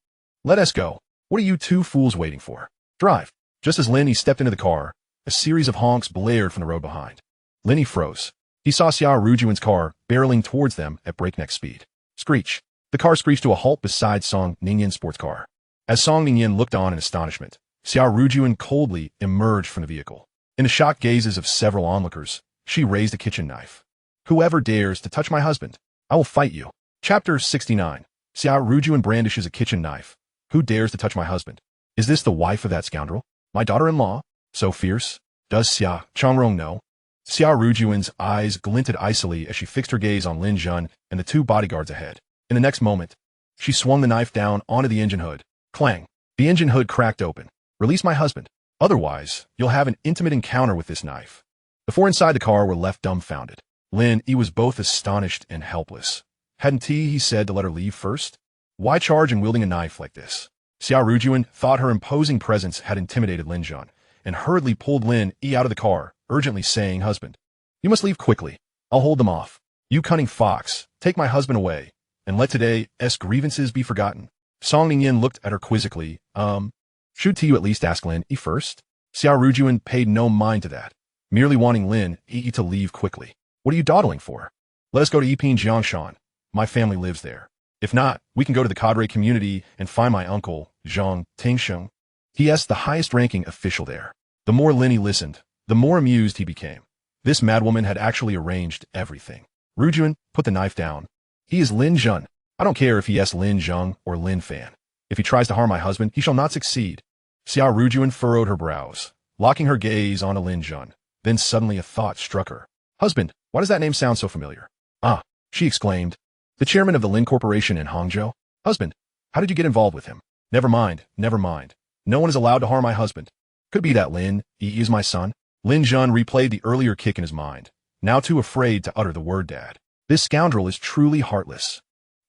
Let us go. What are you two fools waiting for? Drive. Just as Lin Yi stepped into the car, a series of honks blared from the road behind. Lin Yi froze. He saw Xia Rujun's car barreling towards them at breakneck speed. Screech. The car screeched to a halt beside Song Ningyan's sports car. As Song Ningyan looked on in astonishment, Xia Rujun coldly emerged from the vehicle. In the shocked gazes of several onlookers, she raised a kitchen knife. Whoever dares to touch my husband, I will fight you. Chapter 69. Xia Rujun brandishes a kitchen knife. Who dares to touch my husband? Is this the wife of that scoundrel? My daughter-in-law? So fierce? Does Xia Changrong know? Xia Rujun's eyes glinted icily as she fixed her gaze on Lin Jun and the two bodyguards ahead. In the next moment, she swung the knife down onto the engine hood. Clang! The engine hood cracked open. Release my husband. Otherwise, you'll have an intimate encounter with this knife. The four inside the car were left dumbfounded. Lin Yi was both astonished and helpless. Hadn't he said to let her leave first? Why charge in wielding a knife like this? Xia Rujun thought her imposing presence had intimidated Lin Jun, and hurriedly pulled Lin Yi out of the car, urgently saying, Husband, you must leave quickly. I'll hold them off. You cunning fox, take my husband away, and let today's grievances be forgotten. Song Ningyan looked at her quizzically. Should you at least ask Lin Yi first? Xia Rujun paid no mind to that, merely wanting Lin Yi to leave quickly. What are you dawdling for? Let us go to Yiping Jiangshan. My family lives there. If not, we can go to the cadre community and find my uncle, Zhang Tingsheng. He is the highest-ranking official there. The more Lin Yi listened, the more amused he became. This madwoman had actually arranged everything. Rujun put the knife down. He is Lin Jun. I don't care if he is Lin Zheng or Lin Fan. If he tries to harm my husband, he shall not succeed. Xia Rujun furrowed her brows, locking her gaze onto Lin Jun. Then suddenly a thought struck her. Husband, why does that name sound so familiar? Ah, she exclaimed. The chairman of the Lin Corporation in Hangzhou? Husband, how did you get involved with him? Never mind, never mind. No one is allowed to harm my husband. Could be that Lin Yi is my son. Lin Jun replayed the earlier kick in his mind, now too afraid to utter the word dad. This scoundrel is truly heartless.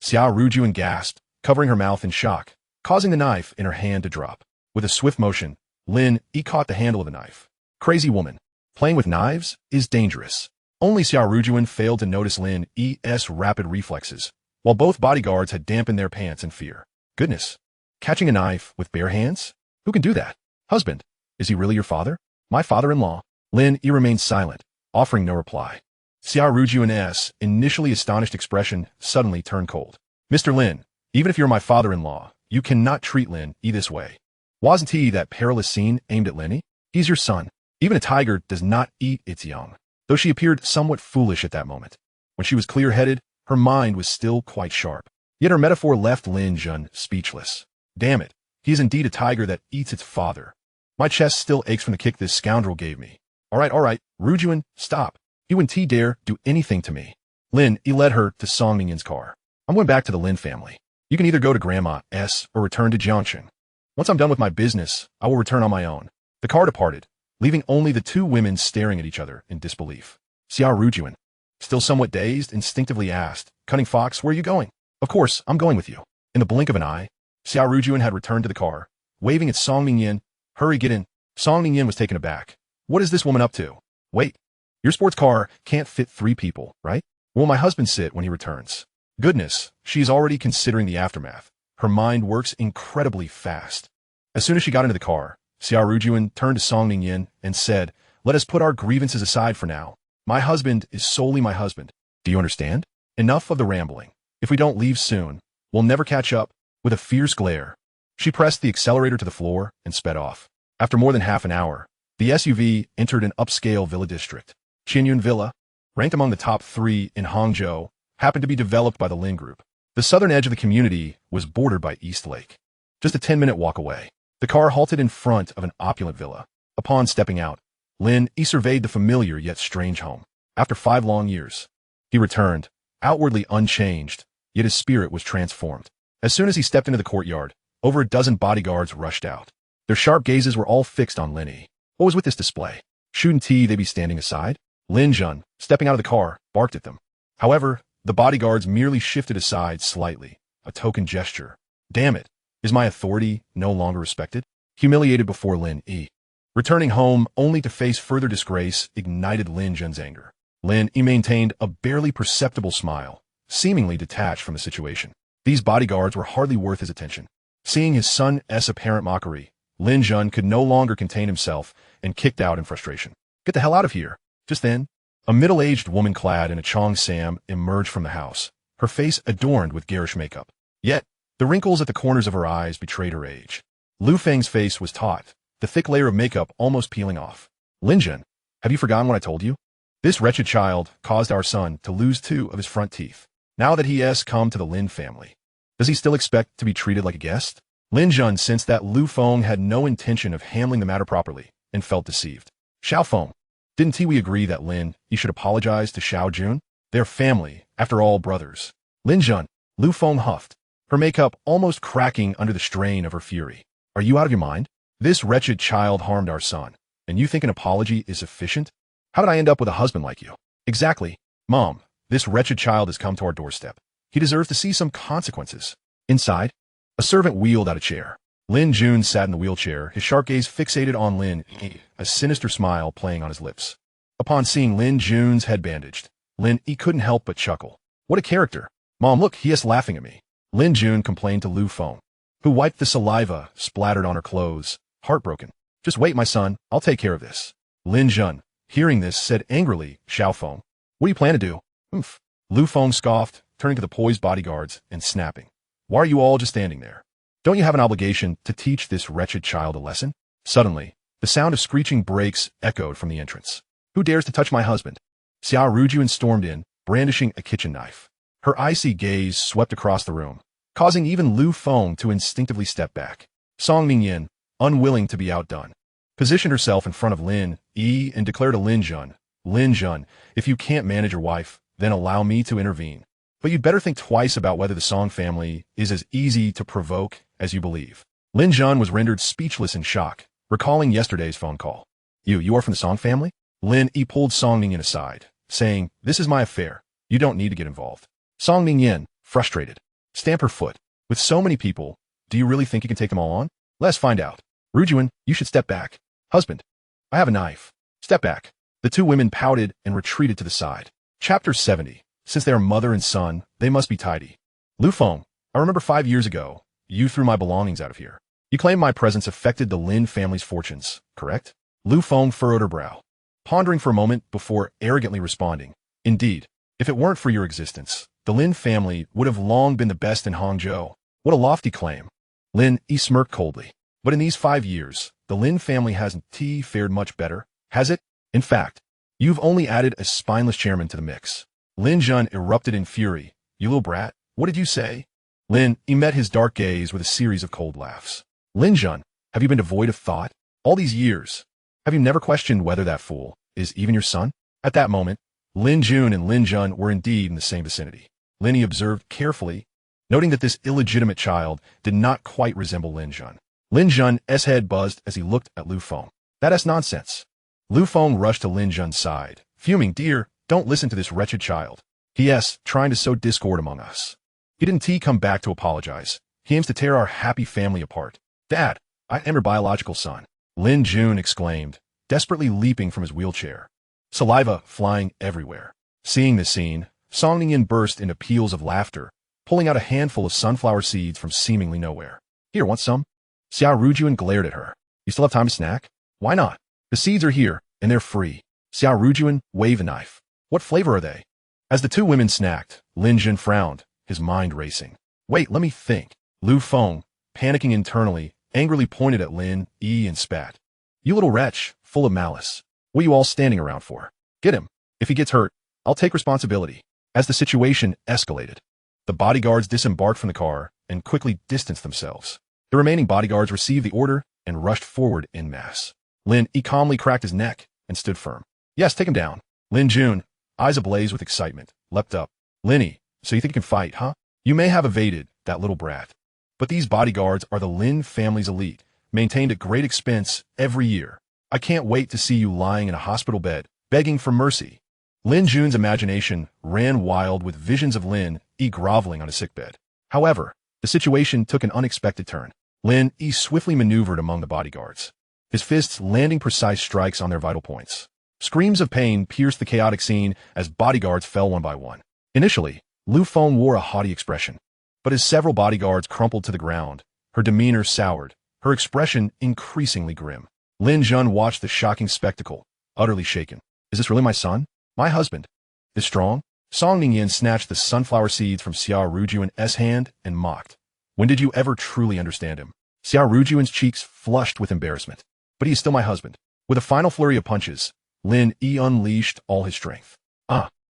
Xia Rujun gasped, covering her mouth in shock, causing the knife in her hand to drop. With a swift motion, Lin Yi caught the handle of the knife. Crazy woman. Playing with knives is dangerous. Only Xia Rujun failed to notice Lin Yi's rapid reflexes, while both bodyguards had dampened their pants in fear. Goodness. Catching a knife with bare hands? Who can do that? Husband, is he really your father? My father-in-law. Lin Yi remained silent, offering no reply. Xia Rujun's initially astonished expression suddenly turned cold. Mr. Lin, even if you're my father-in-law, you cannot treat Lin Yi this way. Wasn't he that perilous scene aimed at Lin Yi? He's your son. Even a tiger does not eat its young. Though she appeared somewhat foolish at that moment. When she was clear-headed, her mind was still quite sharp. Yet her metaphor left Lin Jun speechless. Damn it, he is indeed a tiger that eats its father. My chest still aches from the kick this scoundrel gave me. All right, Rujun, stop. You and T dare do anything to me. Lin Yi led her to Song Ningyan's car. I'm going back to the Lin family. You can either go to Grandma S or return to Jiangcheng. Once I'm done with my business, I will return on my own. The car departed, leaving only the two women staring at each other in disbelief. Xia Rujun, still somewhat dazed, instinctively asked, "Cunning fox, where are you going?" "Of course, I'm going with you." In the blink of an eye, Xia Rujun had returned to the car, waving at Song Mingyin. "Hurry, get in." Song Mingyin was taken aback. "What is this woman up to?" "Wait, your sports car can't fit 3 people, right? Will my husband sit when he returns?" Goodness, she's already considering the aftermath. Her mind works incredibly fast. As soon as she got into the car, Xia Rujun turned to Song Mingyin and said, "Let us put our grievances aside for now. My husband is solely my husband. Do you understand? Enough of the rambling. If we don't leave soon, we'll never catch up." With a fierce glare, she pressed the accelerator to the floor and sped off. After more than half an hour, the SUV entered an upscale villa district. Qianyun Villa, ranked among the top 3 in Hangzhou, happened to be developed by the Lin Group. The southern edge of the community was bordered by East Lake. Just a 10-minute walk away, the car halted in front of an opulent villa. Upon stepping out, Lin Yi surveyed the familiar yet strange home. After 5 long years, he returned, outwardly unchanged, yet his spirit was transformed. As soon as he stepped into the courtyard, over a dozen bodyguards rushed out. Their sharp gazes were all fixed on Lin Yi. What was with this display? Shouldn't they be standing aside? Lin Jun, stepping out of the car, barked at them. However, the bodyguards merely shifted aside slightly, a token gesture. Damn it, is my authority no longer respected? Humiliated before Lin Yi. Returning home only to face further disgrace ignited Lin Jun's anger. Lin Yi maintained a barely perceptible smile, seemingly detached from the situation. These bodyguards were hardly worth his attention. Seeing his son's apparent mockery, Lin Jun could no longer contain himself and kicked out in frustration. "Get the hell out of here." Just then, a middle-aged woman clad in a cheongsam emerged from the house, her face adorned with garish makeup. Yet, the wrinkles at the corners of her eyes betrayed her age. Lu Feng's face was taut, the thick layer of makeup almost peeling off. "Lin Jun, have you forgotten what I told you? This wretched child caused our son to lose 2 of his front teeth. Now that he has come to the Lin family, does he still expect to be treated like a guest?" Lin Jun sensed that Lu Feng had no intention of handling the matter properly and felt deceived. "Xiao Feng, didn't we agree that Lin Yi should apologize to Xiao Jun? They're family, after all, brothers." "Lin Jun," Lu Feng huffed, her makeup almost cracking under the strain of her fury. "Are you out of your mind? This wretched child harmed our son, and you think an apology is sufficient? How did I end up with a husband like you?" "Exactly. Mom, this wretched child has come to our doorstep. He deserves to see some consequences." Inside, a servant wheeled out a chair. Lin Jun sat in the wheelchair, his sharp gaze fixated on Lin Yi, a sinister smile playing on his lips. Upon seeing Lin Jun's head bandaged, Lin Yi couldn't help but chuckle. "What a character. Mom, look, he is laughing at me." Lin Jun complained to Lu Feng, who wiped the saliva splattered on her clothes, heartbroken. "Just wait, my son, I'll take care of this." Lin Jun, hearing this, said angrily, "Xiao Feng, what do you plan to do?" "Oomph." Lu Feng scoffed, turning to the poised bodyguards and snapping. "Why are you all just standing there? Don't you have an obligation to teach this wretched child a lesson?" Suddenly, the sound of screeching brakes echoed from the entrance. "Who dares to touch my husband?" Xia Rujun stormed in, brandishing a kitchen knife. Her icy gaze swept across the room, causing even Lu Feng to instinctively step back. Song Mingyin, unwilling to be outdone, positioned herself in front of Lin Yi and declared to Lin Jun, "Lin Jun, if you can't manage your wife, then allow me to intervene. But you'd better think twice about whether the Song family is as easy to provoke as you believe." Lin Jun was rendered speechless in shock, recalling yesterday's phone call. You are from the Song family?" Lin Yi pulled Song Mingyin aside, saying, "This is my affair. You don't need to get involved." Song Mingyin, frustrated, stamped her foot. "With so many people, do you really think you can take them all on? Let's find out. Rujun, you should step back." "Husband, I have a knife." "Step back." The 2 women pouted and retreated to the side. Chapter 70. Since they are mother and son, they must be tidy. "Lu Feng, I remember 5 years ago, you threw my belongings out of here. You claimed my presence affected the Lin family's fortunes, correct?" Lu Feng furrowed her brow, pondering for a moment before arrogantly responding. "Indeed, if it weren't for your existence, the Lin family would have long been the best in Hangzhou." "What a lofty claim." Lin Yi smirked coldly. "But in these 5 years, the Lin family hasn't fared much better, has it? In fact, you've only added a spineless chairman to the mix." Lin Jun erupted in fury. "You little brat, what did you say?" Lin Yi met his dark gaze with a series of cold laughs. "Lin Jun, have you been devoid of thought? All these years, have you never questioned whether that fool is even your son?" At that moment, Lin Jun and Lin Jun were indeed in the same vicinity. Lin Yi observed carefully, noting that this illegitimate child did not quite resemble Lin Jun. Lin Jun's head buzzed as he looked at Lu Feng. "That's nonsense." Lu Feng rushed to Lin Jun's side, fuming. "Dear Don't listen to this wretched child. P.S. Trying to sow discord among us. He didn't come back to apologize. He aims to tear our happy family apart. Dad, I am your biological son. Lin Jun exclaimed, desperately leaping from his wheelchair. Saliva flying everywhere. Seeing this scene, Song Ning burst into peals of laughter, pulling out a handful of sunflower seeds from seemingly nowhere. Here, want some? Xia Rujun glared at her. You still have time to snack? Why not? The seeds are here, and they're free. Xia Rujun waved a knife. What flavor are they? As the two women snacked, Lin Jun frowned, his mind racing. Wait, let me think. Lu Feng, panicking internally, angrily pointed at Lin Yi and spat. You little wretch, full of malice. What are you all standing around for? Get him. If he gets hurt, I'll take responsibility. As the situation escalated, the bodyguards disembarked from the car and quickly distanced themselves. The remaining bodyguards received the order and rushed forward en masse. Lin Yi calmly cracked his neck and stood firm. Yes, take him down. Lin Jun, eyes ablaze with excitement, leapt up. Lin Yi, so you think you can fight, huh? You may have evaded that little brat. But these bodyguards are the Lin family's elite, maintained at great expense every year. I can't wait to see you lying in a hospital bed, begging for mercy. Lin Jun's imagination ran wild with visions of Lin Yi groveling on a sickbed. However, the situation took an unexpected turn. Lin Yi swiftly maneuvered among the bodyguards, his fists landing precise strikes on their vital points. Screams of pain pierced the chaotic scene as bodyguards fell one by one. Initially, Lu Feng wore a haughty expression, but as several bodyguards crumpled to the ground, her demeanor soured, her expression increasingly grim. Lin Jun watched the shocking spectacle, utterly shaken. Is this really my son? My husband? This strong? Song Ningyin snatched the sunflower seeds from Xia Rujun's hand and mocked. When did you ever truly understand him? Xia Rujun's cheeks flushed with embarrassment. But he is still my husband. With a final flurry of punches, Lin Yi unleashed all his strength.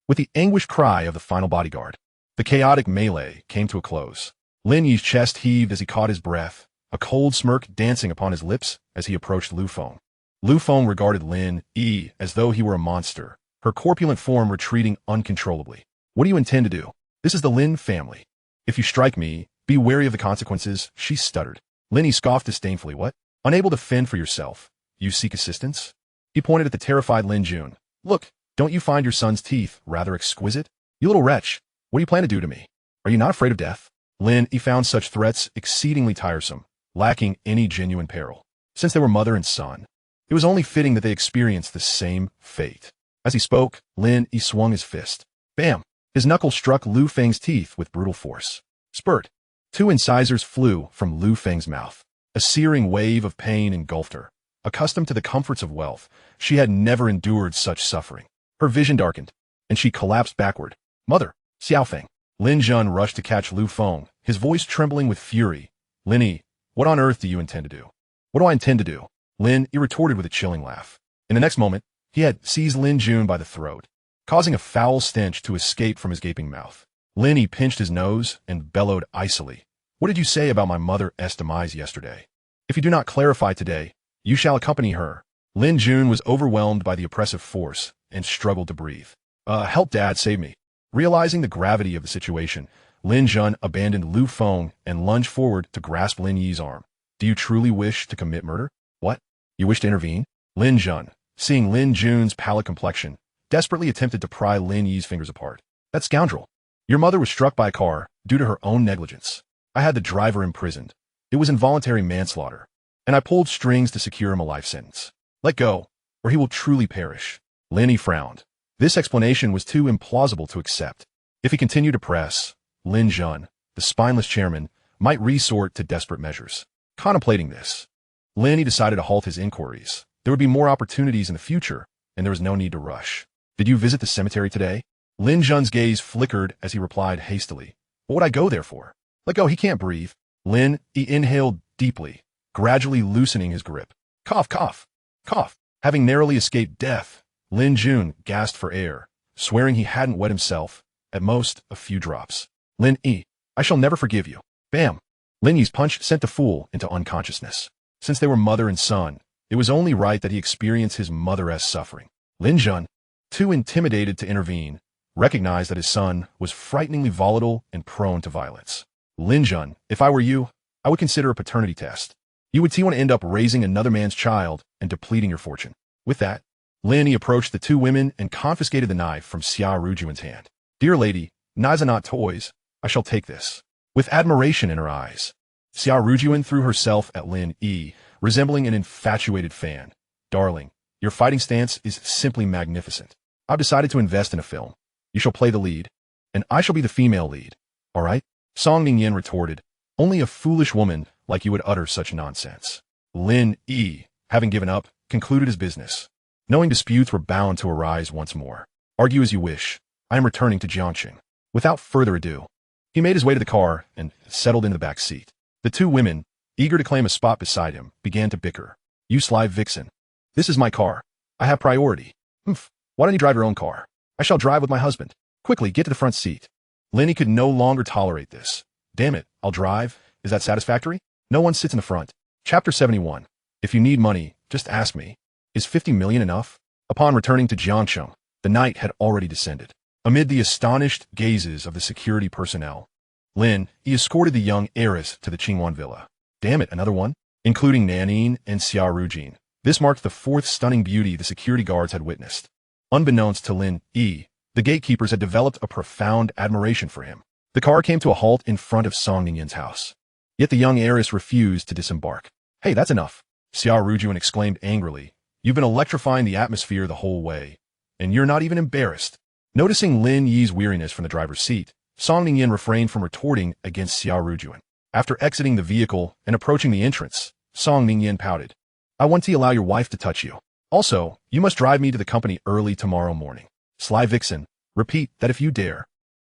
With the anguished cry of the final bodyguard, the chaotic melee came to a close. Lin Yi's chest heaved as he caught his breath, a cold smirk dancing upon his lips as he approached Lu Feng. Lu Feng regarded Lin Yi as though he were a monster, her corpulent form retreating uncontrollably. What do you intend to do? This is the Lin family. If you strike me, be wary of the consequences, she stuttered. Lin Yi scoffed disdainfully. What? Unable to fend for yourself, you seek assistance? He pointed at the terrified Lin Jun. Look, don't you find your son's teeth rather exquisite? You little wretch, what do you plan to do to me? Are you not afraid of death? Lin Yi found such threats exceedingly tiresome, lacking any genuine peril. Since they were mother and son, it was only fitting that they experience the same fate. As he spoke, Lin Yi swung his fist. Bam! His knuckle struck Lu Feng's teeth with brutal force. Spurt! 2 incisors flew from Lu Feng's mouth. A searing wave of pain engulfed her. Accustomed to the comforts of wealth, she had never endured such suffering. Her vision darkened, and she collapsed backward. Mother! Xiaofeng! Lin Jun rushed to catch Lu Feng, his voice trembling with fury. Lin Yi, what on earth do you intend to do? What do I intend to do? Lin Yi retorted with a chilling laugh. In the next moment, he had seized Lin Jun by the throat, causing a foul stench to escape from his gaping mouth. Lin Yi pinched his nose and bellowed icily. What did you say about my mother's demise yesterday? If you do not clarify today, you shall accompany her. Lin Jun was overwhelmed by the oppressive force and struggled to breathe. Help Dad, save me. Realizing the gravity of the situation, Lin Jun abandoned Lu Feng and lunged forward to grasp Lin Yi's arm. Do you truly wish to commit murder? What? You wish to intervene? Lin Jun, seeing Lin Jun's pallid complexion, desperately attempted to pry Lin Yi's fingers apart. That scoundrel. Your mother was struck by a car due to her own negligence. I had the driver imprisoned. It was involuntary manslaughter, and I pulled strings to secure him a life sentence. Let go, or he will truly perish. Lin Yi frowned. This explanation was too implausible to accept. If he continued to press, Lin Jun, the spineless chairman, might resort to desperate measures. Contemplating this, Lin Yi decided to halt his inquiries. There would be more opportunities in the future, and there was no need to rush. Did you visit the cemetery today? Lin Jun's gaze flickered as he replied hastily. What would I go there for? Let go, he can't breathe. Lin Yi inhaled deeply, gradually loosening his grip. Cough, cough, cough. Having narrowly escaped death, Lin Jun gasped for air, swearing he hadn't wet himself, at most a few drops. Lin Yi, I shall never forgive you. Bam! Lin Yi's punch sent the fool into unconsciousness. Since they were mother and son, it was only right that he experience his mother's suffering. Lin Jun, too intimidated to intervene, recognized that his son was frighteningly volatile and prone to violence. Lin Jun, if I were you, I would consider a paternity test. You would want to end up raising another man's child and depleting your fortune. With that, Lin Yi approached the two women and confiscated the knife from Xia Rujun's hand. "Dear lady, knives are not toys. I shall take this." With admiration in her eyes, Xia Rujun threw herself at Lin Yi, resembling an infatuated fan. "Darling, your fighting stance is simply magnificent. I've decided to invest in a film. You shall play the lead, and I shall be the female lead. All right?" Song Ningyin retorted, "Only a foolish woman like you would utter such nonsense." Lin Yi, having given up, concluded his business. Knowing disputes were bound to arise once more. "Argue as you wish. I am returning to Jiangqing." Without further ado, he made his way to the car and settled into the back seat. The two women, eager to claim a spot beside him, began to bicker. "You sly vixen. This is my car. I have priority." "Humph. Why don't you drive your own car? I shall drive with my husband. Quickly, get to the front seat." Lin Yi could no longer tolerate this. "Damn it, I'll drive. Is that satisfactory? No one sits in the front." Chapter 71. If you need money, just ask me. Is 50 million enough? Upon returning to Jiangqing, the night had already descended. Amid the astonished gazes of the security personnel, Lin Yi escorted the young heiress to the Qingwan villa. Damn it, another one? Including Nanin and Xia Rujun. This marked the fourth stunning beauty the security guards had witnessed. Unbeknownst to Lin Yi, the gatekeepers had developed a profound admiration for him. The car came to a halt in front of Song Ningyin's house. Yet the young heiress refused to disembark. "Hey, that's enough," Xia Rujun exclaimed angrily. "You've been electrifying the atmosphere the whole way, and you're not even embarrassed." Noticing Lin Yi's weariness from the driver's seat, Song Ningyin refrained from retorting against Xia Rujun. After exiting the vehicle and approaching the entrance, Song Ningyin pouted. "I want to allow your wife to touch you. Also, you must drive me to the company early tomorrow morning. Sly vixen, repeat that if you dare.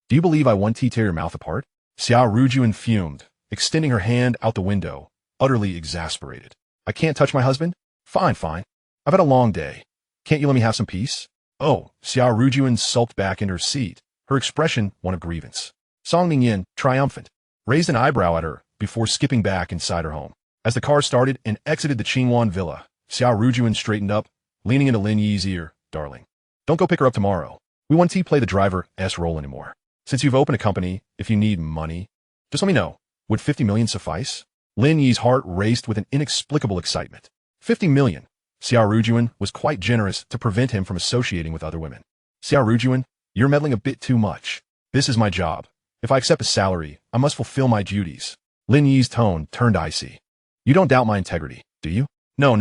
Do you believe I want to tear your mouth apart?" Xia Rujun fumed, extending her hand out the window, utterly exasperated. "I can't touch my husband? Fine, fine. I've had a long day. Can't you let me have some peace?" "Oh," Xia Rujun sulked back into her seat, her expression one of grievance. Song Ningyin, triumphant, raised an eyebrow at her before skipping back inside her home. As the car started and exited the Qingwan villa, Xia Rujun straightened up, leaning into Lin Yi's ear. "Darling, don't go pick her up tomorrow. We won't play the driver's role anymore. Since you've opened a company, if you need money, just let me know. Would 50 million suffice?" Lin Yi's heart raced with an inexplicable excitement. 50 million. Xia Rujun was quite generous to prevent him from associating with other women. "Xia Rujun, you're meddling a bit too much. This is my job. If I accept a salary, I must fulfill my duties." Lin Yi's tone turned icy. "You don't doubt my integrity, do you?" No.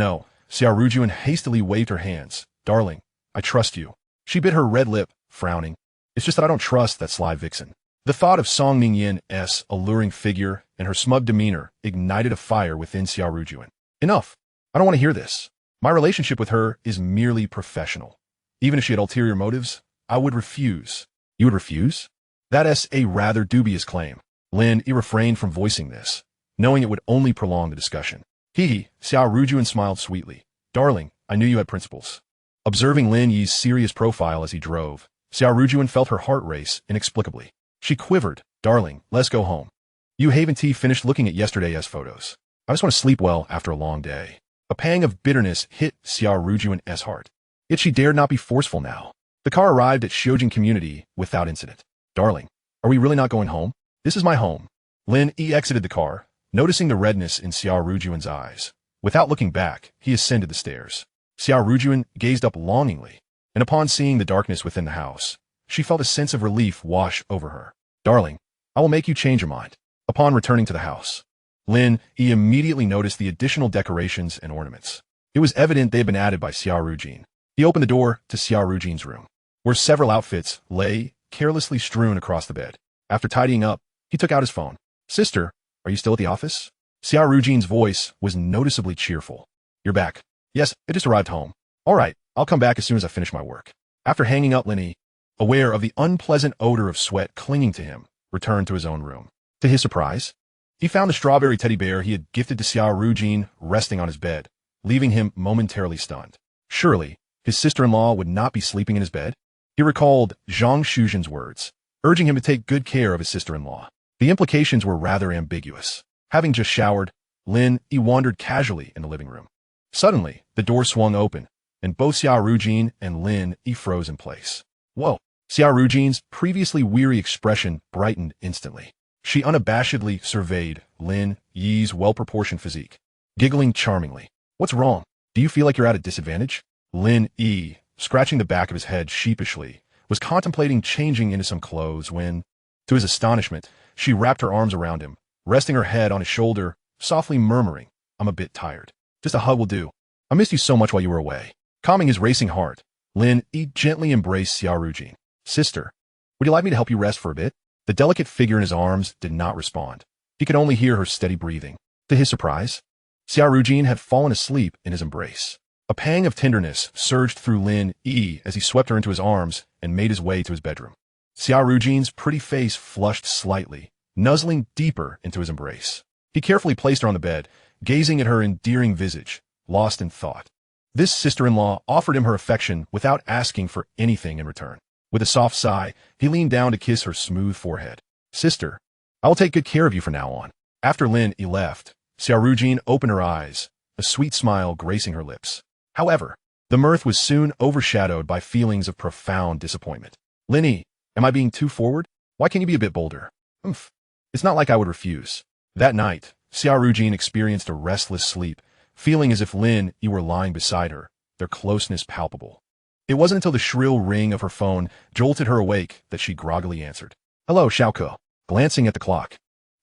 Xia Rujun hastily waved her hands. "Darling, I trust you." She bit her red lip, frowning. "It's just that I don't trust that sly vixen." The thought of Song Ningyin's alluring figure and her smug demeanor ignited a fire within Xia Rujun. "Enough. I don't want to hear this. My relationship with her is merely professional. Even if she had ulterior motives, I would refuse." "You would refuse?" That's a rather dubious claim. Lin Yi refrained from voicing this, knowing it would only prolong the discussion. Hee, Xia Rujun smiled sweetly. "Darling, I knew you had principles." Observing Lin Yi's serious profile as he drove, Xia Rujun felt her heart race inexplicably. She quivered. "Darling, let's go home. You haven't finished looking at yesterday's photos. I just want to sleep well after a long day." A pang of bitterness hit Xia Rujun's heart. Yet she dared not be forceful now. The car arrived at Xiujin Community without incident. "Darling, are we really not going home? This is my home." Lin Yi exited the car, noticing the redness in Xia Rujun's eyes. Without looking back, he ascended the stairs. Xia Rujun gazed up longingly, and upon seeing the darkness within the house, she felt a sense of relief wash over her. "Darling, I will make you change your mind." Upon returning to the house, Lin Yi immediately noticed the additional decorations and ornaments. It was evident they had been added by Xia Rujun. He opened the door to Xia Rujun's room, where several outfits lay carelessly strewn across the bed. After tidying up, he took out his phone. "Sister, are you still at the office?" Xia Rujun's voice was noticeably cheerful. "You're back." "Yes, I just arrived home." "All right, I'll come back as soon as I finish my work." After hanging up, Lin Yi, aware of the unpleasant odor of sweat clinging to him, returned to his own room. To his surprise, he found the strawberry teddy bear he had gifted to Xia Rujun resting on his bed, leaving him momentarily stunned. Surely, his sister-in-law would not be sleeping in his bed? He recalled Zhang Shuzhen's words, urging him to take good care of his sister-in-law. The implications were rather ambiguous. Having just showered, Lin Yi wandered casually in the living room. Suddenly, the door swung open, and both Xia Rujun and Lin Yi froze in place. "Whoa!" Xia Rujun's previously weary expression brightened instantly. She unabashedly surveyed Lin Yi's well-proportioned physique, giggling charmingly. "What's wrong? Do you feel like you're at a disadvantage?" Lin Yi scratching the back of his head sheepishly, was contemplating changing into some clothes when, to his astonishment, she wrapped her arms around him, resting her head on his shoulder, softly murmuring, "I'm a bit tired. Just a hug will do. I missed you so much while you were away." Calming his racing heart, Lin Yi gently embraced Xia Rujun. "Sister, would you like me to help you rest for a bit?" The delicate figure in his arms did not respond. He could only hear her steady breathing. To his surprise, Xia Rujun had fallen asleep in his embrace. A pang of tenderness surged through Lin Yi as he swept her into his arms and made his way to his bedroom. Xia Rujun's pretty face flushed slightly, nuzzling deeper into his embrace. He carefully placed her on the bed, gazing at her endearing visage, lost in thought. This sister-in-law offered him her affection without asking for anything in return. With a soft sigh, he leaned down to kiss her smooth forehead. "Sister, I will take good care of you from now on." After Lin Yi left, Xia Rujun opened her eyes, a sweet smile gracing her lips. However, the mirth was soon overshadowed by feelings of profound disappointment. "Lin Yi, am I being too forward? Why can't you be a bit bolder?" "Umph. It's not like I would refuse." That night, Xia Rujun experienced a restless sleep, feeling as if Lin Yi were lying beside her, their closeness palpable. It wasn't until the shrill ring of her phone jolted her awake that she groggily answered. "Hello, Xiaoko." Glancing at the clock,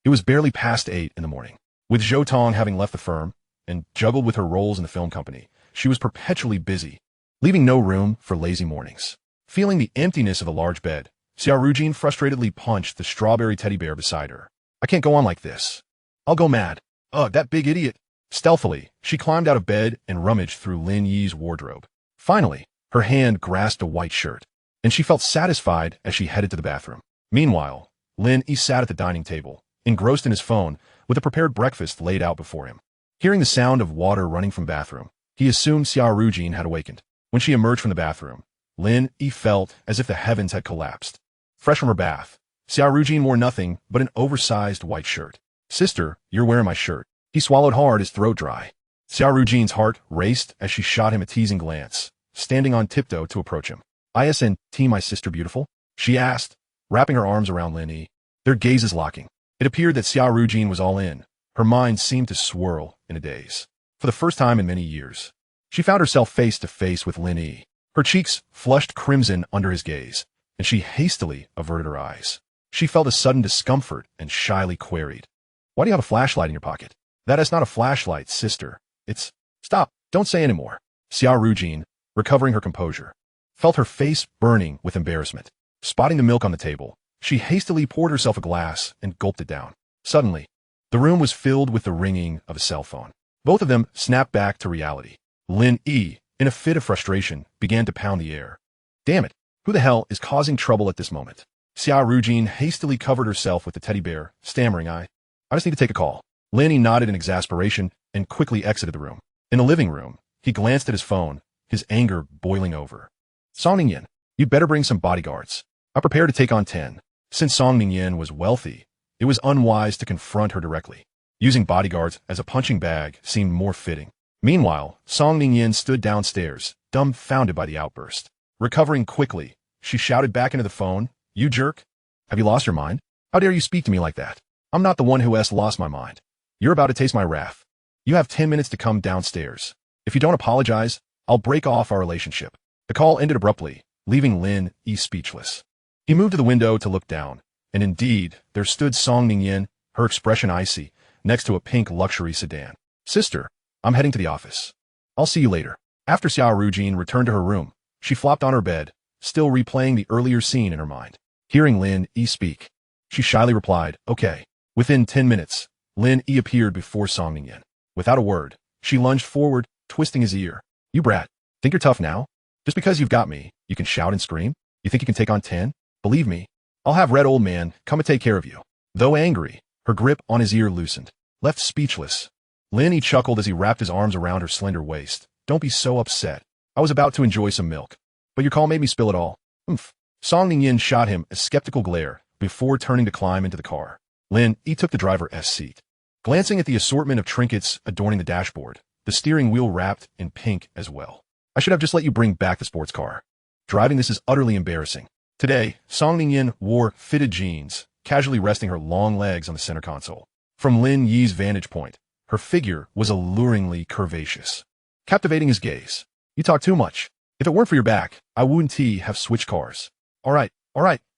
it was barely past 8 in the morning. With Zhou Tong having left the firm and juggled with her roles in the film company, she was perpetually busy, leaving no room for lazy mornings. Feeling the emptiness of a large bed, Xia Rujun frustratedly punched the strawberry teddy bear beside her. "I can't go on like this. I'll go mad. Ugh, that big idiot." Stealthily, she climbed out of bed and rummaged through Lin Yi's wardrobe. Finally, her hand grasped a white shirt, and she felt satisfied as she headed to the bathroom. Meanwhile, Lin Yi sat at the dining table, engrossed in his phone, with a prepared breakfast laid out before him. Hearing the sound of water running from the bathroom, he assumed Xia Rujun had awakened. When she emerged from the bathroom, Lin Yi felt as if the heavens had collapsed. Fresh from her bath, Xia Rujun wore nothing but an oversized white shirt. "Sister, you're wearing my shirt." He swallowed hard, his throat dry. Xia Rujun's heart raced as she shot him a teasing glance, standing on tiptoe to approach him. "Isn't my sister beautiful?" she asked, wrapping her arms around Lin Yi. Their gazes locking. It appeared that Xia Rujun was all in. Her mind seemed to swirl in a daze. For the first time in many years, she found herself face to face with Lin Yi. Her cheeks flushed crimson under his gaze, and she hastily averted her eyes. She felt a sudden discomfort and shyly queried, "Why do you have a flashlight in your pocket?" "That is not a flashlight, sister. It's—" "Stop, don't say any more." Xia Rujun, recovering her composure, felt her face burning with embarrassment. Spotting the milk on the table, she hastily poured herself a glass and gulped it down. Suddenly, the room was filled with the ringing of a cell phone. Both of them snapped back to reality. Lin Yi, in a fit of frustration, began to pound the air. "Damn it, who the hell is causing trouble at this moment?" Xia Rujun hastily covered herself with the teddy bear, stammering, I just need to take a call." Lin Yi nodded in exasperation and quickly exited the room. In the living room, he glanced at his phone, his anger boiling over. "Song Ningyan, you'd better bring some bodyguards. I'm prepared to take on 10. Since Song Ningyan was wealthy, it was unwise to confront her directly. Using bodyguards as a punching bag seemed more fitting. Meanwhile, Song Ningyan stood downstairs, dumbfounded by the outburst. Recovering quickly, she shouted back into the phone, "You jerk! Have you lost your mind? How dare you speak to me like that? I'm not the one who has lost my mind. You're about to taste my wrath. You have 10 minutes to come downstairs. If you don't apologize, I'll break off our relationship." The call ended abruptly, leaving Lin Yi speechless. He moved to the window to look down, and indeed, there stood Song Ningyan, her expression icy, next to a pink luxury sedan. "Sister, I'm heading to the office. I'll see you later." After Xia Rujun returned to her room, she flopped on her bed, still replaying the earlier scene in her mind. Hearing Lin Yi speak, she shyly replied, "Okay." Within 10 minutes, Lin Yi appeared before Song Ningyan. Without a word, she lunged forward, twisting his ear. "You brat, think you're tough now? Just because you've got me, you can shout and scream? You think you can take on 10? Believe me, I'll have Red Old Man come and take care of you." Though angry, her grip on his ear loosened. Left speechless, Lin Yi chuckled as he wrapped his arms around her slender waist. "Don't be so upset. I was about to enjoy some milk, but your call made me spill it all." "Umph." Song Ningyan shot him a skeptical glare before turning to climb into the car. Lin Yi took the driver's seat. Glancing at the assortment of trinkets adorning the dashboard, the steering wheel wrapped in pink as well. "I should have just let you bring back the sports car. Driving this is utterly embarrassing." Today, Song Ningyan wore fitted jeans, casually resting her long legs on the center console. From Lin Yi's vantage point, her figure was alluringly curvaceous, captivating his gaze. "You talk too much." If it weren't for your back, I wouldn't have switched cars. All right,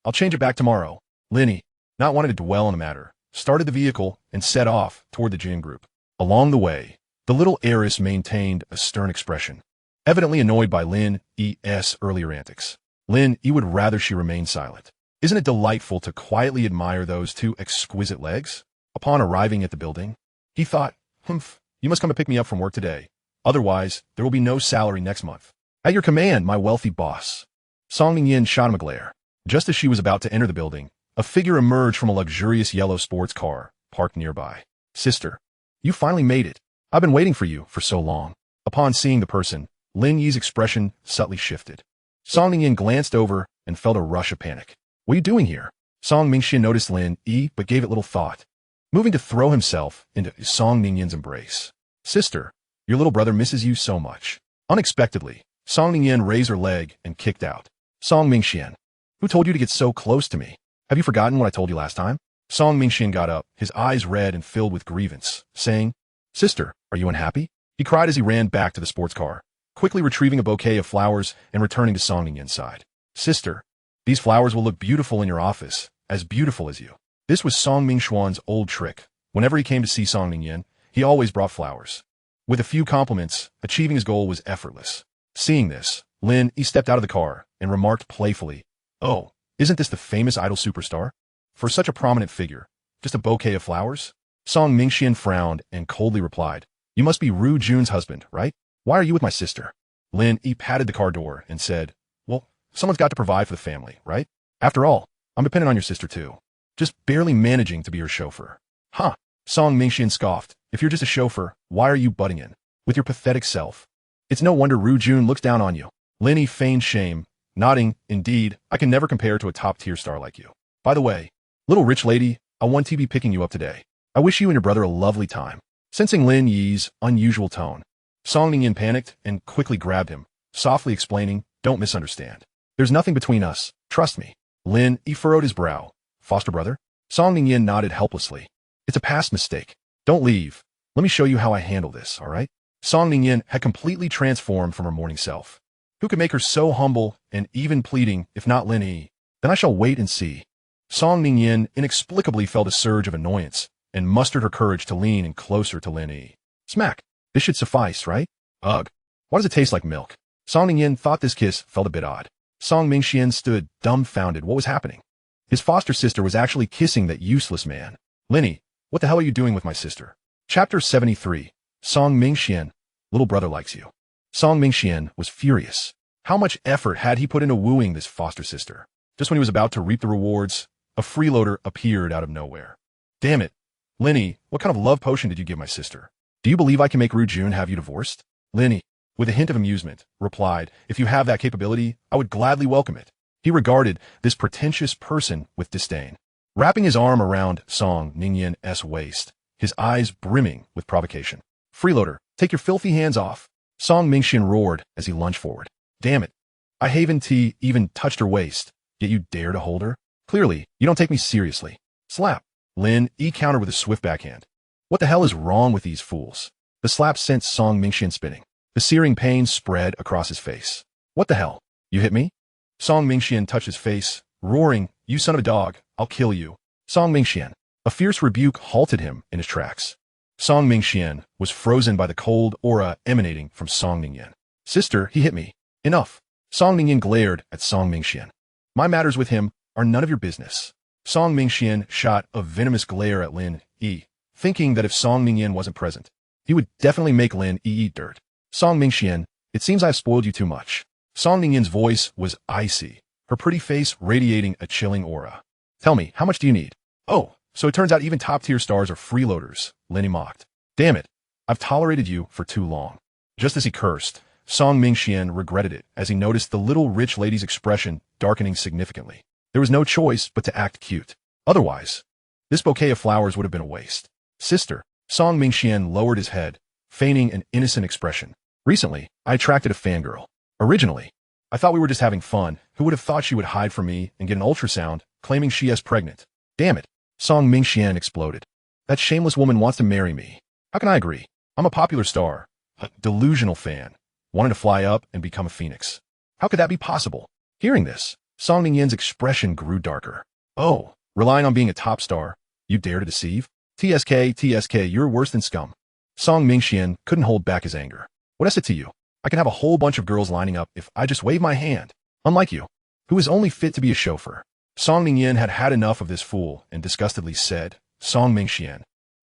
I'll change it back tomorrow. Lin Yi, not wanting to dwell on the matter, started the vehicle and set off toward the gym group. Along the way, the little heiress maintained a stern expression, evidently annoyed by Lin Yi's earlier antics. Lin Yi would rather she remain silent. Isn't it delightful to quietly admire those two exquisite legs? Upon arriving at the building, he thought, humph, you must come to pick me up from work today. Otherwise, there will be no salary next month. At your command, my wealthy boss. Song Ning shot him a glare. Just as she was about to enter the building, a figure emerged from a luxurious yellow sports car parked nearby. Sister, you finally made it. I've been waiting for you for so long. Upon seeing the person, Lin Yi's expression subtly shifted. Song Ning glanced over and felt a rush of panic. What are you doing here? Song Mingxian noticed Lin Yi but gave it little thought, moving to throw himself into Song Ningyin's embrace. Sister, your little brother misses you so much. Unexpectedly, Song Ningyin raised her leg and kicked out. Song Mingxian, who told you to get so close to me? Have you forgotten what I told you last time? Song Mingxian got up, his eyes red and filled with grievance, saying, Sister, are you unhappy? He cried as he ran back to the sports car, quickly retrieving a bouquet of flowers and returning to Song Ningyin's side. Sister, these flowers will look beautiful in your office, as beautiful as you. This was Song Mingxuan's old trick. Whenever he came to see Song Ningyin, he always brought flowers. With a few compliments, achieving his goal was effortless. Seeing this, Lin Yi stepped out of the car and remarked playfully, Oh, isn't this the famous idol superstar? For such a prominent figure, just a bouquet of flowers? Song Mingxian frowned and coldly replied, You must be Rujun's husband, right? Why are you with my sister? Lin Yi patted the car door and said, Well, someone's got to provide for the family, right? After all, I'm dependent on your sister too. Just barely managing to be her chauffeur. Huh. Song Mingxian scoffed. If you're just a chauffeur, why are you butting in? With your pathetic self. It's no wonder Rujun looks down on you. Lin Yi feigned shame, nodding, Indeed, I can never compare to a top-tier star like you. By the way, little rich lady, I want to be picking you up today. I wish you and your brother a lovely time. Sensing Lin Yi's unusual tone, Song Ningyin panicked and quickly grabbed him, softly explaining, Don't misunderstand. There's nothing between us. Trust me. Lin Yi furrowed his brow. Foster brother? Song Ningyin nodded helplessly. It's a past mistake. Don't leave. Let me show you how I handle this, all right? Song Ningyin had completely transformed from her morning self. Who could make her so humble and even pleading, if not Lin Yi? Then I shall wait and see. Song Ningyin inexplicably felt a surge of annoyance and mustered her courage to lean in closer to Lin Yi. Smack. This should suffice, right? Ugh. Why does it taste like milk? Song Ningyin thought this kiss felt a bit odd. Song Mingxian stood dumbfounded. What was happening? His foster sister was actually kissing that useless man. Lin Yi, what the hell are you doing with my sister? Chapter 73. Song Mingxian, little brother likes you. Song Mingxian was furious. How much effort had he put into wooing this foster sister? Just when he was about to reap the rewards, a freeloader appeared out of nowhere. Damn it. Lin Yi, what kind of love potion did you give my sister? Do you believe I can make Rujun have you divorced? Lin Yi, with a hint of amusement, replied, If you have that capability, I would gladly welcome it. He regarded this pretentious person with disdain. Wrapping his arm around Song Ningyin's waist, his eyes brimming with provocation. Freeloader, take your filthy hands off. Song Mingxian roared as he lunged forward. Damn it. I haven't even touched her waist, yet you dare to hold her? Clearly, you don't take me seriously. Slap. Lin Yi countered with a swift backhand. What the hell is wrong with these fools? The slap sent Song Mingxian spinning. The searing pain spread across his face. What the hell? You hit me? Song Mingxian touched his face, roaring, You son of a dog, I'll kill you. Song Mingxian. A fierce rebuke halted him in his tracks. Song Mingxian was frozen by the cold aura emanating from Song Ningyin. Sister, he hit me. Enough. Song Ningyin glared at Song Mingxian. My matters with him are none of your business. Song Mingxian shot a venomous glare at Lin Yi, thinking that if Song Ningyin wasn't present, he would definitely make Lin Yi eat dirt. Song Mingxian, it seems I've spoiled you too much. Song Ningyin's voice was icy, her pretty face radiating a chilling aura. Tell me, how much do you need? Oh, so it turns out even top-tier stars are freeloaders, Lin Yi mocked. Damn it, I've tolerated you for too long. Just as he cursed, Song Mingxian regretted it as he noticed the little rich lady's expression darkening significantly. There was no choice but to act cute. Otherwise, this bouquet of flowers would have been a waste. Sister, Song Mingxian lowered his head, feigning an innocent expression. Recently, I attracted a fangirl. Originally, I thought we were just having fun. Who would have thought she would hide from me and get an ultrasound, claiming she is pregnant? Damn it. Song Mingxian exploded. That shameless woman wants to marry me. How can I agree? I'm a popular star, a delusional fan, wanting to fly up and become a phoenix. How could that be possible? Hearing this, Song Ningyin's expression grew darker. Oh, relying on being a top star, you dare to deceive? TSK, you're worse than scum. Song Mingxian couldn't hold back his anger. What I said to you, I can have a whole bunch of girls lining up if I just wave my hand. Unlike you, who is only fit to be a chauffeur. Song Ningyin had had enough of this fool and disgustedly said, Song Mingxian,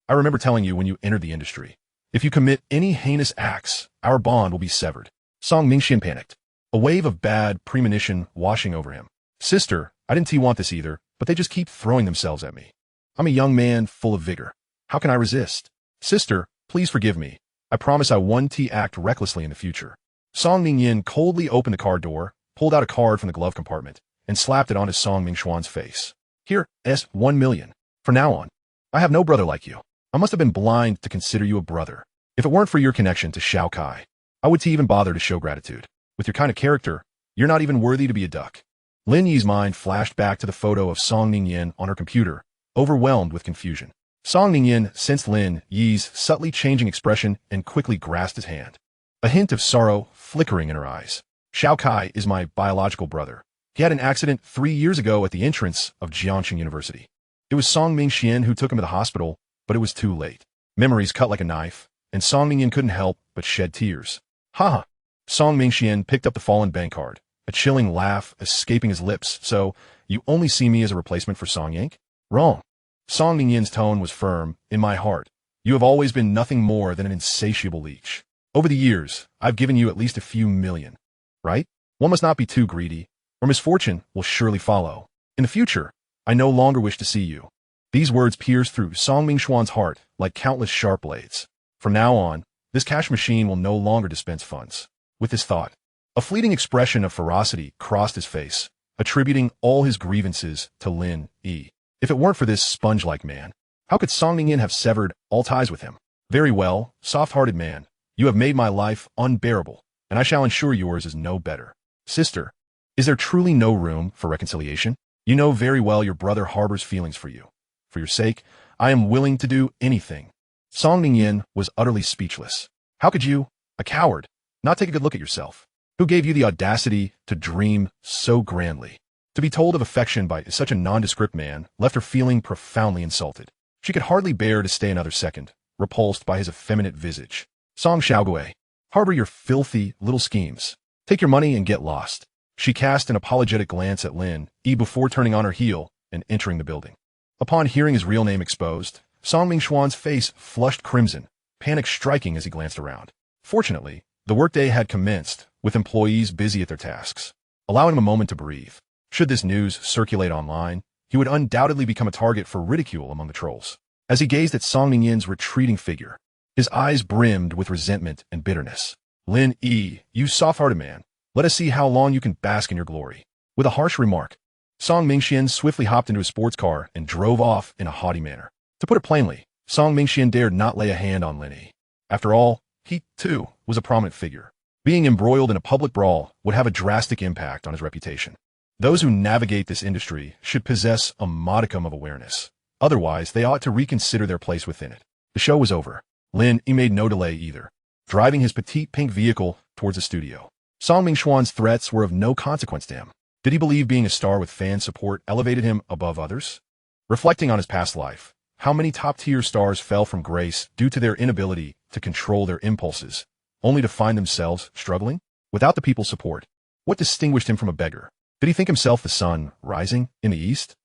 I remember telling you when you entered the industry, if you commit any heinous acts, our bond will be severed. Song Mingxian panicked. A wave of bad premonition washing over him. Sister, I didn't want this either, but they just keep throwing themselves at me. I'm a young man full of vigor. How can I resist? Sister, please forgive me. I promise I won't act recklessly in the future. Song Ningyin coldly opened the car door, pulled out a card from the glove compartment, and slapped it onto Song Mingxuan's face. Here, S1 million. From now on, I have no brother like you. I must have been blind to consider you a brother. If it weren't for your connection to Shao Kai, I would even bother to show gratitude. With your kind of character, you're not even worthy to be a duck. Lin Yi's mind flashed back to the photo of Song Ningyin on her computer, overwhelmed with confusion. Song Ningyin sensed Lin Yi's subtly changing expression and quickly grasped his hand. A hint of sorrow flickering in her eyes. Shao Kai is my biological brother. He had an accident 3 years ago at the entrance of Jiangxing University. It was Song Mingxian who took him to the hospital, but it was too late. Memories cut like a knife, and Song Ningyin couldn't help but shed tears. Ha! Song Mingxian picked up the fallen bank card, a chilling laugh escaping his lips. So, you only see me as a replacement for Song Yank? Wrong. Song Ningyin's tone was firm. In my heart, you have always been nothing more than an insatiable leech. Over the years, I've given you at least a few million. Right? One must not be too greedy, or misfortune will surely follow. In the future, I no longer wish to see you. These words pierced through Song Mingxuan's heart like countless sharp blades. From now on, this cash machine will no longer dispense funds. With this thought, a fleeting expression of ferocity crossed his face, attributing all his grievances to Lin Yi. If it weren't for this sponge-like man, how could Song Ningyin have severed all ties with him? Very well, soft-hearted man, you have made my life unbearable, and I shall ensure yours is no better. Sister, is there truly no room for reconciliation? You know very well your brother harbors feelings for you. For your sake, I am willing to do anything. Song Ningyin was utterly speechless. How could you, a coward, not take a good look at yourself? Who gave you the audacity to dream so grandly? To be told of affection by such a nondescript man left her feeling profoundly insulted. She could hardly bear to stay another second, repulsed by his effeminate visage. Song Xiaogui, harbor your filthy little schemes. Take your money and get lost. She cast an apologetic glance at Lin Yi before turning on her heel and entering the building. Upon hearing his real name exposed, Song Mingxuan's face flushed crimson, panic striking as he glanced around. Fortunately, the workday had commenced, with employees busy at their tasks, allowing him a moment to breathe. Should this news circulate online, he would undoubtedly become a target for ridicule among the trolls. As he gazed at Song Ningyin's retreating figure, his eyes brimmed with resentment and bitterness. Lin Yi, you soft-hearted man, let us see how long you can bask in your glory. With a harsh remark, Song Mingxian swiftly hopped into his sports car and drove off in a haughty manner. To put it plainly, Song Mingxian dared not lay a hand on Lin Yi. After all, he, too, was a prominent figure. Being embroiled in a public brawl would have a drastic impact on his reputation. Those who navigate this industry should possess a modicum of awareness. Otherwise, they ought to reconsider their place within it. The show was over. Lin Yi made no delay either, driving his petite pink vehicle towards the studio. Song Mingxuan's threats were of no consequence to him. Did he believe being a star with fan support elevated him above others? Reflecting on his past life, how many top-tier stars fell from grace due to their inability to control their impulses, only to find themselves struggling? Without the people's support, what distinguished him from a beggar? Did he think himself the sun rising in the east?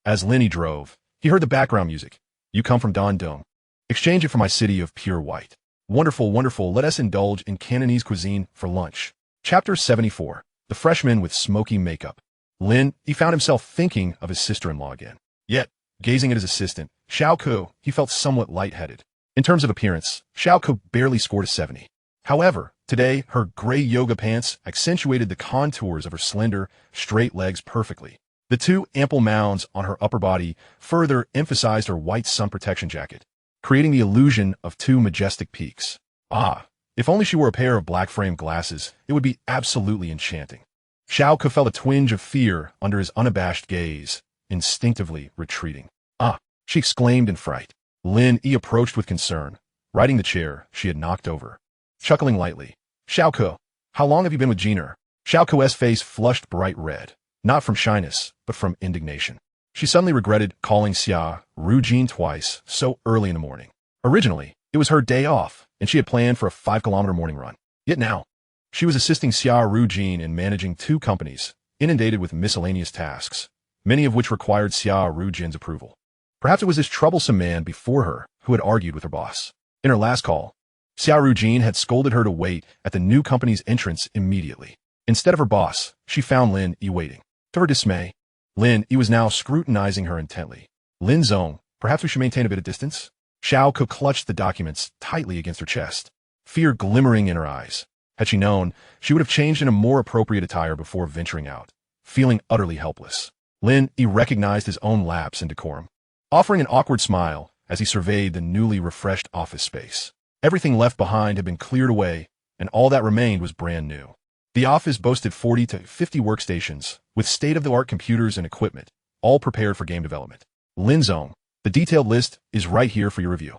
As Lin Yi drove, he heard the background music. You come from Dandong. Exchange it for my city of pure white. Wonderful, wonderful, let us indulge in Cantonese cuisine for lunch. Chapter 74. The freshman with smoky makeup. Lin Yi found himself thinking of his sister-in-law again. Yet, gazing at his assistant, Xiao Ku, he felt somewhat lightheaded. In terms of appearance, Xiao Ku barely scored a 70. However, today, her gray yoga pants accentuated the contours of her slender, straight legs perfectly. The two ample mounds on her upper body further emphasized her white sun protection jacket, creating the illusion of two majestic peaks. Ah, if only she wore a pair of black-framed glasses, it would be absolutely enchanting. Xiao Ke felt a twinge of fear under his unabashed gaze, instinctively retreating. Ah, she exclaimed in fright. Lin Yi approached with concern, righting the chair she had knocked over. Chuckling lightly, Xiao Ke, how long have you been with Jeaner? Xiao Kue's face flushed bright red, not from shyness, but from indignation. She suddenly regretted calling Xia Rujun twice so early in the morning. Originally, it was her day off, and she had planned for a 5-kilometer morning run. Yet now, she was assisting Xia Rujun in managing 2 companies, inundated with miscellaneous tasks, many of which required Xia Rujun's approval. Perhaps it was this troublesome man before her who had argued with her boss. In her last call, Xia Rujun had scolded her to wait at the new company's entrance immediately. Instead of her boss, she found Lin Yi waiting. To her dismay, Lin Yi was now scrutinizing her intently. Lin Zong, perhaps we should maintain a bit of distance? Xiao Ke clutched the documents tightly against her chest, fear glimmering in her eyes. Had she known, she would have changed in a more appropriate attire before venturing out, feeling utterly helpless. Lin Yi recognized his own lapse in decorum, offering an awkward smile as he surveyed the newly refreshed office space. Everything left behind had been cleared away, and all that remained was brand new. The office boasted 40 to 50 workstations, with state-of-the-art computers and equipment, all prepared for game development. Lin Zong, the detailed list is right here for your review.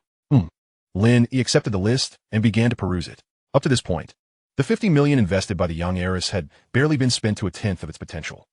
Lin Yi accepted the list and began to peruse it. Up to this point, the $50 million invested by the young heiress had barely been spent to 1/10 of its potential.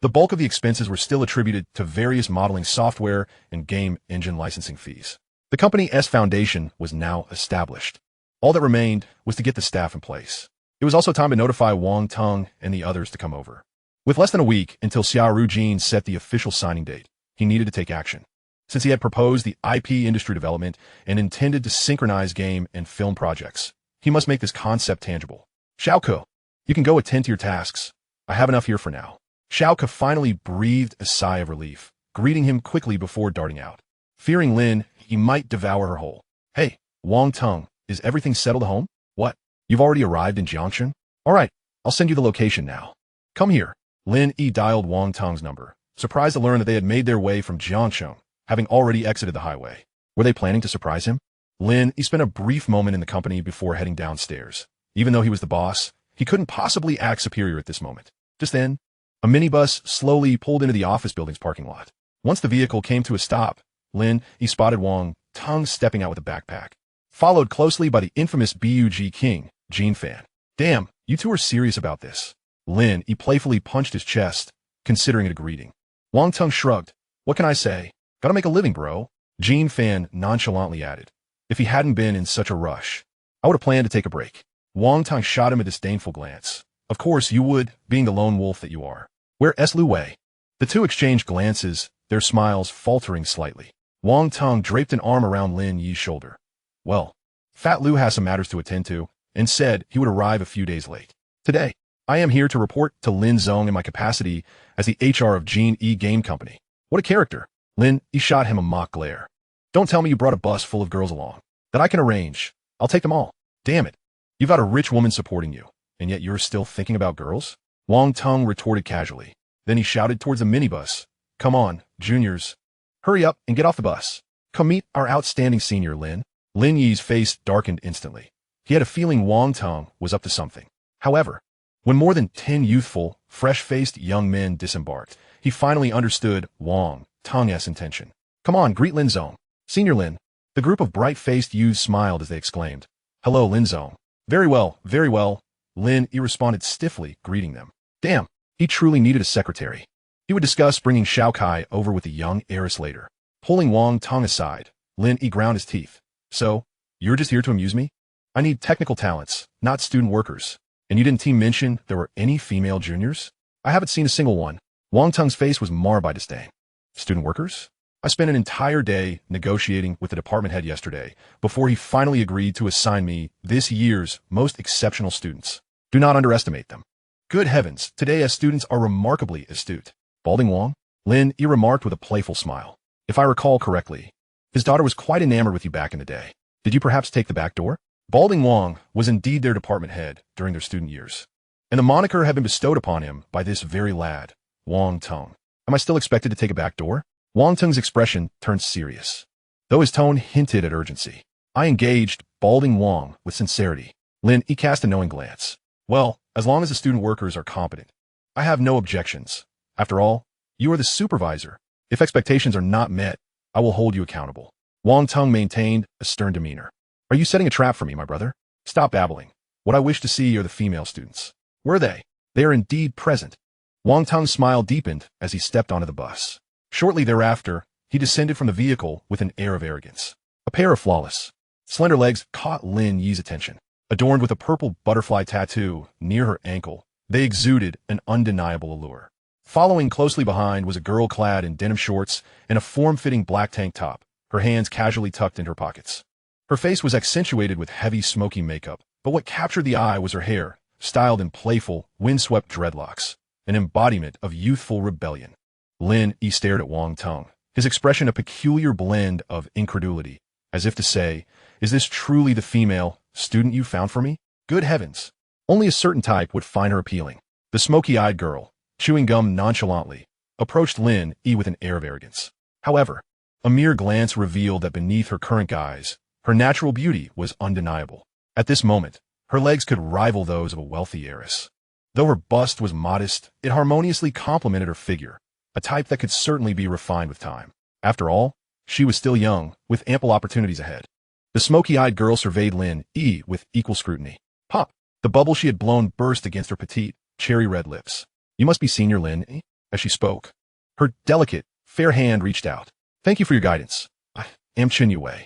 The bulk of the expenses were still attributed to various modeling software and game engine licensing fees. The company's foundation was now established. All that remained was to get the staff in place. It was also time to notify Wang Teng and the others to come over. With less than a week until Xia Rujun set the official signing date, he needed to take action. Since he had proposed the IP industry development and intended to synchronize game and film projects, he must make this concept tangible. Xiao Ke, you can go attend to your tasks. I have enough here for now. Xiao Ke finally breathed a sigh of relief, greeting him quickly before darting out. Fearing Lin, he might devour her whole. Hey, Wang Teng, is everything settled at home? What? You've already arrived in Jiangshan? All right, I'll send you the location now. Come here. Lin Yi dialed Wang Teng's number, surprised to learn that they had made their way from Jiangshan, having already exited the highway. Were they planning to surprise him? Lin Yi spent a brief moment in the company before heading downstairs. Even though he was the boss, he couldn't possibly act superior at this moment. Just then, a minibus slowly pulled into the office building's parking lot. Once the vehicle came to a stop, Lin Yi spotted Wang Teng stepping out with a backpack, followed closely by the infamous Bug King, Jin Fan. Damn, you two are serious about this. Lin Yi playfully punched his chest, considering it a greeting. Wang Teng shrugged. What can I say? Gotta make a living, bro. Jin Fan nonchalantly added. If he hadn't been in such a rush, I would have planned to take a break. Wang Teng shot him a disdainful glance. Of course you would, being the lone wolf that you are. Where's Lu Wei? The two exchanged glances, their smiles faltering slightly. Wang Teng draped an arm around Lin Yi's shoulder. Well, Fat Lu has some matters to attend to, and said he would arrive a few days late. Today, I am here to report to Lin Zong in my capacity as the HR of Jin Yi Game Company. What a character. Lin Yi shot him a mock glare. Don't tell me you brought a bus full of girls along. That I can arrange. I'll take them all. Damn it. You've got a rich woman supporting you, and yet you're still thinking about girls? Wang Teng retorted casually. Then he shouted towards the minibus. Come on, juniors. Hurry up and get off the bus. Come meet our outstanding senior, Lin. Lin Yi's face darkened instantly. He had a feeling Wang Teng was up to something. However, when more than 10 youthful, fresh-faced young men disembarked, he finally understood Wang Teng's intention. Come on, greet Lin Zong. Senior Lin. The group of bright-faced youths smiled as they exclaimed. Hello, Lin Zong. Very well, very well. Lin Yi responded stiffly, greeting them. Damn, he truly needed a secretary. He would discuss bringing Xiao Kai over with the young heiress later. Pulling Wang Teng aside, Lin Yi ground his teeth. So, you're just here to amuse me? I need technical talents, not student workers. And you didn't mention there were any female juniors? I haven't seen a single one. Wang Teng's face was marred by disdain. Student workers? I spent an entire day negotiating with the department head yesterday before he finally agreed to assign me this year's most exceptional students. Do not underestimate them. Good heavens, today's students are remarkably astute. Balding Wang? Lin Yi remarked with a playful smile. If I recall correctly, his daughter was quite enamored with you back in the day. Did you perhaps take the back door? Balding Wang was indeed their department head during their student years, and the moniker had been bestowed upon him by this very lad, Wang Teng. Am I still expected to take a back door? Wang Teng's expression turned serious, though his tone hinted at urgency. I engaged Balding Wang with sincerity. Lin Yi cast a knowing glance. Well, as long as the student workers are competent, I have no objections. After all, you are the supervisor. If expectations are not met, I will hold you accountable. Wang Teng maintained a stern demeanor. Are you setting a trap for me, my brother? Stop babbling. What I wish to see are the female students. Where are they? They are indeed present. Wang Tong's smile deepened as he stepped onto the bus. Shortly thereafter, he descended from the vehicle with an air of arrogance. A pair of flawless, slender legs caught Lin Yi's attention. Adorned with a purple butterfly tattoo near her ankle, they exuded an undeniable allure. Following closely behind was a girl clad in denim shorts and a form-fitting black tank top, her hands casually tucked in her pockets. Her face was accentuated with heavy, smoky makeup, but what captured the eye was her hair, styled in playful, windswept dreadlocks, an embodiment of youthful rebellion. Lin Yi stared at Wang Tong, his expression a peculiar blend of incredulity, as if to say, "Is this truly the female student you found for me? Good heavens! Only a certain type would find her appealing." The smoky-eyed girl, chewing gum nonchalantly, approached Lin Yi with an air of arrogance. However, a mere glance revealed that beneath her current guise, her natural beauty was undeniable. At this moment, her legs could rival those of a wealthy heiress. Though her bust was modest, it harmoniously complemented her figure, a type that could certainly be refined with time. After all, she was still young, with ample opportunities ahead. The smoky-eyed girl surveyed Lin Yi with equal scrutiny. Pop! The bubble she had blown burst against her petite, cherry-red lips. "You must be Senior Lin Yi," as she spoke. Her delicate, fair hand reached out. "Thank you for your guidance. I am Chen Yue."